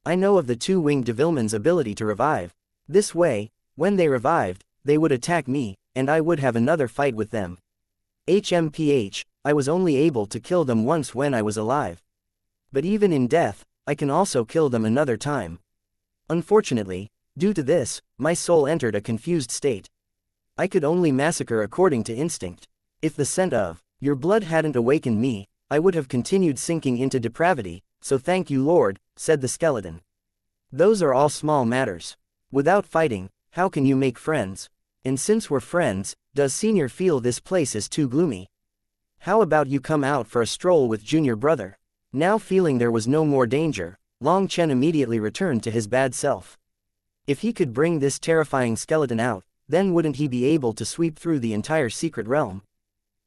I know of the two-winged Devilman's ability to revive. This way, when they revived, they would attack me, and I would have another fight with them. HMPH, I was only able to kill them once when I was alive. But even in death, I can also kill them another time. Unfortunately, due to this, my soul entered a confused state. I could only massacre according to instinct. If the scent of your blood hadn't awakened me, I would have continued sinking into depravity, so thank you Lord, said the skeleton. Those are all small matters. Without fighting, how can you make friends? And since we're friends, does Senior feel this place is too gloomy? How about you come out for a stroll with Junior brother? Now feeling there was no more danger, Long Chen immediately returned to his bad self. If he could bring this terrifying skeleton out, then wouldn't he be able to sweep through the entire secret realm?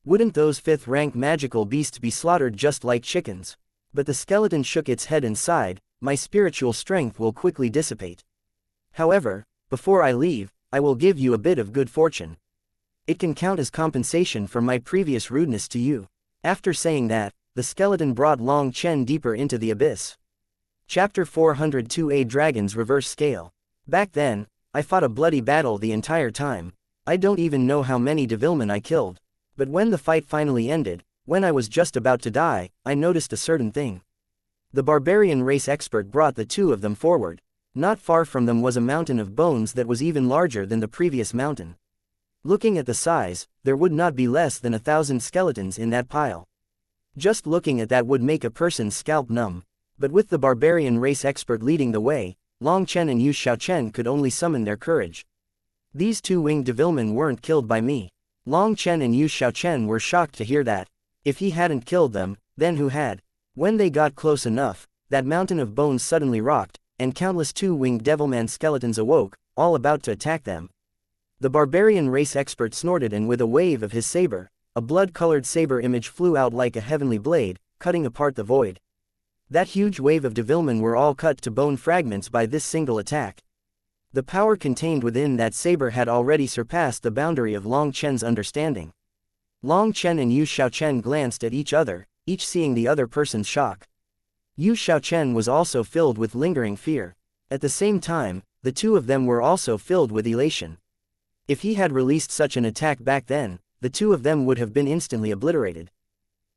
Wouldn't those 5th-rank magical beasts be slaughtered just like chickens? But the skeleton shook its head and sighed, my spiritual strength will quickly dissipate. However, before I leave, I will give you a bit of good fortune. It can count as compensation for my previous rudeness to you. After saying that, the skeleton brought Long Chen deeper into the abyss. Chapter 402A Dragon's Reverse Scale. Back then, I fought a bloody battle the entire time. I don't even know how many Devilmen I killed. But when the fight finally ended, when I was just about to die, I noticed a certain thing. The barbarian race expert brought the two of them forward. Not far from them was a mountain of bones that was even larger than the previous mountain. Looking at the size, there would not be less than 1,000 skeletons in that pile. Just looking at that would make a person's scalp numb. But with the barbarian race expert leading the way, Long Chen and Yu Xiaochen could only summon their courage. These two-winged Devilmen weren't killed by me. Long Chen and Yu Xiaochen were shocked to hear that. If he hadn't killed them, then who had? When they got close enough, that mountain of bones suddenly rocked, and countless two-winged Devilman skeletons awoke, all about to attack them. The barbarian race expert snorted, and with a wave of his saber, a blood-colored saber image flew out like a heavenly blade, cutting apart the void. That huge wave of Devilmen were all cut to bone fragments by this single attack. The power contained within that saber had already surpassed the boundary of Long Chen's understanding. Long Chen and Yu Xiaochen glanced at each other, each seeing the other person's shock. Yu Xiaochen was also filled with lingering fear. At the same time, the two of them were also filled with elation. If he had released such an attack back then, the two of them would have been instantly obliterated.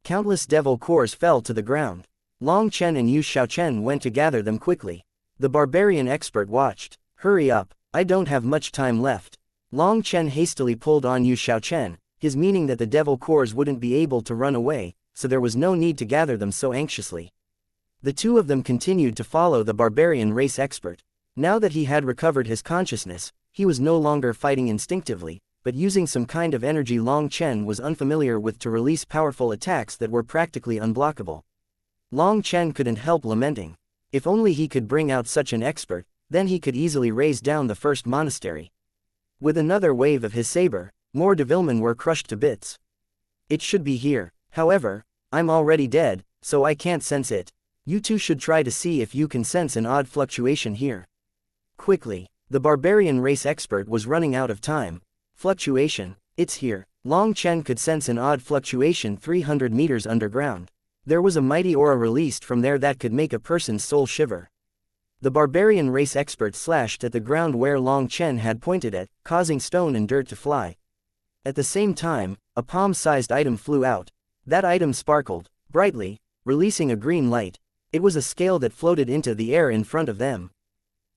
Countless devil cores fell to the ground. Long Chen and Yu Xiaochen went to gather them quickly. The barbarian expert watched. Hurry up, I don't have much time left. Long Chen hastily pulled on Yu Xiaochen, his meaning that the devil cores wouldn't be able to run away, so there was no need to gather them so anxiously. The two of them continued to follow the barbarian race expert. Now that he had recovered his consciousness, he was no longer fighting instinctively, but using some kind of energy Long Chen was unfamiliar with to release powerful attacks that were practically unblockable. Long Chen couldn't help lamenting. If only he could bring out such an expert, then he could easily raise down the first monastery. With another wave of his saber, more Devilmen were crushed to bits. It should be here. However, I'm already dead, so I can't sense it. You two should try to see if you can sense an odd fluctuation here. Quickly, the barbarian race expert was running out of time. Fluctuation, it's here. Long Chen could sense an odd fluctuation 300 meters underground. There was a mighty aura released from there that could make a person's soul shiver. The barbarian race expert slashed at the ground where Long Chen had pointed at, causing stone and dirt to fly. At the same time, a palm-sized item flew out. That item sparkled brightly, releasing a green light. It was a scale that floated into the air in front of them.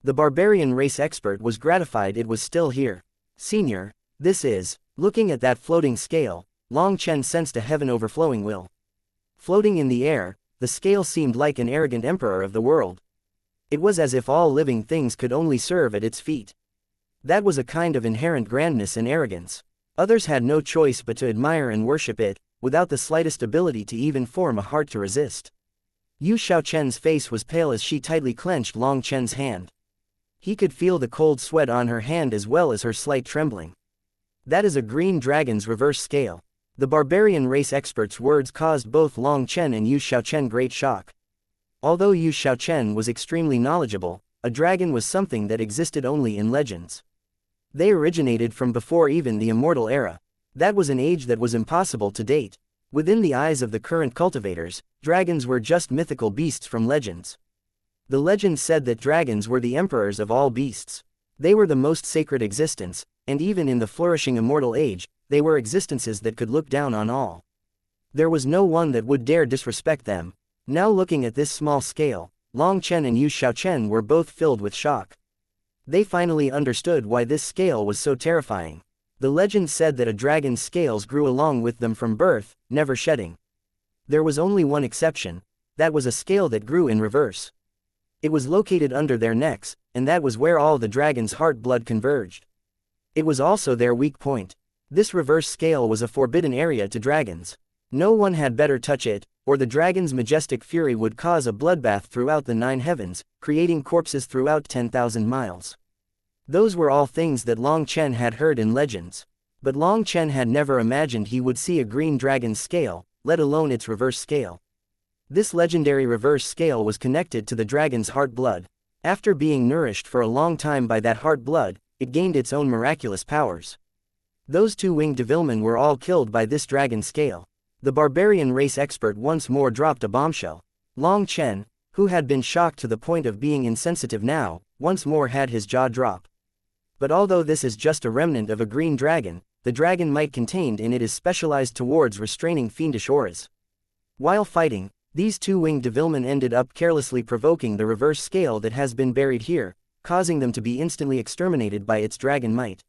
The barbarian race expert was gratified it was still here. Senior, this is Looking at that floating scale, Long Chen sensed a heaven overflowing will. Floating in the air, the scale seemed like an arrogant emperor of the world. It was as if all living things could only serve at its feet. That was a kind of inherent grandness and arrogance. Others had no choice but to admire and worship it, without the slightest ability to even form a heart to resist. Yu Xiaochen's face was pale as she tightly clenched Long Chen's hand. He could feel the cold sweat on her hand as well as her slight trembling. That is a green dragon's reverse scale. The barbarian race expert's words caused both Long Chen and Yu Xiaochen great shock. Although Yu Xiaochen was extremely knowledgeable, a dragon was something that existed only in legends. They originated from before even the immortal era. That was an age that was impossible to date. Within the eyes of the current cultivators, dragons were just mythical beasts from legends. The legends said that dragons were the emperors of all beasts. They were the most sacred existence, and even in the flourishing immortal age, they were existences that could look down on all. There was no one that would dare disrespect them. Now looking at this small scale, Long Chen and Yu Xiaochen were both filled with shock. They finally understood why this scale was so terrifying. The legend said that a dragon's scales grew along with them from birth, never shedding. There was only one exception. That was a scale that grew in reverse. It was located under their necks, and that was where all the dragon's heart blood converged. It was also their weak point. This reverse scale was a forbidden area to dragons. No one had better touch it, or the dragon's majestic fury would cause a bloodbath throughout the 9 heavens, creating corpses throughout 10,000 miles. Those were all things that Long Chen had heard in legends. But Long Chen had never imagined he would see a green dragon's scale, let alone its reverse scale. This legendary reverse scale was connected to the dragon's heart blood. After being nourished for a long time by that heart blood, it gained its own miraculous powers. Those 2 winged devilmen were all killed by this dragon scale. The barbarian race expert once more dropped a bombshell. Long Chen, who had been shocked to the point of being insensitive now, once more had his jaw drop. But although this is just a remnant of a green dragon, the dragon might contained in it is specialized towards restraining fiendish auras. While fighting, these 2 winged devilmen ended up carelessly provoking the reverse scale that has been buried here, causing them to be instantly exterminated by its dragon might.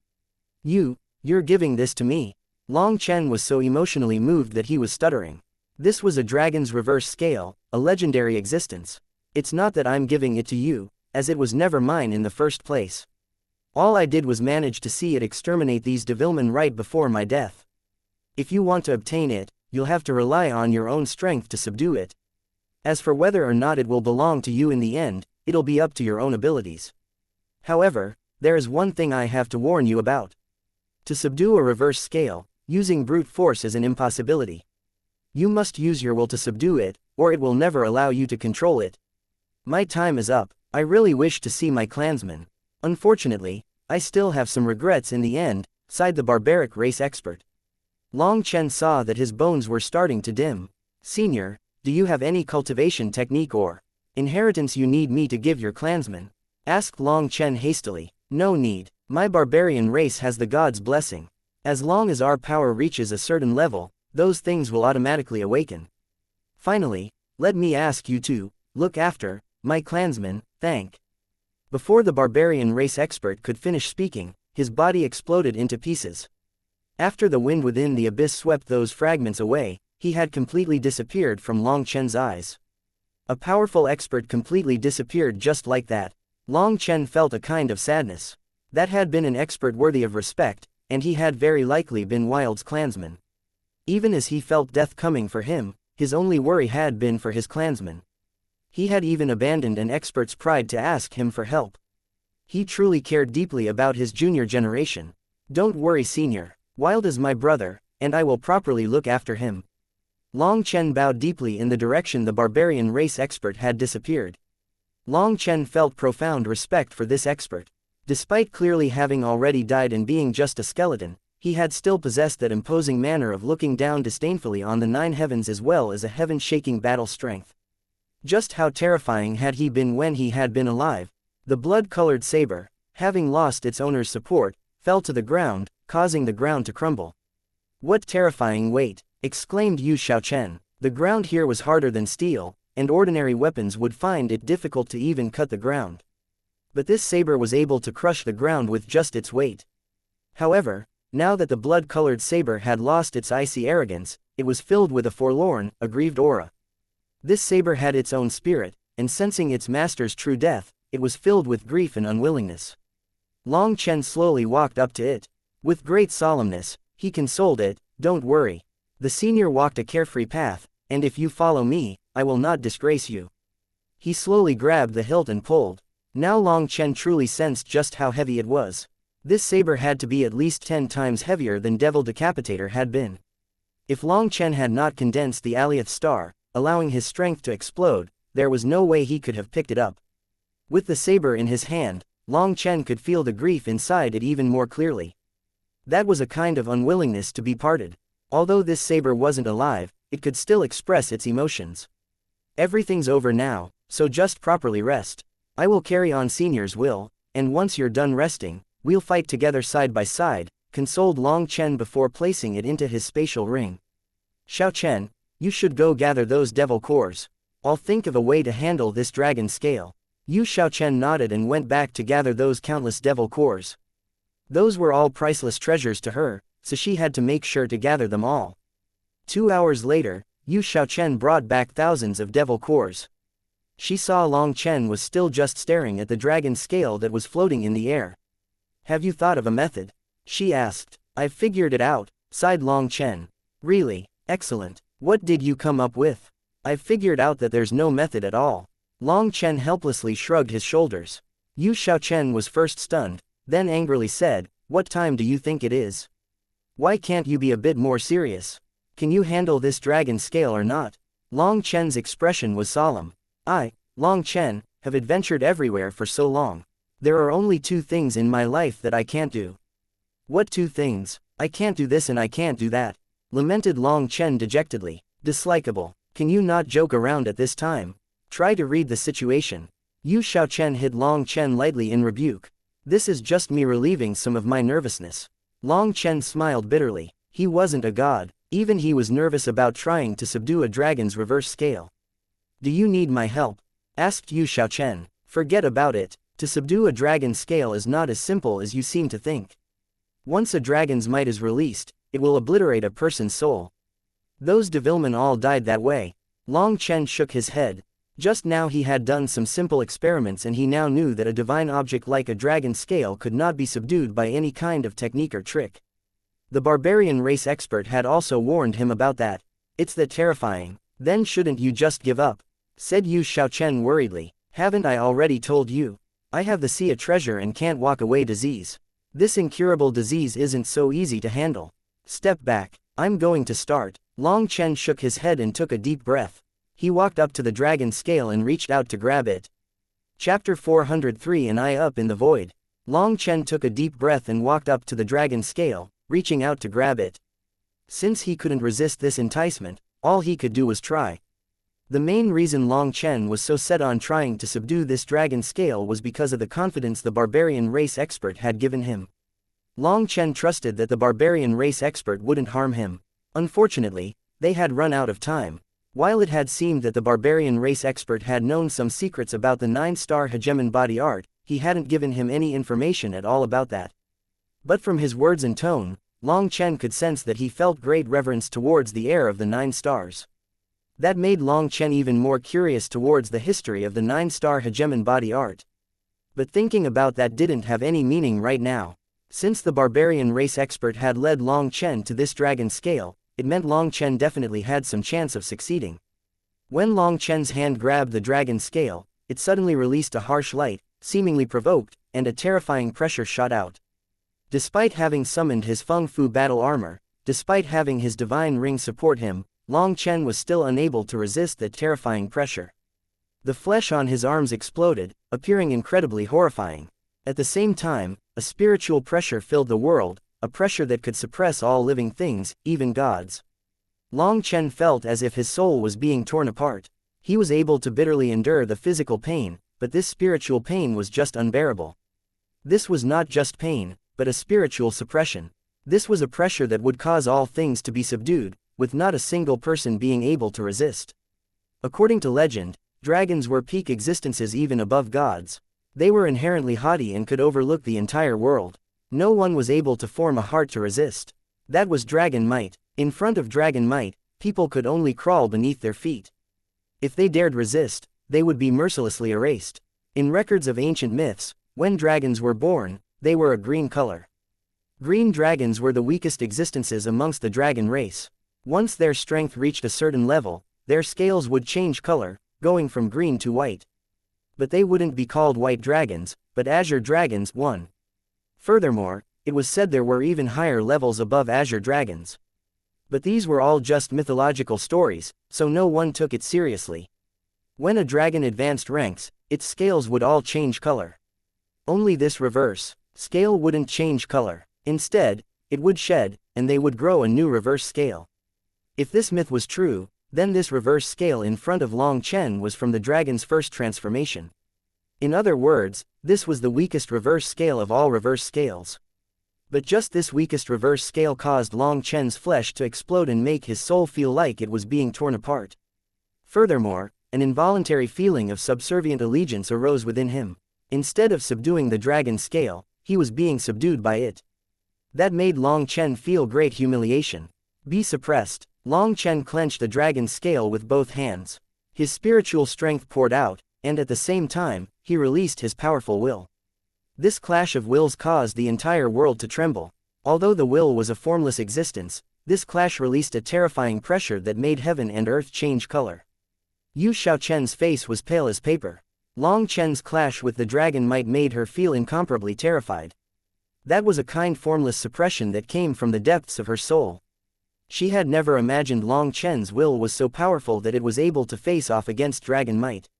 You're giving this to me. Long Chen was so emotionally moved that he was stuttering. This was a dragon's reverse scale, a legendary existence. It's not that I'm giving it to you, as it was never mine in the first place. All I did was manage to see it exterminate these devilmen right before my death. If you want to obtain it, you'll have to rely on your own strength to subdue it. As for whether or not it will belong to you in the end, it'll be up to your own abilities. However, there is one thing I have to warn you about. To subdue a reverse scale, using brute force is an impossibility. You must use your will to subdue it, or it will never allow you to control it. My time is up. I really wish to see my clansmen. Unfortunately, I still have some regrets in the end, sighed the barbaric race expert. Long Chen saw that his bones were starting to dim. Senior, do you have any cultivation technique or inheritance you need me to give your clansmen? Asked Long Chen hastily. No need. My barbarian race has the god's blessing. As long as our power reaches a certain level, those things will automatically awaken. Finally, let me ask you to look after my clansmen, thank. Before the barbarian race expert could finish speaking, his body exploded into pieces. After the wind within the abyss swept those fragments away, he had completely disappeared from Long Chen's eyes. A powerful expert completely disappeared just like that. Long Chen felt a kind of sadness. That had been an expert worthy of respect, and he had very likely been Wild's clansman. Even as he felt death coming for him, his only worry had been for his clansmen. He had even abandoned an expert's pride to ask him for help. He truly cared deeply about his junior generation. Don't worry, senior. Wild is my brother, and I will properly look after him. Long Chen bowed deeply in the direction the barbarian race expert had disappeared. Long Chen felt profound respect for this expert. Despite clearly having already died and being just a skeleton, he had still possessed that imposing manner of looking down disdainfully on the 9 heavens as well as a heaven-shaking battle strength. Just how terrifying had he been when he had been alive? The blood-colored saber, having lost its owner's support, fell to the ground, causing the ground to crumble. What terrifying weight! Exclaimed Yu Xiaochen. The ground here was harder than steel, and ordinary weapons would find it difficult to even cut the ground. But this saber was able to crush the ground with just its weight. However, Now that the blood-colored saber had lost its icy arrogance, it was filled with a forlorn, aggrieved aura. This saber had its own spirit, and sensing its master's true death, it was filled with grief and unwillingness. Long Chen slowly walked up to it. With great solemnness, he consoled it, "Don't worry. The senior walked a carefree path, and if you follow me, I will not disgrace you." He slowly grabbed the hilt and pulled. Now Long Chen truly sensed just how heavy it was. This saber had to be at least 10 times heavier than Devil Decapitator had been. If Long Chen had not condensed the Alioth star, allowing his strength to explode, there was no way he could have picked it up. With the saber in his hand, Long Chen could feel the grief inside it even more clearly. That was a kind of unwillingness to be parted. Although this saber wasn't alive, it could still express its emotions. "Everything's over now, so just properly rest. I will carry on Senior's will, and once you're done resting, we'll fight together side by side," consoled Long Chen before placing it into his spatial ring. "Xiao Chen, you should go gather those devil cores. I'll think of a way to handle this dragon scale." Xiao Chen nodded and went back to gather those countless devil cores. Those were all priceless treasures to her, so she had to make sure to gather them all. 2 hours later, Xiao Chen brought back thousands of devil cores. She saw Long Chen was still just staring at the dragon scale that was floating in the air. "Have you thought of a method?" she asked. "I've figured it out," sighed Long Chen. "Really? Excellent. What did you come up with?" "I've figured out that there's no method at all." Long Chen helplessly shrugged his shoulders. Xiao Chen was first stunned, then angrily said, "What time do you think it is? Why can't you be a bit more serious? Can you handle this dragon scale or not?" Long Chen's expression was solemn. "I, Long Chen, have adventured everywhere for so long. There are only 2 things in my life that I can't do." "What 2 things?" "I can't do this and I can't do that," lamented Long Chen dejectedly. "Dislikable. Can you not joke around at this time? Try to read the situation." Xiao Chen hit Long Chen lightly in rebuke. "This is just me relieving some of my nervousness." Long Chen smiled bitterly. He wasn't a god. Even he was nervous about trying to subdue a dragon's reverse scale. "Do you need my help?" asked Xiao Chen. "Forget about it. To subdue a dragon scale is not as simple as you seem to think. Once a dragon's might is released, it will obliterate a person's soul. Those devilmen all died that way." Long Chen shook his head. Just now he had done some simple experiments and he now knew that a divine object like a dragon scale could not be subdued by any kind of technique or trick. The barbarian race expert had also warned him about that. "It's that terrifying." "Then shouldn't you just give up?" said Xiao Chen worriedly. "Haven't I already told you? I have the Xia treasure and can't walk away disease. This incurable disease isn't so easy to handle. Step back. I'm going to start." Long Chen shook his head and took a deep breath. He walked up to the dragon scale and reached out to grab it. Chapter 403 An Eye Up in the Void. Long Chen took a deep breath and walked up to the dragon scale, reaching out to grab it. Since he couldn't resist this enticement, all he could do was try. The main reason Long Chen was so set on trying to subdue this dragon scale was because of the confidence the barbarian race expert had given him. Long Chen trusted that the barbarian race expert wouldn't harm him. Unfortunately, they had run out of time. While it had seemed that the barbarian race expert had known some secrets about the 9-star hegemon body art, he hadn't given him any information at all about that. But from his words and tone, Long Chen could sense that he felt great reverence towards the heir of the 9 stars. That made Long Chen even more curious towards the history of the 9-star hegemon body art. But thinking about that didn't have any meaning right now. Since the barbarian race expert had led Long Chen to this dragon scale, it meant Long Chen definitely had some chance of succeeding. When Long Chen's hand grabbed the dragon scale, it suddenly released a harsh light, seemingly provoked, and a terrifying pressure shot out. Despite having summoned his Feng Fu battle armor, despite having his divine ring support him, Long Chen was still unable to resist that terrifying pressure. The flesh on his arms exploded, appearing incredibly horrifying. At the same time, a spiritual pressure filled the world, a pressure that could suppress all living things, even gods. Long Chen felt as if his soul was being torn apart. He was able to bitterly endure the physical pain, but this spiritual pain was just unbearable. This was not just pain, but a spiritual suppression. This was a pressure that would cause all things to be subdued, with not a single person being able to resist. According to legend, dragons were peak existences even above gods. They were inherently haughty and could overlook the entire world. No one was able to form a heart to resist. That was dragon might. In front of dragon might, people could only crawl beneath their feet. If they dared resist, they would be mercilessly erased. In records of ancient myths, when dragons were born, they were a green color. Green dragons were the weakest existences amongst the dragon race. Once their strength reached a certain level, their scales would change color, going from green to white. But they wouldn't be called white dragons, but azure dragons. Furthermore, it was said there were even higher levels above azure dragons. But these were all just mythological stories, so no one took it seriously. When a dragon advanced ranks, its scales would all change color. Only this reverse scale wouldn't change color. Instead, it would shed, and they would grow a new reverse scale. If this myth was true, then this reverse scale in front of Long Chen was from the dragon's first transformation. In other words, this was the weakest reverse scale of all reverse scales. But just this weakest reverse scale caused Long Chen's flesh to explode and make his soul feel like it was being torn apart. Furthermore, an involuntary feeling of subservient allegiance arose within him. Instead of subduing the dragon scale, he was being subdued by it. That made Long Chen feel great humiliation. Be suppressed. Long Chen clenched the dragon's scale with both hands. His spiritual strength poured out, and at the same time, he released his powerful will. This clash of wills caused the entire world to tremble. Although the will was a formless existence, this clash released a terrifying pressure that made heaven and earth change color. Yu Xiaochen's face was pale as paper. Long Chen's clash with the dragon might made her feel incomparably terrified. That was a kind formless suppression that came from the depths of her soul. She had never imagined Long Chen's will was so powerful that it was able to face off against dragon might.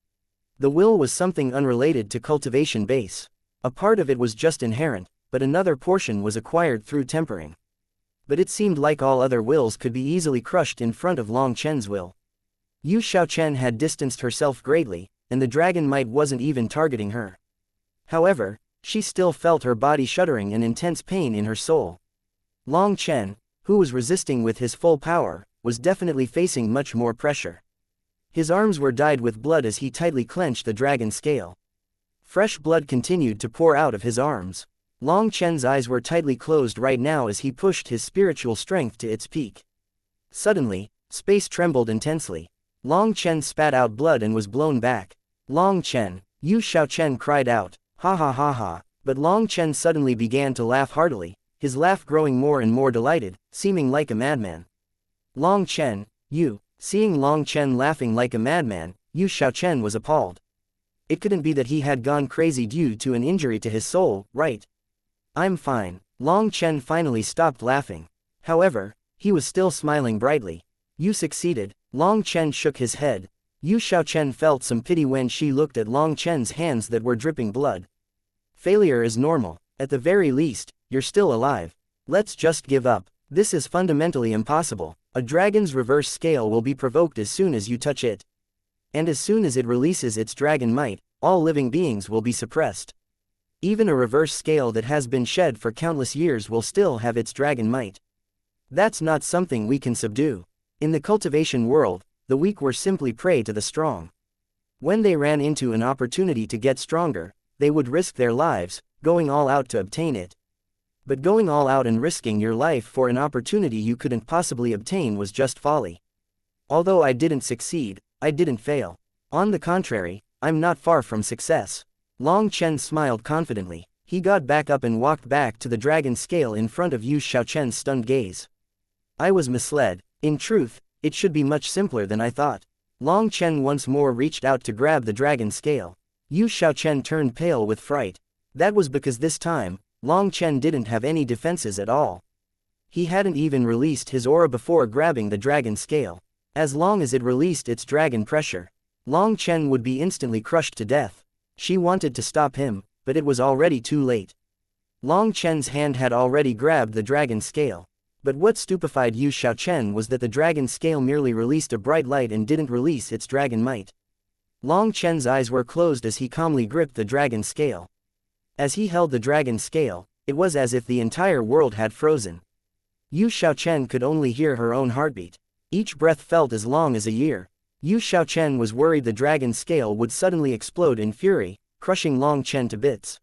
The will was something unrelated to cultivation base. A part of it was just inherent, but another portion was acquired through tempering. But it seemed like all other wills could be easily crushed in front of Long Chen's will. Yu Xiaochen had distanced herself greatly, and the dragon might wasn't even targeting her. However, she still felt her body shuddering and intense pain in her soul. Long Chen, who was resisting with his full power, was definitely facing much more pressure. His arms were dyed with blood as he tightly clenched the dragon scale. Fresh blood continued to pour out of his arms. Long Chen's eyes were tightly closed right now as he pushed his spiritual strength to its peak. Suddenly, space trembled intensely. Long Chen spat out blood and was blown back. Long Chen, Yu Xiaochen cried out, "Ha ha ha ha," but Long Chen suddenly began to laugh heartily, his laugh growing more and more delighted, seeming like a madman. Long Chen, you. Seeing Long Chen laughing like a madman, Yu Xiaochen was appalled. It couldn't be that he had gone crazy due to an injury to his soul, right? "I'm fine." Long Chen finally stopped laughing. However, he was still smiling brightly. "You succeeded." Long Chen shook his head. Yu Xiaochen felt some pity when she looked at Long Chen's hands that were dripping blood. "Failure is normal. At the very least, you're still alive. Let's just give up. This is fundamentally impossible. A dragon's reverse scale will be provoked as soon as you touch it. And as soon as it releases its dragon might, all living beings will be suppressed. Even a reverse scale that has been shed for countless years will still have its dragon might. That's not something we can subdue. In the cultivation world, the weak were simply prey to the strong. When they ran into an opportunity to get stronger, they would risk their lives, going all out to obtain it. But going all out and risking your life for an opportunity you couldn't possibly obtain was just folly. Although I didn't succeed, I didn't fail. On the contrary, I'm not far from success." Long Chen smiled confidently. He got back up and walked back to the dragon scale in front of Yu Xiaochen's stunned gaze. "I was misled. In truth, it should be much simpler than I thought." Long Chen once more reached out to grab the dragon scale. Yu Xiaochen turned pale with fright. That was because this time, Long Chen didn't have any defenses at all. He hadn't even released his aura before grabbing the dragon scale. As long as it released its dragon pressure, Long Chen would be instantly crushed to death. She wanted to stop him, but it was already too late. Long Chen's hand had already grabbed the dragon scale. But what stupefied Yu Xiaochen was that the dragon scale merely released a bright light and didn't release its dragon might. Long Chen's eyes were closed as he calmly gripped the dragon scale. As he held the dragon scale, it was as if the entire world had frozen. Yu Xiaochen could only hear her own heartbeat. Each breath felt as long as a year. Yu Xiaochen was worried the dragon scale would suddenly explode in fury, crushing Long Chen to bits.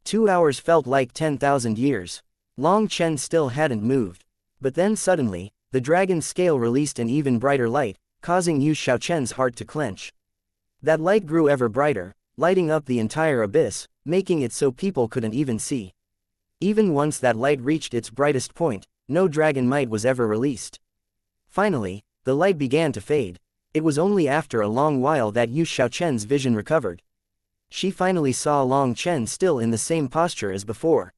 2 hours felt like 10,000 years. Long Chen still hadn't moved. But then suddenly, the dragon's scale released an even brighter light, causing Yu Xiaochen's heart to clench. That light grew ever brighter, lighting up the entire abyss, making it so people couldn't even see. Even once that light reached its brightest point, no dragon might was ever released. Finally, the light began to fade. It was only after a long while that Yu Xiaochen's vision recovered. She finally saw Long Chen still in the same posture as before.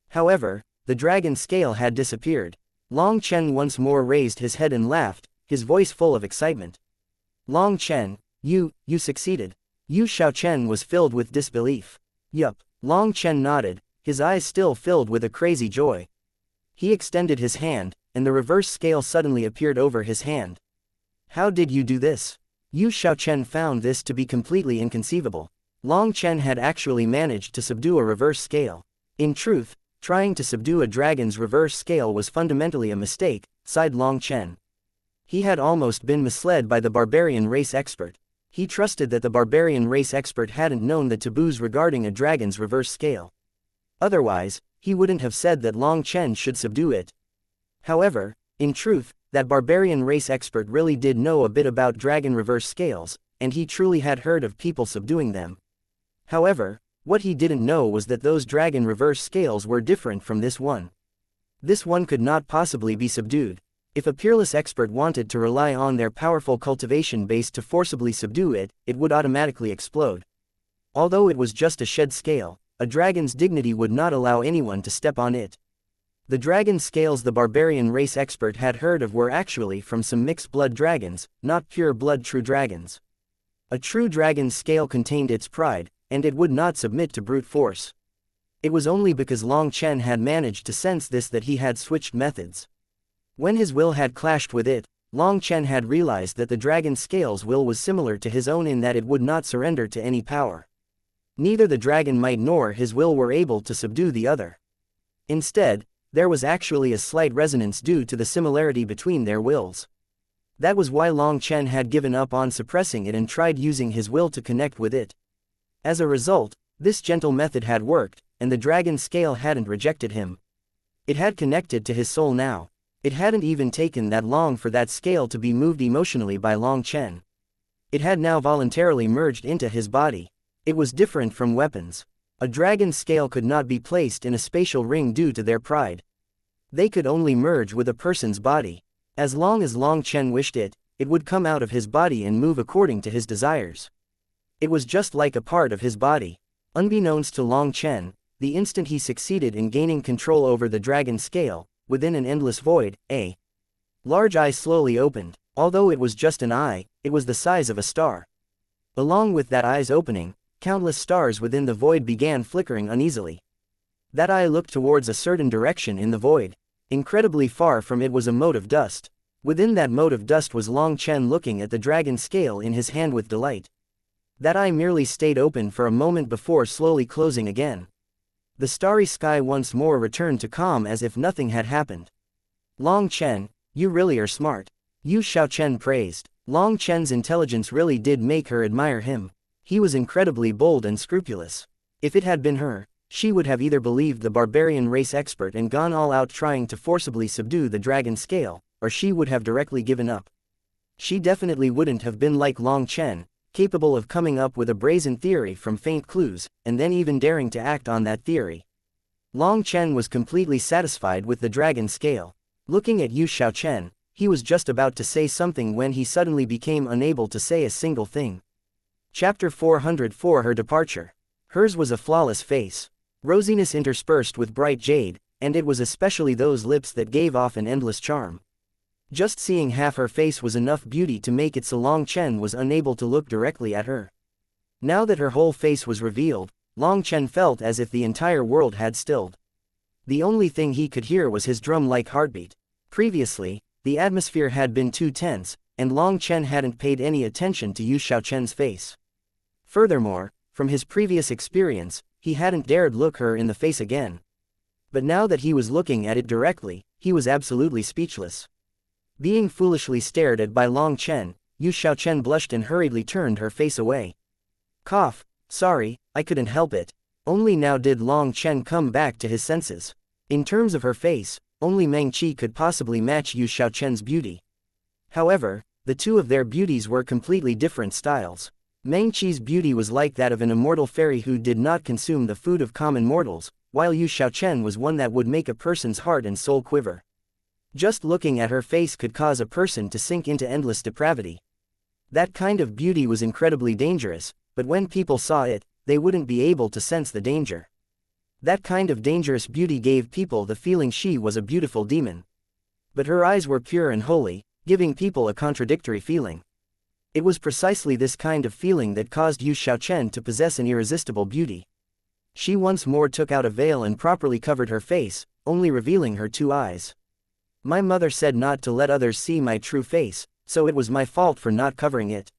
However, the dragon's scale had disappeared. Long Chen once more raised his head and laughed, his voice full of excitement. Long Chen, you succeeded. Yu Xiaochen was filled with disbelief. Yup, Long Chen nodded, his eyes still filled with a crazy joy. He extended his hand, and the reverse scale suddenly appeared over his hand. How did you do this? Yu Xiaochen found this to be completely inconceivable. Long Chen had actually managed to subdue a reverse scale. In truth, trying to subdue a dragon's reverse scale was fundamentally a mistake, sighed Long Chen. He had almost been misled by the barbarian race expert. He trusted that the barbarian race expert hadn't known the taboos regarding a dragon's reverse scale. Otherwise, he wouldn't have said that Long Chen should subdue it. However, in truth, that barbarian race expert really did know a bit about dragon reverse scales, and he truly had heard of people subduing them. However, what he didn't know was that those dragon reverse scales were different from this one. This one could not possibly be subdued. If a peerless expert wanted to rely on their powerful cultivation base to forcibly subdue it, it would automatically explode. Although it was just a shed scale, a dragon's dignity would not allow anyone to step on it. The dragon scales the barbarian race expert had heard of were actually from some mixed blood dragons, not pure blood true dragons. A true dragon's scale contained its pride, and it would not submit to brute force. It was only because Long Chen had managed to sense this that he had switched methods. When his will had clashed with it, Long Chen had realized that the dragon's scale's will was similar to his own in that it would not surrender to any power. Neither the dragon might nor his will were able to subdue the other. Instead, there was actually a slight resonance due to the similarity between their wills. That was why Long Chen had given up on suppressing it and tried using his will to connect with it. As a result, this gentle method had worked, and the dragon's scale hadn't rejected him. It had connected to his soul now. It hadn't even taken that long for that scale to be moved emotionally by Long Chen. It had now voluntarily merged into his body. It was different from weapons. A dragon's scale could not be placed in a spatial ring due to their pride. They could only merge with a person's body. As long as Long Chen wished it, it would come out of his body and move according to his desires. It was just like a part of his body. Unbeknownst to Long Chen, the instant he succeeded in gaining control over the dragon's scale, within an endless void, a large eye slowly opened. Although it was just an eye, it was the size of a star. Along with that eye's opening, countless stars within the void began flickering uneasily. That eye looked towards a certain direction in the void. Incredibly far from it was a mote of dust. Within that mote of dust was Long Chen looking at the dragon's scale in his hand with delight. That eye merely stayed open for a moment before slowly closing again. The starry sky once more returned to calm as if nothing had happened. Long Chen, you really are smart. Yu Xiaochen praised. Long Chen's intelligence really did make her admire him. He was incredibly bold and scrupulous. If it had been her, she would have either believed the barbarian race expert and gone all out trying to forcibly subdue the dragon's scale, or she would have directly given up. She definitely wouldn't have been like Long Chen, capable of coming up with a brazen theory from faint clues, and then even daring to act on that theory. Long Chen was completely satisfied with the dragon scale. Looking at Yu Xiaochen, he was just about to say something when he suddenly became unable to say a single thing. Chapter 404 Her Departure. Hers was a flawless face. Rosiness interspersed with bright jade, and it was especially those lips that gave off an endless charm. Just seeing half her face was enough beauty to make it so Long Chen was unable to look directly at her. Now that her whole face was revealed, Long Chen felt as if the entire world had stilled. The only thing he could hear was his drum-like heartbeat. Previously, the atmosphere had been too tense, and Long Chen hadn't paid any attention to Yu Xiaochen's face. Furthermore, from his previous experience, he hadn't dared look her in the face again. But now that he was looking at it directly, he was absolutely speechless. Being foolishly stared at by Long Chen, Yu Xiaochen blushed and hurriedly turned her face away. Cough, sorry, I couldn't help it. Only now did Long Chen come back to his senses. In terms of her face, only Meng Qi could possibly match Yu Xiaochen's beauty. However, the two of their beauties were completely different styles. Meng Qi's beauty was like that of an immortal fairy who did not consume the food of common mortals, while Yu Xiaochen was one that would make a person's heart and soul quiver. Just looking at her face could cause a person to sink into endless depravity. That kind of beauty was incredibly dangerous, but when people saw it, they wouldn't be able to sense the danger. That kind of dangerous beauty gave people the feeling she was a beautiful demon. But her eyes were pure and holy, giving people a contradictory feeling. It was precisely this kind of feeling that caused Yu Xiaochen to possess an irresistible beauty. She once more took out a veil and properly covered her face, only revealing her two eyes. My mother said not to let others see my true face, so it was my fault for not covering it.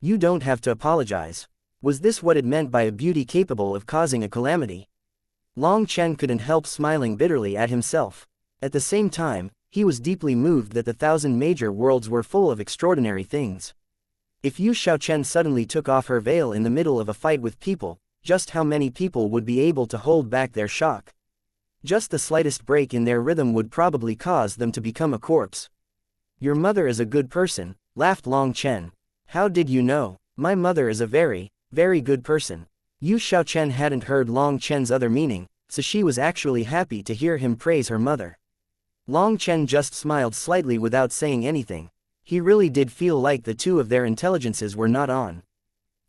You don't have to apologize. Was this what it meant by a beauty capable of causing a calamity? Long Chen couldn't help smiling bitterly at himself. At the same time, he was deeply moved that the 1,000 major worlds were full of extraordinary things. If Yu Xiaochen suddenly took off her veil in the middle of a fight with people, just how many people would be able to hold back their shock? Just the slightest break in their rhythm would probably cause them to become a corpse. Your mother is a good person, laughed Long Chen. How did you know? My mother is a very, very good person. Yu Xiaochen hadn't heard Long Chen's other meaning, so she was actually happy to hear him praise her mother. Long Chen just smiled slightly without saying anything. He really did feel like the two of their intelligences were not on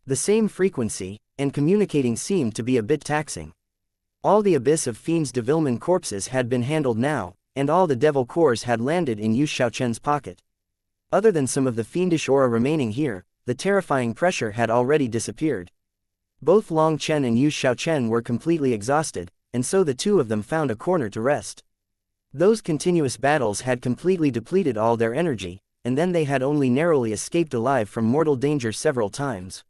the same frequency, and communicating seemed to be a bit taxing. All the abyss of fiends' devilman corpses had been handled now, and all the devil cores had landed in Yu Xiaochen's pocket. Other than some of the fiendish aura remaining here, the terrifying pressure had already disappeared. Both Long Chen and Yu Xiaochen were completely exhausted, and so the two of them found a corner to rest. Those continuous battles had completely depleted all their energy, and then they had only narrowly escaped alive from mortal danger several times.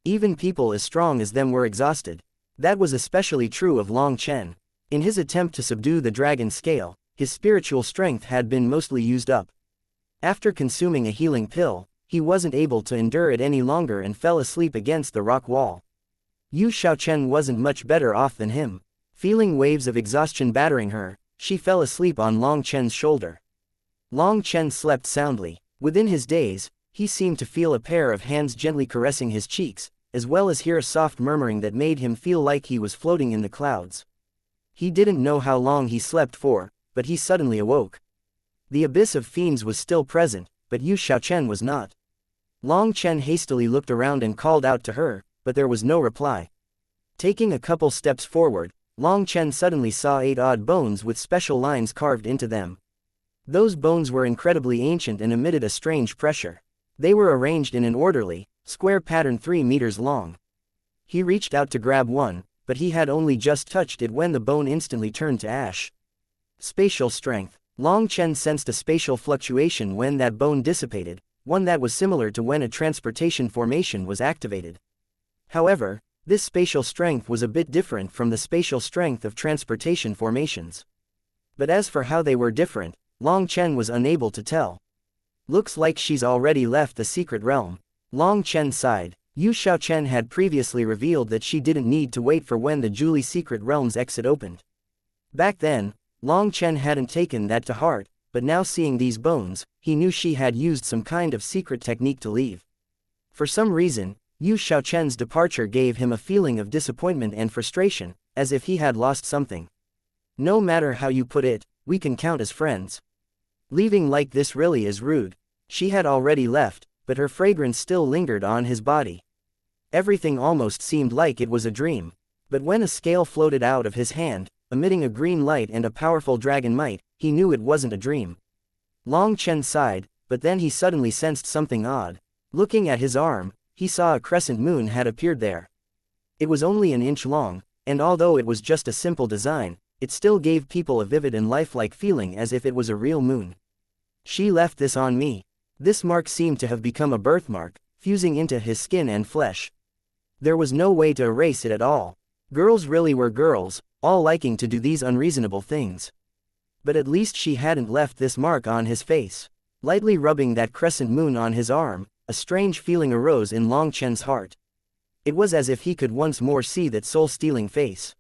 Even people as strong as them were exhausted. That was especially true of Long Chen. In his attempt to subdue the dragon scale, his spiritual strength had been mostly used up. After consuming a healing pill, he wasn't able to endure it any longer and fell asleep against the rock wall. Yu Xiaochen wasn't much better off than him. Feeling waves of exhaustion battering her, she fell asleep on Long Chen's shoulder. Long Chen slept soundly. Within his daze, he seemed to feel a pair of hands gently caressing his cheeks, as well as hear a soft murmuring that made him feel like he was floating in the clouds. He didn't know how long he slept for, but he suddenly awoke. The abyss of fiends was still present, but Yu Xiaochen was not. Long Chen hastily looked around and called out to her, but there was no reply. Taking a couple steps forward, Long Chen suddenly saw 8 odd bones with special lines carved into them. Those bones were incredibly ancient and emitted a strange pressure. They were arranged in an orderly, square pattern 3 meters long. He reached out to grab one, but he had only just touched it when the bone instantly turned to ash. Spatial strength. Long Chen sensed a spatial fluctuation when that bone dissipated, one that was similar to when a transportation formation was activated. However, this spatial strength was a bit different from the spatial strength of transportation formations. But as for how they were different, Long Chen was unable to tell. Looks like she's already left the secret realm. Long Chen sighed. Yu Xiaochen had previously revealed that she didn't need to wait for when the Julie secret realm's exit opened. Back then, Long Chen hadn't taken that to heart, but now seeing these bones, he knew she had used some kind of secret technique to leave. For some reason, Yu Xiaochen's departure gave him a feeling of disappointment and frustration, as if he had lost something. No matter how you put it, we can count as friends. Leaving like this really is rude. She had already left, but her fragrance still lingered on his body. Everything almost seemed like it was a dream. But when a scale floated out of his hand, emitting a green light and a powerful dragon might, he knew it wasn't a dream. Long Chen sighed, but then he suddenly sensed something odd. Looking at his arm, he saw a crescent moon had appeared there. It was only an inch long, and although it was just a simple design, it still gave people a vivid and lifelike feeling as if it was a real moon. She left this on me. This mark seemed to have become a birthmark, fusing into his skin and flesh. There was no way to erase it at all. Girls really were girls, all liking to do these unreasonable things. But at least she hadn't left this mark on his face. Lightly rubbing that crescent moon on his arm, a strange feeling arose in Long Chen's heart. It was as if he could once more see that soul-stealing face.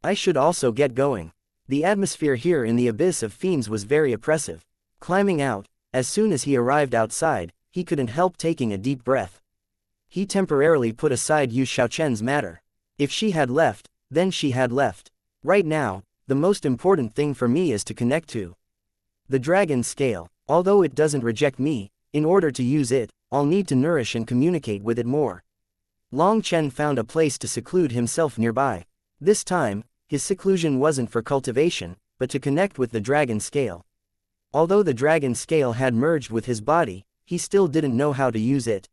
I should also get going. The atmosphere here in the abyss of fiends was very oppressive. Climbing out, as soon as he arrived outside, he couldn't help taking a deep breath. He temporarily put aside Yu Xiaochen's matter. If she had left, then she had left. Right now, the most important thing for me is to connect to the dragon scale. Although it doesn't reject me, in order to use it, I'll need to nourish and communicate with it more. Long Chen found a place to seclude himself nearby. This time, his seclusion wasn't for cultivation, but to connect with the dragon scale. Although the dragon scale had merged with his body, he still didn't know how to use it.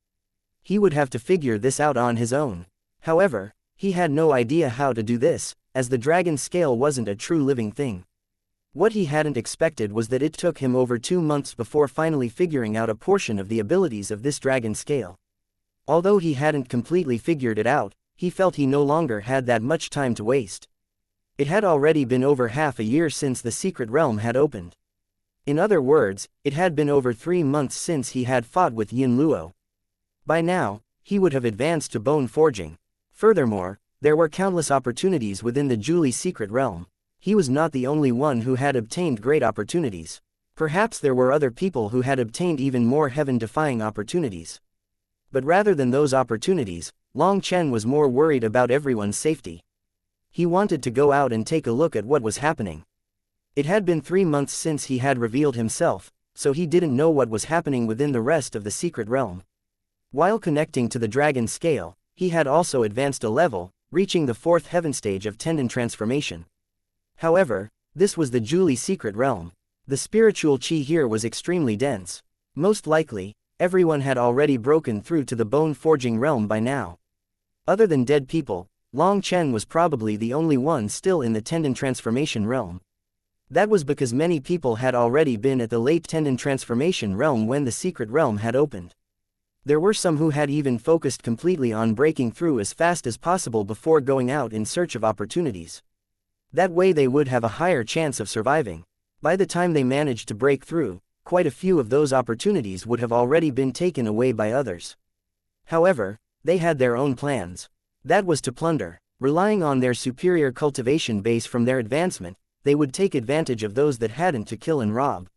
He would have to figure this out on his own. However, he had no idea how to do this, as the dragon scale wasn't a true living thing. What he hadn't expected was that it took him over 2 months before finally figuring out a portion of the abilities of this dragon scale. Although he hadn't completely figured it out, he felt he no longer had that much time to waste. It had already been over half a year since the secret realm had opened. In other words, it had been over 3 months since he had fought with Yin Luo. By now, he would have advanced to bone forging. Furthermore, there were countless opportunities within the Julie secret realm. He was not the only one who had obtained great opportunities. Perhaps there were other people who had obtained even more heaven-defying opportunities. But rather than those opportunities, Long Chen was more worried about everyone's safety. He wanted to go out and take a look at what was happening. It had been 3 months since he had revealed himself, so he didn't know what was happening within the rest of the secret realm. While connecting to the dragon scale, he had also advanced a level, reaching the 4th heaven stage of tendon transformation. However, this was the Julie secret realm. The spiritual qi here was extremely dense. Most likely, everyone had already broken through to the bone forging realm by now. Other than dead people, Long Chen was probably the only one still in the tendon transformation realm. That was because many people had already been at the late tendon transformation realm when the secret realm had opened. There were some who had even focused completely on breaking through as fast as possible before going out in search of opportunities. That way they would have a higher chance of surviving. By the time they managed to break through, quite a few of those opportunities would have already been taken away by others. However, they had their own plans. That was to plunder. Relying on their superior cultivation base from their advancement, they would take advantage of those that hadn't to kill and rob.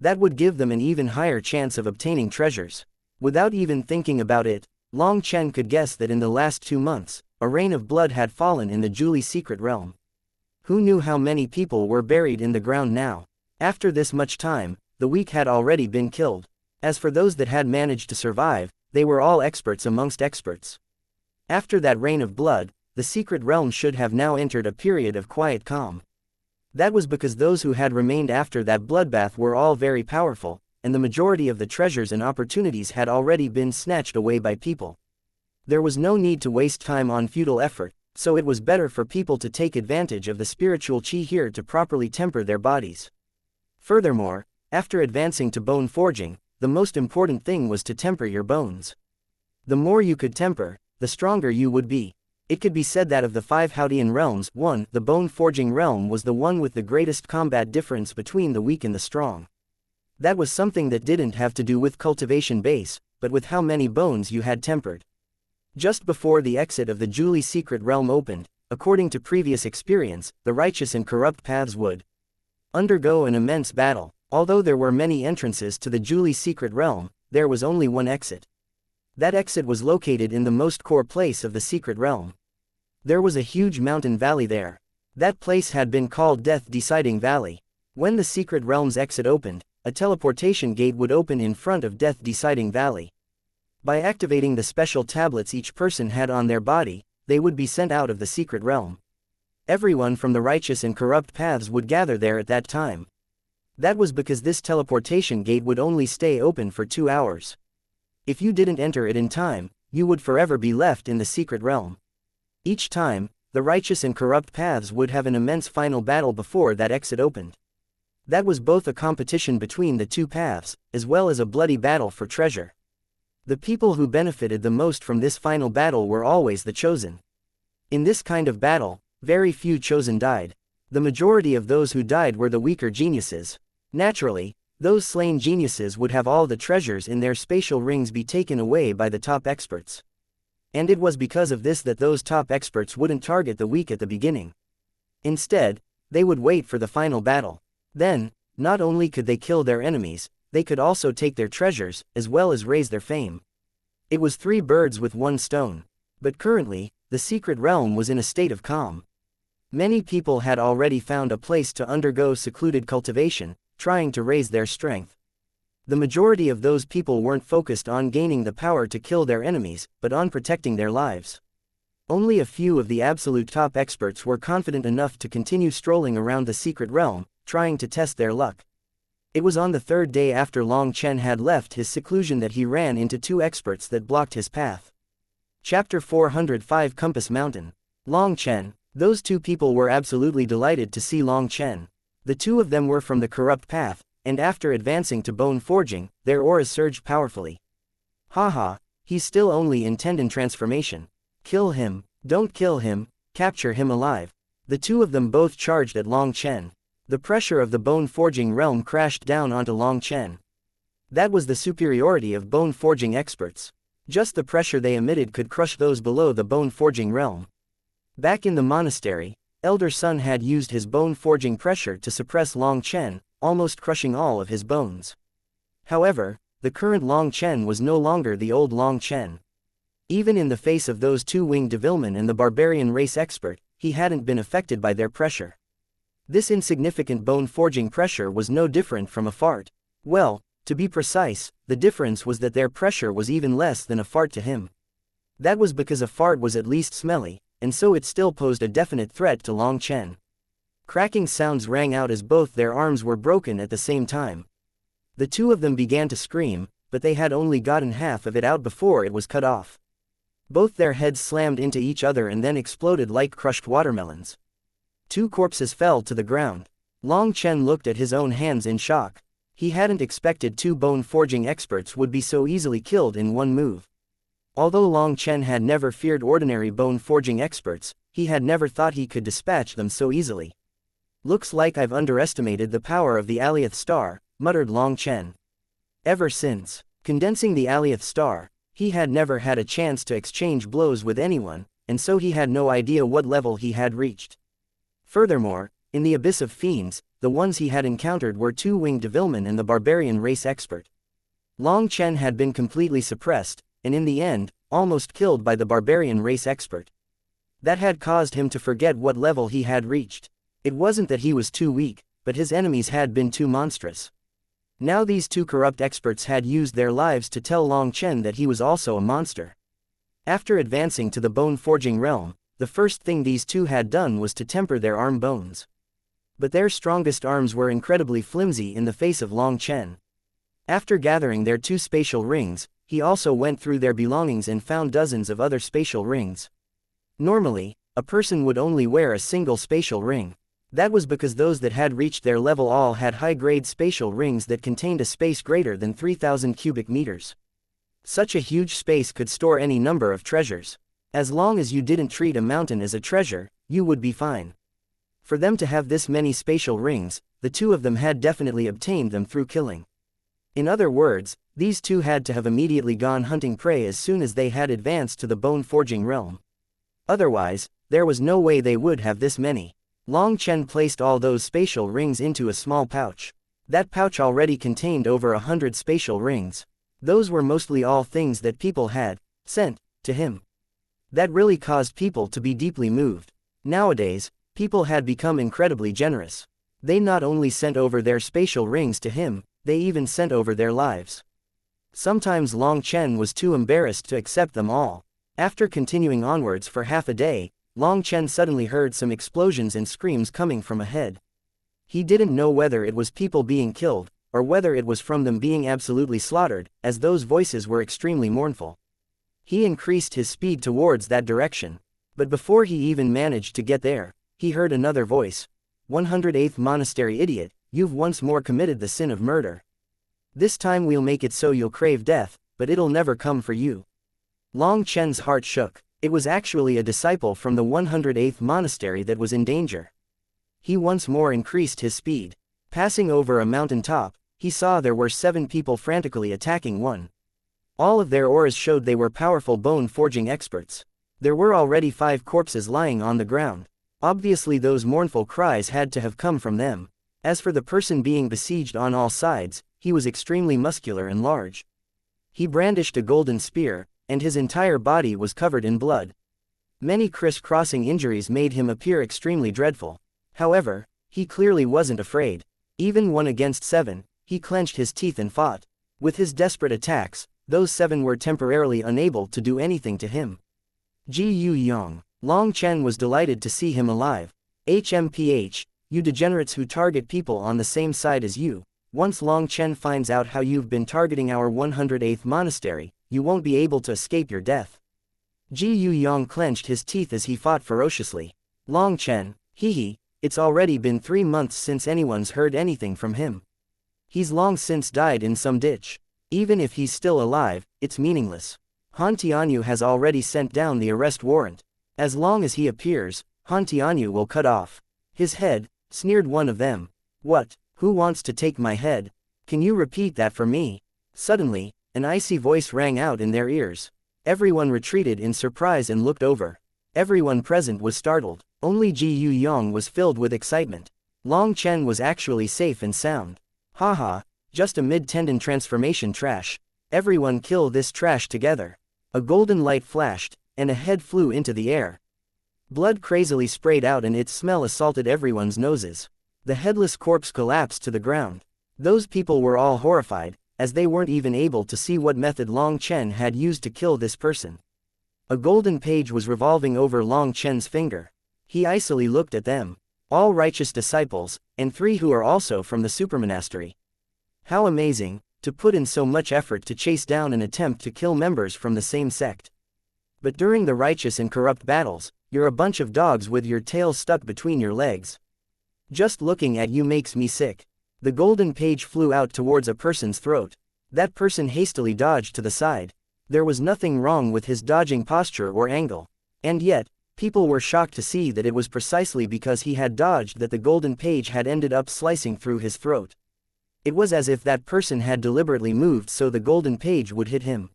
That would give them an even higher chance of obtaining treasures. Without even thinking about it, Long Chen could guess that in the last 2 months, a rain of blood had fallen in the Julie secret realm. Who knew how many people were buried in the ground now? After this much time, the weak had already been killed. As for those that had managed to survive, they were all experts amongst experts. After that rain of blood, the secret realm should have now entered a period of quiet calm. That was because those who had remained after that bloodbath were all very powerful, and the majority of the treasures and opportunities had already been snatched away by people. There was no need to waste time on futile effort, so it was better for people to take advantage of the spiritual qi here to properly temper their bodies. Furthermore, after advancing to bone forging, the most important thing was to temper your bones. The more you could temper, the stronger you would be. It could be said that of the 5 Haodian realms, the bone forging realm was the one with the greatest combat difference between the weak and the strong. That was something that didn't have to do with cultivation base, but with how many bones you had tempered. Just before the exit of the Julie secret realm opened, according to previous experience, the righteous and corrupt paths would undergo an immense battle. Although there were many entrances to the Julie secret realm, there was only one exit. That exit was located in the most core place of the secret realm. There was a huge mountain valley there. That place had been called Death Deciding Valley. When the secret realm's exit opened, a teleportation gate would open in front of Death Deciding Valley. By activating the special tablets each person had on their body, they would be sent out of the secret realm. Everyone from the righteous and corrupt paths would gather there at that time. That was because this teleportation gate would only stay open for 2 hours. If you didn't enter it in time, you would forever be left in the secret realm. Each time, the righteous and corrupt paths would have an immense final battle before that exit opened. That was both a competition between the 2 paths, as well as a bloody battle for treasure. The people who benefited the most from this final battle were always the chosen. In this kind of battle, very few chosen died. The majority of those who died were the weaker geniuses. Naturally, those slain geniuses would have all the treasures in their spatial rings be taken away by the top experts. And it was because of this that those top experts wouldn't target the weak at the beginning. Instead, they would wait for the final battle. Then, not only could they kill their enemies, they could also take their treasures, as well as raise their fame. It was 3 birds with 1 stone. But currently, the secret realm was in a state of calm. Many people had already found a place to undergo secluded cultivation, trying to raise their strength. The majority of those people weren't focused on gaining the power to kill their enemies, but on protecting their lives. Only a few of the absolute top experts were confident enough to continue strolling around the secret realm, trying to test their luck. It was on the 3rd day after Long Chen had left his seclusion that he ran into 2 experts that blocked his path. Chapter 405 Compass Mountain. Long Chen. Those 2 people were absolutely delighted to see Long Chen. The 2 of them were from the corrupt path, and after advancing to bone forging, their auras surged powerfully. Haha, he's still only in tendon transformation. Kill him, don't kill him, capture him alive. The 2 of them both charged at Long Chen. The pressure of the bone forging realm crashed down onto Long Chen. That was the superiority of bone forging experts. Just the pressure they emitted could crush those below the bone forging realm. Back in the monastery, Elder Sun had used his bone forging pressure to suppress Long Chen, almost crushing all of his bones. However, the current Long Chen was no longer the old Long Chen. Even in the face of those 2 winged devilmen and the barbarian race expert, he hadn't been affected by their pressure. This insignificant bone forging pressure was no different from a fart. Well, to be precise, the difference was that their pressure was even less than a fart to him. That was because a fart was at least smelly, and so it still posed a definite threat to Long Chen. Cracking sounds rang out as both their arms were broken at the same time. The 2 of them began to scream, but they had only gotten half of it out before it was cut off. Both their heads slammed into each other and then exploded like crushed watermelons. 2 corpses fell to the ground. Long Chen looked at his own hands in shock. He hadn't expected 2 bone forging experts would be so easily killed in one move. Although Long Chen had never feared ordinary bone forging experts, he had never thought he could dispatch them so easily. Looks like I've underestimated the power of the Alioth Star, muttered Long Chen. Ever since condensing the Alioth Star, he had never had a chance to exchange blows with anyone, and so he had no idea what level he had reached. Furthermore, in the abyss of fiends, the ones he had encountered were 2 winged devilmen and the barbarian race expert. Long Chen had been completely suppressed, and in the end, almost killed by the barbarian race expert. That had caused him to forget what level he had reached. It wasn't that he was too weak, but his enemies had been too monstrous. Now these 2 corrupt experts had used their lives to tell Long Chen that he was also a monster. After advancing to the bone forging realm, the first thing these 2 had done was to temper their arm bones. But their strongest arms were incredibly flimsy in the face of Long Chen. After gathering their 2 spatial rings, he also went through their belongings and found dozens of other spatial rings. Normally, a person would only wear a single spatial ring. That was because those that had reached their level all had high-grade spatial rings that contained a space greater than 3,000 cubic meters. Such a huge space could store any number of treasures. As long as you didn't treat a mountain as a treasure, you would be fine. For them to have this many spatial rings, the 2 of them had definitely obtained them through killing. In other words, these 2 had to have immediately gone hunting prey as soon as they had advanced to the bone forging realm. Otherwise, there was no way they would have this many. Long Chen placed all those spatial rings into a small pouch. That pouch already contained over 100 spatial rings. Those were mostly all things that people had sent to him. That really caused people to be deeply moved. Nowadays, people had become incredibly generous. They not only sent over their spatial rings to him, they even sent over their lives. Sometimes Long Chen was too embarrassed to accept them all. After continuing onwards for half a day, Long Chen suddenly heard some explosions and screams coming from ahead. He didn't know whether it was people being killed, or whether it was from them being absolutely slaughtered, as those voices were extremely mournful. He increased his speed towards that direction. But before he even managed to get there, he heard another voice. 108th Monastery idiot, you've once more committed the sin of murder. This time we'll make it so you'll crave death, but it'll never come for you. Long Chen's heart shook. It was actually a disciple from the 108th Monastery that was in danger. He once more increased his speed. Passing over a mountain top, he saw there were 7 people frantically attacking one. All of their auras showed they were powerful bone-forging experts. There were already 5 corpses lying on the ground. Obviously those mournful cries had to have come from them. As for the person being besieged on all sides, he was extremely muscular and large. He brandished a golden spear, and his entire body was covered in blood. Many criss-crossing injuries made him appear extremely dreadful. However, he clearly wasn't afraid. Even 1 against 7, he clenched his teeth and fought. With his desperate attacks, those 7 were temporarily unable to do anything to him. Ji Yu Yang. Long Chen was delighted to see him alive. HMPH, you degenerates who target people on the same side as you. Once Long Chen finds out how you've been targeting our 108th monastery, you won't be able to escape your death. Ji Yu Yang clenched his teeth as he fought ferociously. Long Chen, hee, it's already been 3 months since anyone's heard anything from him. He's long since died in some ditch. Even if he's still alive, it's meaningless. Han Tianyu has already sent down the arrest warrant. As long as he appears, Han Tianyu will cut off his head, sneered one of them. What? Who wants to take my head? Can you repeat that for me? Suddenly, an icy voice rang out in their ears. Everyone retreated in surprise and looked over. Everyone present was startled. Only Ji Yu Yang was filled with excitement. Long Chen was actually safe and sound. Haha, just a mid-tendon transformation trash. Everyone kill this trash together. A golden light flashed, and a head flew into the air. Blood crazily sprayed out and its smell assaulted everyone's noses. The headless corpse collapsed to the ground. Those people were all horrified, as they weren't even able to see what method Long Chen had used to kill this person. A golden page was revolving over Long Chen's finger. He icily looked at them. All righteous disciples, and 3 who are also from the supermonastery. How amazing, to put in so much effort to chase down and attempt to kill members from the same sect. But during the righteous and corrupt battles, you're a bunch of dogs with your tails stuck between your legs. Just looking at you makes me sick. The golden page flew out towards a person's throat. That person hastily dodged to the side. There was nothing wrong with his dodging posture or angle. And yet, people were shocked to see that it was precisely because he had dodged that the golden page had ended up slicing through his throat. It was as if that person had deliberately moved so the golden page would hit him.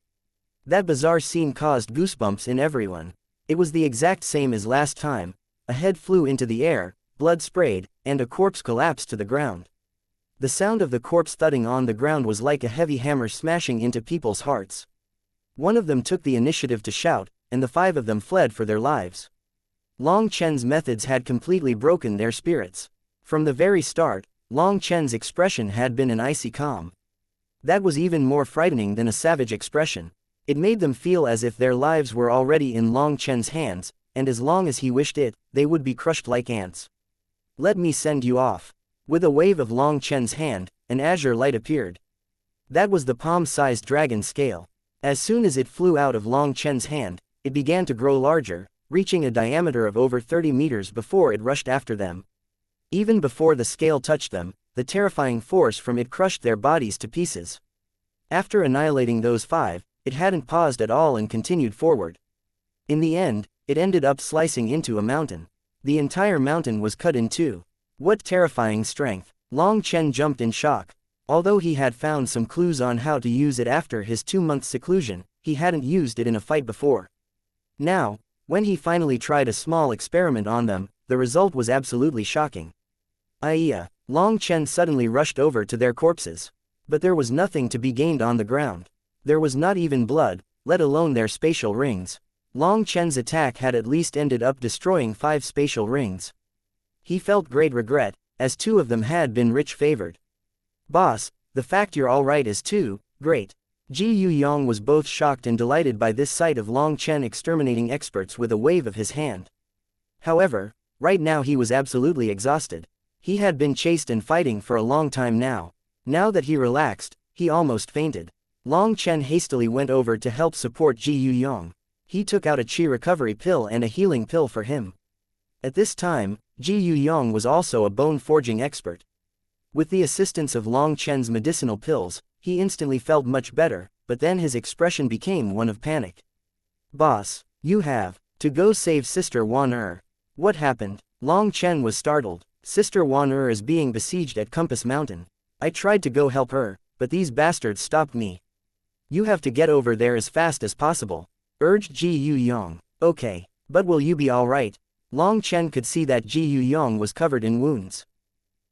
That bizarre scene caused goosebumps in everyone. It was the exact same as last time. A head flew into the air, blood sprayed, and a corpse collapsed to the ground. The sound of the corpse thudding on the ground was like a heavy hammer smashing into people's hearts. One of them took the initiative to shout, and the 5 of them fled for their lives. Long Chen's methods had completely broken their spirits. From the very start, Long Chen's expression had been an icy calm. That was even more frightening than a savage expression. It made them feel as if their lives were already in Long Chen's hands, and as long as he wished it, they would be crushed like ants. Let me send you off. With a wave of Long Chen's hand, an azure light appeared. That was the palm-sized dragon scale. As soon as it flew out of Long Chen's hand, it began to grow larger, reaching a diameter of over 30 meters before it rushed after them. Even before the scale touched them, the terrifying force from it crushed their bodies to pieces. After annihilating those 5, it hadn't paused at all and continued forward. In the end, it ended up slicing into a mountain. The entire mountain was cut in 2. What terrifying strength! Long Chen jumped in shock. Although he had found some clues on how to use it after his 2-month seclusion, he hadn't used it in a fight before. Now, when he finally tried a small experiment on them, the result was absolutely shocking. Aiya! Long Chen suddenly rushed over to their corpses. But there was nothing to be gained on the ground. There was not even blood, let alone their spatial rings. Long Chen's attack had at least ended up destroying 5 spatial rings. He felt great regret, as 2 of them had been rich favored. Boss, the fact you're alright is too great. Ji Yu Yang was both shocked and delighted by this sight of Long Chen exterminating experts with a wave of his hand. However, right now he was absolutely exhausted. He had been chased and fighting for a long time now. Now that he relaxed, he almost fainted. Long Chen hastily went over to help support Ji Yu Yang. He took out a chi recovery pill and a healing pill for him. At this time, Ji Yu Yang was also a bone-forging expert. With the assistance of Long Chen's medicinal pills, he instantly felt much better, but then his expression became one of panic. Boss, you have to go save Sister Wan Er. What happened? Long Chen was startled. Sister Wan Er is being besieged at Compass Mountain. I tried to go help her, but these bastards stopped me. You have to get over there as fast as possible, urged Ji Yu Yong. Okay, but will you be alright? Long Chen could see that Ji Yu Yong was covered in wounds.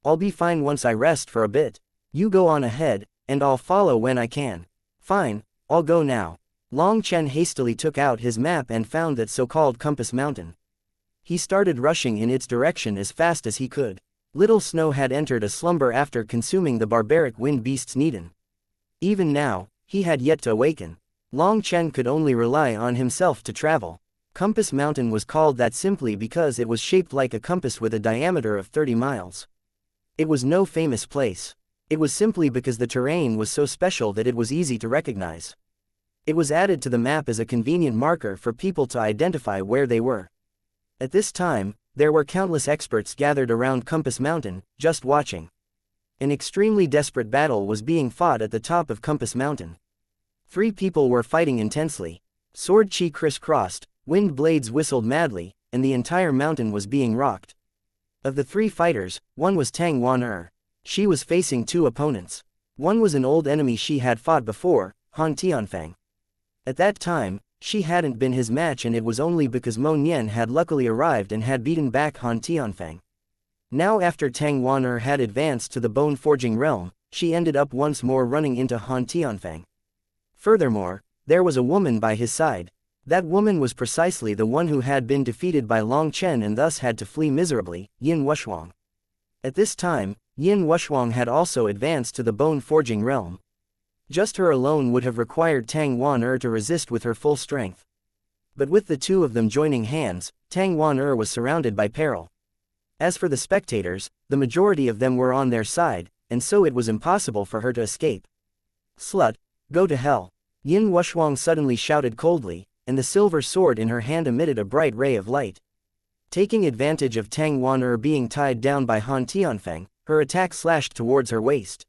I'll be fine once I rest for a bit. You go on ahead, and I'll follow when I can. Fine, I'll go now. Long Chen hastily took out his map and found that so-called Compass Mountain. He started rushing in its direction as fast as he could. Little Snow had entered a slumber after consuming the barbaric wind beast's Needon. Even now, he had yet to awaken. Long Chen could only rely on himself to travel. Compass Mountain was called that simply because it was shaped like a compass with a diameter of 30 miles. It was no famous place. It was simply because the terrain was so special that it was easy to recognize. It was added to the map as a convenient marker for people to identify where they were. At this time, there were countless experts gathered around Compass Mountain, just watching. An extremely desperate battle was being fought at the top of Compass Mountain. 3 people were fighting intensely. Sword chi crisscrossed, wind blades whistled madly, and the entire mountain was being rocked. Of the 3 fighters, one was Tang Wan. She was facing 2 opponents. One was an old enemy she had fought before, Han Tianfang. At that time, she hadn't been his match, and it was only because Mo Nian had luckily arrived and had beaten back Han Tianfang. Now after Tang Wan had advanced to the bone-forging realm, she ended up once more running into Han Tianfang. Furthermore, there was a woman by his side. That woman was precisely the one who had been defeated by Long Chen and thus had to flee miserably, Yin Wuxuang. At this time, Yin Wuxuang had also advanced to the bone-forging realm. Just her alone would have required Tang Wan to resist with her full strength. But with the 2 of them joining hands, Tang Wan was surrounded by peril. As for the spectators, the majority of them were on their side, and so it was impossible for her to escape. Slut, go to hell! Yin Wuxuang suddenly shouted coldly, and the silver sword in her hand emitted a bright ray of light. Taking advantage of Tang Wan being tied down by Han Tianfang, her attack slashed towards her waist.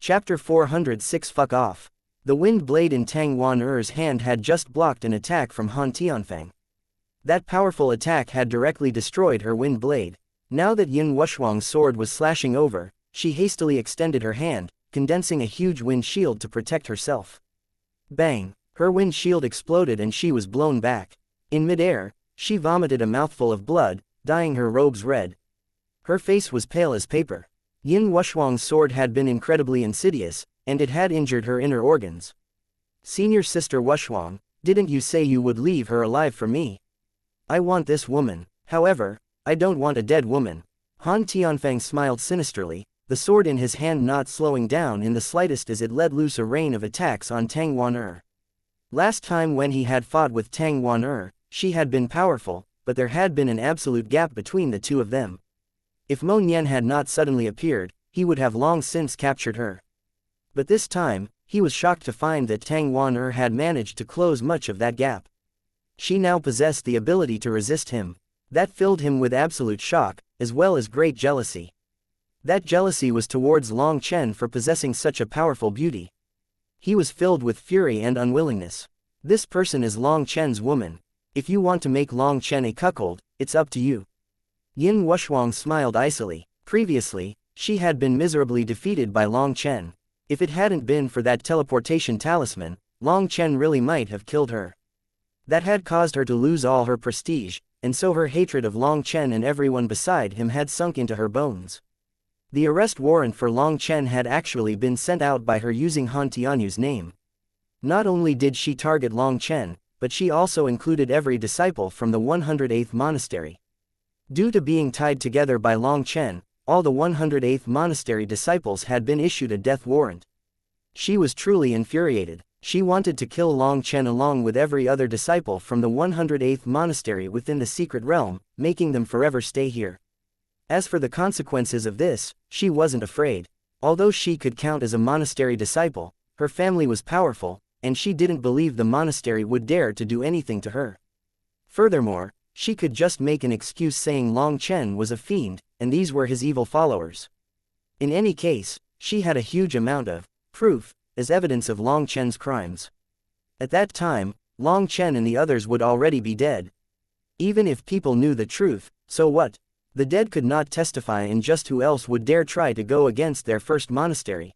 Chapter 406 Fuck off. The wind blade in Tang Wan-er's hand had just blocked an attack from Han Tianfang. That powerful attack had directly destroyed her wind blade. Now that Yin Wuxuang's sword was slashing over, she hastily extended her hand, condensing a huge wind shield to protect herself. Bang! Her wind shield exploded and she was blown back. In midair, she vomited a mouthful of blood, dyeing her robes red. Her face was pale as paper. Yin Wuxuang's sword had been incredibly insidious, and it had injured her inner organs. Senior Sister Wuxuang, didn't you say you would leave her alive for me? I want this woman. However, I don't want a dead woman. Han Tianfang smiled sinisterly, the sword in his hand not slowing down in the slightest as it let loose a rain of attacks on Tang Wan. Last time when he had fought with Tang Wan, she had been powerful, but there had been an absolute gap between the 2 of them. If Mo Nian had not suddenly appeared, he would have long since captured her. But this time, he was shocked to find that Tang Wan had managed to close much of that gap. She now possessed the ability to resist him. That filled him with absolute shock, as well as great jealousy. That jealousy was towards Long Chen for possessing such a powerful beauty. He was filled with fury and unwillingness. This person is Long Chen's woman. If you want to make Long Chen a cuckold, it's up to you. Yin Wuxuang smiled icily. Previously, she had been miserably defeated by Long Chen. If it hadn't been for that teleportation talisman, Long Chen really might have killed her. That had caused her to lose all her prestige, and so her hatred of Long Chen and everyone beside him had sunk into her bones. The arrest warrant for Long Chen had actually been sent out by her using Han Tianyu's name. Not only did she target Long Chen, but she also included every disciple from the 108th monastery. Due to being tied together by Long Chen, all the 108th monastery disciples had been issued a death warrant. She was truly infuriated. She wanted to kill Long Chen along with every other disciple from the 108th monastery within the secret realm, making them forever stay here. As for the consequences of this, she wasn't afraid. Although she could count as a monastery disciple, her family was powerful, and she didn't believe the monastery would dare to do anything to her. Furthermore, she could just make an excuse saying Long Chen was a fiend, and these were his evil followers. In any case, she had a huge amount of proof as evidence of Long Chen's crimes. At that time, Long Chen and the others would already be dead. Even if people knew the truth, so what? The dead could not testify, and just who else would dare try to go against their first monastery?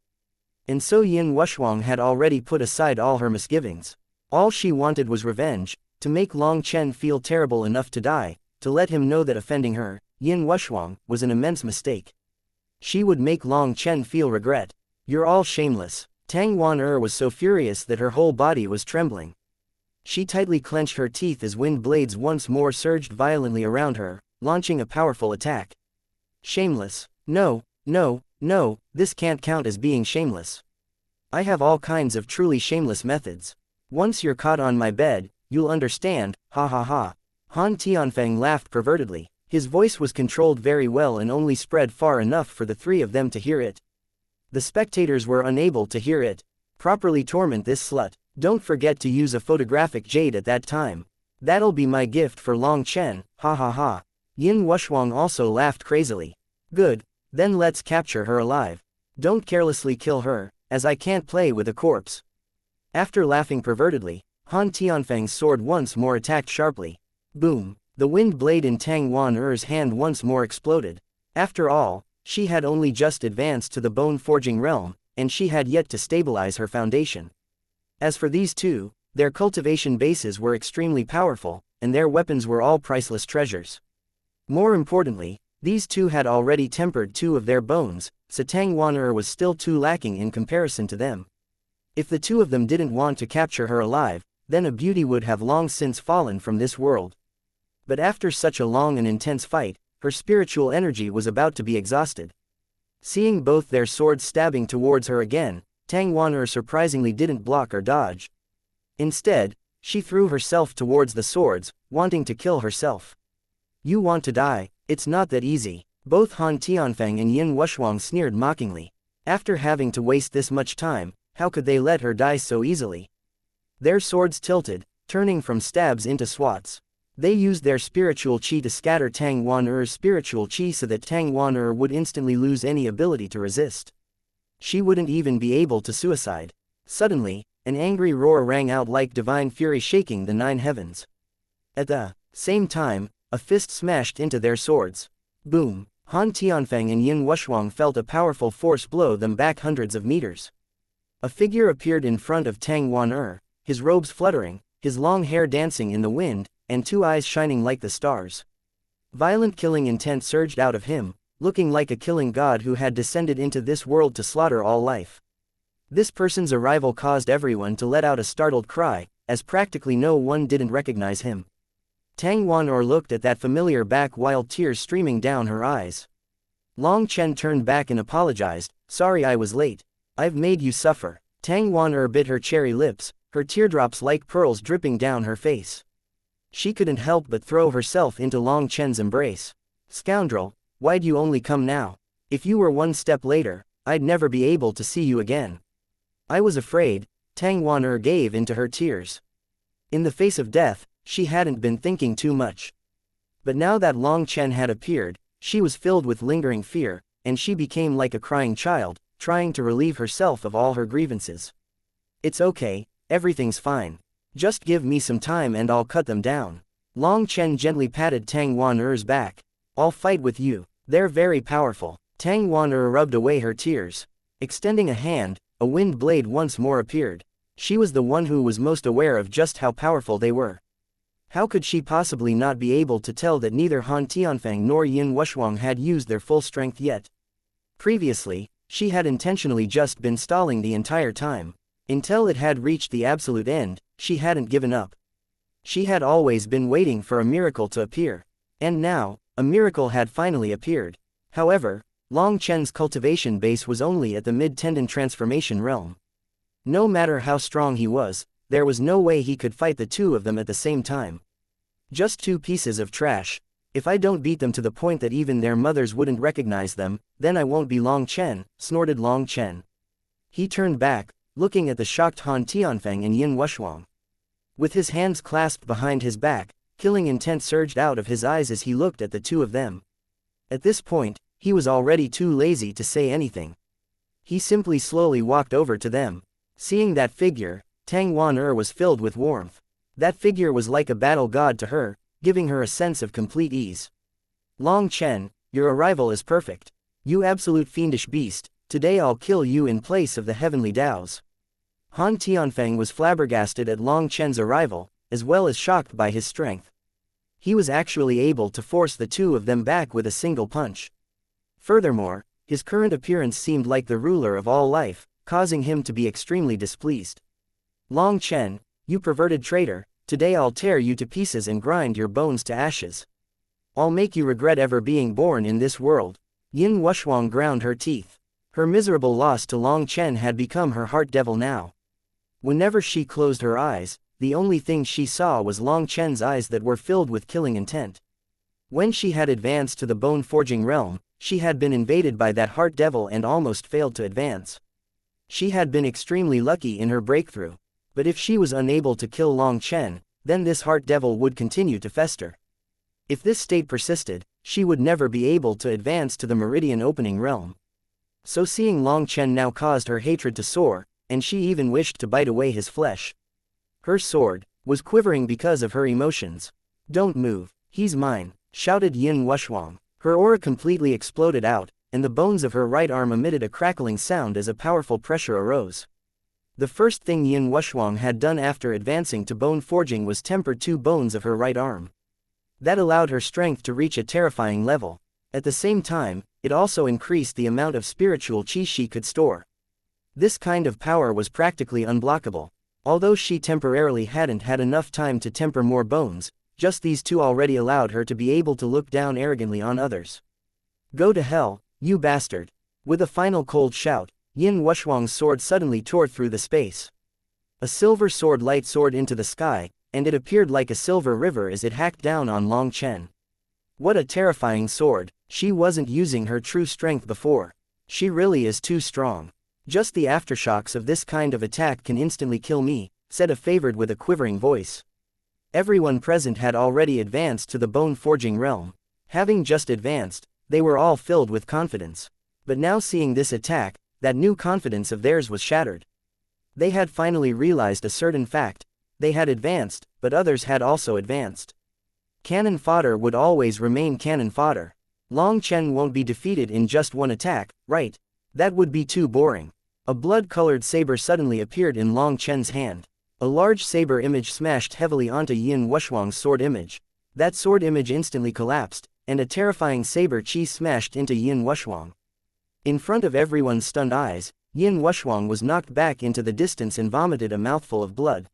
And so Yin Wuxuang had already put aside all her misgivings. All she wanted was revenge, to make Long Chen feel terrible enough to die, to let him know that offending her, Yin Wuxuang, was an immense mistake. She would make Long Chen feel regret. You're all shameless. Tang Wan was so furious that her whole body was trembling. She tightly clenched her teeth as wind blades once more surged violently around her, launching a powerful attack. Shameless. No, no, no, this can't count as being shameless. I have all kinds of truly shameless methods. Once you're caught on my bed, you'll understand, ha ha ha. Han Tianfeng laughed pervertedly. His voice was controlled very well and only spread far enough for the three of them to hear it. The spectators were unable to hear it. Properly torment this slut. Don't forget to use a photographic jade at that time. That'll be my gift for Long Chen, ha ha ha. Yin Wuxuang also laughed crazily. Good, then let's capture her alive. Don't carelessly kill her, as I can't play with a corpse. After laughing pervertedly, Han Tianfeng's sword once more attacked sharply. Boom! The wind blade in Tang Wan-er's hand once more exploded. After all, she had only just advanced to the bone-forging realm, and she had yet to stabilize her foundation. As for these two, their cultivation bases were extremely powerful, and their weapons were all priceless treasures. More importantly, these two had already tempered two of their bones, so Tang Wan-er was still too lacking in comparison to them. If the two of them didn't want to capture her alive, then a beauty would have long since fallen from this world. But after such a long and intense fight, her spiritual energy was about to be exhausted. Seeing both their swords stabbing towards her again, Tang Wan-er surprisingly didn't block or dodge. Instead, she threw herself towards the swords, wanting to kill herself. You want to die? It's not that easy. Both Han Tianfeng and Yin Wuxuang sneered mockingly. After having to waste this much time, how could they let her die so easily? Their swords tilted, turning from stabs into swats. They used their spiritual qi to scatter Tang Wan-er's spiritual qi so that Tang Wan-er would instantly lose any ability to resist. She wouldn't even be able to suicide. Suddenly, an angry roar rang out like divine fury shaking the nine heavens. At the same time, a fist smashed into their swords. Boom! Han Tianfeng and Yin Wuxuang felt a powerful force blow them back hundreds of meters. A figure appeared in front of Tang Wan-er, his robes fluttering, his long hair dancing in the wind, and two eyes shining like the stars. Violent killing intent surged out of him, looking like a killing god who had descended into this world to slaughter all life. This person's arrival caused everyone to let out a startled cry, as practically no one didn't recognize him. Tang Wan-er looked at that familiar back while tears streaming down her eyes. Long Chen turned back and apologized, "Sorry I was late. I've made you suffer." Tang Wan-er bit her cherry lips, her teardrops like pearls dripping down her face. She couldn't help but throw herself into Long Chen's embrace. "Scoundrel, why'd you only come now? If you were one step later, I'd never be able to see you again." "I was afraid." Tang Wan-er gave into her tears. In the face of death, she hadn't been thinking too much. But now that Long Chen had appeared, she was filled with lingering fear, and she became like a crying child, trying to relieve herself of all her grievances. "It's okay, everything's fine. Just give me some time and I'll cut them down." Long Chen gently patted Tang Wan-er's back. "I'll fight with you. They're very powerful." Tang Wan-er rubbed away her tears. Extending a hand, a wind blade once more appeared. She was the one who was most aware of just how powerful they were. How could she possibly not be able to tell that neither Han Tianfeng nor Yin Wuxuang had used their full strength yet? Previously, she had intentionally just been stalling the entire time. Until it had reached the absolute end, she hadn't given up. She had always been waiting for a miracle to appear. And now, a miracle had finally appeared. However, Long Chen's cultivation base was only at the mid-tendon transformation realm. No matter how strong he was, there was no way he could fight the two of them at the same time. "Just two pieces of trash. If I don't beat them to the point that even their mothers wouldn't recognize them, then I won't be Long Chen," snorted Long Chen. He turned back, looking at the shocked Han Tianfeng and Yin Wuxuang. With his hands clasped behind his back, killing intent surged out of his eyes as he looked at the two of them. At this point, he was already too lazy to say anything. He simply slowly walked over to them. Seeing that figure, Tang Wan-er was filled with warmth. That figure was like a battle god to her, giving her a sense of complete ease. "Long Chen, your arrival is perfect. You absolute fiendish beast, today I'll kill you in place of the heavenly Taos. Han Tianfeng was flabbergasted at Long Chen's arrival, as well as shocked by his strength. He was actually able to force the two of them back with a single punch. Furthermore, his current appearance seemed like the ruler of all life, causing him to be extremely displeased. Long Chen, you perverted traitor, today I'll tear you to pieces and grind your bones to ashes. I'll make you regret ever being born in this world. Yin Wuxuang ground her teeth. Her miserable loss to Long Chen had become her heart devil now. Whenever she closed her eyes, the only thing she saw was Long Chen's eyes that were filled with killing intent. When she had advanced to the bone-forging realm, she had been invaded by that heart devil and almost failed to advance. She had been extremely lucky in her breakthrough, but if she was unable to kill Long Chen, then this heart devil would continue to fester. If this state persisted, she would never be able to advance to the meridian opening realm. So seeing Long Chen now caused her hatred to soar, and she even wished to bite away his flesh. Her sword was quivering because of her emotions. Don't move, he's mine, shouted Yin Wuxuang. Her aura completely exploded out, and the bones of her right arm emitted a crackling sound as a powerful pressure arose. The first thing Yin Wuxuang had done after advancing to bone forging was temper two bones of her right arm. That allowed her strength to reach a terrifying level. At the same time, it also increased the amount of spiritual qi she could store. This kind of power was practically unblockable. Although she temporarily hadn't had enough time to temper more bones, just these two already allowed her to be able to look down arrogantly on others. Go to hell, you bastard! With a final cold shout, Yin Wuxuang's sword suddenly tore through the space. A silver sword light soared into the sky, and it appeared like a silver river as it hacked down on Long Chen. What a terrifying sword! She wasn't using her true strength before. She really is too strong. Just the aftershocks of this kind of attack can instantly kill me, said a favored with a quivering voice. Everyone present had already advanced to the bone-forging realm. Having just advanced, they were all filled with confidence. But now seeing this attack, that new confidence of theirs was shattered. They had finally realized a certain fact. They had advanced, but others had also advanced. Cannon fodder would always remain cannon fodder. Long Chen won't be defeated in just one attack, right? That would be too boring. A blood-colored saber suddenly appeared in Long Chen's hand. A large saber image smashed heavily onto Yin Wuxuang's sword image. That sword image instantly collapsed, and a terrifying saber qi smashed into Yin Wuxuang. In front of everyone's stunned eyes, Yin Wuxuang was knocked back into the distance and vomited a mouthful of blood.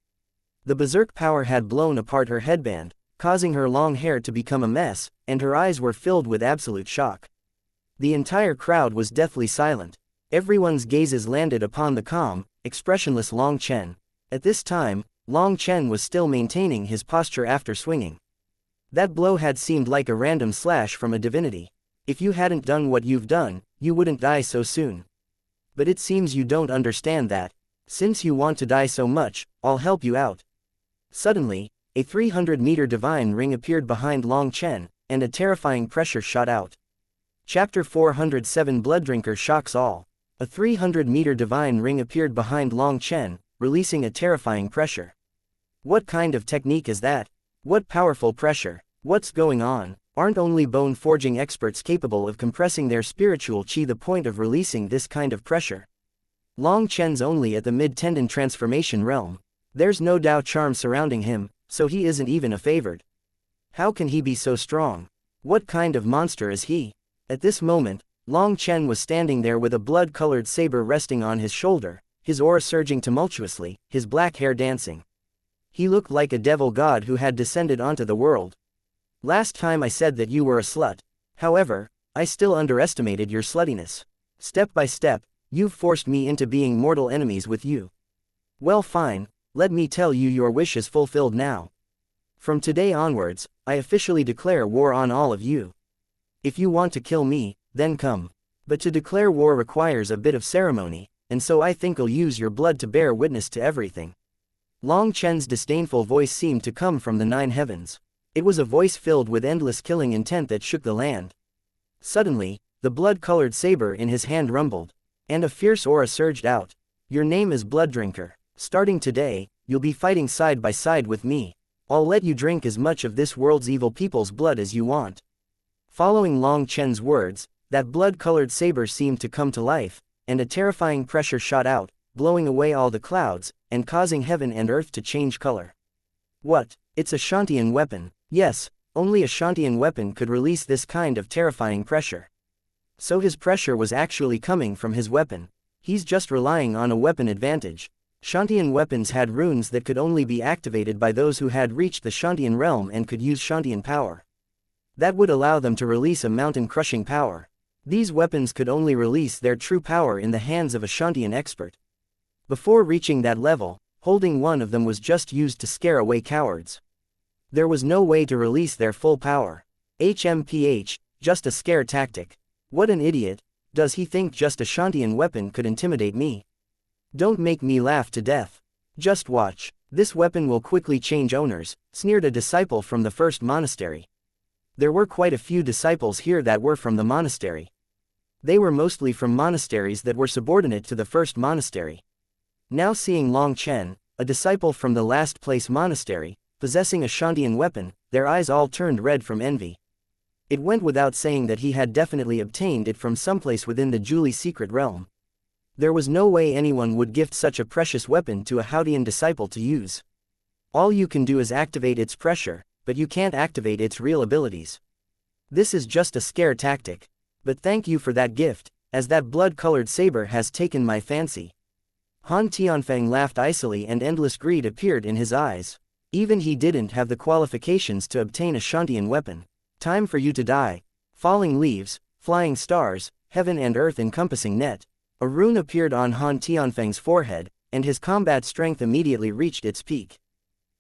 The berserk power had blown apart her headband, causing her long hair to become a mess, and her eyes were filled with absolute shock. The entire crowd was deathly silent. Everyone's gazes landed upon the calm, expressionless Long Chen. At this time, Long Chen was still maintaining his posture after swinging. That blow had seemed like a random slash from a divinity. If you hadn't done what you've done, you wouldn't die so soon. But it seems you don't understand that. Since you want to die so much, I'll help you out. Suddenly, a 300-meter divine ring appeared behind Long Chen, and a terrifying pressure shot out. Chapter 407 Blooddrinker shocks all. A 300-meter divine ring appeared behind Long Chen, releasing a terrifying pressure. What kind of technique is that? What powerful pressure? What's going on? Aren't only bone forging experts capable of compressing their spiritual qi to the point of releasing this kind of pressure? Long Chen's only at the mid-tendon transformation realm. There's no Dao charm surrounding him, so he isn't even a favored. How can he be so strong? What kind of monster is he? At this moment, Long Chen was standing there with a blood-colored saber resting on his shoulder, his aura surging tumultuously, his black hair dancing. He looked like a devil god who had descended onto the world. Last time I said that you were a slut. However, I still underestimated your sluttiness. Step by step, you've forced me into being mortal enemies with you. Well, fine, let me tell you, your wish is fulfilled now. From today onwards, I officially declare war on all of you. If you want to kill me, then come. But to declare war requires a bit of ceremony, and so I think I'll use your blood to bear witness to everything. Long Chen's disdainful voice seemed to come from the 9 heavens. It was a voice filled with endless killing intent that shook the land. Suddenly, the blood-colored saber in his hand rumbled, and a fierce aura surged out. Your name is Blooddrinker. Starting today, you'll be fighting side by side with me. I'll let you drink as much of this world's evil people's blood as you want. Following Long Chen's words, that blood-colored saber seemed to come to life, and a terrifying pressure shot out, blowing away all the clouds, and causing heaven and earth to change color. What? It's a xianxian weapon. Yes, only a xianxian weapon could release this kind of terrifying pressure. So his pressure was actually coming from his weapon. He's just relying on a weapon advantage. Xianxian weapons had runes that could only be activated by those who had reached the xianxian realm and could use xianxian power. That would allow them to release a mountain-crushing power. These weapons could only release their true power in the hands of a xianxian expert. Before reaching that level, holding one of them was just used to scare away cowards. There was no way to release their full power. HMPH, just a scare tactic. What an idiot. Does he think just a xianxian weapon could intimidate me? Don't make me laugh to death. Just watch. This weapon will quickly change owners, sneered a disciple from the first monastery. There were quite a few disciples here that were from the monastery. They were mostly from monasteries that were subordinate to the first monastery. Now seeing Long Chen, a disciple from the last place monastery, possessing a xianxian weapon, their eyes all turned red from envy. It went without saying that he had definitely obtained it from someplace within the Julie secret realm. There was no way anyone would gift such a precious weapon to a Haodian disciple to use. All you can do is activate its pressure, but you can't activate its real abilities. This is just a scare tactic. But thank you for that gift, as that blood-colored saber has taken my fancy. Han Tianfeng laughed icily and endless greed appeared in his eyes. Even he didn't have the qualifications to obtain a xianxian weapon. Time for you to die. Falling leaves, flying stars, heaven and earth encompassing net. A rune appeared on Han Tianfeng's forehead, and his combat strength immediately reached its peak.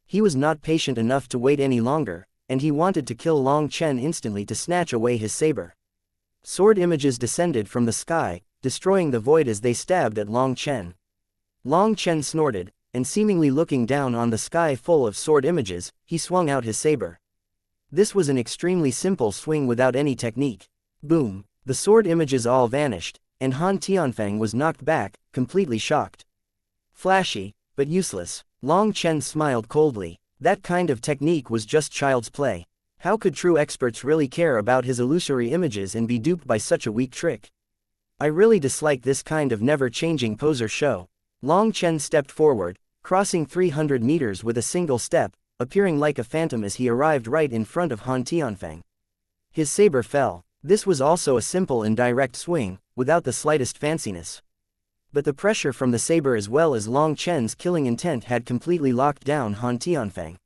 He was not patient enough to wait any longer, and he wanted to kill Long Chen instantly to snatch away his saber. Sword images descended from the sky, destroying the void as they stabbed at Long Chen. Long Chen snorted, and seemingly looking down on the sky full of sword images, he swung out his saber. This was an extremely simple swing without any technique. Boom! The sword images all vanished, and Han Tianfeng was knocked back, completely shocked. Flashy, but useless. Long Chen smiled coldly. That kind of technique was just child's play. How could true experts really care about his illusory images and be duped by such a weak trick? I really dislike this kind of never-changing poser show. Long Chen stepped forward, crossing 300 meters with a single step, appearing like a phantom as he arrived right in front of Han Tianfeng. His saber fell. This was also a simple and direct swing, without the slightest fanciness. But the pressure from the saber as well as Long Chen's killing intent had completely locked down Han Tianfeng.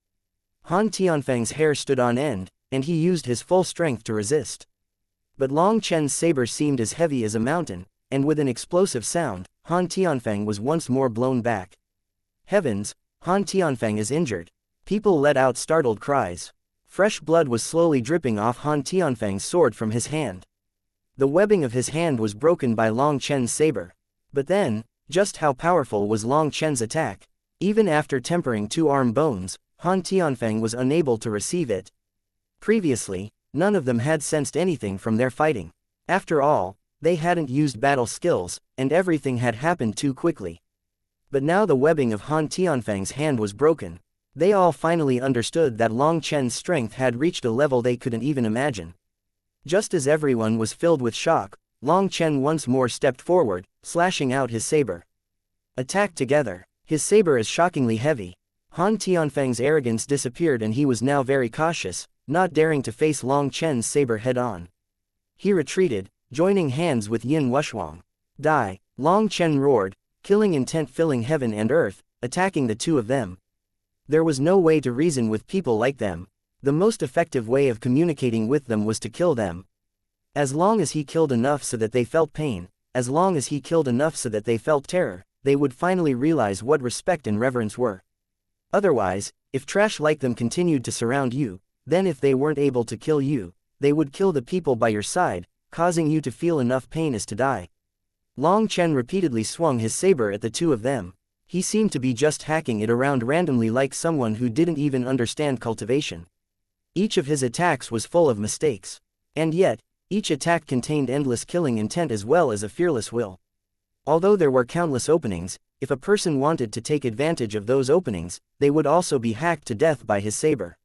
Han Tianfeng's hair stood on end, and he used his full strength to resist. But Long Chen's saber seemed as heavy as a mountain, and with an explosive sound, Han Tianfeng was once more blown back. Heavens, Han Tianfeng is injured. People let out startled cries. Fresh blood was slowly dripping off Han Tianfeng's sword from his hand. The webbing of his hand was broken by Long Chen's saber. But then, just how powerful was Long Chen's attack? Even after tempering two arm bones, Han Tianfeng was unable to receive it. Previously, none of them had sensed anything from their fighting. After all, they hadn't used battle skills, and everything had happened too quickly. But now the webbing of Han Tianfeng's hand was broken. They all finally understood that Long Chen's strength had reached a level they couldn't even imagine. Just as everyone was filled with shock, Long Chen once more stepped forward, slashing out his saber. Attack together. His saber is shockingly heavy. Han Tianfeng's arrogance disappeared and he was now very cautious, not daring to face Long Chen's saber head-on. He retreated, joining hands with Yin Wushuang. Die! Long Chen roared, killing intent filling heaven and earth, attacking the two of them. There was no way to reason with people like them. The most effective way of communicating with them was to kill them. As long as he killed enough so that they felt pain, as long as he killed enough so that they felt terror, they would finally realize what respect and reverence were. Otherwise, if trash like them continued to surround you, then if they weren't able to kill you, they would kill the people by your side, causing you to feel enough pain as to die. Long Chen repeatedly swung his saber at the two of them. He seemed to be just hacking it around randomly like someone who didn't even understand cultivation. Each of his attacks was full of mistakes. And yet, each attack contained endless killing intent as well as a fearless will. Although there were countless openings, if a person wanted to take advantage of those openings, they would also be hacked to death by his saber.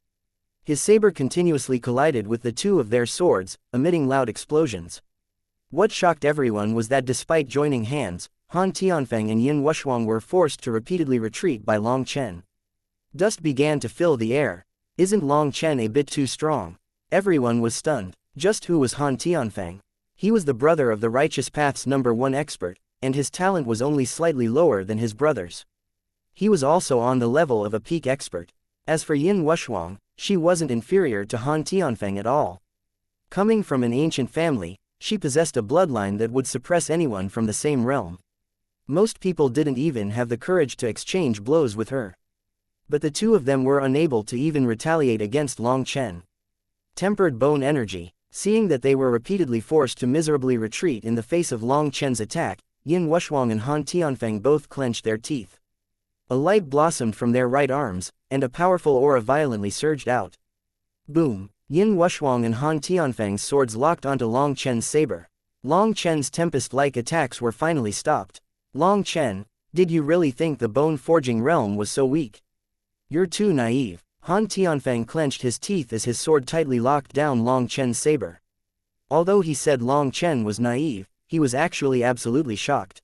His saber continuously collided with the two of their swords, emitting loud explosions. What shocked everyone was that despite joining hands, Han Tianfeng and Yin Wuxuang were forced to repeatedly retreat by Long Chen. Dust began to fill the air. Isn't Long Chen a bit too strong? Everyone was stunned. Just who was Han Tianfeng? He was the brother of the Righteous Path's #1 expert, and his talent was only slightly lower than his brother's. He was also on the level of a peak expert. As for Yin Wuxuang, she wasn't inferior to Han Tianfeng at all. Coming from an ancient family, she possessed a bloodline that would suppress anyone from the same realm. Most people didn't even have the courage to exchange blows with her. But the two of them were unable to even retaliate against Long Chen. Tempered bone energy. Seeing that they were repeatedly forced to miserably retreat in the face of Long Chen's attack, Yin Wuxuang and Han Tianfeng both clenched their teeth. A light blossomed from their right arms, and a powerful aura violently surged out. Boom! Yin Wuxuang and Han Tianfeng's swords locked onto Long Chen's saber. Long Chen's tempest-like attacks were finally stopped. Long Chen, did you really think the bone-forging realm was so weak? You're too naive. Han Tianfeng clenched his teeth as his sword tightly locked down Long Chen's saber. Although he said Long Chen was naive, he was actually absolutely shocked.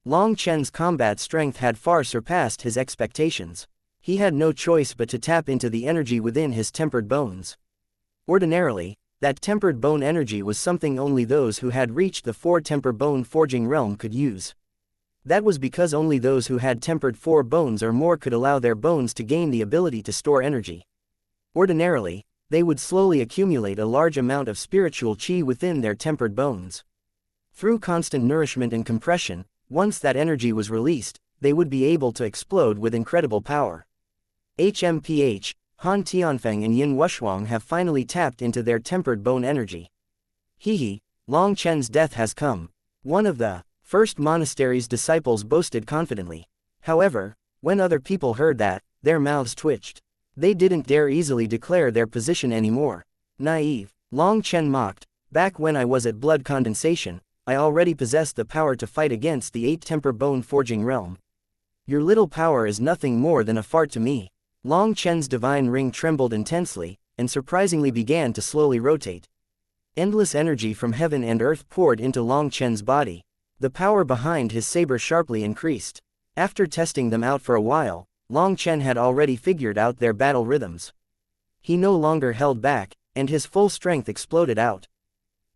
Long Chen's combat strength had far surpassed his expectations. He had no choice but to tap into the energy within his tempered bones. Ordinarily, that tempered bone energy was something only those who had reached the 4-temper bone forging realm could use. That was because only those who had tempered 4 bones or more could allow their bones to gain the ability to store energy. Ordinarily, they would slowly accumulate a large amount of spiritual qi within their tempered bones. Through constant nourishment and compression, once that energy was released, they would be able to explode with incredible power. HMPH, Han Tianfeng and Yin Wuxuang have finally tapped into their tempered bone energy. Hehe, Long Chen's death has come. One of the first monastery's disciples boasted confidently. However, when other people heard that, their mouths twitched. They didn't dare easily declare their position anymore. Naive, Long Chen mocked. Back when I was at blood condensation, I already possessed the power to fight against the 8-temper bone forging realm. Your little power is nothing more than a fart to me. Long Chen's divine ring trembled intensely, and surprisingly began to slowly rotate. Endless energy from heaven and earth poured into Long Chen's body. The power behind his saber sharply increased. After testing them out for a while, Long Chen had already figured out their battle rhythms. He no longer held back, and his full strength exploded out.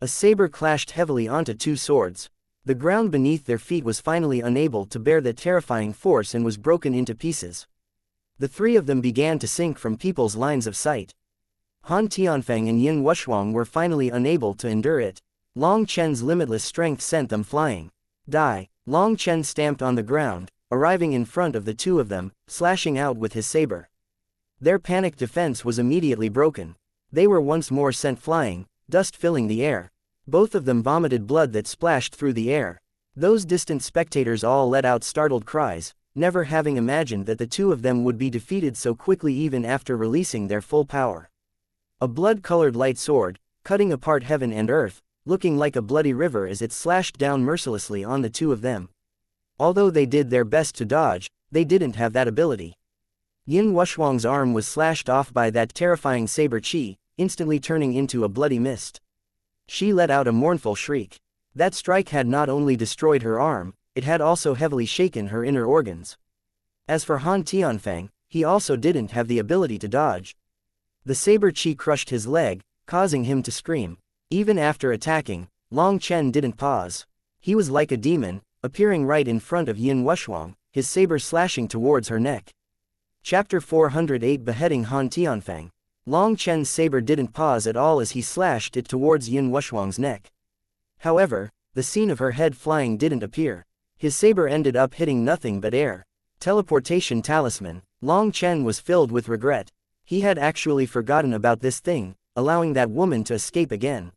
A saber clashed heavily onto 2 swords. The ground beneath their feet was finally unable to bear the terrifying force and was broken into pieces. The 3 of them began to sink from people's lines of sight. Han Tianfeng and Yin Wuxuang were finally unable to endure it. Long Chen's limitless strength sent them flying. Die! Long Chen stamped on the ground, arriving in front of the 2 of them, slashing out with his saber. Their panicked defense was immediately broken. They were once more sent flying, dust filling the air. Both of them vomited blood that splashed through the air. Those distant spectators all let out startled cries, never having imagined that the 2 of them would be defeated so quickly even after releasing their full power. A blood-colored light sword, cutting apart heaven and earth, looking like a bloody river as it slashed down mercilessly on the 2 of them. Although they did their best to dodge, they didn't have that ability. Yin Wuxuang's arm was slashed off by that terrifying saber qi, instantly turning into a bloody mist. She let out a mournful shriek. That strike had not only destroyed her arm, it had also heavily shaken her inner organs. As for Han Tianfeng, he also didn't have the ability to dodge. The saber qi crushed his leg, causing him to scream. Even after attacking, Long Chen didn't pause. He was like a demon, appearing right in front of Yin Wuxuang, his saber slashing towards her neck. Chapter 408 Beheading Han Tianfeng. Long Chen's saber didn't pause at all as he slashed it towards Yin Wuxuang's neck. However, the scene of her head flying didn't appear. His saber ended up hitting nothing but air. Teleportation talisman. Long Chen was filled with regret. He had actually forgotten about this thing, allowing that woman to escape again.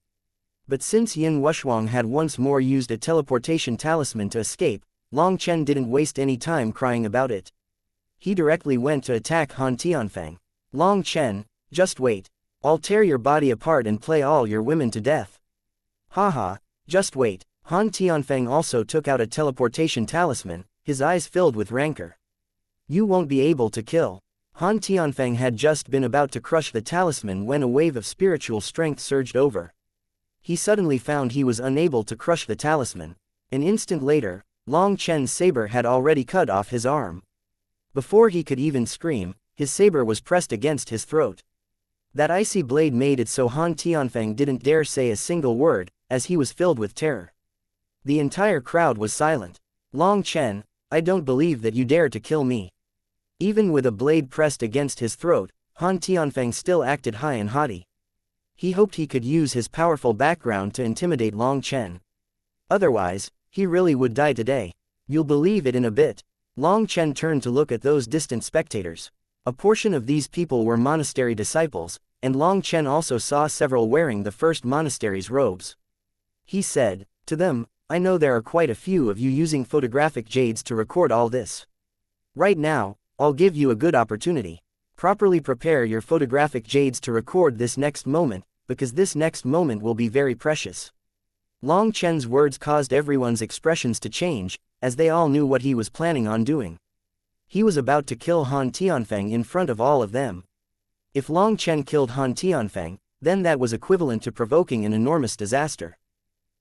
But since Yin Wuxuang had once more used a teleportation talisman to escape, Long Chen didn't waste any time crying about it. He directly went to attack Han Tianfeng. Long Chen, just wait. I'll tear your body apart and play all your women to death. Haha, just wait. Han Tianfeng also took out a teleportation talisman, his eyes filled with rancor. You won't be able to kill. Han Tianfeng had just been about to crush the talisman when a wave of spiritual strength surged over. He suddenly found he was unable to crush the talisman. An instant later, Long Chen's saber had already cut off his arm. Before he could even scream, his saber was pressed against his throat. That icy blade made it so Han Tianfeng didn't dare say a single word, as he was filled with terror. The entire crowd was silent. Long Chen, I don't believe that you dare to kill me. Even with a blade pressed against his throat, Han Tianfeng still acted high and haughty. He hoped he could use his powerful background to intimidate Long Chen. Otherwise, he really would die today. You'll believe it in a bit. Long Chen turned to look at those distant spectators. A portion of these people were monastery disciples, and Long Chen also saw several wearing the first monastery's robes. He said, to them, I know there are quite a few of you using photographic jades to record all this. Right now, I'll give you a good opportunity. Properly prepare your photographic jades to record this next moment, because this next moment will be very precious. Long Chen's words caused everyone's expressions to change, as they all knew what he was planning on doing. He was about to kill Han Tianfeng in front of all of them. If Long Chen killed Han Tianfeng, then that was equivalent to provoking an enormous disaster.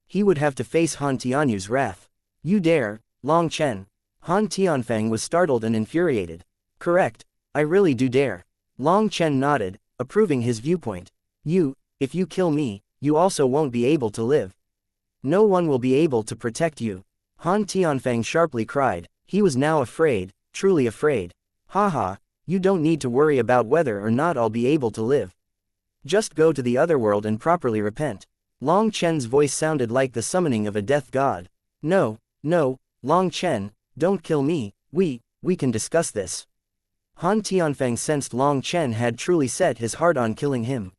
He would have to face Han Tianyu's wrath. You dare, Long Chen? Han Tianfeng was startled and infuriated. Correct, I really do dare. Long Chen nodded, approving his viewpoint. If you kill me, you also won't be able to live. No one will be able to protect you. Han Tianfeng sharply cried. He was now afraid, truly afraid. Haha, you don't need to worry about whether or not I'll be able to live. Just go to the other world and properly repent. Long Chen's voice sounded like the summoning of a death god. No, Long Chen, don't kill me, we can discuss this. Han Tianfeng sensed Long Chen had truly set his heart on killing him.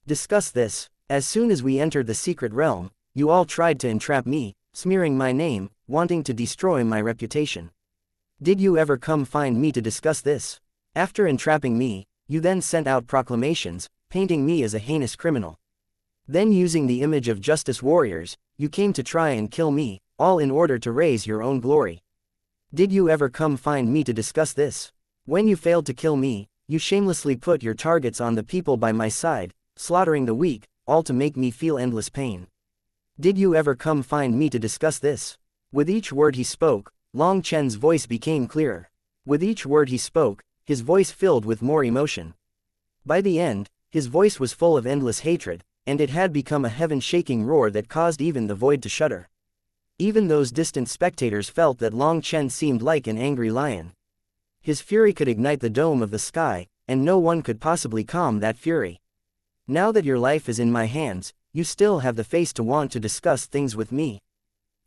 Discuss this. As soon as we entered the secret realm, you all tried to entrap me, smearing my name, wanting to destroy my reputation. Did you ever come find me to discuss this? After entrapping me, you then sent out proclamations, painting me as a heinous criminal. Then using the image of justice warriors, you came to try and kill me, all in order to raise your own glory. Did you ever come find me to discuss this? When you failed to kill me, you shamelessly put your targets on the people by my side, slaughtering the weak, all to make me feel endless pain. Did you ever come find me to discuss this? With each word he spoke, Long Chen's voice became clearer. With each word he spoke, his voice filled with more emotion. By the end, his voice was full of endless hatred, and it had become a heaven-shaking roar that caused even the void to shudder. Even those distant spectators felt that Long Chen seemed like an angry lion. His fury could ignite the dome of the sky, and no one could possibly calm that fury. Now that your life is in my hands, you still have the face to want to discuss things with me.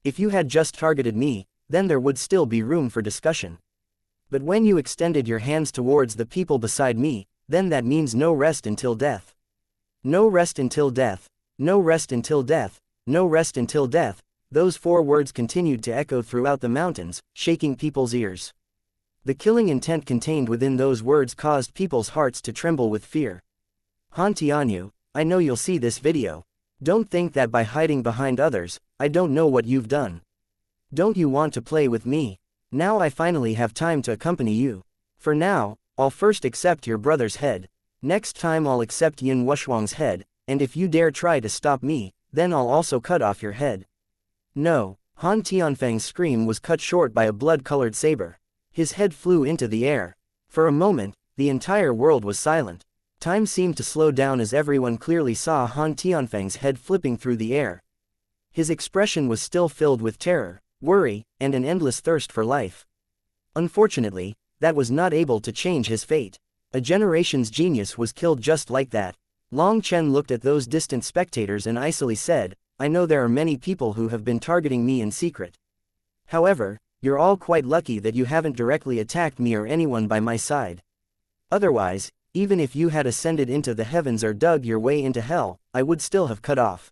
If you had just targeted me, then there would still be room for discussion. But when you extended your hands towards the people beside me, then that means no rest until death. No rest until death, no rest until death, no rest until death. Those 4 words continued to echo throughout the mountains, shaking people's ears. The killing intent contained within those words caused people's hearts to tremble with fear. Han Tianyu, I know you'll see this video. Don't think that by hiding behind others, I don't know what you've done. Don't you want to play with me? Now I finally have time to accompany you. For now, I'll first accept your brother's head. Next time I'll accept Yin Wushuang's head, and if you dare try to stop me, then I'll also cut off your head. No, Han Tianfeng's scream was cut short by a blood-colored saber. His head flew into the air. For a moment, the entire world was silent. Time seemed to slow down as everyone clearly saw Han Tianfeng's head flipping through the air. His expression was still filled with terror, worry, and an endless thirst for life. Unfortunately, that was not able to change his fate. A generation's genius was killed just like that. Long Chen looked at those distant spectators and icily said, I know there are many people who have been targeting me in secret. However, you're all quite lucky that you haven't directly attacked me or anyone by my side. Otherwise, even if you had ascended into the heavens or dug your way into hell, I would still have cut off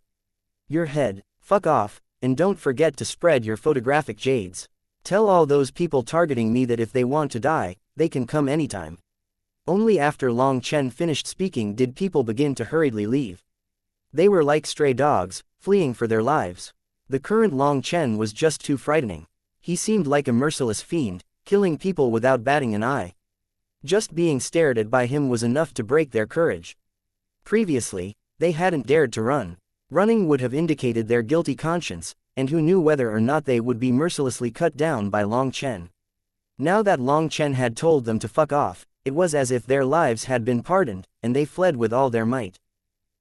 your head. Fuck off, and don't forget to spread your photographic jades. Tell all those people targeting me that if they want to die, they can come anytime. Only after Long Chen finished speaking did people begin to hurriedly leave. They were like stray dogs, fleeing for their lives. The current Long Chen was just too frightening. He seemed like a merciless fiend, killing people without batting an eye. Just being stared at by him was enough to break their courage. Previously, they hadn't dared to run. Running would have indicated their guilty conscience, and who knew whether or not they would be mercilessly cut down by Long Chen. Now that Long Chen had told them to fuck off, it was as if their lives had been pardoned, and they fled with all their might.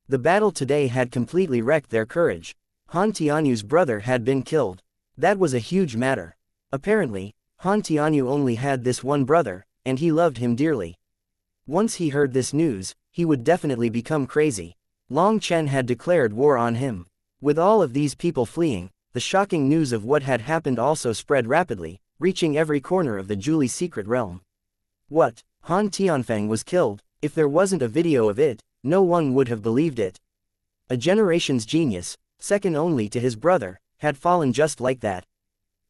The battle today had completely wrecked their courage. Han Tianyu's brother had been killed. That was a huge matter. Apparently, Han Tianyu only had this one brother, and he loved him dearly. Once he heard this news, he would definitely become crazy. Long Chen had declared war on him. With all of these people fleeing, the shocking news of what had happened also spread rapidly, reaching every corner of the Julie's secret realm. What? Han Tianfeng was killed? If there wasn't a video of it, no one would have believed it. A generation's genius, second only to his brother, had fallen just like that.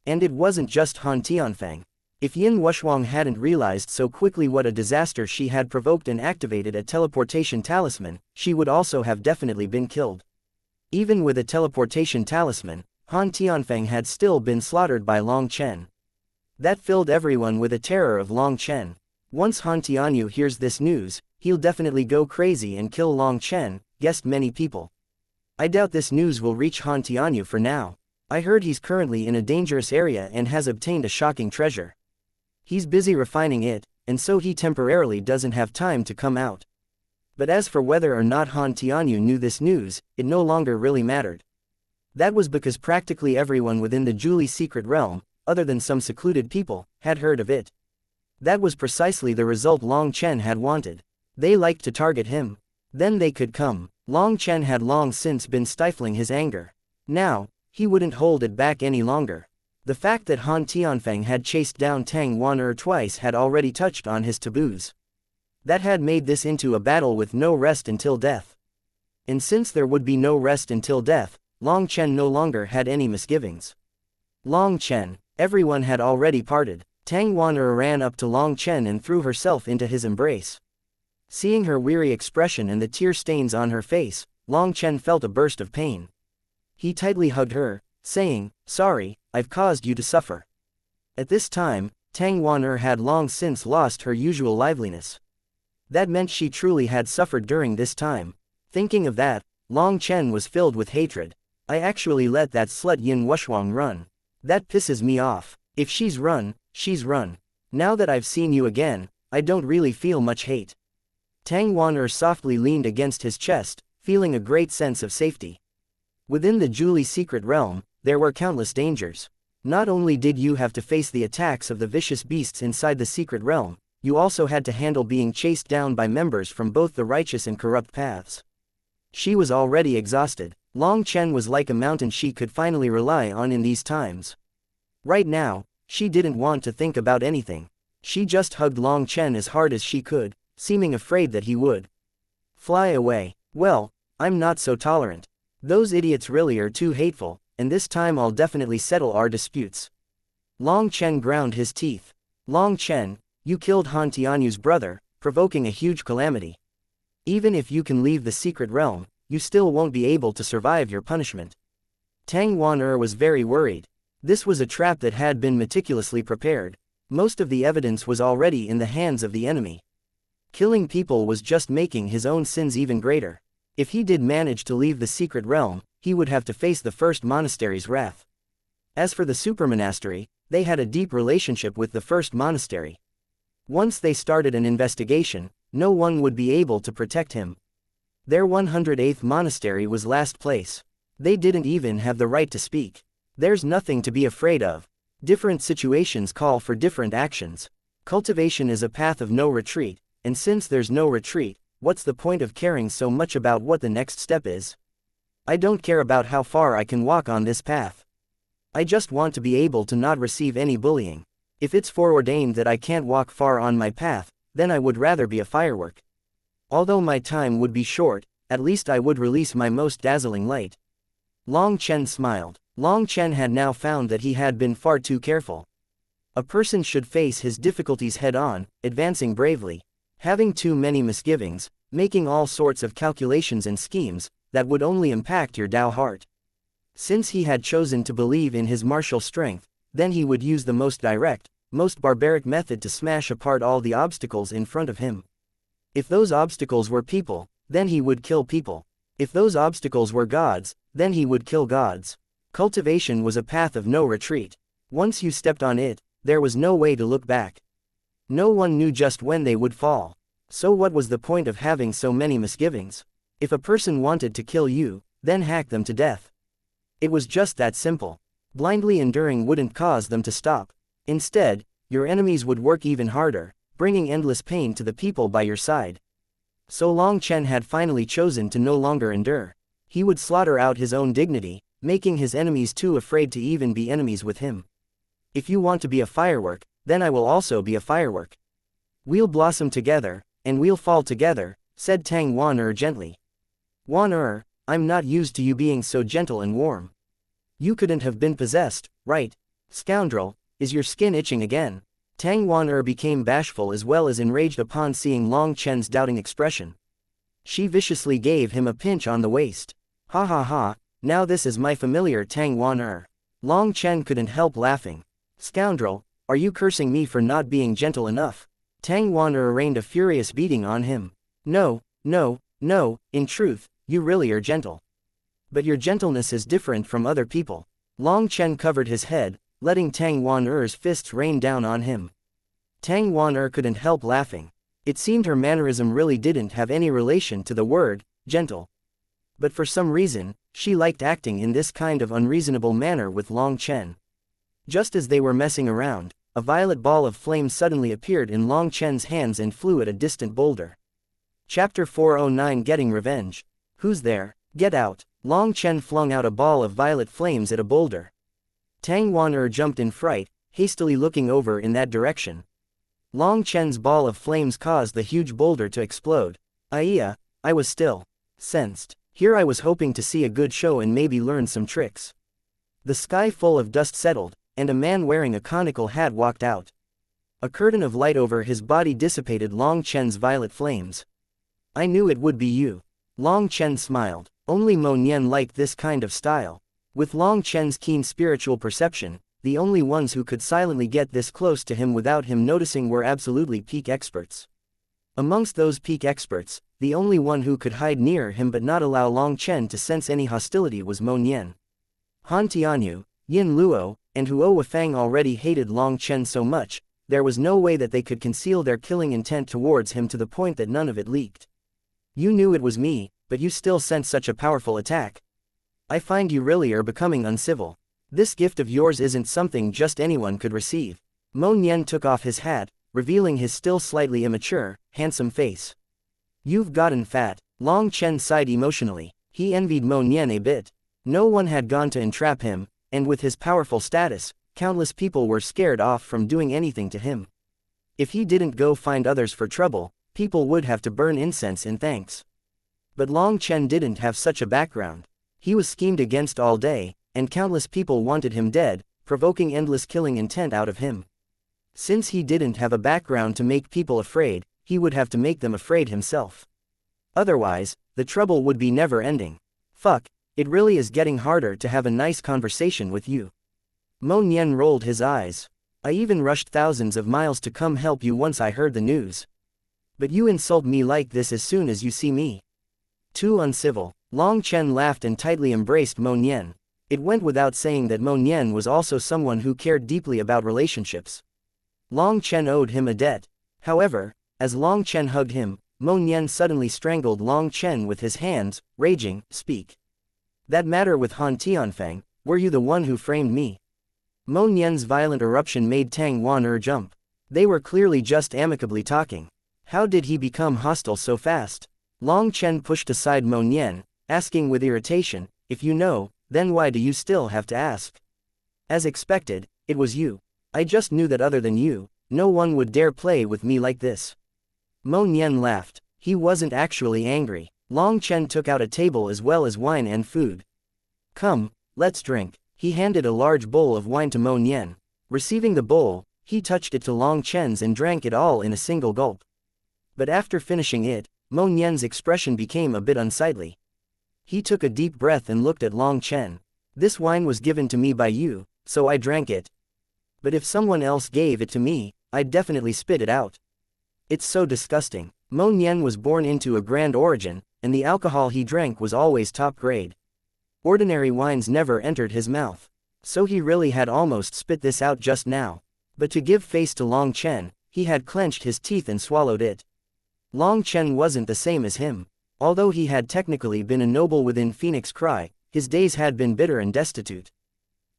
And it wasn't just Han Tianfeng. If Yin Wuxuang hadn't realized so quickly what a disaster she had provoked and activated a teleportation talisman, she would also have definitely been killed. Even with a teleportation talisman, Han Tianfeng had still been slaughtered by Long Chen. That filled everyone with a terror of Long Chen. Once Han Tianyu hears this news, he'll definitely go crazy and kill Long Chen, guessed many people. I doubt this news will reach Han Tianyu for now. I heard he's currently in a dangerous area and has obtained a shocking treasure. He's busy refining it, and so he temporarily doesn't have time to come out. But as for whether or not Han Tianyu knew this news, it no longer really mattered. That was because practically everyone within the Julie's secret realm, other than some secluded people, had heard of it. That was precisely the result Long Chen had wanted. They liked to target him. Then they could come. Long Chen had long since been stifling his anger. Now, he wouldn't hold it back any longer. The fact that Han Tianfeng had chased down Tang Wan'er twice had already touched on his taboos. That had made this into a battle with no rest until death. And since there would be no rest until death, Long Chen no longer had any misgivings. Long Chen, everyone had already parted. Tang Wan'er ran up to Long Chen and threw herself into his embrace. Seeing her weary expression and the tear stains on her face, Long Chen felt a burst of pain. He tightly hugged her, saying, "Sorry, I've caused you to suffer." At this time, Tang Wan'er had long since lost her usual liveliness. That meant she truly had suffered during this time. Thinking of that, Long Chen was filled with hatred. I actually let that slut Yin Wuxuang run. That pisses me off. If she's run, she's run. Now that I've seen you again, I don't really feel much hate. Tang Wan'er softly leaned against his chest, feeling a great sense of safety. Within the Julie's secret realm, there were countless dangers. Not only did you have to face the attacks of the vicious beasts inside the secret realm, you also had to handle being chased down by members from both the righteous and corrupt paths. She was already exhausted. Long Chen was like a mountain she could finally rely on in these times. Right now, she didn't want to think about anything. She just hugged Long Chen as hard as she could, seeming afraid that he would fly away. Well, I'm not so tolerant. Those idiots really are too hateful, and this time I'll definitely settle our disputes. Long Chen ground his teeth. Long Chen, you killed Han Tianyu's brother, provoking a huge calamity. Even if you can leave the secret realm, you still won't be able to survive your punishment. Tang Wan'er was very worried. This was a trap that had been meticulously prepared. Most of the evidence was already in the hands of the enemy. Killing people was just making his own sins even greater. If he did manage to leave the secret realm, he would have to face the first monastery's wrath. As for the supermonastery, they had a deep relationship with the first monastery. Once they started an investigation, no one would be able to protect him. Their 108th monastery was last place. They didn't even have the right to speak. There's nothing to be afraid of. Different situations call for different actions. Cultivation is a path of no retreat, and since there's no retreat, what's the point of caring so much about what the next step is? I don't care about how far I can walk on this path. I just want to be able to not receive any bullying. If it's foreordained that I can't walk far on my path, then I would rather be a firework. Although my time would be short, at least I would release my most dazzling light. Long Chen smiled. Long Chen had now found that he had been far too careful. A person should face his difficulties head-on, advancing bravely. Having too many misgivings, making all sorts of calculations and schemes, that would only impact your Tao heart. Since he had chosen to believe in his martial strength, then he would use the most direct, most barbaric method to smash apart all the obstacles in front of him. If those obstacles were people, then he would kill people. If those obstacles were gods, then he would kill gods. Cultivation was a path of no retreat. Once you stepped on it, there was no way to look back. No one knew just when they would fall. So what was the point of having so many misgivings? If a person wanted to kill you, then hack them to death. It was just that simple. Blindly enduring wouldn't cause them to stop. Instead, your enemies would work even harder, bringing endless pain to the people by your side. So Long Chen had finally chosen to no longer endure. He would slaughter out his own dignity, making his enemies too afraid to even be enemies with him. If you want to be a firework, then I will also be a firework. We'll blossom together, and we'll fall together, said Tang Wan gently. Wan I'm not used to you being so gentle and warm. You couldn't have been possessed, right? Scoundrel, is your skin itching again? Tang Wan became bashful as well as enraged upon seeing Long Chen's doubting expression. She viciously gave him a pinch on the waist. Ha ha ha, now this is my familiar Tang Wan Long Chen couldn't help laughing. Scoundrel, are you cursing me for not being gentle enough? Tang Wan rained a furious beating on him. No, in truth, you really are gentle. But your gentleness is different from other people. Long Chen covered his head, letting Tang Wan fists rain down on him. Tang Wan couldn't help laughing. It seemed her mannerism really didn't have any relation to the word, gentle. But for some reason, she liked acting in this kind of unreasonable manner with Long Chen. Just as they were messing around, a violet ball of flame suddenly appeared in Long Chen's hands and flew at a distant boulder. Chapter 409 Getting Revenge. Who's there? Get out. Long Chen flung out a ball of violet flames at a boulder. Tang Wan jumped in fright, hastily looking over in that direction. Long Chen's ball of flames caused the huge boulder to explode. I was still sensed. Here I was hoping to see a good show and maybe learn some tricks. The sky full of dust settled, and a man wearing a conical hat walked out. A curtain of light over his body dissipated Long Chen's violet flames. I knew it would be you. Long Chen smiled. Only Mo Nian liked this kind of style. With Long Chen's keen spiritual perception, the only ones who could silently get this close to him without him noticing were absolutely peak experts. Amongst those peak experts, the only one who could hide near him but not allow Long Chen to sense any hostility was Mo Nian. Han Tianyu, Yin Luo, and Huo Wafang already hated Long Chen so much, there was no way that they could conceal their killing intent towards him to the point that none of it leaked. You knew it was me, but you still sent such a powerful attack. I find you really are becoming uncivil. This gift of yours isn't something just anyone could receive. Mo Nian took off his hat, revealing his still slightly immature, handsome face. You've gotten fat. Long Chen sighed emotionally. He envied Mo Nian a bit. No one had gone to entrap him, and with his powerful status, countless people were scared off from doing anything to him. If he didn't go find others for trouble, people would have to burn incense in thanks. But Long Chen didn't have such a background. He was schemed against all day, and countless people wanted him dead, provoking endless killing intent out of him. Since he didn't have a background to make people afraid, he would have to make them afraid himself. Otherwise, the trouble would be never ending. Fuck, it really is getting harder to have a nice conversation with you. Mo Nian rolled his eyes. I even rushed thousands of miles to come help you once I heard the news. But you insult me like this as soon as you see me. Too uncivil. Long Chen laughed and tightly embraced Mo Nian. It went without saying that Mo Nian was also someone who cared deeply about relationships. Long Chen owed him a debt. However, as Long Chen hugged him, Mo Nian suddenly strangled Long Chen with his hands, raging, "Speak. That matter with Han Tianfeng, were you the one who framed me?" Mo Nian's violent eruption made Tang Wan jump. They were clearly just amicably talking. How did he become hostile so fast? Long Chen pushed aside Mo Nian, asking with irritation, "If you know, then why do you still have to ask?" As expected, it was you. I just knew that other than you, no one would dare play with me like this. Mo Nian laughed. He wasn't actually angry. Long Chen took out a table as well as wine and food. Come, let's drink. He handed a large bowl of wine to Mo Nian. Receiving the bowl, he touched it to Long Chen's and drank it all in a single gulp. But after finishing it, Mo Nian's expression became a bit unsightly. He took a deep breath and looked at Long Chen. This wine was given to me by you, so I drank it. But if someone else gave it to me, I'd definitely spit it out. It's so disgusting. Mo Nian was born into a grand origin, and the alcohol he drank was always top grade. Ordinary wines never entered his mouth. So he really had almost spit this out just now. But to give face to Long Chen, he had clenched his teeth and swallowed it. Long Chen wasn't the same as him. Although he had technically been a noble within Phoenix Cry, his days had been bitter and destitute.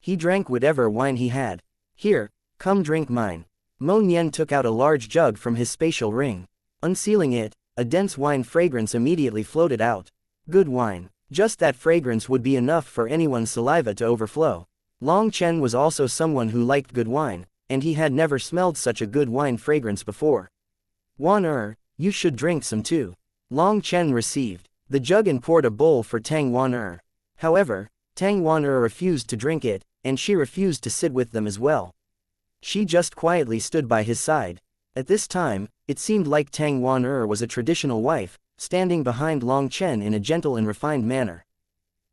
He drank whatever wine he had. Here, come drink mine. Mo Nian took out a large jug from his spatial ring. Unsealing it, a dense wine fragrance immediately floated out. Good wine. Just that fragrance would be enough for anyone's saliva to overflow. Long Chen was also someone who liked good wine, and he had never smelled such a good wine fragrance before. Wan you should drink some too. Long Chen received the jug and poured a bowl for Tang Wan However, Tang Wan refused to drink it, and she refused to sit with them as well. She just quietly stood by his side. At this time, it seemed like Tang Wan was a traditional wife, standing behind Long Chen in a gentle and refined manner.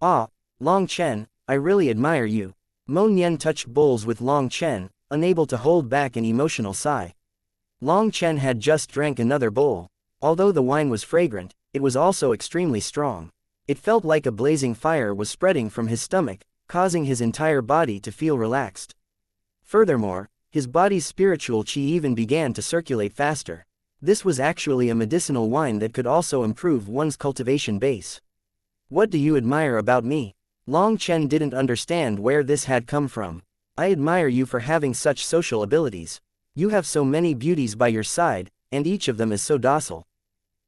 Ah, Long Chen, I really admire you. Mo Nian touched bowls with Long Chen, unable to hold back an emotional sigh. Long Chen had just drank another bowl. Although the wine was fragrant, it was also extremely strong. It felt like a blazing fire was spreading from his stomach, causing his entire body to feel relaxed. Furthermore, his body's spiritual qi even began to circulate faster. This was actually a medicinal wine that could also improve one's cultivation base. What do you admire about me? Long Chen didn't understand where this had come from. I admire you for having such social abilities. You have so many beauties by your side, and each of them is so docile.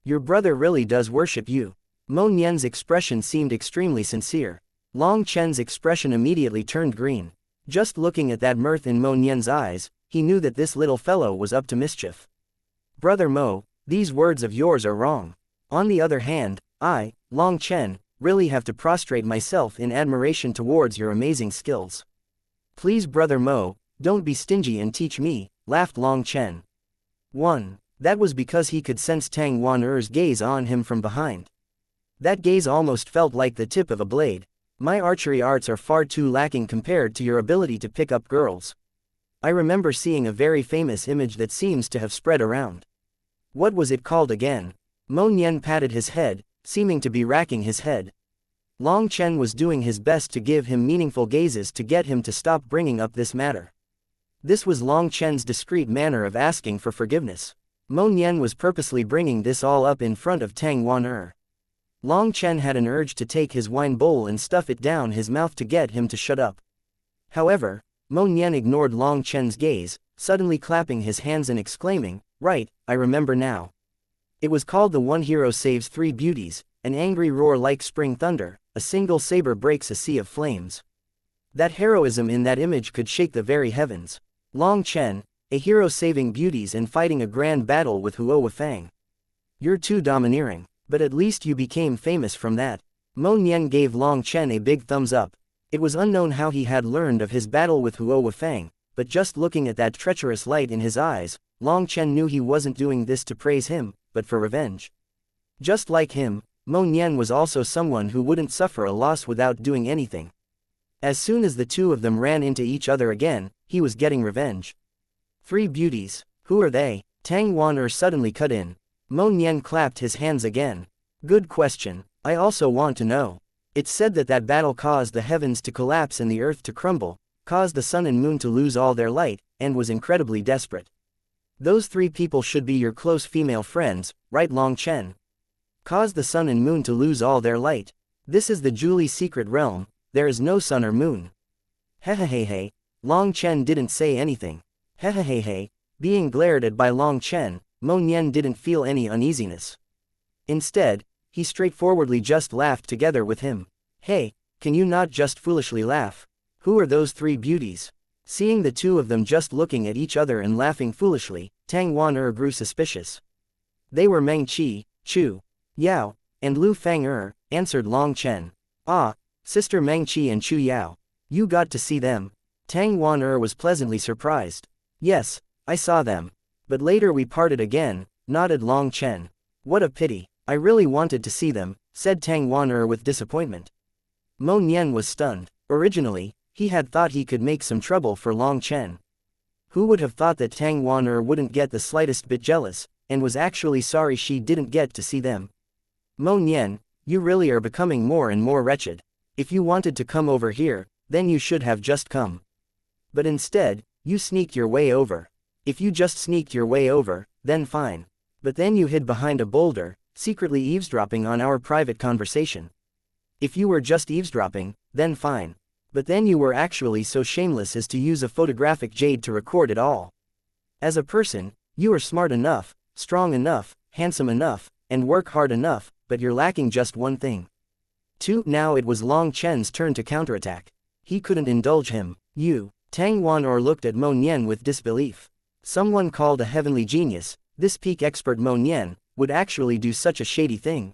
Your brother really does worship you. Mo Nian's expression seemed extremely sincere. Long Chen's expression immediately turned green. Just looking at that mirth in Mo Nian's eyes, he knew that this little fellow was up to mischief. Brother Mo, these words of yours are wrong. On the other hand, I, Long Chen, really have to prostrate myself in admiration towards your amazing skills. Please Brother Mo, don't be stingy and teach me, laughed Long Chen. 1. That was because he could sense Tang Wan gaze on him from behind. That gaze almost felt like the tip of a blade. My archery arts are far too lacking compared to your ability to pick up girls. I remember seeing a very famous image that seems to have spread around. What was it called again? Mo Nian patted his head, seeming to be racking his head. Long Chen was doing his best to give him meaningful gazes to get him to stop bringing up this matter. This was Long Chen's discreet manner of asking for forgiveness. Mo Nian was purposely bringing this all up in front of Tang Wan Long Chen had an urge to take his wine bowl and stuff it down his mouth to get him to shut up. However, Mo Nian ignored Long Chen's gaze, suddenly clapping his hands and exclaiming, "Right, I remember now. It was called The One Hero Saves Three Beauties, an angry roar like spring thunder, a single saber breaks a sea of flames." That heroism in that image could shake the very heavens. Long Chen, a hero saving beauties and fighting a grand battle with Huo Wufang. You're too domineering, but at least you became famous from that. Mo Nian gave Long Chen a big thumbs up. It was unknown how he had learned of his battle with Huo Wufang, but just looking at that treacherous light in his eyes, Long Chen knew he wasn't doing this to praise him, but for revenge. Just like him, Mo Nian was also someone who wouldn't suffer a loss without doing anything. As soon as the two of them ran into each other again, he was getting revenge. Three beauties, who are they? Tang Wan suddenly cut in. Mo Nian clapped his hands again. Good question, I also want to know. It's said that that battle caused the heavens to collapse and the earth to crumble, caused the sun and moon to lose all their light, and was incredibly desperate. Those three people should be your close female friends, right Long Chen? Caused the sun and moon to lose all their light. This is the Julie secret realm, there is no sun or moon. Hehehehe. Long Chen didn't say anything. Hehehehe. Being glared at by Long Chen, Mo Nian didn't feel any uneasiness. Instead, he straightforwardly just laughed together with him. Hey, can you not just foolishly laugh? Who are those three beauties? Seeing the two of them just looking at each other and laughing foolishly, Tang Wan grew suspicious. They were Meng Qi, Chu Yao, and Lu Fang answered Long Chen. Ah, Sister Meng Qi and Chu Yao. You got to see them. Tang Wan was pleasantly surprised. Yes, I saw them. But later we parted again, nodded Long Chen. What a pity, I really wanted to see them, said Tang Wan with disappointment. Mo Nian was stunned. Originally, he had thought he could make some trouble for Long Chen. Who would have thought that Tang Wan wouldn't get the slightest bit jealous, and was actually sorry she didn't get to see them. Mo Nian, you really are becoming more and more wretched. If you wanted to come over here, then you should have just come. But instead, you sneaked your way over. If you just sneaked your way over, then fine. But then you hid behind a boulder, secretly eavesdropping on our private conversation. If you were just eavesdropping, then fine. But then you were actually so shameless as to use a photographic jade to record it all. As a person, you are smart enough, strong enough, handsome enough, and work hard enough, but you're lacking just one thing. 2. Now it was Long Chen's turn to counterattack. He couldn't indulge him. You. Tang Wan'er looked at Mo Nian with disbelief. Someone called a heavenly genius, this peak expert Mo Nian, would actually do such a shady thing.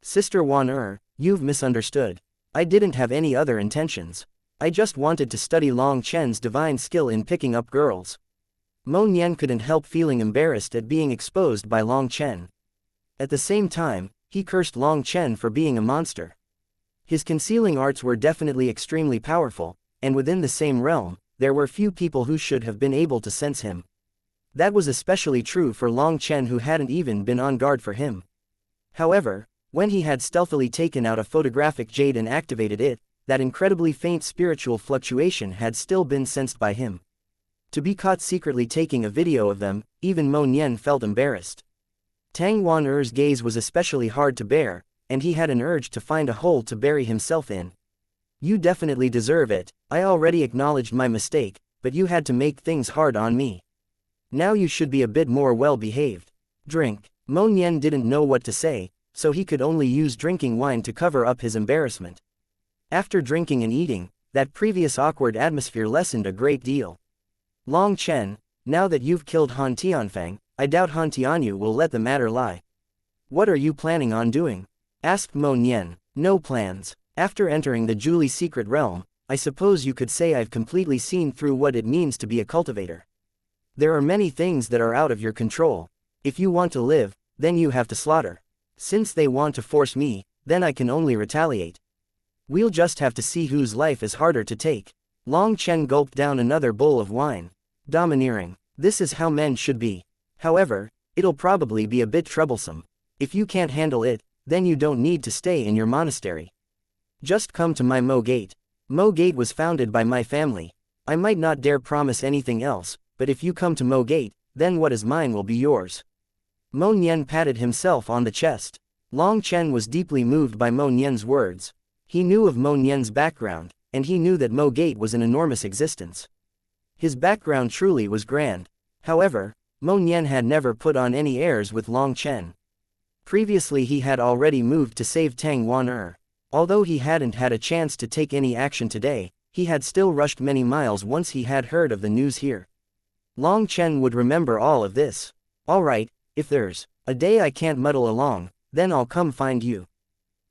Sister Wan'er, you've misunderstood. I didn't have any other intentions. I just wanted to study Long Chen's divine skill in picking up girls. Mo Nian couldn't help feeling embarrassed at being exposed by Long Chen. At the same time, he cursed Long Chen for being a monster. His concealing arts were definitely extremely powerful, and within the same realm, there were few people who should have been able to sense him. That was especially true for Long Chen, who hadn't even been on guard for him. However, when he had stealthily taken out a photographic jade and activated it, that incredibly faint spiritual fluctuation had still been sensed by him. To be caught secretly taking a video of them, even Mo Nian felt embarrassed. Tang Wan'er's gaze was especially hard to bear, and he had an urge to find a hole to bury himself in. You definitely deserve it. I already acknowledged my mistake, but you had to make things hard on me. Now you should be a bit more well-behaved. Drink. Mo Nian didn't know what to say, so he could only use drinking wine to cover up his embarrassment. After drinking and eating, that previous awkward atmosphere lessened a great deal. Long Chen, now that you've killed Han Tianfeng, I doubt Han Tianyu will let the matter lie. What are you planning on doing? Asked Mo Nian. No plans. After entering the Julie secret realm, I suppose you could say I've completely seen through what it means to be a cultivator. There are many things that are out of your control. If you want to live, then you have to slaughter. Since they want to force me, then I can only retaliate. We'll just have to see whose life is harder to take. Long Chen gulped down another bowl of wine. Domineering. This is how men should be. However, it'll probably be a bit troublesome. If you can't handle it, then you don't need to stay in your monastery. Just come to my Mo Gate. Mo Gate was founded by my family. I might not dare promise anything else, but if you come to Mo Gate, then what is mine will be yours. Mo Nian patted himself on the chest. Long Chen was deeply moved by Mo Nian's words. He knew of Mo Nian's background, and he knew that Mo Gate was an enormous existence. His background truly was grand. However, Mo Nian had never put on any airs with Long Chen. Previously he had already moved to save Tang Wan'er. Although he hadn't had a chance to take any action today, he had still rushed many miles once he had heard of the news here. Long Chen would remember all of this. Alright, if there's a day I can't muddle along, then I'll come find you.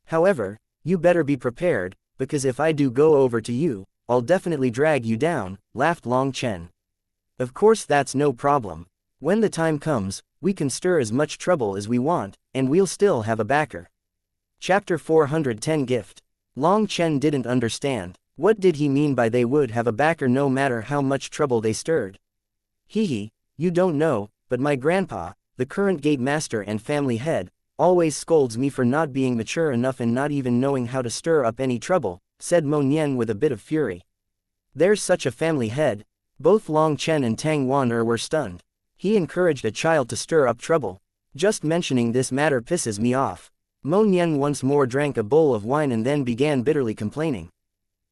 However, you better be prepared, because if I do go over to you, I'll definitely drag you down, laughed Long Chen. Of course that's no problem. When the time comes, we can stir as much trouble as we want, and we'll still have a backer. Chapter 410 Gift. Long Chen didn't understand. What did he mean by they would have a backer no matter how much trouble they stirred? Hee, you don't know, but my grandpa, the current gate master and family head, always scolds me for not being mature enough and not even knowing how to stir up any trouble, said Mo Nian with a bit of fury. There's such a family head. Both Long Chen and Tang Wan'er were stunned. He encouraged a child to stir up trouble. Just mentioning this matter pisses me off. Mo Nian once more drank a bowl of wine and then began bitterly complaining.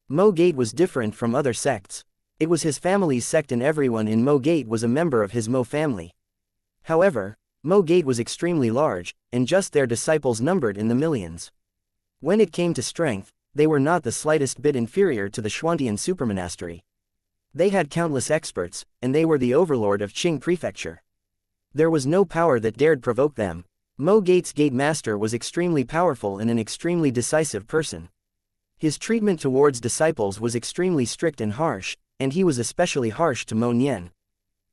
Mo Gate was different from other sects. It was his family's sect and everyone in Mo Gate was a member of his Mo family. However, Mo Gate was extremely large, and just their disciples numbered in the millions. When it came to strength, they were not the slightest bit inferior to the Xuantian supermonastery. They had countless experts, and they were the overlord of Qing Prefecture. There was no power that dared provoke them. Mo Gate's gate master was extremely powerful and an extremely decisive person. His treatment towards disciples was extremely strict and harsh, and he was especially harsh to Mo Nian.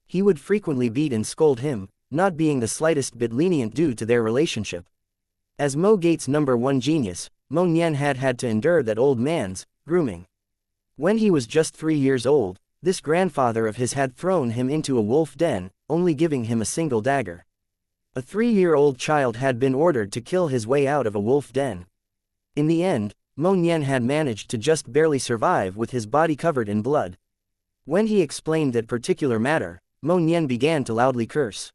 He would frequently beat and scold him, not being the slightest bit lenient due to their relationship. As Mo Gate's #1 genius, Mo Nian had had to endure that old man's grooming. When he was just 3 years old, this grandfather of his had thrown him into a wolf den, only giving him a single dagger. A 3-year-old child had been ordered to kill his way out of a wolf den. In the end, Mo Nian had managed to just barely survive with his body covered in blood. When he explained that particular matter, Mo Nian began to loudly curse.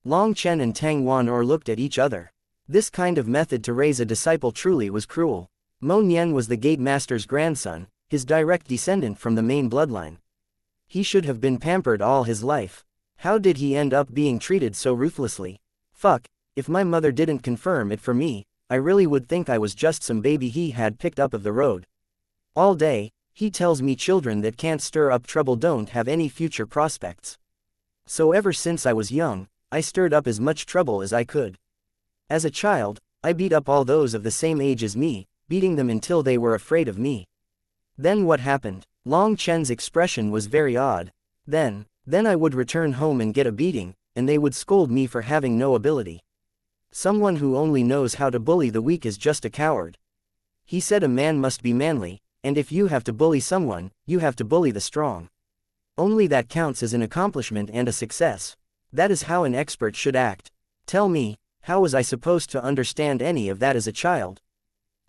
Long Chen and Tang Wan'er looked at each other. This kind of method to raise a disciple truly was cruel. Mo Nian was the Gate Master's grandson, his direct descendant from the main bloodline. He should have been pampered all his life. How did he end up being treated so ruthlessly? Fuck, if my mother didn't confirm it for me, I really would think I was just some baby he had picked up of the road. All day, he tells me children that can't stir up trouble don't have any future prospects. So ever since I was young, I stirred up as much trouble as I could. As a child, I beat up all those of the same age as me, beating them until they were afraid of me. Then what happened? Long Chen's expression was very odd. Then I would return home and get a beating, and they would scold me for having no ability. Someone who only knows how to bully the weak is just a coward. He said a man must be manly, and if you have to bully someone, you have to bully the strong. Only that counts as an accomplishment and a success. That is how an expert should act. Tell me, how was I supposed to understand any of that as a child?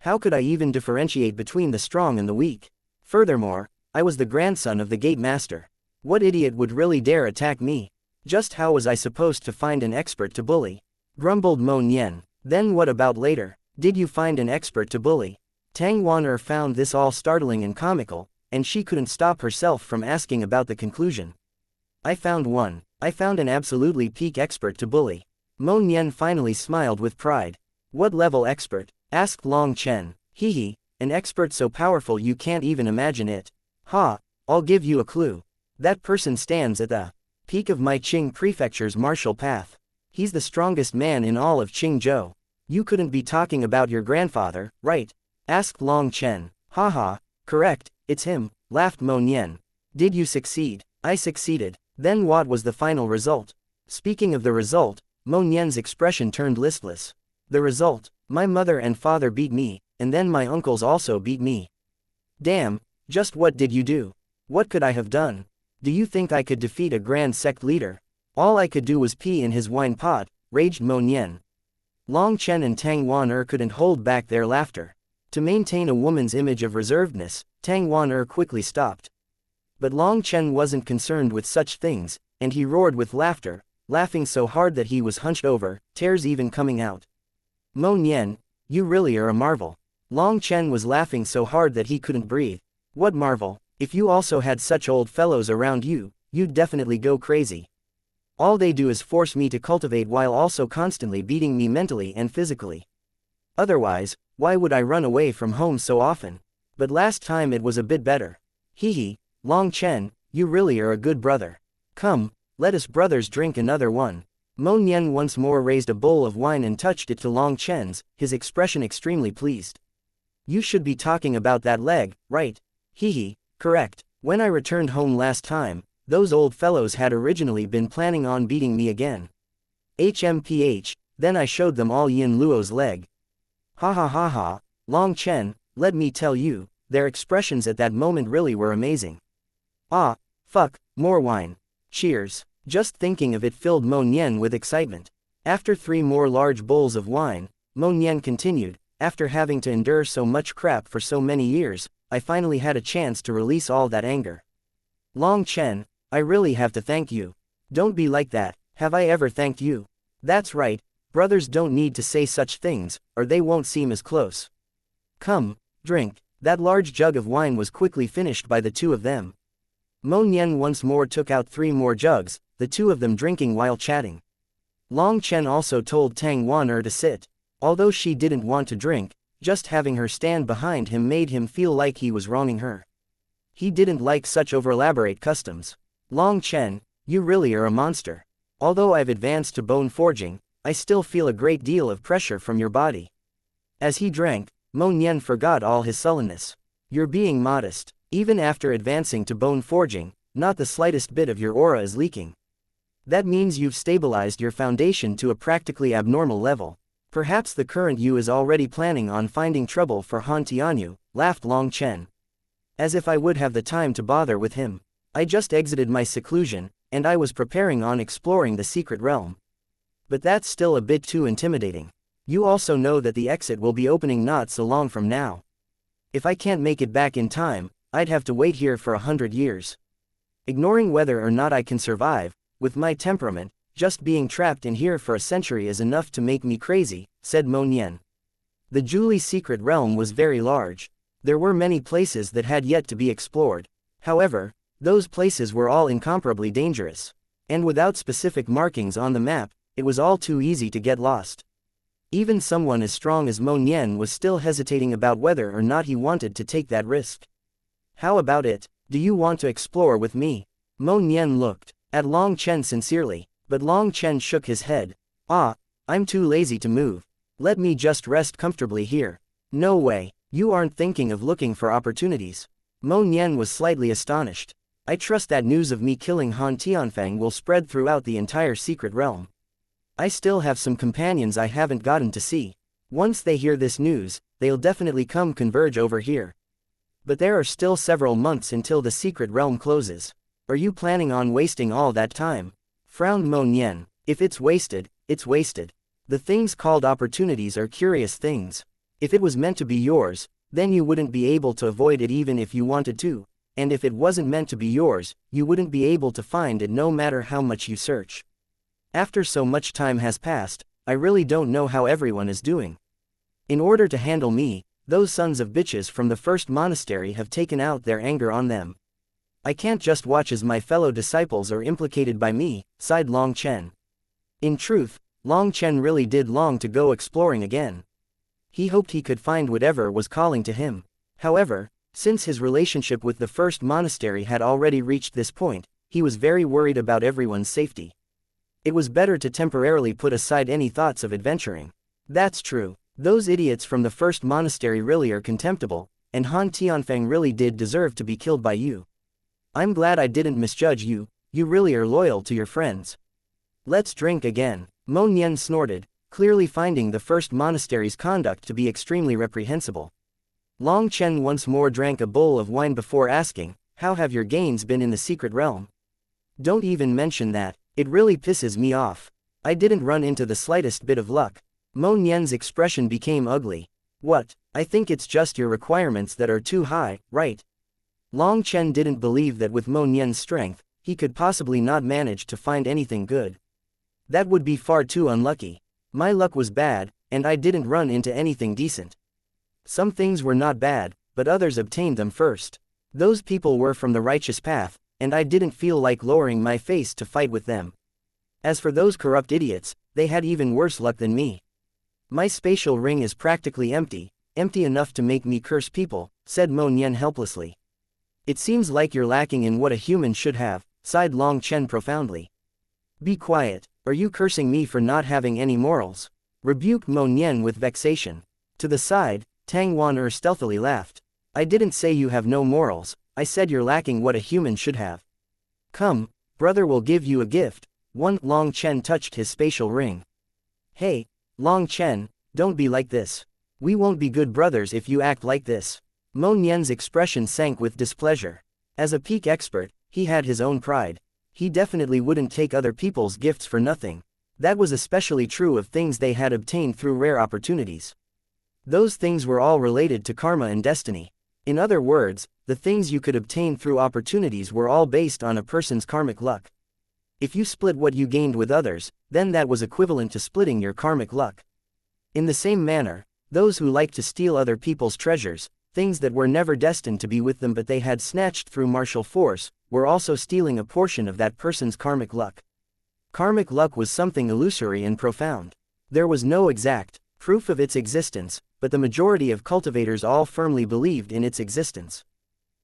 How could I even differentiate between the strong and the weak? Furthermore, I was the grandson of the Gate Master. What idiot would really dare attack me? Just how was I supposed to find an expert to bully? Grumbled Mo Nian. Then what about later? Did you find an expert to bully? Tang Wan'er found this all startling and comical, and she couldn't stop herself from asking about the conclusion. I found one. I found an absolutely peak expert to bully. Mo Nian finally smiled with pride. What level expert? Asked Long Chen. Hehe, an expert so powerful you can't even imagine it. Ha, I'll give you a clue. That person stands at the peak of my Qing prefecture's martial path. He's the strongest man in all of Qingzhou. You couldn't be talking about your grandfather, right? Asked Long Chen. Haha, correct, it's him, laughed Mo Nian. Did you succeed? I succeeded. Then what was the final result? Speaking of the result, Mo Nian's expression turned listless. The result? My mother and father beat me, and then my uncles also beat me. Damn, just what did you do? What could I have done? Do you think I could defeat a grand sect leader? All I could do was pee in his wine pot, raged Mo Nian. Long Chen and Tang Wan'er couldn't hold back their laughter. To maintain a woman's image of reservedness, Tang Wan'er quickly stopped. But Long Chen wasn't concerned with such things, and he roared with laughter, laughing so hard that he was hunched over, tears even coming out. Mo Nian, you really are a marvel. Long Chen was laughing so hard that he couldn't breathe. What marvel? If you also had such old fellows around you, you'd definitely go crazy. All they do is force me to cultivate while also constantly beating me mentally and physically. Otherwise, why would I run away from home so often? But last time it was a bit better. Hehe, Long Chen, you really are a good brother. Come, let us brothers drink another one. Mo Nian once more raised a bowl of wine and touched it to Long Chen's, his expression extremely pleased. You should be talking about that leg, right? Hehe, correct. When I returned home last time, those old fellows had originally been planning on beating me again. HMPH, then I showed them all Yin Luo's leg. Ha ha ha ha, Long Chen, let me tell you, their expressions at that moment really were amazing. Ah, fuck, more wine. Cheers. Just thinking of it filled Mo Nian with excitement. After 3 more large bowls of wine, Mo Nian continued, after having to endure so much crap for so many years, I finally had a chance to release all that anger. Long Chen, I really have to thank you. Don't be like that, have I ever thanked you? That's right, brothers don't need to say such things, or they won't seem as close. Come, drink. That large jug of wine was quickly finished by the two of them. Mo Nian once more took out 3 more jugs, the two of them drinking while chatting. Long Chen also told Tang Wan'er to sit. Although she didn't want to drink, just having her stand behind him made him feel like he was wronging her. He didn't like such over-elaborate customs. Long Chen, you really are a monster. Although I've advanced to bone forging, I still feel a great deal of pressure from your body. As he drank, Mo Nian forgot all his sullenness. You're being modest. Even after advancing to bone forging, not the slightest bit of your aura is leaking. That means you've stabilized your foundation to a practically abnormal level. Perhaps the current you is already planning on finding trouble for Han Tianyu, laughed Long Chen. As if I would have the time to bother with him. I just exited my seclusion, and I was preparing on exploring the secret realm. But that's still a bit too intimidating. You also know that the exit will be opening not so long from now. If I can't make it back in time, I'd have to wait here for 100 years. Ignoring whether or not I can survive, with my temperament, just being trapped in here for a century is enough to make me crazy, said Mo Nian. The Julie secret realm was very large. There were many places that had yet to be explored. However, those places were all incomparably dangerous. And without specific markings on the map, it was all too easy to get lost. Even someone as strong as Mo Nian was still hesitating about whether or not he wanted to take that risk. How about it? Do you want to explore with me? Mo Nian looked at Long Chen sincerely, but Long Chen shook his head. I'm too lazy to move. Let me just rest comfortably here. No way, you aren't thinking of looking for opportunities. Mo Nian was slightly astonished. I trust that news of me killing Han Tianfeng will spread throughout the entire secret realm. I still have some companions I haven't gotten to see. Once they hear this news, they'll definitely come converge over here. But there are still several months until the secret realm closes. Are you planning on wasting all that time? Frowned Mo Nian. If it's wasted, it's wasted. The things called opportunities are curious things. If it was meant to be yours, then you wouldn't be able to avoid it even if you wanted to. And if it wasn't meant to be yours, you wouldn't be able to find it no matter how much you search. After so much time has passed, I really don't know how everyone is doing. In order to handle me, those sons of bitches from the first monastery have taken out their anger on them. I can't just watch as my fellow disciples are implicated by me, sighed Long Chen. In truth, Long Chen really did long to go exploring again. He hoped he could find whatever was calling to him. However, since his relationship with the first monastery had already reached this point, he was very worried about everyone's safety. It was better to temporarily put aside any thoughts of adventuring. That's true. Those idiots from the first monastery really are contemptible, and Han Tianfeng really did deserve to be killed by you. I'm glad I didn't misjudge you, you really are loyal to your friends. Let's drink again. Mo Nian snorted, clearly finding the first monastery's conduct to be extremely reprehensible. Long Chen once more drank a bowl of wine before asking, how have your gains been in the secret realm? Don't even mention that, it really pisses me off. I didn't run into the slightest bit of luck. Mo Nian's expression became ugly. What? I think it's just your requirements that are too high, right? Long Chen didn't believe that with Mo Nian's strength, he could possibly not manage to find anything good. That would be far too unlucky. My luck was bad, and I didn't run into anything decent. Some things were not bad, but others obtained them first. Those people were from the righteous path, and I didn't feel like lowering my face to fight with them. As for those corrupt idiots, they had even worse luck than me. My spatial ring is practically empty enough to make me curse people, said Mo Nian helplessly. It seems like you're lacking in what a human should have, sighed Long Chen profoundly. Be quiet, are you cursing me for not having any morals? Rebuked Mo Nian with vexation. To the side, Tang Wan stealthily laughed. I didn't say you have no morals, I said you're lacking what a human should have. Come, brother will give you a gift. Long Chen touched his spatial ring. Hey, Long Chen, don't be like this. We won't be good brothers if you act like this. Mo Nian's expression sank with displeasure. As a peak expert, he had his own pride. He definitely wouldn't take other people's gifts for nothing. That was especially true of things they had obtained through rare opportunities. Those things were all related to karma and destiny. In other words, the things you could obtain through opportunities were all based on a person's karmic luck. If you split what you gained with others, then that was equivalent to splitting your karmic luck. In the same manner, those who liked to steal other people's treasures, things that were never destined to be with them but they had snatched through martial force, were also stealing a portion of that person's karmic luck. Karmic luck was something illusory and profound. There was no exact proof of its existence, but the majority of cultivators all firmly believed in its existence.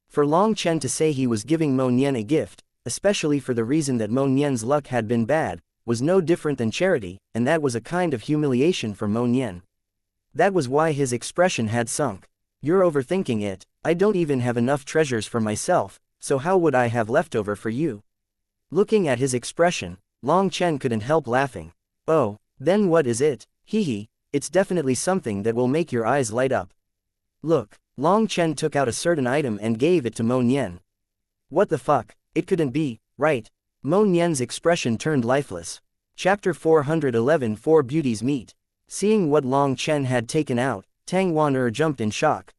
For Long Chen to say he was giving Mo Nian a gift, especially for the reason that Mo Nian's luck had been bad, was no different than charity, and that was a kind of humiliation for Mo Nian. That was why his expression had sunk. You're overthinking it, I don't even have enough treasures for myself, so how would I have leftover for you? Looking at his expression, Long Chen couldn't help laughing. Oh, then what is it? Hee, it's definitely something that will make your eyes light up. Look, Long Chen took out a certain item and gave it to Mo Nian. What the fuck, it couldn't be, right? Mo Nian's expression turned lifeless. Chapter 411 Four Beauties Meet. Seeing what Long Chen had taken out, Tang Wan'er jumped in shock.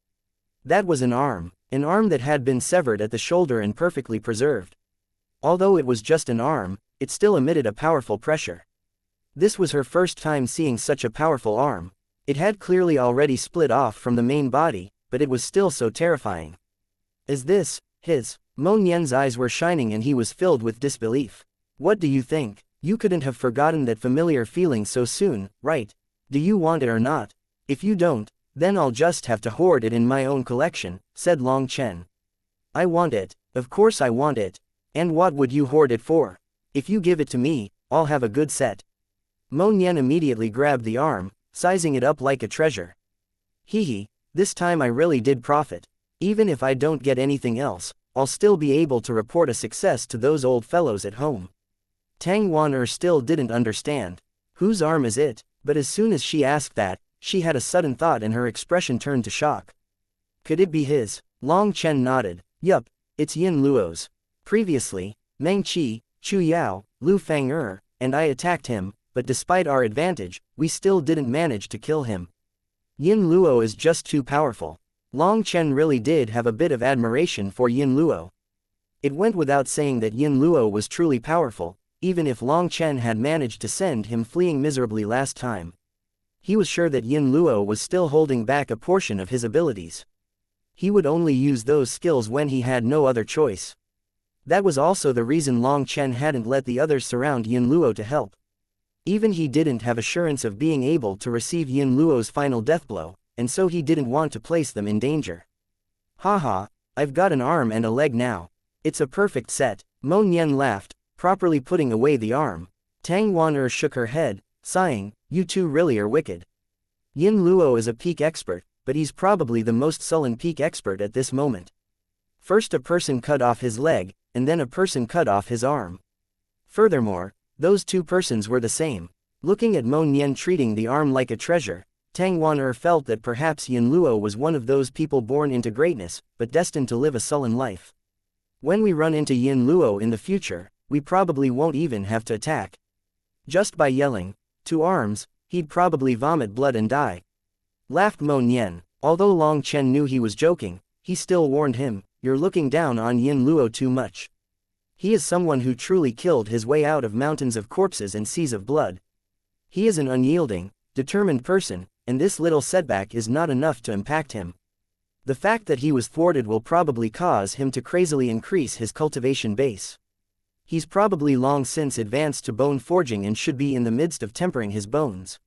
That was an arm that had been severed at the shoulder and perfectly preserved. Although it was just an arm, it still emitted a powerful pressure. This was her first time seeing such a powerful arm. It had clearly already split off from the main body, but it was still so terrifying. Is this his? Mo Nian's eyes were shining and he was filled with disbelief. What do you think? You couldn't have forgotten that familiar feeling so soon, right? Do you want it or not? If you don't, then I'll just have to hoard it in my own collection, said Long Chen. I want it, of course I want it. And what would you hoard it for? If you give it to me, I'll have a good set. Mo Nian immediately grabbed the arm, sizing it up like a treasure. Hee, this time I really did profit. Even if I don't get anything else, I'll still be able to report a success to those old fellows at home. Tang Wan'er still didn't understand. Whose arm is it? But as soon as she asked that, she had a sudden thought and her expression turned to shock. Could it be his? Long Chen nodded. Yup, it's Yin Luo's. Previously, Meng Qi, Chu Yao, Lu Fang'er, and I attacked him, but despite our advantage, we still didn't manage to kill him. Yin Luo is just too powerful. Long Chen really did have a bit of admiration for Yin Luo. It went without saying that Yin Luo was truly powerful, even if Long Chen had managed to send him fleeing miserably last time. He was sure that Yin Luo was still holding back a portion of his abilities. He would only use those skills when he had no other choice. That was also the reason Long Chen hadn't let the others surround Yin Luo to help. Even he didn't have assurance of being able to receive Yin Luo's final death blow, and so he didn't want to place them in danger. Haha, I've got an arm and a leg now. It's a perfect set. Mo Nian laughed, properly putting away the arm. Tang Wan'er shook her head, sighing, you two really are wicked. Yin Luo is a peak expert, but he's probably the most sullen peak expert at this moment. First a person cut off his leg, and then a person cut off his arm. Furthermore, those two persons were the same. Looking at Mo Nian treating the arm like a treasure, Tang Wan'er felt that perhaps Yin Luo was one of those people born into greatness, but destined to live a sullen life. When we run into Yin Luo in the future, we probably won't even have to attack. Just by yelling, "To arms," he'd probably vomit blood and die. Laughed Mo Nian. Although Long Chen knew he was joking, he still warned him, you're looking down on Yin Luo too much. He is someone who truly killed his way out of mountains of corpses and seas of blood. He is an unyielding, determined person, and this little setback is not enough to impact him. The fact that he was thwarted will probably cause him to crazily increase his cultivation base. He's probably long since advanced to bone forging and should be in the midst of tempering his bones.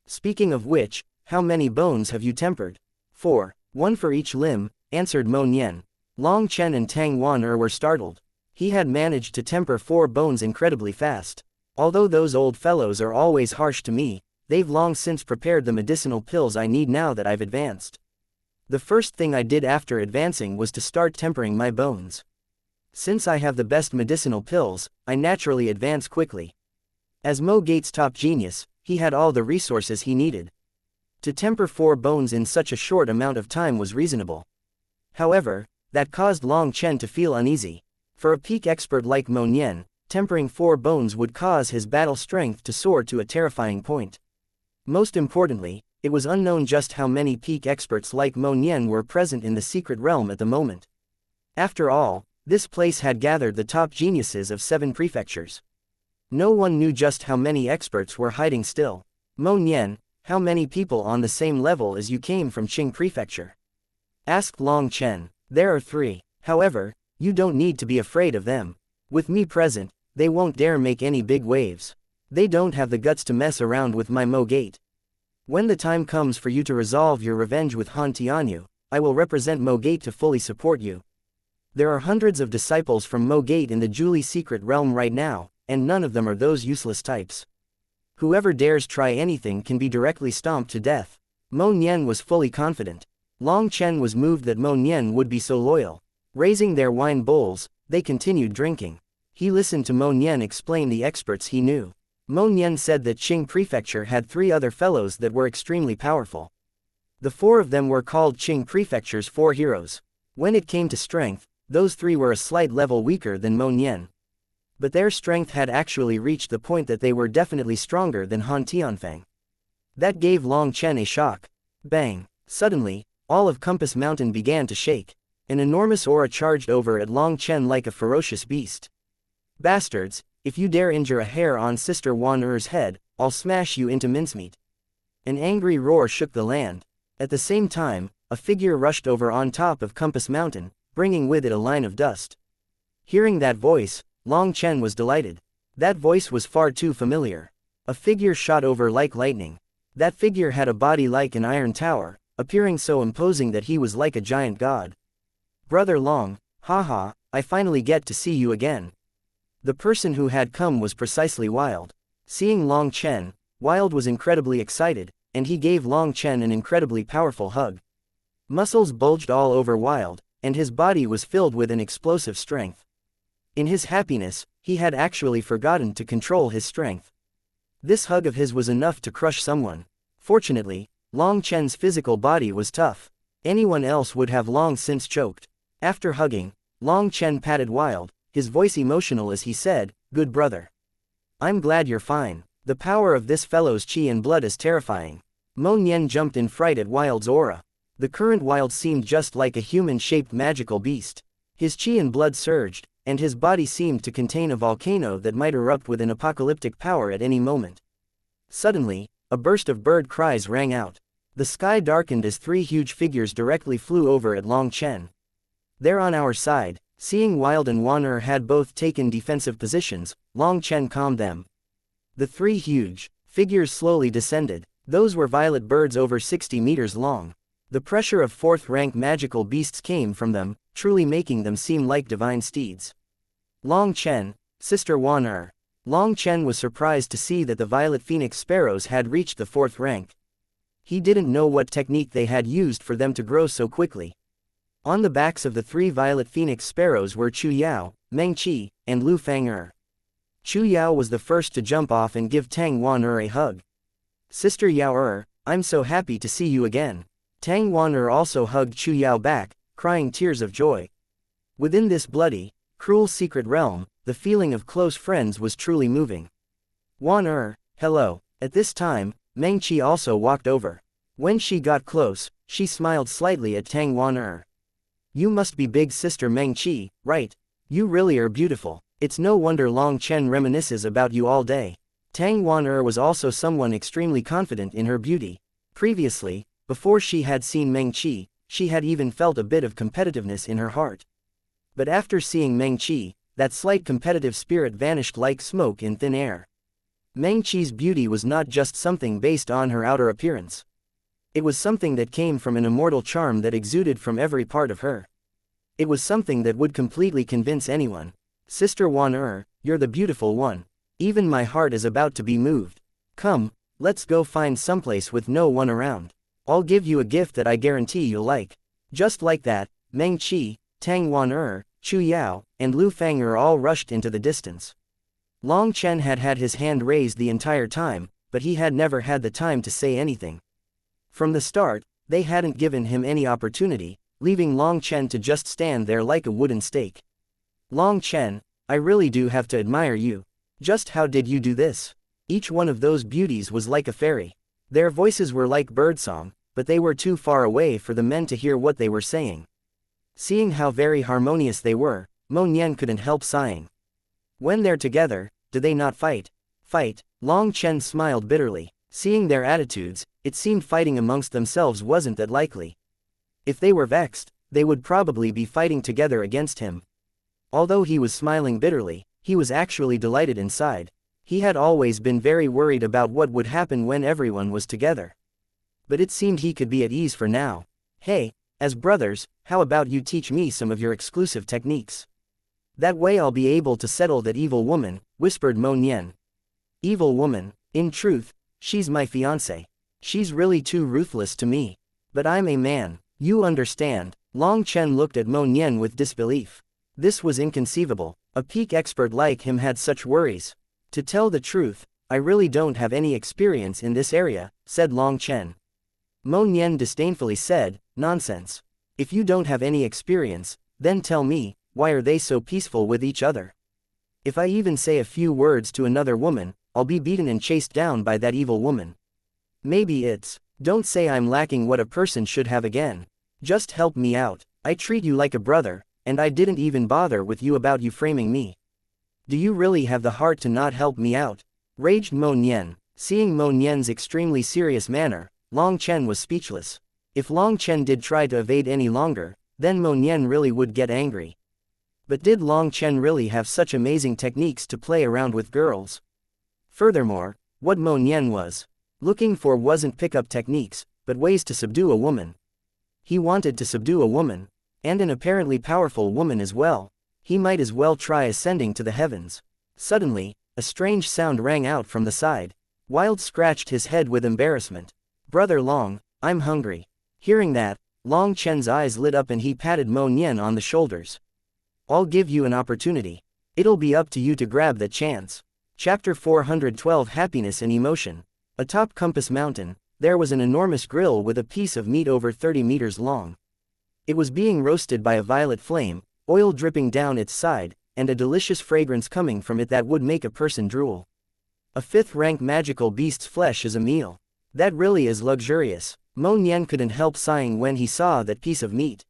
Speaking of which, how many bones have you tempered? 4. One for each limb, answered Mo Nian. Long Chen and Tang Wan'er were startled. He had managed to temper 4 bones incredibly fast. Although those old fellows are always harsh to me, they've long since prepared the medicinal pills I need now that I've advanced. The first thing I did after advancing was to start tempering my bones. Since I have the best medicinal pills, I naturally advance quickly. As Mo Gate's top genius, he had all the resources he needed. To temper 4 bones in such a short amount of time was reasonable. However, that caused Long Chen to feel uneasy. For a peak expert like Mo Nian, tempering 4 bones would cause his battle strength to soar to a terrifying point. Most importantly, it was unknown just how many peak experts like Mo Nian were present in the secret realm at the moment. After all, this place had gathered the top geniuses of 7 prefectures. No one knew just how many experts were hiding still. Mo Nian, how many people on the same level as you came from Qing Prefecture? Asked Long Chen. There are 3. However, you don't need to be afraid of them. With me present, they won't dare make any big waves. They don't have the guts to mess around with my Mo Gate. When the time comes for you to resolve your revenge with Han Tianyu, I will represent Mo Gate to fully support you. There are hundreds of disciples from Mo Gate in the Julie secret realm right now, and none of them are those useless types. Whoever dares try anything can be directly stomped to death. Mo Nian was fully confident. Long Chen was moved that Mo Nian would be so loyal. Raising their wine bowls, they continued drinking. He listened to Mo Nian explain the experts he knew. Mo Nian said that Qing Prefecture had 3 other fellows that were extremely powerful. The 4 of them were called Qing Prefecture's 4 heroes. When it came to strength, those 3 were a slight level weaker than Mo Nian. But their strength had actually reached the point that they were definitely stronger than Han Tianfeng. That gave Long Chen a shock. Bang! Suddenly, all of Compass Mountain began to shake. An enormous aura charged over at Long Chen like a ferocious beast. Bastards, if you dare injure a hair on Sister Wan Er's head, I'll smash you into mincemeat. An angry roar shook the land. At the same time, a figure rushed over on top of Compass Mountain, bringing with it a line of dust. Hearing that voice, Long Chen was delighted. That voice was far too familiar. A figure shot over like lightning. That figure had a body like an iron tower, appearing so imposing that he was like a giant god. Brother Long, haha, I finally get to see you again. The person who had come was precisely Wild. Seeing Long Chen, Wild was incredibly excited, and he gave Long Chen an incredibly powerful hug. Muscles bulged all over Wild, and his body was filled with an explosive strength. In his happiness, he had actually forgotten to control his strength. This hug of his was enough to crush someone. Fortunately, Long Chen's physical body was tough. Anyone else would have long since choked. After hugging, Long Chen patted Wild, his voice emotional as he said, "Good brother. I'm glad you're fine. The power of this fellow's qi and blood is terrifying." Mo Nian jumped in fright at Wild's aura. The current Wild seemed just like a human-shaped magical beast. His qi and blood surged, and his body seemed to contain a volcano that might erupt with an apocalyptic power at any moment. Suddenly, a burst of bird cries rang out. The sky darkened as three huge figures directly flew over at Long Chen. "They're on our side." Seeing Wild and Wan Er had both taken defensive positions, Long Chen calmed them. The three huge figures slowly descended. Those were violet birds over 60 meters long. The pressure of fourth-rank magical beasts came from them, truly making them seem like divine steeds. Long Chen, Sister Wan Er. Long Chen was surprised to see that the violet phoenix sparrows had reached the fourth rank. He didn't know what technique they had used for them to grow so quickly. On the backs of the three violet phoenix sparrows were Chu Yao, Meng Qi, and Lu Fang'er. Chu Yao was the first to jump off and give Tang Wan Er a hug. "Sister Yao Er, I'm so happy to see you again." Tang Wan Er also hugged Chu Yao back, crying tears of joy. Within this bloody, cruel secret realm, the feeling of close friends was truly moving. "Wan Er, hello." At this time, Meng Qi also walked over. When she got close, she smiled slightly at Tang Wan Er. "You must be big sister Meng Qi, right? You really are beautiful. It's no wonder Long Chen reminisces about you all day." Tang Wan Er was also someone extremely confident in her beauty. Previously, before she had seen Meng Qi, she had even felt a bit of competitiveness in her heart. But after seeing Meng Qi, that slight competitive spirit vanished like smoke in thin air. Meng Qi's beauty was not just something based on her outer appearance. It was something that came from an immortal charm that exuded from every part of her. It was something that would completely convince anyone. "Sister Wan Er, you're the beautiful one. Even my heart is about to be moved. Come, let's go find someplace with no one around. I'll give you a gift that I guarantee you'll like." Just like that, Meng Qi, Tang Wan Er, Chu Yao, and Lu Fang'er all rushed into the distance. Long Chen had had his hand raised the entire time, but he had never had the time to say anything. From the start, they hadn't given him any opportunity, leaving Long Chen to just stand there like a wooden stake. "Long Chen, I really do have to admire you. Just how did you do this?" Each one of those beauties was like a fairy. Their voices were like birdsong, but they were too far away for the men to hear what they were saying. Seeing how very harmonious they were, Mo Nian couldn't help sighing. When they're together, do they not fight? Fight? Long Chen smiled bitterly. Seeing their attitudes, it seemed fighting amongst themselves wasn't that likely. If they were vexed, they would probably be fighting together against him. Although he was smiling bitterly, he was actually delighted inside. He had always been very worried about what would happen when everyone was together. But it seemed he could be at ease for now. "Hey, as brothers, how about you teach me some of your exclusive techniques? That way I'll be able to settle that evil woman," whispered Mo Nian. "Evil woman? In truth, she's my fiancé. She's really too ruthless to me. But I'm a man, you understand." Long Chen looked at Mo Nian with disbelief. This was inconceivable. A peak expert like him had such worries. "To tell the truth, I really don't have any experience in this area," said Long Chen. Mo Nian disdainfully said, "Nonsense. If you don't have any experience, then tell me, why are they so peaceful with each other? If I even say a few words to another woman, I'll be beaten and chased down by that evil woman. Maybe it's, don't say I'm lacking what a person should have again. Just help me out. I treat you like a brother, and I didn't even bother with you about you framing me. Do you really have the heart to not help me out? Raged Mo Nian. Seeing Mo Nian's extremely serious manner, Long Chen was speechless. If Long Chen did try to evade any longer, then Mo Nian really would get angry. But did Long Chen really have such amazing techniques to play around with girls? Furthermore, what Mo Nian was looking for wasn't pickup techniques, but ways to subdue a woman. He wanted to subdue a woman, and an apparently powerful woman as well. He might as well try ascending to the heavens. Suddenly, a strange sound rang out from the side. Wild scratched his head with embarrassment. Brother Long, I'm hungry. Hearing that, Long Chen's eyes lit up and he patted Mo Nian on the shoulders. I'll give you an opportunity. It'll be up to you to grab that chance. Chapter 412 Happiness and Emotion. Atop Compass Mountain, there was an enormous grill with a piece of meat over 30 meters long. It was being roasted by a violet flame, oil dripping down its side, and a delicious fragrance coming from it that would make a person drool. A 5th-rank magical beast's flesh is a meal. That really is luxurious. Mo Nian couldn't help sighing when he saw that piece of meat.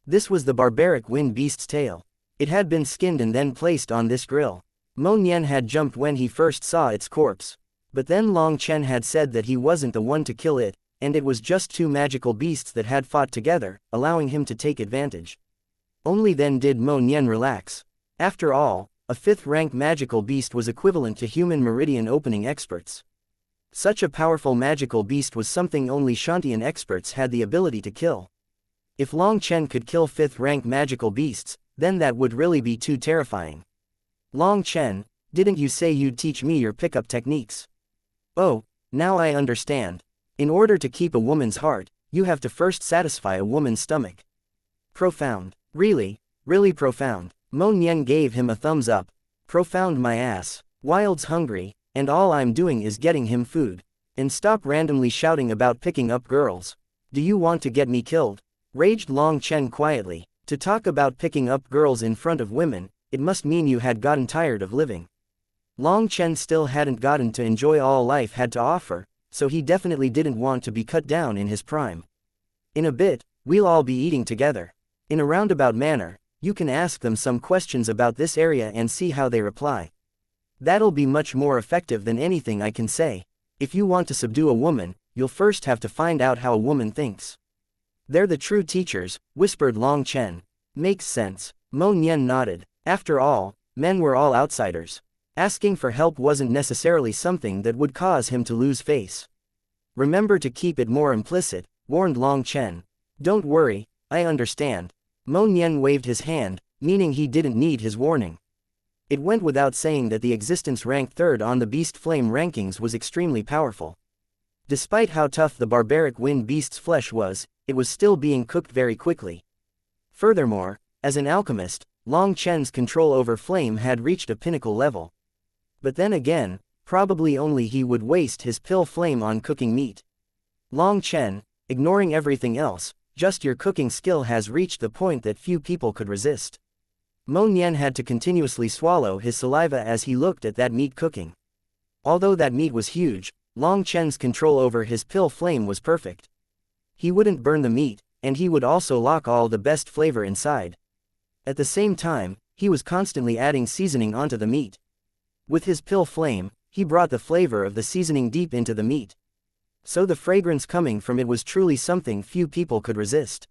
This was the barbaric wind beast's tail. It had been skinned and then placed on this grill. Mo Nian had jumped when he first saw its corpse. But then Long Chen had said that he wasn't the one to kill it, and it was just 2 magical beasts that had fought together, allowing him to take advantage. Only then did Mo Nian relax. After all, a 5th-rank magical beast was equivalent to human meridian opening experts. Such a powerful magical beast was something only Xianxian experts had the ability to kill. If Long Chen could kill 5th-rank magical beasts, then that would really be too terrifying. Long Chen, didn't you say you'd teach me your pickup techniques? Oh, now I understand. In order to keep a woman's heart, you have to first satisfy a woman's stomach. Profound. Really, really profound. Mo Nian gave him a thumbs up. Profound my ass. Wild's hungry, and all I'm doing is getting him food. And stop randomly shouting about picking up girls. Do you want to get me killed? Raged Long Chen quietly. To talk about picking up girls in front of women, it must mean you had gotten tired of living. Long Chen still hadn't gotten to enjoy all life had to offer, so he definitely didn't want to be cut down in his prime. In a bit, we'll all be eating together. In a roundabout manner, you can ask them some questions about this area and see how they reply. That'll be much more effective than anything I can say. If you want to subdue a woman, you'll first have to find out how a woman thinks. They're the true teachers, whispered Long Chen. Makes sense. Mo Nian nodded. After all, men were all outsiders. Asking for help wasn't necessarily something that would cause him to lose face. Remember to keep it more implicit, warned Long Chen. Don't worry, I understand. Mo Nian waved his hand, meaning he didn't need his warning. It went without saying that the existence ranked 3rd on the Beast Flame rankings was extremely powerful. Despite how tough the barbaric wind beast's flesh was, it was still being cooked very quickly. Furthermore, as an alchemist, Long Chen's control over flame had reached a pinnacle level. But then again, probably only he would waste his pill flame on cooking meat. Long Chen, ignoring everything else, just your cooking skill has reached the point that few people could resist. Mo Nian had to continuously swallow his saliva as he looked at that meat cooking. Although that meat was huge, Long Chen's control over his pill flame was perfect. He wouldn't burn the meat, and he would also lock all the best flavor inside. At the same time, he was constantly adding seasoning onto the meat. With his pill flame, he brought the flavor of the seasoning deep into the meat. So the fragrance coming from it was truly something few people could resist.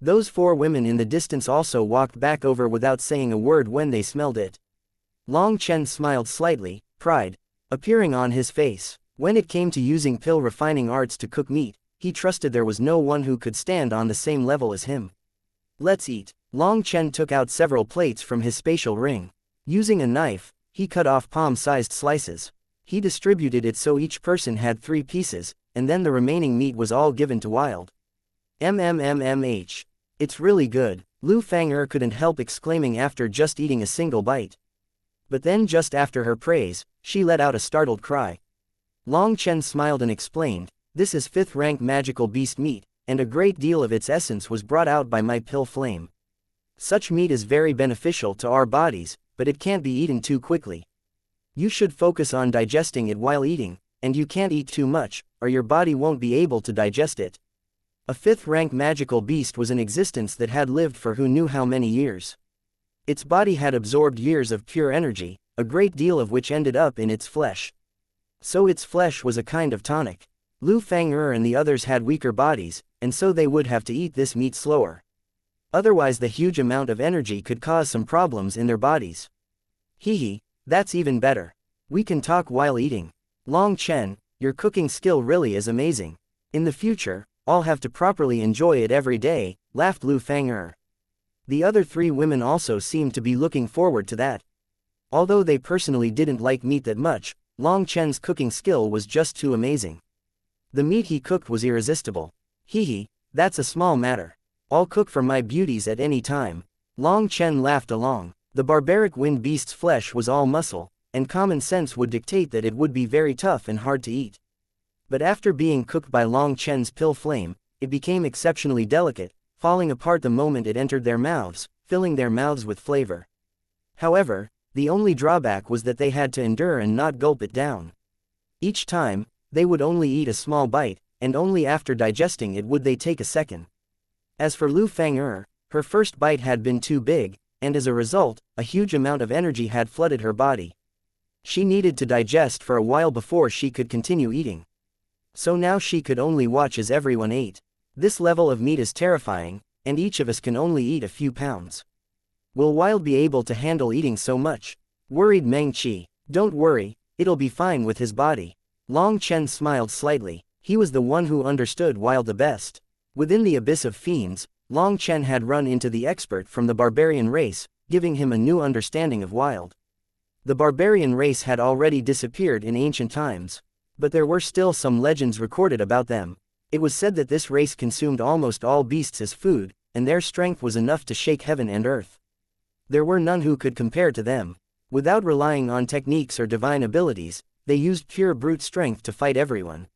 Those 4 women in the distance also walked back over without saying a word when they smelled it. Long Chen smiled slightly, pride appearing on his face. When it came to using pill refining arts to cook meat, he trusted there was no one who could stand on the same level as him. Let's eat. Long Chen took out several plates from his spatial ring. Using a knife, he cut off palm-sized slices. He distributed it so each person had 3 pieces, and then the remaining meat was all given to Wild. Mmmh. It's really good, Lu Fang'er couldn't help exclaiming after just eating a single bite. But then just after her praise, she let out a startled cry. Long Chen smiled and explained, this is 5th-rank magical beast meat, and a great deal of its essence was brought out by my pill flame. Such meat is very beneficial to our bodies, but it can't be eaten too quickly. You should focus on digesting it while eating, and you can't eat too much, or your body won't be able to digest it. A 5th-rank magical beast was in existence that had lived for who knew how many years. Its body had absorbed years of pure energy, a great deal of which ended up in its flesh. So its flesh was a kind of tonic. Lu Fang'er and the others had weaker bodies, and so they would have to eat this meat slower. Otherwise the huge amount of energy could cause some problems in their bodies. Hehe, that's even better. We can talk while eating. Long Chen, your cooking skill really is amazing. In the future, I'll have to properly enjoy it every day, laughed Lu Fang'er. The other 3 women also seemed to be looking forward to that. Although they personally didn't like meat that much, Long Chen's cooking skill was just too amazing. The meat he cooked was irresistible. Hehe, that's a small matter. I'll cook for my beauties at any time. Long Chen laughed along. The barbaric wind beast's flesh was all muscle, and common sense would dictate that it would be very tough and hard to eat. But after being cooked by Long Chen's pill flame, it became exceptionally delicate, falling apart the moment it entered their mouths, filling their mouths with flavor. However, the only drawback was that they had to endure and not gulp it down. Each time, they would only eat a small bite, and only after digesting it would they take a second. As for Lu Fang'er, her first bite had been too big, and as a result, a huge amount of energy had flooded her body. She needed to digest for a while before she could continue eating. So now she could only watch as everyone ate. This level of meat is terrifying, and each of us can only eat a few pounds. Will Wild be able to handle eating so much? Worried Meng Qi. Don't worry, it'll be fine with his body. Long Chen smiled slightly. He was the one who understood Wild the best. Within the abyss of fiends, Long Chen had run into the expert from the barbarian race, giving him a new understanding of Wild. The barbarian race had already disappeared in ancient times, but there were still some legends recorded about them. It was said that this race consumed almost all beasts as food, and their strength was enough to shake heaven and earth. There were none who could compare to them. Without relying on techniques or divine abilities, they used pure brute strength to fight everyone.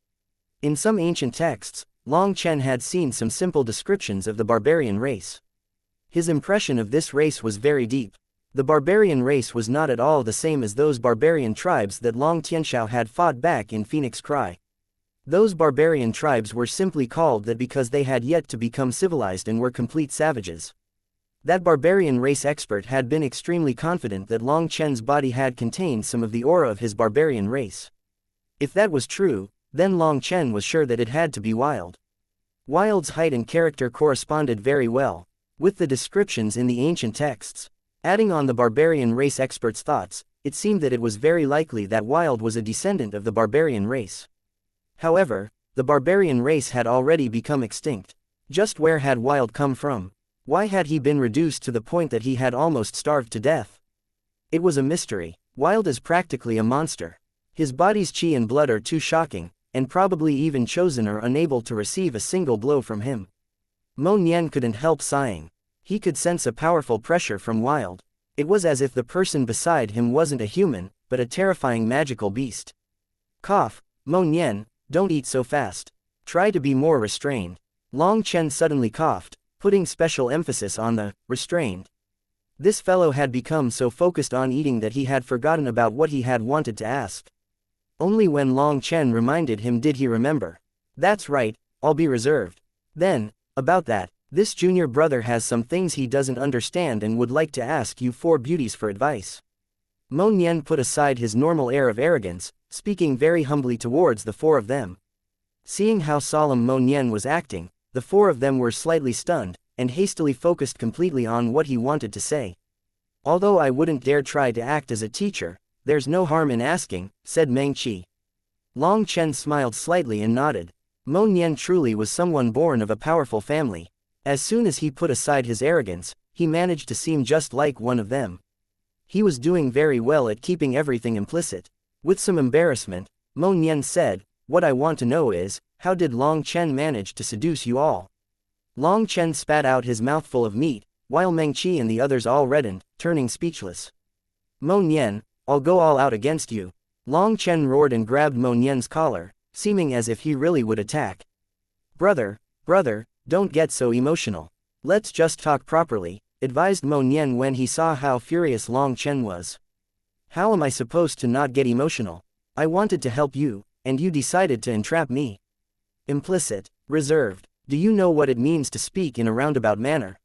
In some ancient texts, Long Chen had seen some simple descriptions of the barbarian race. His impression of this race was very deep. The barbarian race was not at all the same as those barbarian tribes that Long Tianxiao had fought back in Phoenix Cry. Those barbarian tribes were simply called that because they had yet to become civilized and were complete savages. That barbarian race expert had been extremely confident that Long Chen's body had contained some of the aura of his barbarian race. If that was true, then Long Chen was sure that it had to be Wild. Wild's height and character corresponded very well with the descriptions in the ancient texts. Adding on the barbarian race expert's thoughts, it seemed that it was very likely that Wild was a descendant of the barbarian race. However, the barbarian race had already become extinct. Just where had Wild come from? Why had he been reduced to the point that he had almost starved to death? It was a mystery. Wild is practically a monster. His body's qi and blood are too shocking, and probably even Chosen are unable to receive a single blow from him. Mo Nian couldn't help sighing. He could sense a powerful pressure from Wild. It was as if the person beside him wasn't a human, but a terrifying magical beast. Cough, Mo Nian, don't eat so fast. Try to be more restrained. Long Chen suddenly coughed, putting special emphasis on the restrained. This fellow had become so focused on eating that he had forgotten about what he had wanted to ask. Only when Long Chen reminded him did he remember. That's right, I'll be reserved. Then, about that, this junior brother has some things he doesn't understand and would like to ask you 4 beauties for advice. Mo Nian put aside his normal air of arrogance, speaking very humbly towards the 4 of them. Seeing how solemn Mo Nian was acting, the 4 of them were slightly stunned, and hastily focused completely on what he wanted to say. Although I wouldn't dare try to act as a teacher, there's no harm in asking, said Meng Qi. Long Chen smiled slightly and nodded. Mo Nian truly was someone born of a powerful family. As soon as he put aside his arrogance, he managed to seem just like one of them. He was doing very well at keeping everything implicit. With some embarrassment, Mo Nian said, "What I want to know is, how did Long Chen manage to seduce you all?" Long Chen spat out his mouthful of meat, while Meng Qi and the others all reddened, turning speechless. Mo Nian, I'll go all out against you. Long Chen roared and grabbed Mo Nian's collar, seeming as if he really would attack. Brother, don't get so emotional. Let's just talk properly. advised Mo Nian when he saw how furious Long Chen was. How am I supposed to not get emotional? I wanted to help you, and you decided to entrap me. Implicit, reserved. Do you know what it means to speak in a roundabout manner?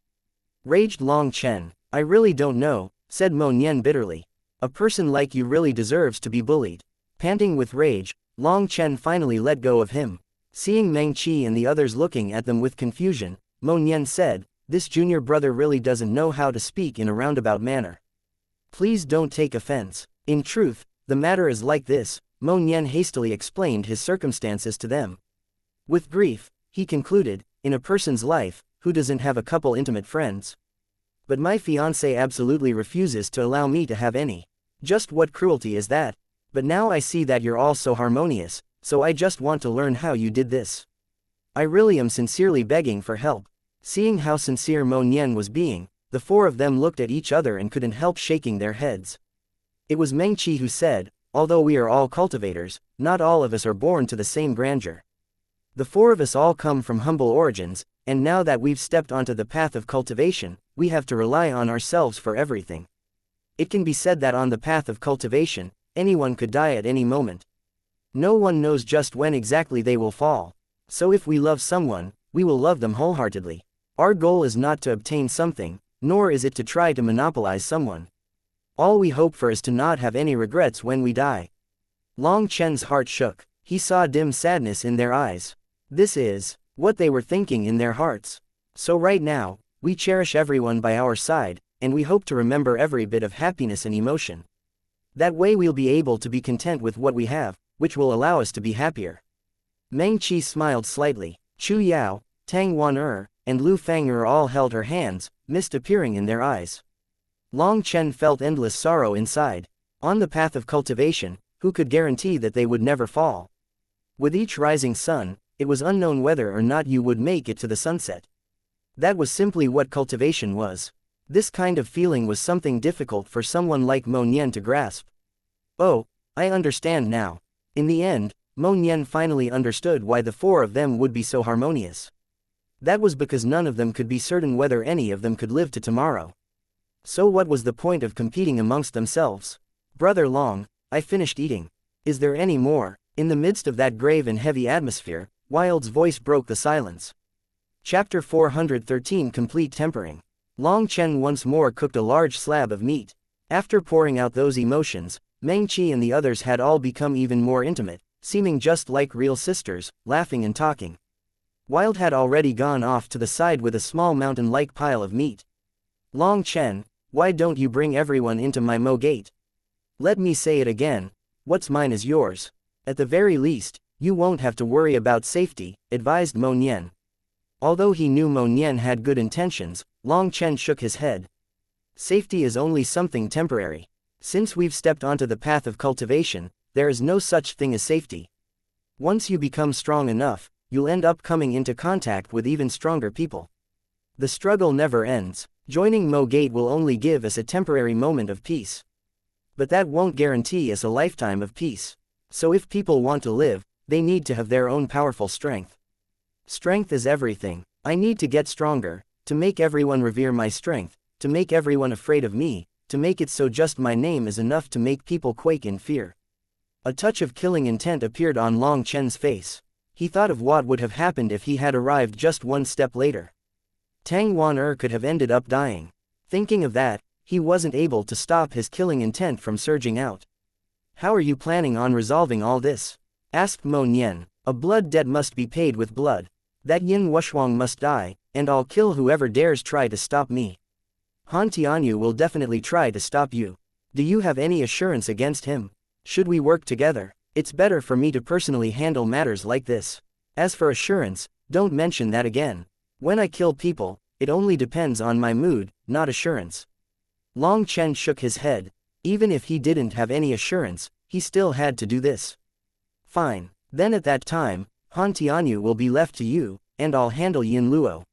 Raged Long Chen. I really don't know, said Mo Nian bitterly. A person like you really deserves to be bullied. Panting with rage, Long Chen finally let go of him. Seeing Meng Qi and the others looking at them with confusion, Mo Nian said, this junior brother really doesn't know how to speak in a roundabout manner. Please don't take offense. In truth, the matter is like this, Mo Nian hastily explained his circumstances to them. With grief, he concluded, in a person's life, who doesn't have a couple intimate friends? But my fiancé absolutely refuses to allow me to have any. Just what cruelty is that? But now I see that you're all so harmonious, so I just want to learn how you did this. I really am sincerely begging for help. Seeing how sincere Mo Nian was being, the four of them looked at each other and couldn't help shaking their heads. It was Meng Qi who said, although we are all cultivators, not all of us are born to the same grandeur. The four of us all come from humble origins, and now that we've stepped onto the path of cultivation, we have to rely on ourselves for everything. It can be said that on the path of cultivation, anyone could die at any moment. No one knows just when exactly they will fall. So if we love someone, we will love them wholeheartedly. Our goal is not to obtain something, nor is it to try to monopolize someone. All we hope for is to not have any regrets when we die. Long Chen's heart shook. He saw dim sadness in their eyes. This is what they were thinking in their hearts. So right now, we cherish everyone by our side, and we hope to remember every bit of happiness and emotion. That way we'll be able to be content with what we have, which will allow us to be happier. Meng Qi smiled slightly. Chu Yao, Tang Wan and Lu Fang'er all held her hands, mist appearing in their eyes. Long Chen felt endless sorrow inside. On the path of cultivation, who could guarantee that they would never fall? With each rising sun, it was unknown whether or not you would make it to the sunset. That was simply what cultivation was. This kind of feeling was something difficult for someone like Mo Nian to grasp. Oh, I understand now. In the end, Mo Nian finally understood why the four of them would be so harmonious. That was because none of them could be certain whether any of them could live to tomorrow. So what was the point of competing amongst themselves? Brother Long, I finished eating. Is there any more? In the midst of that grave and heavy atmosphere, Wild's voice broke the silence. Chapter 413 Complete Tempering. Long Chen once more cooked a large slab of meat. After pouring out those emotions, Meng Qi and the others had all become even more intimate, seeming just like real sisters, laughing and talking. Wild had already gone off to the side with a small mountain-like pile of meat. Long Chen, why don't you bring everyone into my Mo gate? Let me say it again, what's mine is yours. At the very least, you won't have to worry about safety, advised Mo Nian. Although he knew Mo Nian had good intentions, Long Chen shook his head. Safety is only something temporary. Since we've stepped onto the path of cultivation, there is no such thing as safety. Once you become strong enough, you'll end up coming into contact with even stronger people. The struggle never ends. Joining Mo Gate will only give us a temporary moment of peace. But that won't guarantee us a lifetime of peace. So if people want to live, they need to have their own powerful strength. Strength is everything. I need to get stronger, to make everyone revere my strength, to make everyone afraid of me, to make it so just my name is enough to make people quake in fear. A touch of killing intent appeared on Long Chen's face. He thought of what would have happened if he had arrived just one step later. Tang Wan could have ended up dying. Thinking of that, he wasn't able to stop his killing intent from surging out. How are you planning on resolving all this? Asked Mo Nian. A blood debt must be paid with blood. That Yin Wuxuang must die, and I'll kill whoever dares try to stop me. Han Tianyu will definitely try to stop you. Do you have any assurance against him? Should we work together? It's better for me to personally handle matters like this. As for assurance, don't mention that again. When I kill people, it only depends on my mood, not assurance. Long Chen shook his head. Even if he didn't have any assurance, he still had to do this. Fine. Then at that time, Han Tianyu will be left to you, and I'll handle Yin Luo.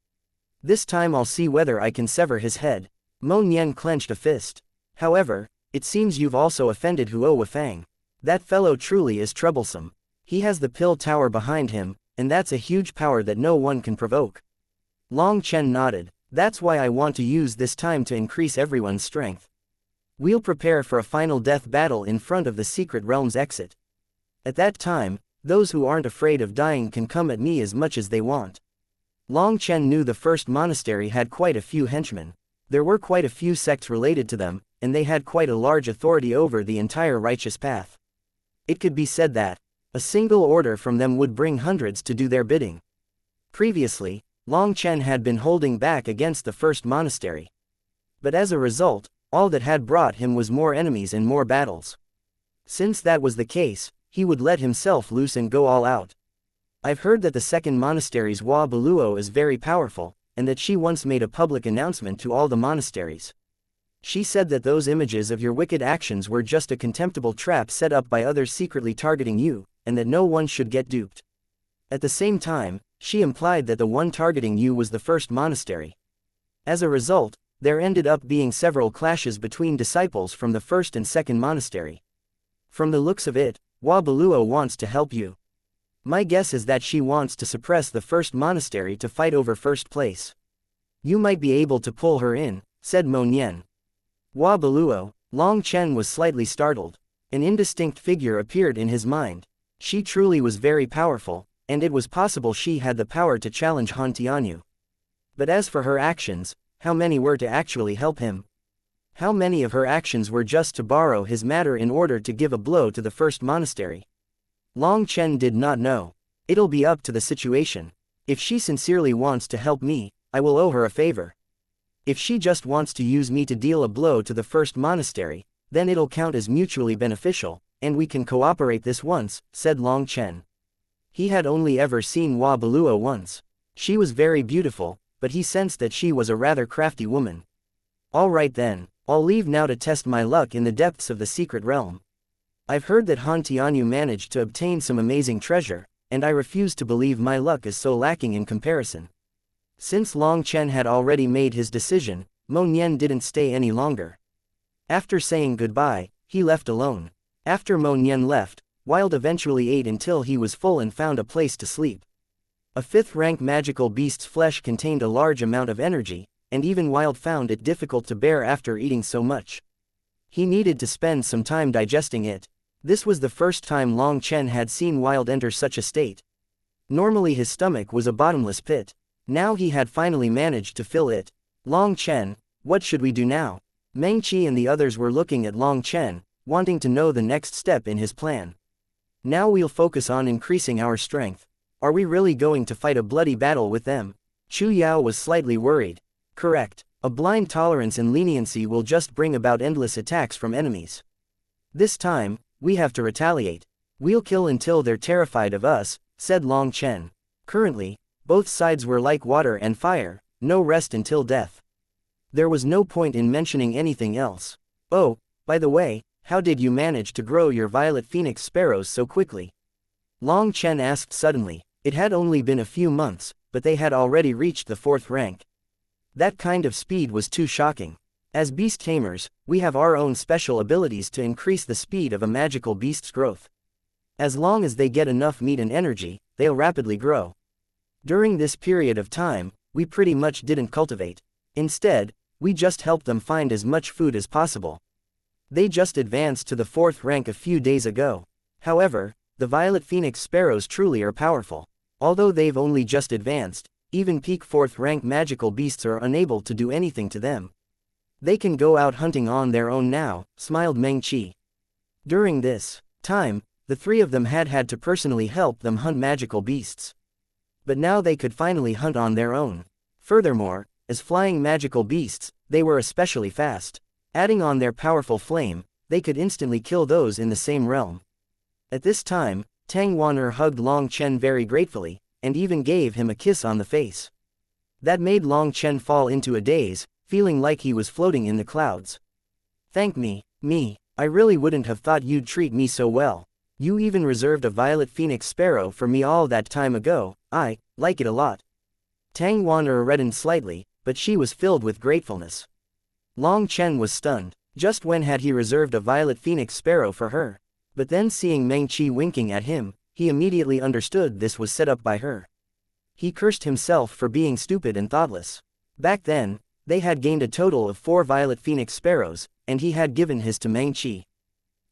This time I'll see whether I can sever his head. Mo Nian clenched a fist. However, it seems you've also offended Huo Wufang. That fellow truly is troublesome. He has the pill tower behind him, and that's a huge power that no one can provoke. Long Chen nodded. That's why I want to use this time to increase everyone's strength. We'll prepare for a final death battle in front of the secret realm's exit. At that time, those who aren't afraid of dying can come at me as much as they want. Long Chen knew the first monastery had quite a few henchmen. There were quite a few sects related to them, and they had quite a large authority over the entire righteous path. It could be said that a single order from them would bring hundreds to do their bidding. Previously, Long Chen had been holding back against the first monastery. But as a result, all that had brought him was more enemies and more battles. Since that was the case, he would let himself loose and go all out. I've heard that the second monastery's Hua Baluo is very powerful, and that she once made a public announcement to all the monasteries. She said that those images of your wicked actions were just a contemptible trap set up by others secretly targeting you, and that no one should get duped. At the same time, she implied that the one targeting you was the first monastery. As a result, there ended up being several clashes between disciples from the first and second monastery. From the looks of it, Hua Baluo wants to help you. My guess is that she wants to suppress the first monastery to fight over first place. You might be able to pull her in, said Mo Nian. Hua Baluo. Long Chen was slightly startled. An indistinct figure appeared in his mind. She truly was very powerful, and it was possible she had the power to challenge Han Tianyu. But as for her actions, how many were to actually help him? How many of her actions were just to borrow his matter in order to give a blow to the first monastery? Long Chen did not know. It'll be up to the situation. If she sincerely wants to help me, I will owe her a favor. If she just wants to use me to deal a blow to the first monastery, then it'll count as mutually beneficial, and we can cooperate this once, said Long Chen. He had only ever seen Hua Baluo once. She was very beautiful, but he sensed that she was a rather crafty woman. All right then, I'll leave now to test my luck in the depths of the secret realm. I've heard that Han Tianyu managed to obtain some amazing treasure, and I refuse to believe my luck is so lacking in comparison. Since Long Chen had already made his decision, Mo Nian didn't stay any longer. After saying goodbye, he left alone. After Mo Nian left, Wild eventually ate until he was full and found a place to sleep. A 5th-rank magical beast's flesh contained a large amount of energy, and even Wild found it difficult to bear after eating so much. He needed to spend some time digesting it. This was the first time Long Chen had seen Wild enter such a state. Normally his stomach was a bottomless pit. Now he had finally managed to fill it. Long Chen, what should we do now? Meng Qi and the others were looking at Long Chen, wanting to know the next step in his plan. Now we'll focus on increasing our strength. Are we really going to fight a bloody battle with them? Chu Yao was slightly worried. Correct. A blind tolerance and leniency will just bring about endless attacks from enemies. This time, we have to retaliate. We'll kill until they're terrified of us, said Long Chen. Currently, both sides were like water and fire, no rest until death. There was no point in mentioning anything else. Oh, by the way, how did you manage to grow your violet phoenix sparrows so quickly? Long Chen asked suddenly. It had only been a few months, but they had already reached the 4th rank. That kind of speed was too shocking. As beast tamers, we have our own special abilities to increase the speed of a magical beast's growth. As long as they get enough meat and energy, they'll rapidly grow. During this period of time, we pretty much didn't cultivate. Instead, we just helped them find as much food as possible. They just advanced to the 4th rank a few days ago. However, the violet phoenix sparrows truly are powerful. Although they've only just advanced, even peak 4th rank magical beasts are unable to do anything to them. They can go out hunting on their own now, smiled Meng Qi. During this time, the 3 of them had to personally help them hunt magical beasts. But now they could finally hunt on their own. Furthermore, as flying magical beasts, they were especially fast. Adding on their powerful flame, they could instantly kill those in the same realm. At this time, Tang Wan'er hugged Long Chen very gratefully, and even gave him a kiss on the face. That made Long Chen fall into a daze, feeling like he was floating in the clouds. Thank me. I really wouldn't have thought you'd treat me so well. You even reserved a violet phoenix sparrow for me all that time ago. I like it a lot. Tang Wan'er reddened slightly, but she was filled with gratefulness. Long Chen was stunned. Just when had he reserved a violet phoenix sparrow for her? But then seeing Meng Qi winking at him, he immediately understood this was set up by her. He cursed himself for being stupid and thoughtless. Back then, they had gained a total of 4 violet phoenix sparrows, and he had given his to Meng Qi.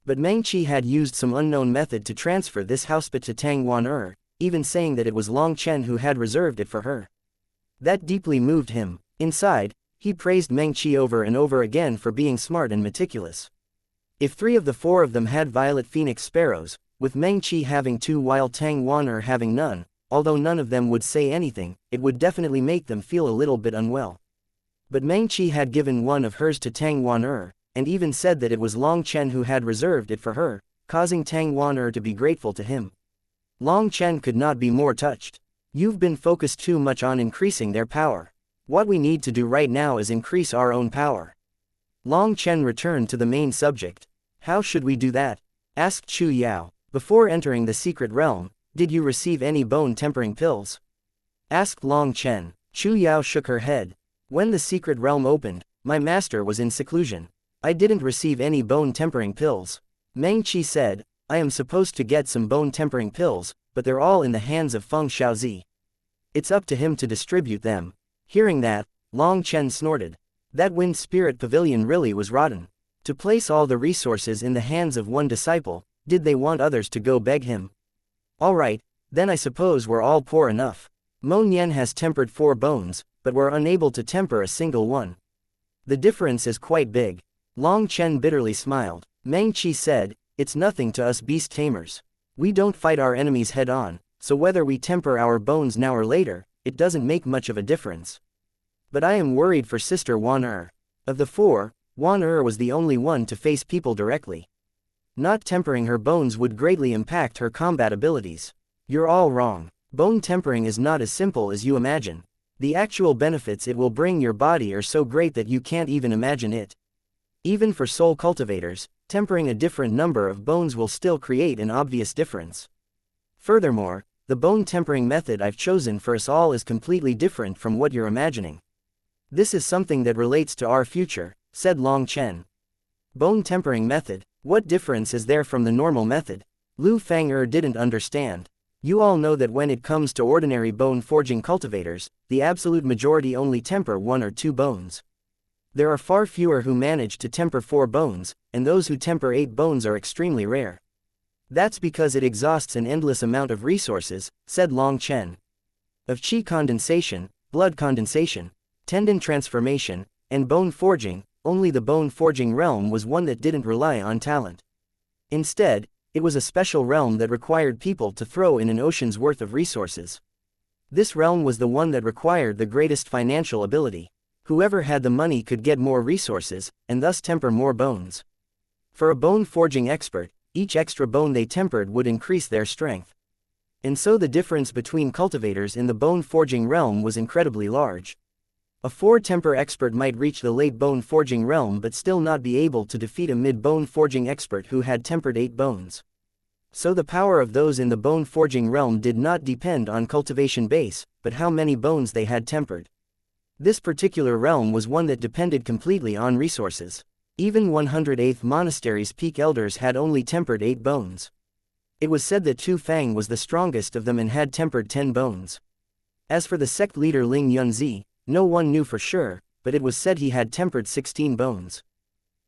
But Meng Qi had used some unknown method to transfer this housepit to Tang Wan, even saying that it was Long Chen who had reserved it for her. That deeply moved him. Inside, he praised Meng Qi over and over again for being smart and meticulous. If 3 of the 4 of them had violet phoenix sparrows, with Meng Qi having 2 while Tang Wan having none, although none of them would say anything, it would definitely make them feel a little bit unwell. But Meng Qi had given one of hers to Tang Wan, and even said that it was Long Chen who had reserved it for her, causing Tang Wan to be grateful to him. Long Chen could not be more touched. You've been focused too much on increasing their power. What we need to do right now is increase our own power. Long Chen returned to the main subject. How should we do that? Asked Chu Yao. Before entering the secret realm, did you receive any bone tempering pills? Asked Long Chen. Chu Yao shook her head. When the secret realm opened, my master was in seclusion. I didn't receive any bone tempering pills. Meng Qi said, I am supposed to get some bone tempering pills, but they're all in the hands of Feng Xiaozi. It's up to him to distribute them. Hearing that, Long Chen snorted. That wind spirit pavilion really was rotten. To place all the resources in the hands of one disciple, did they want others to go beg him? Alright, then I suppose we're all poor enough. Mo Nian has tempered 4 bones, but we're unable to temper a single one. The difference is quite big. Long Chen bitterly smiled. Meng Qi said, it's nothing to us beast tamers. We don't fight our enemies head on, so whether we temper our bones now or later, it doesn't make much of a difference. But I am worried for Sister Wan. Of the 4, Wan was the only one to face people directly. Not tempering her bones would greatly impact her combat abilities. You're all wrong. Bone tempering is not as simple as you imagine. The actual benefits it will bring your body are so great that you can't even imagine it. Even for soul cultivators, tempering a different number of bones will still create an obvious difference. Furthermore, the bone tempering method I've chosen for us all is completely different from what you're imagining. This is something that relates to our future, said Long Chen. Bone tempering method, what difference is there from the normal method? Lu Fang'er didn't understand. You all know that when it comes to ordinary bone forging cultivators, the absolute majority only temper 1 or 2 bones. There are far fewer who manage to temper 4 bones, and those who temper 8 bones are extremely rare. That's because it exhausts an endless amount of resources, said Long Chen. Of qi condensation, blood condensation, tendon transformation, and bone forging, only the bone forging realm was one that didn't rely on talent. Instead, it was a special realm that required people to throw in an ocean's worth of resources. This realm was the one that required the greatest financial ability. Whoever had the money could get more resources, and thus temper more bones. For a bone forging expert, each extra bone they tempered would increase their strength. And so the difference between cultivators in the bone forging realm was incredibly large. A 4-temper expert might reach the late bone forging realm but still not be able to defeat a mid-bone forging expert who had tempered 8 bones. So the power of those in the bone forging realm did not depend on cultivation base, but how many bones they had tempered. This particular realm was one that depended completely on resources. Even 108th Monastery's peak elders had only tempered 8 bones. It was said that Tu Fang was the strongest of them and had tempered 10 bones. As for the sect leader Ling Yunzi, no one knew for sure, but it was said he had tempered 16 bones.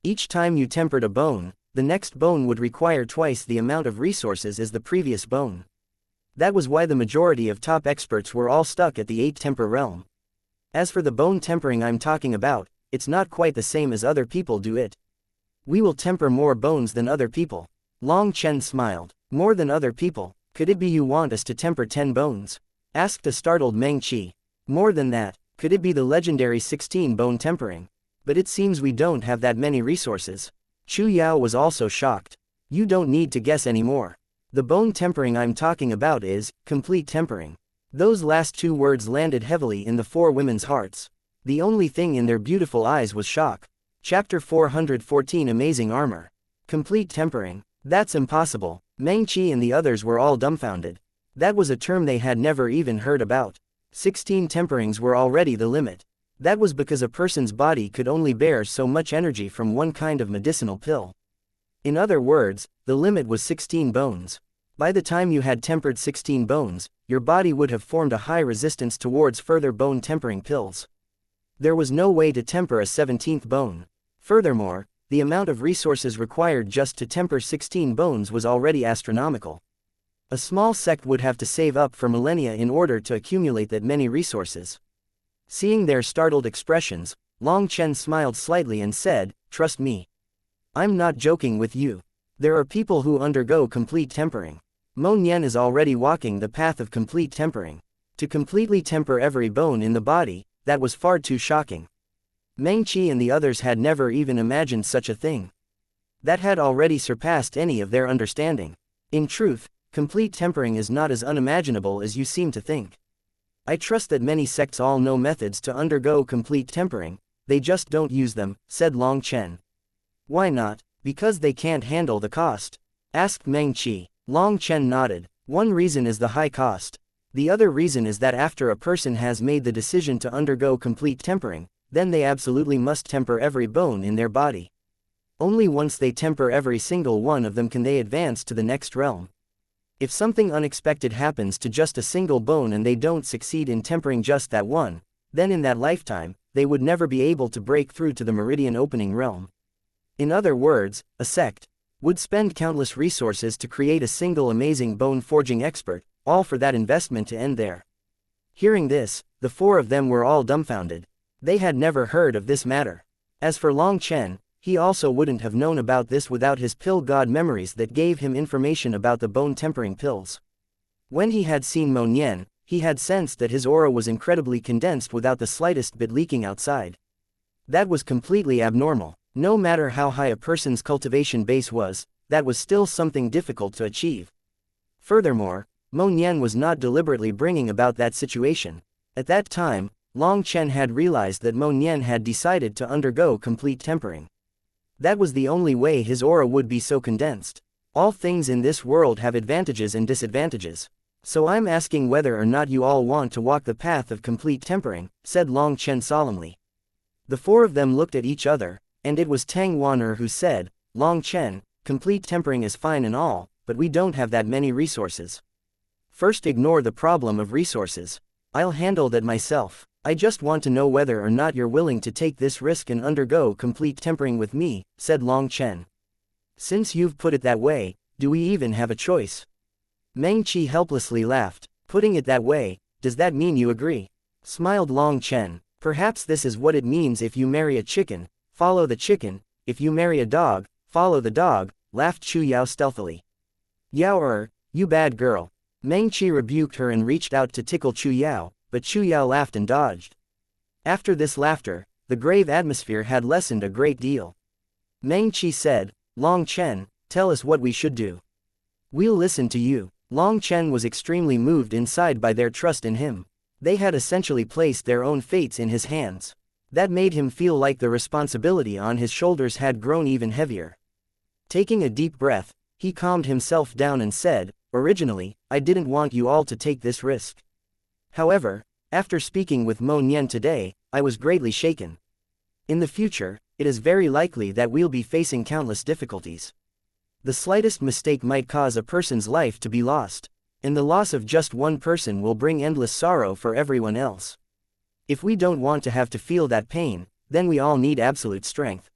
Each time you tempered a bone, the next bone would require twice the amount of resources as the previous bone. That was why the majority of top experts were all stuck at the 8-temper realm. As for the bone tempering I'm talking about, it's not quite the same as other people do it. We will temper more bones than other people. Long Chen smiled. More than other people? Could it be you want us to temper 10 bones? Asked a startled Meng Qi. More than that, could it be the legendary 16-bone tempering? But it seems we don't have that many resources. Chu Yao was also shocked. You don't need to guess anymore. The bone tempering I'm talking about is complete tempering. Those last 2 words landed heavily in the 4 women's hearts. The only thing in their beautiful eyes was shock. Chapter 414 Amazing Armor. Complete tempering. That's impossible. Meng Qi and the others were all dumbfounded. That was a term they had never even heard about. 16 temperings were already the limit. That was because a person's body could only bear so much energy from one kind of medicinal pill. In other words, the limit was 16 bones. By the time you had tempered 16 bones, your body would have formed a high resistance towards further bone tempering pills. There was no way to temper a 17th bone. Furthermore, the amount of resources required just to temper 16 bones was already astronomical. A small sect would have to save up for millennia in order to accumulate that many resources. Seeing their startled expressions, Long Chen smiled slightly and said, "Trust me. I'm not joking with you. There are people who undergo complete tempering. Mo Nian is already walking the path of complete tempering. To completely temper every bone in the body, that was far too shocking. Meng Qi and the others had never even imagined such a thing. That had already surpassed any of their understanding. In truth, complete tempering is not as unimaginable as you seem to think. I trust that many sects all know methods to undergo complete tempering, they just don't use them," said Long Chen. "Why not? Because they can't handle the cost?" asked Meng Qi. Long Chen nodded. "One reason is the high cost. The other reason is that after a person has made the decision to undergo complete tempering, then they absolutely must temper every bone in their body. Only once they temper every single one of them can they advance to the next realm. If something unexpected happens to just a single bone and they don't succeed in tempering just that one, then in that lifetime, they would never be able to break through to the meridian opening realm. In other words, a sect would spend countless resources to create a single amazing bone forging expert, all for that investment to end there." Hearing this, the four of them were all dumbfounded. They had never heard of this matter. As for Long Chen, he also wouldn't have known about this without his pill god memories that gave him information about the bone tempering pills. When he had seen Mo Nian, he had sensed that his aura was incredibly condensed without the slightest bit leaking outside. That was completely abnormal. No matter how high a person's cultivation base was, that was still something difficult to achieve. Furthermore, Mo Nian was not deliberately bringing about that situation. At that time, Long Chen had realized that Mo Nian had decided to undergo complete tempering. That was the only way his aura would be so condensed. All things in this world have advantages and disadvantages. So I'm asking whether or not you all want to walk the path of complete tempering, said Long Chen solemnly. The four of them looked at each other, and it was Tang Waner who said, "Long Chen, complete tempering is fine and all, but we don't have that many resources. First ignore the problem of resources. I'll handle that myself. I just want to know whether or not you're willing to take this risk and undergo complete tempering with me," said Long Chen. "Since you've put it that way, do we even have a choice?" Meng Qi helplessly laughed. "Putting it that way, does that mean you agree?" Smiled Long Chen. "Perhaps this is what it means if you marry a chicken, follow the chicken, if you marry a dog, follow the dog," laughed Chu Yao stealthily. "Yao you bad girl." Meng Qi rebuked her and reached out to tickle Chu Yao, but Chu Yao laughed and dodged. After this laughter, the grave atmosphere had lessened a great deal. Meng Qi said, "Long Chen, tell us what we should do. We'll listen to you." Long Chen was extremely moved inside by their trust in him. They had essentially placed their own fates in his hands. That made him feel like the responsibility on his shoulders had grown even heavier. Taking a deep breath, he calmed himself down and said, "Originally, I didn't want you all to take this risk. However, after speaking with Mo Nian today, I was greatly shaken. In the future, it is very likely that we'll be facing countless difficulties. The slightest mistake might cause a person's life to be lost, and the loss of just one person will bring endless sorrow for everyone else. If we don't want to have to feel that pain, then we all need absolute strength.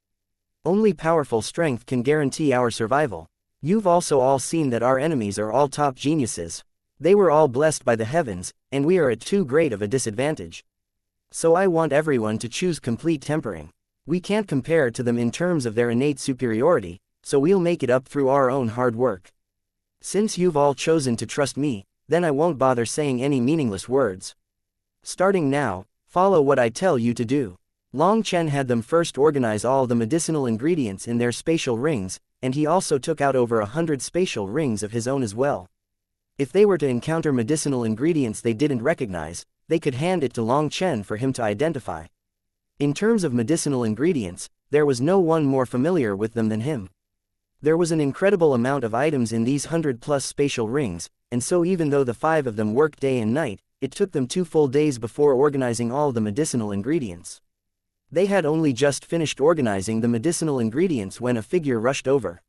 Only powerful strength can guarantee our survival. You've also all seen that our enemies are all top geniuses. They were all blessed by the heavens, and we are at too great of a disadvantage. So I want everyone to choose complete tempering. We can't compare to them in terms of their innate superiority, so we'll make it up through our own hard work. Since you've all chosen to trust me, then I won't bother saying any meaningless words. Starting now, follow what I tell you to do." Long Chen had them first organize all the medicinal ingredients in their spatial rings, and he also took out over 100 spatial rings of his own as well. If they were to encounter medicinal ingredients they didn't recognize, they could hand it to Long Chen for him to identify. In terms of medicinal ingredients, there was no one more familiar with them than him. There was an incredible amount of items in these 100+ spatial rings, and so even though the 5 of them worked day and night, it took them 2 full days before organizing all the medicinal ingredients. They had only just finished organizing the medicinal ingredients when a figure rushed over.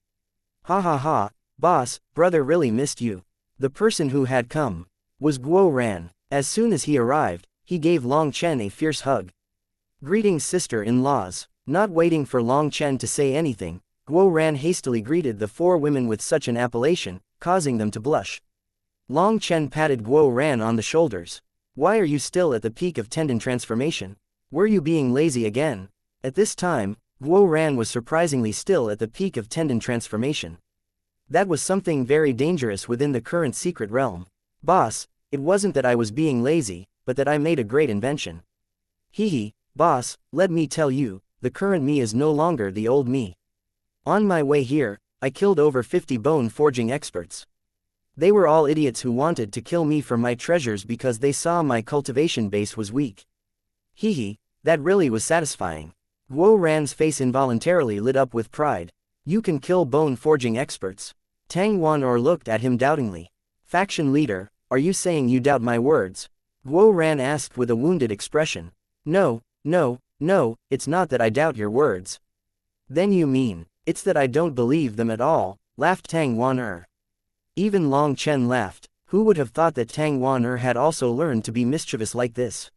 "Ha ha ha, boss, brother really missed you." The person who had come was Guo Ran. As soon as he arrived, he gave Long Chen a fierce hug. Greetings, sister-in-laws. Not waiting for Long Chen to say anything, Guo Ran hastily greeted the 4 women with such an appellation, causing them to blush. Long Chen patted Guo Ran on the shoulders. Why are you still at the peak of tendon transformation? Were you being lazy again? At this time, Guo Ran was surprisingly still at the peak of tendon transformation. That was something very dangerous within the current secret realm. Boss, it wasn't that I was being lazy, but that I made a great invention. Hehe, boss, let me tell you, the current me is no longer the old me. On my way here, I killed over 50 bone forging experts. They were all idiots who wanted to kill me for my treasures because they saw my cultivation base was weak. Hehe, that really was satisfying. Guo Ran's face involuntarily lit up with pride. You can kill bone forging experts. Tang Wan'er looked at him doubtingly. Faction leader, are you saying you doubt my words? Guo Ran asked with a wounded expression. No, it's not that I doubt your words. Then you mean, it's that I don't believe them at all, laughed Tang Wan'er. Even Long Chen laughed. Who would have thought that Tang Wan'er had also learned to be mischievous like this?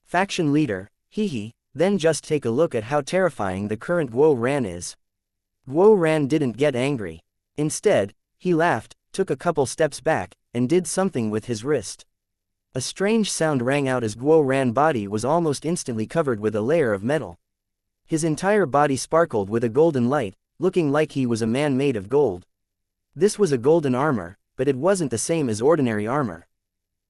Faction leader, hehe, then just take a look at how terrifying the current Guo Ran is. Guo Ran didn't get angry. Instead, he laughed, took a couple steps back, and did something with his wrist. A strange sound rang out as Guo Ran's body was almost instantly covered with a layer of metal. His entire body sparkled with a golden light, looking like he was a man made of gold. This was a golden armor, but it wasn't the same as ordinary armor.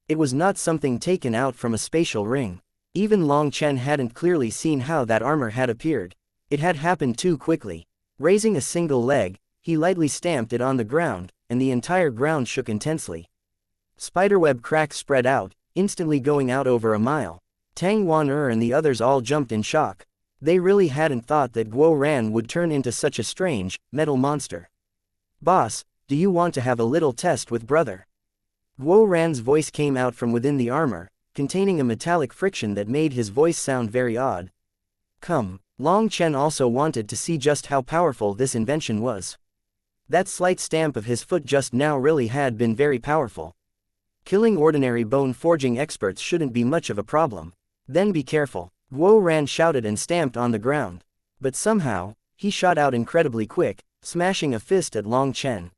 It was not something taken out from a spatial ring. Even Long Chen hadn't clearly seen how that armor had appeared. It had happened too quickly. Raising a single leg, he lightly stamped it on the ground, and the entire ground shook intensely. Spiderweb cracks spread out, instantly going out over a mile. Tang Wan'er and the others all jumped in shock. They really hadn't thought that Guo Ran would turn into such a strange, metal monster. Boss, do you want to have a little test with brother? Guo Ran's voice came out from within the armor, containing a metallic friction that made his voice sound very odd. Come, Long Chen also wanted to see just how powerful this invention was. That slight stamp of his foot just now really had been very powerful. Killing ordinary bone forging experts shouldn't be much of a problem. Then be careful, Guo Ran shouted and stamped on the ground. But somehow, he shot out incredibly quick, smashing a fist at Long Chen.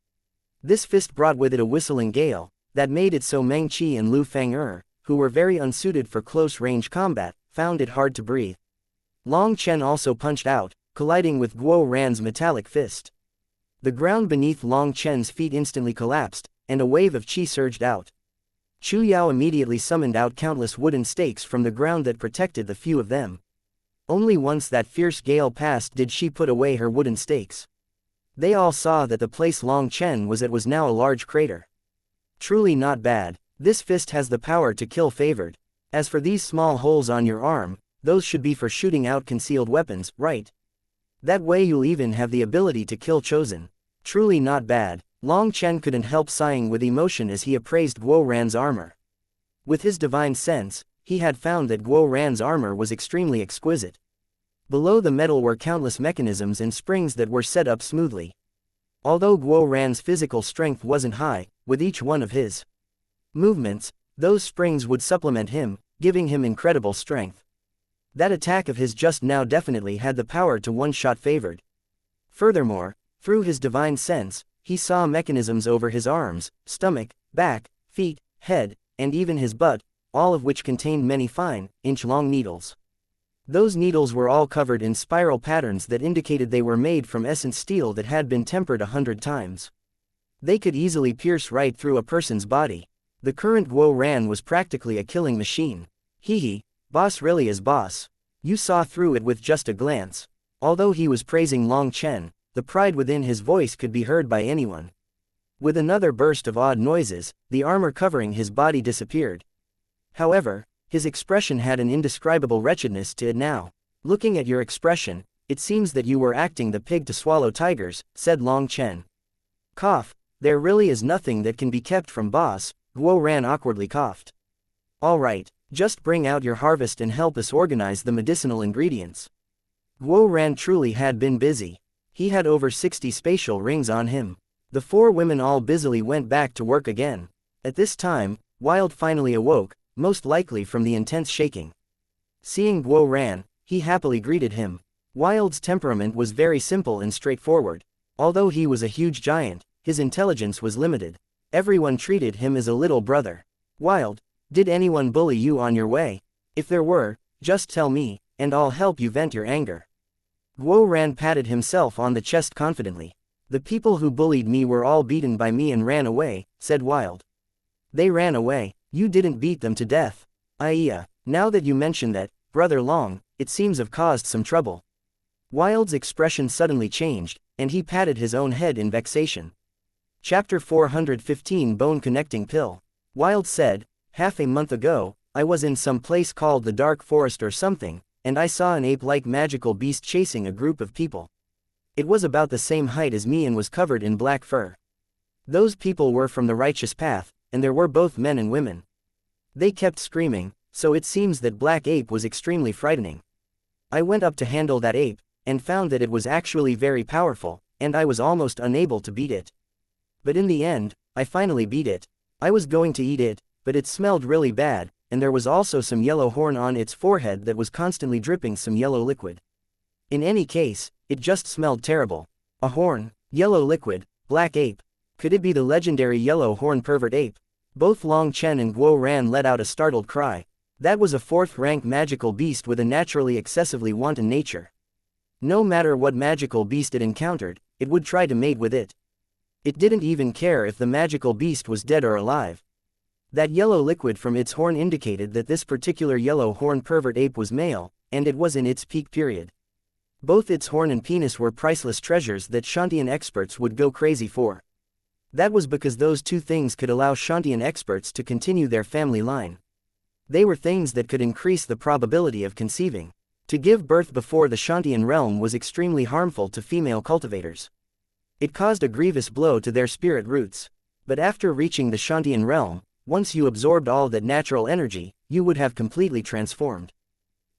This fist brought with it a whistling gale, that made it so Meng Qi and Lu Fang'er, who were very unsuited for close-range combat, found it hard to breathe. Long Chen also punched out, colliding with Guo Ran's metallic fist. The ground beneath Long Chen's feet instantly collapsed, and a wave of qi surged out. Chu Yao immediately summoned out countless wooden stakes from the ground that protected the few of them. Only once that fierce gale passed did she put away her wooden stakes. They all saw that the place Long Chen was at was now a large crater. Truly not bad. This fist has the power to kill favored. As for these small holes on your arm, those should be for shooting out concealed weapons, right? That way you'll even have the ability to kill chosen. Truly not bad. Long Chen couldn't help sighing with emotion as he appraised Guo Ran's armor. With his divine sense, he had found that Guo Ran's armor was extremely exquisite. Below the metal were countless mechanisms and springs that were set up smoothly. Although Guo Ran's physical strength wasn't high, with each one of his movements, those springs would supplement him, giving him incredible strength. That attack of his just now definitely had the power to one-shot favored. Furthermore, through his divine sense, he saw mechanisms over his arms, stomach, back, feet, head, and even his butt, all of which contained many fine, inch-long needles. Those needles were all covered in spiral patterns that indicated they were made from essence steel that had been tempered 100 times. They could easily pierce right through a person's body. The current Guo Ran was practically a killing machine. Hehe, boss really is boss. You saw through it with just a glance. Although he was praising Long Chen, the pride within his voice could be heard by anyone. With another burst of odd noises, the armor covering his body disappeared. However, his expression had an indescribable wretchedness to it now. Looking at your expression, it seems that you were acting the pig to swallow tigers, said Long Chen. Cough, there really is nothing that can be kept from boss, Guo Ran awkwardly coughed. Alright, just bring out your harvest and help us organize the medicinal ingredients. Guo Ran truly had been busy. He had over 60 spatial rings on him. The 4 women all busily went back to work again. At this time, Wild finally awoke, most likely from the intense shaking. Seeing Guo Ran, He happily greeted him. Wild's temperament was very simple and straightforward. Although he was a huge giant, his intelligence was limited. Everyone treated him as a little brother. Wild, did anyone bully you on your way? If there were, just tell me, and I'll help you vent your anger. Guo Ran patted himself on the chest confidently. The people who bullied me were all beaten by me and ran away, said Wild. They ran away, you didn't beat them to death. Now that you mention that, Brother Long, it seems have caused some trouble. Wild's expression suddenly changed, and he patted his own head in vexation. Chapter 415 Bone Connecting Pill. Wild said, half a month ago, I was in some place called the Dark Forest or something, and I saw an ape-like magical beast chasing a group of people. It was about the same height as me and was covered in black fur. Those people were from the righteous path, and there were both men and women. They kept screaming, so it seems that Black Ape was extremely frightening. I went up to handle that ape, and found that it was actually very powerful, and I was almost unable to beat it. But in the end, I finally beat it. I was going to eat it, but it smelled really bad, and there was also some yellow horn on its forehead that was constantly dripping some yellow liquid. In any case, it just smelled terrible. A horn, yellow liquid, Black Ape. Could it be the legendary yellow horn pervert ape? Both Long Chen and Guo Ran let out a startled cry. That was a fourth-rank magical beast with a naturally excessively wanton nature. No matter what magical beast it encountered, it would try to mate with it. It didn't even care if the magical beast was dead or alive. That yellow liquid from its horn indicated that this particular yellow horn pervert ape was male, and it was in its peak period. Both its horn and penis were priceless treasures that Shantian experts would go crazy for. That was because those two things could allow Shantian experts to continue their family line. They were things that could increase the probability of conceiving. To give birth before the Shantian realm was extremely harmful to female cultivators. It caused a grievous blow to their spirit roots. But after reaching the Shantian realm, once you absorbed all that natural energy, you would have completely transformed.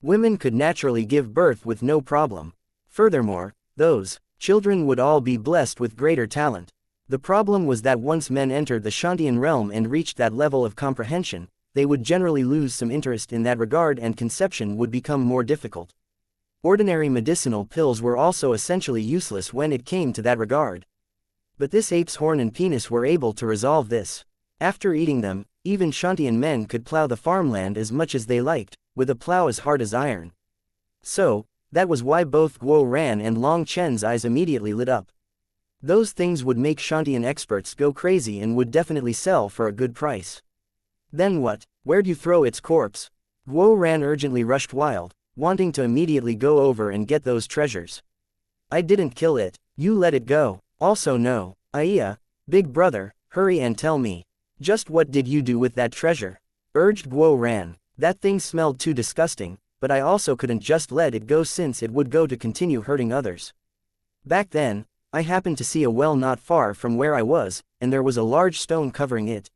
Women could naturally give birth with no problem. Furthermore, those children would all be blessed with greater talent. The problem was that once men entered the Shantian realm and reached that level of comprehension, they would generally lose some interest in that regard and conception would become more difficult. Ordinary medicinal pills were also essentially useless when it came to that regard. But this ape's horn and penis were able to resolve this. After eating them, even Shantian men could plow the farmland as much as they liked, with a plow as hard as iron. So, that was why both Guo Ran and Long Chen's eyes immediately lit up. Those things would make Shantian experts go crazy and would definitely sell for a good price. Then what? Where'd you throw its corpse? Guo Ran urgently rushed Wild, wanting to immediately go over and get those treasures. I didn't kill it, you let it go. Also no, big brother, hurry and tell me. Just what did you do with that treasure? Urged Guo Ran. That thing smelled too disgusting, but I also couldn't just let it go since it would go to continue hurting others. Back then, I happened to see a well not far from where I was, and there was a large stone covering it.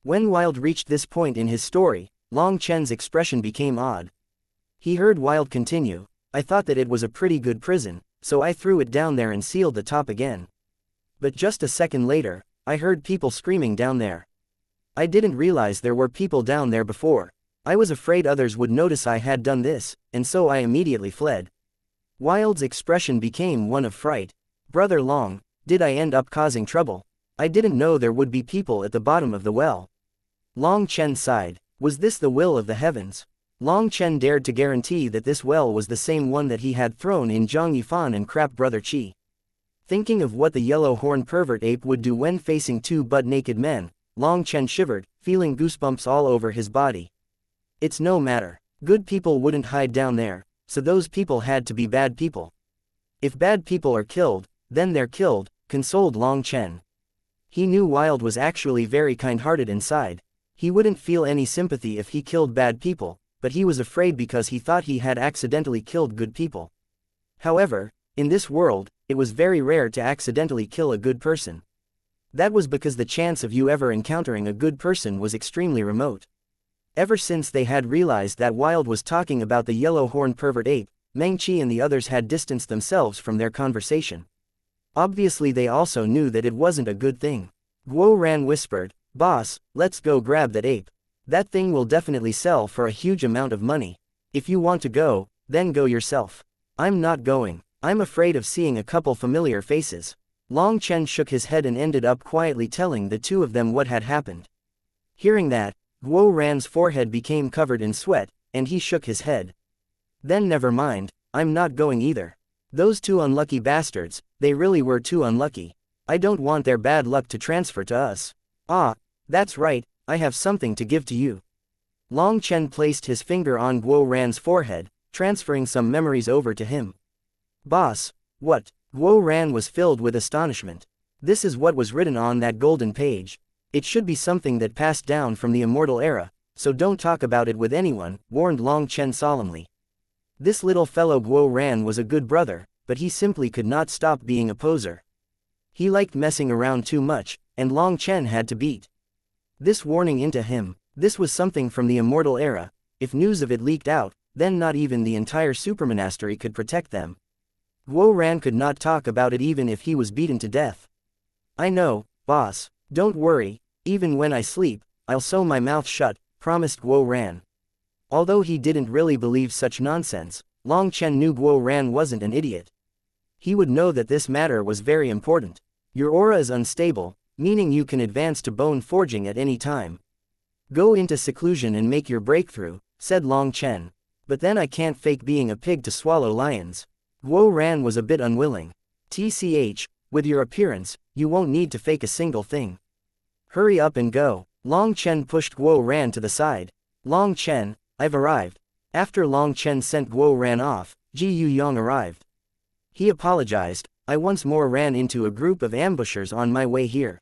When Wild reached this point in his story, Long Chen's expression became odd. He heard Wild continue, I thought that it was a pretty good prison, so I threw it down there and sealed the top again. But just a second later, I heard people screaming down there. I didn't realize there were people down there before. I was afraid others would notice I had done this, and so I immediately fled. Wild's expression became one of fright. Brother Long, did I end up causing trouble? I didn't know there would be people at the bottom of the well. Long Chen sighed. Was this the will of the heavens? Long Chen dared to guarantee that this well was the same one that he had thrown in Zhang Yifan and Crap Brother Qi. Thinking of what the yellow horn pervert ape would do when facing two butt-naked men, Long Chen shivered, feeling goosebumps all over his body. It's no matter. Good people wouldn't hide down there, so those people had to be bad people. If bad people are killed, then they're killed, consoled Long Chen. He knew Wild was actually very kind-hearted inside. He wouldn't feel any sympathy if he killed bad people, but he was afraid because he thought he had accidentally killed good people. However, in this world, it was very rare to accidentally kill a good person. That was because the chance of you ever encountering a good person was extremely remote. Ever since they had realized that Wild was talking about the yellow horn pervert ape, Meng Qi and the others had distanced themselves from their conversation. Obviously they also knew that it wasn't a good thing. Guo Ran whispered, Boss, let's go grab that ape. That thing will definitely sell for a huge amount of money. If you want to go, Then go yourself. I'm not going. I'm afraid of seeing a couple familiar faces. Long Chen shook his head and ended up quietly telling the two of them what had happened. Hearing that, Guo Ran's forehead became covered in sweat, and he shook his head. Then never mind, I'm not going either. Those two unlucky bastards, they really were too unlucky. I don't want their bad luck to transfer to us. Ah, that's right, I have something to give to you. Long Chen placed his finger on Guo Ran's forehead, transferring some memories over to him. Boss, what? Guo Ran was filled with astonishment. This is what was written on that golden page. It should be something that passed down from the immortal era, so don't talk about it with anyone, warned Long Chen solemnly. This little fellow Guo Ran was a good brother, but he simply could not stop being a poser. He liked messing around too much, and Long Chen had to beat this warning into him. This was something from the immortal era. If news of it leaked out, then not even the entire supermonastery could protect them. Guo Ran could not talk about it even if he was beaten to death. I know, boss, don't worry, even when I sleep, I'll sew my mouth shut, promised Guo Ran. Although he didn't really believe such nonsense, Long Chen knew Guo Ran wasn't an idiot. He would know that this matter was very important. Your aura is unstable, meaning you can advance to bone forging at any time. Go into seclusion and make your breakthrough, said Long Chen. But then I can't fake being a pig to swallow lions. Guo Ran was a bit unwilling. TCH, with your appearance, you won't need to fake a single thing. Hurry up and go. Long Chen pushed Guo Ran to the side. Long Chen, I've arrived. After Long Chen sent Guo Ran off, Ji Yuyong arrived. He apologized. I once more ran into a group of ambushers on my way here.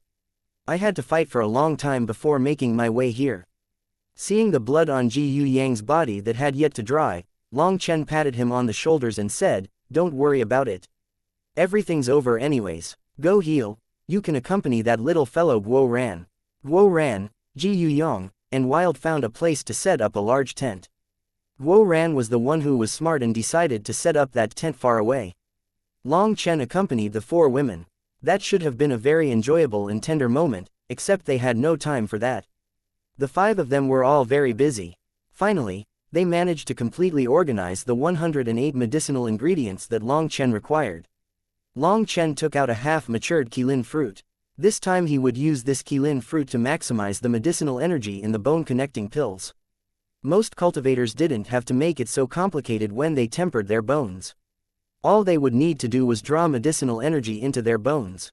I had to fight for a long time before making my way here. Seeing the blood on Ji Yuyang's body that had yet to dry, Long Chen patted him on the shoulders and said, don't worry about it. Everything's over anyways. Go heal. You can accompany that little fellow Guo Ran. Guo Ran, Ji Yuyong, and Wild found a place to set up a large tent. Guo Ran was the one who was smart and decided to set up that tent far away. Long Chen accompanied the four women. That should have been a very enjoyable and tender moment, except they had no time for that. The five of them were all very busy. Finally, they managed to completely organize the 108 medicinal ingredients that Long Chen required. Long Chen took out a half-matured qilin fruit. This time he would use this qilin fruit to maximize the medicinal energy in the bone-connecting pills. Most cultivators didn't have to make it so complicated when they tempered their bones. All they would need to do was draw medicinal energy into their bones.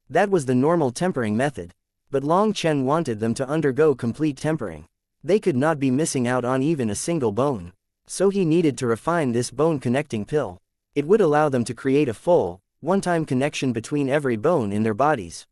That was the normal tempering method. But Long Chen wanted them to undergo complete tempering. They could not be missing out on even a single bone. So he needed to refine this bone-connecting pill. It would allow them to create a full, one-time connection between every bone in their bodies.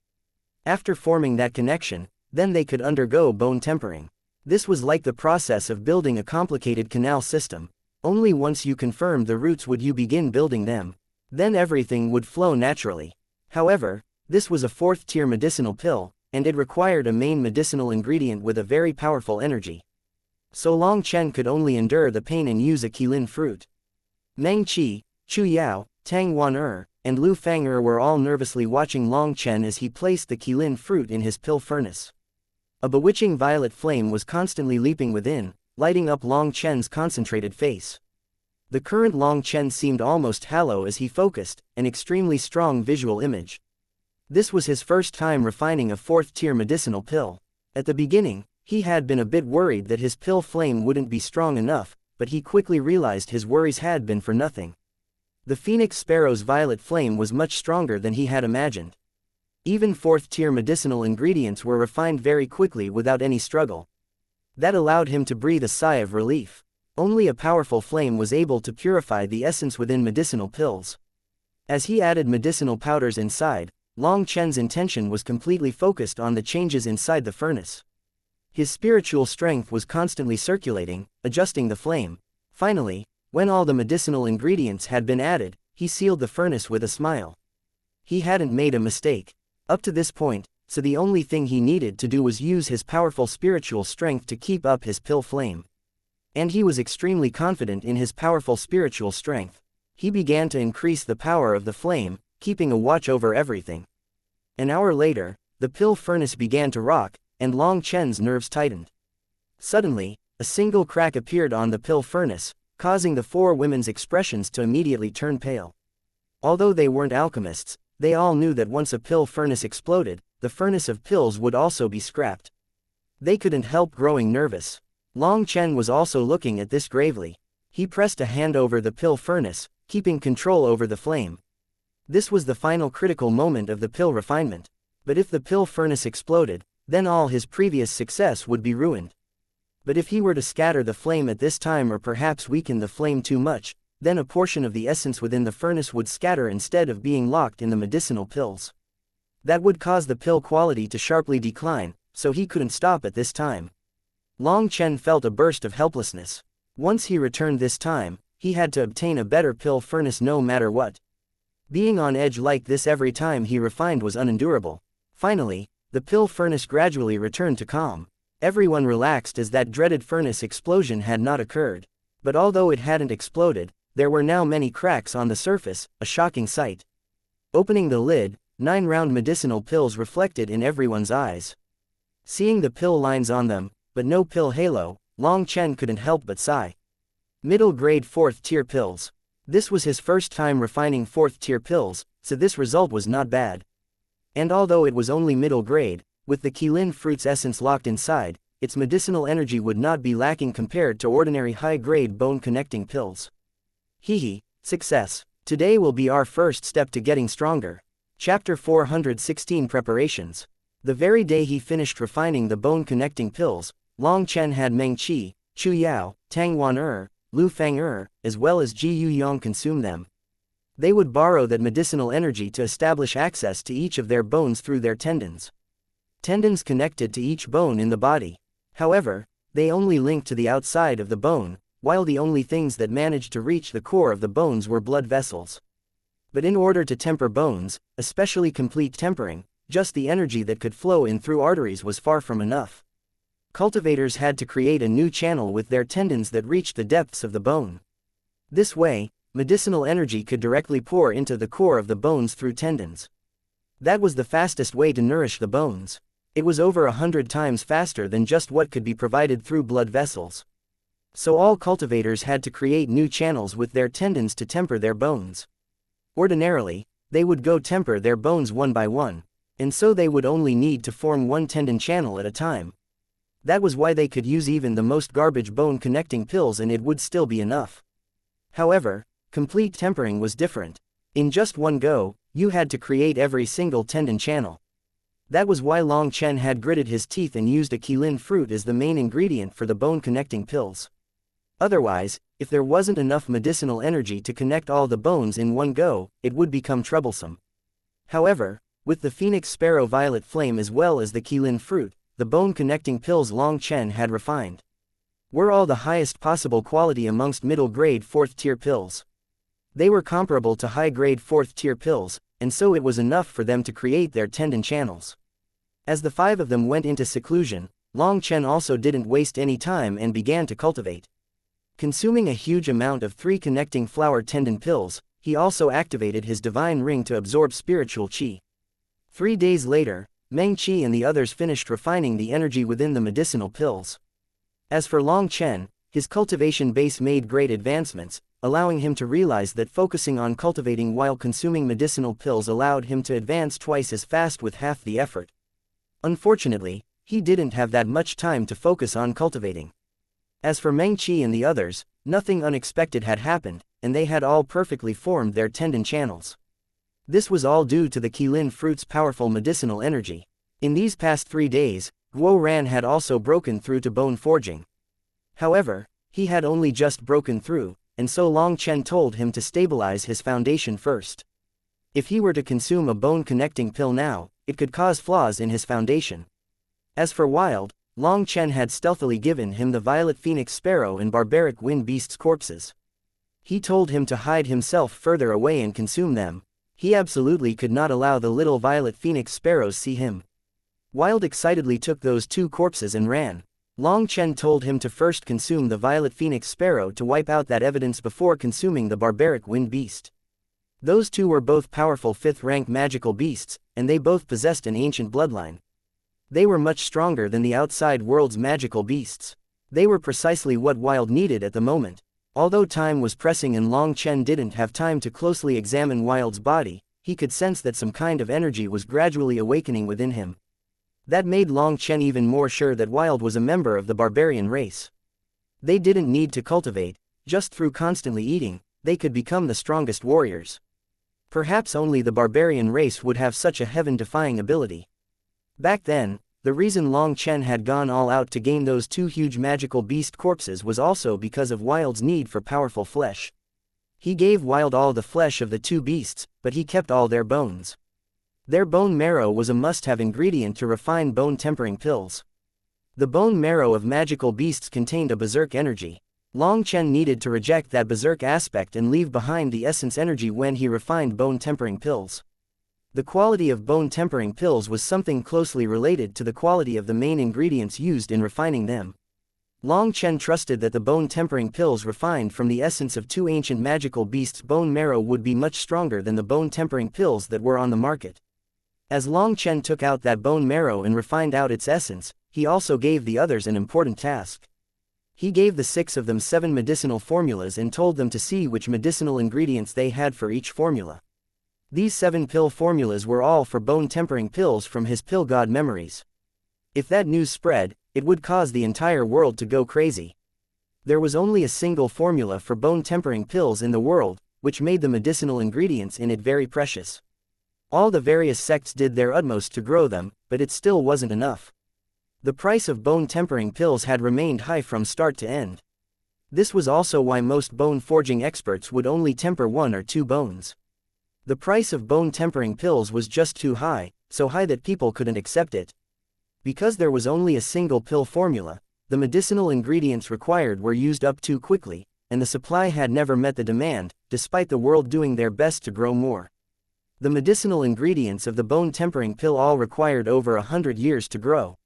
After forming that connection, then they could undergo bone tempering. This was like the process of building a complicated canal system. Only once you confirmed the roots would you begin building them. Then everything would flow naturally. However, this was a fourth-tier medicinal pill, and it required a main medicinal ingredient with a very powerful energy. So Long Chen could only endure the pain and use a qilin fruit. Meng Qi, Chu Yao, Tang Wan and Lu Fang'er were all nervously watching Long Chen as he placed the qilin fruit in his pill furnace. A bewitching violet flame was constantly leaping within, lighting up Long Chen's concentrated face. The current Long Chen seemed almost hollow as he focused, an extremely strong visual image. This was his first time refining a fourth-tier medicinal pill. At the beginning, he had been a bit worried that his pill flame wouldn't be strong enough, but he quickly realized his worries had been for nothing. The Phoenix Sparrow's violet flame was much stronger than he had imagined. Even fourth-tier medicinal ingredients were refined very quickly without any struggle. That allowed him to breathe a sigh of relief. Only a powerful flame was able to purify the essence within medicinal pills. As he added medicinal powders inside, Long Chen's intention was completely focused on the changes inside the furnace. His spiritual strength was constantly circulating, adjusting the flame. Finally, when all the medicinal ingredients had been added, he sealed the furnace with a smile. He hadn't made a mistake. Up to this point, so the only thing he needed to do was use his powerful spiritual strength to keep up his pill flame. And he was extremely confident in his powerful spiritual strength. He began to increase the power of the flame, keeping a watch over everything. An hour later, the pill furnace began to rock, and Long Chen's nerves tightened. Suddenly, a single crack appeared on the pill furnace, causing the four women's expressions to immediately turn pale. Although they weren't alchemists, they all knew that once a pill furnace exploded, the furnace of pills would also be scrapped. They couldn't help growing nervous. Long Chen was also looking at this gravely. He pressed a hand over the pill furnace, keeping control over the flame. This was the final critical moment of the pill refinement. But if the pill furnace exploded, then all his previous success would be ruined. But if he were to scatter the flame at this time or perhaps weaken the flame too much, then a portion of the essence within the furnace would scatter instead of being locked in the medicinal pills. That would cause the pill quality to sharply decline, so he couldn't stop at this time. Long Chen felt a burst of helplessness. Once he returned this time, he had to obtain a better pill furnace no matter what. Being on edge like this every time he refined was unendurable. Finally, the pill furnace gradually returned to calm. Everyone relaxed as that dreaded furnace explosion had not occurred. But although it hadn't exploded, there were now many cracks on the surface, a shocking sight. Opening the lid, 9 round medicinal pills reflected in everyone's eyes. Seeing the pill lines on them, but no pill halo, Long Chen couldn't help but sigh. Middle grade 4th tier pills. This was his first time refining 4th tier pills, so this result was not bad. And although it was only middle grade, with the Qilin fruit's essence locked inside, its medicinal energy would not be lacking compared to ordinary high-grade bone-connecting pills. Hehe, success. Today will be our first step to getting stronger. Chapter 416 Preparations. The very day he finished refining the bone-connecting pills, Long Chen had Meng Qi, Chu Yao, Tang Wan Lu Fang as well as Ji Yu Yong consume them. They would borrow that medicinal energy to establish access to each of their bones through their tendons. Tendons connected to each bone in the body. However, they only linked to the outside of the bone, while the only things that managed to reach the core of the bones were blood vessels. But in order to temper bones, especially complete tempering, just the energy that could flow in through arteries was far from enough. Cultivators had to create a new channel with their tendons that reached the depths of the bone. This way, medicinal energy could directly pour into the core of the bones through tendons. That was the fastest way to nourish the bones. It was over 100 times faster than just what could be provided through blood vessels. So all cultivators had to create new channels with their tendons to temper their bones. Ordinarily, they would go temper their bones one by one, and so they would only need to form one tendon channel at a time. That was why they could use even the most garbage bone-connecting pills and it would still be enough. However, complete tempering was different. In just one go, you had to create every single tendon channel. That was why Long Chen had gritted his teeth and used a Qilin fruit as the main ingredient for the bone-connecting pills. Otherwise, if there wasn't enough medicinal energy to connect all the bones in one go, it would become troublesome. However, with the Phoenix Sparrow Violet Flame as well as the Qilin fruit, the bone-connecting pills Long Chen had refined were all the highest possible quality amongst middle-grade 4th-tier pills. They were comparable to high-grade 4th-tier pills, and so it was enough for them to create their tendon channels. As the 5 of them went into seclusion, Long Chen also didn't waste any time and began to cultivate. Consuming a huge amount of 3 connecting flower tendon pills, he also activated his divine ring to absorb spiritual qi. 3 days later, Meng Qi and the others finished refining the energy within the medicinal pills. As for Long Chen, his cultivation base made great advancements, allowing him to realize that focusing on cultivating while consuming medicinal pills allowed him to advance twice as fast with half the effort. Unfortunately, he didn't have that much time to focus on cultivating. As for Meng Qi and the others, nothing unexpected had happened, and they had all perfectly formed their tendon channels. This was all due to the Qilin fruit's powerful medicinal energy. In these past 3 days, Guo Ran had also broken through to bone forging. However, he had only just broken through, and so Long Chen told him to stabilize his foundation first. If he were to consume a bone-connecting pill now, it could cause flaws in his foundation. As for Wild, Long Chen had stealthily given him the Violet Phoenix Sparrow and Barbaric Wind Beast's corpses. He told him to hide himself further away and consume them. He absolutely could not allow the little Violet Phoenix Sparrows see him. Wild excitedly took those 2 corpses and ran. Long Chen told him to first consume the Violet Phoenix Sparrow to wipe out that evidence before consuming the Barbaric Wind Beast. Those 2 were both powerful 5th-rank magical beasts, and they both possessed an ancient bloodline. They were much stronger than the outside world's magical beasts. They were precisely what Wild needed at the moment. Although time was pressing and Long Chen didn't have time to closely examine Wild's body, he could sense that some kind of energy was gradually awakening within him. That made Long Chen even more sure that Wild was a member of the barbarian race. They didn't need to cultivate, just through constantly eating, they could become the strongest warriors. Perhaps only the barbarian race would have such a heaven-defying ability. Back then, the reason Long Chen had gone all out to gain those two huge magical beast corpses was also because of Wild's need for powerful flesh. He gave Wild all the flesh of the two beasts, but he kept all their bones. Their bone marrow was a must-have ingredient to refine bone-tempering pills. The bone marrow of magical beasts contained a berserk energy. Long Chen needed to reject that berserk aspect and leave behind the essence energy when he refined bone-tempering pills. The quality of bone-tempering pills was something closely related to the quality of the main ingredients used in refining them. Long Chen trusted that the bone-tempering pills refined from the essence of two ancient magical beasts' bone marrow would be much stronger than the bone-tempering pills that were on the market. As Long Chen took out that bone marrow and refined out its essence, he also gave the others an important task. He gave the 6 of them 7 medicinal formulas and told them to see which medicinal ingredients they had for each formula. These 7 pill formulas were all for bone-tempering pills from his pill god memories. If that news spread, it would cause the entire world to go crazy. There was only a single formula for bone-tempering pills in the world, which made the medicinal ingredients in it very precious. All the various sects did their utmost to grow them, but it still wasn't enough. The price of bone-tempering pills had remained high from start to end. This was also why most bone-forging experts would only temper 1 or 2 bones. The price of bone-tempering pills was just too high, so high that people couldn't accept it. Because there was only a single pill formula, the medicinal ingredients required were used up too quickly, and the supply had never met the demand, despite the world doing their best to grow more. The medicinal ingredients of the bone-tempering pill all required over 100 years to grow.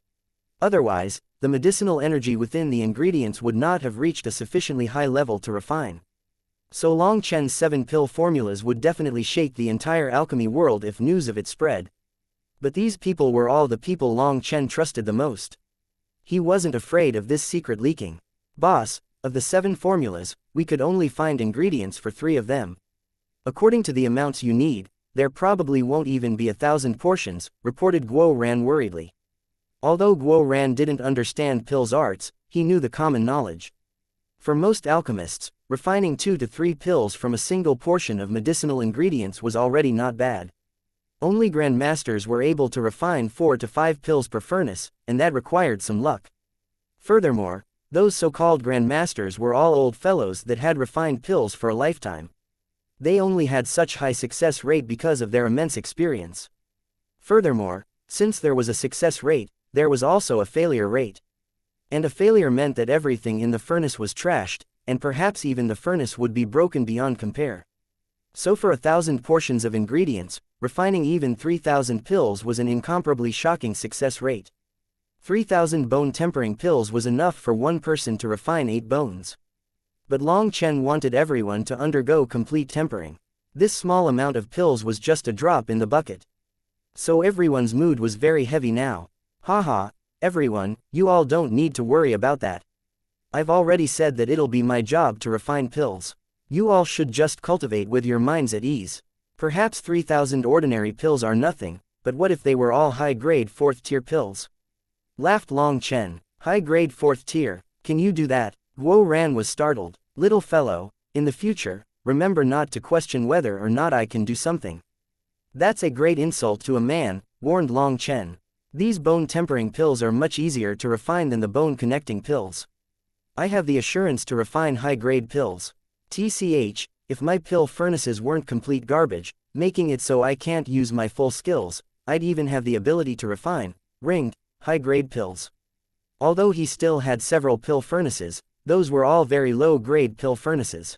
Otherwise, the medicinal energy within the ingredients would not have reached a sufficiently high level to refine. So Long Chen's 7 pill formulas would definitely shake the entire alchemy world if news of it spread. But these people were all the people Long Chen trusted the most. He wasn't afraid of this secret leaking. Boss, of the 7 formulas, we could only find ingredients for 3 of them. According to the amounts you need, there probably won't even be 1,000 portions, reported Guo Ran worriedly. Although Guo Ran didn't understand pills arts, he knew the common knowledge. For most alchemists, refining 2 to 3 pills from a single portion of medicinal ingredients was already not bad. Only grandmasters were able to refine 4 to 5 pills per furnace, and that required some luck. Furthermore, those so-called grandmasters were all old fellows that had refined pills for a lifetime. They only had such high success rate because of their immense experience. Furthermore, since there was a success rate, there was also a failure rate. And a failure meant that everything in the furnace was trashed, and perhaps even the furnace would be broken beyond compare. So for 1,000 portions of ingredients, refining even 3,000 pills was an incomparably shocking success rate. 3,000 bone-tempering pills was enough for one person to refine 8 bones. But Long Chen wanted everyone to undergo complete tempering. This small amount of pills was just a drop in the bucket. So everyone's mood was very heavy now. Haha, everyone, you all don't need to worry about that. I've already said that it'll be my job to refine pills. You all should just cultivate with your minds at ease. Perhaps 3,000 ordinary pills are nothing, but what if they were all high-grade 4th tier pills? Laughed Long Chen. High-grade 4th tier, can you do that? Guo Ran was startled. Little fellow, in the future, remember not to question whether or not I can do something. That's a great insult to a man, warned Long Chen. These bone-tempering pills are much easier to refine than the bone-connecting pills. I have the assurance to refine high-grade pills. TCH, if my pill furnaces weren't complete garbage, making it so I can't use my full skills, I'd even have the ability to refine, ringed, high-grade pills. Although he still had several pill furnaces, those were all very low-grade pill furnaces.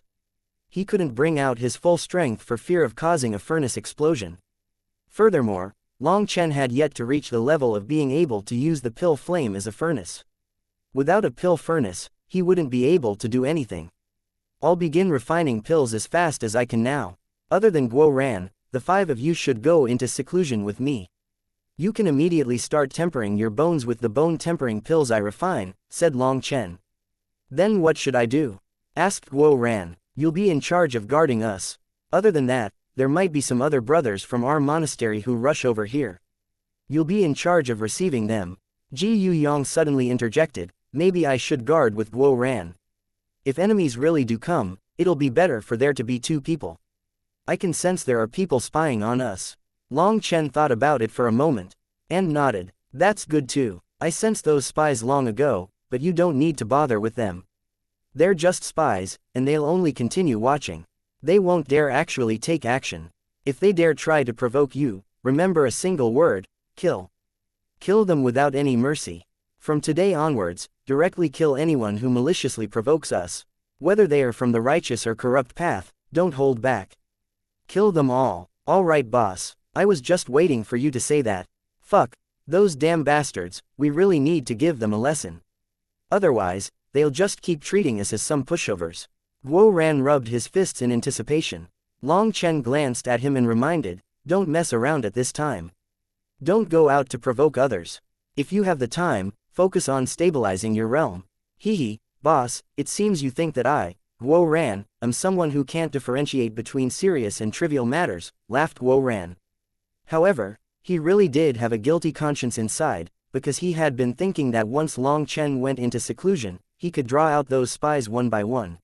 He couldn't bring out his full strength for fear of causing a furnace explosion. Furthermore, Long Chen had yet to reach the level of being able to use the pill flame as a furnace. Without a pill furnace, he wouldn't be able to do anything. I'll begin refining pills as fast as I can now. Other than Guo Ran, the 5 of you should go into seclusion with me. You can immediately start tempering your bones with the bone-tempering pills I refine, said Long Chen. Then what should I do? asked Guo Ran. You'll be in charge of guarding us. Other than that, there might be some other brothers from our monastery who rush over here. You'll be in charge of receiving them. Ji Yuyong suddenly interjected, maybe I should guard with Guo Ran. If enemies really do come, it'll be better for there to be 2 people. I can sense there are people spying on us. Long Chen thought about it for a moment, and nodded. That's good too. I sensed those spies long ago, but you don't need to bother with them. They're just spies, and they'll only continue watching. They won't dare actually take action. If they dare try to provoke you, remember a single word: kill. Kill them without any mercy. From today onwards, directly kill anyone who maliciously provokes us. Whether they are from the righteous or corrupt path, don't hold back. Kill them all. All right, boss. I was just waiting for you to say that. Fuck. Those damn bastards, we really need to give them a lesson. Otherwise, they'll just keep treating us as some pushovers. Guo Ran rubbed his fists in anticipation. Long Chen glanced at him and reminded, don't mess around at this time. Don't go out to provoke others. If you have the time, focus on stabilizing your realm. Hee, boss, it seems you think that I, Guo Ran, am someone who can't differentiate between serious and trivial matters, laughed Guo Ran. However, he really did have a guilty conscience inside, because he had been thinking that once Long Chen went into seclusion, he could draw out those spies one by one.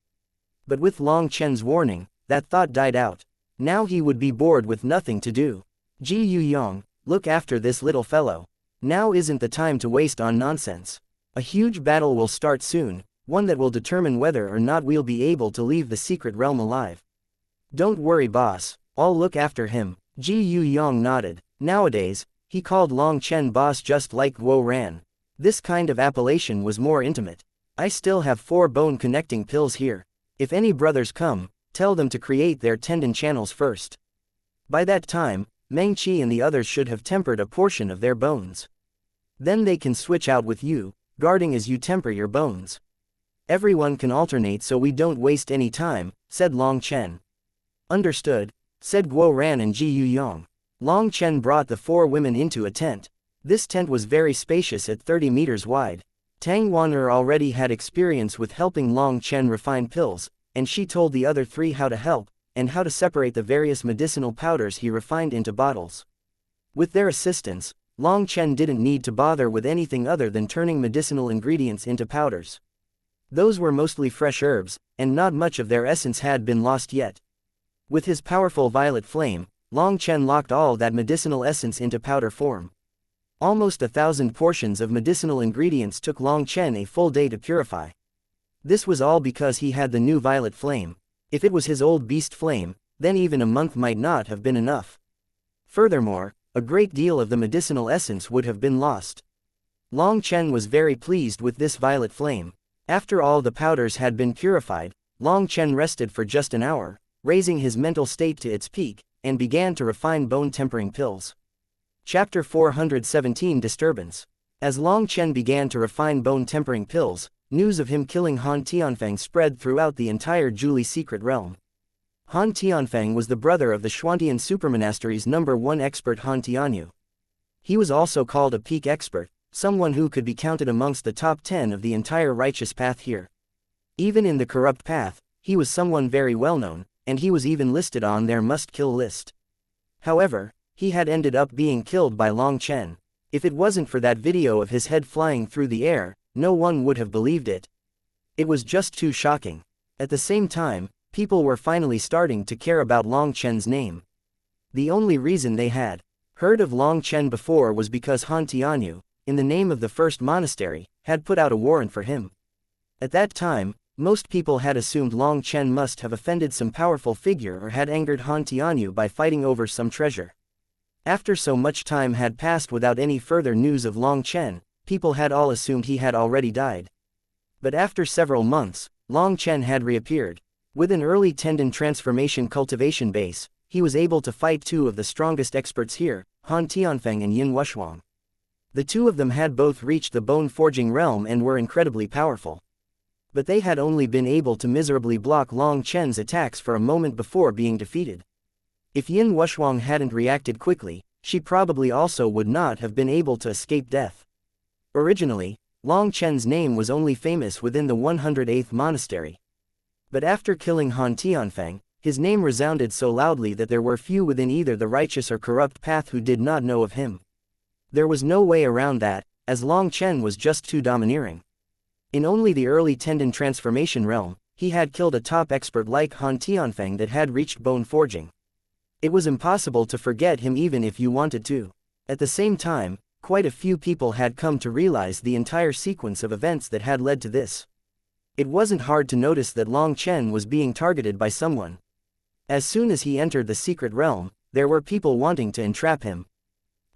But with Long Chen's warning, that thought died out. Now he would be bored with nothing to do. Ji Yuyong, look after this little fellow. Now isn't the time to waste on nonsense. A huge battle will start soon, one that will determine whether or not we'll be able to leave the secret realm alive. Don't worry, boss, I'll look after him. Ji Yuyong nodded. Nowadays, he called Long Chen boss just like Guo Ran. This kind of appellation was more intimate. I still have 4 bone-connecting pills here. If any brothers come, tell them to create their tendon channels first. By that time, Meng Qi and the others should have tempered a portion of their bones. Then they can switch out with you, guarding as you temper your bones. Everyone can alternate so we don't waste any time, said Long Chen. Understood, said Guo Ran and Ji Yuyong. Long Chen brought the 4 women into a tent. This tent was very spacious at 30 meters wide. Tang Wan'er already had experience with helping Long Chen refine pills, and she told the other 3 how to help, and how to separate the various medicinal powders he refined into bottles. With their assistance, Long Chen didn't need to bother with anything other than turning medicinal ingredients into powders. Those were mostly fresh herbs, and not much of their essence had been lost yet. With his powerful violet flame, Long Chen locked all that medicinal essence into powder form. Almost 1,000 portions of medicinal ingredients took Long Chen a full day to purify. This was all because he had the new violet flame. If it was his old beast flame, then even a month might not have been enough. Furthermore, a great deal of the medicinal essence would have been lost. Long Chen was very pleased with this violet flame. After all the powders had been purified, Long Chen rested for just an hour, raising his mental state to its peak, and began to refine bone-tempering pills. Chapter 417 Disturbance. As Long Chen began to refine bone-tempering pills, news of him killing Han Tianfeng spread throughout the entire Zhuli secret realm. Han Tianfeng was the brother of the Xuantian Supermonastery's #1 expert Han Tianyu. He was also called a peak expert, someone who could be counted amongst the top 10 of the entire righteous path here. Even in the corrupt path, he was someone very well known, and he was even listed on their must-kill list. However, he had ended up being killed by Long Chen. If it wasn't for that video of his head flying through the air, no one would have believed it. It was just too shocking. At the same time, people were finally starting to care about Long Chen's name. The only reason they had heard of Long Chen before was because Han Tianyu, in the name of the first monastery, had put out a warrant for him. At that time, most people had assumed Long Chen must have offended some powerful figure or had angered Han Tianyu by fighting over some treasure. After so much time had passed without any further news of Long Chen, people had all assumed he had already died. But after several months, Long Chen had reappeared. With an early tendon transformation cultivation base, he was able to fight 2 of the strongest experts here, Han Tianfeng and Yin Wuxuang. The 2 of them had both reached the bone-forging realm and were incredibly powerful. But they had only been able to miserably block Long Chen's attacks for a moment before being defeated. If Yin Wuxuang hadn't reacted quickly, she probably also would not have been able to escape death. Originally, Long Chen's name was only famous within the 108th monastery. But after killing Han Tianfeng, his name resounded so loudly that there were few within either the righteous or corrupt path who did not know of him. There was no way around that, as Long Chen was just too domineering. In only the early tendon transformation realm, he had killed a top expert like Han Tianfeng that had reached bone forging. It was impossible to forget him even if you wanted to. At the same time, quite a few people had come to realize the entire sequence of events that had led to this. It wasn't hard to notice that Long Chen was being targeted by someone. As soon as he entered the secret realm, there were people wanting to entrap him.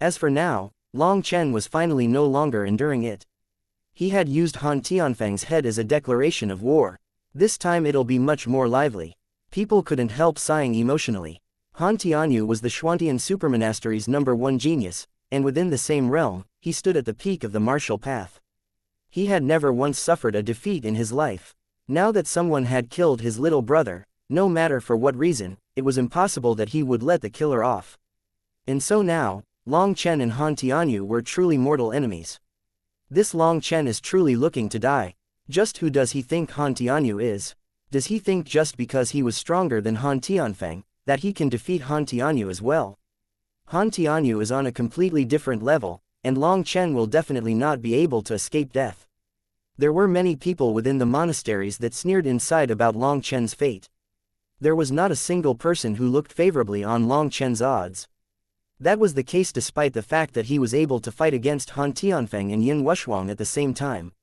As for now, Long Chen was finally no longer enduring it. He had used Han Tianfeng's head as a declaration of war. This time it'll be much more lively. People couldn't help sighing emotionally. Han Tianyu was the Xuantian supermonastery's #1 genius, and within the same realm, he stood at the peak of the martial path. He had never once suffered a defeat in his life. Now that someone had killed his little brother, no matter for what reason, it was impossible that he would let the killer off. And so now, Long Chen and Han Tianyu were truly mortal enemies. This Long Chen is truly looking to die. Just who does he think Han Tianyu is? Does he think just because he was stronger than Han Tianfeng, that he can defeat Han Tianyu as well? Han Tianyu is on a completely different level, and Long Chen will definitely not be able to escape death. There were many people within the monasteries that sneered inside about Long Chen's fate. There was not a single person who looked favorably on Long Chen's odds. That was the case despite the fact that he was able to fight against Han Tianfeng and Yin Wushuang at the same time.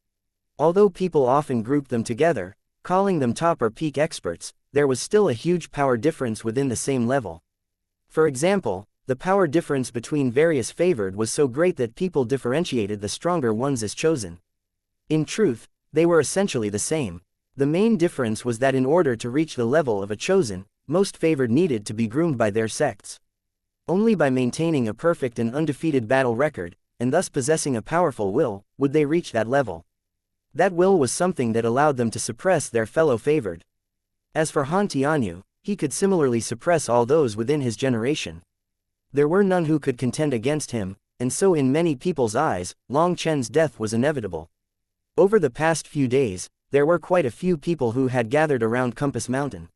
Although people often grouped them together, calling them top or peak experts, there was still a huge power difference within the same level. For example, the power difference between various favored was so great that people differentiated the stronger ones as chosen. In truth, they were essentially the same. The main difference was that in order to reach the level of a chosen, most favored needed to be groomed by their sects. Only by maintaining a perfect and undefeated battle record, and thus possessing a powerful will, would they reach that level. That will was something that allowed them to suppress their fellow favored. As for Han Tianyu, he could similarly suppress all those within his generation. There were none who could contend against him, and so in many people's eyes, Long Chen's death was inevitable. Over the past few days, there were quite a few people who had gathered around Compass Mountain.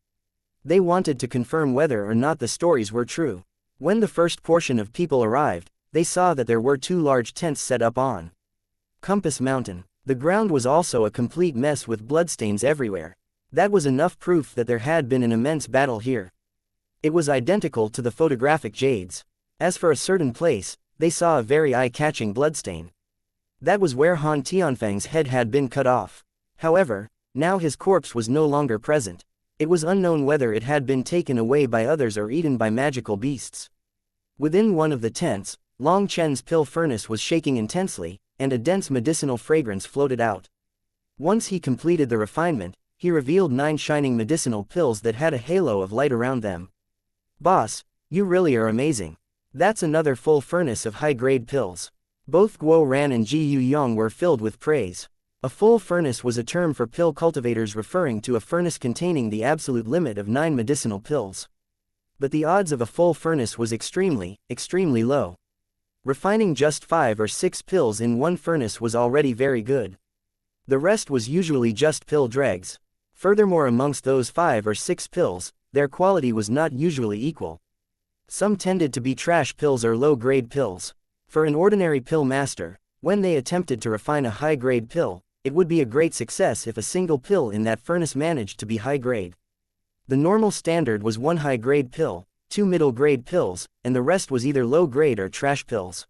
They wanted to confirm whether or not the stories were true. When the first portion of people arrived, they saw that there were 2 large tents set up on Compass Mountain. The ground was also a complete mess with bloodstains everywhere. That was enough proof that there had been an immense battle here. It was identical to the photographic jades. As for a certain place, they saw a very eye-catching bloodstain. That was where Han Tianfeng's head had been cut off. However, now his corpse was no longer present. It was unknown whether it had been taken away by others or eaten by magical beasts. Within one of the tents, Long Chen's pill furnace was shaking intensely, and a dense medicinal fragrance floated out. Once he completed the refinement, he revealed 9 shining medicinal pills that had a halo of light around them. "Boss, you really are amazing. That's another full furnace of high-grade pills." Both Guo Ran and Ji Yuyong were filled with praise. A full furnace was a term for pill cultivators referring to a furnace containing the absolute limit of 9 medicinal pills. But the odds of a full furnace was extremely low. Refining just 5 or 6 pills in one furnace was already very good. The rest was usually just pill dregs. Furthermore, amongst those 5 or 6 pills, their quality was not usually equal. Some tended to be trash pills or low-grade pills. For an ordinary pill master, when they attempted to refine a high-grade pill, it would be a great success if a single pill in that furnace managed to be high-grade. The normal standard was 1 high-grade pill, 2 middle-grade pills, and the rest was either low-grade or trash pills.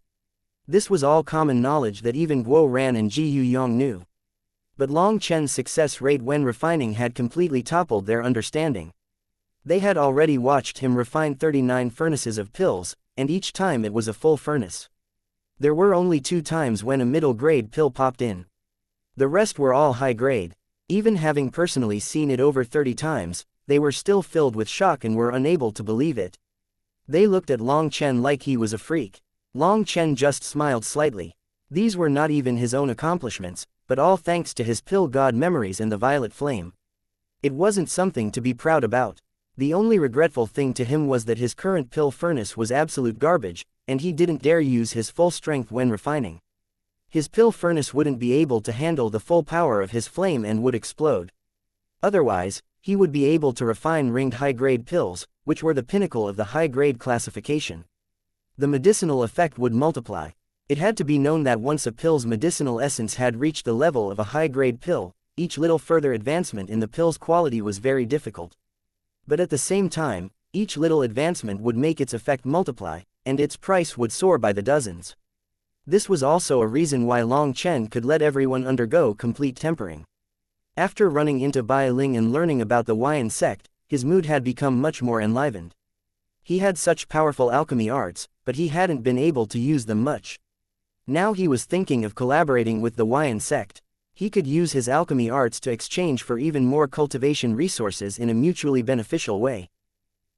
This was all common knowledge that even Guo Ran and Ji Yuyong knew. But Long Chen's success rate when refining had completely toppled their understanding. They had already watched him refine 39 furnaces of pills, and each time it was a full furnace. There were only 2 times when a middle-grade pill popped in. The rest were all high-grade. Even having personally seen it over 30 times, they were still filled with shock and were unable to believe it. They looked at Long Chen like he was a freak. Long Chen just smiled slightly. These were not even his own accomplishments, but all thanks to his pill god memories and the violet flame. It wasn't something to be proud about. The only regretful thing to him was that his current pill furnace was absolute garbage, and he didn't dare use his full strength when refining. His pill furnace wouldn't be able to handle the full power of his flame and would explode. Otherwise, he would be able to refine ringed high-grade pills, which were the pinnacle of the high-grade classification. The medicinal effect would multiply. It had to be known that once a pill's medicinal essence had reached the level of a high-grade pill, each little further advancement in the pill's quality was very difficult. But at the same time, each little advancement would make its effect multiply, and its price would soar by the dozens. This was also a reason why Long Chen could let everyone undergo complete tempering. After running into Bai Ling and learning about the Huayan sect, his mood had become much more enlivened. He had such powerful alchemy arts, but he hadn't been able to use them much. Now he was thinking of collaborating with the Huayan sect. He could use his alchemy arts to exchange for even more cultivation resources in a mutually beneficial way.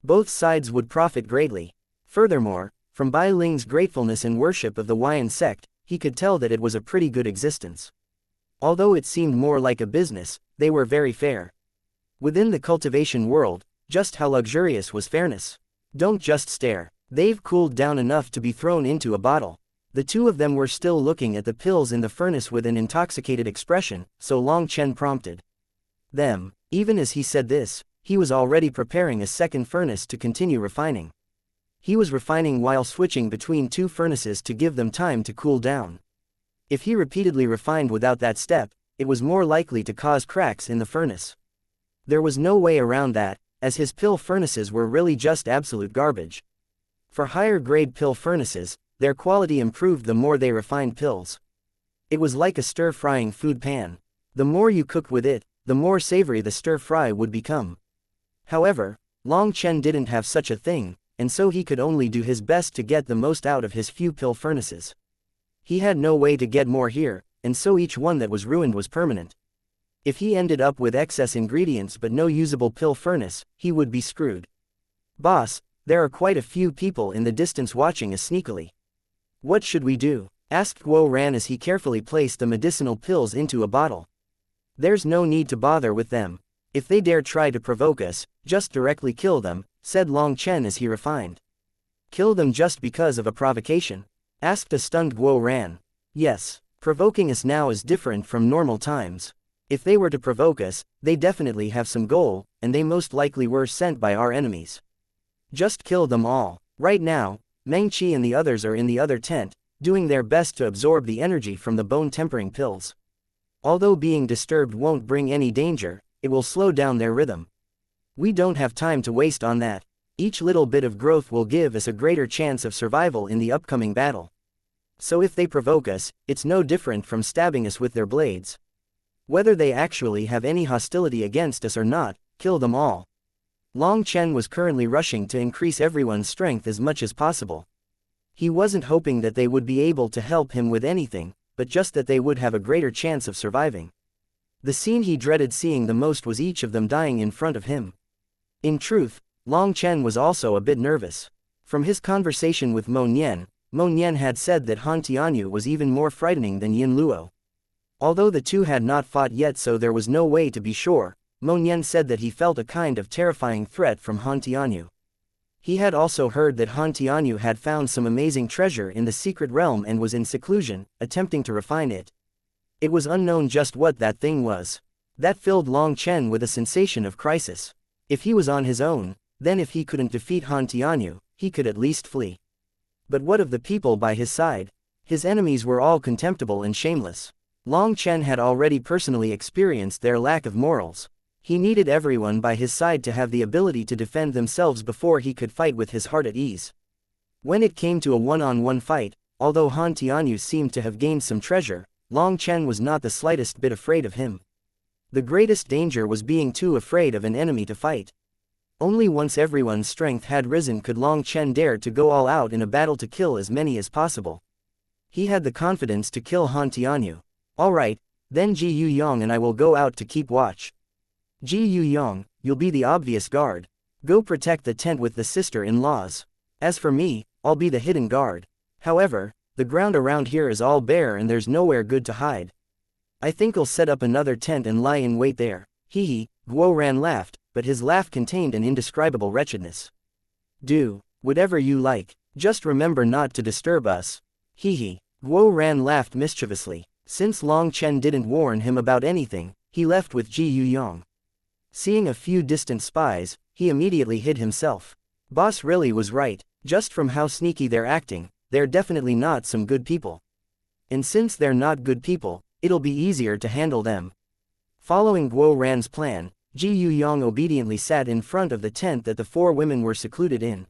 Both sides would profit greatly. Furthermore, from Bai Ling's gratefulness and worship of the Huayan sect, he could tell that it was a pretty good existence. Although it seemed more like a business, they were very fair. Within the cultivation world, just how luxurious was fairness? Don't just stare. They've cooled down enough to be thrown into a bottle. The two of them were still looking at the pills in the furnace with an intoxicated expression, so Long Chen prompted them. Even as he said this, he was already preparing a second furnace to continue refining. He was refining while switching between two furnaces to give them time to cool down. If he repeatedly refined without that step, it was more likely to cause cracks in the furnace. There was no way around that, as his pill furnaces were really just absolute garbage. For higher grade pill furnaces, their quality improved the more they refined pills. It was like a stir-frying food pan. The more you cooked with it, the more savory the stir-fry would become. However, Long Chen didn't have such a thing, and so he could only do his best to get the most out of his few pill furnaces. He had no way to get more here, and so each one that was ruined was permanent. If he ended up with excess ingredients but no usable pill furnace, he would be screwed. Boss, there are quite a few people in the distance watching us sneakily. What should we do? Asked Guo Ran as he carefully placed the medicinal pills into a bottle. There's no need to bother with them. If they dare try to provoke us, just directly kill them, said Long Chen as he refined. Kill them just because of a provocation? Asked a stunned Guo Ran. Yes, provoking us now is different from normal times. If they were to provoke us, they definitely have some goal, and they most likely were sent by our enemies. Just kill them all. Right now, Meng Qi and the others are in the other tent, doing their best to absorb the energy from the bone-tempering pills. Although being disturbed won't bring any danger, it will slow down their rhythm. We don't have time to waste on that. Each little bit of growth will give us a greater chance of survival in the upcoming battle. So if they provoke us, it's no different from stabbing us with their blades. Whether they actually have any hostility against us or not, kill them all. Long Chen was currently rushing to increase everyone's strength as much as possible. He wasn't hoping that they would be able to help him with anything, but just that they would have a greater chance of surviving. The scene he dreaded seeing the most was each of them dying in front of him. In truth, Long Chen was also a bit nervous. From his conversation with Mo Nian had said that Han Tianyu was even more frightening than Yin Luo. Although the two had not fought yet, so there was no way to be sure, Mo Nian said that he felt a kind of terrifying threat from Han Tianyu. He had also heard that Han Tianyu had found some amazing treasure in the secret realm and was in seclusion, attempting to refine it. It was unknown just what that thing was. That filled Long Chen with a sensation of crisis. If he was on his own, then if he couldn't defeat Han Tianyu, he could at least flee. But what of the people by his side? His enemies were all contemptible and shameless. Long Chen had already personally experienced their lack of morals. He needed everyone by his side to have the ability to defend themselves before he could fight with his heart at ease. When it came to a one-on-one fight, although Han Tianyu seemed to have gained some treasure, Long Chen was not the slightest bit afraid of him. The greatest danger was being too afraid of an enemy to fight. Only once everyone's strength had risen could Long Chen dare to go all out in a battle to kill as many as possible. He had the confidence to kill Han Tianyu. Alright, then Ji Yu Yong and I will go out to keep watch. Ji Yu Yong, you'll be the obvious guard. Go protect the tent with the sister-in-laws. As for me, I'll be the hidden guard. However, the ground around here is all bare and there's nowhere good to hide. I think I'll set up another tent and lie in wait there. Hee, Guo Ran laughed, but his laugh contained an indescribable wretchedness. Do whatever you like, just remember not to disturb us. Hee. Guo Ran laughed mischievously. Since Long Chen didn't warn him about anything, he left with Ji Yu Yong. Seeing a few distant spies, he immediately hid himself. Boss really was right, just from how sneaky they're acting, they're definitely not some good people. And since they're not good people, it'll be easier to handle them. Following Guo Ran's plan, Ji Yuyong obediently sat in front of the tent that the four women were secluded in.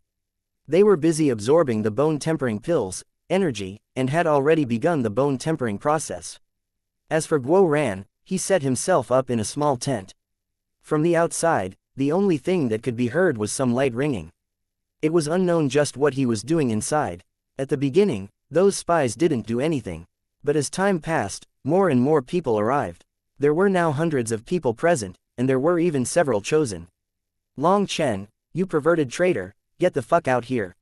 They were busy absorbing the bone-tempering pills, energy, and had already begun the bone-tempering process. As for Guo Ran, he set himself up in a small tent. From the outside, the only thing that could be heard was some light ringing. It was unknown just what he was doing inside. At the beginning, those spies didn't do anything. But as time passed, more and more people arrived. There were now hundreds of people present, and there were even several chosen. Long Chen, you perverted traitor, get the fuck out here.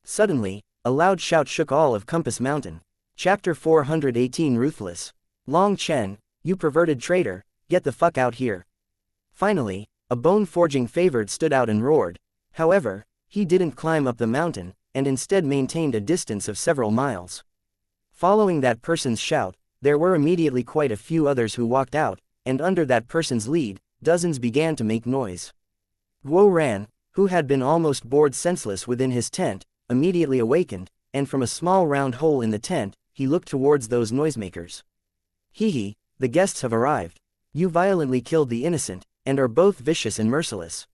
Suddenly, a loud shout shook all of Compass Mountain. Chapter 418 Ruthless. Long Chen, you perverted traitor, get the fuck out here. Finally, a bone-forging favored stood out and roared. However, he didn't climb up the mountain, and instead maintained a distance of several miles. Following that person's shout, there were immediately quite a few others who walked out, and under that person's lead, dozens began to make noise. Guo Ran, who had been almost bored senseless within his tent, immediately awakened, and from a small round hole in the tent, he looked towards those noisemakers. Hee, the guests have arrived. You violently killed the innocent, and are both vicious and merciless.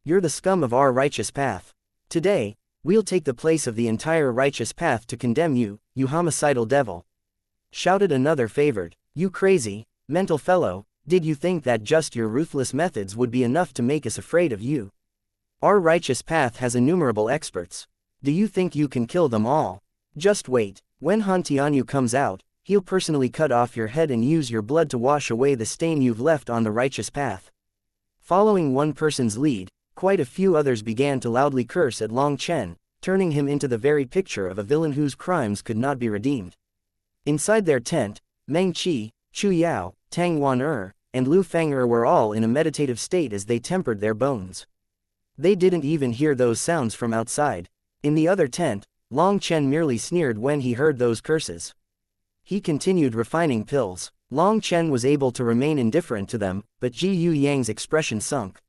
You're the scum of our righteous path. Today, we'll take the place of the entire righteous path to condemn you, you homicidal devil. Shouted another favored. You crazy, mental fellow, did you think that just your ruthless methods would be enough to make us afraid of you? Our righteous path has innumerable experts. Do you think you can kill them all? Just wait, when Han Tianyu comes out, he'll personally cut off your head and use your blood to wash away the stain you've left on the righteous path. Following one person's lead, quite a few others began to loudly curse at Long Chen, turning him into the very picture of a villain whose crimes could not be redeemed. Inside their tent, Meng Qi, Chu Yao, Tang Wan and Lu Fang'er were all in a meditative state as they tempered their bones. They didn't even hear those sounds from outside. In the other tent, Long Chen merely sneered when he heard those curses. He continued refining pills. Long Chen was able to remain indifferent to them, but Ji Yu Yang's expression sunk.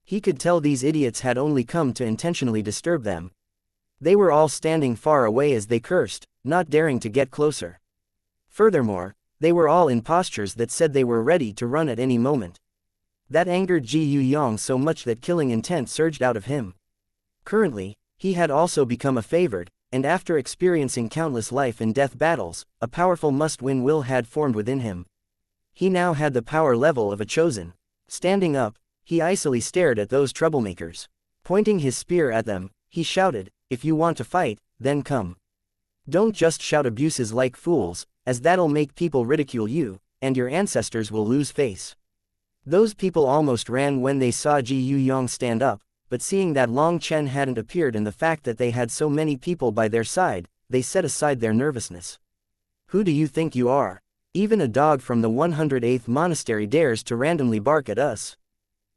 He could tell these idiots had only come to intentionally disturb them. They were all standing far away as they cursed, not daring to get closer. Furthermore, they were all in postures that said they were ready to run at any moment. That angered Ji Yu Yang so much that killing intent surged out of him. Currently, he had also become a favored, and after experiencing countless life and death battles, a powerful must-win will had formed within him. He now had the power level of a chosen. Standing up, he icily stared at those troublemakers. Pointing his spear at them, he shouted, "If you want to fight, then come. Don't just shout abuses like fools, as that'll make people ridicule you, and your ancestors will lose face." Those people almost ran when they saw Ji Yu Yang stand up, but seeing that Long Chen hadn't appeared and the fact that they had so many people by their side, they set aside their nervousness. Who do you think you are? Even a dog from the 108th monastery dares to randomly bark at us.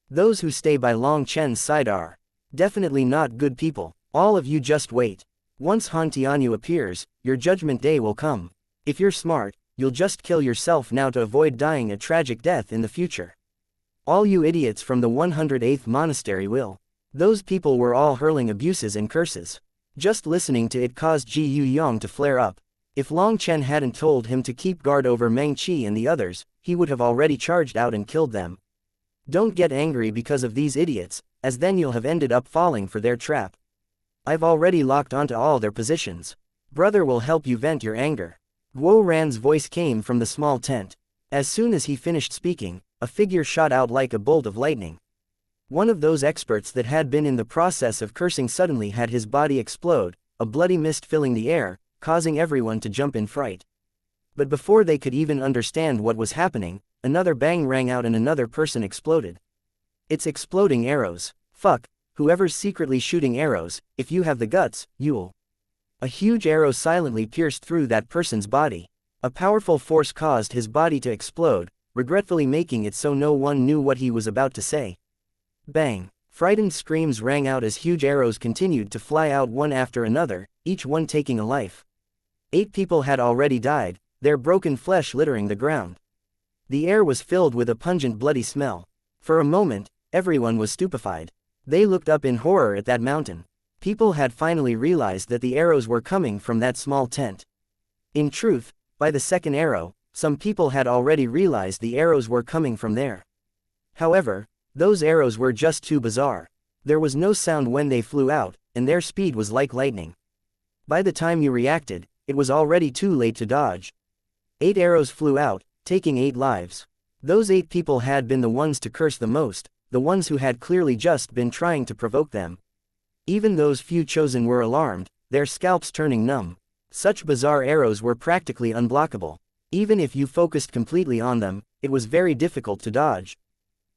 Those who stay by Long Chen's side are definitely not good people. All of you just wait. Once Han Tianyu appears, your judgment day will come. If you're smart, you'll just kill yourself now to avoid dying a tragic death in the future. All you idiots from the 108th monastery will. Those people were all hurling abuses and curses. Just listening to it caused Ji Yu Yang to flare up. If Long Chen hadn't told him to keep guard over Meng Qi and the others, he would have already charged out and killed them. Don't get angry because of these idiots, as then you'll have ended up falling for their trap. I've already locked onto all their positions. Brother will help you vent your anger. Guo Ran's voice came from the small tent. As soon as he finished speaking, a figure shot out like a bolt of lightning. One of those experts that had been in the process of cursing suddenly had his body explode, a bloody mist filling the air, causing everyone to jump in fright. But before they could even understand what was happening, another bang rang out and another person exploded. It's exploding arrows. Fuck, whoever's secretly shooting arrows, if you have the guts, you'll. A huge arrow silently pierced through that person's body. A powerful force caused his body to explode, regretfully making it so no one knew what he was about to say. Bang! Frightened screams rang out as huge arrows continued to fly out one after another, each one taking a life. 8 people had already died, their broken flesh littering the ground. The air was filled with a pungent bloody smell. For a moment, everyone was stupefied. They looked up in horror at that mountain. People had finally realized that the arrows were coming from that small tent. In truth, by the second arrow, some people had already realized the arrows were coming from there. However, those arrows were just too bizarre. There was no sound when they flew out, and their speed was like lightning. By the time you reacted, it was already too late to dodge. 8 arrows flew out, taking 8 lives. Those 8 people had been the ones to curse the most, the ones who had clearly just been trying to provoke them. Even those few chosen were alarmed, their scalps turning numb. Such bizarre arrows were practically unblockable. Even if you focused completely on them, it was very difficult to dodge.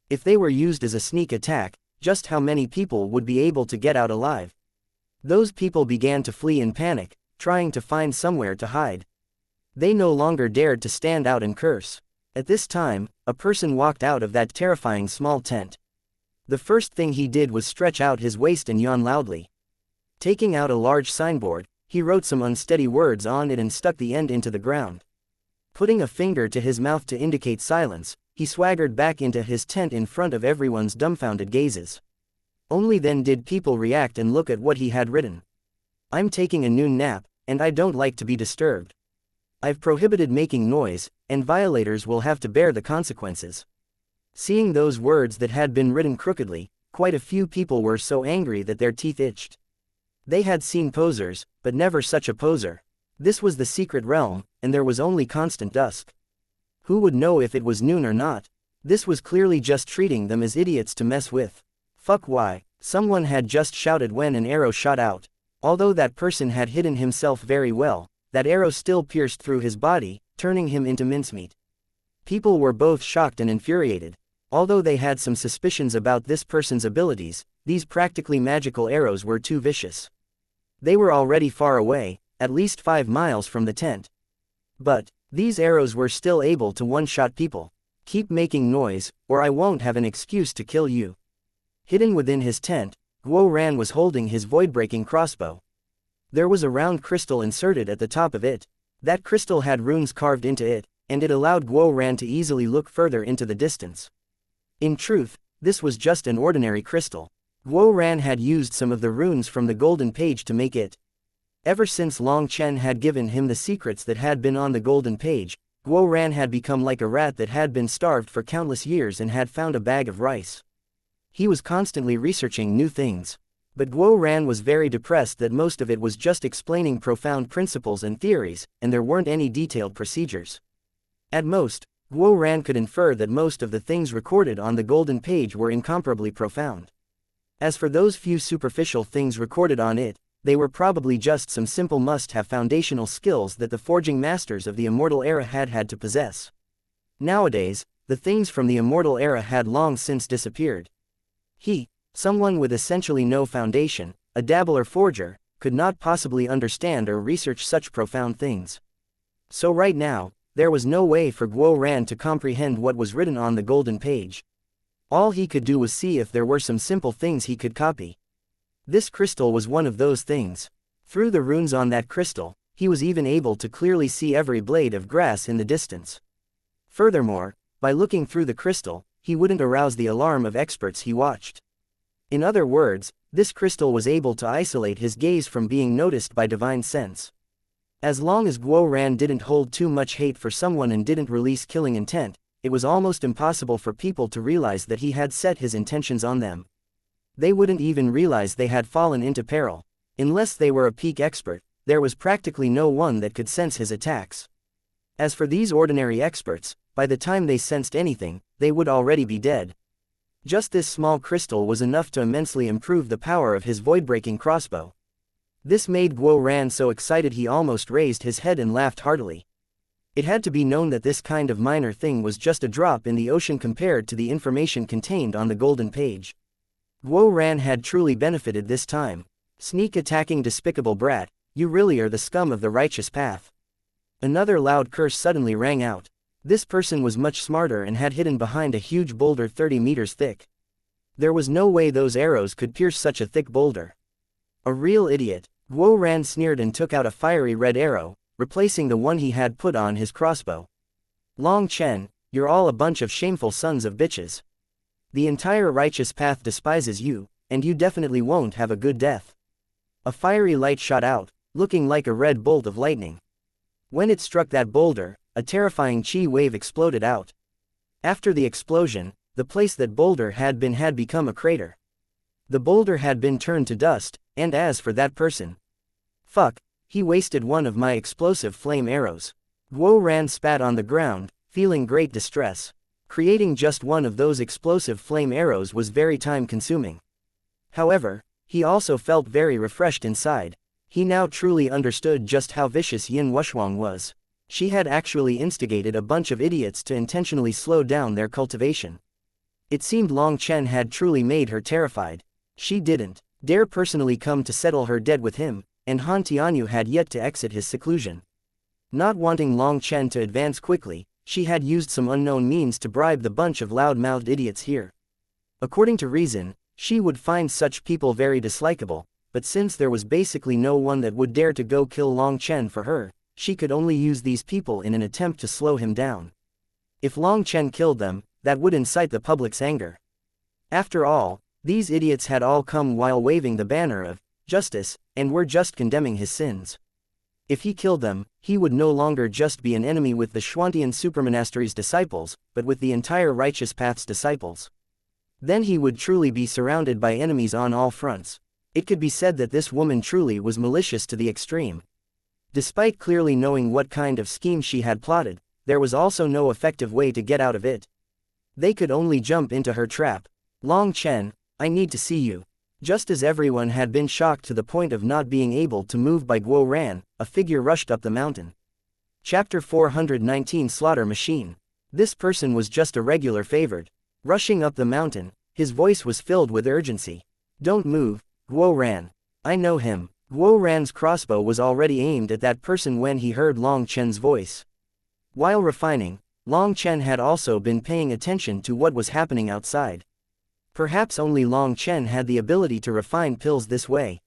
If they were used as a sneak attack, just how many people would be able to get out alive? Those people began to flee in panic, trying to find somewhere to hide. They no longer dared to stand out and curse. At this time, a person walked out of that terrifying small tent. The first thing he did was stretch out his waist and yawn loudly. Taking out a large signboard, he wrote some unsteady words on it and stuck the end into the ground. Putting a finger to his mouth to indicate silence, he swaggered back into his tent in front of everyone's dumbfounded gazes. Only then did people react and look at what he had written. "I'm taking a noon nap, and I don't like to be disturbed. I've prohibited making noise, and violators will have to bear the consequences." Seeing those words that had been written crookedly, quite a few people were so angry that their teeth itched. They had seen posers, but never such a poser. This was the secret realm, and there was only constant dusk. Who would know if it was noon or not? This was clearly just treating them as idiots to mess with. "Fuck why," someone had just shouted when an arrow shot out. Although that person had hidden himself very well, that arrow still pierced through his body, turning him into mincemeat. People were both shocked and infuriated. Although they had some suspicions about this person's abilities, these practically magical arrows were too vicious. They were already far away, at least 5 miles from the tent. But these arrows were still able to one-shot people. "Keep making noise, or I won't have an excuse to kill you." Hidden within his tent, Guo Ran was holding his void-breaking crossbow. There was a round crystal inserted at the top of it. That crystal had runes carved into it, and it allowed Guo Ran to easily look further into the distance. In truth, this was just an ordinary crystal. Guo Ran had used some of the runes from the golden page to make it. Ever since Long Chen had given him the secrets that had been on the golden page, Guo Ran had become like a rat that had been starved for countless years and had found a bag of rice. He was constantly researching new things. But Guo Ran was very depressed that most of it was just explaining profound principles and theories, and there weren't any detailed procedures. At most, Guo Ran could infer that most of the things recorded on the golden page were incomparably profound. As for those few superficial things recorded on it, they were probably just some simple must-have foundational skills that the forging masters of the immortal era had had to possess. Nowadays, the things from the immortal era had long since disappeared. Someone with essentially no foundation, a dabbler forger, could not possibly understand or research such profound things. So right now, there was no way for Guo Ran to comprehend what was written on the golden page. All he could do was see if there were some simple things he could copy. This crystal was one of those things. Through the runes on that crystal, he was even able to clearly see every blade of grass in the distance. Furthermore, by looking through the crystal, he wouldn't arouse the alarm of experts he watched. In other words, this crystal was able to isolate his gaze from being noticed by divine sense. As long as Guo Ran didn't hold too much hate for someone and didn't release killing intent, it was almost impossible for people to realize that he had set his intentions on them. They wouldn't even realize they had fallen into peril. Unless they were a peak expert, there was practically no one that could sense his attacks. As for these ordinary experts, by the time they sensed anything, they would already be dead. Just this small crystal was enough to immensely improve the power of his void-breaking crossbow. This made Guo Ran so excited he almost raised his head and laughed heartily. It had to be known that this kind of minor thing was just a drop in the ocean compared to the information contained on the golden page. Guo Ran had truly benefited this time. Sneak attacking despicable brat, you really are the scum of the righteous path. Another loud curse suddenly rang out. This person was much smarter and had hidden behind a huge boulder 30 meters thick. There was no way those arrows could pierce such a thick boulder. A real idiot. Guo Ran sneered and took out a fiery red arrow, replacing the one he had put on his crossbow. Long Chen, you're all a bunch of shameful sons of bitches. The entire righteous path despises you, and you definitely won't have a good death. A fiery light shot out, looking like a red bolt of lightning. When it struck that boulder, a terrifying chi wave exploded out. After the explosion, the place that boulder had become a crater. The boulder had been turned to dust, and as for that person. Fuck, he wasted one of my explosive flame arrows. Guo Ran spat on the ground, feeling great distress. Creating just one of those explosive flame arrows was very time-consuming. However, he also felt very refreshed inside. He now truly understood just how vicious Yin Wuxuang was. She had actually instigated a bunch of idiots to intentionally slow down their cultivation. It seemed Long Chen had truly made her terrified. She didn't dare personally come to settle her debt with him, and Han Tianyu had yet to exit his seclusion. Not wanting Long Chen to advance quickly, she had used some unknown means to bribe the bunch of loud-mouthed idiots here. According to reason, she would find such people very dislikable, but since there was basically no one that would dare to go kill Long Chen for her, she could only use these people in an attempt to slow him down. If Long Chen killed them, that would incite the public's anger. After all, these idiots had all come while waving the banner of justice, and were just condemning his sins. If he killed them, he would no longer just be an enemy with the Xuantian Supermonastery's disciples, but with the entire Righteous Path's disciples. Then he would truly be surrounded by enemies on all fronts. It could be said that this woman truly was malicious to the extreme. Despite clearly knowing what kind of scheme she had plotted, there was also no effective way to get out of it. They could only jump into her trap. Long Chen, I need to see you. Just as everyone had been shocked to the point of not being able to move by Guo Ran, a figure rushed up the mountain. Chapter 419 Slaughter Machine. This person was just a regular favored. Rushing up the mountain, his voice was filled with urgency. Don't move, Guo Ran. I know him. Guo Ran's crossbow was already aimed at that person when he heard Long Chen's voice. While refining, Long Chen had also been paying attention to what was happening outside. Perhaps only Long Chen had the ability to refine pills this way.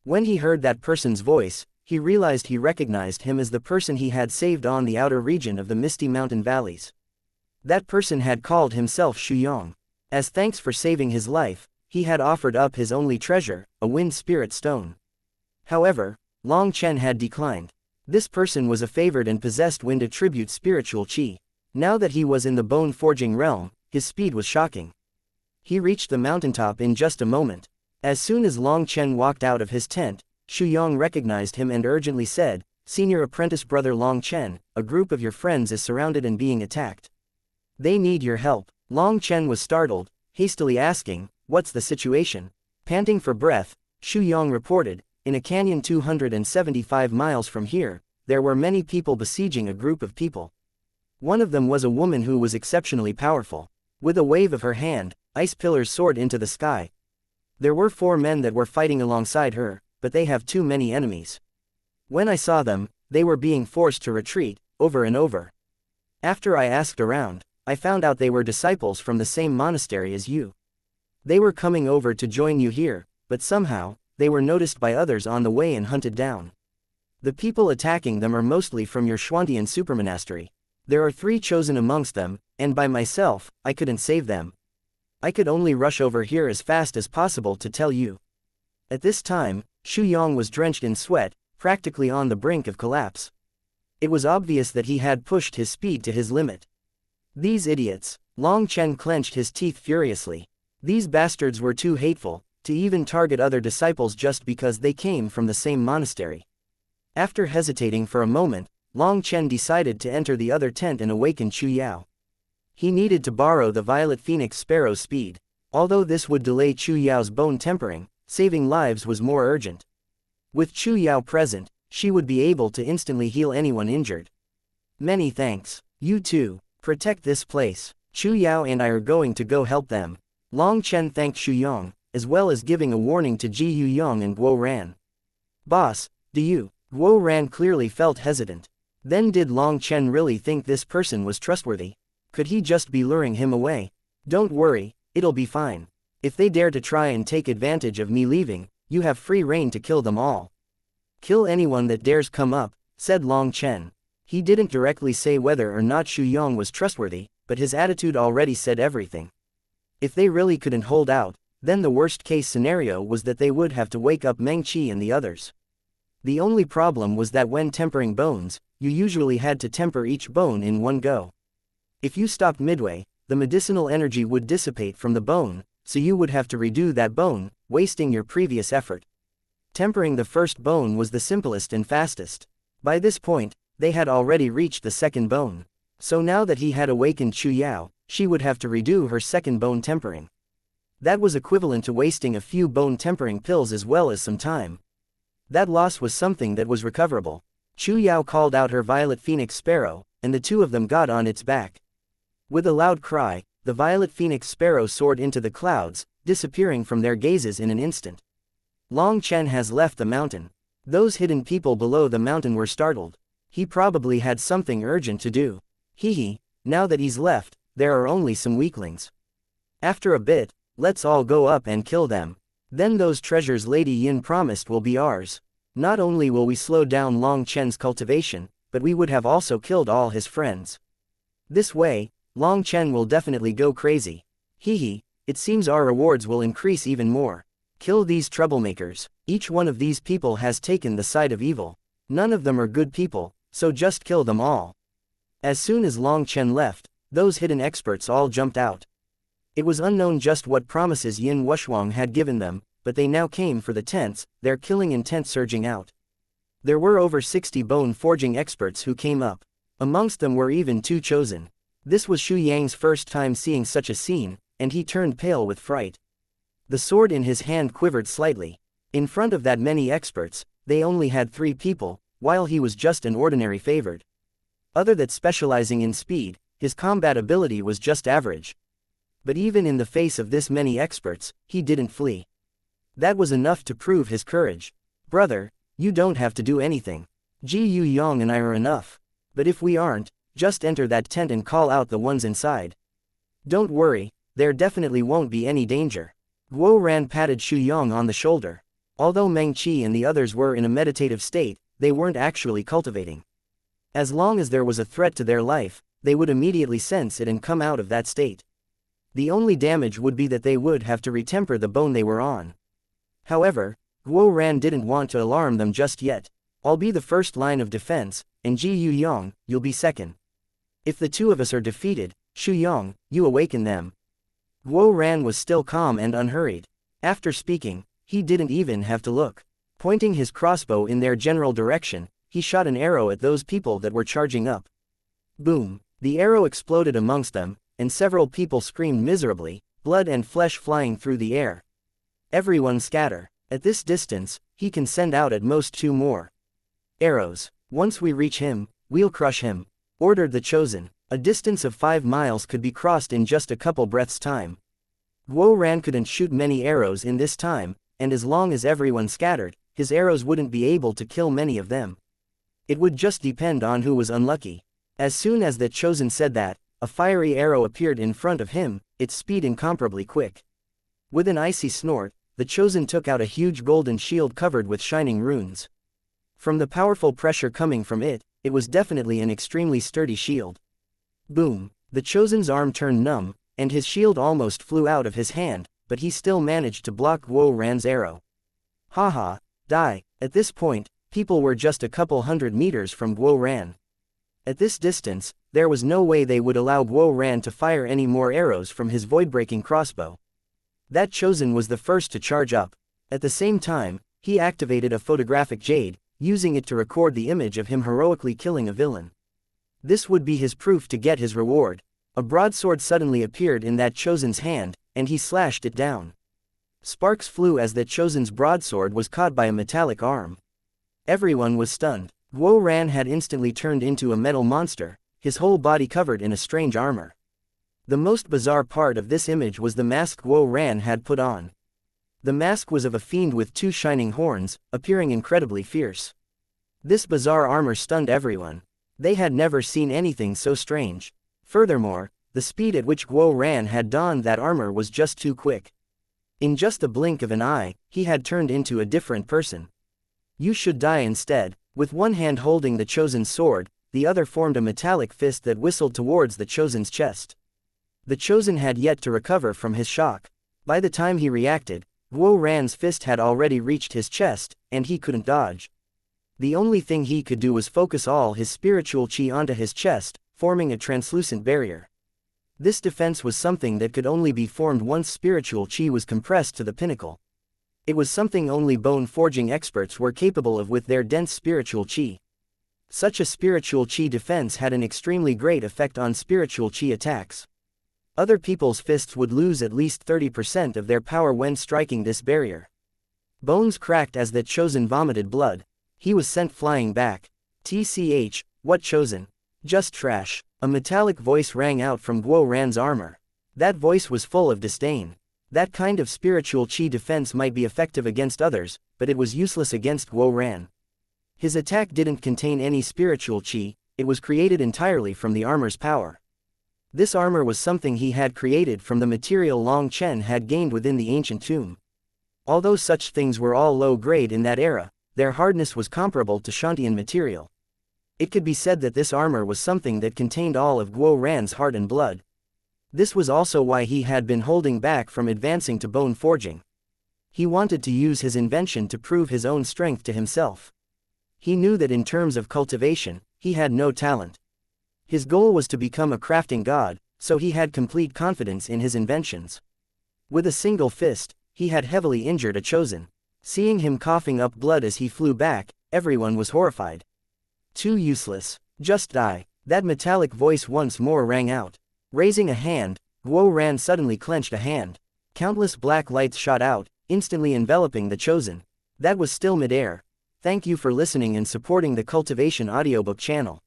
When he heard that person's voice, he realized he recognized him as the person he had saved on the outer region of the misty mountain valleys. That person had called himself Shuyong. As thanks for saving his life, he had offered up his only treasure, a wind spirit stone. However, Long Chen had declined. This person was a favored and possessed wind attribute spiritual qi. Now that he was in the bone forging realm, his speed was shocking. He reached the mountaintop in just a moment. As soon as Long Chen walked out of his tent, Shuyong recognized him and urgently said, Senior Apprentice Brother Long Chen, a group of your friends is surrounded and being attacked. They need your help. Long Chen was startled, hastily asking, what's the situation? Panting for breath, Shuyong reported, in a canyon 275 miles from here, there were many people besieging a group of people. One of them was a woman who was exceptionally powerful. With a wave of her hand, ice pillars soared into the sky. There were 4 men that were fighting alongside her, but they have too many enemies. When I saw them, they were being forced to retreat, over and over. After I asked around, I found out they were disciples from the same monastery as you. They were coming over to join you here, but somehow, they were noticed by others on the way and hunted down. The people attacking them are mostly from your Xuantian Supermonastery. There are 3 chosen amongst them, and by myself, I couldn't save them. I could only rush over here as fast as possible to tell you. At this time, Shuyong was drenched in sweat, practically on the brink of collapse. It was obvious that he had pushed his speed to his limit. These idiots. Long Chen clenched his teeth furiously. These bastards were too hateful to even target other disciples just because they came from the same monastery. After hesitating for a moment, Long Chen decided to enter the other tent and awaken Chu Yao. He needed to borrow the Violet Phoenix Sparrow's speed. Although this would delay Chu Yao's bone tempering, saving lives was more urgent. With Chu Yao present, she would be able to instantly heal anyone injured. Many thanks. You too. Protect this place. Chu Yao and I are going to go help them. Long Chen thanked Shuyong, as well as giving a warning to Ji Yuyong and Guo Ran. Boss, do you? Guo Ran clearly felt hesitant. Then did Long Chen really think this person was trustworthy? Could he just be luring him away? Don't worry, it'll be fine. If they dare to try and take advantage of me leaving, you have free rein to kill them all. Kill anyone that dares come up, said Long Chen. He didn't directly say whether or not Shuyong was trustworthy, but his attitude already said everything. If they really couldn't hold out, then the worst-case scenario was that they would have to wake up Meng Qi and the others. The only problem was that when tempering bones, you usually had to temper each bone in one go. If you stopped midway, the medicinal energy would dissipate from the bone, so you would have to redo that bone, wasting your previous effort. Tempering the first bone was the simplest and fastest. By this point, they had already reached the second bone. So now that he had awakened Chu Yao, she would have to redo her second bone tempering. That was equivalent to wasting a few bone tempering pills as well as some time. That loss was something that was recoverable. Chu Yao called out her violet phoenix sparrow, and the two of them got on its back. With a loud cry, the violet phoenix sparrow soared into the clouds, disappearing from their gazes in an instant. Long Chen has left the mountain. Those hidden people below the mountain were startled. He probably had something urgent to do. Hehe, now that he's left, there are only some weaklings. After a bit, let's all go up and kill them. Then those treasures Lady Yin promised will be ours. Not only will we slow down Long Chen's cultivation, but we would have also killed all his friends. This way, Long Chen will definitely go crazy. Hehe, it seems our rewards will increase even more. Kill these troublemakers. Each one of these people has taken the side of evil. None of them are good people, so just kill them all. As soon as Long Chen left, those hidden experts all jumped out. It was unknown just what promises Yin Wushuang had given them, but they now came for the tents, their killing intent surging out. There were over 60 bone forging experts who came up. Amongst them were even 2 chosen. This was Xu Yang's first time seeing such a scene, and he turned pale with fright. The sword in his hand quivered slightly. In front of that many experts, they only had 3 people, while he was just an ordinary favored. Other than specializing in speed, his combat ability was just average. But even in the face of this many experts, he didn't flee. That was enough to prove his courage. Brother, you don't have to do anything. Ji Yu Yang and I are enough. But if we aren't, just enter that tent and call out the ones inside. Don't worry, there definitely won't be any danger. Guo Ran patted Xu Yang on the shoulder. Although Meng Qi and the others were in a meditative state, they weren't actually cultivating. As long as there was a threat to their life, they would immediately sense it and come out of that state. The only damage would be that they would have to retemper the bone they were on. However, Guo Ran didn't want to alarm them just yet. I'll be the first line of defense, and Ji Yu Yang, you'll be second. If the 2 of us are defeated, Xu Yang, you awaken them. Guo Ran was still calm and unhurried. After speaking, he didn't even have to look. Pointing his crossbow in their general direction, he shot an arrow at those people that were charging up. Boom! The arrow exploded amongst them, and several people screamed miserably, blood and flesh flying through the air. Everyone scatter. At this distance, he can send out at most 2 more arrows. Once we reach him, we'll crush him, ordered the chosen. A distance of 5 miles could be crossed in just a couple breaths' time. Guo Ran couldn't shoot many arrows in this time, and as long as everyone scattered, his arrows wouldn't be able to kill many of them. It would just depend on who was unlucky. As soon as the chosen said that, a fiery arrow appeared in front of him, its speed incomparably quick. With an icy snort, the chosen took out a huge golden shield covered with shining runes. From the powerful pressure coming from it, it was definitely an extremely sturdy shield. Boom! The chosen's arm turned numb, and his shield almost flew out of his hand, but he still managed to block Guo Ran's arrow. Haha, die! At this point, people were just a couple 100 meters from Guo Ran. At this distance, there was no way they would allow Guo Ran to fire any more arrows from his void-breaking crossbow. That chosen was the first to charge up. At the same time, he activated a photographic jade, using it to record the image of him heroically killing a villain. This would be his proof to get his reward. A broadsword suddenly appeared in that chosen's hand, and he slashed it down. Sparks flew as that chosen's broadsword was caught by a metallic arm. Everyone was stunned. Guo Ran had instantly turned into a metal monster, his whole body covered in a strange armor. The most bizarre part of this image was the mask Guo Ran had put on. The mask was of a fiend with 2 shining horns, appearing incredibly fierce. This bizarre armor stunned everyone. They had never seen anything so strange. Furthermore, the speed at which Guo Ran had donned that armor was just too quick. In just the blink of an eye, he had turned into a different person. You should die instead. With one hand holding the chosen's sword, the other formed a metallic fist that whistled towards the chosen's chest. The Chosen had yet to recover from his shock. By the time he reacted, Guo Ran's fist had already reached his chest, and he couldn't dodge. The only thing he could do was focus all his spiritual qi onto his chest, forming a translucent barrier. This defense was something that could only be formed once spiritual qi was compressed to the pinnacle. It was something only bone forging experts were capable of with their dense spiritual qi. Such a spiritual qi defense had an extremely great effect on spiritual qi attacks. Other people's fists would lose at least 30% of their power when striking this barrier. Bones cracked as the Chosen vomited blood. He was sent flying back. "TCH, what Chosen? Just trash." A metallic voice rang out from Guo Ran's armor. That voice was full of disdain. That kind of spiritual qi defense might be effective against others, but it was useless against Guo Ran. His attack didn't contain any spiritual qi, it was created entirely from the armor's power. This armor was something he had created from the material Long Chen had gained within the ancient tomb. Although such things were all low grade in that era, their hardness was comparable to Shantian material. It could be said that this armor was something that contained all of Guo Ran's heart and blood. This was also why he had been holding back from advancing to bone forging. He wanted to use his invention to prove his own strength to himself. He knew that in terms of cultivation, he had no talent. His goal was to become a crafting god, so he had complete confidence in his inventions. With a single fist, he had heavily injured a Chosen. Seeing him coughing up blood as he flew back, everyone was horrified. "Too useless. Just die." That metallic voice once more rang out. Raising a hand, Guo Ran suddenly clenched a hand. Countless black lights shot out, instantly enveloping the Chosen. That was still mid-air. Thank you for listening and supporting the Cultivation audiobook channel.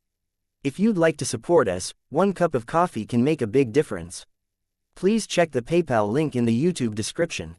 If you'd like to support us, 1 cup of coffee can make a big difference. Please check the PayPal link in the YouTube description.